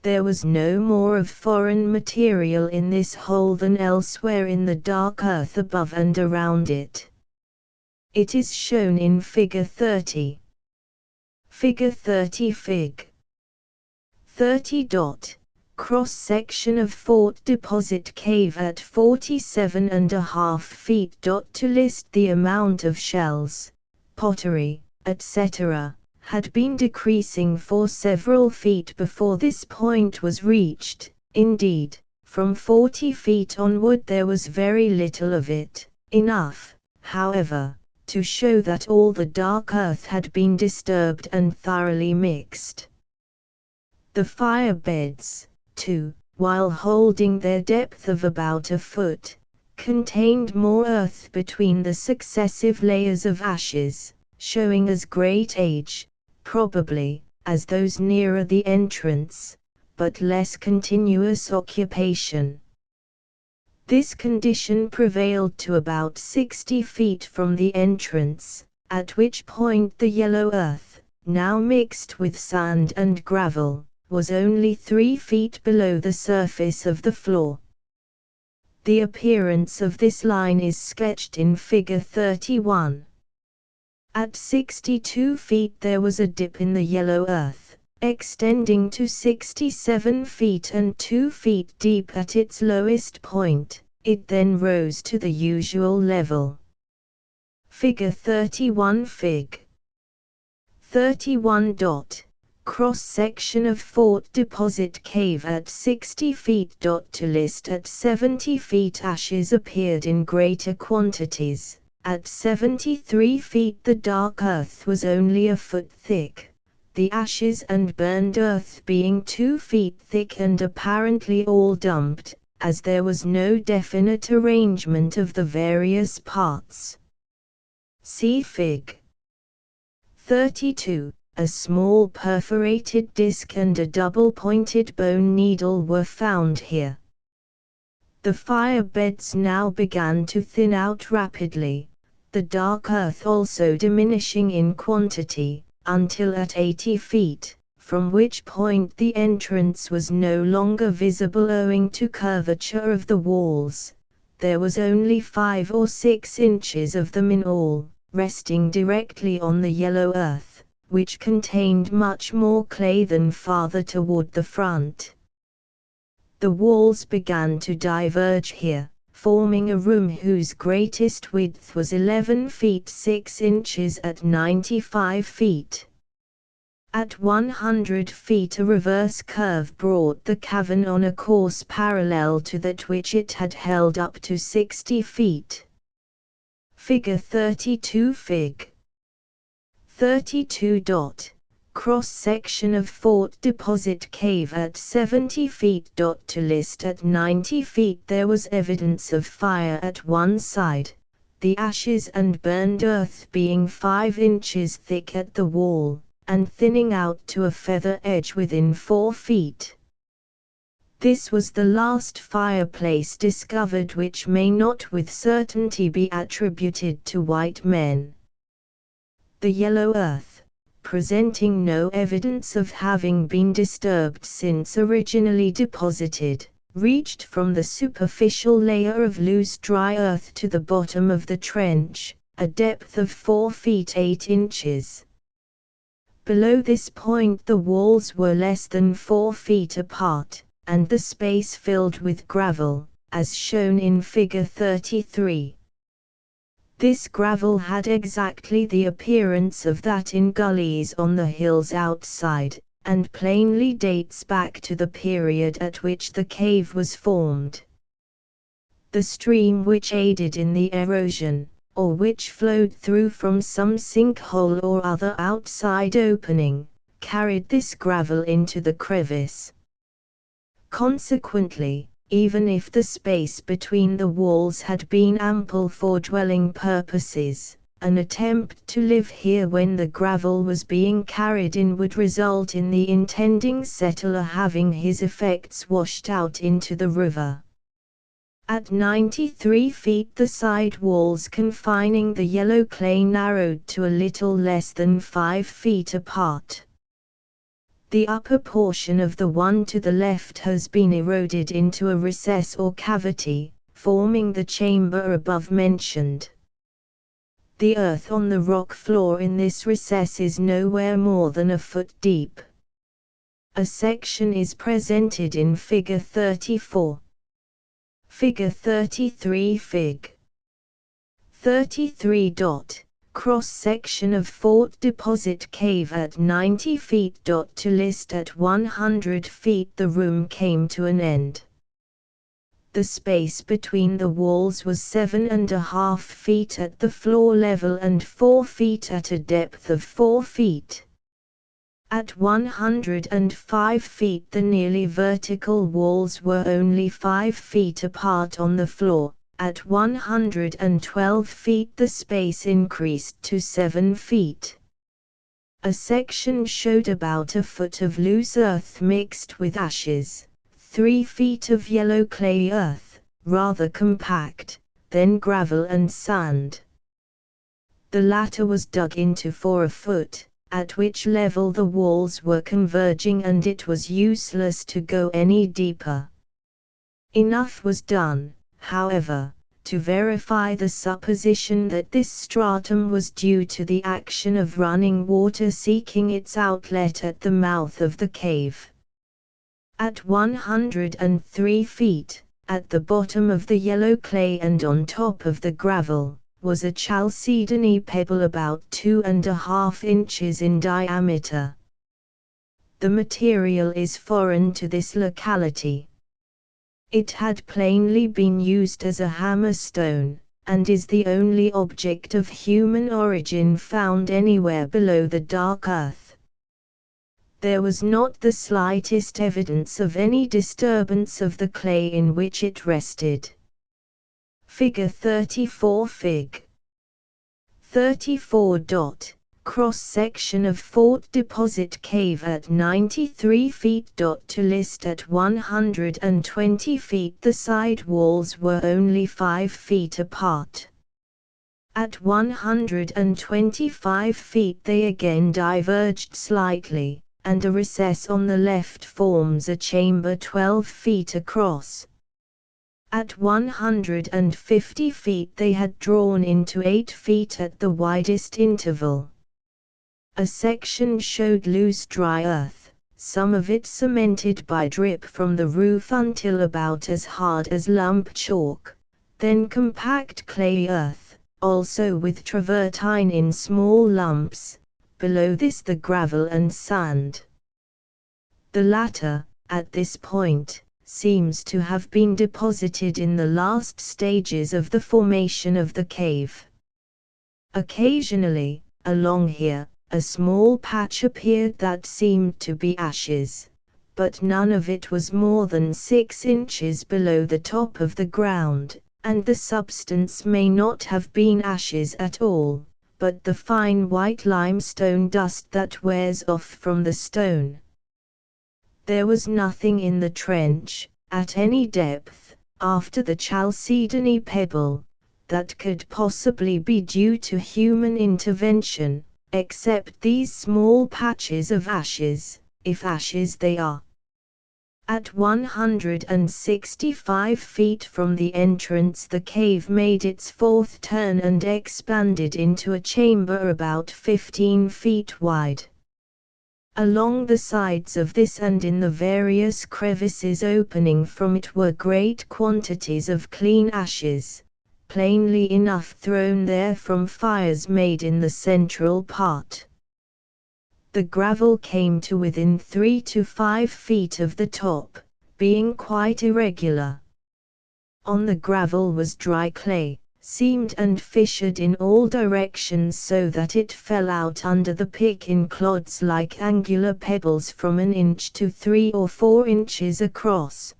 There was no more of foreign material in this hole than elsewhere in the dark earth above and around it. It is shown in Figure 30. Figure 30 Fig. 30. Cross-section of Fort Deposit Cave at 47.5 feet. To list the amount of shells, pottery, etc., had been decreasing for several feet before this point was reached. Indeed, From 40 feet onward there was very little of it, enough, however, to show that all the dark earth had been disturbed and thoroughly mixed. The fire beds, too, while holding their depth of about a foot, contained more earth between the successive layers of ashes, showing as great age, probably, as those nearer the entrance, but less continuous occupation. This condition prevailed to about 60 feet from the entrance, at which point the yellow earth, now mixed with sand and gravel, was only 3 feet below the surface of the floor. The appearance of this line is sketched in Figure 31. At 62 feet there was a dip in the yellow earth, extending to 67 feet and 2 feet deep at its lowest point. It then rose to the usual level. Figure 31 Fig. 31. Cross-section of Fort Deposit Cave at 60 feet. To list at 70 feet ashes appeared in greater quantities. At 73 feet the dark earth was only a foot thick, the ashes and burned earth being 2 feet thick and apparently all dumped, as there was no definite arrangement of the various parts. See Fig. 32. A small perforated disc and a double-pointed bone needle were found here. The fire beds now began to thin out rapidly, the dark earth also diminishing in quantity, until at 80 feet, from which point the entrance was no longer visible owing to curvature of the walls. There was only 5 or 6 inches of them in all, resting directly on the yellow earth, which contained much more clay than farther toward the front. The walls began to diverge here, forming a room whose greatest width was 11 feet 6 inches at 95 feet. At 100 feet a reverse curve brought the cavern on a course parallel to that which it had held up to 60 feet. Figure 32 Fig. 32. Cross-section of Fort Deposit Cave at 70 feet. To list at 90 feet there was evidence of fire at one side, the ashes and burned earth being 5 inches thick at the wall, and thinning out to a feather edge within 4 feet. This was the last fireplace discovered which may not with certainty be attributed to white men. The yellow earth, presenting no evidence of having been disturbed since originally deposited, reached from the superficial layer of loose dry earth to the bottom of the trench, a depth of 4 feet 8 inches. Below this point the walls were less than 4 feet apart, and the space filled with gravel, as shown in Figure 33. This gravel had exactly the appearance of that in gullies on the hills outside, and plainly dates back to the period at which the cave was formed. The stream which aided in the erosion, or which flowed through from some sinkhole or other outside opening, carried this gravel into the crevice. Consequently, even if the space between the walls had been ample for dwelling purposes, an attempt to live here when the gravel was being carried in would result in the intending settler having his effects washed out into the river. At 93 feet the side walls confining the yellow clay narrowed to a little less than 5 feet apart. The upper portion of the one to the left has been eroded into a recess or cavity, forming the chamber above mentioned. The earth on the rock floor in this recess is nowhere more than a foot deep. A section is presented in Figure 34. Figure 33 Fig. 33. Cross-section of Fort Deposit Cave at 90 feet. To list at 100 feet the room came to an end. The space between the walls was 7.5 feet at the floor level and 4 feet at a depth of 4 feet. At 105 feet the nearly vertical walls were only 5 feet apart on the floor. At 112 feet the space increased to 7 feet. A section showed about a foot of loose earth mixed with ashes, 3 feet of yellow clay earth, rather compact, then gravel and sand. The latter was dug into for a foot, at which level the walls were converging, and it was useless to go any deeper. Enough was done, however, to verify the supposition that this stratum was due to the action of running water seeking its outlet at the mouth of the cave. At 103 feet, at the bottom of the yellow clay and on top of the gravel, was a chalcedony pebble about 2.5 inches in diameter. The material is foreign to this locality. It had plainly been used as a hammer stone, and is the only object of human origin found anywhere below the dark earth. There was not the slightest evidence of any disturbance of the clay in which it rested. Figure 34 Fig. 34. Cross-section of Fort Deposit Cave at 93 feet. To list at 120 feet the side walls were only 5 feet apart. At 125 feet they again diverged slightly, and a recess on the left forms a chamber 12 feet across. At 150 feet they had drawn into 8 feet at the widest interval. A section showed loose dry earth, some of it cemented by drip from the roof until about as hard as lump chalk, then compact clay earth, also with travertine in small lumps, below this the gravel and sand. The latter, at this point, seems to have been deposited in the last stages of the formation of the cave. Occasionally, along here, a small patch appeared that seemed to be ashes, but none of it was more than 6 inches below the top of the ground, and the substance may not have been ashes at all, but the fine white limestone dust that wears off from the stone. There was nothing in the trench, at any depth, after the chalcedony pebble, that could possibly be due to human intervention, except these small patches of ashes, if ashes they are. At 165 feet from the entrance the cave made its fourth turn and expanded into a chamber about 15 feet wide. Along the sides of this and in the various crevices opening from it were great quantities of clean ashes, plainly enough thrown there from fires made in the central part. The gravel came to within 3 to 5 feet of the top, being quite irregular. On the gravel was dry clay, seamed and fissured in all directions so that it fell out under the pick in clods like angular pebbles from 1 inch to 3 or 4 inches across.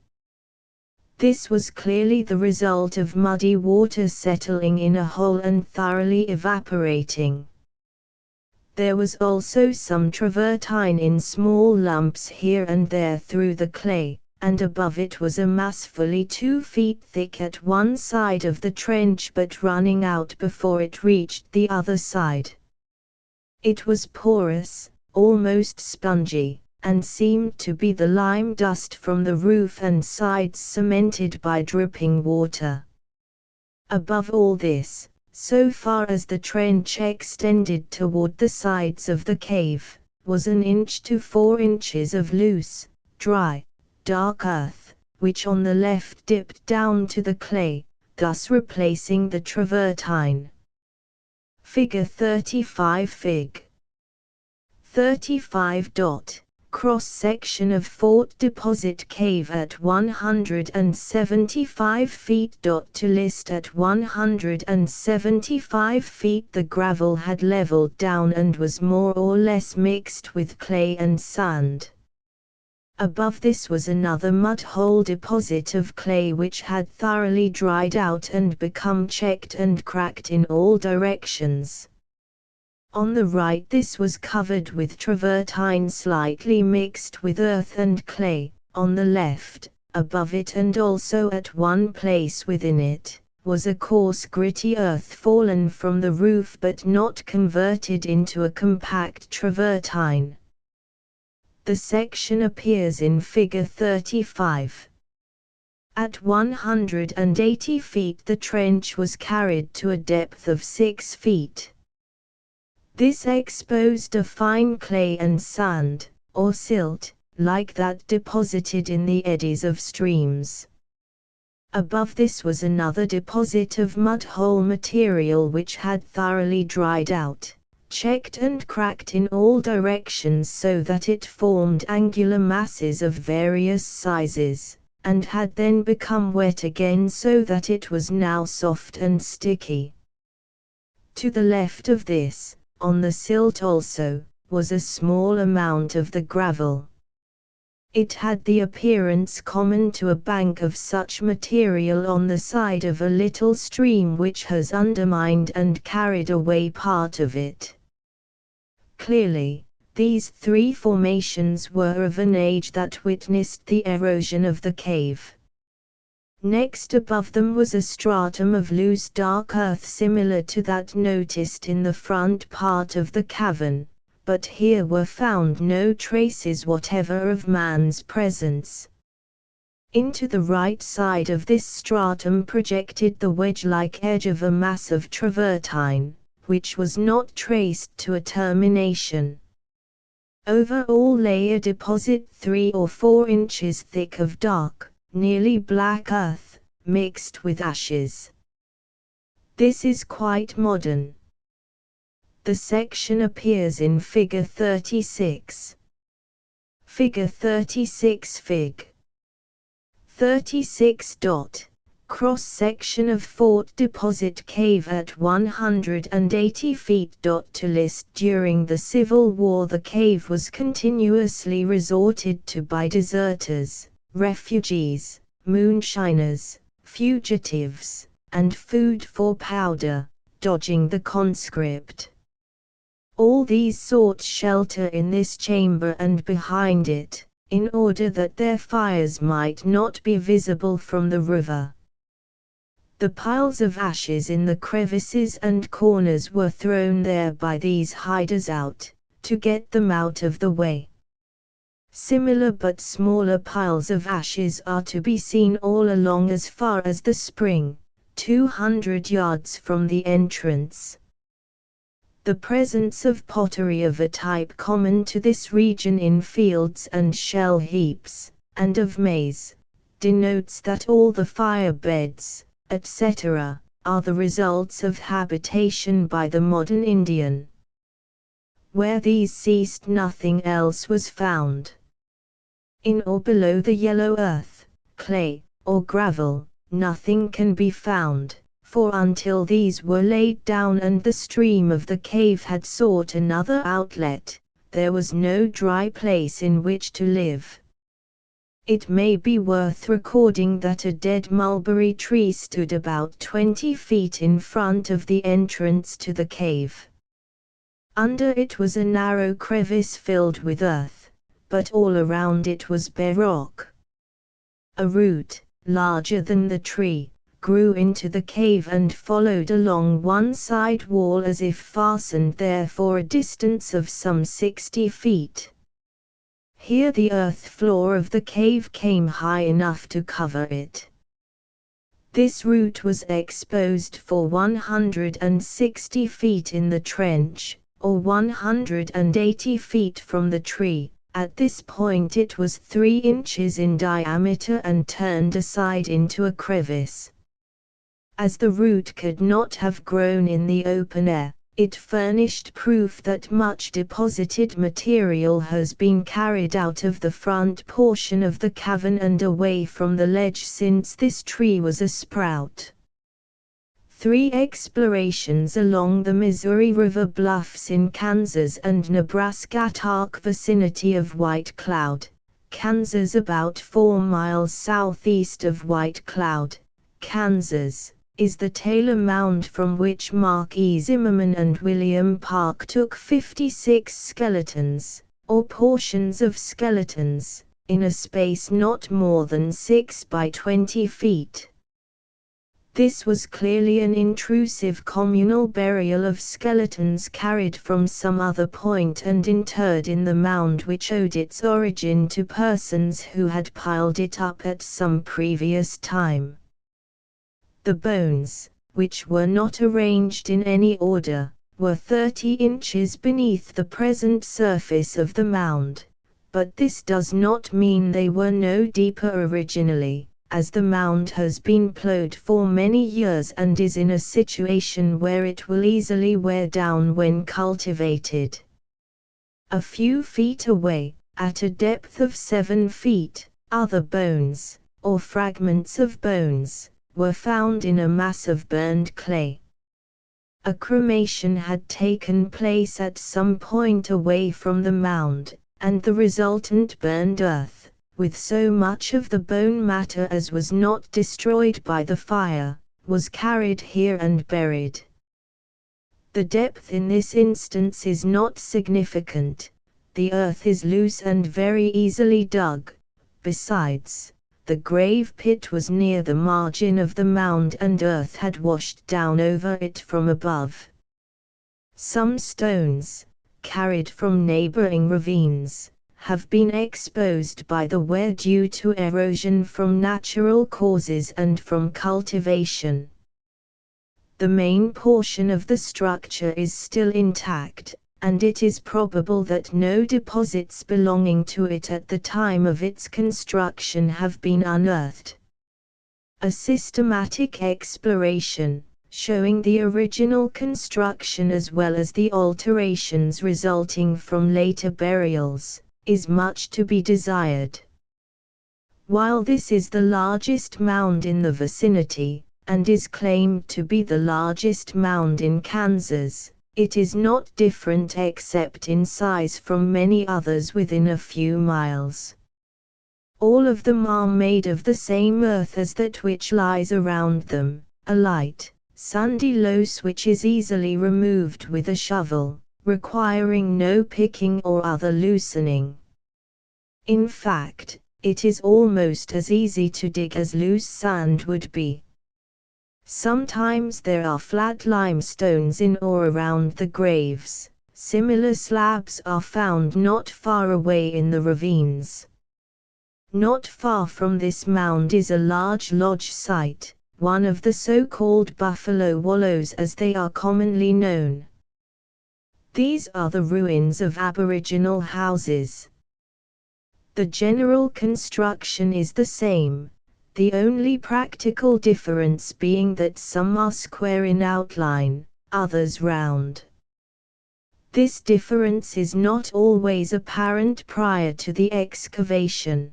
This was clearly the result of muddy water settling in a hole and thoroughly evaporating. There was also some travertine in small lumps here and there through the clay, and above it was a mass fully 2 feet thick at one side of the trench but running out before it reached the other side. It was porous, almost spongy, and seemed to be the lime dust from the roof and sides cemented by dripping water. Above all this, so far as the trench extended toward the sides of the cave, was 1 inch to 4 inches of loose, dry, dark earth, which on the left dipped down to the clay, thus replacing the travertine. Figure 35 Fig. 35. cross-section of Fort Deposit Cave at 175 feet. To list at 175 feet the gravel had leveled down and was more or less mixed with clay and sand. Above this was another mud-hole deposit of clay which had thoroughly dried out and become checked and cracked in all directions. On the right this was covered with travertine slightly mixed with earth and clay. On the left, above it and also at one place within it, was a coarse gritty earth fallen from the roof but not converted into a compact travertine. The section appears in Figure 35. At 180 feet the trench was carried to a depth of 6 feet. This exposed a fine clay and sand, or silt, like that deposited in the eddies of streams. Above this was another deposit of mud-hole material which had thoroughly dried out, checked and cracked in all directions so that it formed angular masses of various sizes, and had then become wet again so that it was now soft and sticky. To the left of this, on the silt also, was a small amount of the gravel. It had the appearance common to a bank of such material on the side of a little stream which has undermined and carried away part of it. Clearly, these three formations were of an age that witnessed the erosion of the cave. Next above them was a stratum of loose dark earth similar to that noticed in the front part of the cavern, but here were found no traces whatever of man's presence. Into the right side of this stratum projected the wedge-like edge of a mass of travertine, which was not traced to a termination. Over all lay a deposit 3 or 4 inches thick of dark, nearly black earth, mixed with ashes. This is quite modern. The section appears in Figure 36. Figure 36 Fig. 36. Cross-section of Fort Deposit Cave at 180 feet. To list during the Civil War the cave was continuously resorted to by deserters, refugees, moonshiners, fugitives, and food for powder, dodging the conscript. All these sought shelter in this chamber and behind it, in order that their fires might not be visible from the river. The piles of ashes in the crevices and corners were thrown there by these hiders out, to get them out of the way. Similar but smaller piles of ashes are to be seen all along as far as the spring, 200 yards from the entrance. The presence of pottery of a type common to this region in fields and shell heaps, and of maize, denotes that all the fire beds, etc., are the results of habitation by the modern Indian. Where these ceased nothing else was found. In or below the yellow earth, clay, or gravel, nothing can be found, for until these were laid down and the stream of the cave had sought another outlet, there was no dry place in which to live. It may be worth recording that a dead mulberry tree stood about 20 feet in front of the entrance to the cave. Under it was a narrow crevice filled with earth, but all around it was bare rock. A root, larger than the tree, grew into the cave and followed along one side wall as if fastened there for a distance of some 60 feet. Here the earth floor of the cave came high enough to cover it. This root was exposed for 160 feet in the trench, or 180 feet from the tree. At this point it was 3 inches in diameter and turned aside into a crevice. As the root could not have grown in the open air, It furnished proof that much deposited material has been carried out of the front portion of the cavern and away from the ledge since this tree was a sprout. 3 explorations along the Missouri River bluffs in Kansas and Nebraska at Ark vicinity of White Cloud, Kansas about 4 miles southeast of White Cloud, Kansas, is the Taylor Mound from which Mark E. Zimmerman and William Park took 56 skeletons, or portions of skeletons, in a space not more than 6 by 20 feet. This was clearly an intrusive communal burial of skeletons carried from some other point and interred in the mound, which owed its origin to persons who had piled it up at some previous time. The bones, which were not arranged in any order, were 30 inches beneath the present surface of the mound, but this does not mean they were no deeper originally, as the mound has been plowed for many years and is in a situation where it will easily wear down when cultivated. A few feet away, at a depth of 7 feet, other bones, or fragments of bones, were found in a mass of burned clay. A cremation had taken place at some point away from the mound, and the resultant burned earth, with so much of the bone matter as was not destroyed by the fire, was carried here and buried. The depth in this instance is not significant. The earth is loose and very easily dug. Besides, the grave pit was near the margin of the mound and earth had washed down over it from above. Some stones, carried from neighboring ravines, have been exposed by the wear due to erosion from natural causes and from cultivation. The main portion of the structure is still intact, and it is probable that no deposits belonging to it at the time of its construction have been unearthed. A systematic exploration, showing the original construction as well as the alterations resulting from later burials, is much to be desired. While this is the largest mound in the vicinity, and is claimed to be the largest mound in Kansas, it is not different except in size from many others within a few miles. All of them are made of the same earth as that which lies around them, a light, sandy loess which is easily removed with a shovel, requiring no picking or other loosening. In fact, it is almost as easy to dig as loose sand would be. Sometimes there are flat limestones in or around the graves. Similar slabs are found not far away in the ravines. Not far from this mound is a large lodge site, one of the so-called Buffalo Wallows as they are commonly known. These are the ruins of Aboriginal houses. The general construction is the same, the only practical difference being that some are square in outline, others round. This difference is not always apparent prior to the excavation.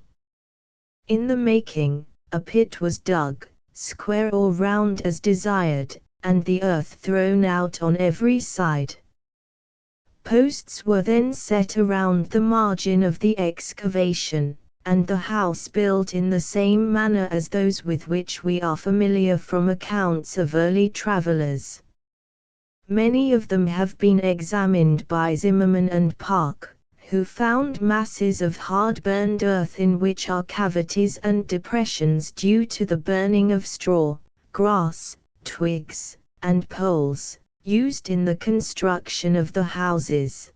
In the making, a pit was dug, square or round as desired, and the earth thrown out on every side. Posts were then set around the margin of the excavation, and the house built in the same manner as those with which we are familiar from accounts of early travelers. Many of them have been examined by Zimmerman and Park, who found masses of hard-burned earth in which are cavities and depressions due to the burning of straw, grass, twigs, and poles, used in the construction of the houses.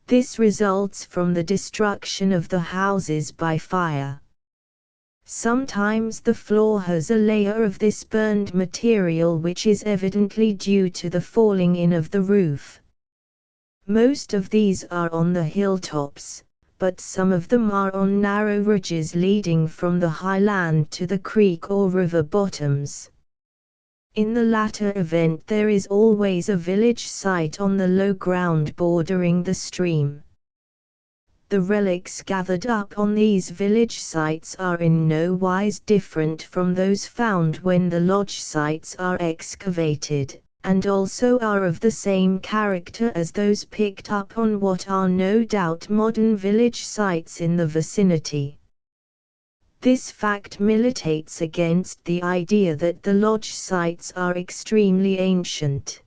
This results from the destruction of the houses by fire. Sometimes the floor has a layer of this burned material which is evidently due to the falling in of the roof. Most of these are on the hilltops, but some of them are on narrow ridges leading from the highland to the creek or river bottoms. In the latter event there is always a village site on the low ground bordering the stream. The relics gathered up on these village sites are in no wise different from those found when the lodge sites are excavated, and also are of the same character as those picked up on what are no doubt modern village sites in the vicinity. This fact militates against the idea that the lodge sites are extremely ancient.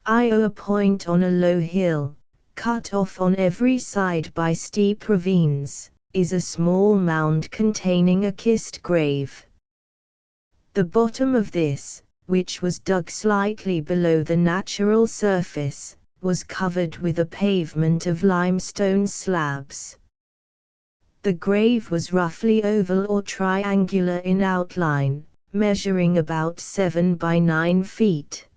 Iowa Point on a low hill, cut off on every side by steep ravines, is a small mound containing a kissed grave. The bottom of this, which was dug slightly below the natural surface, was covered with a pavement of limestone slabs. The grave was roughly oval or triangular in outline, measuring about 7 by 9 feet.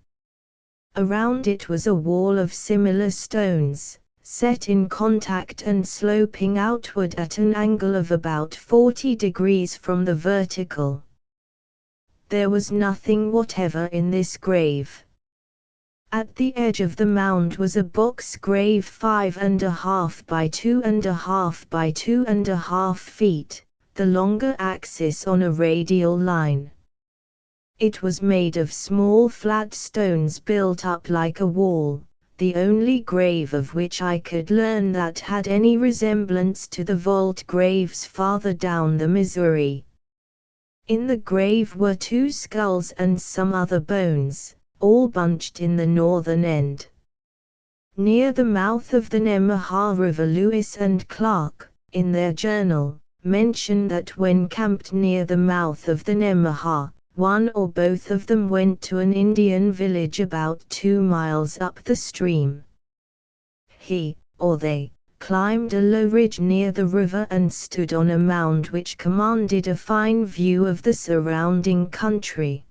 Around it was a wall of similar stones, set in contact and sloping outward at an angle of about 40 degrees from the vertical. There was nothing whatever in this grave. At the edge of the mound was a box grave 5.5 by 2.5 by 2.5 feet, the longer axis on a radial line. It was made of small flat stones built up like a wall, the only grave of which I could learn that had any resemblance to the vault graves farther down the Missouri. In the grave were 2 skulls and some other bones, all bunched in the northern end. Near the mouth of the Nemaha River, Lewis and Clark, in their journal, mention that when camped near the mouth of the Nemaha, one or both of them went to an Indian village about 2 miles up the stream. He, or they, climbed a low ridge near the river and stood on a mound which commanded a fine view of the surrounding country.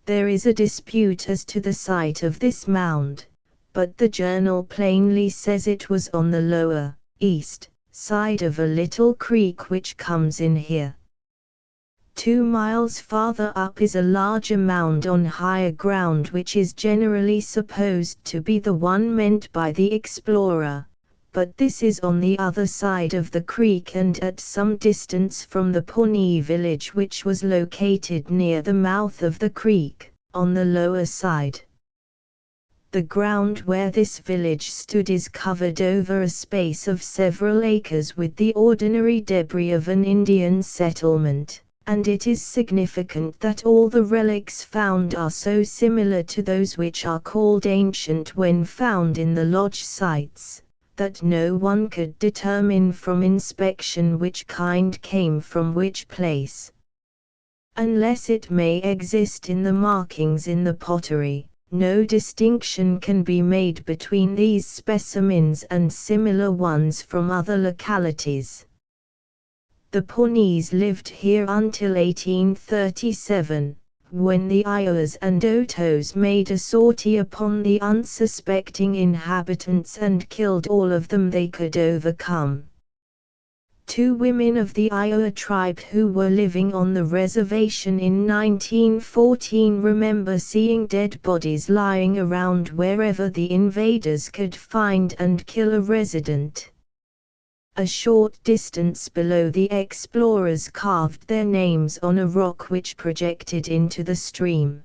There is a dispute as to the site of this mound, but the journal plainly says it was on the lower, east, side of a little creek which comes in here. 2 miles farther up is a larger mound on higher ground which is generally supposed to be the one meant by the explorer, but this is on the other side of the creek and at some distance from the Pawnee village which was located near the mouth of the creek, on the lower side. The ground where this village stood is covered over a space of several acres with the ordinary debris of an Indian settlement, and it is significant that all the relics found are so similar to those which are called ancient when found in the lodge sites, that no one could determine from inspection which kind came from which place. Unless it may exist in the markings in the pottery, no distinction can be made between these specimens and similar ones from other localities. The Pawnees lived here until 1837, when the Iowas and Otos made a sortie upon the unsuspecting inhabitants and killed all of them they could overcome. 2 women of the Iowa tribe who were living on the reservation in 1914 remember seeing dead bodies lying around wherever the invaders could find and kill a resident. A short distance below the explorers carved their names on a rock which projected into the stream.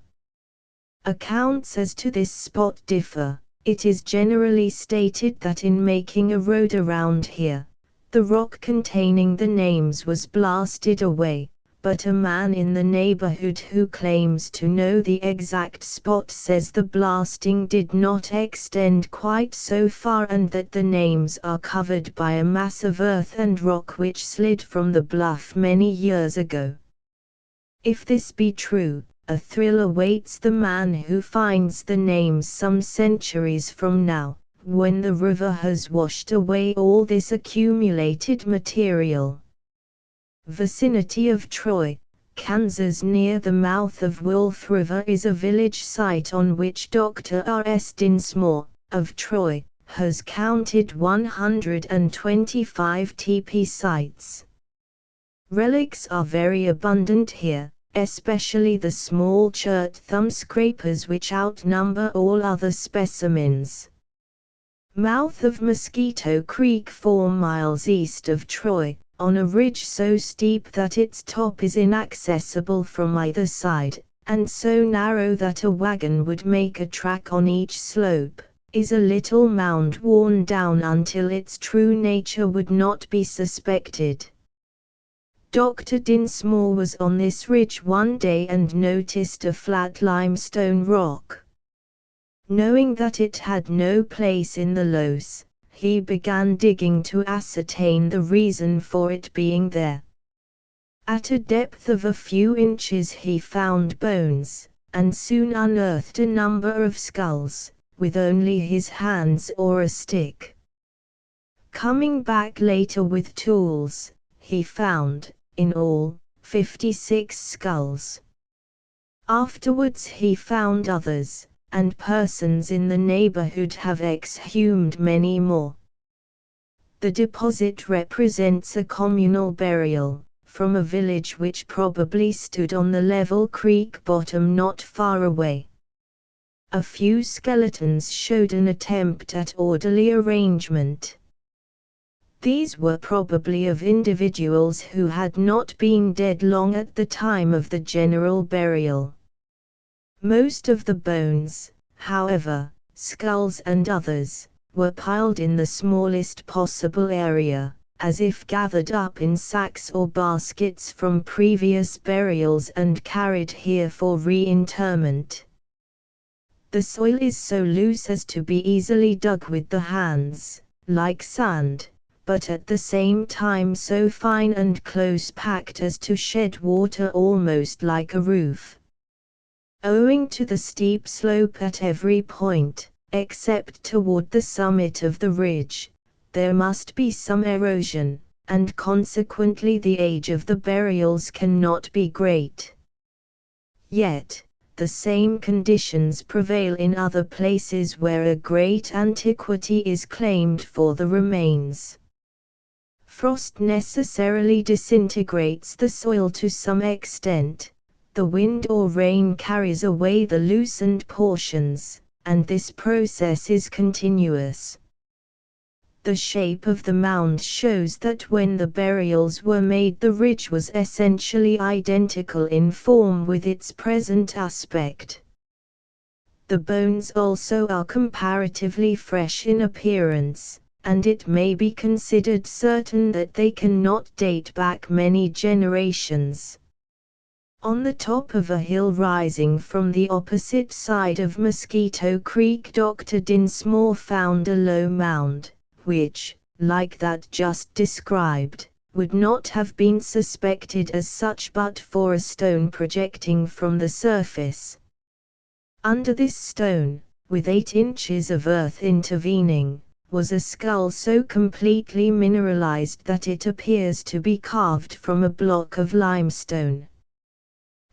Accounts as to this spot differ. It is generally stated that in making a road around here, the rock containing the names was blasted away, but a man in the neighborhood who claims to know the exact spot says the blasting did not extend quite so far and that the names are covered by a mass of earth and rock which slid from the bluff many years ago. If this be true, a thrill awaits the man who finds the names some centuries from now, when the river has washed away all this accumulated material. Vicinity of Troy, Kansas. Near the mouth of Wolf River is a village site on which Dr. R. S. Dinsmore, of Troy, has counted 125 teepee sites. Relics are very abundant here, especially the small chert thumb scrapers which outnumber all other specimens. Mouth of Mosquito Creek 4 miles east of Troy, on a ridge so steep that its top is inaccessible from either side, and so narrow that a wagon would make a track on each slope, is a little mound worn down until its true nature would not be suspected. Dr. Dinsmore was on this ridge one day and noticed a flat limestone rock. Knowing that it had no place in the loess, he began digging to ascertain the reason for it being there. At a depth of a few inches he found bones, and soon unearthed a number of skulls, with only his hands or a stick. Coming back later with tools, he found, in all, 56 skulls. Afterwards he found others, and persons in the neighborhood have exhumed many more. The deposit represents a communal burial, from a village which probably stood on the level creek bottom not far away. A few skeletons showed an attempt at orderly arrangement. These were probably of individuals who had not been dead long at the time of the general burial. Most of the bones, however, skulls and others, were piled in the smallest possible area, as if gathered up in sacks or baskets from previous burials and carried here for reinterment. The soil is so loose as to be easily dug with the hands, like sand, but at the same time so fine and close-packed as to shed water almost like a roof. Owing to the steep slope at every point, except toward the summit of the ridge, there must be some erosion, and consequently the age of the burials cannot be great. Yet, the same conditions prevail in other places where a great antiquity is claimed for the remains. Frost necessarily disintegrates the soil to some extent. The wind or rain carries away the loosened portions, and this process is continuous. The shape of the mound shows that when the burials were made the ridge was essentially identical in form with its present aspect. The bones also are comparatively fresh in appearance, and it may be considered certain that they cannot date back many generations. On the top of a hill rising from the opposite side of Mosquito Creek, Dr. Dinsmore found a low mound, which, like that just described, would not have been suspected as such but for a stone projecting from the surface. Under this stone, with 8 inches of earth intervening, was a skull so completely mineralized that it appears to be carved from a block of limestone.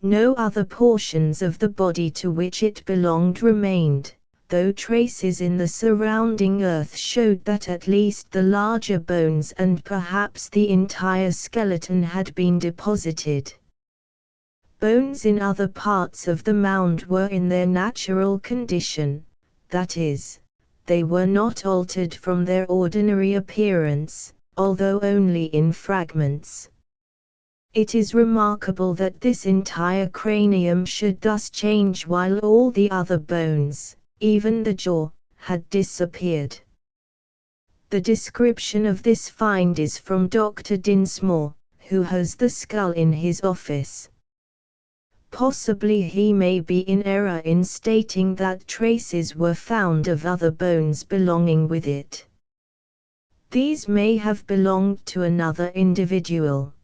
No other portions of the body to which it belonged remained, though traces in the surrounding earth showed that at least the larger bones and perhaps the entire skeleton had been deposited. Bones in other parts of the mound were in their natural condition, that is, they were not altered from their ordinary appearance, although only in fragments. It is remarkable that this entire cranium should thus change while all the other bones, even the jaw, had disappeared. The description of this find is from Dr. Dinsmore, who has the skull in his office. Possibly he may be in error in stating that traces were found of other bones belonging with it. These may have belonged to another individual.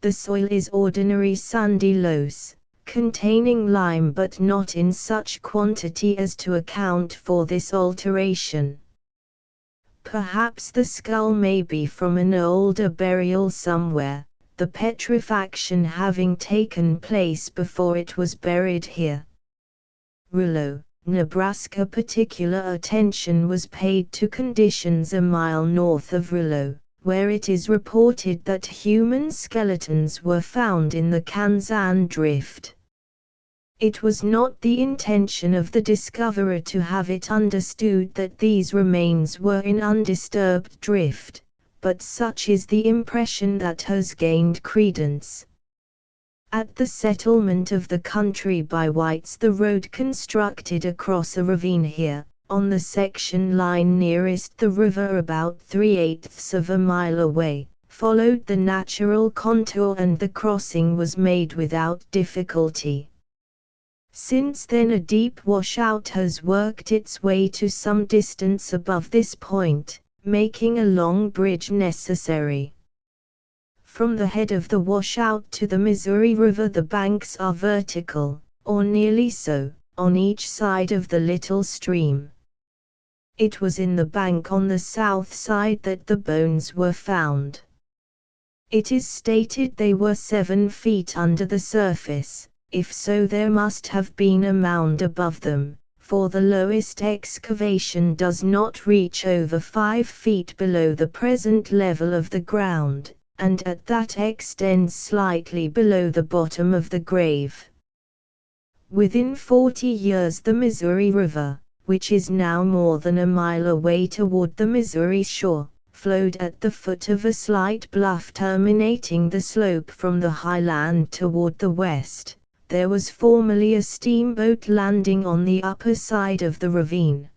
The soil is ordinary sandy loess, containing lime but not in such quantity as to account for this alteration. Perhaps the skull may be from an older burial somewhere, the petrifaction having taken place before it was buried here. Rouleau, Nebraska. Particular attention was paid to conditions a mile north of Rouleau, where it is reported that human skeletons were found in the Kansan drift. It was not the intention of the discoverer to have it understood that these remains were in undisturbed drift, but such is the impression that has gained credence. At the settlement of the country by whites, the road constructed across a ravine here, on the section line nearest the river about 3/8 of a mile away, followed the natural contour and the crossing was made without difficulty. Since then a deep washout has worked its way to some distance above this point, making a long bridge necessary. From the head of the washout to the Missouri River the banks are vertical, or nearly so, on each side of the little stream. It was in the bank on the south side that the bones were found. It is stated they were 7 feet under the surface. If so, there must have been a mound above them, for the lowest excavation does not reach over 5 feet below the present level of the ground, and at that extends slightly below the bottom of the grave. Within 40 years the Missouri River, which is now more than a mile away toward the Missouri shore, flowed at the foot of a slight bluff terminating the slope from the highland toward the west. There was formerly a steamboat landing on the upper side of the ravine.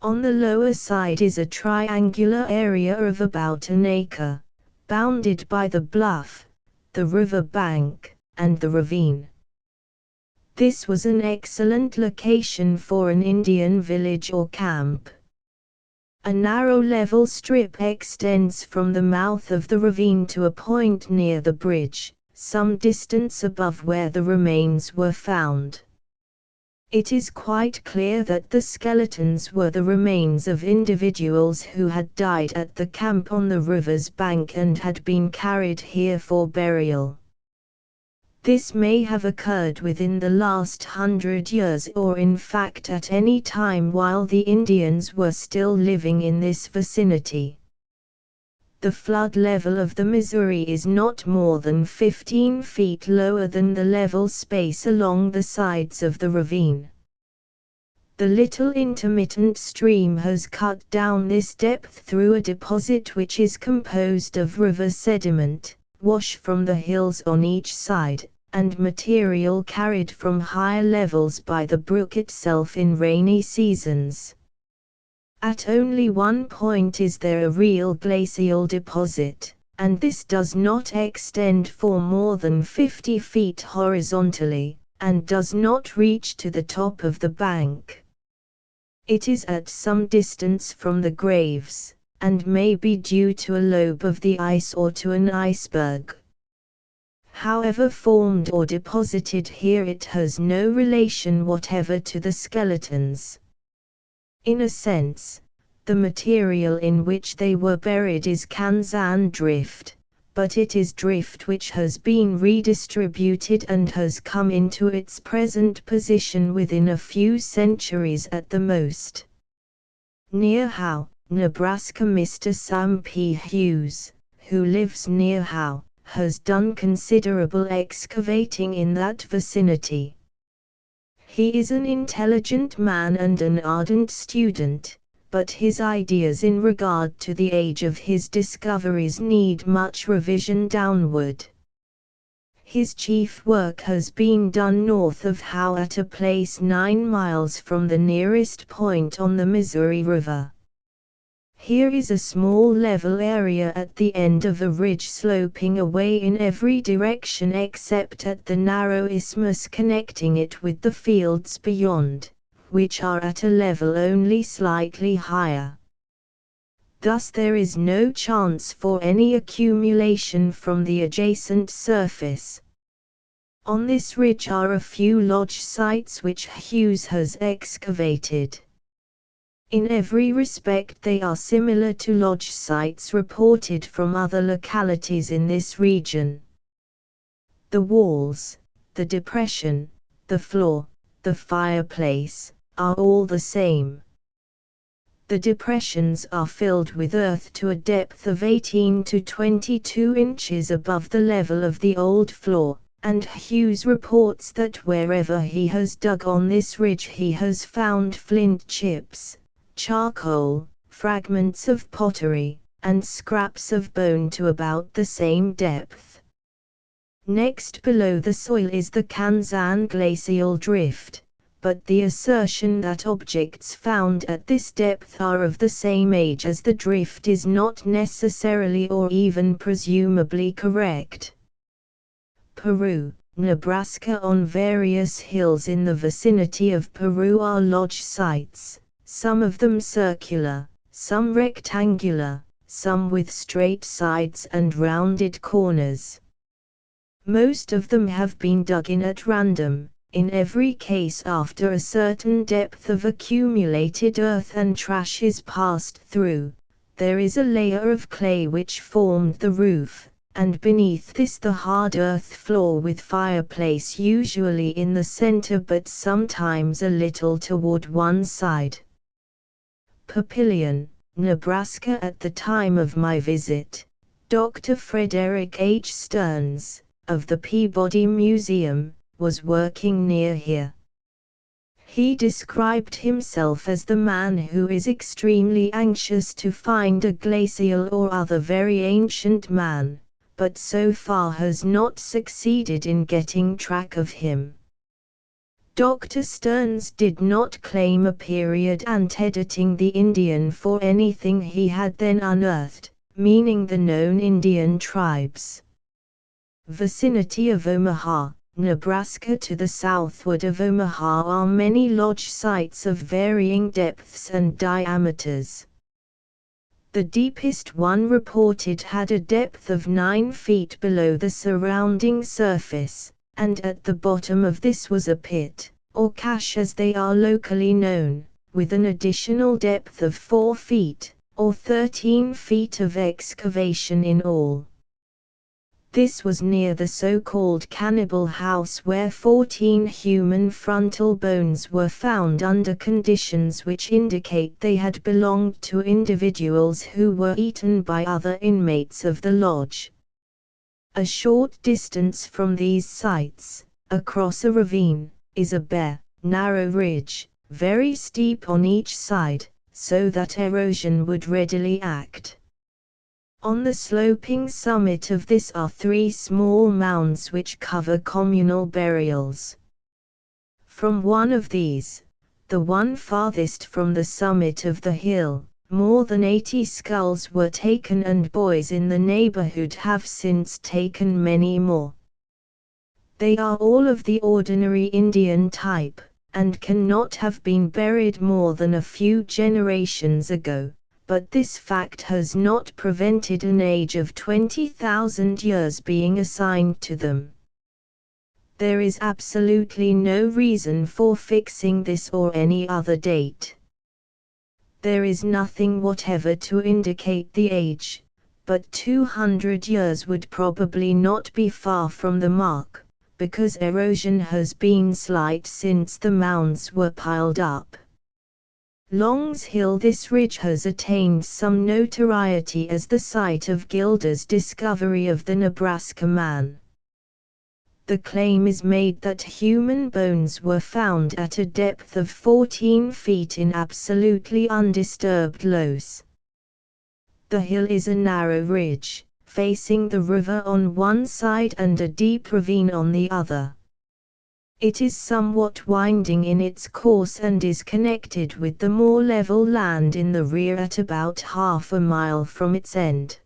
On the lower side is a triangular area of about an acre, bounded by the bluff, the river bank, and the ravine. This was an excellent location for an Indian village or camp. A narrow level strip extends from the mouth of the ravine to a point near the bridge, some distance above where the remains were found. It is quite clear that the skeletons were the remains of individuals who had died at the camp on the river's bank and had been carried here for burial. This may have occurred within the last 100 years or in fact at any time while the Indians were still living in this vicinity. The flood level of the Missouri is not more than 15 feet lower than the level space along the sides of the ravine. The little intermittent stream has cut down this depth through a deposit which is composed of river sediment, wash from the hills on each side, and material carried from higher levels by the brook itself in rainy seasons. At only one point is there a real glacial deposit, and this does not extend for more than 50 feet horizontally, and does not reach to the top of the bank. It is at some distance from the graves, and may be due to a lobe of the ice or to an iceberg. However formed or deposited here, it has no relation whatever to the skeletons. In a sense, the material in which they were buried is Kansan drift, but it is drift which has been redistributed and has come into its present position within a few centuries at the most. Near Howe, Nebraska, Mr. Sam P. Hughes, who lives near Howe, has done considerable excavating in that vicinity. He is an intelligent man and an ardent student, but his ideas in regard to the age of his discoveries need much revision downward. His chief work has been done north of Howe at a place 9 miles from the nearest point on the Missouri River. Here is a small level area at the end of a ridge sloping away in every direction except at the narrow isthmus connecting it with the fields beyond, which are at a level only slightly higher. Thus there is no chance for any accumulation from the adjacent surface. On this ridge are a few lodge sites which Hughes has excavated. In every respect they are similar to lodge sites reported from other localities in this region. The walls, the depression, the floor, the fireplace, are all the same. The depressions are filled with earth to a depth of 18 to 22 inches above the level of the old floor, and Hughes reports that wherever he has dug on this ridge he has found flint chips, charcoal, fragments of pottery, and scraps of bone to about the same depth. Next below the soil is the Kansan glacial drift, but the assertion that objects found at this depth are of the same age as the drift is not necessarily or even presumably correct. Peru, Nebraska. On various hills in the vicinity of Peru are lodge sites, some of them circular, some rectangular, some with straight sides and rounded corners. Most of them have been dug in at random, in every case after a certain depth of accumulated earth and trash is passed through. There is a layer of clay which formed the roof, and beneath this the hard earth floor with fireplace usually in the center but sometimes a little toward one side. Papillion, Nebraska. At the time of my visit, Dr. Frederick H. Stearns, of the Peabody Museum, was working near here. He described himself as the man who is extremely anxious to find a glacial or other very ancient man, but so far has not succeeded in getting track of him. Dr. Stearns did not claim a period antedating the Indian for anything he had then unearthed, meaning the known Indian tribes. Vicinity of Omaha, Nebraska. To the southward of Omaha are many lodge sites of varying depths and diameters. The deepest one reported had a depth of 9 feet below the surrounding surface, and at the bottom of this was a pit, or cache as they are locally known, with an additional depth of 4 feet, or 13 feet of excavation in all. This was near the so-called Cannibal House where 14 human frontal bones were found under conditions which indicate they had belonged to individuals who were eaten by other inmates of the lodge. A short distance from these sites, across a ravine, is a bare, narrow ridge, very steep on each side, so that erosion would readily act. On the sloping summit of this are 3 small mounds which cover communal burials. From one of these, the one farthest from the summit of the hill, more than 80 skulls were taken, and boys in the neighborhood have since taken many more. They are all of the ordinary Indian type, and cannot have been buried more than a few generations ago, but this fact has not prevented an age of 20,000 years being assigned to them. There is absolutely no reason for fixing this or any other date. There is nothing whatever to indicate the age, but 200 years would probably not be far from the mark, because erosion has been slight since the mounds were piled up. Long's Hill. This ridge has attained some notoriety as the site of Gilder's discovery of the Nebraska man. The claim is made that human bones were found at a depth of 14 feet in absolutely undisturbed loess. The hill is a narrow ridge, facing the river on one side and a deep ravine on the other. It is somewhat winding in its course and is connected with the more level land in the rear at about half a mile from its end.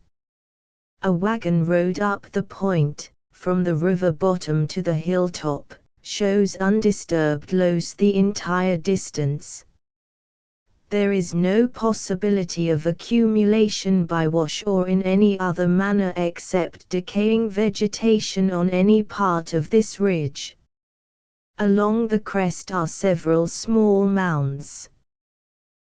A wagon road up the point, from the river bottom to the hilltop, shows undisturbed loess the entire distance. There is no possibility of accumulation by wash or in any other manner except decaying vegetation on any part of this ridge. Along the crest are several small mounds.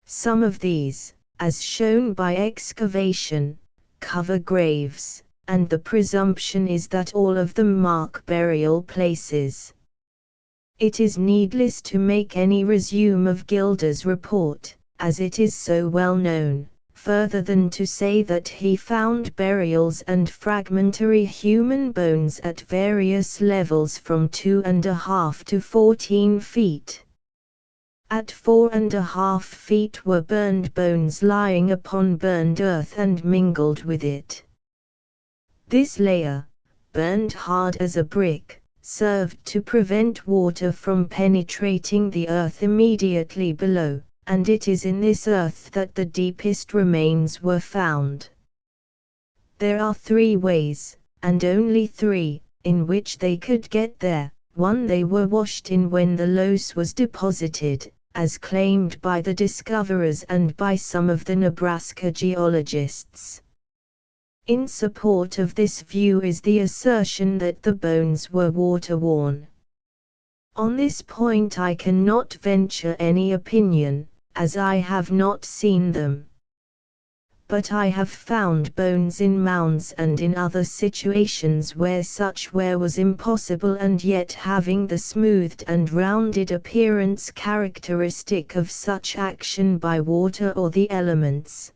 Some of these, as shown by excavation, cover graves, and the presumption is that all of them mark burial places. It is needless to make any resume of Gilder's report, as it is so well known, further than to say that he found burials and fragmentary human bones at various levels from 2.5 to 14 feet. At 4.5 feet were burned bones lying upon burned earth and mingled with it. This layer, burned hard as a brick, served to prevent water from penetrating the earth immediately below, and it is in this earth that the deepest remains were found. There are 3 ways, and only 3, in which they could get there. 1, they were washed in when the loess was deposited, as claimed by the discoverers and by some of the Nebraska geologists. In support of this view is the assertion that the bones were water-worn. On this point I cannot venture any opinion, as I have not seen them. But I have found bones in mounds and in other situations where such wear was impossible, and yet having the smoothed and rounded appearance characteristic of such action by water or the elements.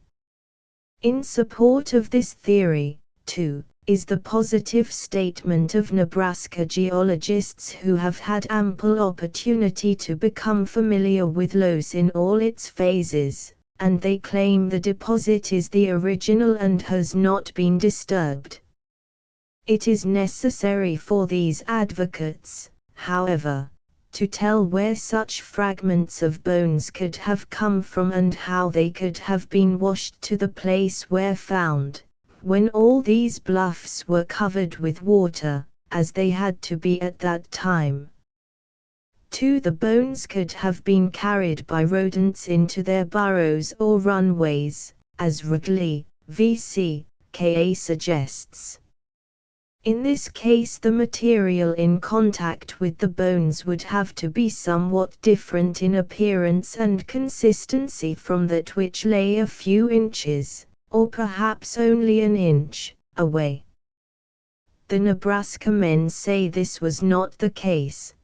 In support of this theory, too, is the positive statement of Nebraska geologists who have had ample opportunity to become familiar with loess in all its phases, and they claim the deposit is the original and has not been disturbed. It is necessary for these advocates, however, to tell where such fragments of bones could have come from and how they could have been washed to the place where found, when all these bluffs were covered with water, as they had to be at that time. 2. The bones could have been carried by rodents into their burrows or runways, as Ridley, V.C., K.A. suggests. In this case the material in contact with the bones would have to be somewhat different in appearance and consistency from that which lay a few inches, or perhaps only an inch, away. The Nebraska men say this was not the case.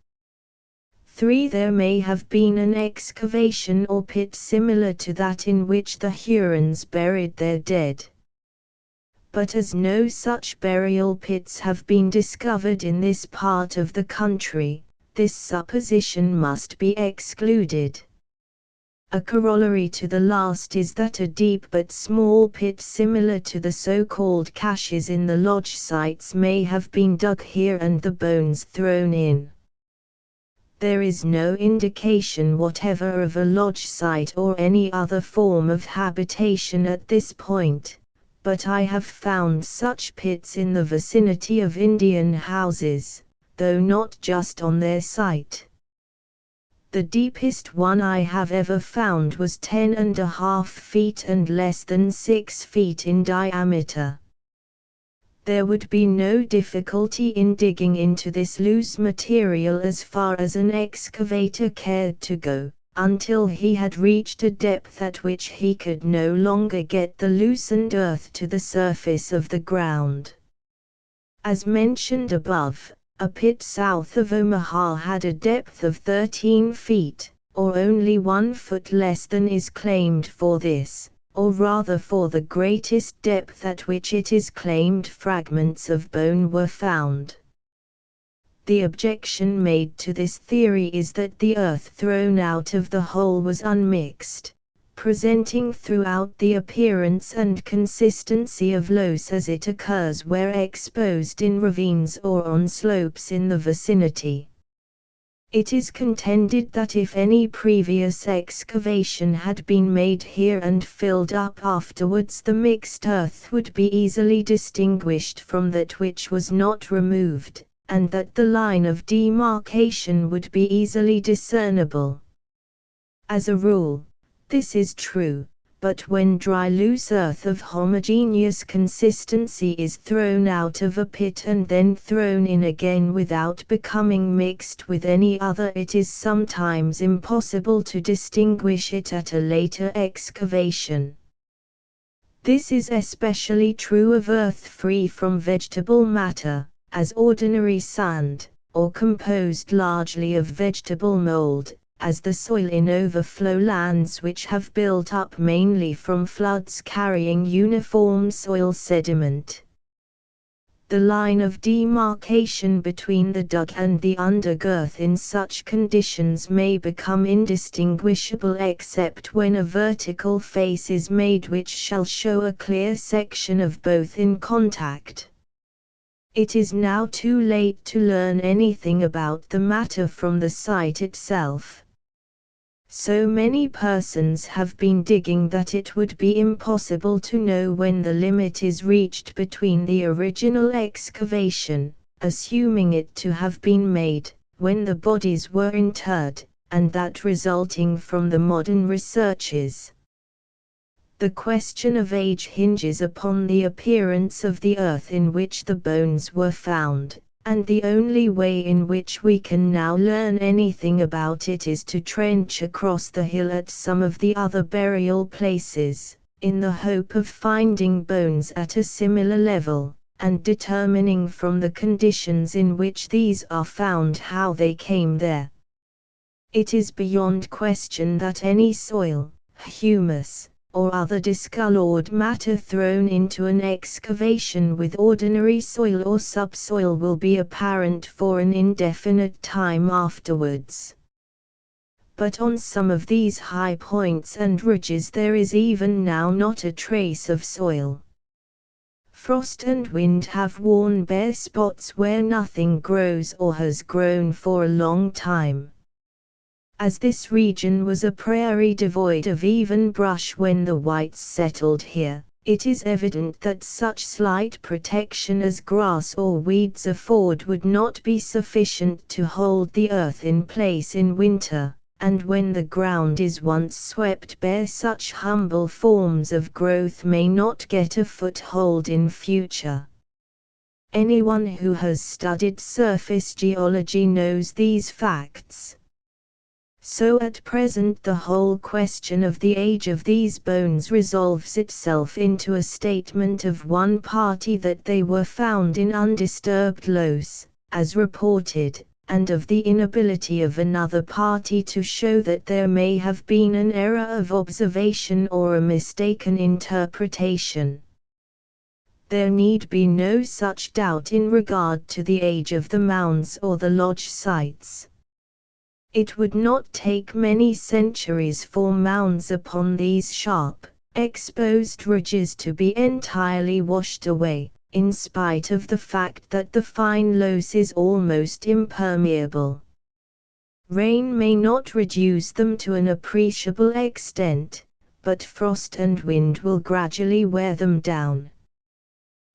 3. There may have been an excavation or pit similar to that in which the Hurons buried their dead. But as no such burial pits have been discovered in this part of the country, this supposition must be excluded. A corollary to the last is that a deep but small pit similar to the so-called caches in the lodge sites may have been dug here and the bones thrown in. There is no indication whatever of a lodge site or any other form of habitation at this point, but I have found such pits in the vicinity of Indian houses, though not just on their site. The deepest one I have ever found was 10.5 feet and less than 6 feet in diameter. There would be no difficulty in digging into this loose material as far as an excavator cared to go, until he had reached a depth at which he could no longer get the loosened earth to the surface of the ground. As mentioned above, a pit south of Omaha had a depth of 13 feet, or only 1 foot less than is claimed for this, or rather for the greatest depth at which it is claimed fragments of bone were found. The objection made to this theory is that the earth thrown out of the hole was unmixed, presenting throughout the appearance and consistency of loess as it occurs where exposed in ravines or on slopes in the vicinity. It is contended that if any previous excavation had been made here and filled up afterwards, the mixed earth would be easily distinguished from that which was not removed, and that the line of demarcation would be easily discernible. As a rule, this is true, but when dry loose earth of homogeneous consistency is thrown out of a pit and then thrown in again without becoming mixed with any other, it is sometimes impossible to distinguish it at a later excavation. This is especially true of earth free from vegetable matter, as ordinary sand, or composed largely of vegetable mold, as the soil in overflow lands which have built up mainly from floods carrying uniform soil sediment. The line of demarcation between the dug and the undergrowth in such conditions may become indistinguishable except when a vertical face is made which shall show a clear section of both in contact. It is now too late to learn anything about the matter from the site itself. So many persons have been digging that it would be impossible to know when the limit is reached between the original excavation, assuming it to have been made, when the bodies were interred, and that resulting from the modern researches. The question of age hinges upon the appearance of the earth in which the bones were found, and the only way in which we can now learn anything about it is to trench across the hill at some of the other burial places, in the hope of finding bones at a similar level, and determining from the conditions in which these are found how they came there. It is beyond question that any soil, humus, or other discolored matter thrown into an excavation with ordinary soil or subsoil will be apparent for an indefinite time afterwards. But on some of these high points and ridges there is even now not a trace of soil. Frost and wind have worn bare spots where nothing grows or has grown for a long time. As this region was a prairie devoid of even brush when the whites settled here, it is evident that such slight protection as grass or weeds afford would not be sufficient to hold the earth in place in winter, and when the ground is once swept bare such humble forms of growth may not get a foothold in future. Anyone who has studied surface geology knows these facts. So at present the whole question of the age of these bones resolves itself into a statement of one party that they were found in undisturbed loess, as reported, and of the inability of another party to show that there may have been an error of observation or a mistaken interpretation. There need be no such doubt in regard to the age of the mounds or the lodge sites. It would not take many centuries for mounds upon these sharp, exposed ridges to be entirely washed away, in spite of the fact that the fine loess is almost impermeable. Rain may not reduce them to an appreciable extent, but frost and wind will gradually wear them down.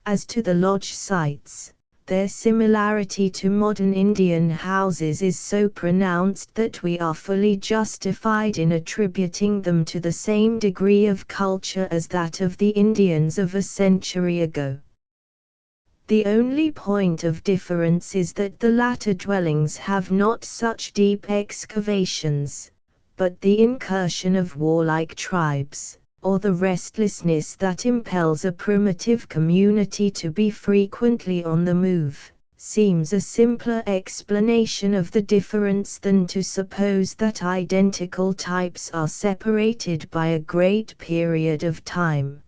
As to the lodge sites, their similarity to modern Indian houses is so pronounced that we are fully justified in attributing them to the same degree of culture as that of the Indians of a century ago. The only point of difference is that the latter dwellings have not such deep excavations, but the incursion of warlike tribes, or the restlessness that impels a primitive community to be frequently on the move, seems a simpler explanation of the difference than to suppose that identical types are separated by a great period of time.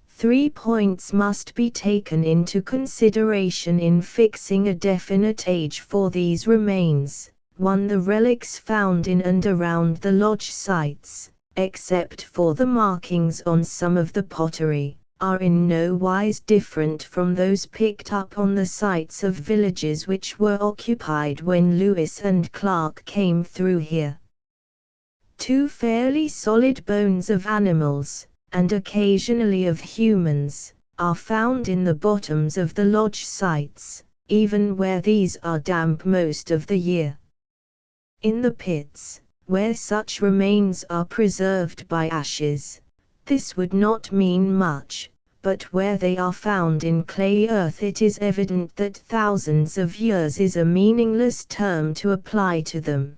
3 points must be taken into consideration in fixing a definite age for these remains. 1. The relics found in and around the lodge sites, except for the markings on some of the pottery, are in no wise different from those picked up on the sites of villages which were occupied when Lewis and Clark came through here. 2. Fairly solid bones of animals, and occasionally of humans, are found in the bottoms of the lodge sites, even where these are damp most of the year. In the pits, where such remains are preserved by ashes, this would not mean much, but where they are found in clay earth it is evident that thousands of years is a meaningless term to apply to them.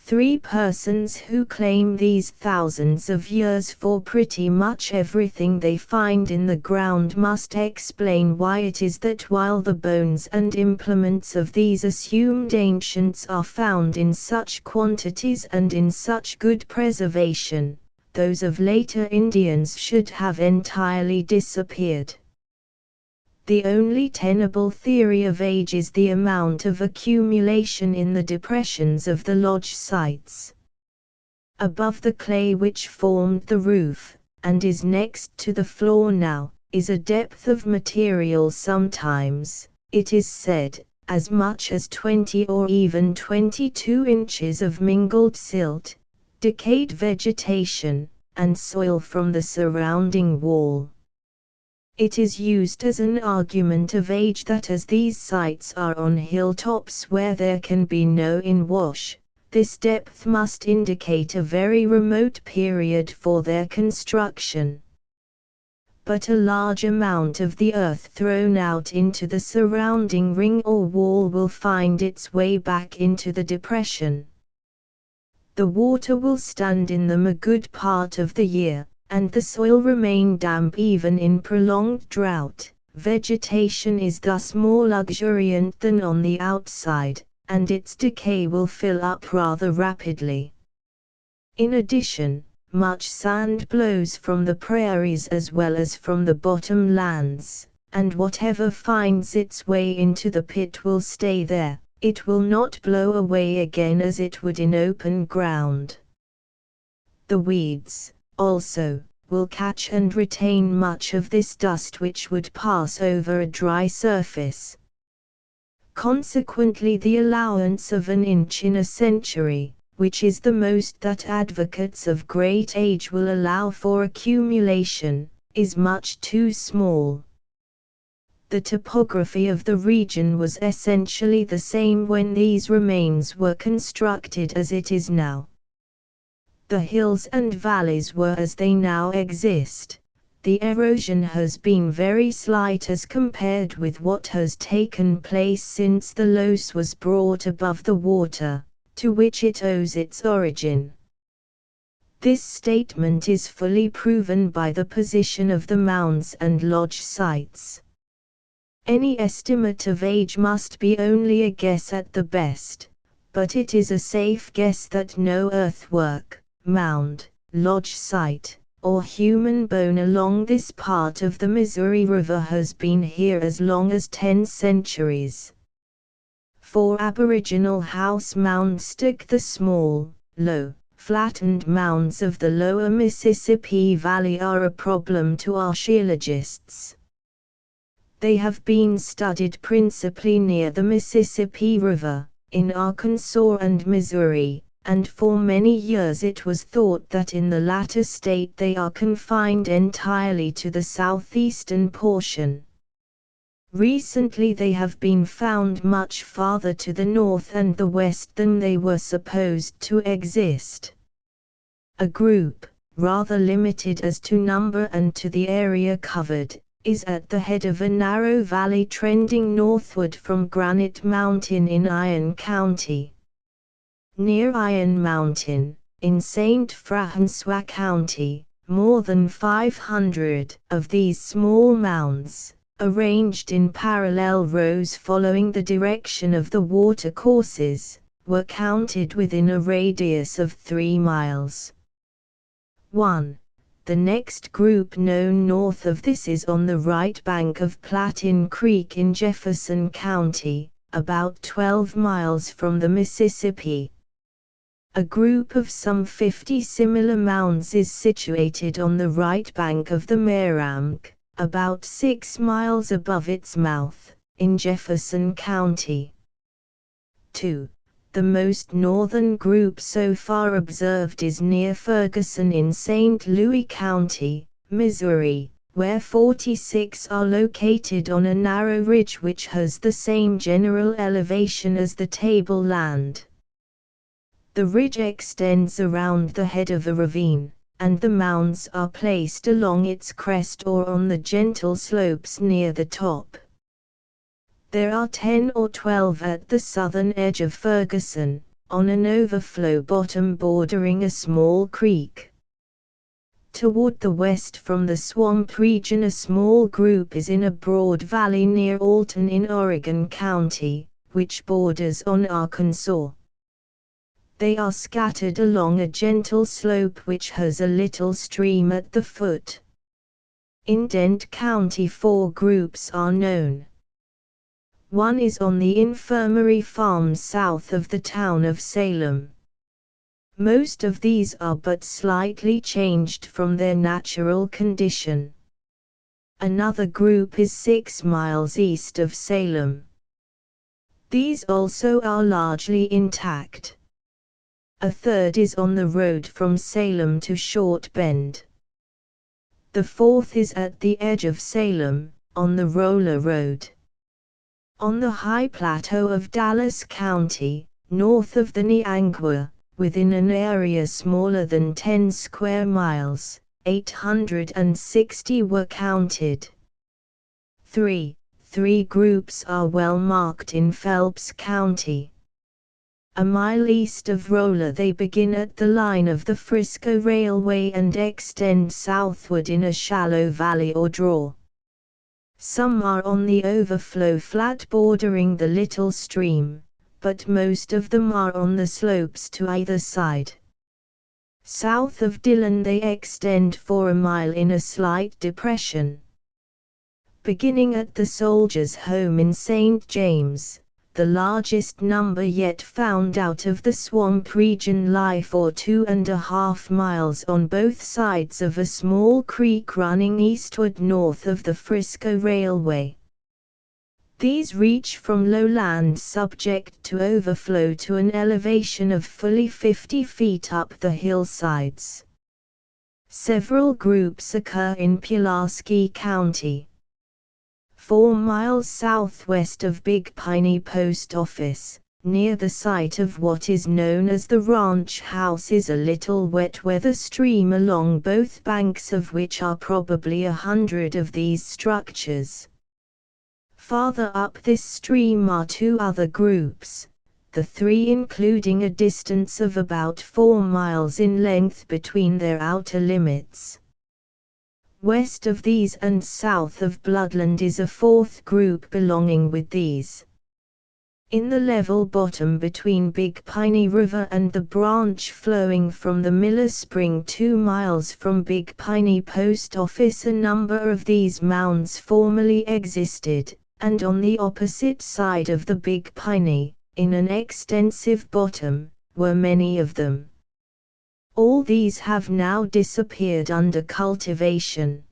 Three persons who claim these thousands of years for pretty much everything they find in the ground must explain why it is that while the bones and implements of these assumed ancients are found in such quantities and in such good preservation, those of later Indians should have entirely disappeared. The only tenable theory of age is the amount of accumulation in the depressions of the lodge sites. Above the clay which formed the roof, and is next to the floor now, is a depth of material sometimes, it is said, as much as 20 or even 22 inches of mingled silt, decayed vegetation, and soil from the surrounding wall. It is used as an argument of age that as these sites are on hilltops where there can be no inwash, this depth must indicate a very remote period for their construction. But a large amount of the earth thrown out into the surrounding ring or wall will find its way back into the depression. The water will stand in them a good part of the year, and the soil remain damp even in prolonged drought. Vegetation is thus more luxuriant than on the outside, and its decay will fill up rather rapidly. In addition, much sand blows from the prairies as well as from the bottom lands, and whatever finds its way into the pit will stay there. It will not blow away again as it would in open ground. The weeds, also, will catch and retain much of this dust which would pass over a dry surface. Consequently, the allowance of an inch in a century, which is the most that advocates of great age will allow for accumulation, is much too small. The topography of the region was essentially the same when these remains were constructed as it is now. The hills and valleys were as they now exist. The erosion has been very slight as compared with what has taken place since the loess was brought above the water, to which it owes its origin. This statement is fully proven by the position of the mounds and lodge sites. Any estimate of age must be only a guess at the best, but it is a safe guess that no earthwork, mound, lodge site, or human bone along this part of the Missouri River has been here as long as 10 centuries. 4 aboriginal house mounds stick the small, low, flattened mounds of the lower Mississippi Valley are a problem to archaeologists. They have been studied principally near the Mississippi River, in Arkansas and Missouri, and for many years it was thought that in the latter state they are confined entirely to the southeastern portion. Recently they have been found much farther to the north and the west than they were supposed to exist. A group, rather limited as to number and to the area covered, is at the head of a narrow valley trending northward from Granite Mountain in Iron County. Near Iron Mountain, in St. Francois County, more than 500 of these small mounds, arranged in parallel rows following the direction of the water courses, were counted within a radius of 3 miles. 1. The next group known north of this is on the right bank of Platte Creek in Jefferson County, about 12 miles from the Mississippi. A group of some 50 similar mounds is situated on the right bank of the Meramec, about 6 miles above its mouth, in Jefferson County. 2. The most northern group so far observed is near Ferguson in St. Louis County, Missouri, where 46 are located on a narrow ridge which has the same general elevation as the tableland. The ridge extends around the head of a ravine, and the mounds are placed along its crest or on the gentle slopes near the top. There are 10 or 12 at the southern edge of Ferguson, on an overflow bottom bordering a small creek. Toward the west from the swamp region a small group is in a broad valley near Alton in Oregon County, which borders on Arkansas. They are scattered along a gentle slope which has a little stream at the foot. In Dent County 4 groups are known. One is on the Infirmary Farm south of the town of Salem. Most of these are but slightly changed from their natural condition. Another group is 6 miles east of Salem. These also are largely intact. A third is on the road from Salem to Short Bend. The fourth is at the edge of Salem, on the Roller Road. On the high plateau of Dallas County, north of the Niangua, within an area smaller than 10 square miles, 860 were counted. 3 groups are well marked in Phelps County. A mile east of Roller they begin at the line of the Frisco Railway and extend southward in a shallow valley or draw. Some are on the overflow flat bordering the little stream, but most of them are on the slopes to either side. South of Dillon they extend for a mile in a slight depression. Beginning at the Soldiers' Home in St. James, the largest number yet found out of the swamp region lie for 2.5 miles on both sides of a small creek running eastward north of the Frisco Railway. These reach from lowland subject to overflow to an elevation of fully 50 feet up the hillsides. Several groups occur in Pulaski County. 4 miles southwest of Big Piney Post Office, near the site of what is known as the Ranch House, is a little wet-weather stream along both banks of which are probably 100 of these structures. Farther up this stream are 2 other groups, the 3 including a distance of about 4 miles in length between their outer limits. West of these and south of Bloodland is a 4th group belonging with these. In the level bottom between Big Piney River and the branch flowing from the Miller Spring 2 miles from Big Piney Post Office a number of these mounds formerly existed, and on the opposite side of the Big Piney, in an extensive bottom, were many of them. All these have now disappeared under cultivation.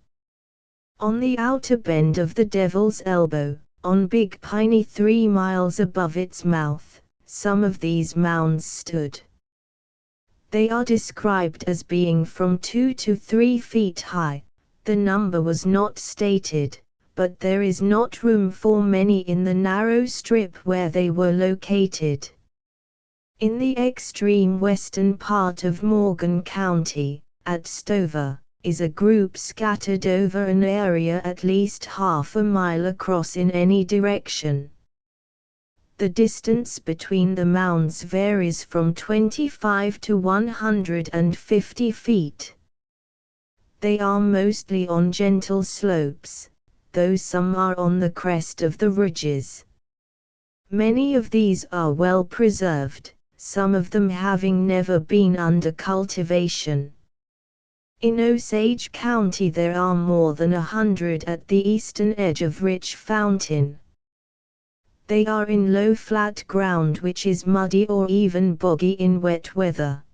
On the outer bend of the Devil's Elbow, on Big Piney 3 miles above its mouth, some of these mounds stood. They are described as being from 2 to 3 feet high. The number was not stated, but there is not room for many in the narrow strip where they were located. In the extreme western part of Morgan County, at Stover, is a group scattered over an area at least half a mile across in any direction. The distance between the mounds varies from 25 to 150 feet. They are mostly on gentle slopes, though some are on the crest of the ridges. Many of these are well preserved, some of them having never been under cultivation. In Osage County there are more than 100 at the eastern edge of Rich Fountain. They are in low flat ground which is muddy or even boggy in wet weather.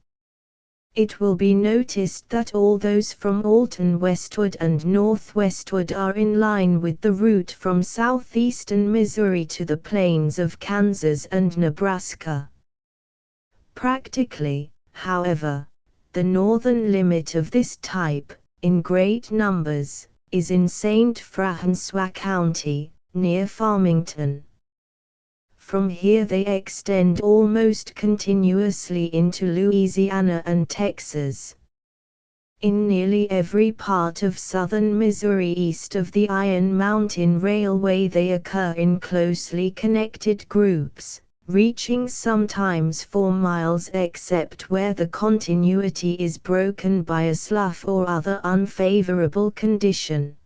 It will be noticed that all those from Alton westward and northwestward are in line with the route from southeastern Missouri to the plains of Kansas and Nebraska. Practically, however, the northern limit of this type, in great numbers, is in St. Francois County, near Farmington. From here they extend almost continuously into Louisiana and Texas. In nearly every part of southern Missouri east of the Iron Mountain Railway they occur in closely connected groups, reaching sometimes 4 miles except where the continuity is broken by a slough or other unfavorable condition.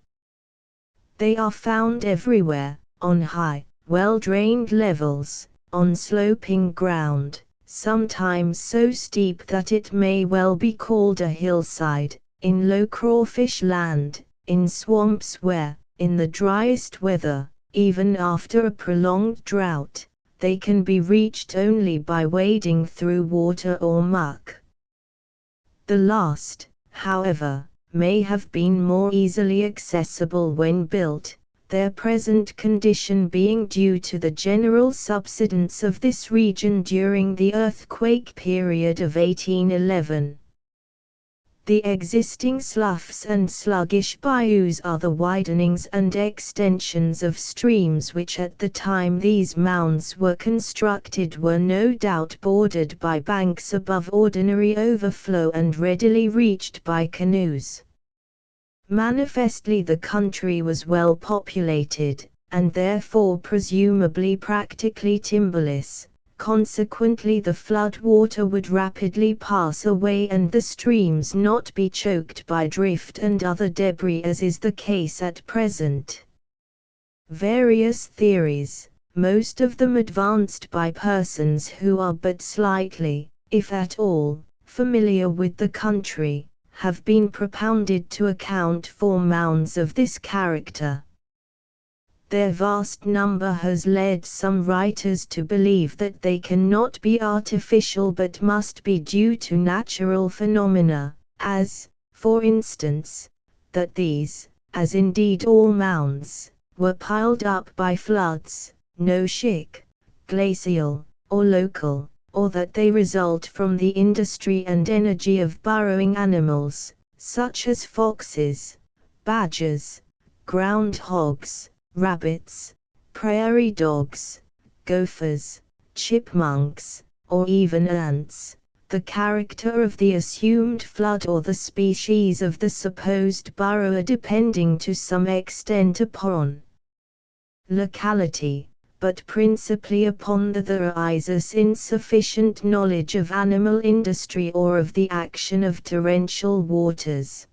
They are found everywhere, on high, well-drained levels, on sloping ground, sometimes so steep that it may well be called a hillside, in low crawfish land, in swamps where, in the driest weather, even after a prolonged drought, they can be reached only by wading through water or muck. The last, however, may have been more easily accessible when built, their present condition being due to the general subsidence of this region during the earthquake period of 1811. The existing sloughs and sluggish bayous are the widenings and extensions of streams which at the time these mounds were constructed were no doubt bordered by banks above ordinary overflow and readily reached by canoes. Manifestly the country was well populated, and therefore presumably practically timberless. Consequently the flood water would rapidly pass away and the streams not be choked by drift and other debris as is the case at present. Various theories, most of them advanced by persons who are but slightly, if at all, familiar with the country, have been propounded to account for mounds of this character. Their vast number has led some writers to believe that they cannot be artificial but must be due to natural phenomena, as, for instance, that these, as indeed all mounds, were piled up by floods, noxic, glacial, or local, or that they result from the industry and energy of burrowing animals, such as foxes, badgers, groundhogs, rabbits, prairie dogs, gophers, chipmunks, or even ants, the character of the assumed flood or the species of the supposed burrower depending to some extent upon locality, but principally upon there is insufficient knowledge of animal industry or of the action of torrential waters.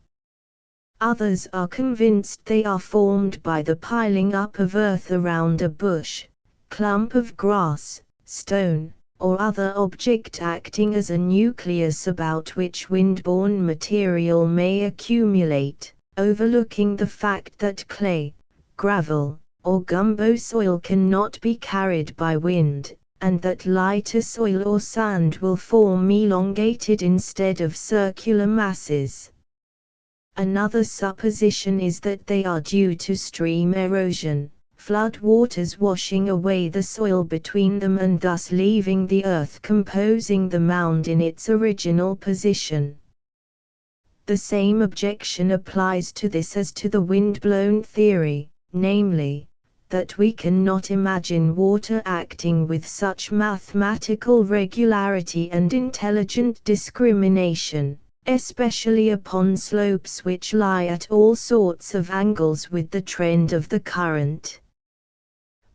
Others are convinced they are formed by the piling up of earth around a bush, clump of grass, stone, or other object acting as a nucleus about which windborne material may accumulate, overlooking the fact that clay, gravel, or gumbo soil cannot be carried by wind, and that lighter soil or sand will form elongated instead of circular masses. Another supposition is that they are due to stream erosion, flood waters washing away the soil between them and thus leaving the earth composing the mound in its original position. The same objection applies to this as to the wind-blown theory, namely, that we cannot imagine water acting with such mathematical regularity and intelligent discrimination, especially upon slopes which lie at all sorts of angles with the trend of the current.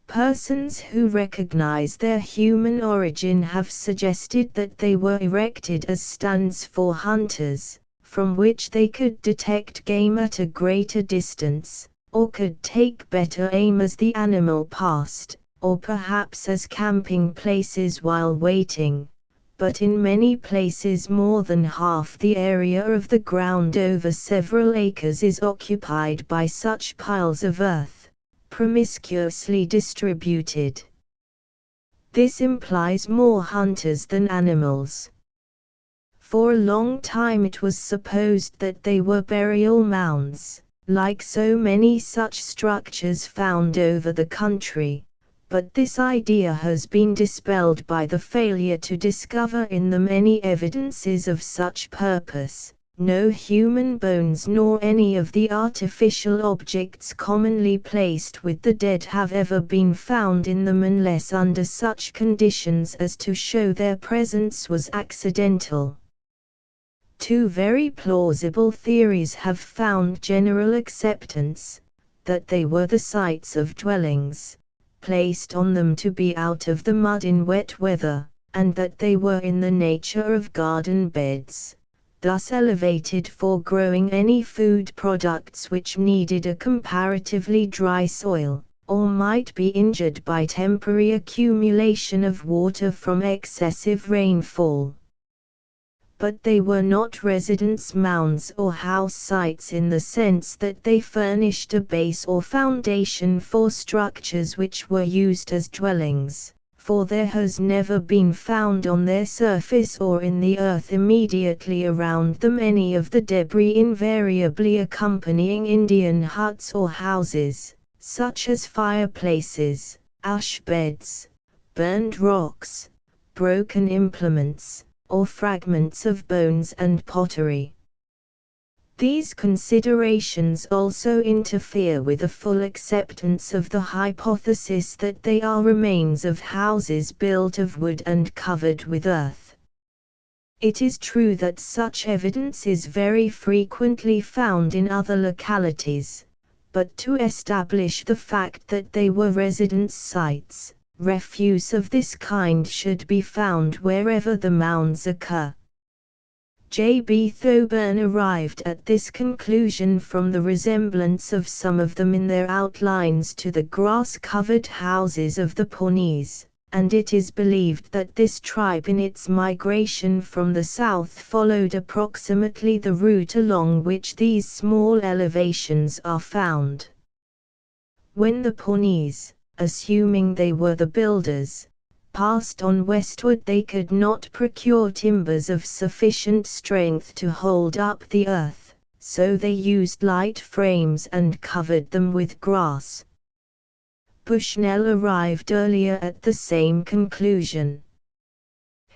Persons who recognize their human origin have suggested that they were erected as stands for hunters, from which they could detect game at a greater distance, or could take better aim as the animal passed, or perhaps as camping places while waiting. But in many places more than half the area of the ground over several acres is occupied by such piles of earth, promiscuously distributed. This implies more hunters than animals. For a long time it was supposed that they were burial mounds, like so many such structures found over the country. But this idea has been dispelled by the failure to discover in the many evidences of such purpose, no human bones nor any of the artificial objects commonly placed with the dead have ever been found in them unless under such conditions as to show their presence was accidental. Two very plausible theories have found general acceptance, that they were the sites of dwellings, placed on them to be out of the mud in wet weather, and that they were in the nature of garden beds, thus elevated for growing any food products which needed a comparatively dry soil, or might be injured by temporary accumulation of water from excessive rainfall. But they were not residence mounds or house sites in the sense that they furnished a base or foundation for structures which were used as dwellings, for there has never been found on their surface or in the earth immediately around them any of the debris invariably accompanying Indian huts or houses, such as fireplaces, ash beds, burned rocks, broken implements, or fragments of bones and pottery. These considerations also interfere with a full acceptance of the hypothesis that they are remains of houses built of wood and covered with earth. It is true that such evidence is very frequently found in other localities, but to establish the fact that they were residence sites, refuse of this kind should be found wherever the mounds occur. J. B. Thoburn arrived at this conclusion from the resemblance of some of them in their outlines to the grass-covered houses of the Pawnees, and it is believed that this tribe in its migration from the south followed approximately the route along which these small elevations are found. When the Pawnees, assuming they were the builders, passed on westward, they could not procure timbers of sufficient strength to hold up the earth, so they used light frames and covered them with grass. Bushnell arrived earlier at the same conclusion.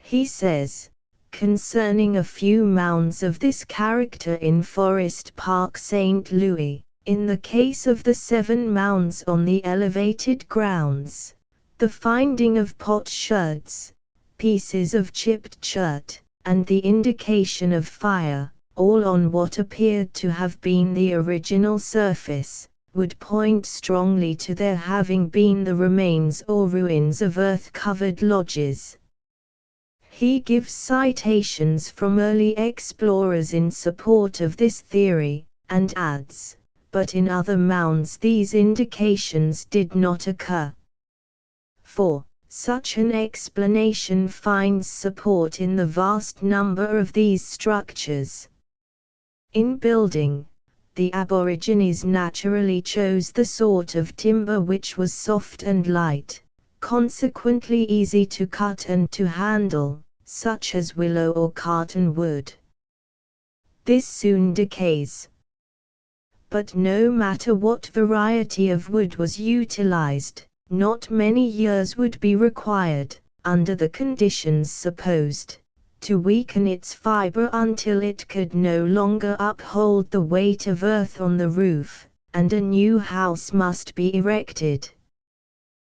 He says, concerning a few mounds of this character in Forest Park, St. Louis, in the case of the 7 mounds on the elevated grounds, the finding of potsherds, pieces of chipped chert, and the indication of fire, all on what appeared to have been the original surface, would point strongly to their having been the remains or ruins of earth-covered lodges. He gives citations from early explorers in support of this theory, and adds, but in other mounds these indications did not occur. 4. Such an explanation finds support in the vast number of these structures. In building, the Aborigines naturally chose the sort of timber which was soft and light, consequently easy to cut and to handle, such as willow or cottonwood. This soon decays. But no matter what variety of wood was utilized, not many years would be required, under the conditions supposed, to weaken its fiber until it could no longer uphold the weight of earth on the roof, and a new house must be erected.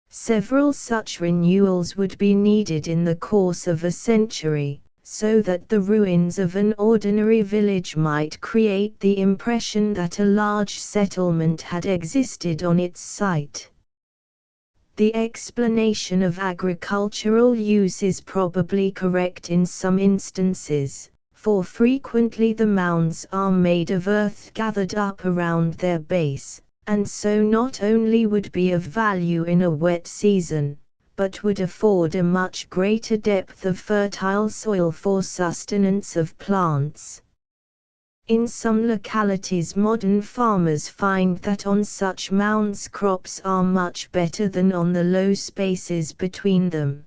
Several such renewals would be needed in the course of a century, so that the ruins of an ordinary village might create the impression that a large settlement had existed on its site. The explanation of agricultural use is probably correct in some instances, for frequently the mounds are made of earth gathered up around their base, and so not only would be of value in a wet season, but would afford a much greater depth of fertile soil for sustenance of plants. In some localities modern farmers find that on such mounds crops are much better than on the low spaces between them.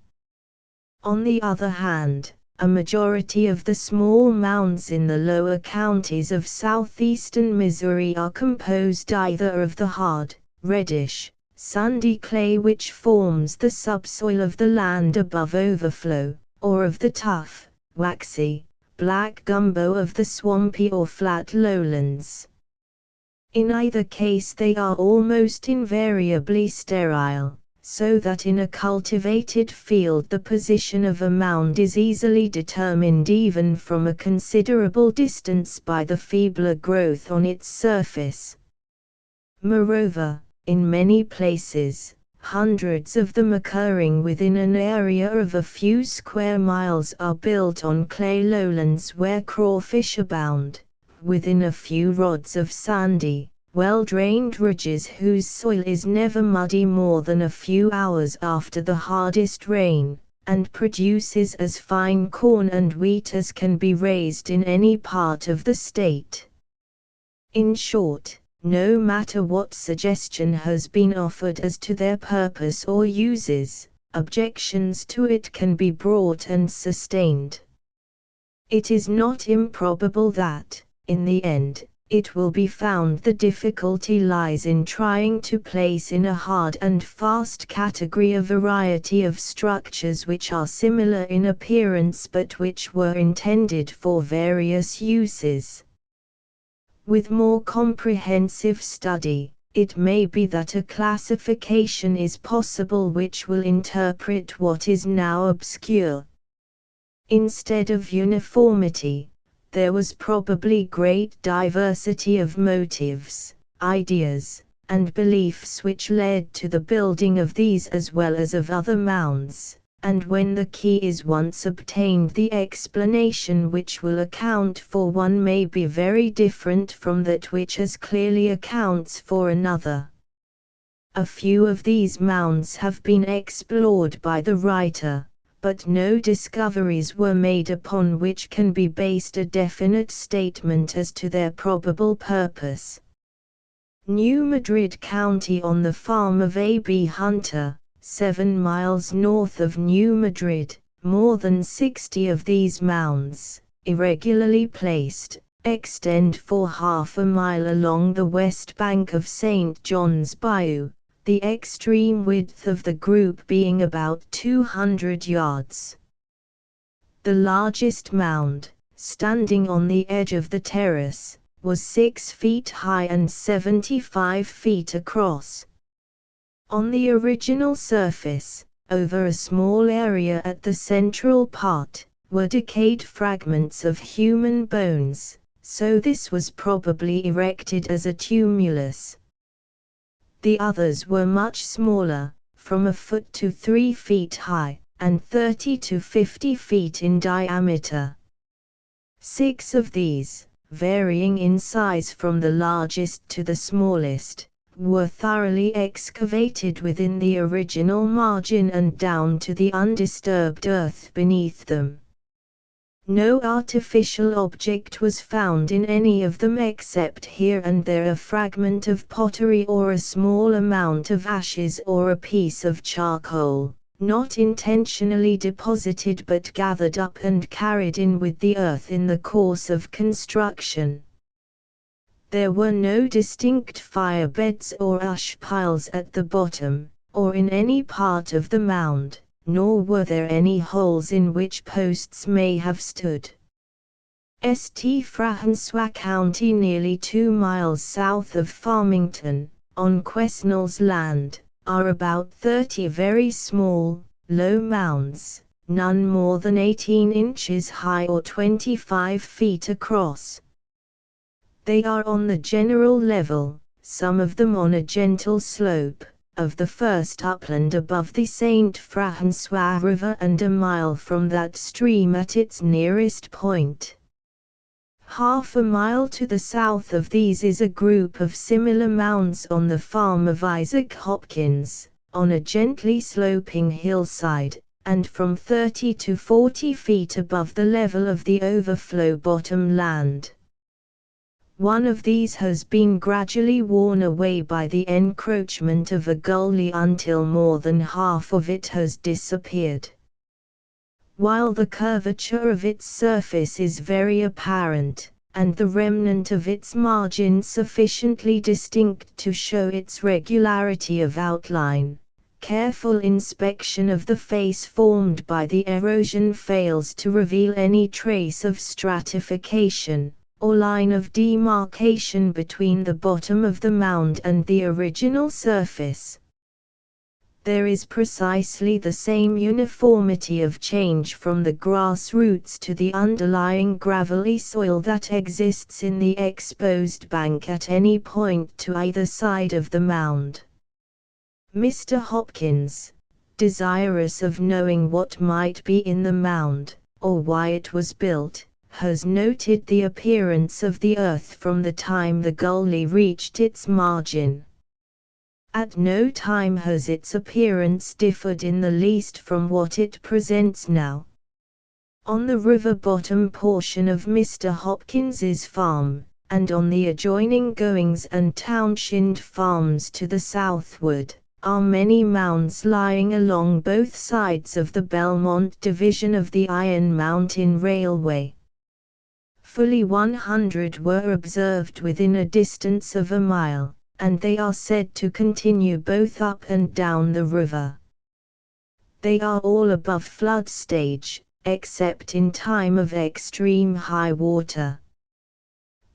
On the other hand, a majority of the small mounds in the lower counties of southeastern Missouri are composed either of the hard, reddish, sandy clay which forms the subsoil of the land above overflow, or of the tough, waxy, black gumbo of the swampy or flat lowlands. In either case they are almost invariably sterile, so that in a cultivated field the position of a mound is easily determined even from a considerable distance by the feebler growth on its surface. Moreover, in many places, hundreds of them occurring within an area of a few square miles, are built on clay lowlands where crawfish abound, within a few rods of sandy, well-drained ridges whose soil is never muddy more than a few hours after the hardest rain, and produces as fine corn and wheat as can be raised in any part of the state. In short, no matter what suggestion has been offered as to their purpose or uses, objections to it can be brought and sustained. It is not improbable that, in the end, it will be found the difficulty lies in trying to place in a hard and fast category a variety of structures which are similar in appearance but which were intended for various uses. With more comprehensive study, it may be that a classification is possible which will interpret what is now obscure. Instead of uniformity, there was probably great diversity of motives, ideas, and beliefs which led to the building of these as well as of other mounds, and when the key is once obtained, the explanation which will account for one may be very different from that which as clearly accounts for another. A few of these mounds have been explored by the writer, but no discoveries were made upon which can be based a definite statement as to their probable purpose. New Madrid County, on the farm of A. B. Hunter, 7 miles north of New Madrid, more than 60 of these mounds, irregularly placed, extend for half a mile along the west bank of St. John's Bayou, the extreme width of the group being about 200 yards. The largest mound, standing on the edge of the terrace, was 6 feet high and 75 feet across. On the original surface, over a small area at the central part, were decayed fragments of human bones, so this was probably erected as a tumulus. The others were much smaller, from a foot to 3 feet high, and 30 to 50 feet in diameter. 6 of these, varying in size from the largest to the smallest, were thoroughly excavated within the original margin and down to the undisturbed earth beneath them. No artificial object was found in any of them except here and there a fragment of pottery or a small amount of ashes or a piece of charcoal, not intentionally deposited but gathered up and carried in with the earth in the course of construction. There were no distinct fire beds or ash piles at the bottom, or in any part of the mound, nor were there any holes in which posts may have stood. St. François County, nearly 2 miles south of Farmington, on Quesnel's land, are about 30 very small, low mounds, none more than 18 inches high or 25 feet across. They are on the general level, some of them on a gentle slope, of the first upland above the St. François River and a mile from that stream at its nearest point. Half a mile to the south of these is a group of similar mounds on the farm of Isaac Hopkins, on a gently sloping hillside, and from 30 to 40 feet above the level of the overflow bottom land. One of these has been gradually worn away by the encroachment of a gully until more than half of it has disappeared. While the curvature of its surface is very apparent, and the remnant of its margin sufficiently distinct to show its regularity of outline, careful inspection of the face formed by the erosion fails to reveal any trace of stratification, or line of demarcation between the bottom of the mound and the original surface. There is precisely the same uniformity of change from the grassroots to the underlying gravelly soil that exists in the exposed bank at any point to either side of the mound. Mr. Hopkins, desirous of knowing what might be in the mound, or why it was built, has noted the appearance of the earth from the time the gully reached its margin. At no time has its appearance differed in the least from what it presents now. On the river bottom portion of Mr. Hopkins's farm, and on the adjoining Goings and Townshend farms to the southward, are many mounds lying along both sides of the Belmont division of the Iron Mountain Railway. Fully 100 were observed within a distance of a mile, and they are said to continue both up and down the river. They are all above flood stage, except in time of extreme high water.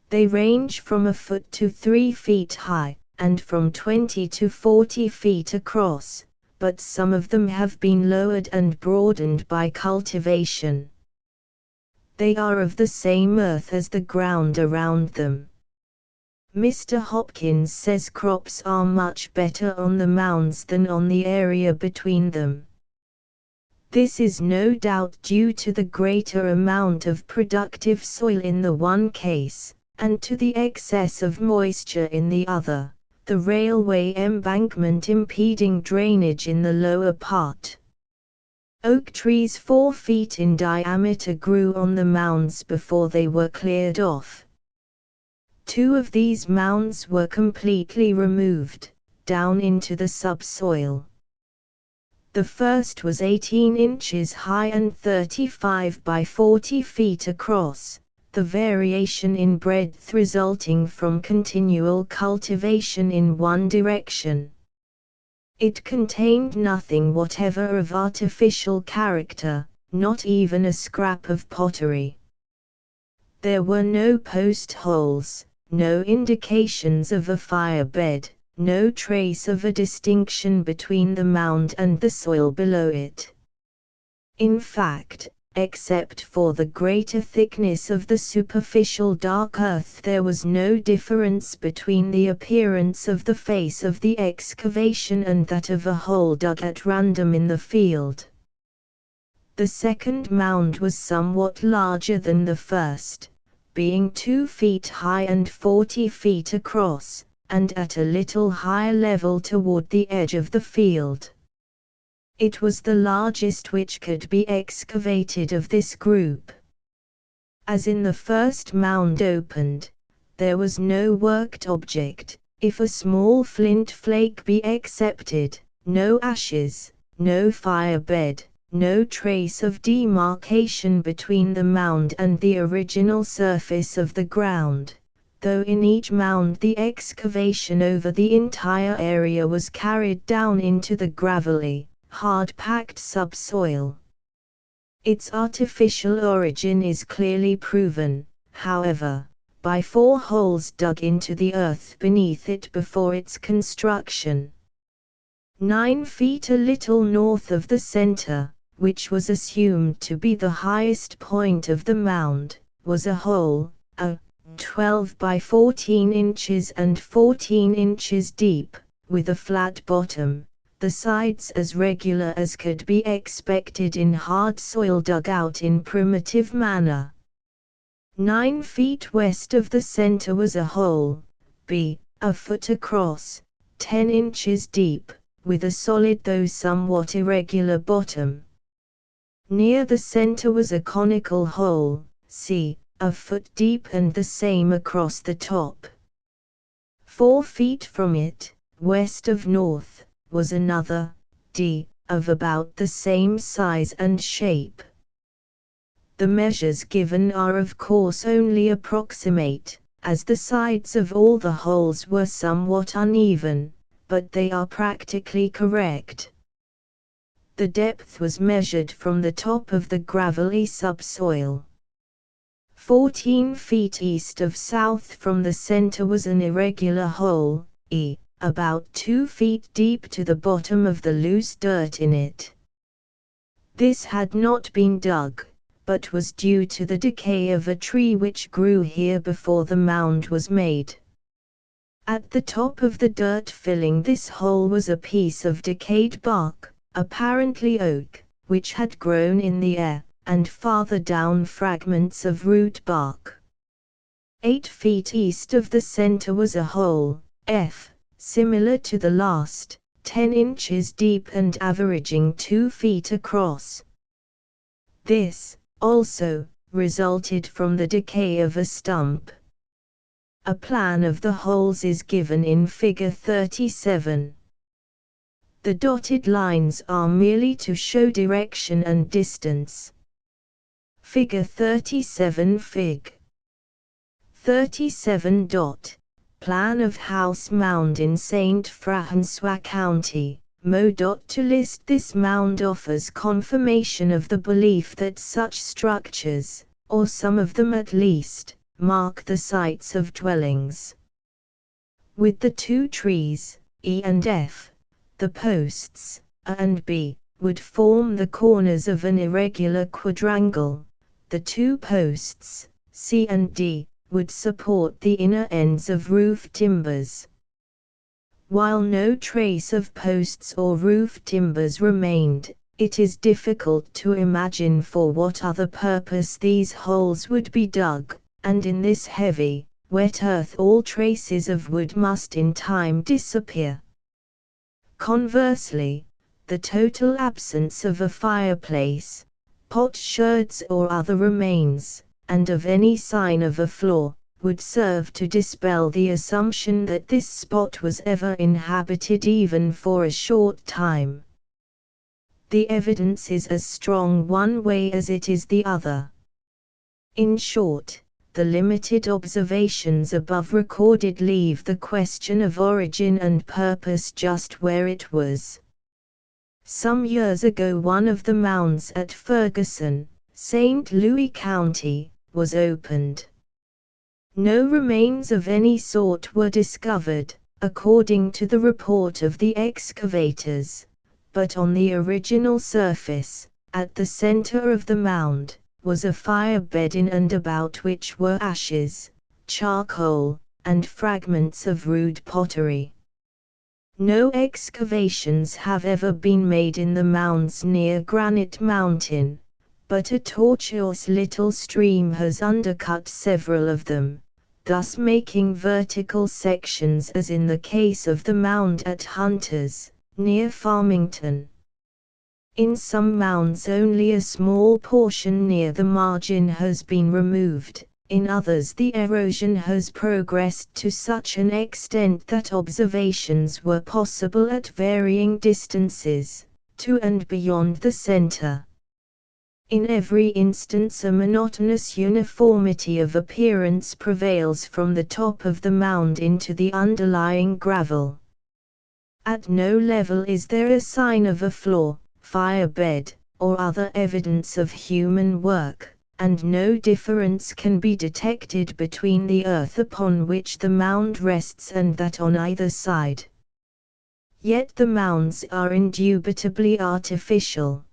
They range from a foot to 3 feet high, and from 20 to 40 feet across, but some of them have been lowered and broadened by cultivation. They are of the same earth as the ground around them. Mr. Hopkins says crops are much better on the mounds than on the area between them. This is no doubt due to the greater amount of productive soil in the one case, and to the excess of moisture in the other, the railway embankment impeding drainage in the lower part. Oak trees 4 feet in diameter grew on the mounds before they were cleared off. 2 of these mounds were completely removed, down into the subsoil. The first was 18 inches high and 35 by 40 feet across, the variation in breadth resulting from continual cultivation in one direction. It contained nothing whatever of artificial character, not even a scrap of pottery. There were no post holes, no indications of a fire bed, no trace of a distinction between the mound and the soil below it. In fact, except for the greater thickness of the superficial dark earth, there was no difference between the appearance of the face of the excavation and that of a hole dug at random in the field. The second mound was somewhat larger than the first, being 2 feet high and 40 feet across, and at a little higher level toward the edge of the field. It was the largest which could be excavated of this group. As in the first mound opened, there was no worked object, if a small flint flake be excepted, no ashes, no fire bed, no trace of demarcation between the mound and the original surface of the ground, though in each mound the excavation over the entire area was carried down into the gravelly, hard-packed subsoil. Its artificial origin is clearly proven, however, by 4 holes dug into the earth beneath it before its construction. 9 feet a little north of the center, which was assumed to be the highest point of the mound, was a hole, 12 by 14 inches and 14 inches deep, with a flat bottom, the sides as regular as could be expected in hard soil dug out in primitive manner. 9 feet west of the center was a hole, a foot across, 10 inches deep, with a solid though somewhat irregular bottom. Near the center was a conical hole, a foot deep and the same across the top. 4 feet from it, west of north, was another, of about the same size and shape. The measures given are of course only approximate, as the sides of all the holes were somewhat uneven, but they are practically correct. The depth was measured from the top of the gravelly subsoil. 14 feet east of south from the center was an irregular hole, about 2 feet deep to the bottom of the loose dirt in it. This had not been dug, but was due to the decay of a tree which grew here before the mound was made. At the top of the dirt filling this hole was a piece of decayed bark, apparently oak, which had grown in the air, and farther down fragments of root bark. 8 feet east of the center was a hole, F, similar to the last, 10 inches deep and averaging 2 feet across. This, also, resulted from the decay of a stump. A plan of the holes is given in Figure 37. The dotted lines are merely to show direction and distance. Figure 37 Fig. 37. Plan of House Mound in St. François County, Mo. To list this mound offers confirmation of the belief that such structures, or some of them at least, mark the sites of dwellings. With the 2 trees, E and F, the posts, A and B, would form the corners of an irregular quadrangle. The 2 posts, C and D, would support the inner ends of roof timbers. While no trace of posts or roof timbers remained, it is difficult to imagine for what other purpose these holes would be dug, and in this heavy, wet earth all traces of wood must in time disappear. Conversely, the total absence of a fireplace, potsherds or other remains, and of any sign of a floor, would serve to dispel the assumption that this spot was ever inhabited even for a short time. The evidence is as strong one way as it is the other. In short, the limited observations above recorded leave the question of origin and purpose just where it was. Some years ago one of the mounds at Ferguson, St. Louis County, was opened. No remains of any sort were discovered, according to the report of the excavators, but on the original surface, at the center of the mound, was a fire bed in and about which were ashes, charcoal, and fragments of rude pottery. No excavations have ever been made in the mounds near Granite Mountain, but a tortuous little stream has undercut several of them, thus making vertical sections as in the case of the mound at Hunters, near Farmington. In some mounds only a small portion near the margin has been removed, in others the erosion has progressed to such an extent that observations were possible at varying distances, to and beyond the center. In every instance a monotonous uniformity of appearance prevails from the top of the mound into the underlying gravel. At no level is there a sign of a floor, fire bed, or other evidence of human work, and no difference can be detected between the earth upon which the mound rests and that on either side. Yet the mounds are indubitably artificial.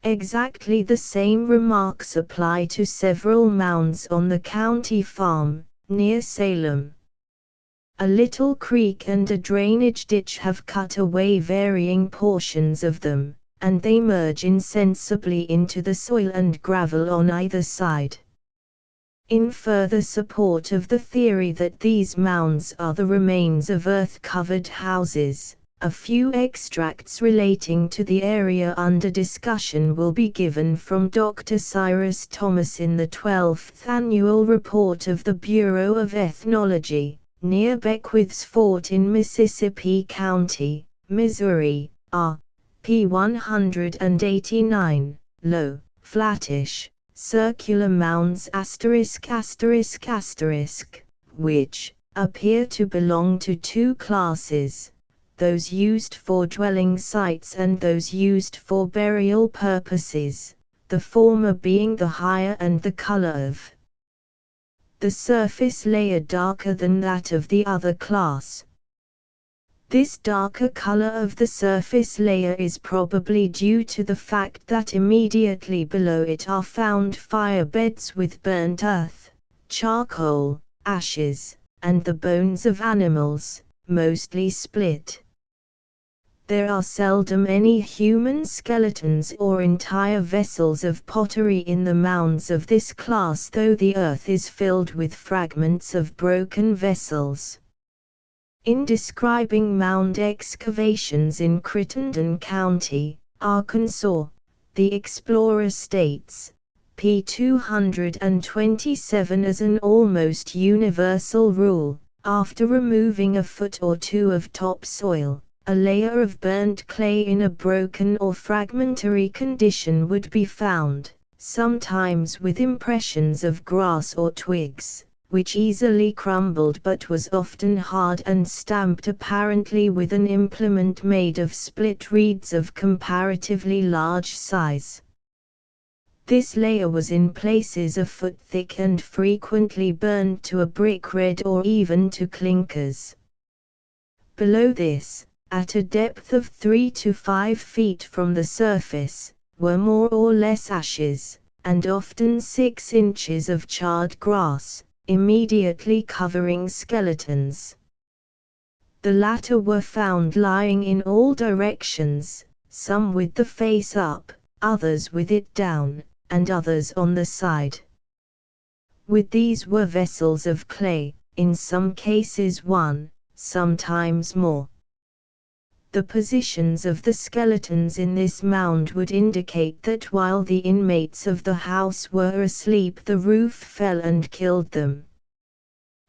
Exactly the same remarks apply to several mounds on the county farm, near Salem. A little creek and a drainage ditch have cut away varying portions of them, and they merge insensibly into the soil and gravel on either side. In further support of the theory that these mounds are the remains of earth-covered houses, a few extracts relating to the area under discussion will be given from Dr. Cyrus Thomas in the 12th Annual Report of the Bureau of Ethnology, near Beckwith's Fort in Mississippi County, Missouri, p. 189, low, flattish, circular mounds ****, which appear to belong to 2 classes, those used for dwelling sites and those used for burial purposes, the former being the higher and the color of the surface layer darker than that of the other class. This darker color of the surface layer is probably due to the fact that immediately below it are found fire beds with burnt earth, charcoal, ashes, and the bones of animals, mostly split. There are seldom any human skeletons or entire vessels of pottery in the mounds of this class, though the earth is filled with fragments of broken vessels. In describing mound excavations in Crittenden County, Arkansas, the explorer states, p. 227, as an almost universal rule, after removing a foot or two of topsoil, a layer of burnt clay in a broken or fragmentary condition would be found, sometimes with impressions of grass or twigs, which easily crumbled but was often hard and stamped apparently with an implement made of split reeds of comparatively large size. This layer was in places a foot thick and frequently burned to a brick red or even to clinkers. Below this, at a depth of 3 to 5 feet from the surface, were more or less ashes, and often 6 inches of charred grass, immediately covering skeletons. The latter were found lying in all directions, some with the face up, others with it down, and others on the side. With these were vessels of clay, in some cases one, sometimes more. The positions of the skeletons in this mound would indicate that while the inmates of the house were asleep, the roof fell and killed them.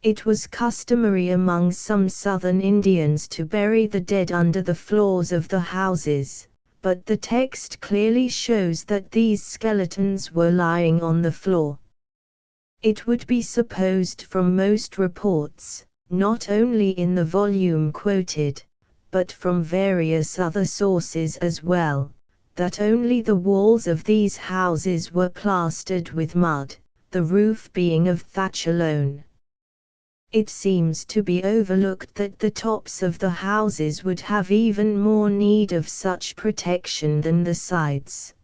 It was customary among some southern Indians to bury the dead under the floors of the houses, but the text clearly shows that these skeletons were lying on the floor. It would be supposed from most reports, not only in the volume quoted, but from various other sources as well, that only the walls of these houses were plastered with mud, the roof being of thatch alone. It seems to be overlooked that the tops of the houses would have even more need of such protection than the sides.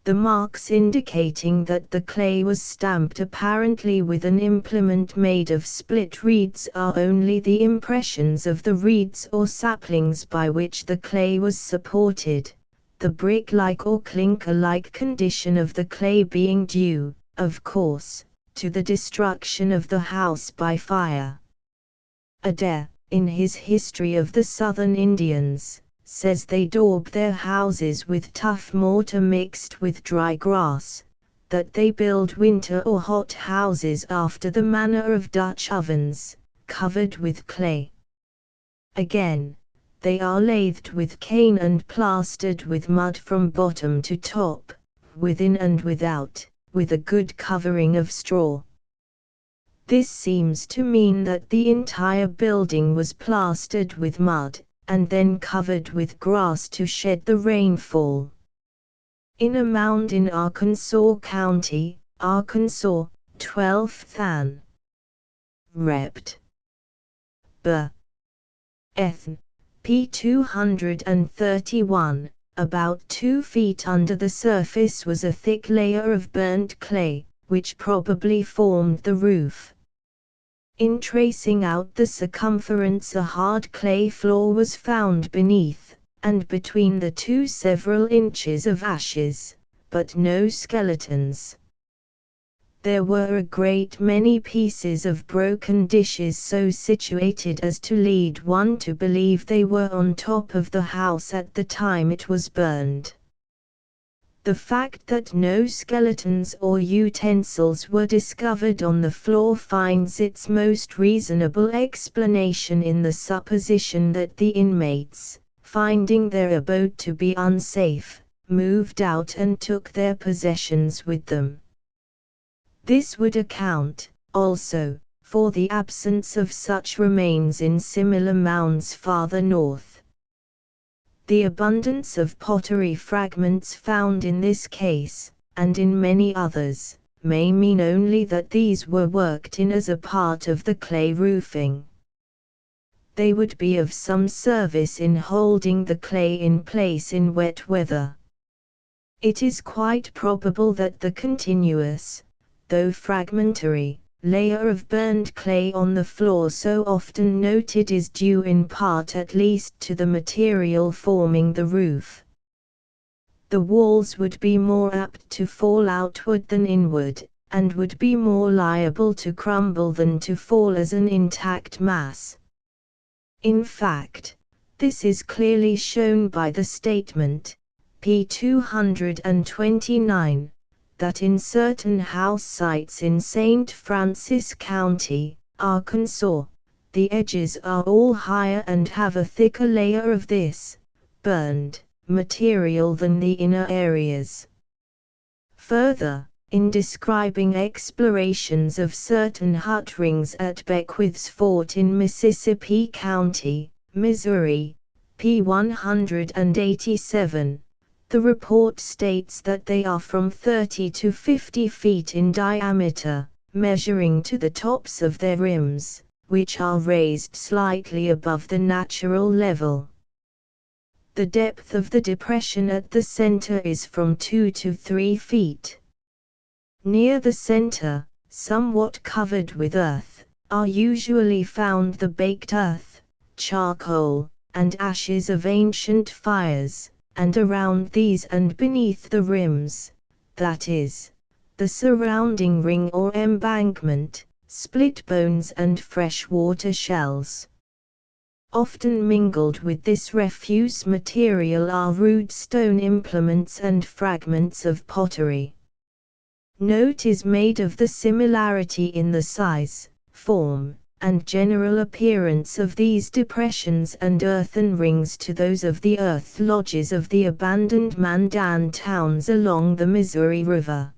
The marks indicating that the clay was stamped apparently with an implement made of split reeds are only the impressions of the reeds or saplings by which the clay was supported, the brick-like or clinker-like condition of the clay being due, of course, to the destruction of the house by fire. Adair, in his History of the Southern Indians, says they daubed their houses with tough mortar mixed with dry grass, that they build winter or hot houses after the manner of Dutch ovens, covered with clay. Again, they are lathed with cane and plastered with mud from bottom to top, within and without, with a good covering of straw. This seems to mean that the entire building was plastered with mud, and then covered with grass to shed the rainfall. In a mound in Arkansas County, Arkansas, 12th Ann. Rept. B. Ethn. p. 231, about 2 feet under the surface was a thick layer of burnt clay, which probably formed the roof. In tracing out the circumference, a hard clay floor was found beneath, and between the two several inches of ashes, but no skeletons. There were a great many pieces of broken dishes so situated as to lead one to believe they were on top of the house at the time it was burned. The fact that no skeletons or utensils were discovered on the floor finds its most reasonable explanation in the supposition that the inmates, finding their abode to be unsafe, moved out and took their possessions with them. This would account, also, for the absence of such remains in similar mounds farther north. The abundance of pottery fragments found in this case, and in many others, may mean only that these were worked in as a part of the clay roofing. They would be of some service in holding the clay in place in wet weather. It is quite probable that the continuous, though fragmentary, layer of burned clay on the floor so often noted is due in part at least to the material forming the roof. The walls would be more apt to fall outward than inward, and would be more liable to crumble than to fall as an intact mass. In fact, this is clearly shown by the statement, p. 229, that in certain house sites in St. Francis County, Arkansas, the edges are all higher and have a thicker layer of this burned material than the inner areas. Further, in describing explorations of certain hut rings at Beckwith's Fort in Mississippi County, Missouri, p. 187, the report states that they are from 30 to 50 feet in diameter, measuring to the tops of their rims, which are raised slightly above the natural level. The depth of the depression at the center is from 2 to 3 feet. Near the center, somewhat covered with earth, are usually found the baked earth, charcoal, and ashes of ancient fires, and around these and beneath the rims, that is, the surrounding ring or embankment, split bones and freshwater shells. Often mingled with this refuse material are rude stone implements and fragments of pottery. Note is made of the similarity in the size, form, and general appearance of these depressions and earthen rings to those of the earth lodges of the abandoned Mandan towns along the Missouri River.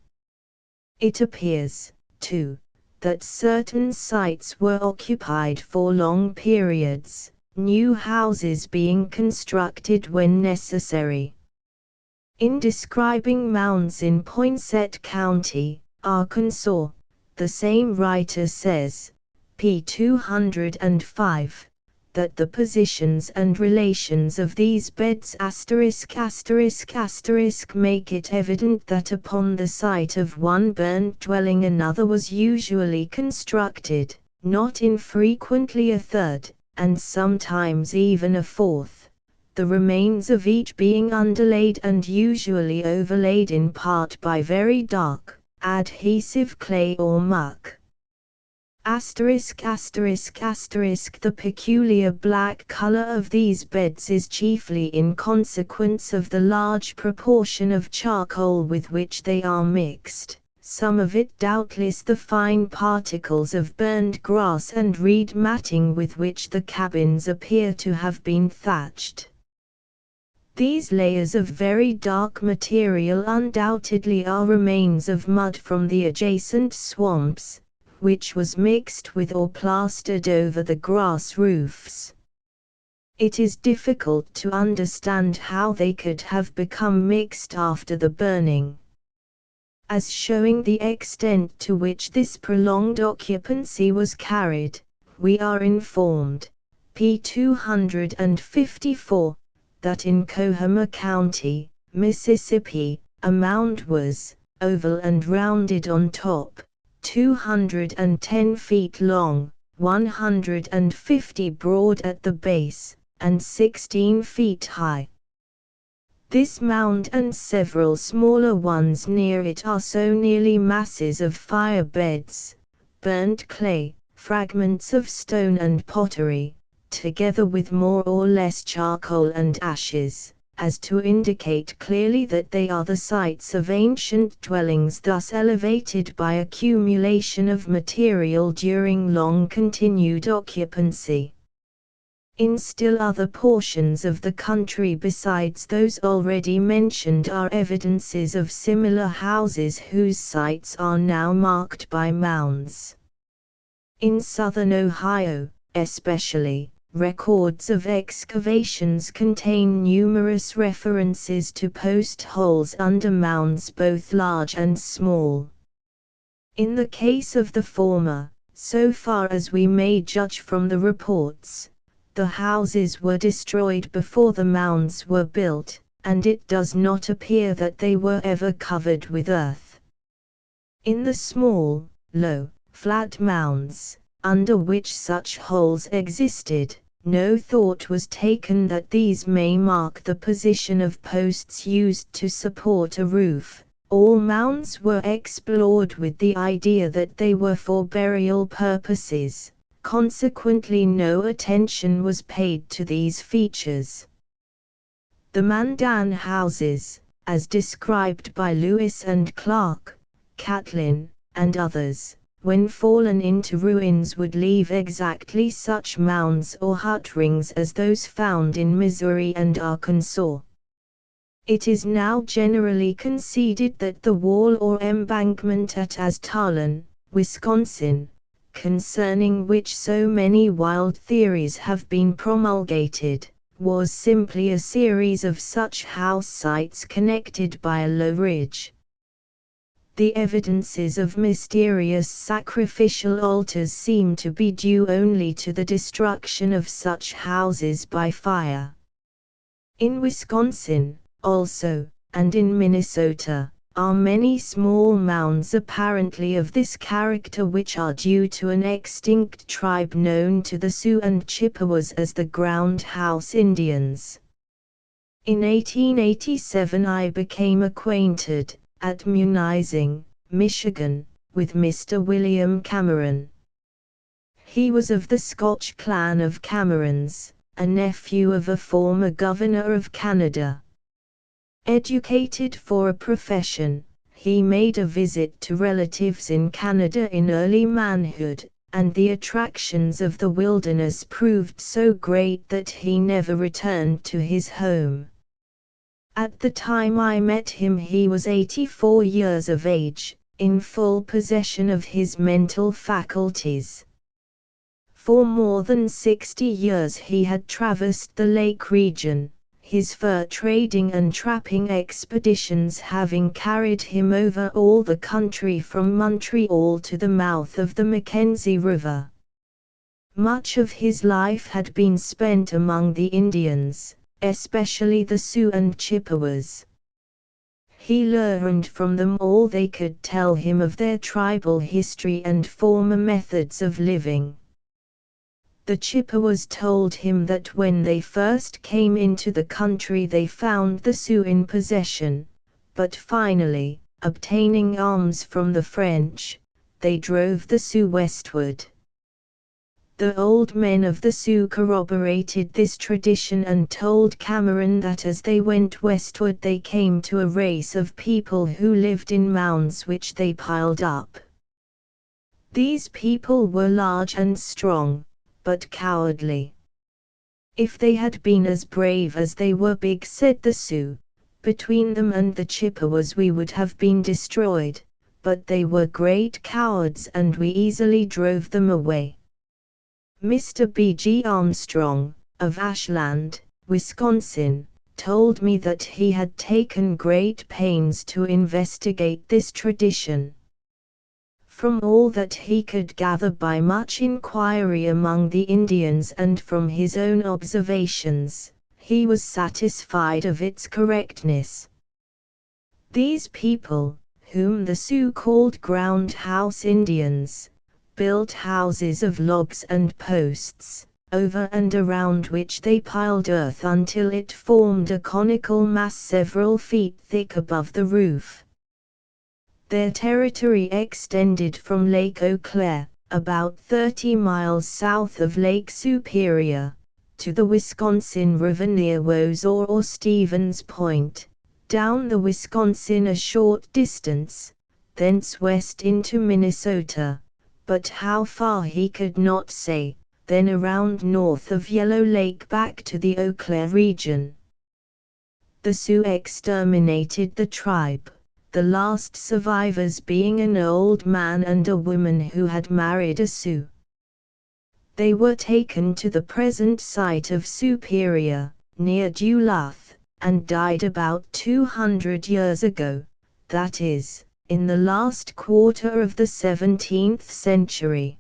It appears, too, that certain sites were occupied for long periods, new houses being constructed when necessary. In describing mounds in Poinsett County, Arkansas, the same writer says, p. 205, that the positions and relations of these beds **** make it evident that upon the site of one burned dwelling another was usually constructed, not infrequently a third, and sometimes even a fourth, the remains of each being underlaid and usually overlaid in part by very dark, adhesive clay or muck. The peculiar black color of these beds is chiefly in consequence of the large proportion of charcoal with which they are mixed, some of it doubtless the fine particles of burned grass and reed matting with which the cabins appear to have been thatched. These layers of very dark material undoubtedly are remains of mud from the adjacent swamps, which was mixed with or plastered over the grass roofs. It is difficult to understand how they could have become mixed after the burning. As showing the extent to which this prolonged occupancy was carried, we are informed, p. 254, that in Coahoma County, Mississippi, a mound was, oval and rounded on top, 210 feet long, 150 broad at the base, and 16 feet high. This mound and several smaller ones near it are so nearly masses of fire beds, burnt clay, fragments of stone and pottery, together with more or less charcoal and ashes, as to indicate clearly that they are the sites of ancient dwellings thus elevated by accumulation of material during long continued occupancy. In still other portions of the country besides those already mentioned are evidences of similar houses whose sites are now marked by mounds. In southern Ohio, especially, records of excavations contain numerous references to post holes under mounds both large and small. In the case of the former, so far as we may judge from the reports, the houses were destroyed before the mounds were built, and it does not appear that they were ever covered with earth. In the small, low, flat mounds, under which such holes existed. No thought was taken that these may mark the position of posts used to support a roof. All mounds were explored with the idea that they were for burial purposes. Consequently, no attention was paid to these features. The Mandan houses, as described by Lewis and Clark, Catlin, and others, when fallen into ruins would leave exactly such mounds or hut rings as those found in Missouri and Arkansas. It is now generally conceded that the wall or embankment at Aztalan, Wisconsin, concerning which so many wild theories have been promulgated, was simply a series of such house sites connected by a low ridge. The evidences of mysterious sacrificial altars seem to be due only to the destruction of such houses by fire. In Wisconsin, also, and in Minnesota, are many small mounds apparently of this character which are due to an extinct tribe known to the Sioux and Chippewas as the Ground House Indians. In 1887 I became acquainted, at Munising, Michigan, with Mr. William Cameron. He was of the Scotch clan of Camerons, a nephew of a former governor of Canada. Educated for a profession, he made a visit to relatives in Canada in early manhood, and the attractions of the wilderness proved so great that he never returned to his home. At the time I met him he was 84 years of age, in full possession of his mental faculties. For more than 60 years he had traversed the lake region, his fur trading and trapping expeditions having carried him over all the country from Montreal to the mouth of the Mackenzie River. Much of his life had been spent among the Indians, especially the Sioux and Chippewas. He learned from them all they could tell him of their tribal history and former methods of living. The Chippewas told him that when they first came into the country they found the Sioux in possession, but finally, obtaining arms from the French, they drove the Sioux westward. The old men of the Sioux corroborated this tradition and told Cameron that as they went westward they came to a race of people who lived in mounds which they piled up. These people were large and strong, but cowardly. If they had been as brave as they were big, said the Sioux, between them and the Chippewas we would have been destroyed, but they were great cowards and we easily drove them away. Mr. B. G. Armstrong, of Ashland, Wisconsin, told me that he had taken great pains to investigate this tradition. From all that he could gather by much inquiry among the Indians and from his own observations, he was satisfied of its correctness. These people, whom the Sioux called Ground House Indians, built houses of logs and posts, over and around which they piled earth until it formed a conical mass several feet thick above the roof. Their territory extended from Lake Eau Claire, about 30 miles south of Lake Superior, to the Wisconsin River near Wozour or Stevens Point, down the Wisconsin a short distance, thence west into Minnesota, but how far he could not say, then around north of Yellow Lake back to the Eau Claire region. The Sioux exterminated the tribe, the last survivors being an old man and a woman who had married a Sioux. They were taken to the present site of Superior, near Duluth, and died about 200 years ago, that is, in the last quarter of the 17th century.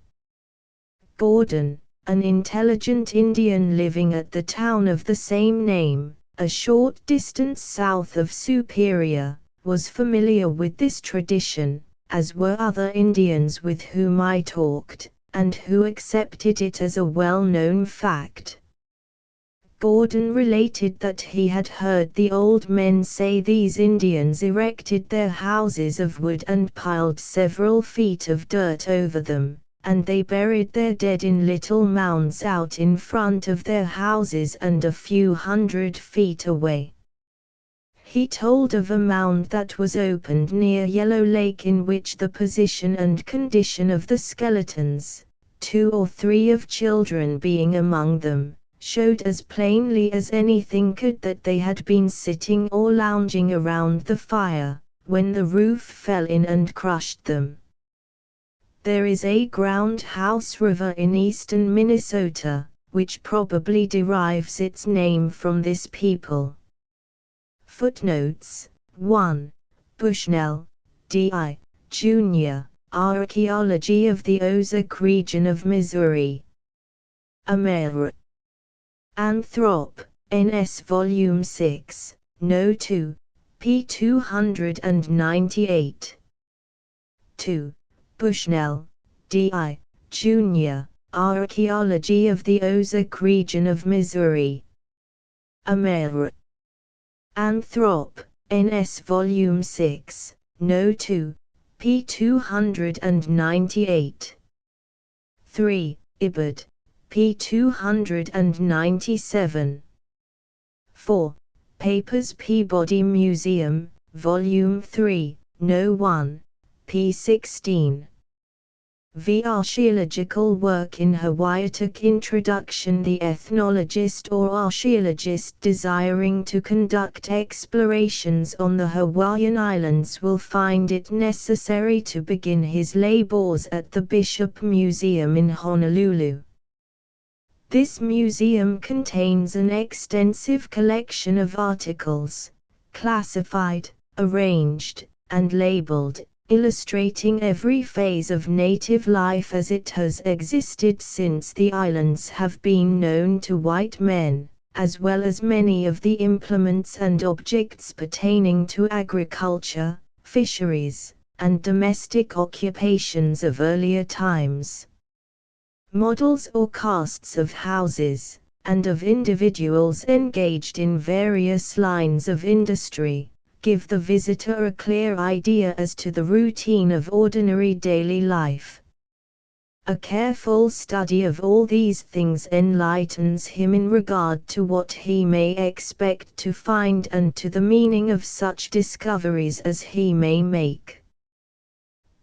Gordon, an intelligent Indian living at the town of the same name, a short distance south of Superior, was familiar with this tradition, as were other Indians with whom I talked, and who accepted it as a well-known fact. Gordon related that he had heard the old men say these Indians erected their houses of wood and piled several feet of dirt over them, and they buried their dead in little mounds out in front of their houses and a few 100 feet away. He told of a mound that was opened near Yellow Lake in which the position and condition of the skeletons, 2 or 3 of children being among them, showed as plainly as anything could that they had been sitting or lounging around the fire, when the roof fell in and crushed them. There is a Ground House River in eastern Minnesota, which probably derives its name from this people. Footnotes: 1. Bushnell, D.I., Jr., Archaeology of the Ozark Region of Missouri. Amer. Anthrop, N.S. Volume 6, No. 2, p. 298. 2. Bushnell, D.I., Jr., Archaeology of the Ozark Region of Missouri. Amer. Anthrop, N.S. Volume 6, No. 2, p. 298. 3. Ibid, p. 297. 4. Papers Peabody Museum, Volume 3, No. 1, p. 16. The Archeological Work in Hawaiitic Introduction. The ethnologist or archaeologist desiring to conduct explorations on the Hawaiian Islands will find it necessary to begin his labors at the Bishop Museum in Honolulu. This museum contains an extensive collection of articles, classified, arranged, and labeled, illustrating every phase of native life as it has existed since the islands have been known to white men, as well as many of the implements and objects pertaining to agriculture, fisheries, and domestic occupations of earlier times. Models or casts of houses, and of individuals engaged in various lines of industry, give the visitor a clear idea as to the routine of ordinary daily life. A careful study of all these things enlightens him in regard to what he may expect to find and to the meaning of such discoveries as he may make.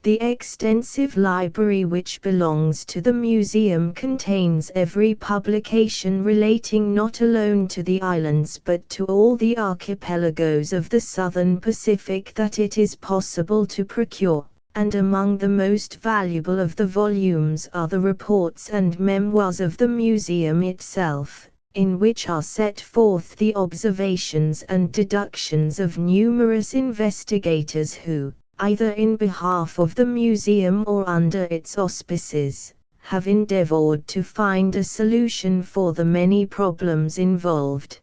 The extensive library which belongs to the museum contains every publication relating not alone to the islands but to all the archipelagos of the southern Pacific that it is possible to procure, and among the most valuable of the volumes are the reports and memoirs of the museum itself, in which are set forth the observations and deductions of numerous investigators who, either in behalf of the museum or under its auspices, have endeavored to find a solution for the many problems involved.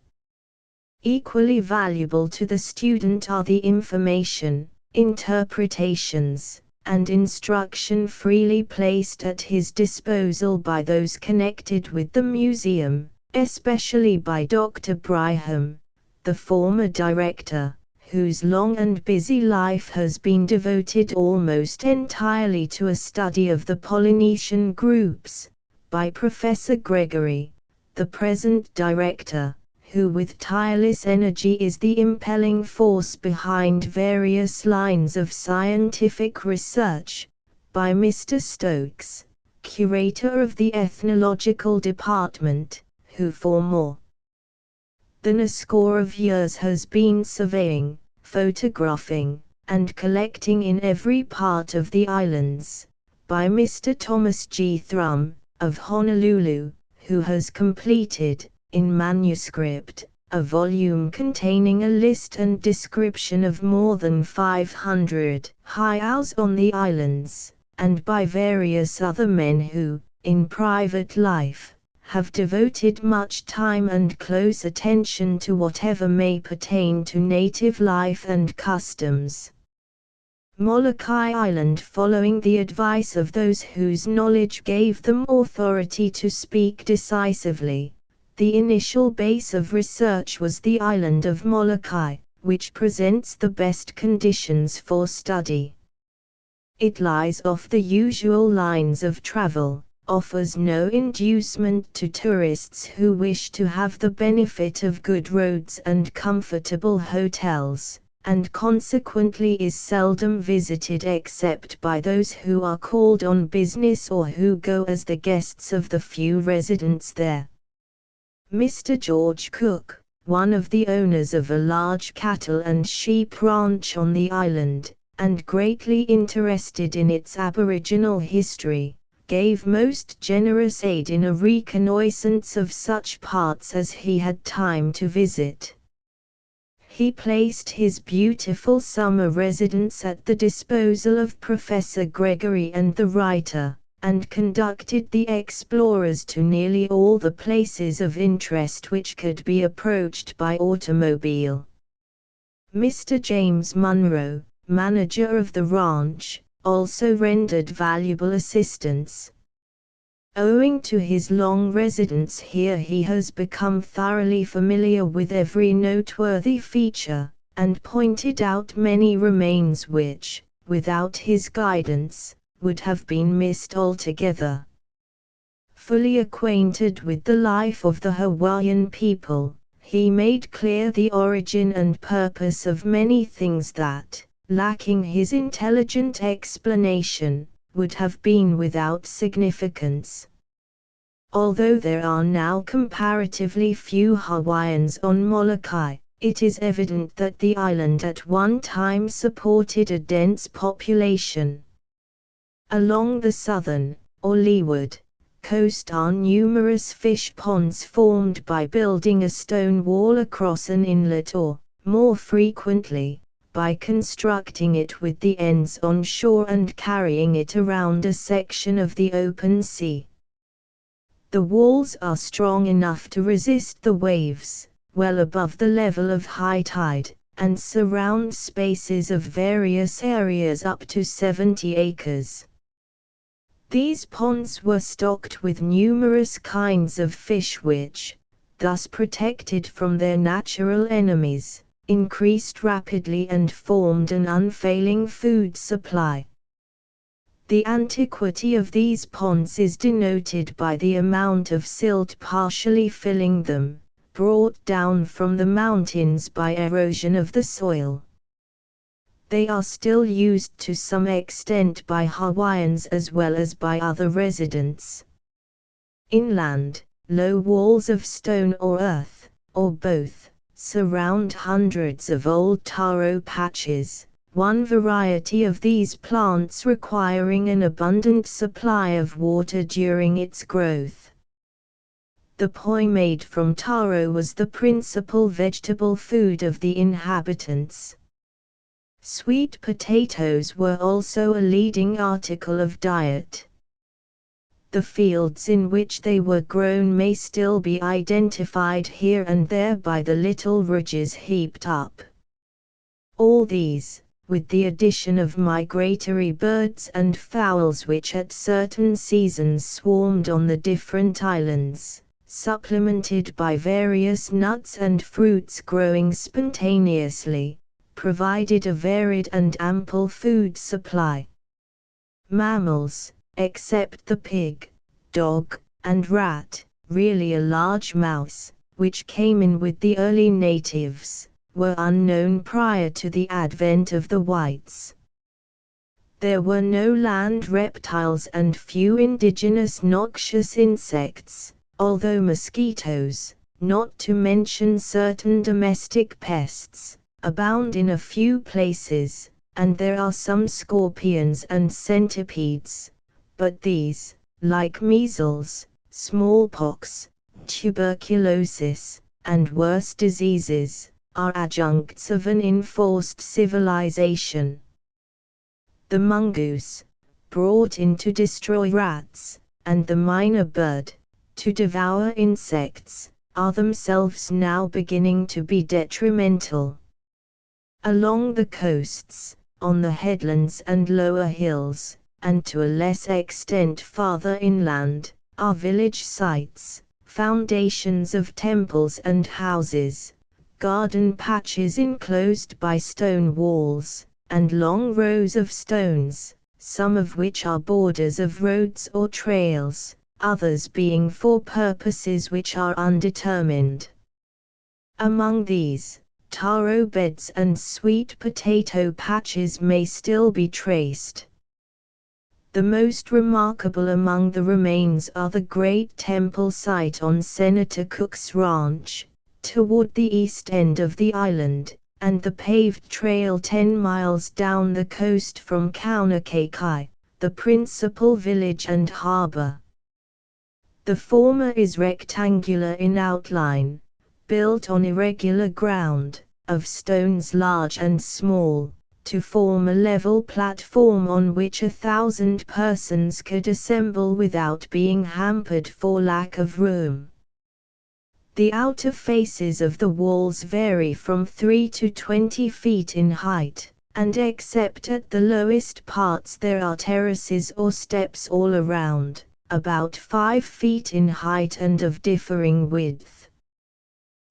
Equally valuable to the student are the information, interpretations, and instruction freely placed at his disposal by those connected with the museum, especially by Dr. Bryham, the former director, whose long and busy life has been devoted almost entirely to a study of the Polynesian groups, by Professor Gregory, the present director, who with tireless energy is the impelling force behind various lines of scientific research, by Mr. Stokes, curator of the ethnological department, who for more than a score of years has been surveying, photographing, and collecting in every part of the islands, by Mr. Thomas G. Thrum, of Honolulu, who has completed, in manuscript, a volume containing a list and description of more than 500 heiaus on the islands, and by various other men who, in private life, have devoted much time and close attention to whatever may pertain to native life and customs. Molokai Island, following the advice of those whose knowledge gave them authority to speak decisively. The initial base of research was the island of Molokai, which presents the best conditions for study. It lies off the usual lines of travel, offers no inducement to tourists who wish to have the benefit of good roads and comfortable hotels, and consequently is seldom visited except by those who are called on business or who go as the guests of the few residents there. Mr. George Cook, one of the owners of a large cattle and sheep ranch on the island, and greatly interested in its Aboriginal history, gave most generous aid in a reconnaissance of such parts as he had time to visit. He placed his beautiful summer residence at the disposal of Professor Gregory and the writer, and conducted the explorers to nearly all the places of interest which could be approached by automobile. Mr. James Munro, manager of the ranch, also rendered valuable assistance. Owing to his long residence here, he has become thoroughly familiar with every noteworthy feature, and pointed out many remains which, without his guidance, would have been missed altogether. Fully acquainted with the life of the Hawaiian people, he made clear the origin and purpose of many things that, lacking his intelligent explanation, would have been without significance. Although there are now comparatively few Hawaiians on Molokai, it is evident that the island at one time supported a dense population. Along the southern, or leeward, coast are numerous fish ponds formed by building a stone wall across an inlet or, more frequently, by constructing it with the ends on shore and carrying it around a section of the open sea. The walls are strong enough to resist the waves, well above the level of high tide, and surround spaces of various areas up to 70 acres. These ponds were stocked with numerous kinds of fish which, thus protected from their natural enemies, increased rapidly and formed an unfailing food supply. The antiquity of these ponds is denoted by the amount of silt partially filling them, brought down from the mountains by erosion of the soil. They are still used to some extent by Hawaiians as well as by other residents. Inland, low walls of stone or earth, or both, surround hundreds of old taro patches, one variety of these plants requiring an abundant supply of water during its growth. The poi made from taro was the principal vegetable food of the inhabitants. Sweet potatoes were also a leading article of diet. The fields in which they were grown may still be identified here and there by the little ridges heaped up. All these, with the addition of migratory birds and fowls which at certain seasons swarmed on the different islands, supplemented by various nuts and fruits growing spontaneously, provided a varied and ample food supply. Mammals, except the pig, dog, and rat, really a large mouse, which came in with the early natives, were unknown prior to the advent of the whites. There were no land reptiles and few indigenous noxious insects, although mosquitoes, not to mention certain domestic pests, abound in a few places, and there are some scorpions and centipedes, but these, like measles, smallpox, tuberculosis, and worse diseases, are adjuncts of an enforced civilization. The mongoose, brought in to destroy rats, and the mynah bird, to devour insects, are themselves now beginning to be detrimental. Along the coasts, on the headlands and lower hills, and to a less extent farther inland, are village sites, foundations of temples and houses, garden patches enclosed by stone walls, and long rows of stones, some of which are borders of roads or trails, others being for purposes which are undetermined. Among these, taro beds and sweet potato patches may still be traced. The most remarkable among the remains are the great temple site on Senator Cook's ranch, toward the east end of the island, and the paved trail 10 miles down the coast from Kaunakakai, the principal village and harbor. The former is rectangular in outline, built on irregular ground, of stones large and small, to form a level platform on which 1,000 persons could assemble without being hampered for lack of room. The outer faces of the walls vary from 3 to 20 feet in height, and except at the lowest parts there are terraces or steps all around, about 5 feet in height and of differing width.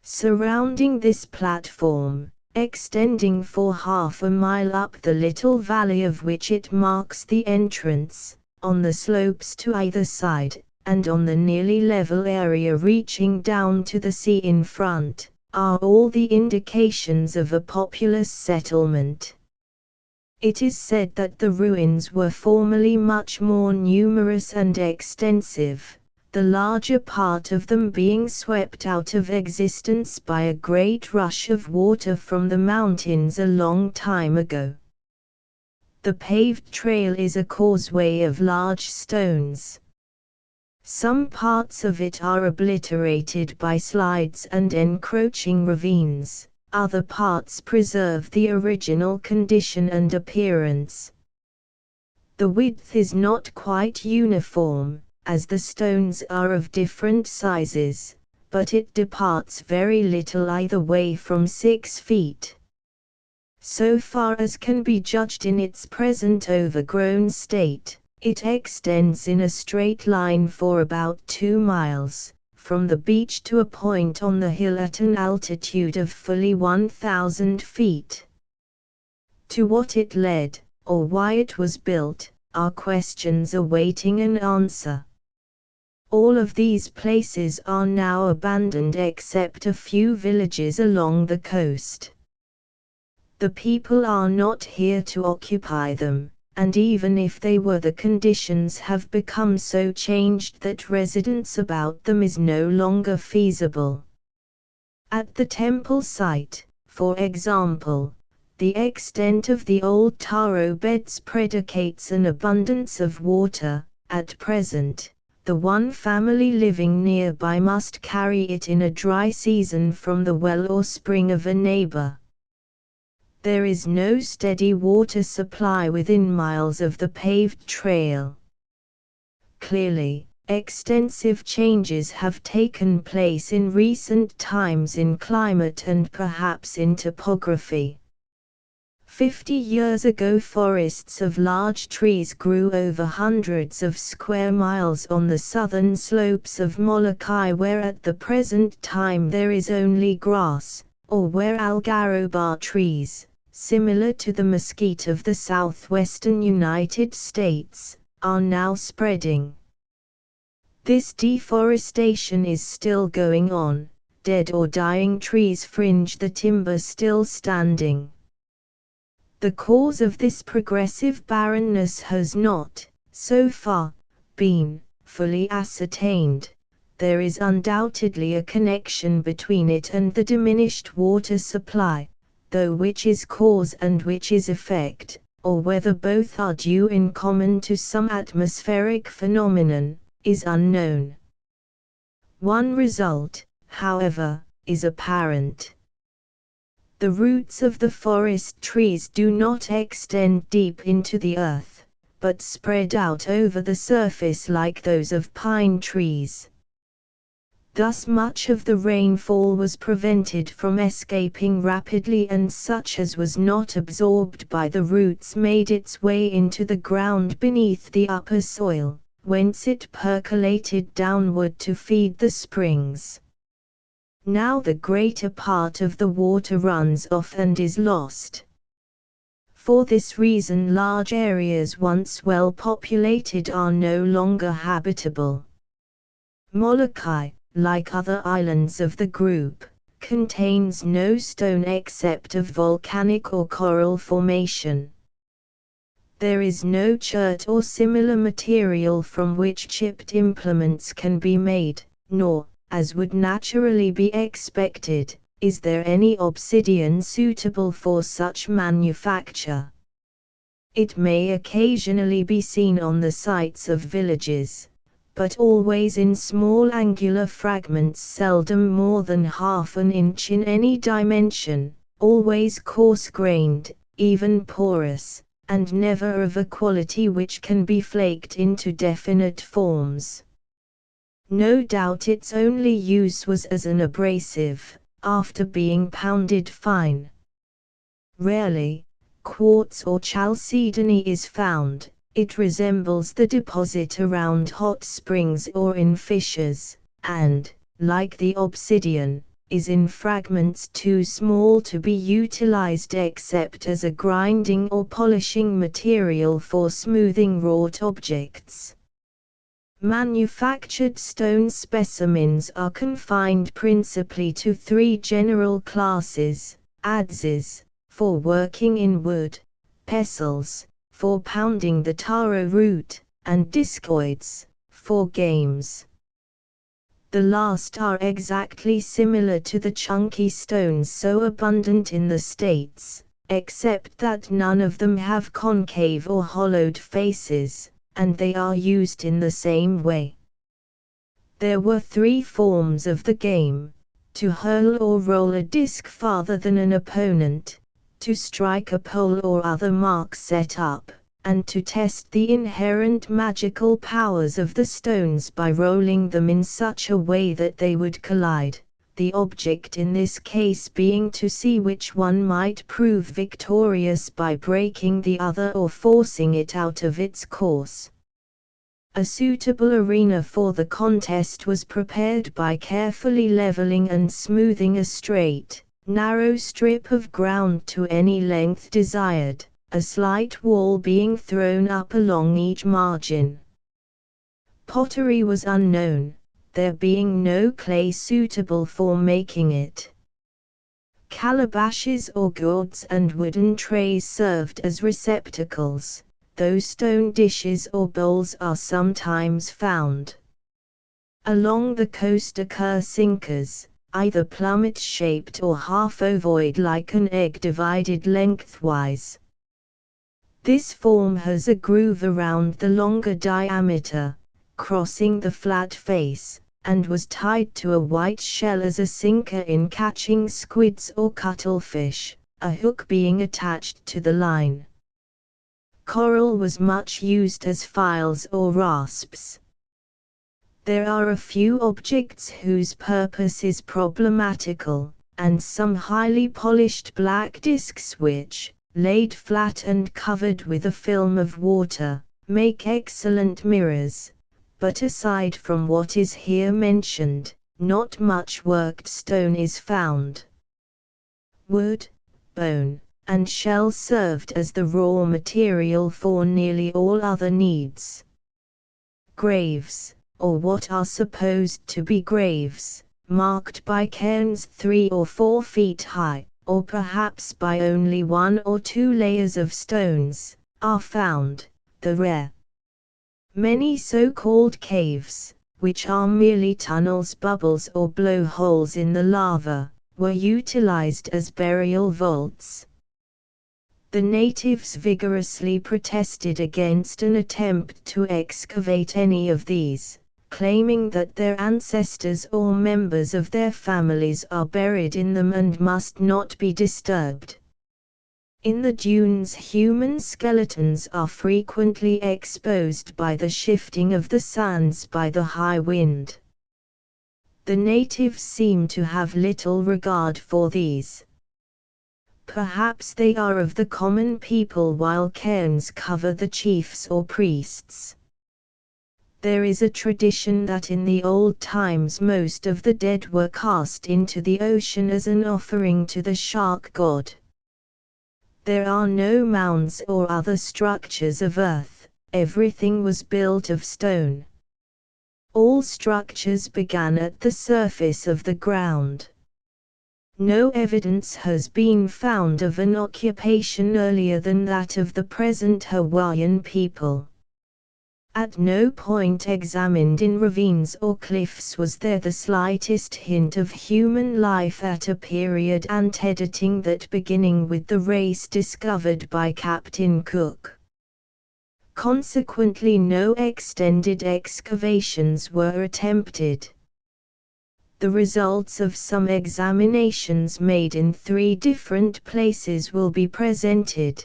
Surrounding this platform, extending for half a mile up the little valley of which it marks the entrance, on the slopes to either side, and on the nearly level area reaching down to the sea in front, are all the indications of a populous settlement. It is said that the ruins were formerly much more numerous and extensive, the larger part of them being swept out of existence by a great rush of water from the mountains a long time ago. The paved trail is a causeway of large stones. Some parts of it are obliterated by slides and encroaching ravines, other parts preserve the original condition and appearance. The width is not quite uniform, as the stones are of different sizes, but it departs very little either way from 6 feet. So far as can be judged in its present overgrown state, it extends in a straight line for about 2 miles, from the beach to a point on the hill at an altitude of fully 1,000 feet. To what it led, or why it was built, are questions awaiting an answer. All of these places are now abandoned except a few villages along the coast. The people are not here to occupy them, and even if they were, the conditions have become so changed that residence about them is no longer feasible. At the temple site, for example, the extent of the old taro beds predicates an abundance of water. At present, the one family living nearby must carry it in a dry season from the well or spring of a neighbor. There is no steady water supply within miles of the paved trail. Clearly, extensive changes have taken place in recent times in climate and perhaps in topography. 50 years ago, forests of large trees grew over hundreds of square miles on the southern slopes of Molokai, where at the present time there is only grass, or where algarobar trees, similar to the mesquite of the southwestern United States, are now spreading. This deforestation is still going on. Dead or dying trees fringe the timber still standing. The cause of this progressive barrenness has not, so far, been fully ascertained. There is undoubtedly a connection between it and the diminished water supply, though which is cause and which is effect, or whether both are due in common to some atmospheric phenomenon, is unknown. One result, however, is apparent. The roots of the forest trees do not extend deep into the earth, but spread out over the surface like those of pine trees. Thus much of the rainfall was prevented from escaping rapidly, and such as was not absorbed by the roots made its way into the ground beneath the upper soil, whence it percolated downward to feed the springs. Now the greater part of the water runs off and is lost. For this reason large areas once well populated are no longer habitable. Molokai, like other islands of the group, contains no stone except of volcanic or coral formation. There is no chert or similar material from which chipped implements can be made, nor, as would naturally be expected, is there any obsidian suitable for such manufacture. It may occasionally be seen on the sites of villages, but always in small angular fragments, seldom more than half an inch in any dimension, always coarse-grained, even porous, and never of a quality which can be flaked into definite forms. No doubt its only use was as an abrasive, after being pounded fine. Rarely, quartz or chalcedony is found. It resembles the deposit around hot springs or in fissures, and, like the obsidian, is in fragments too small to be utilized except as a grinding or polishing material for smoothing wrought objects. Manufactured stone specimens are confined principally to three general classes: adzes, for working in wood; pestles, for pounding the taro root; and discoids, for games. The last are exactly similar to the chunky stones so abundant in the States, except that none of them have concave or hollowed faces, and they are used in the same way. There were three forms of the game: to hurl or roll a disc farther than an opponent, to strike a pole or other mark set up, and to test the inherent magical powers of the stones by rolling them in such a way that they would collide, the object in this case being to see which one might prove victorious by breaking the other or forcing it out of its course. A suitable arena for the contest was prepared by carefully leveling and smoothing a straight, narrow strip of ground to any length desired, a slight wall being thrown up along each margin. Pottery was unknown, there being no clay suitable for making it. Calabashes or gourds and wooden trays served as receptacles, though stone dishes or bowls are sometimes found. Along the coast occur sinkers, either plummet-shaped or half ovoid like an egg divided lengthwise. This form has a groove around the longer diameter, crossing the flat face, and was tied to a white shell as a sinker in catching squids or cuttlefish, a hook being attached to the line. Coral was much used as files or rasps. There are a few objects whose purpose is problematical, and some highly polished black discs which, laid flat and covered with a film of water, make excellent mirrors, but aside from what is here mentioned, not much worked stone is found. Wood, bone, and shell served as the raw material for nearly all other needs. Graves, or what are supposed to be graves, marked by cairns 3 or 4 feet high, or perhaps by only 1 or 2 layers of stones, are found, the rare. Many so-called caves, which are merely tunnels, bubbles or blowholes in the lava, were utilized as burial vaults. The natives vigorously protested against an attempt to excavate any of these, claiming that their ancestors or members of their families are buried in them and must not be disturbed. In the dunes, human skeletons are frequently exposed by the shifting of the sands by the high wind. The natives seem to have little regard for these. Perhaps they are of the common people while cairns cover the chiefs or priests. There is a tradition that in the old times most of the dead were cast into the ocean as an offering to the shark god. There are no mounds or other structures of earth, everything was built of stone. All structures began at the surface of the ground. No evidence has been found of an occupation earlier than that of the present Hawaiian people. At no point examined in ravines or cliffs was there the slightest hint of human life at a period antedating that beginning with the race discovered by Captain Cook. Consequently, no extended excavations were attempted. The results of some examinations made in 3 different places will be presented.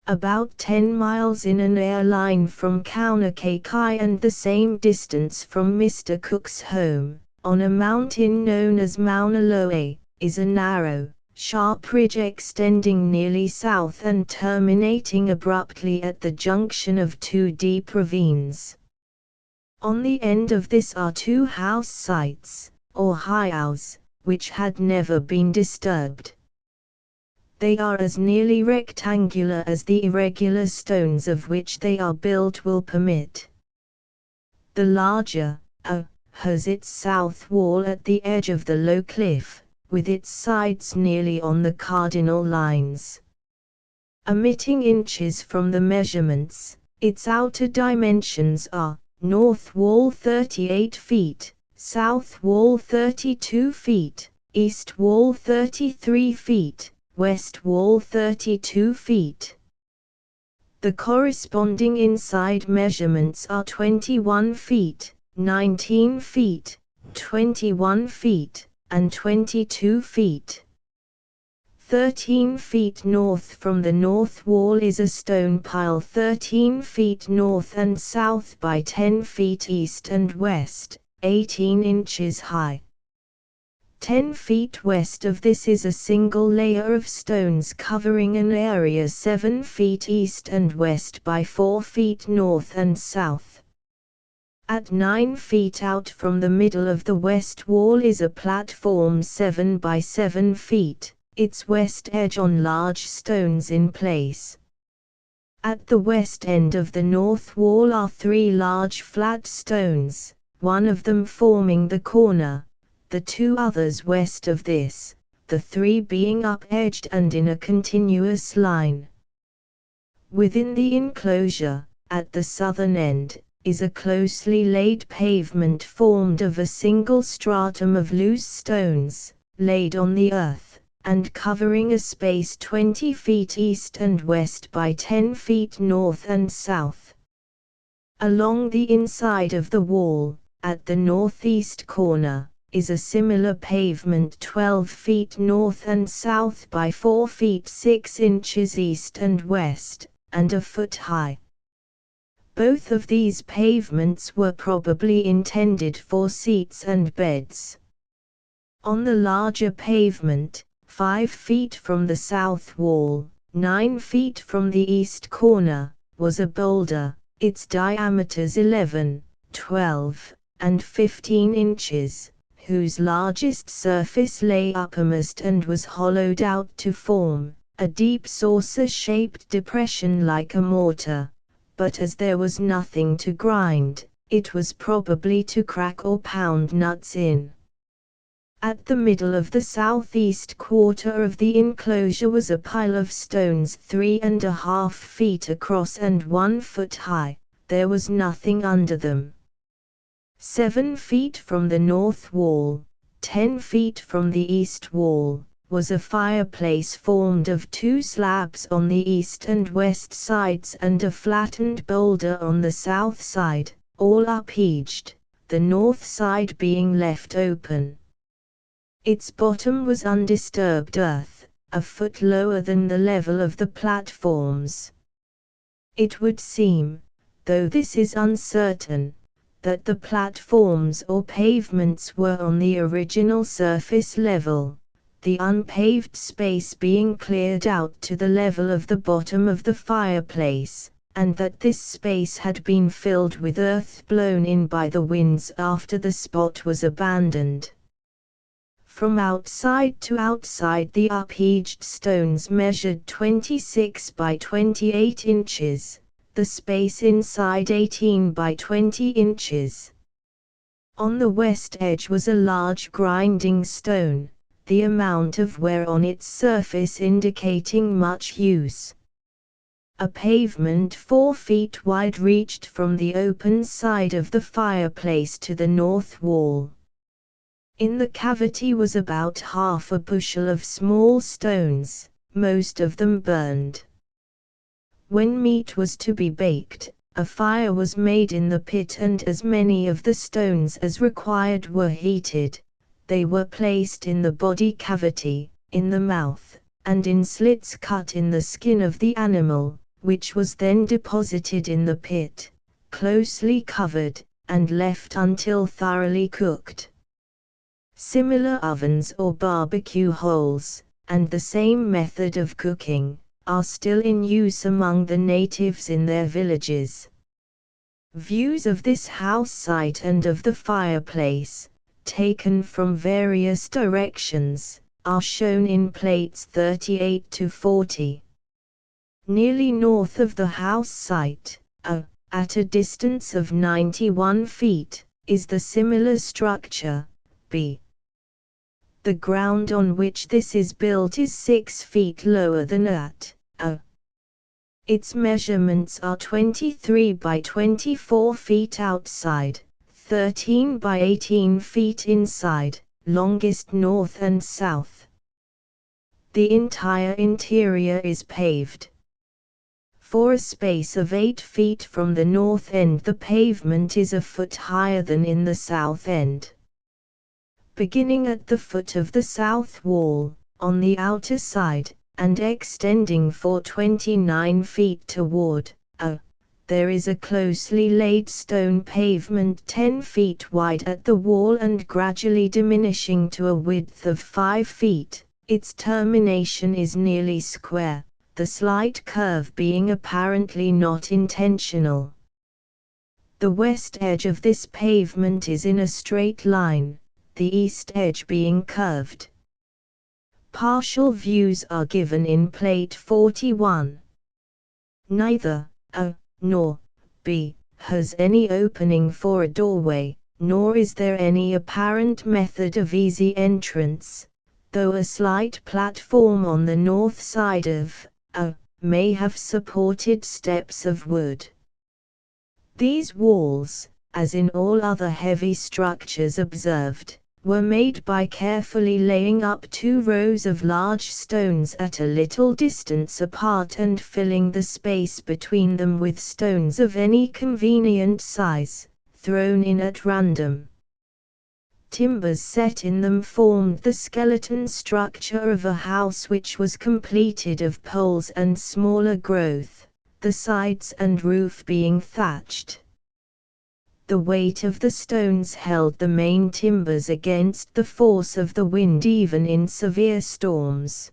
About 10 miles in an airline from Kaunakakai and the same distance from Mr. Cook's home, on a mountain known as Mauna Loa, is a narrow, sharp ridge extending nearly south and terminating abruptly at the junction of 2 deep ravines. On the end of this are 2 house sites, or heiaus, which had never been disturbed. They are as nearly rectangular as the irregular stones of which they are built will permit. The larger, has its south wall at the edge of the low cliff, with its sides nearly on the cardinal lines. Omitting inches from the measurements, its outer dimensions are: north wall 38 feet, south wall 32 feet, east wall 33 feet, west wall 32 feet. The corresponding inside measurements are 21 feet, 19 feet, 21 feet, and 22 feet. 13 feet north from the north wall is a stone pile 13 feet north and south by 10 feet east and west, 18 inches high. 10 feet west of this is a single layer of stones covering an area 7 feet east and west by 4 feet north and south. At 9 feet out from the middle of the west wall is a platform 7 by 7 feet, its west edge on large stones in place. At the west end of the north wall are 3 large flat stones, one of them forming the corner, the 2 others west of this, the 3 being up-edged and in a continuous line. Within the enclosure, at the southern end, is a closely laid pavement formed of a single stratum of loose stones, laid on the earth, and covering a space 20 feet east and west by 10 feet north and south. Along the inside of the wall, at the northeast corner, is a similar pavement 12 feet north and south by 4 feet 6 inches east and west, and a foot high. Both of these pavements were probably intended for seats and beds. On the larger pavement, 5 feet from the south wall, 9 feet from the east corner, was a boulder, its diameters 11, 12, and 15 inches, whose largest surface lay uppermost and was hollowed out to form a deep saucer-shaped depression like a mortar, but as there was nothing to grind, it was probably to crack or pound nuts in. At the middle of the southeast quarter of the enclosure was a pile of stones 3.5 feet across and 1 foot high. There was nothing under them. 7 feet from the north wall, 10 feet from the east wall, was a fireplace formed of 2 slabs on the east and west sides and a flattened boulder on the south side, all up-edged, the north side being left open. Its bottom was undisturbed earth, a foot lower than the level of the platforms. It would seem, though this is uncertain, that the platforms or pavements were on the original surface level, the unpaved space being cleared out to the level of the bottom of the fireplace, and that this space had been filled with earth blown in by the winds after the spot was abandoned. From outside to outside, the upheaved stones measured 26 by 28 inches, the space inside 18 by 20 inches. On the west edge was a large grinding stone, the amount of wear on its surface indicating much use. A pavement 4 feet wide reached from the open side of the fireplace to the north wall. In the cavity was about half a bushel of small stones, most of them burned. When meat was to be baked, a fire was made in the pit, and as many of the stones as required were heated. They were placed in the body cavity, in the mouth, and in slits cut in the skin of the animal, which was then deposited in the pit, closely covered, and left until thoroughly cooked. Similar ovens or barbecue holes, and the same method of cooking, are still in use among the natives in their villages. Views of this house site and of the fireplace, taken from various directions, are shown in plates 38 to 40. Nearly north of the house site, at a distance of 91 feet, is the similar structure, B. The ground on which this is built is 6 feet lower than at A. Its measurements are 23 by 24 feet outside, 13 by 18 feet inside, longest north and south. The entire interior is paved. For a space of 8 feet from the north end, the pavement is a foot higher than in the south end. Beginning at the foot of the south wall, on the outer side, and extending for 29 feet toward A, there is a closely laid stone pavement 10 feet wide at the wall and gradually diminishing to a width of 5 feet. Its termination is nearly square, the slight curve being apparently not intentional. The west edge of this pavement is in a straight line, the east edge being curved. Partial views are given in plate 41. Neither A nor B has any opening for a doorway, nor is there any apparent method of easy entrance, though a slight platform on the north side of A may have supported steps of wood. These walls, as in all other heavy structures observed, were made by carefully laying up 2 rows of large stones at a little distance apart and filling the space between them with stones of any convenient size, thrown in at random. Timbers set in them formed the skeleton structure of a house, which was completed of poles and smaller growth, the sides and roof being thatched. The weight of the stones held the main timbers against the force of the wind even in severe storms.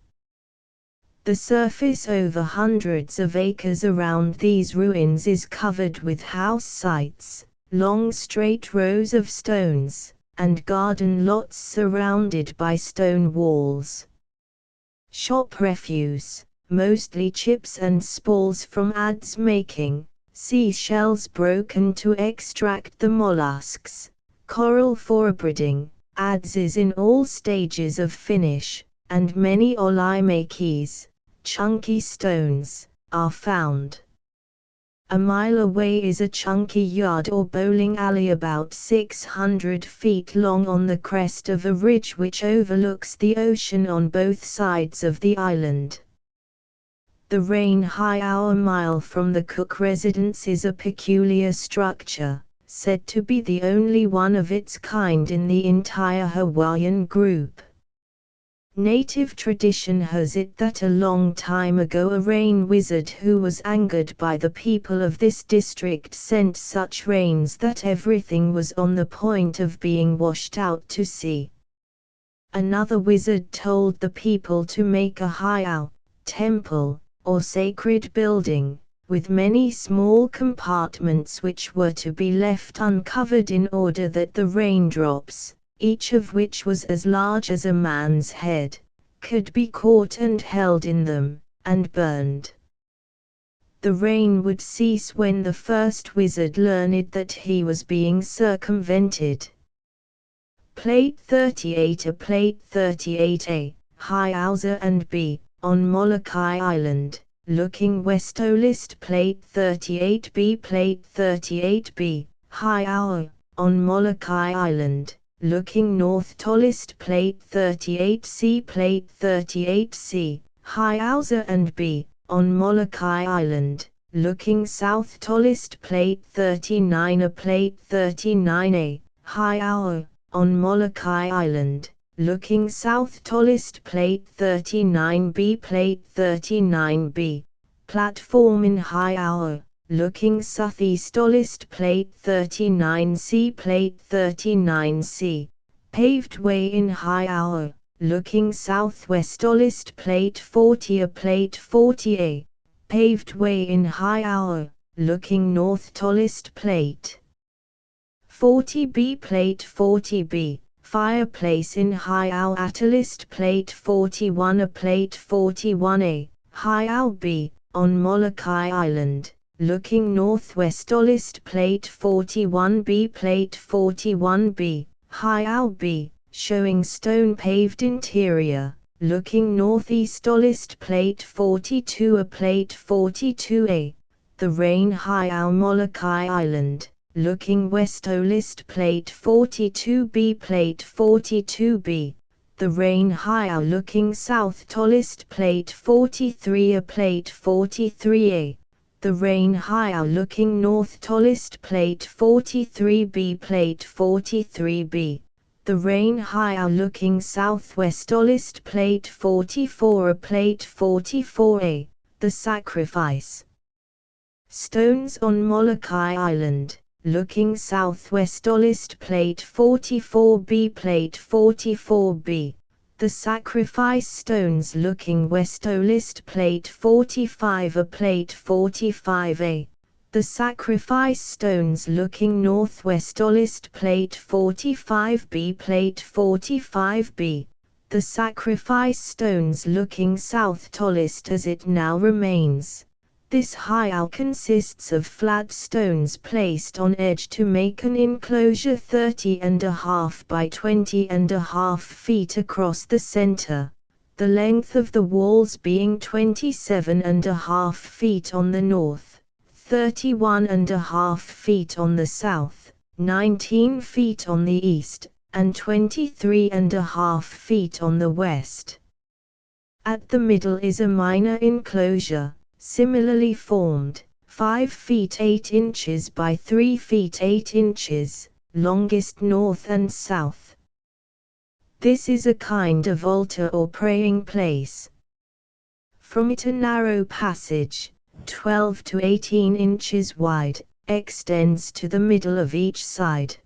The surface over hundreds of acres around these ruins is covered with house sites, long straight rows of stones, and garden lots surrounded by stone walls. Shop refuse, mostly chips and spalls from adze making, seashells broken to extract the mollusks, coral for breeding, adzes in all stages of finish, and many olimakis, chunky stones, are found. A mile away is a chunky yard or bowling alley about 600 feet long on the crest of a ridge which overlooks the ocean on both sides of the island. The Rain High Hour mile from the Cook residence is a peculiar structure, said to be the only one of its kind in the entire Hawaiian group. Native tradition has it that a long time ago a rain wizard who was angered by the people of this district sent such rains that everything was on the point of being washed out to sea. Another wizard told the people to make a heiau, temple, or sacred building, with many small compartments which were to be left uncovered in order that the raindrops, each of which was as large as a man's head, could be caught and held in them, and burned. The rain would cease when the first wizard learned that he was being circumvented. Plate 38 A Plate 38A, Heiausa and B, on Molokai Island, looking west. List Plate 38B Plate 38B, Heiau, on Molokai Island, looking north. List Plate 38C Plate 38C, Heiausa and B, on Molokai Island, looking south. List Plate 39 A Plate 39A, Heiau, on Molokai Island, looking south. List Plate 39B Plate 39B, platform in Heiau, looking southeast. List Plate 39C Plate 39C, paved way in Heiau, looking southwest. List Plate 40 A Plate 40A, paved way in Heiau, looking north. List Plate 40B Plate 40B, fireplace in Heiau. List Plate 41 A Plate 41A, Heiau B, on Molokai Island, looking northwest. List Plate 41B Plate 41B, Heiau B, showing stone paved interior, looking northeast. List Plate 42 A Plate 42A, the Rain Heiau Molokai Island, looking west. List Plate 42B Plate 42B, the Rain Heiau, looking south. List Plate 43 A Plate 43A, the Rain Heiau, looking north. List Plate 43B Plate 43B, the Rain Heiau, looking southwest. List Plate 44 A Plate 44A, the Sacrifice Stones on Molokai Island, looking southwest. List Plate 44B Plate 44B, the Sacrifice Stones, looking west. List Plate 45 A Plate 45A, the Sacrifice Stones, looking northwest. List Plate 45B Plate 45B, the Sacrifice Stones, looking south. List as it now remains. This heiau consists of flat stones placed on edge to make an enclosure 30.5 by 20.5 feet across the center, the length of the walls being 27.5 feet on the north, 31.5 feet on the south, 19 feet on the east, and 23.5 feet on the west. At the middle is a minor enclosure, similarly formed, 5 feet 8 inches by 3 feet 8 inches, longest north and south. This is a kind of altar or praying place. From it a narrow passage, 12 to 18 inches wide, extends to the middle of each side.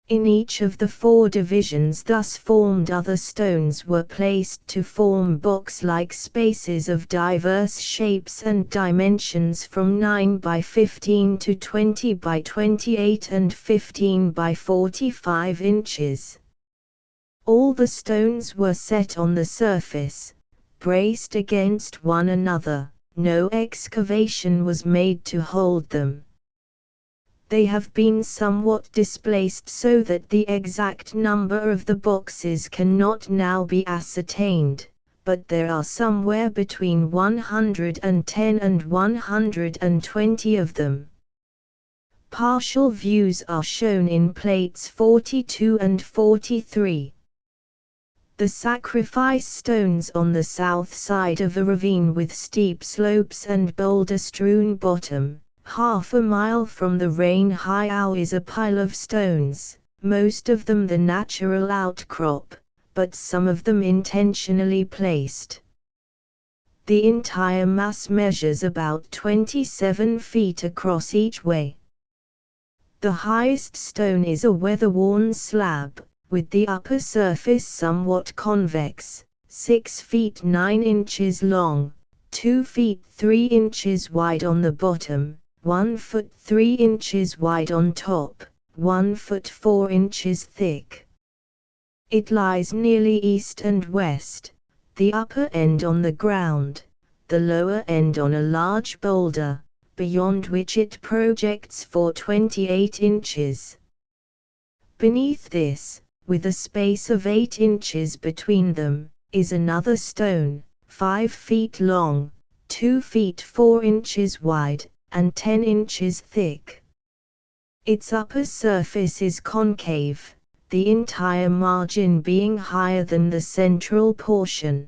In each of the 4 divisions thus formed other stones were placed to form box-like spaces of diverse shapes and dimensions from 9 by 15 to 20 by 28 and 15 by 45 inches. All the stones were set on the surface, braced against one another, no excavation was made to hold them. They have been somewhat displaced so that the exact number of the boxes cannot now be ascertained, but there are somewhere between 110 and 120 of them. Partial views are shown in plates 42 and 43. The sacrifice stones on the south side of a ravine with steep slopes and boulder-strewn bottom. Half a mile from the Rain Heiau is a pile of stones, most of them the natural outcrop, but some of them intentionally placed. The entire mass measures about 27 feet across each way. The highest stone is a weather-worn slab, with the upper surface somewhat convex, 6 feet 9 inches long, 2 feet 3 inches wide on the bottom, 1 foot 3 inches wide on top, 1 foot 4 inches thick. It lies nearly east and west, the upper end on the ground, the lower end on a large boulder, beyond which it projects for 28 inches. Beneath this, with a space of 8 inches between them, is another stone, 5 feet long, 2 feet 4 inches wide, and 10 inches thick. Its upper surface is concave, the entire margin being higher than the central portion.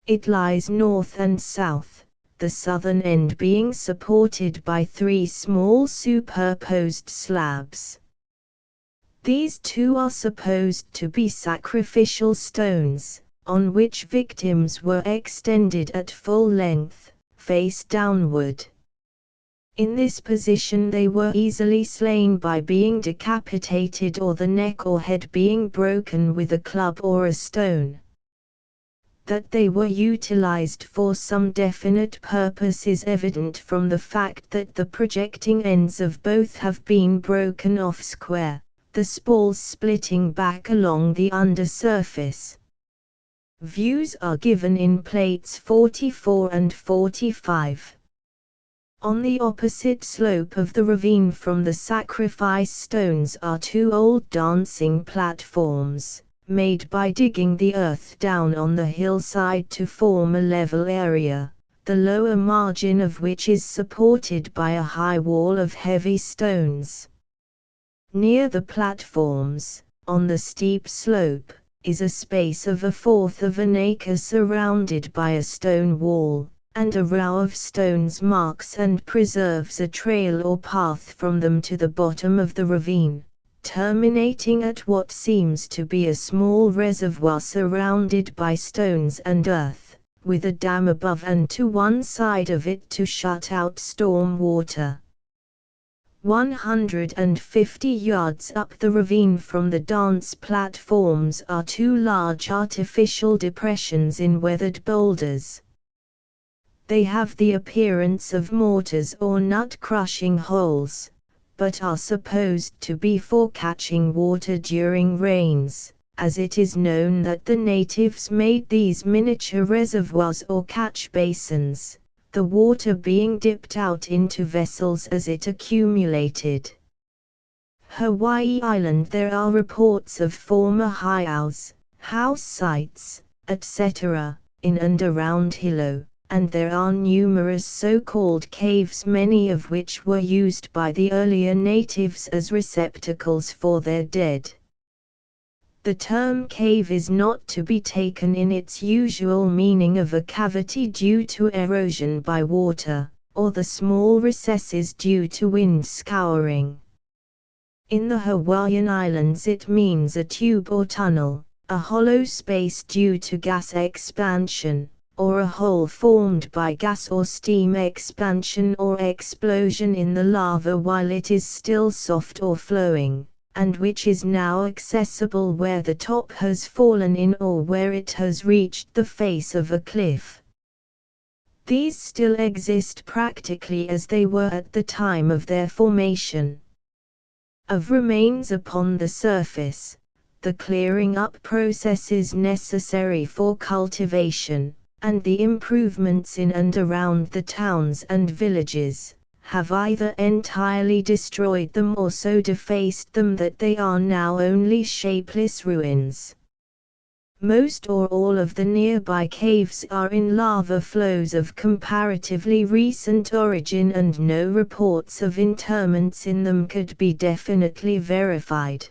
It lies north and south, the southern end being supported by 3 small superposed slabs. These two are supposed to be sacrificial stones, on which victims were extended at full length, face downward. In this position they were easily slain by being decapitated or the neck or head being broken with a club or a stone. That they were utilized for some definite purpose is evident from the fact that the projecting ends of both have been broken off square, the spalls splitting back along the undersurface. Views are given in plates 44 and 45. On the opposite slope of the ravine from the sacrifice stones are 2 old dancing platforms, made by digging the earth down on the hillside to form a level area, the lower margin of which is supported by a high wall of heavy stones. Near the platforms, on the steep slope, is a space of 1/4 of an acre surrounded by a stone wall, and a row of stones marks and preserves a trail or path from them to the bottom of the ravine, terminating at what seems to be a small reservoir surrounded by stones and earth, with a dam above and to one side of it to shut out storm water. 150 yards up the ravine from the dance platforms are 2 large artificial depressions in weathered boulders. They have the appearance of mortars or nut-crushing holes, but are supposed to be for catching water during rains, as it is known that the natives made these miniature reservoirs or catch basins, the water being dipped out into vessels as it accumulated. Hawaii Island. There are reports of former heiaus, house sites, etc., in and around Hilo, and there are numerous so-called caves, many of which were used by the earlier natives as receptacles for their dead. The term cave is not to be taken in its usual meaning of a cavity due to erosion by water, or the small recesses due to wind scouring. In the Hawaiian Islands it means a tube or tunnel, a hollow space due to gas expansion, or a hole formed by gas or steam expansion or explosion in the lava while it is still soft or flowing, and which is now accessible where the top has fallen in or where it has reached the face of a cliff. These still exist practically as they were at the time of their formation. Of remains upon the surface, the clearing up processes necessary for cultivation, and the improvements in and around the towns and villages, have either entirely destroyed them or so defaced them that they are now only shapeless ruins. Most or all of the nearby caves are in lava flows of comparatively recent origin, and no reports of interments in them could be definitely verified.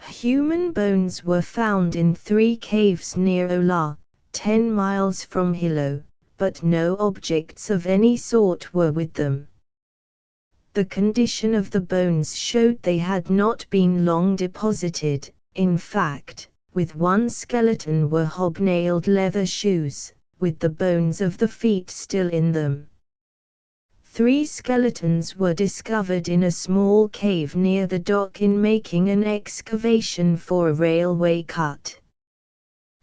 Human bones were found in 3 caves near Ola, 10 miles from Hilo, but no objects of any sort were with them. The condition of the bones showed they had not been long deposited. In fact, with one skeleton were hobnailed leather shoes, with the bones of the feet still in them. 3 skeletons were discovered in a small cave near the dock in making an excavation for a railway cut.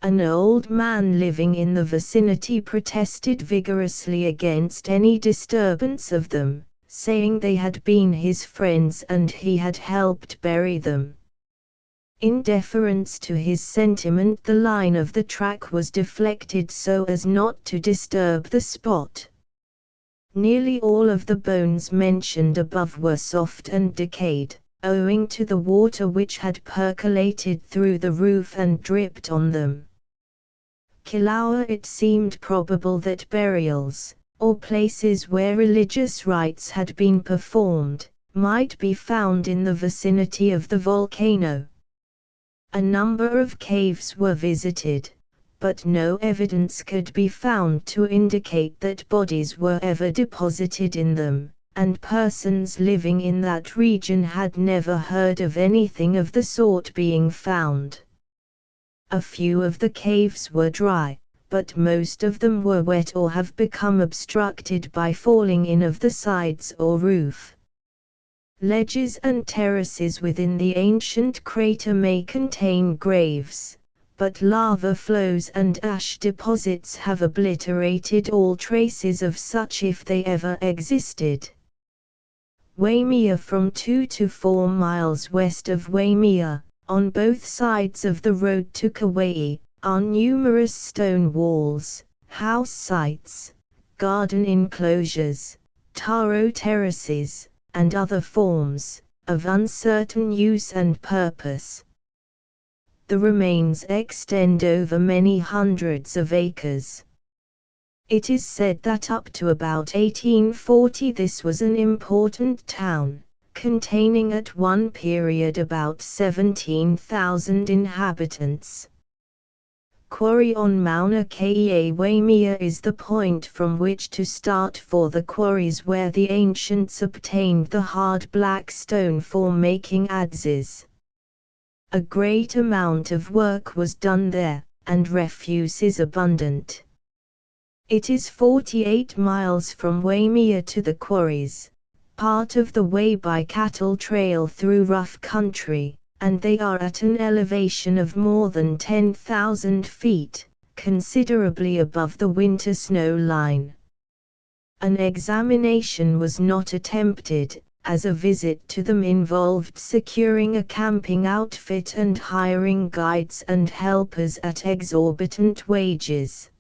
An old man living in the vicinity protested vigorously against any disturbance of them, saying they had been his friends and he had helped bury them. In deference to his sentiment, the line of the track was deflected so as not to disturb the spot. Nearly all of the bones mentioned above were soft and decayed, owing to the water which had percolated through the roof and dripped on them. Kilaua, it seemed probable that burials, or places where religious rites had been performed, might be found in the vicinity of the volcano. A number of caves were visited, but no evidence could be found to indicate that bodies were ever deposited in them, and persons living in that region had never heard of anything of the sort being found. A few of the caves were dry, but most of them were wet or have become obstructed by falling in of the sides or roof. Ledges and terraces within the ancient crater may contain graves, but lava flows and ash deposits have obliterated all traces of such if they ever existed. Waimea, from 2 to 4 miles west of Waimea, on both sides of the road to Kauai, are numerous stone walls, house sites, garden enclosures, taro terraces, and other forms, of uncertain use and purpose. The remains extend over many hundreds of acres. It is said that up to about 1840 this was an important town, containing at one period about 17,000 inhabitants. Quarry on Mauna Kea Waimea is the point from which to start for the quarries where the ancients obtained the hard black stone for making adzes. A great amount of work was done there, and refuse is abundant. It is 48 miles from Waimea to the quarries, part of the way by cattle trail through rough country, and they are at an elevation of more than 10,000 feet, considerably above the winter snow line. An examination was not attempted, as a visit to them involved securing a camping outfit and hiring guides and helpers at exorbitant wages.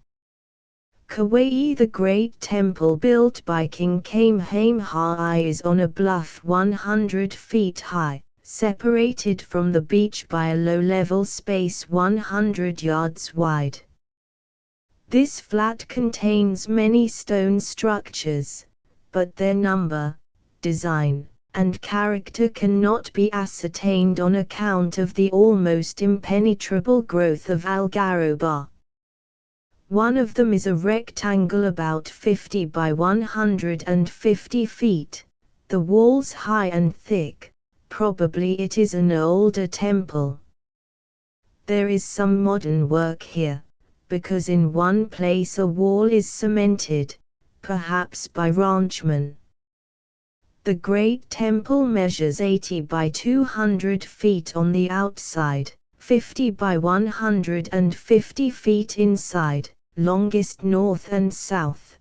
Kauai, the great temple built by King Kamehameha, is on a bluff 100 feet high, separated from the beach by a low-level space 100 yards wide. This flat contains many stone structures, but their number, design, and character cannot be ascertained on account of the almost impenetrable growth of algaroba. One of them is a rectangle about 50 by 150 feet, the walls high and thick. Probably it is an older temple. There is some modern work here, because in one place a wall is cemented, perhaps by ranchmen. The great temple measures 80 by 200 feet on the outside, 50 by 150 feet inside, longest north and south.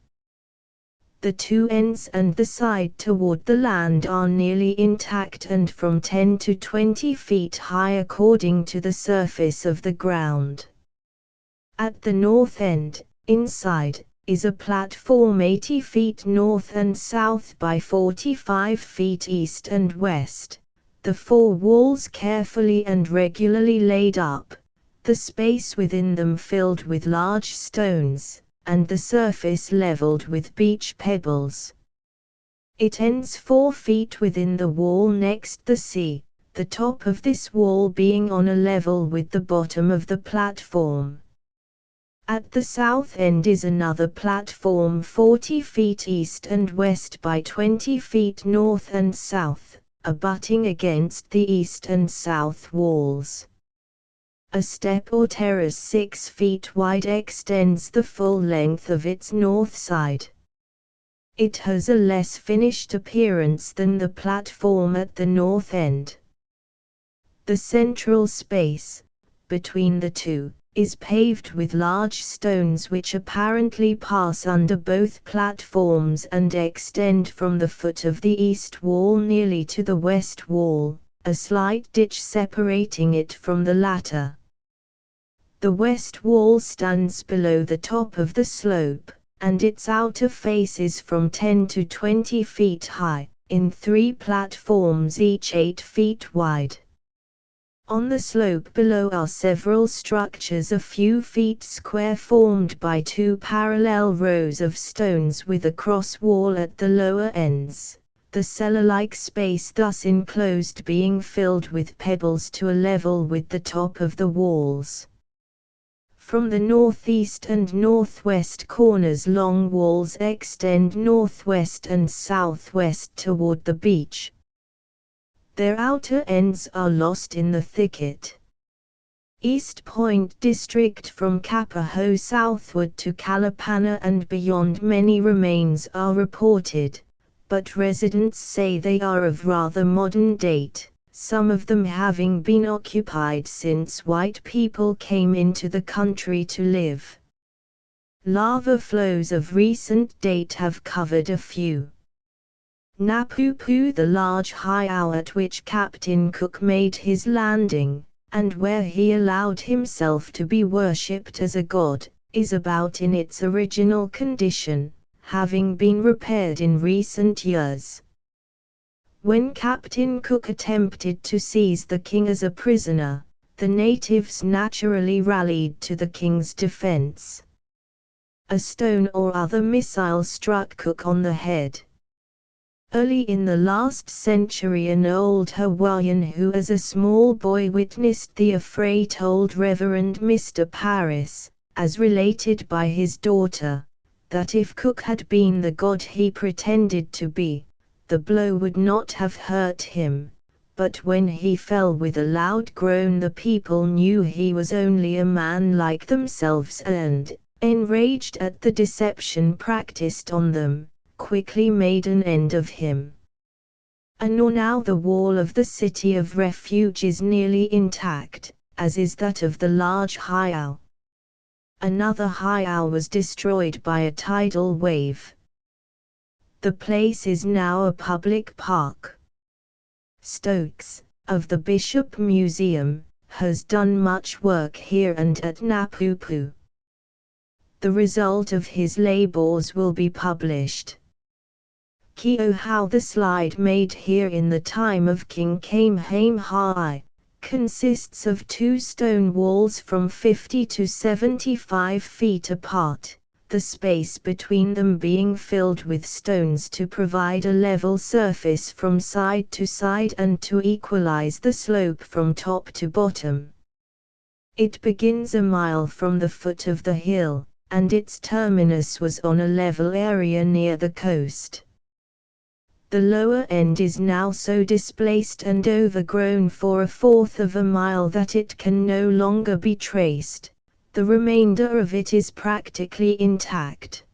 The two ends and the side toward the land are nearly intact and from 10 to 20 feet high according to the surface of the ground. At the north end, inside, is a platform 80 feet north and south by 45 feet east and west, the 4 walls carefully and regularly laid up, the space within them filled with large stones, and the surface leveled with beach pebbles. It ends 4 feet within the wall next the sea, the top of this wall being on a level with the bottom of the platform. At the south end is another platform 40 feet east and west by 20 feet north and south, abutting against the east and south walls. A step or terrace 6 feet wide extends the full length of its north side. It has a less finished appearance than the platform at the north end. The central space, between the two, is paved with large stones which apparently pass under both platforms and extend from the foot of the east wall nearly to the west wall, a slight ditch separating it from the latter. The west wall stands below the top of the slope, and its outer face is from 10 to 20 feet high, in 3 platforms each 8 feet wide. On the slope below are several structures a few feet square formed by 2 parallel rows of stones with a cross wall at the lower ends, the cellar-like space thus enclosed being filled with pebbles to a level with the top of the walls. From the northeast and northwest corners long walls extend northwest and southwest toward the beach. Their outer ends are lost in the thicket. East Point District from Kapaho southward to Kalapana and beyond many remains are reported, but residents say they are of rather modern date, some of them having been occupied since white people came into the country to live. Lava flows of recent date have covered a few. Napupu, the large heiau at which Captain Cook made his landing, and where he allowed himself to be worshipped as a god, is about in its original condition, having been repaired in recent years. When Captain Cook attempted to seize the king as a prisoner, the natives naturally rallied to the king's defense. A stone or other missile struck Cook on the head. Early in the last century, an old Hawaiian who as a small boy witnessed the affray told Reverend Mr. Paris, as related by his daughter, that if Cook had been the god he pretended to be, the blow would not have hurt him, but when he fell with a loud groan the people knew he was only a man like themselves and, enraged at the deception practiced on them, quickly made an end of him. And now the wall of the city of refuge is nearly intact, as is that of the large heiau. Another heiau was destroyed by a tidal wave. The place is now a public park. Stokes, of the Bishop Museum, has done much work here and at Napupu. The result of his labors will be published. Kio, how the slide made here in the time of King Kamehameha, consists of 2 stone walls from 50 to 75 feet apart, the space between them being filled with stones to provide a level surface from side to side and to equalize the slope from top to bottom. It begins a mile from the foot of the hill, and its terminus was on a level area near the coast. The lower end is now so displaced and overgrown for 1/4 of a mile that it can no longer be traced. The remainder of it is practically intact.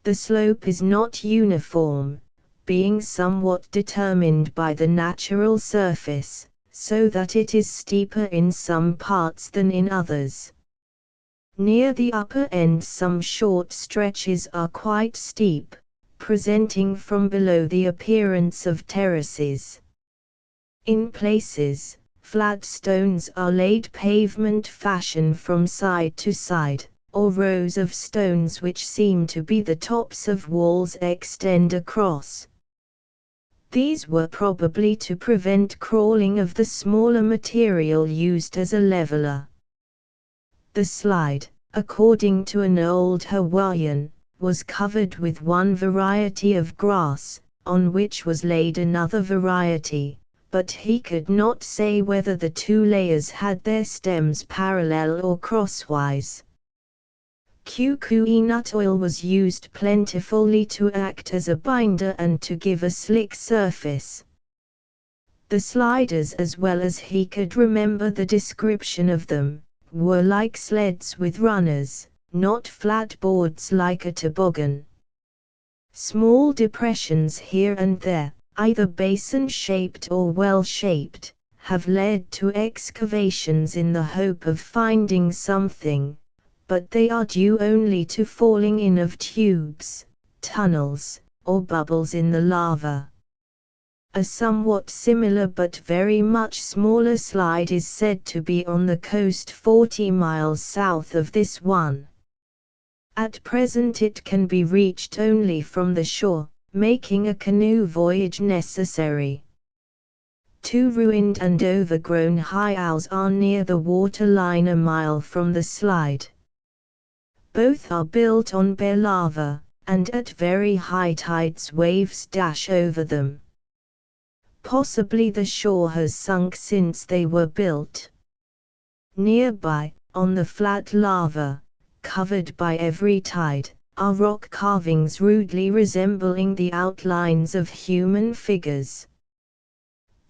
The slope is not uniform, being somewhat determined by the natural surface, so that it is steeper in some parts than in others. Near the upper end some short stretches are quite steep, presenting from below the appearance of terraces. In places, flat stones are laid pavement fashion from side to side, or rows of stones which seem to be the tops of walls extend across. These were probably to prevent crawling of the smaller material used as a leveler. The slide, according to an old Hawaiian, was covered with one variety of grass, on which was laid another variety, but he could not say whether the 2 layers had their stems parallel or crosswise. Kukui nut oil was used plentifully to act as a binder and to give a slick surface. The sliders, as well as he could remember the description of them, were like sleds with runners, not flat boards like a toboggan. Small depressions here and there, either basin-shaped or well-shaped, have led to excavations in the hope of finding something, but they are due only to falling in of tubes, tunnels, or bubbles in the lava. A somewhat similar but very much smaller slide is said to be on the coast 40 miles south of this one. At present it can be reached only from the shore, making a canoe voyage necessary. 2 ruined and overgrown heiaus are near the waterline a mile from the slide. Both are built on bare lava, and at very high tides waves dash over them. Possibly the shore has sunk since they were built. Nearby, on the flat lava, covered by every tide, are rock carvings rudely resembling the outlines of human figures.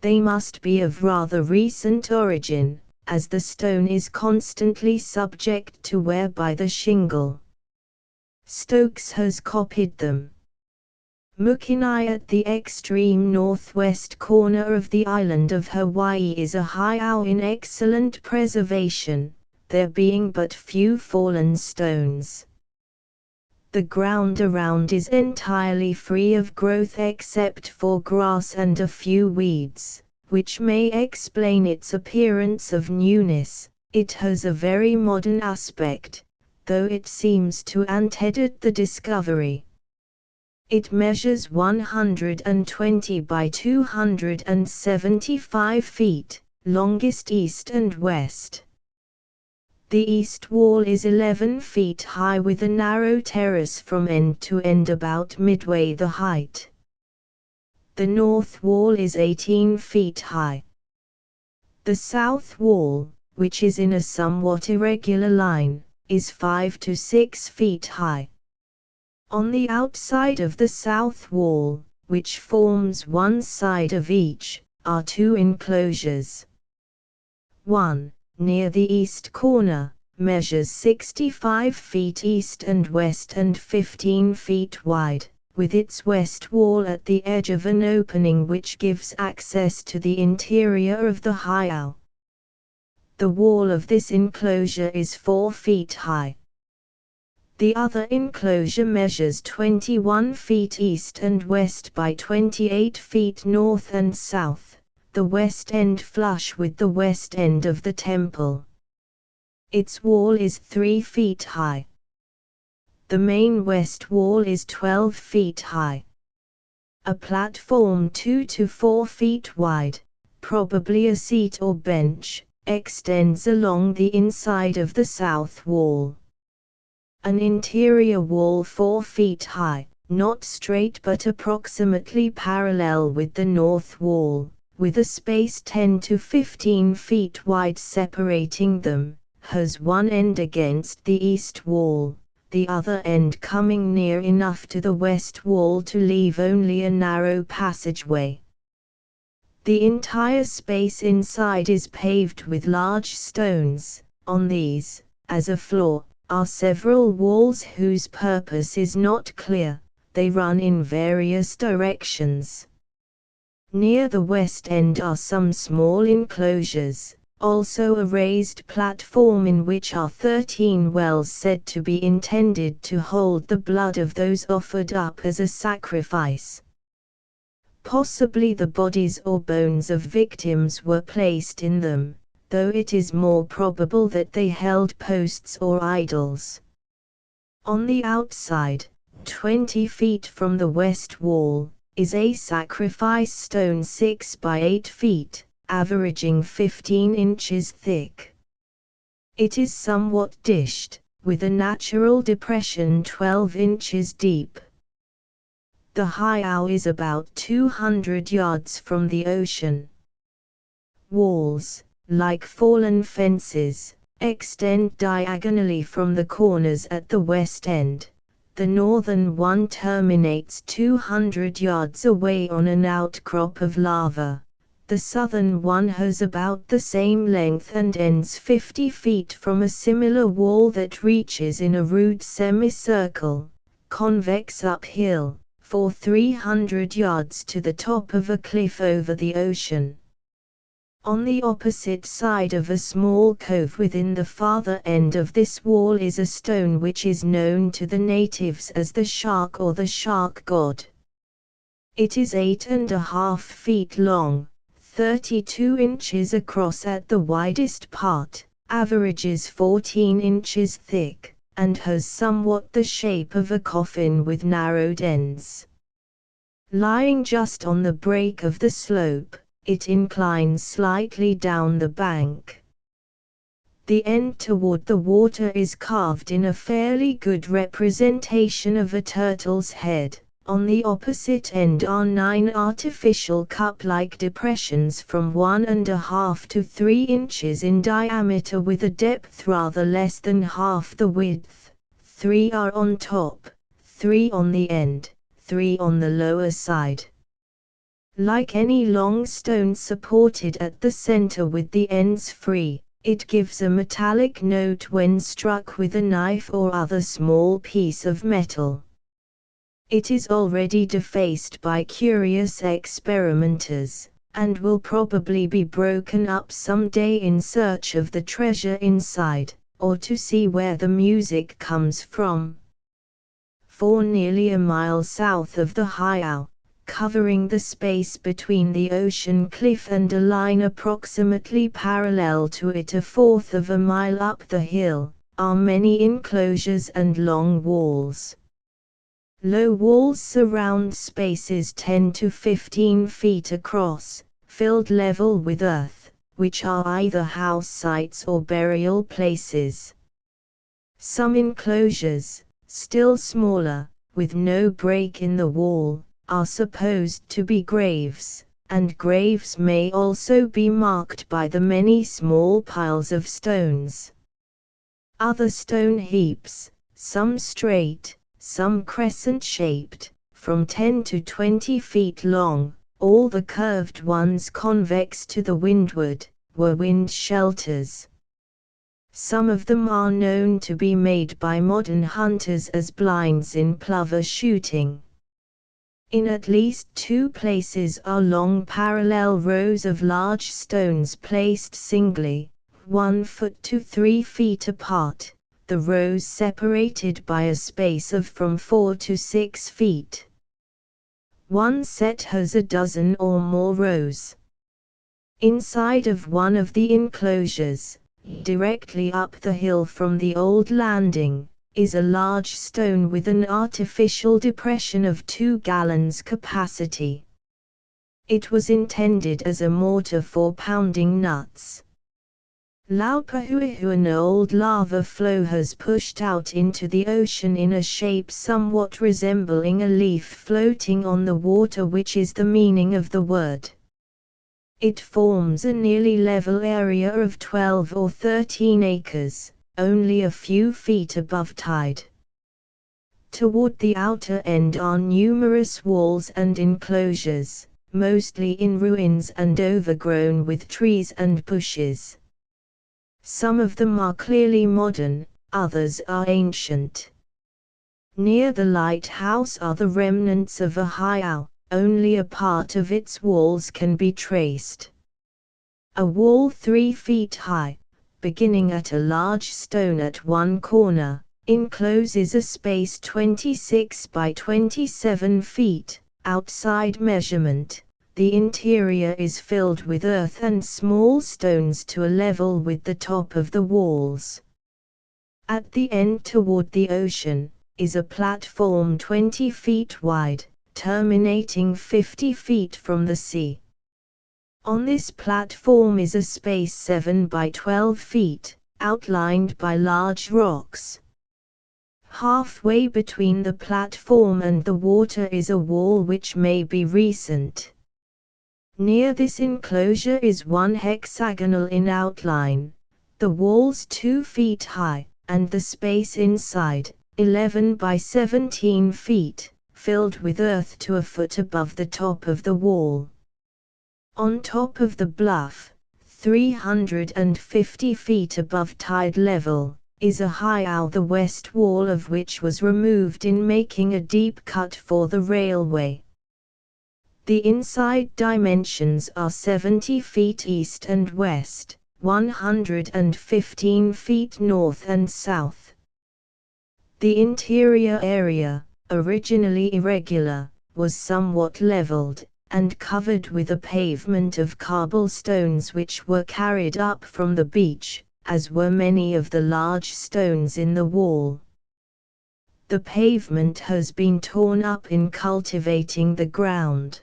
They must be of rather recent origin, as the stone is constantly subject to wear by the shingle. Stokes has copied them. Mukinai at the extreme northwest corner of the island of Hawaii is a heiau in excellent preservation, there being but few fallen stones. The ground around is entirely free of growth except for grass and a few weeds, which may explain its appearance of newness. It has a very modern aspect, though it seems to antedate the discovery. It measures 120 by 275 feet, longest east and west. The east wall is 11 feet high with a narrow terrace from end to end about midway the height. The north wall is 18 feet high. The south wall, which is in a somewhat irregular line, is 5 to 6 feet high. On the outside of the south wall, which forms one side of each, are 2 enclosures. One, near the east corner, measures 65 feet east and west and 15 feet wide, with its west wall at the edge of an opening which gives access to the interior of the heiau. The wall of this enclosure is 4 feet high. The other enclosure measures 21 feet east and west by 28 feet north and south, the west end flush with the west end of the temple. Its wall is 3 feet high. The main west wall is 12 feet high. A platform 2 to 4 feet wide, probably a seat or bench, extends along the inside of the south wall. An interior wall 4 feet high, not straight but approximately parallel with the north wall, with a space 10 to 15 feet wide separating them, has one end against the east wall, the other end coming near enough to the west wall to leave only a narrow passageway. The entire space inside is paved with large stones. On these, as a floor, are several walls whose purpose is not clear. They run in various directions. Near the west end are some small enclosures, also a raised platform in which are 13 wells said to be intended to hold the blood of those offered up as a sacrifice. Possibly the bodies or bones of victims were placed in them, though it is more probable that they held posts or idols. On the outside, 20 feet from the west wall, is a sacrifice stone 6 by 8 feet, averaging 15 inches thick. It is somewhat dished, with a natural depression 12 inches deep. The heiau is about 200 yards from the ocean. Walls, like fallen fences, extend diagonally from the corners at the west end. The northern one terminates 200 yards away on an outcrop of lava, The southern one has about the same length and ends 50 feet from a similar wall that reaches in a rude semicircle, convex uphill, for 300 yards to the top of a cliff over the ocean. On the opposite side of a small cove within the farther end of this wall is a stone which is known to the natives as the shark or the shark god. It is 8.5 feet long, 32 inches across at the widest part, averages 14 inches thick, and has somewhat the shape of a coffin with narrowed ends. Lying just on the break of the slope, it inclines slightly down the bank. The end toward the water is carved in a fairly good representation of a turtle's head. On the opposite end are 9 artificial cup-like depressions from 1.5 to 3 inches in diameter with a depth rather less than half the width. 3 are on top, 3 on the end, 3 on the lower side. Like any long stone supported at the center with the ends free, it gives a metallic note when struck with a knife or other small piece of metal. It is already defaced by curious experimenters, and will probably be broken up someday in search of the treasure inside, or to see where the music comes from. For nearly a mile south of the heiau, covering the space between the ocean cliff and a line approximately parallel to it 1/4 of a mile up the hill, are many enclosures and long walls. Low walls surround spaces 10 to 15 feet across, filled level with earth, which are either house sites or burial places. Some enclosures, still smaller, with no break in the wall, are supposed to be graves, and graves may also be marked by the many small piles of stones. Other stone heaps, some straight, some crescent-shaped, from 10 to 20 feet long, all the curved ones convex to the windward, were wind shelters. Some of them are known to be made by modern hunters as blinds in plover shooting. In at least 2 places are long parallel rows of large stones placed singly, 1 foot to 3 feet apart, the rows separated by a space of from 4 to 6 feet. One set has a dozen or more rows. Inside of one of the enclosures, directly up the hill from the old landing, is a large stone with an artificial depression of 2 gallons capacity. It was intended as a mortar for pounding nuts. Laupahuahu, an old lava flow, has pushed out into the ocean in a shape somewhat resembling a leaf floating on the water, which is the meaning of the word. It forms a nearly level area of 12 or 13 acres, only a few feet above tide. Toward the outer end are numerous walls and enclosures, mostly in ruins and overgrown with trees and bushes. Some of them are clearly modern, others are ancient. Near the lighthouse are the remnants of a heiau. Only a part of its walls can be traced. A wall 3 feet high, beginning at a large stone at one corner, encloses a space 26 by 27 feet, outside measurement. The interior is filled with earth and small stones to a level with the top of the walls. At the end toward the ocean, is a platform 20 feet wide, terminating 50 feet from the sea. On this platform is a space 7 by 12 feet, outlined by large rocks. Halfway between the platform and the water is a wall which may be recent. Near this enclosure is one hexagonal in outline, the walls 2 feet high, and the space inside, 11 by 17 feet, filled with earth to a foot above the top of the wall. On top of the bluff, 350 feet above tide level, is a heiau, the west wall of which was removed in making a deep cut for the railway. The inside dimensions are 70 feet east and west, 115 feet north and south. The interior area, originally irregular, was somewhat leveled, and covered with a pavement of cobblestones which were carried up from the beach, as were many of the large stones in the wall. The pavement has been torn up in cultivating the ground.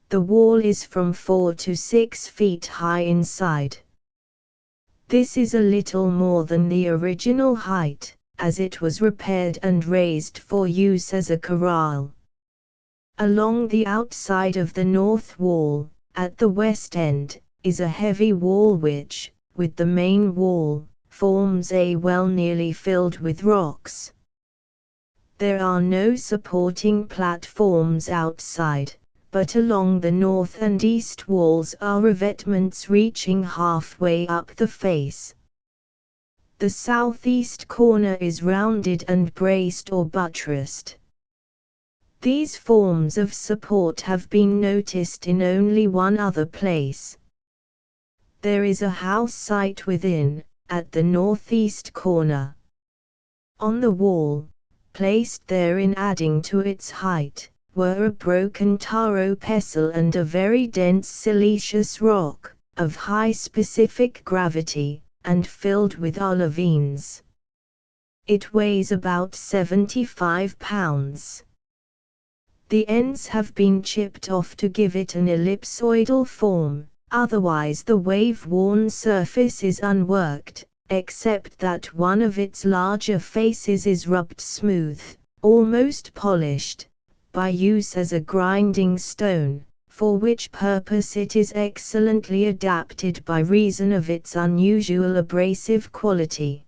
The wall is from 4 to 6 feet high inside. This is a little more than the original height, as it was repaired and raised for use as a corral. Along the outside of the north wall, at the west end, is a heavy wall which, with the main wall, forms a well nearly filled with rocks. There are no supporting platforms outside, but along the north and east walls are revetments reaching halfway up the face. The southeast corner is rounded and braced or buttressed. These forms of support have been noticed in only one other place. There is a house site within, at the northeast corner. On the wall, placed there in adding to its height, were a broken taro pestle and a very dense siliceous rock, of high specific gravity, and filled with olivines. It weighs about 75 pounds. The ends have been chipped off to give it an ellipsoidal form, otherwise the wave-worn surface is unworked, except that one of its larger faces is rubbed smooth, almost polished, by use as a grinding stone, for which purpose it is excellently adapted by reason of its unusual abrasive quality.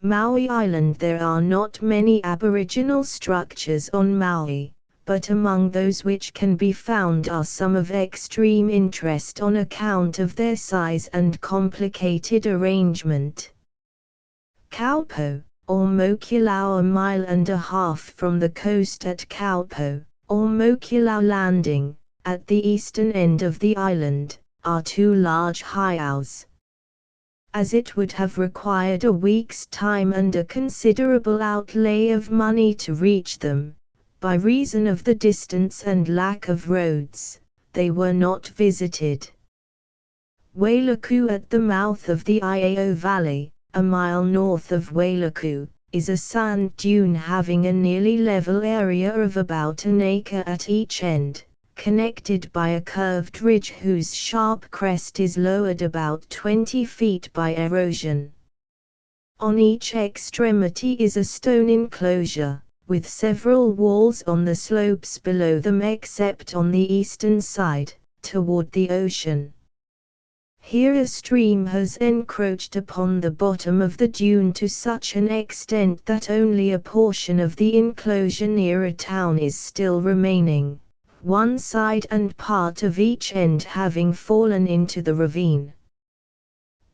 Maui Island. There are not many aboriginal structures on Maui, but among those which can be found are some of extreme interest on account of their size and complicated arrangement. Kaupo, or Mokulau, 1.5 miles from the coast at Kaupo, or Mokulau Landing, at the eastern end of the island, are two large heiaus. As it would have required a week's time and a considerable outlay of money to reach them, by reason of the distance and lack of roads, they were not visited. Wailuku, at the mouth of the Iao Valley, a mile north of Wailuku, is a sand dune having a nearly level area of about an acre at each end, connected by a curved ridge whose sharp crest is lowered about 20 feet by erosion. On each extremity is a stone enclosure, with several walls on the slopes below them except on the eastern side, toward the ocean. Here a stream has encroached upon the bottom of the dune to such an extent that only a portion of the enclosure near a town is still remaining, one side and part of each end having fallen into the ravine.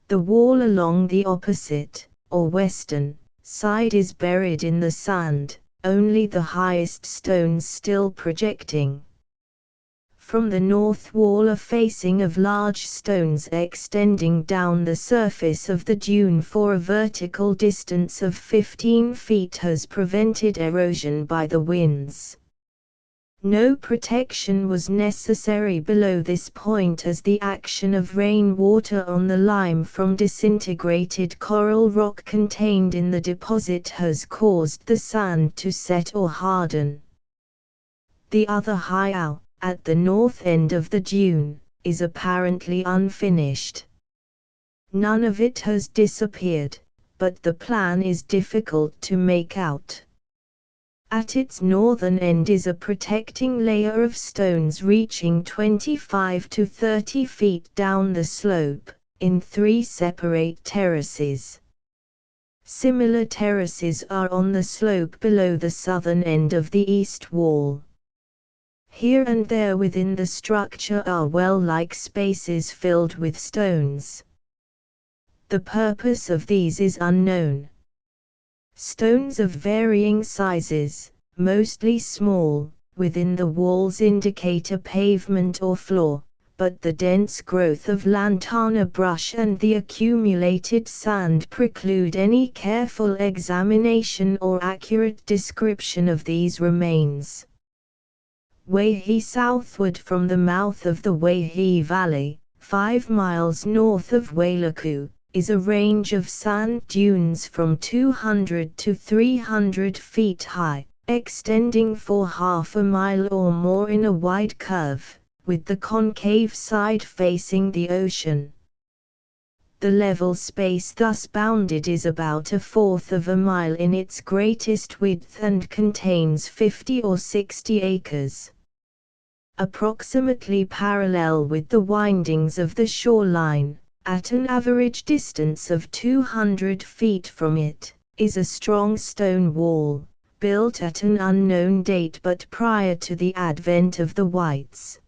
The wall along the opposite, or western, side is buried in the sand, only the highest stones still projecting. From the north wall a facing of large stones extending down the surface of the dune for a vertical distance of 15 feet has prevented erosion by the winds. No protection was necessary below this point, as the action of rainwater on the lime from disintegrated coral rock contained in the deposit has caused the sand to set or harden. The other heiau, at the north end of the dune, is apparently unfinished. None of it has disappeared, but the plan is difficult to make out. At its northern end is a protecting layer of stones reaching 25 to 30 feet down the slope, in 3 separate terraces. Similar terraces are on the slope below the southern end of the east wall. Here and there within the structure are well-like spaces filled with stones. The purpose of these is unknown. Stones of varying sizes, mostly small, within the walls indicate a pavement or floor, but the dense growth of lantana brush and the accumulated sand preclude any careful examination or accurate description of these remains. Waihi southward from the mouth of the Waihi Valley, 5 miles north of Wailuku, is a range of sand dunes from 200 to 300 feet high, extending for half a mile or more in a wide curve, with the concave side facing the ocean. The level space thus bounded is about 1/4 of a mile in its greatest width and contains 50 or 60 acres. Approximately parallel with the windings of the shoreline, at an average distance of 200 feet from it, is a strong stone wall, built at an unknown date but prior to the advent of the whites.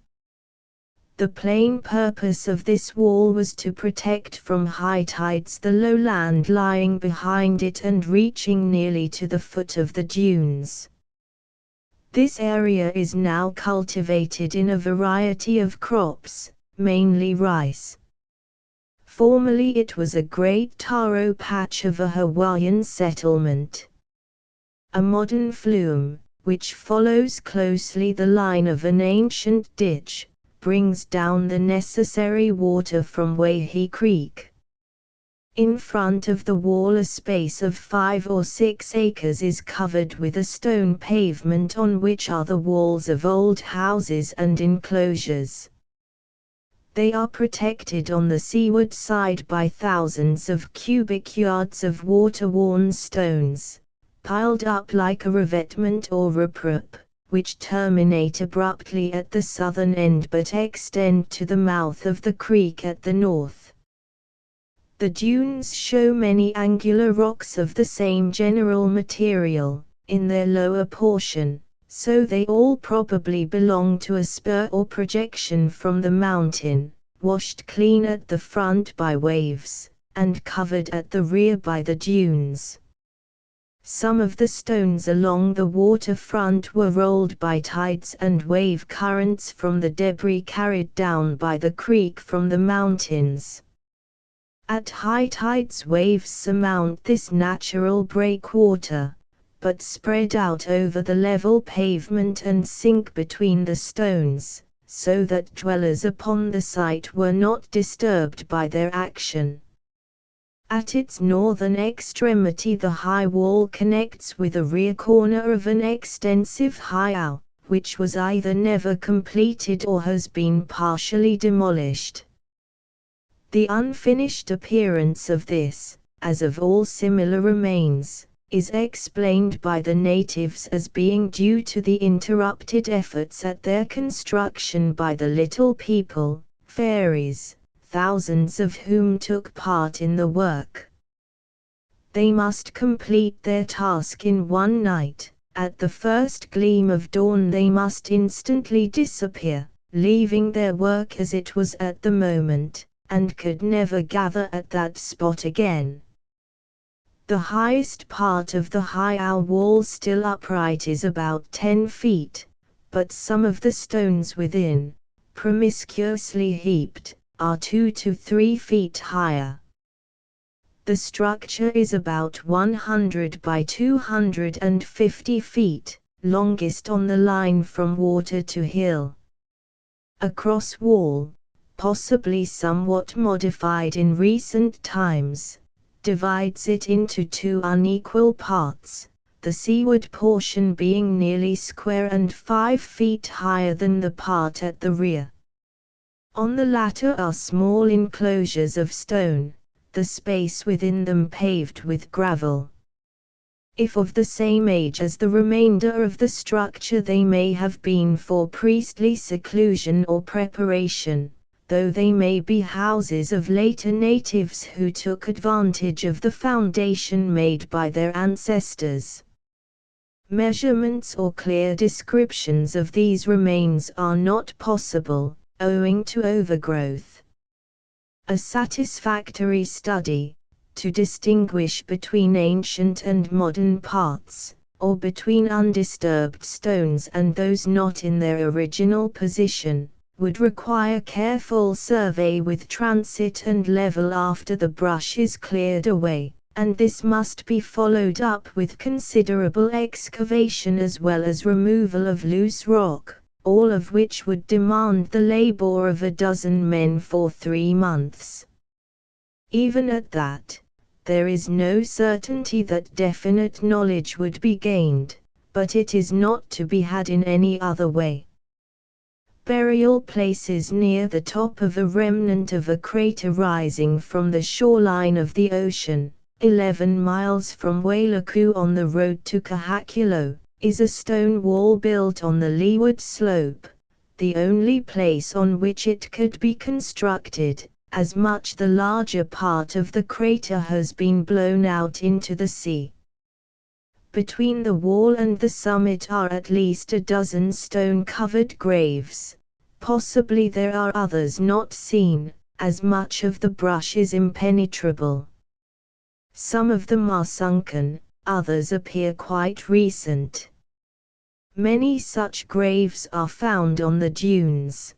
The plain purpose of this wall was to protect from high tides the lowland lying behind it and reaching nearly to the foot of the dunes. This area is now cultivated in a variety of crops, mainly rice. Formerly it was a great taro patch of a Hawaiian settlement. A modern flume, which follows closely the line of an ancient ditch, brings down the necessary water from Waihi Creek. In front of the wall a space of 5 or 6 acres is covered with a stone pavement on which are the walls of old houses and enclosures. They are protected on the seaward side by thousands of cubic yards of water-worn stones, piled up like a revetment or reprop, which terminate abruptly at the southern end but extend to the mouth of the creek at the north. The dunes show many angular rocks of the same general material, in their lower portion, so they all probably belong to a spur or projection from the mountain, washed clean at the front by waves, and covered at the rear by the dunes. Some of the stones along the waterfront were rolled by tides and wave currents from the debris carried down by the creek from the mountains. At high tides waves surmount this natural breakwater, but spread out over the level pavement and sink between the stones, so that dwellers upon the site were not disturbed by their action. At its northern extremity the high wall connects with a rear corner of an extensive heiau, which was either never completed or has been partially demolished. The unfinished appearance of this, as of all similar remains, is explained by the natives as being due to the interrupted efforts at their construction by the little people, fairies, thousands of whom took part in the work. They must complete their task in one night. At the first gleam of dawn they must instantly disappear, leaving their work as it was at the moment, and could never gather at that spot again. The highest part of the heiau wall still upright is about 10 feet, but some of the stones within, promiscuously heaped, are 2 to 3 feet higher. The structure is about 100 by 250 feet, longest on the line from water to hill. A cross wall, possibly somewhat modified in recent times, divides it into 2 unequal parts, the seaward portion being nearly square and 5 feet higher than the part at the rear. On the latter are small enclosures of stone, the space within them paved with gravel. If of the same age as the remainder of the structure they may have been for priestly seclusion or preparation, though they may be houses of later natives who took advantage of the foundation made by their ancestors. Measurements or clear descriptions of these remains are not possible, owing to overgrowth. A satisfactory study, to distinguish between ancient and modern parts, or between undisturbed stones and those not in their original position, would require careful survey with transit and level after the brush is cleared away, and this must be followed up with considerable excavation as well as removal of loose rock, all of which would demand the labor of a dozen men for 3 months. Even at that, there is no certainty that definite knowledge would be gained, but it is not to be had in any other way. Burial places near the top of a remnant of a crater rising from the shoreline of the ocean, 11 miles from Wailuku on the road to Kahakulo, is a stone wall built on the leeward slope, the only place on which it could be constructed, as much the larger part of the crater has been blown out into the sea. Between the wall and the summit are at least a dozen stone-covered graves. Possibly there are others not seen, as much of the brush is impenetrable. Some of them are sunken, others appear quite recent. Many such graves are found on the dunes.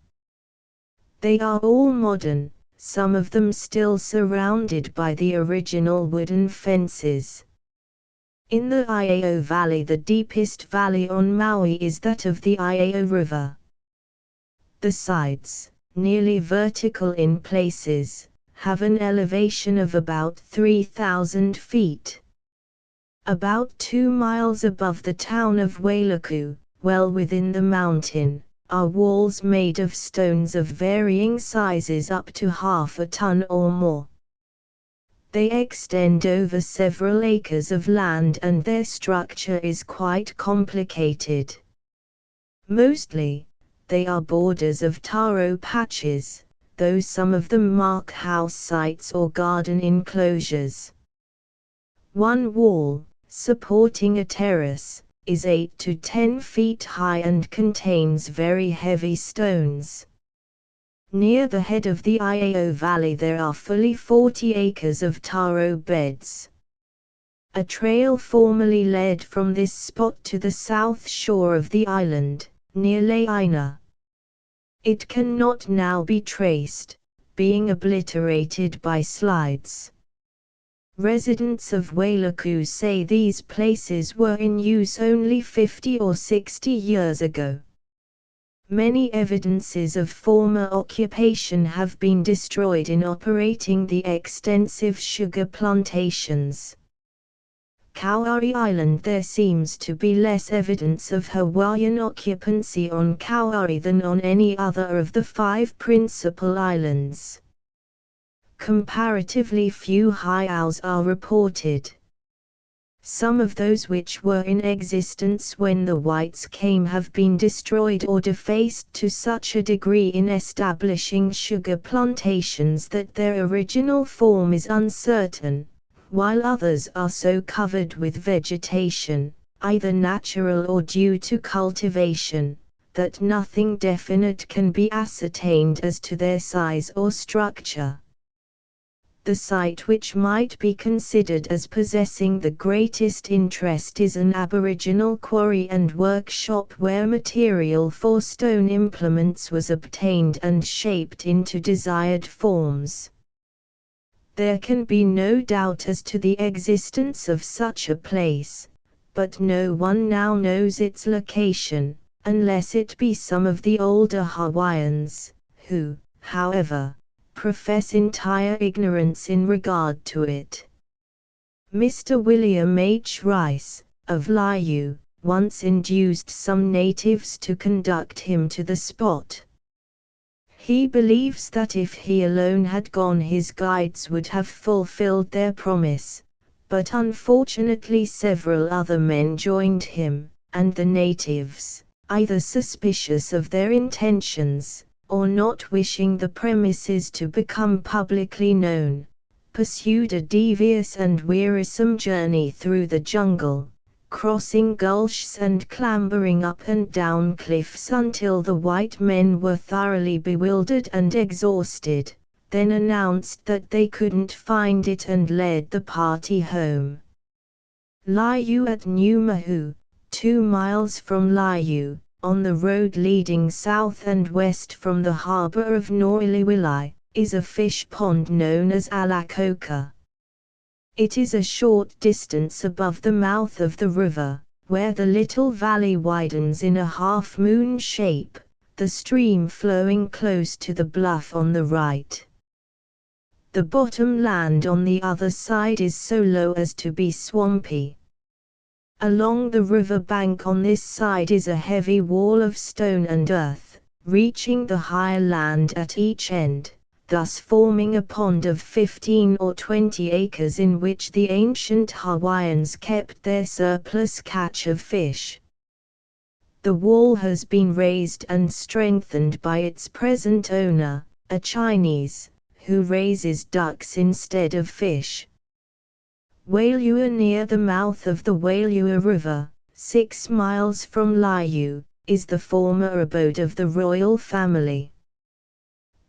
They are all modern, some of them still surrounded by the original wooden fences. In the Iao Valley, the deepest valley on Maui is that of the Iao River. The sides, nearly vertical in places, have an elevation of about 3,000 feet. About 2 miles above the town of Wailuku, well within the mountain, are walls made of stones of varying sizes up to half a ton or more. They extend over several acres of land and their structure is quite complicated. Mostly, they are borders of taro patches, though some of them mark house sites or garden enclosures. One wall, supporting a terrace, is 8 to 10 feet high and contains very heavy stones. Near the head of the Iao Valley there are fully 40 acres of taro beds. A trail formerly led from this spot to the south shore of the island, near Lahaina. It cannot now be traced, being obliterated by slides. Residents of Wailuku say these places were in use only 50 or 60 years ago. Many evidences of former occupation have been destroyed in operating the extensive sugar plantations. Kauai Island. There seems to be less evidence of Hawaiian occupancy on Kauai than on any other of the 5 principal islands. Comparatively few heiaus are reported. Some of those which were in existence when the whites came have been destroyed or defaced to such a degree in establishing sugar plantations that their original form is uncertain, while others are so covered with vegetation, either natural or due to cultivation, that nothing definite can be ascertained as to their size or structure. The site which might be considered as possessing the greatest interest is an Aboriginal quarry and workshop where material for stone implements was obtained and shaped into desired forms. There can be no doubt as to the existence of such a place, but no one now knows its location, unless it be some of the older Hawaiians, who, however, profess entire ignorance in regard to it. Mr. William H. Rice, of Liu, once induced some natives to conduct him to the spot. He believes that if he alone had gone his guides would have fulfilled their promise, but unfortunately several other men joined him, and the natives, either suspicious of their intentions, or not wishing the premises to become publicly known, pursued a devious and wearisome journey through the jungle, crossing gulches and clambering up and down cliffs until the white men were thoroughly bewildered and exhausted, then announced that they couldn't find it and led the party home. Liu at New Mahu, 2 miles from Liu, on the road leading south and west from the harbour of Noiliwili, is a fish pond known as Alakoka. It is a short distance above the mouth of the river, where the little valley widens in a half-moon shape, the stream flowing close to the bluff on the right. The bottom land on the other side is so low as to be swampy. Along the river bank on this side is a heavy wall of stone and earth, reaching the higher land at each end, thus forming a pond of 15 or 20 acres in which the ancient Hawaiians kept their surplus catch of fish. The wall has been raised and strengthened by its present owner, a Chinese, who raises ducks instead of fish. Wailua, near the mouth of the Wailua River, 6 miles from Liu, is the former abode of the royal family.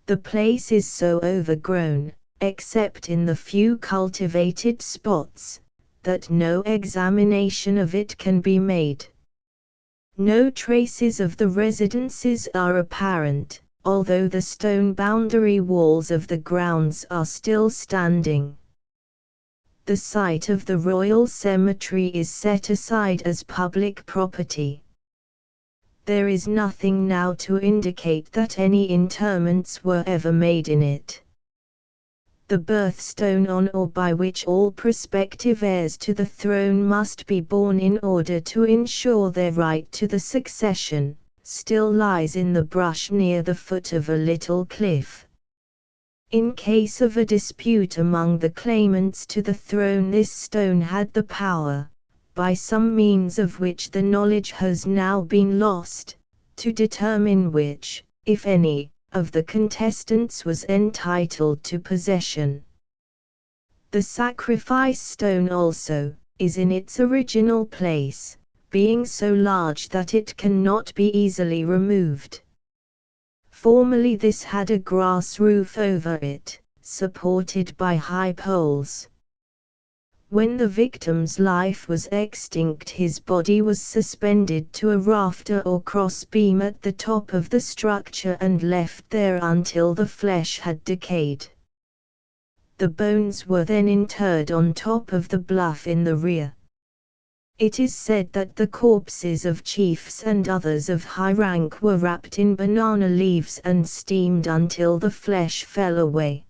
The place is so overgrown, except in the few cultivated spots, that no examination of it can be made. No traces of the residences are apparent, although the stone boundary walls of the grounds are still standing. The site of the royal cemetery is set aside as public property. There is nothing now to indicate that any interments were ever made in it. The birthstone on or by which all prospective heirs to the throne must be born in order to ensure their right to the succession, still lies in the brush near the foot of a little cliff. In case of a dispute among the claimants to the throne, this stone had the power, by some means of which the knowledge has now been lost, to determine which, if any, of the contestants was entitled to possession. The sacrifice stone also is in its original place, being so large that it cannot be easily removed. Formerly this had a grass roof over it, supported by high poles. When the victim's life was extinct, his body was suspended to a rafter or crossbeam at the top of the structure and left there until the flesh had decayed. The bones were then interred on top of the bluff in the rear. It is said that the corpses of chiefs and others of high rank were wrapped in banana leaves and steamed until the flesh fell away.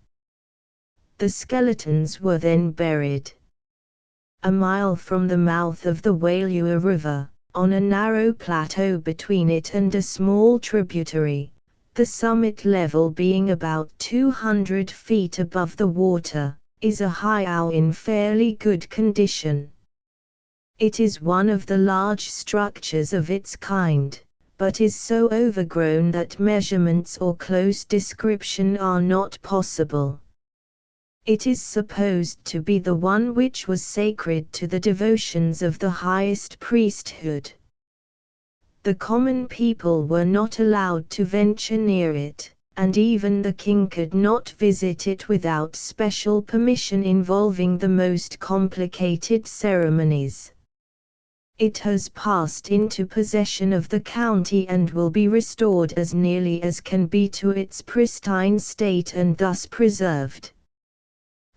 The skeletons were then buried. A mile from the mouth of the Wailua River, on a narrow plateau between it and a small tributary, the summit level being about 200 feet above the water, is a heiau in fairly good condition. It is one of the large structures of its kind, but is so overgrown that measurements or close description are not possible. It is supposed to be the one which was sacred to the devotions of the highest priesthood. The common people were not allowed to venture near it, and even the king could not visit it without special permission involving the most complicated ceremonies. It has passed into possession of the county and will be restored as nearly as can be to its pristine state and thus preserved.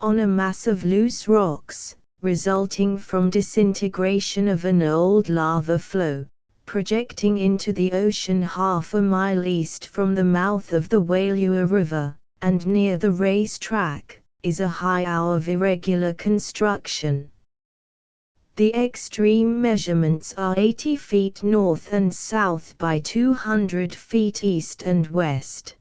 On a mass of loose rocks, resulting from disintegration of an old lava flow, projecting into the ocean half a mile east from the mouth of the Wailua River, and near the race track, is a heiau of irregular construction. The extreme measurements are 80 feet north and south by 200 feet east and west.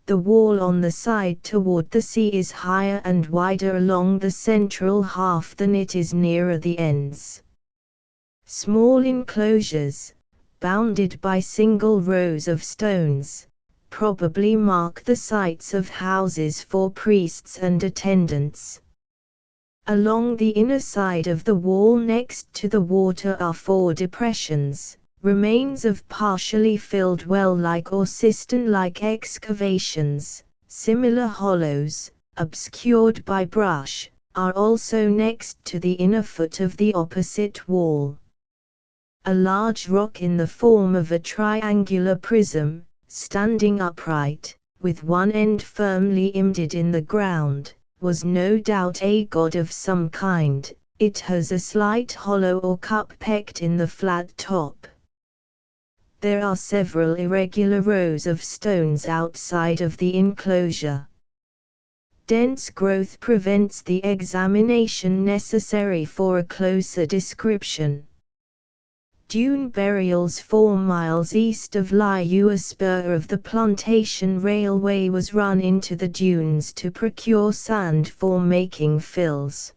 The wall on the side toward the sea is higher and wider along the central half than it is nearer the ends. Small enclosures, bounded by single rows of stones, probably mark the sites of houses for priests and attendants. Along the inner side of the wall next to the water are 4 depressions, remains of partially filled well-like or cistern-like excavations. Similar hollows, obscured by brush, are also next to the inner foot of the opposite wall. A large rock in the form of a triangular prism, standing upright, with one end firmly embedded in the ground, was no doubt a god of some kind. It has a slight hollow or cup pecked in the flat top. There are several irregular rows of stones outside of the enclosure. Dense growth prevents the examination necessary for a closer description. Dune burials 4 miles east of Liu. A spur of the plantation railway was run into the dunes to procure sand for making fills.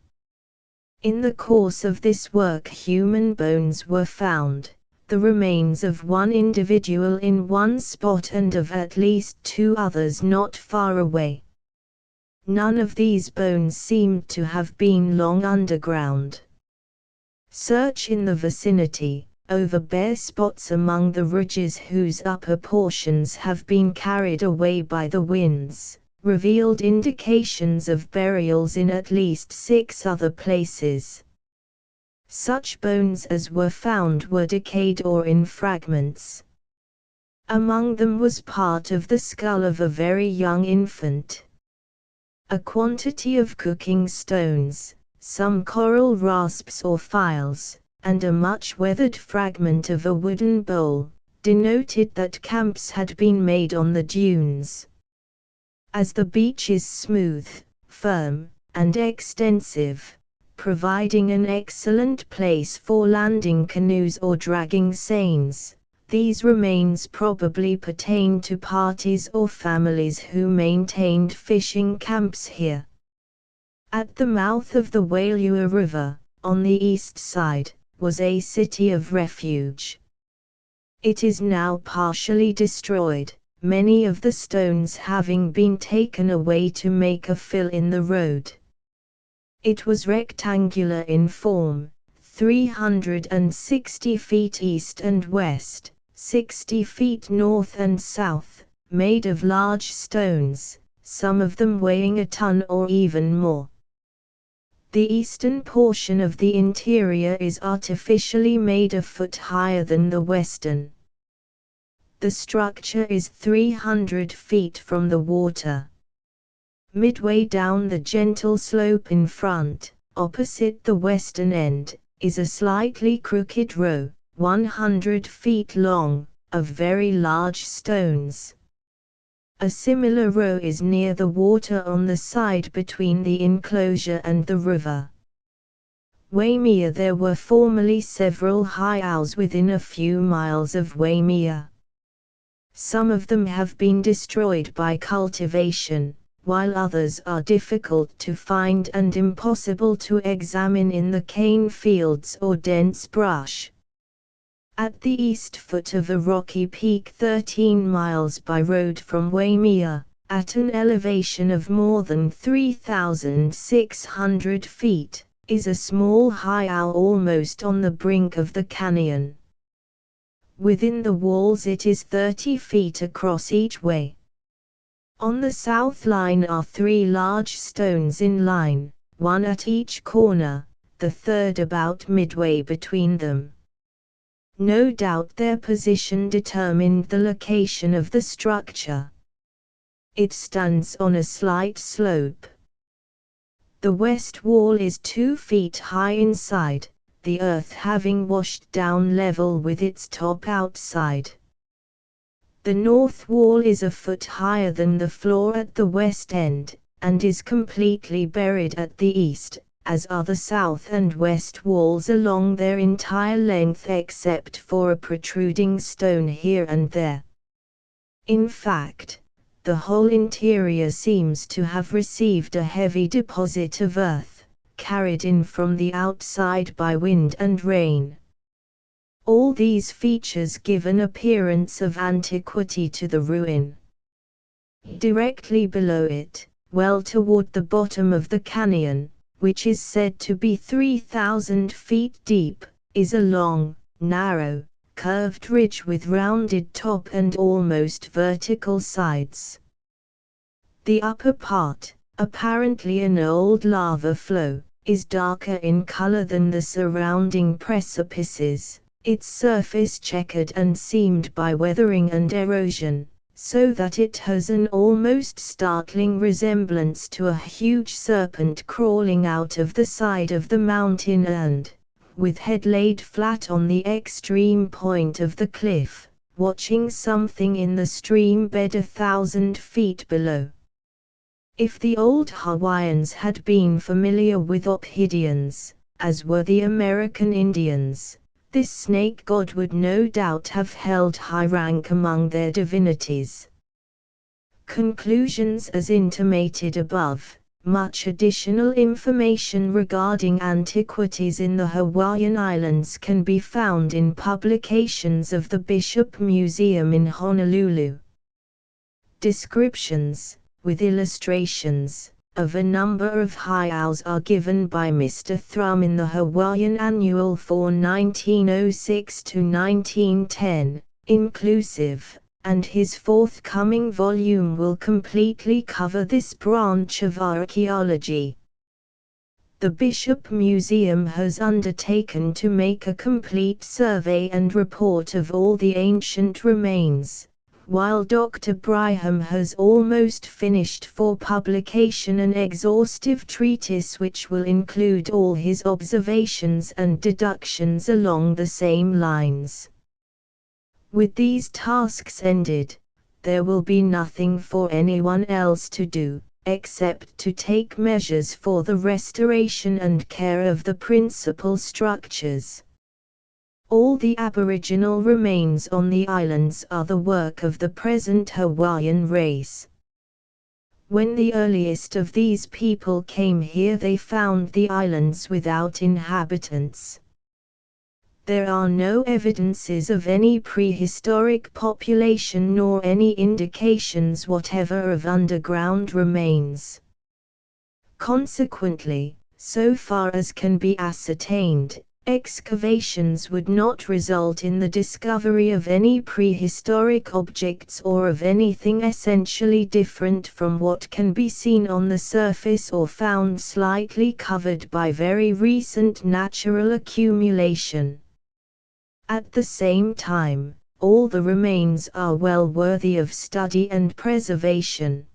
In the course of this work human bones were found, the remains of one individual in one spot and of at least 2 others not far away. None of these bones seemed to have been long underground. Search in the vicinity, over bare spots among the ridges whose upper portions have been carried away by the winds, revealed indications of burials in at least 6 other places. Such bones as were found were decayed or in fragments. Among them was part of the skull of a very young infant. A quantity of cooking stones, some coral rasps or files, and a much weathered fragment of a wooden bowl, denoted that camps had been made on the dunes. As the beach is smooth, firm, and extensive, providing an excellent place for landing canoes or dragging seines, these remains probably pertain to parties or families who maintained fishing camps here. At the mouth of the Wailua River, on the east side, was a city of refuge. It is now partially destroyed, many of the stones having been taken away to make a fill in the road. It was rectangular in form, 360 feet east and west, 60 feet north and south, made of large stones, some of them weighing a ton or even more. The eastern portion of the interior is artificially made a foot higher than the western. The structure is 300 feet from the water. Midway down the gentle slope in front, opposite the western end, is a slightly crooked row, 100 feet long, of very large stones. A similar row is near the water on the side between the enclosure and the river. Waimea. There were formerly several heiaus within a few miles of Waimea. Some of them have been destroyed by cultivation, while others are difficult to find and impossible to examine in the cane fields or dense brush. At the east foot of a rocky peak 13 miles by road from Waimea, at an elevation of more than 3,600 feet, is a small heiau almost on the brink of the canyon. Within the walls it is 30 feet across each way. On the south line are 3 large stones in line, one at each corner, the third about midway between them. No doubt their position determined the location of the structure. It stands on a slight slope. The west wall is 2 feet high inside, the earth having washed down level with its top outside. The north wall is a foot higher than the floor at the west end, and is completely buried at the east, as are the south and west walls along their entire length except for a protruding stone here and there. In fact, the whole interior seems to have received a heavy deposit of earth, carried in from the outside by wind and rain. All these features give an appearance of antiquity to the ruin. Directly below it, well toward the bottom of the canyon, which is said to be 3,000 feet deep, is a long, narrow, curved ridge with rounded top and almost vertical sides. The upper part, apparently an old lava flow, is darker in color than the surrounding precipices, its surface checkered and seamed by weathering and erosion, so that it has an almost startling resemblance to a huge serpent crawling out of the side of the mountain and, with head laid flat on the extreme point of the cliff, watching something in the stream bed 1,000 feet below. If the old Hawaiians had been familiar with ophidians, as were the American Indians, this snake god would no doubt have held high rank among their divinities. Conclusions as intimated above. Much additional information regarding antiquities in the Hawaiian Islands can be found in publications of the Bishop Museum in Honolulu. Descriptions, with illustrations, of a number of heiaus are given by Mr. Thrum in the Hawaiian Annual for 1906 to 1910, inclusive, and his forthcoming volume will completely cover this branch of archaeology. The Bishop Museum has undertaken to make a complete survey and report of all the ancient remains, while Dr. Bryham has almost finished for publication an exhaustive treatise which will include all his observations and deductions along the same lines. With these tasks ended, there will be nothing for anyone else to do, except to take measures for the restoration and care of the principal structures. All the Aboriginal remains on the islands are the work of the present Hawaiian race. When the earliest of these people came here, they found the islands without inhabitants. There are no evidences of any prehistoric population nor any indications whatever of underground remains. Consequently, so far as can be ascertained, excavations would not result in the discovery of any prehistoric objects or of anything essentially different from what can be seen on the surface or found slightly covered by very recent natural accumulation. At the same time, all the remains are well worthy of study and preservation.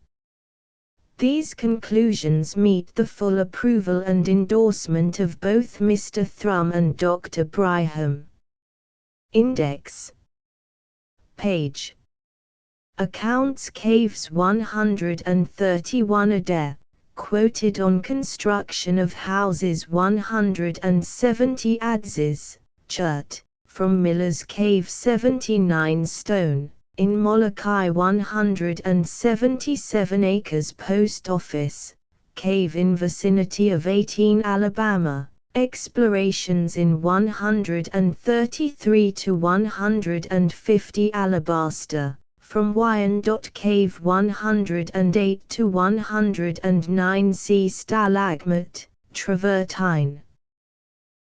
These conclusions meet the full approval and endorsement of both Mr. Thrum and Dr. Bryham. Index. Page. Accounts Caves 131 Adair, quoted on construction of houses 170 adzes, Churt, from Miller's Cave 79 stone. In Molokai 177 acres Post Office, cave in vicinity of 18 Alabama, explorations in 133 to 150 Alabaster, from Wyan.cave 108 to 109 C Stalagmite, Travertine.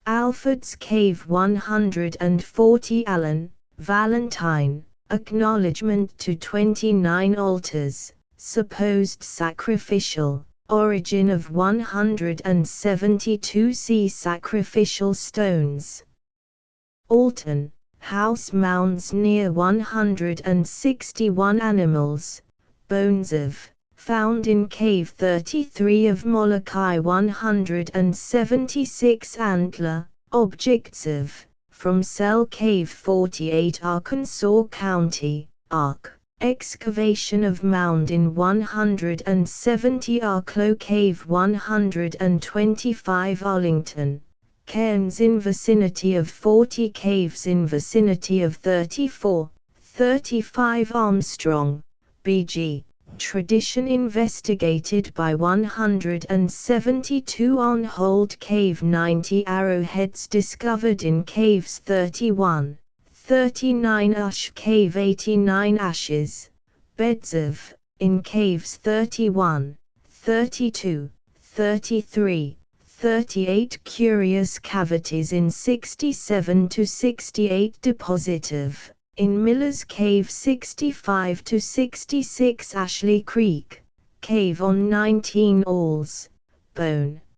Alford's Cave 140 Allen, Valentine. Acknowledgement to 29 altars, supposed sacrificial, origin of 172 C sacrificial stones. Alton, house mounds near 161 animals, bones of, found in Cave 33 of Molokai 176 antler, objects of, from Cell Cave 48 Arkansas County, Ark. Excavation of mound in 170 Arklow Cave 125 Arlington, cairns in vicinity of 40 caves in vicinity of 34, 35 Armstrong, BG. Tradition investigated by 172 on Hold Cave 90 arrowheads discovered in Caves 31, 39 Ush Cave 89 ashes, beds of, in Caves 31, 32, 33, 38 curious cavities in 67 to 68 depositive, in Miller's Cave 65 to 66 Ashley Creek, Cave on 19 Alls, Bone.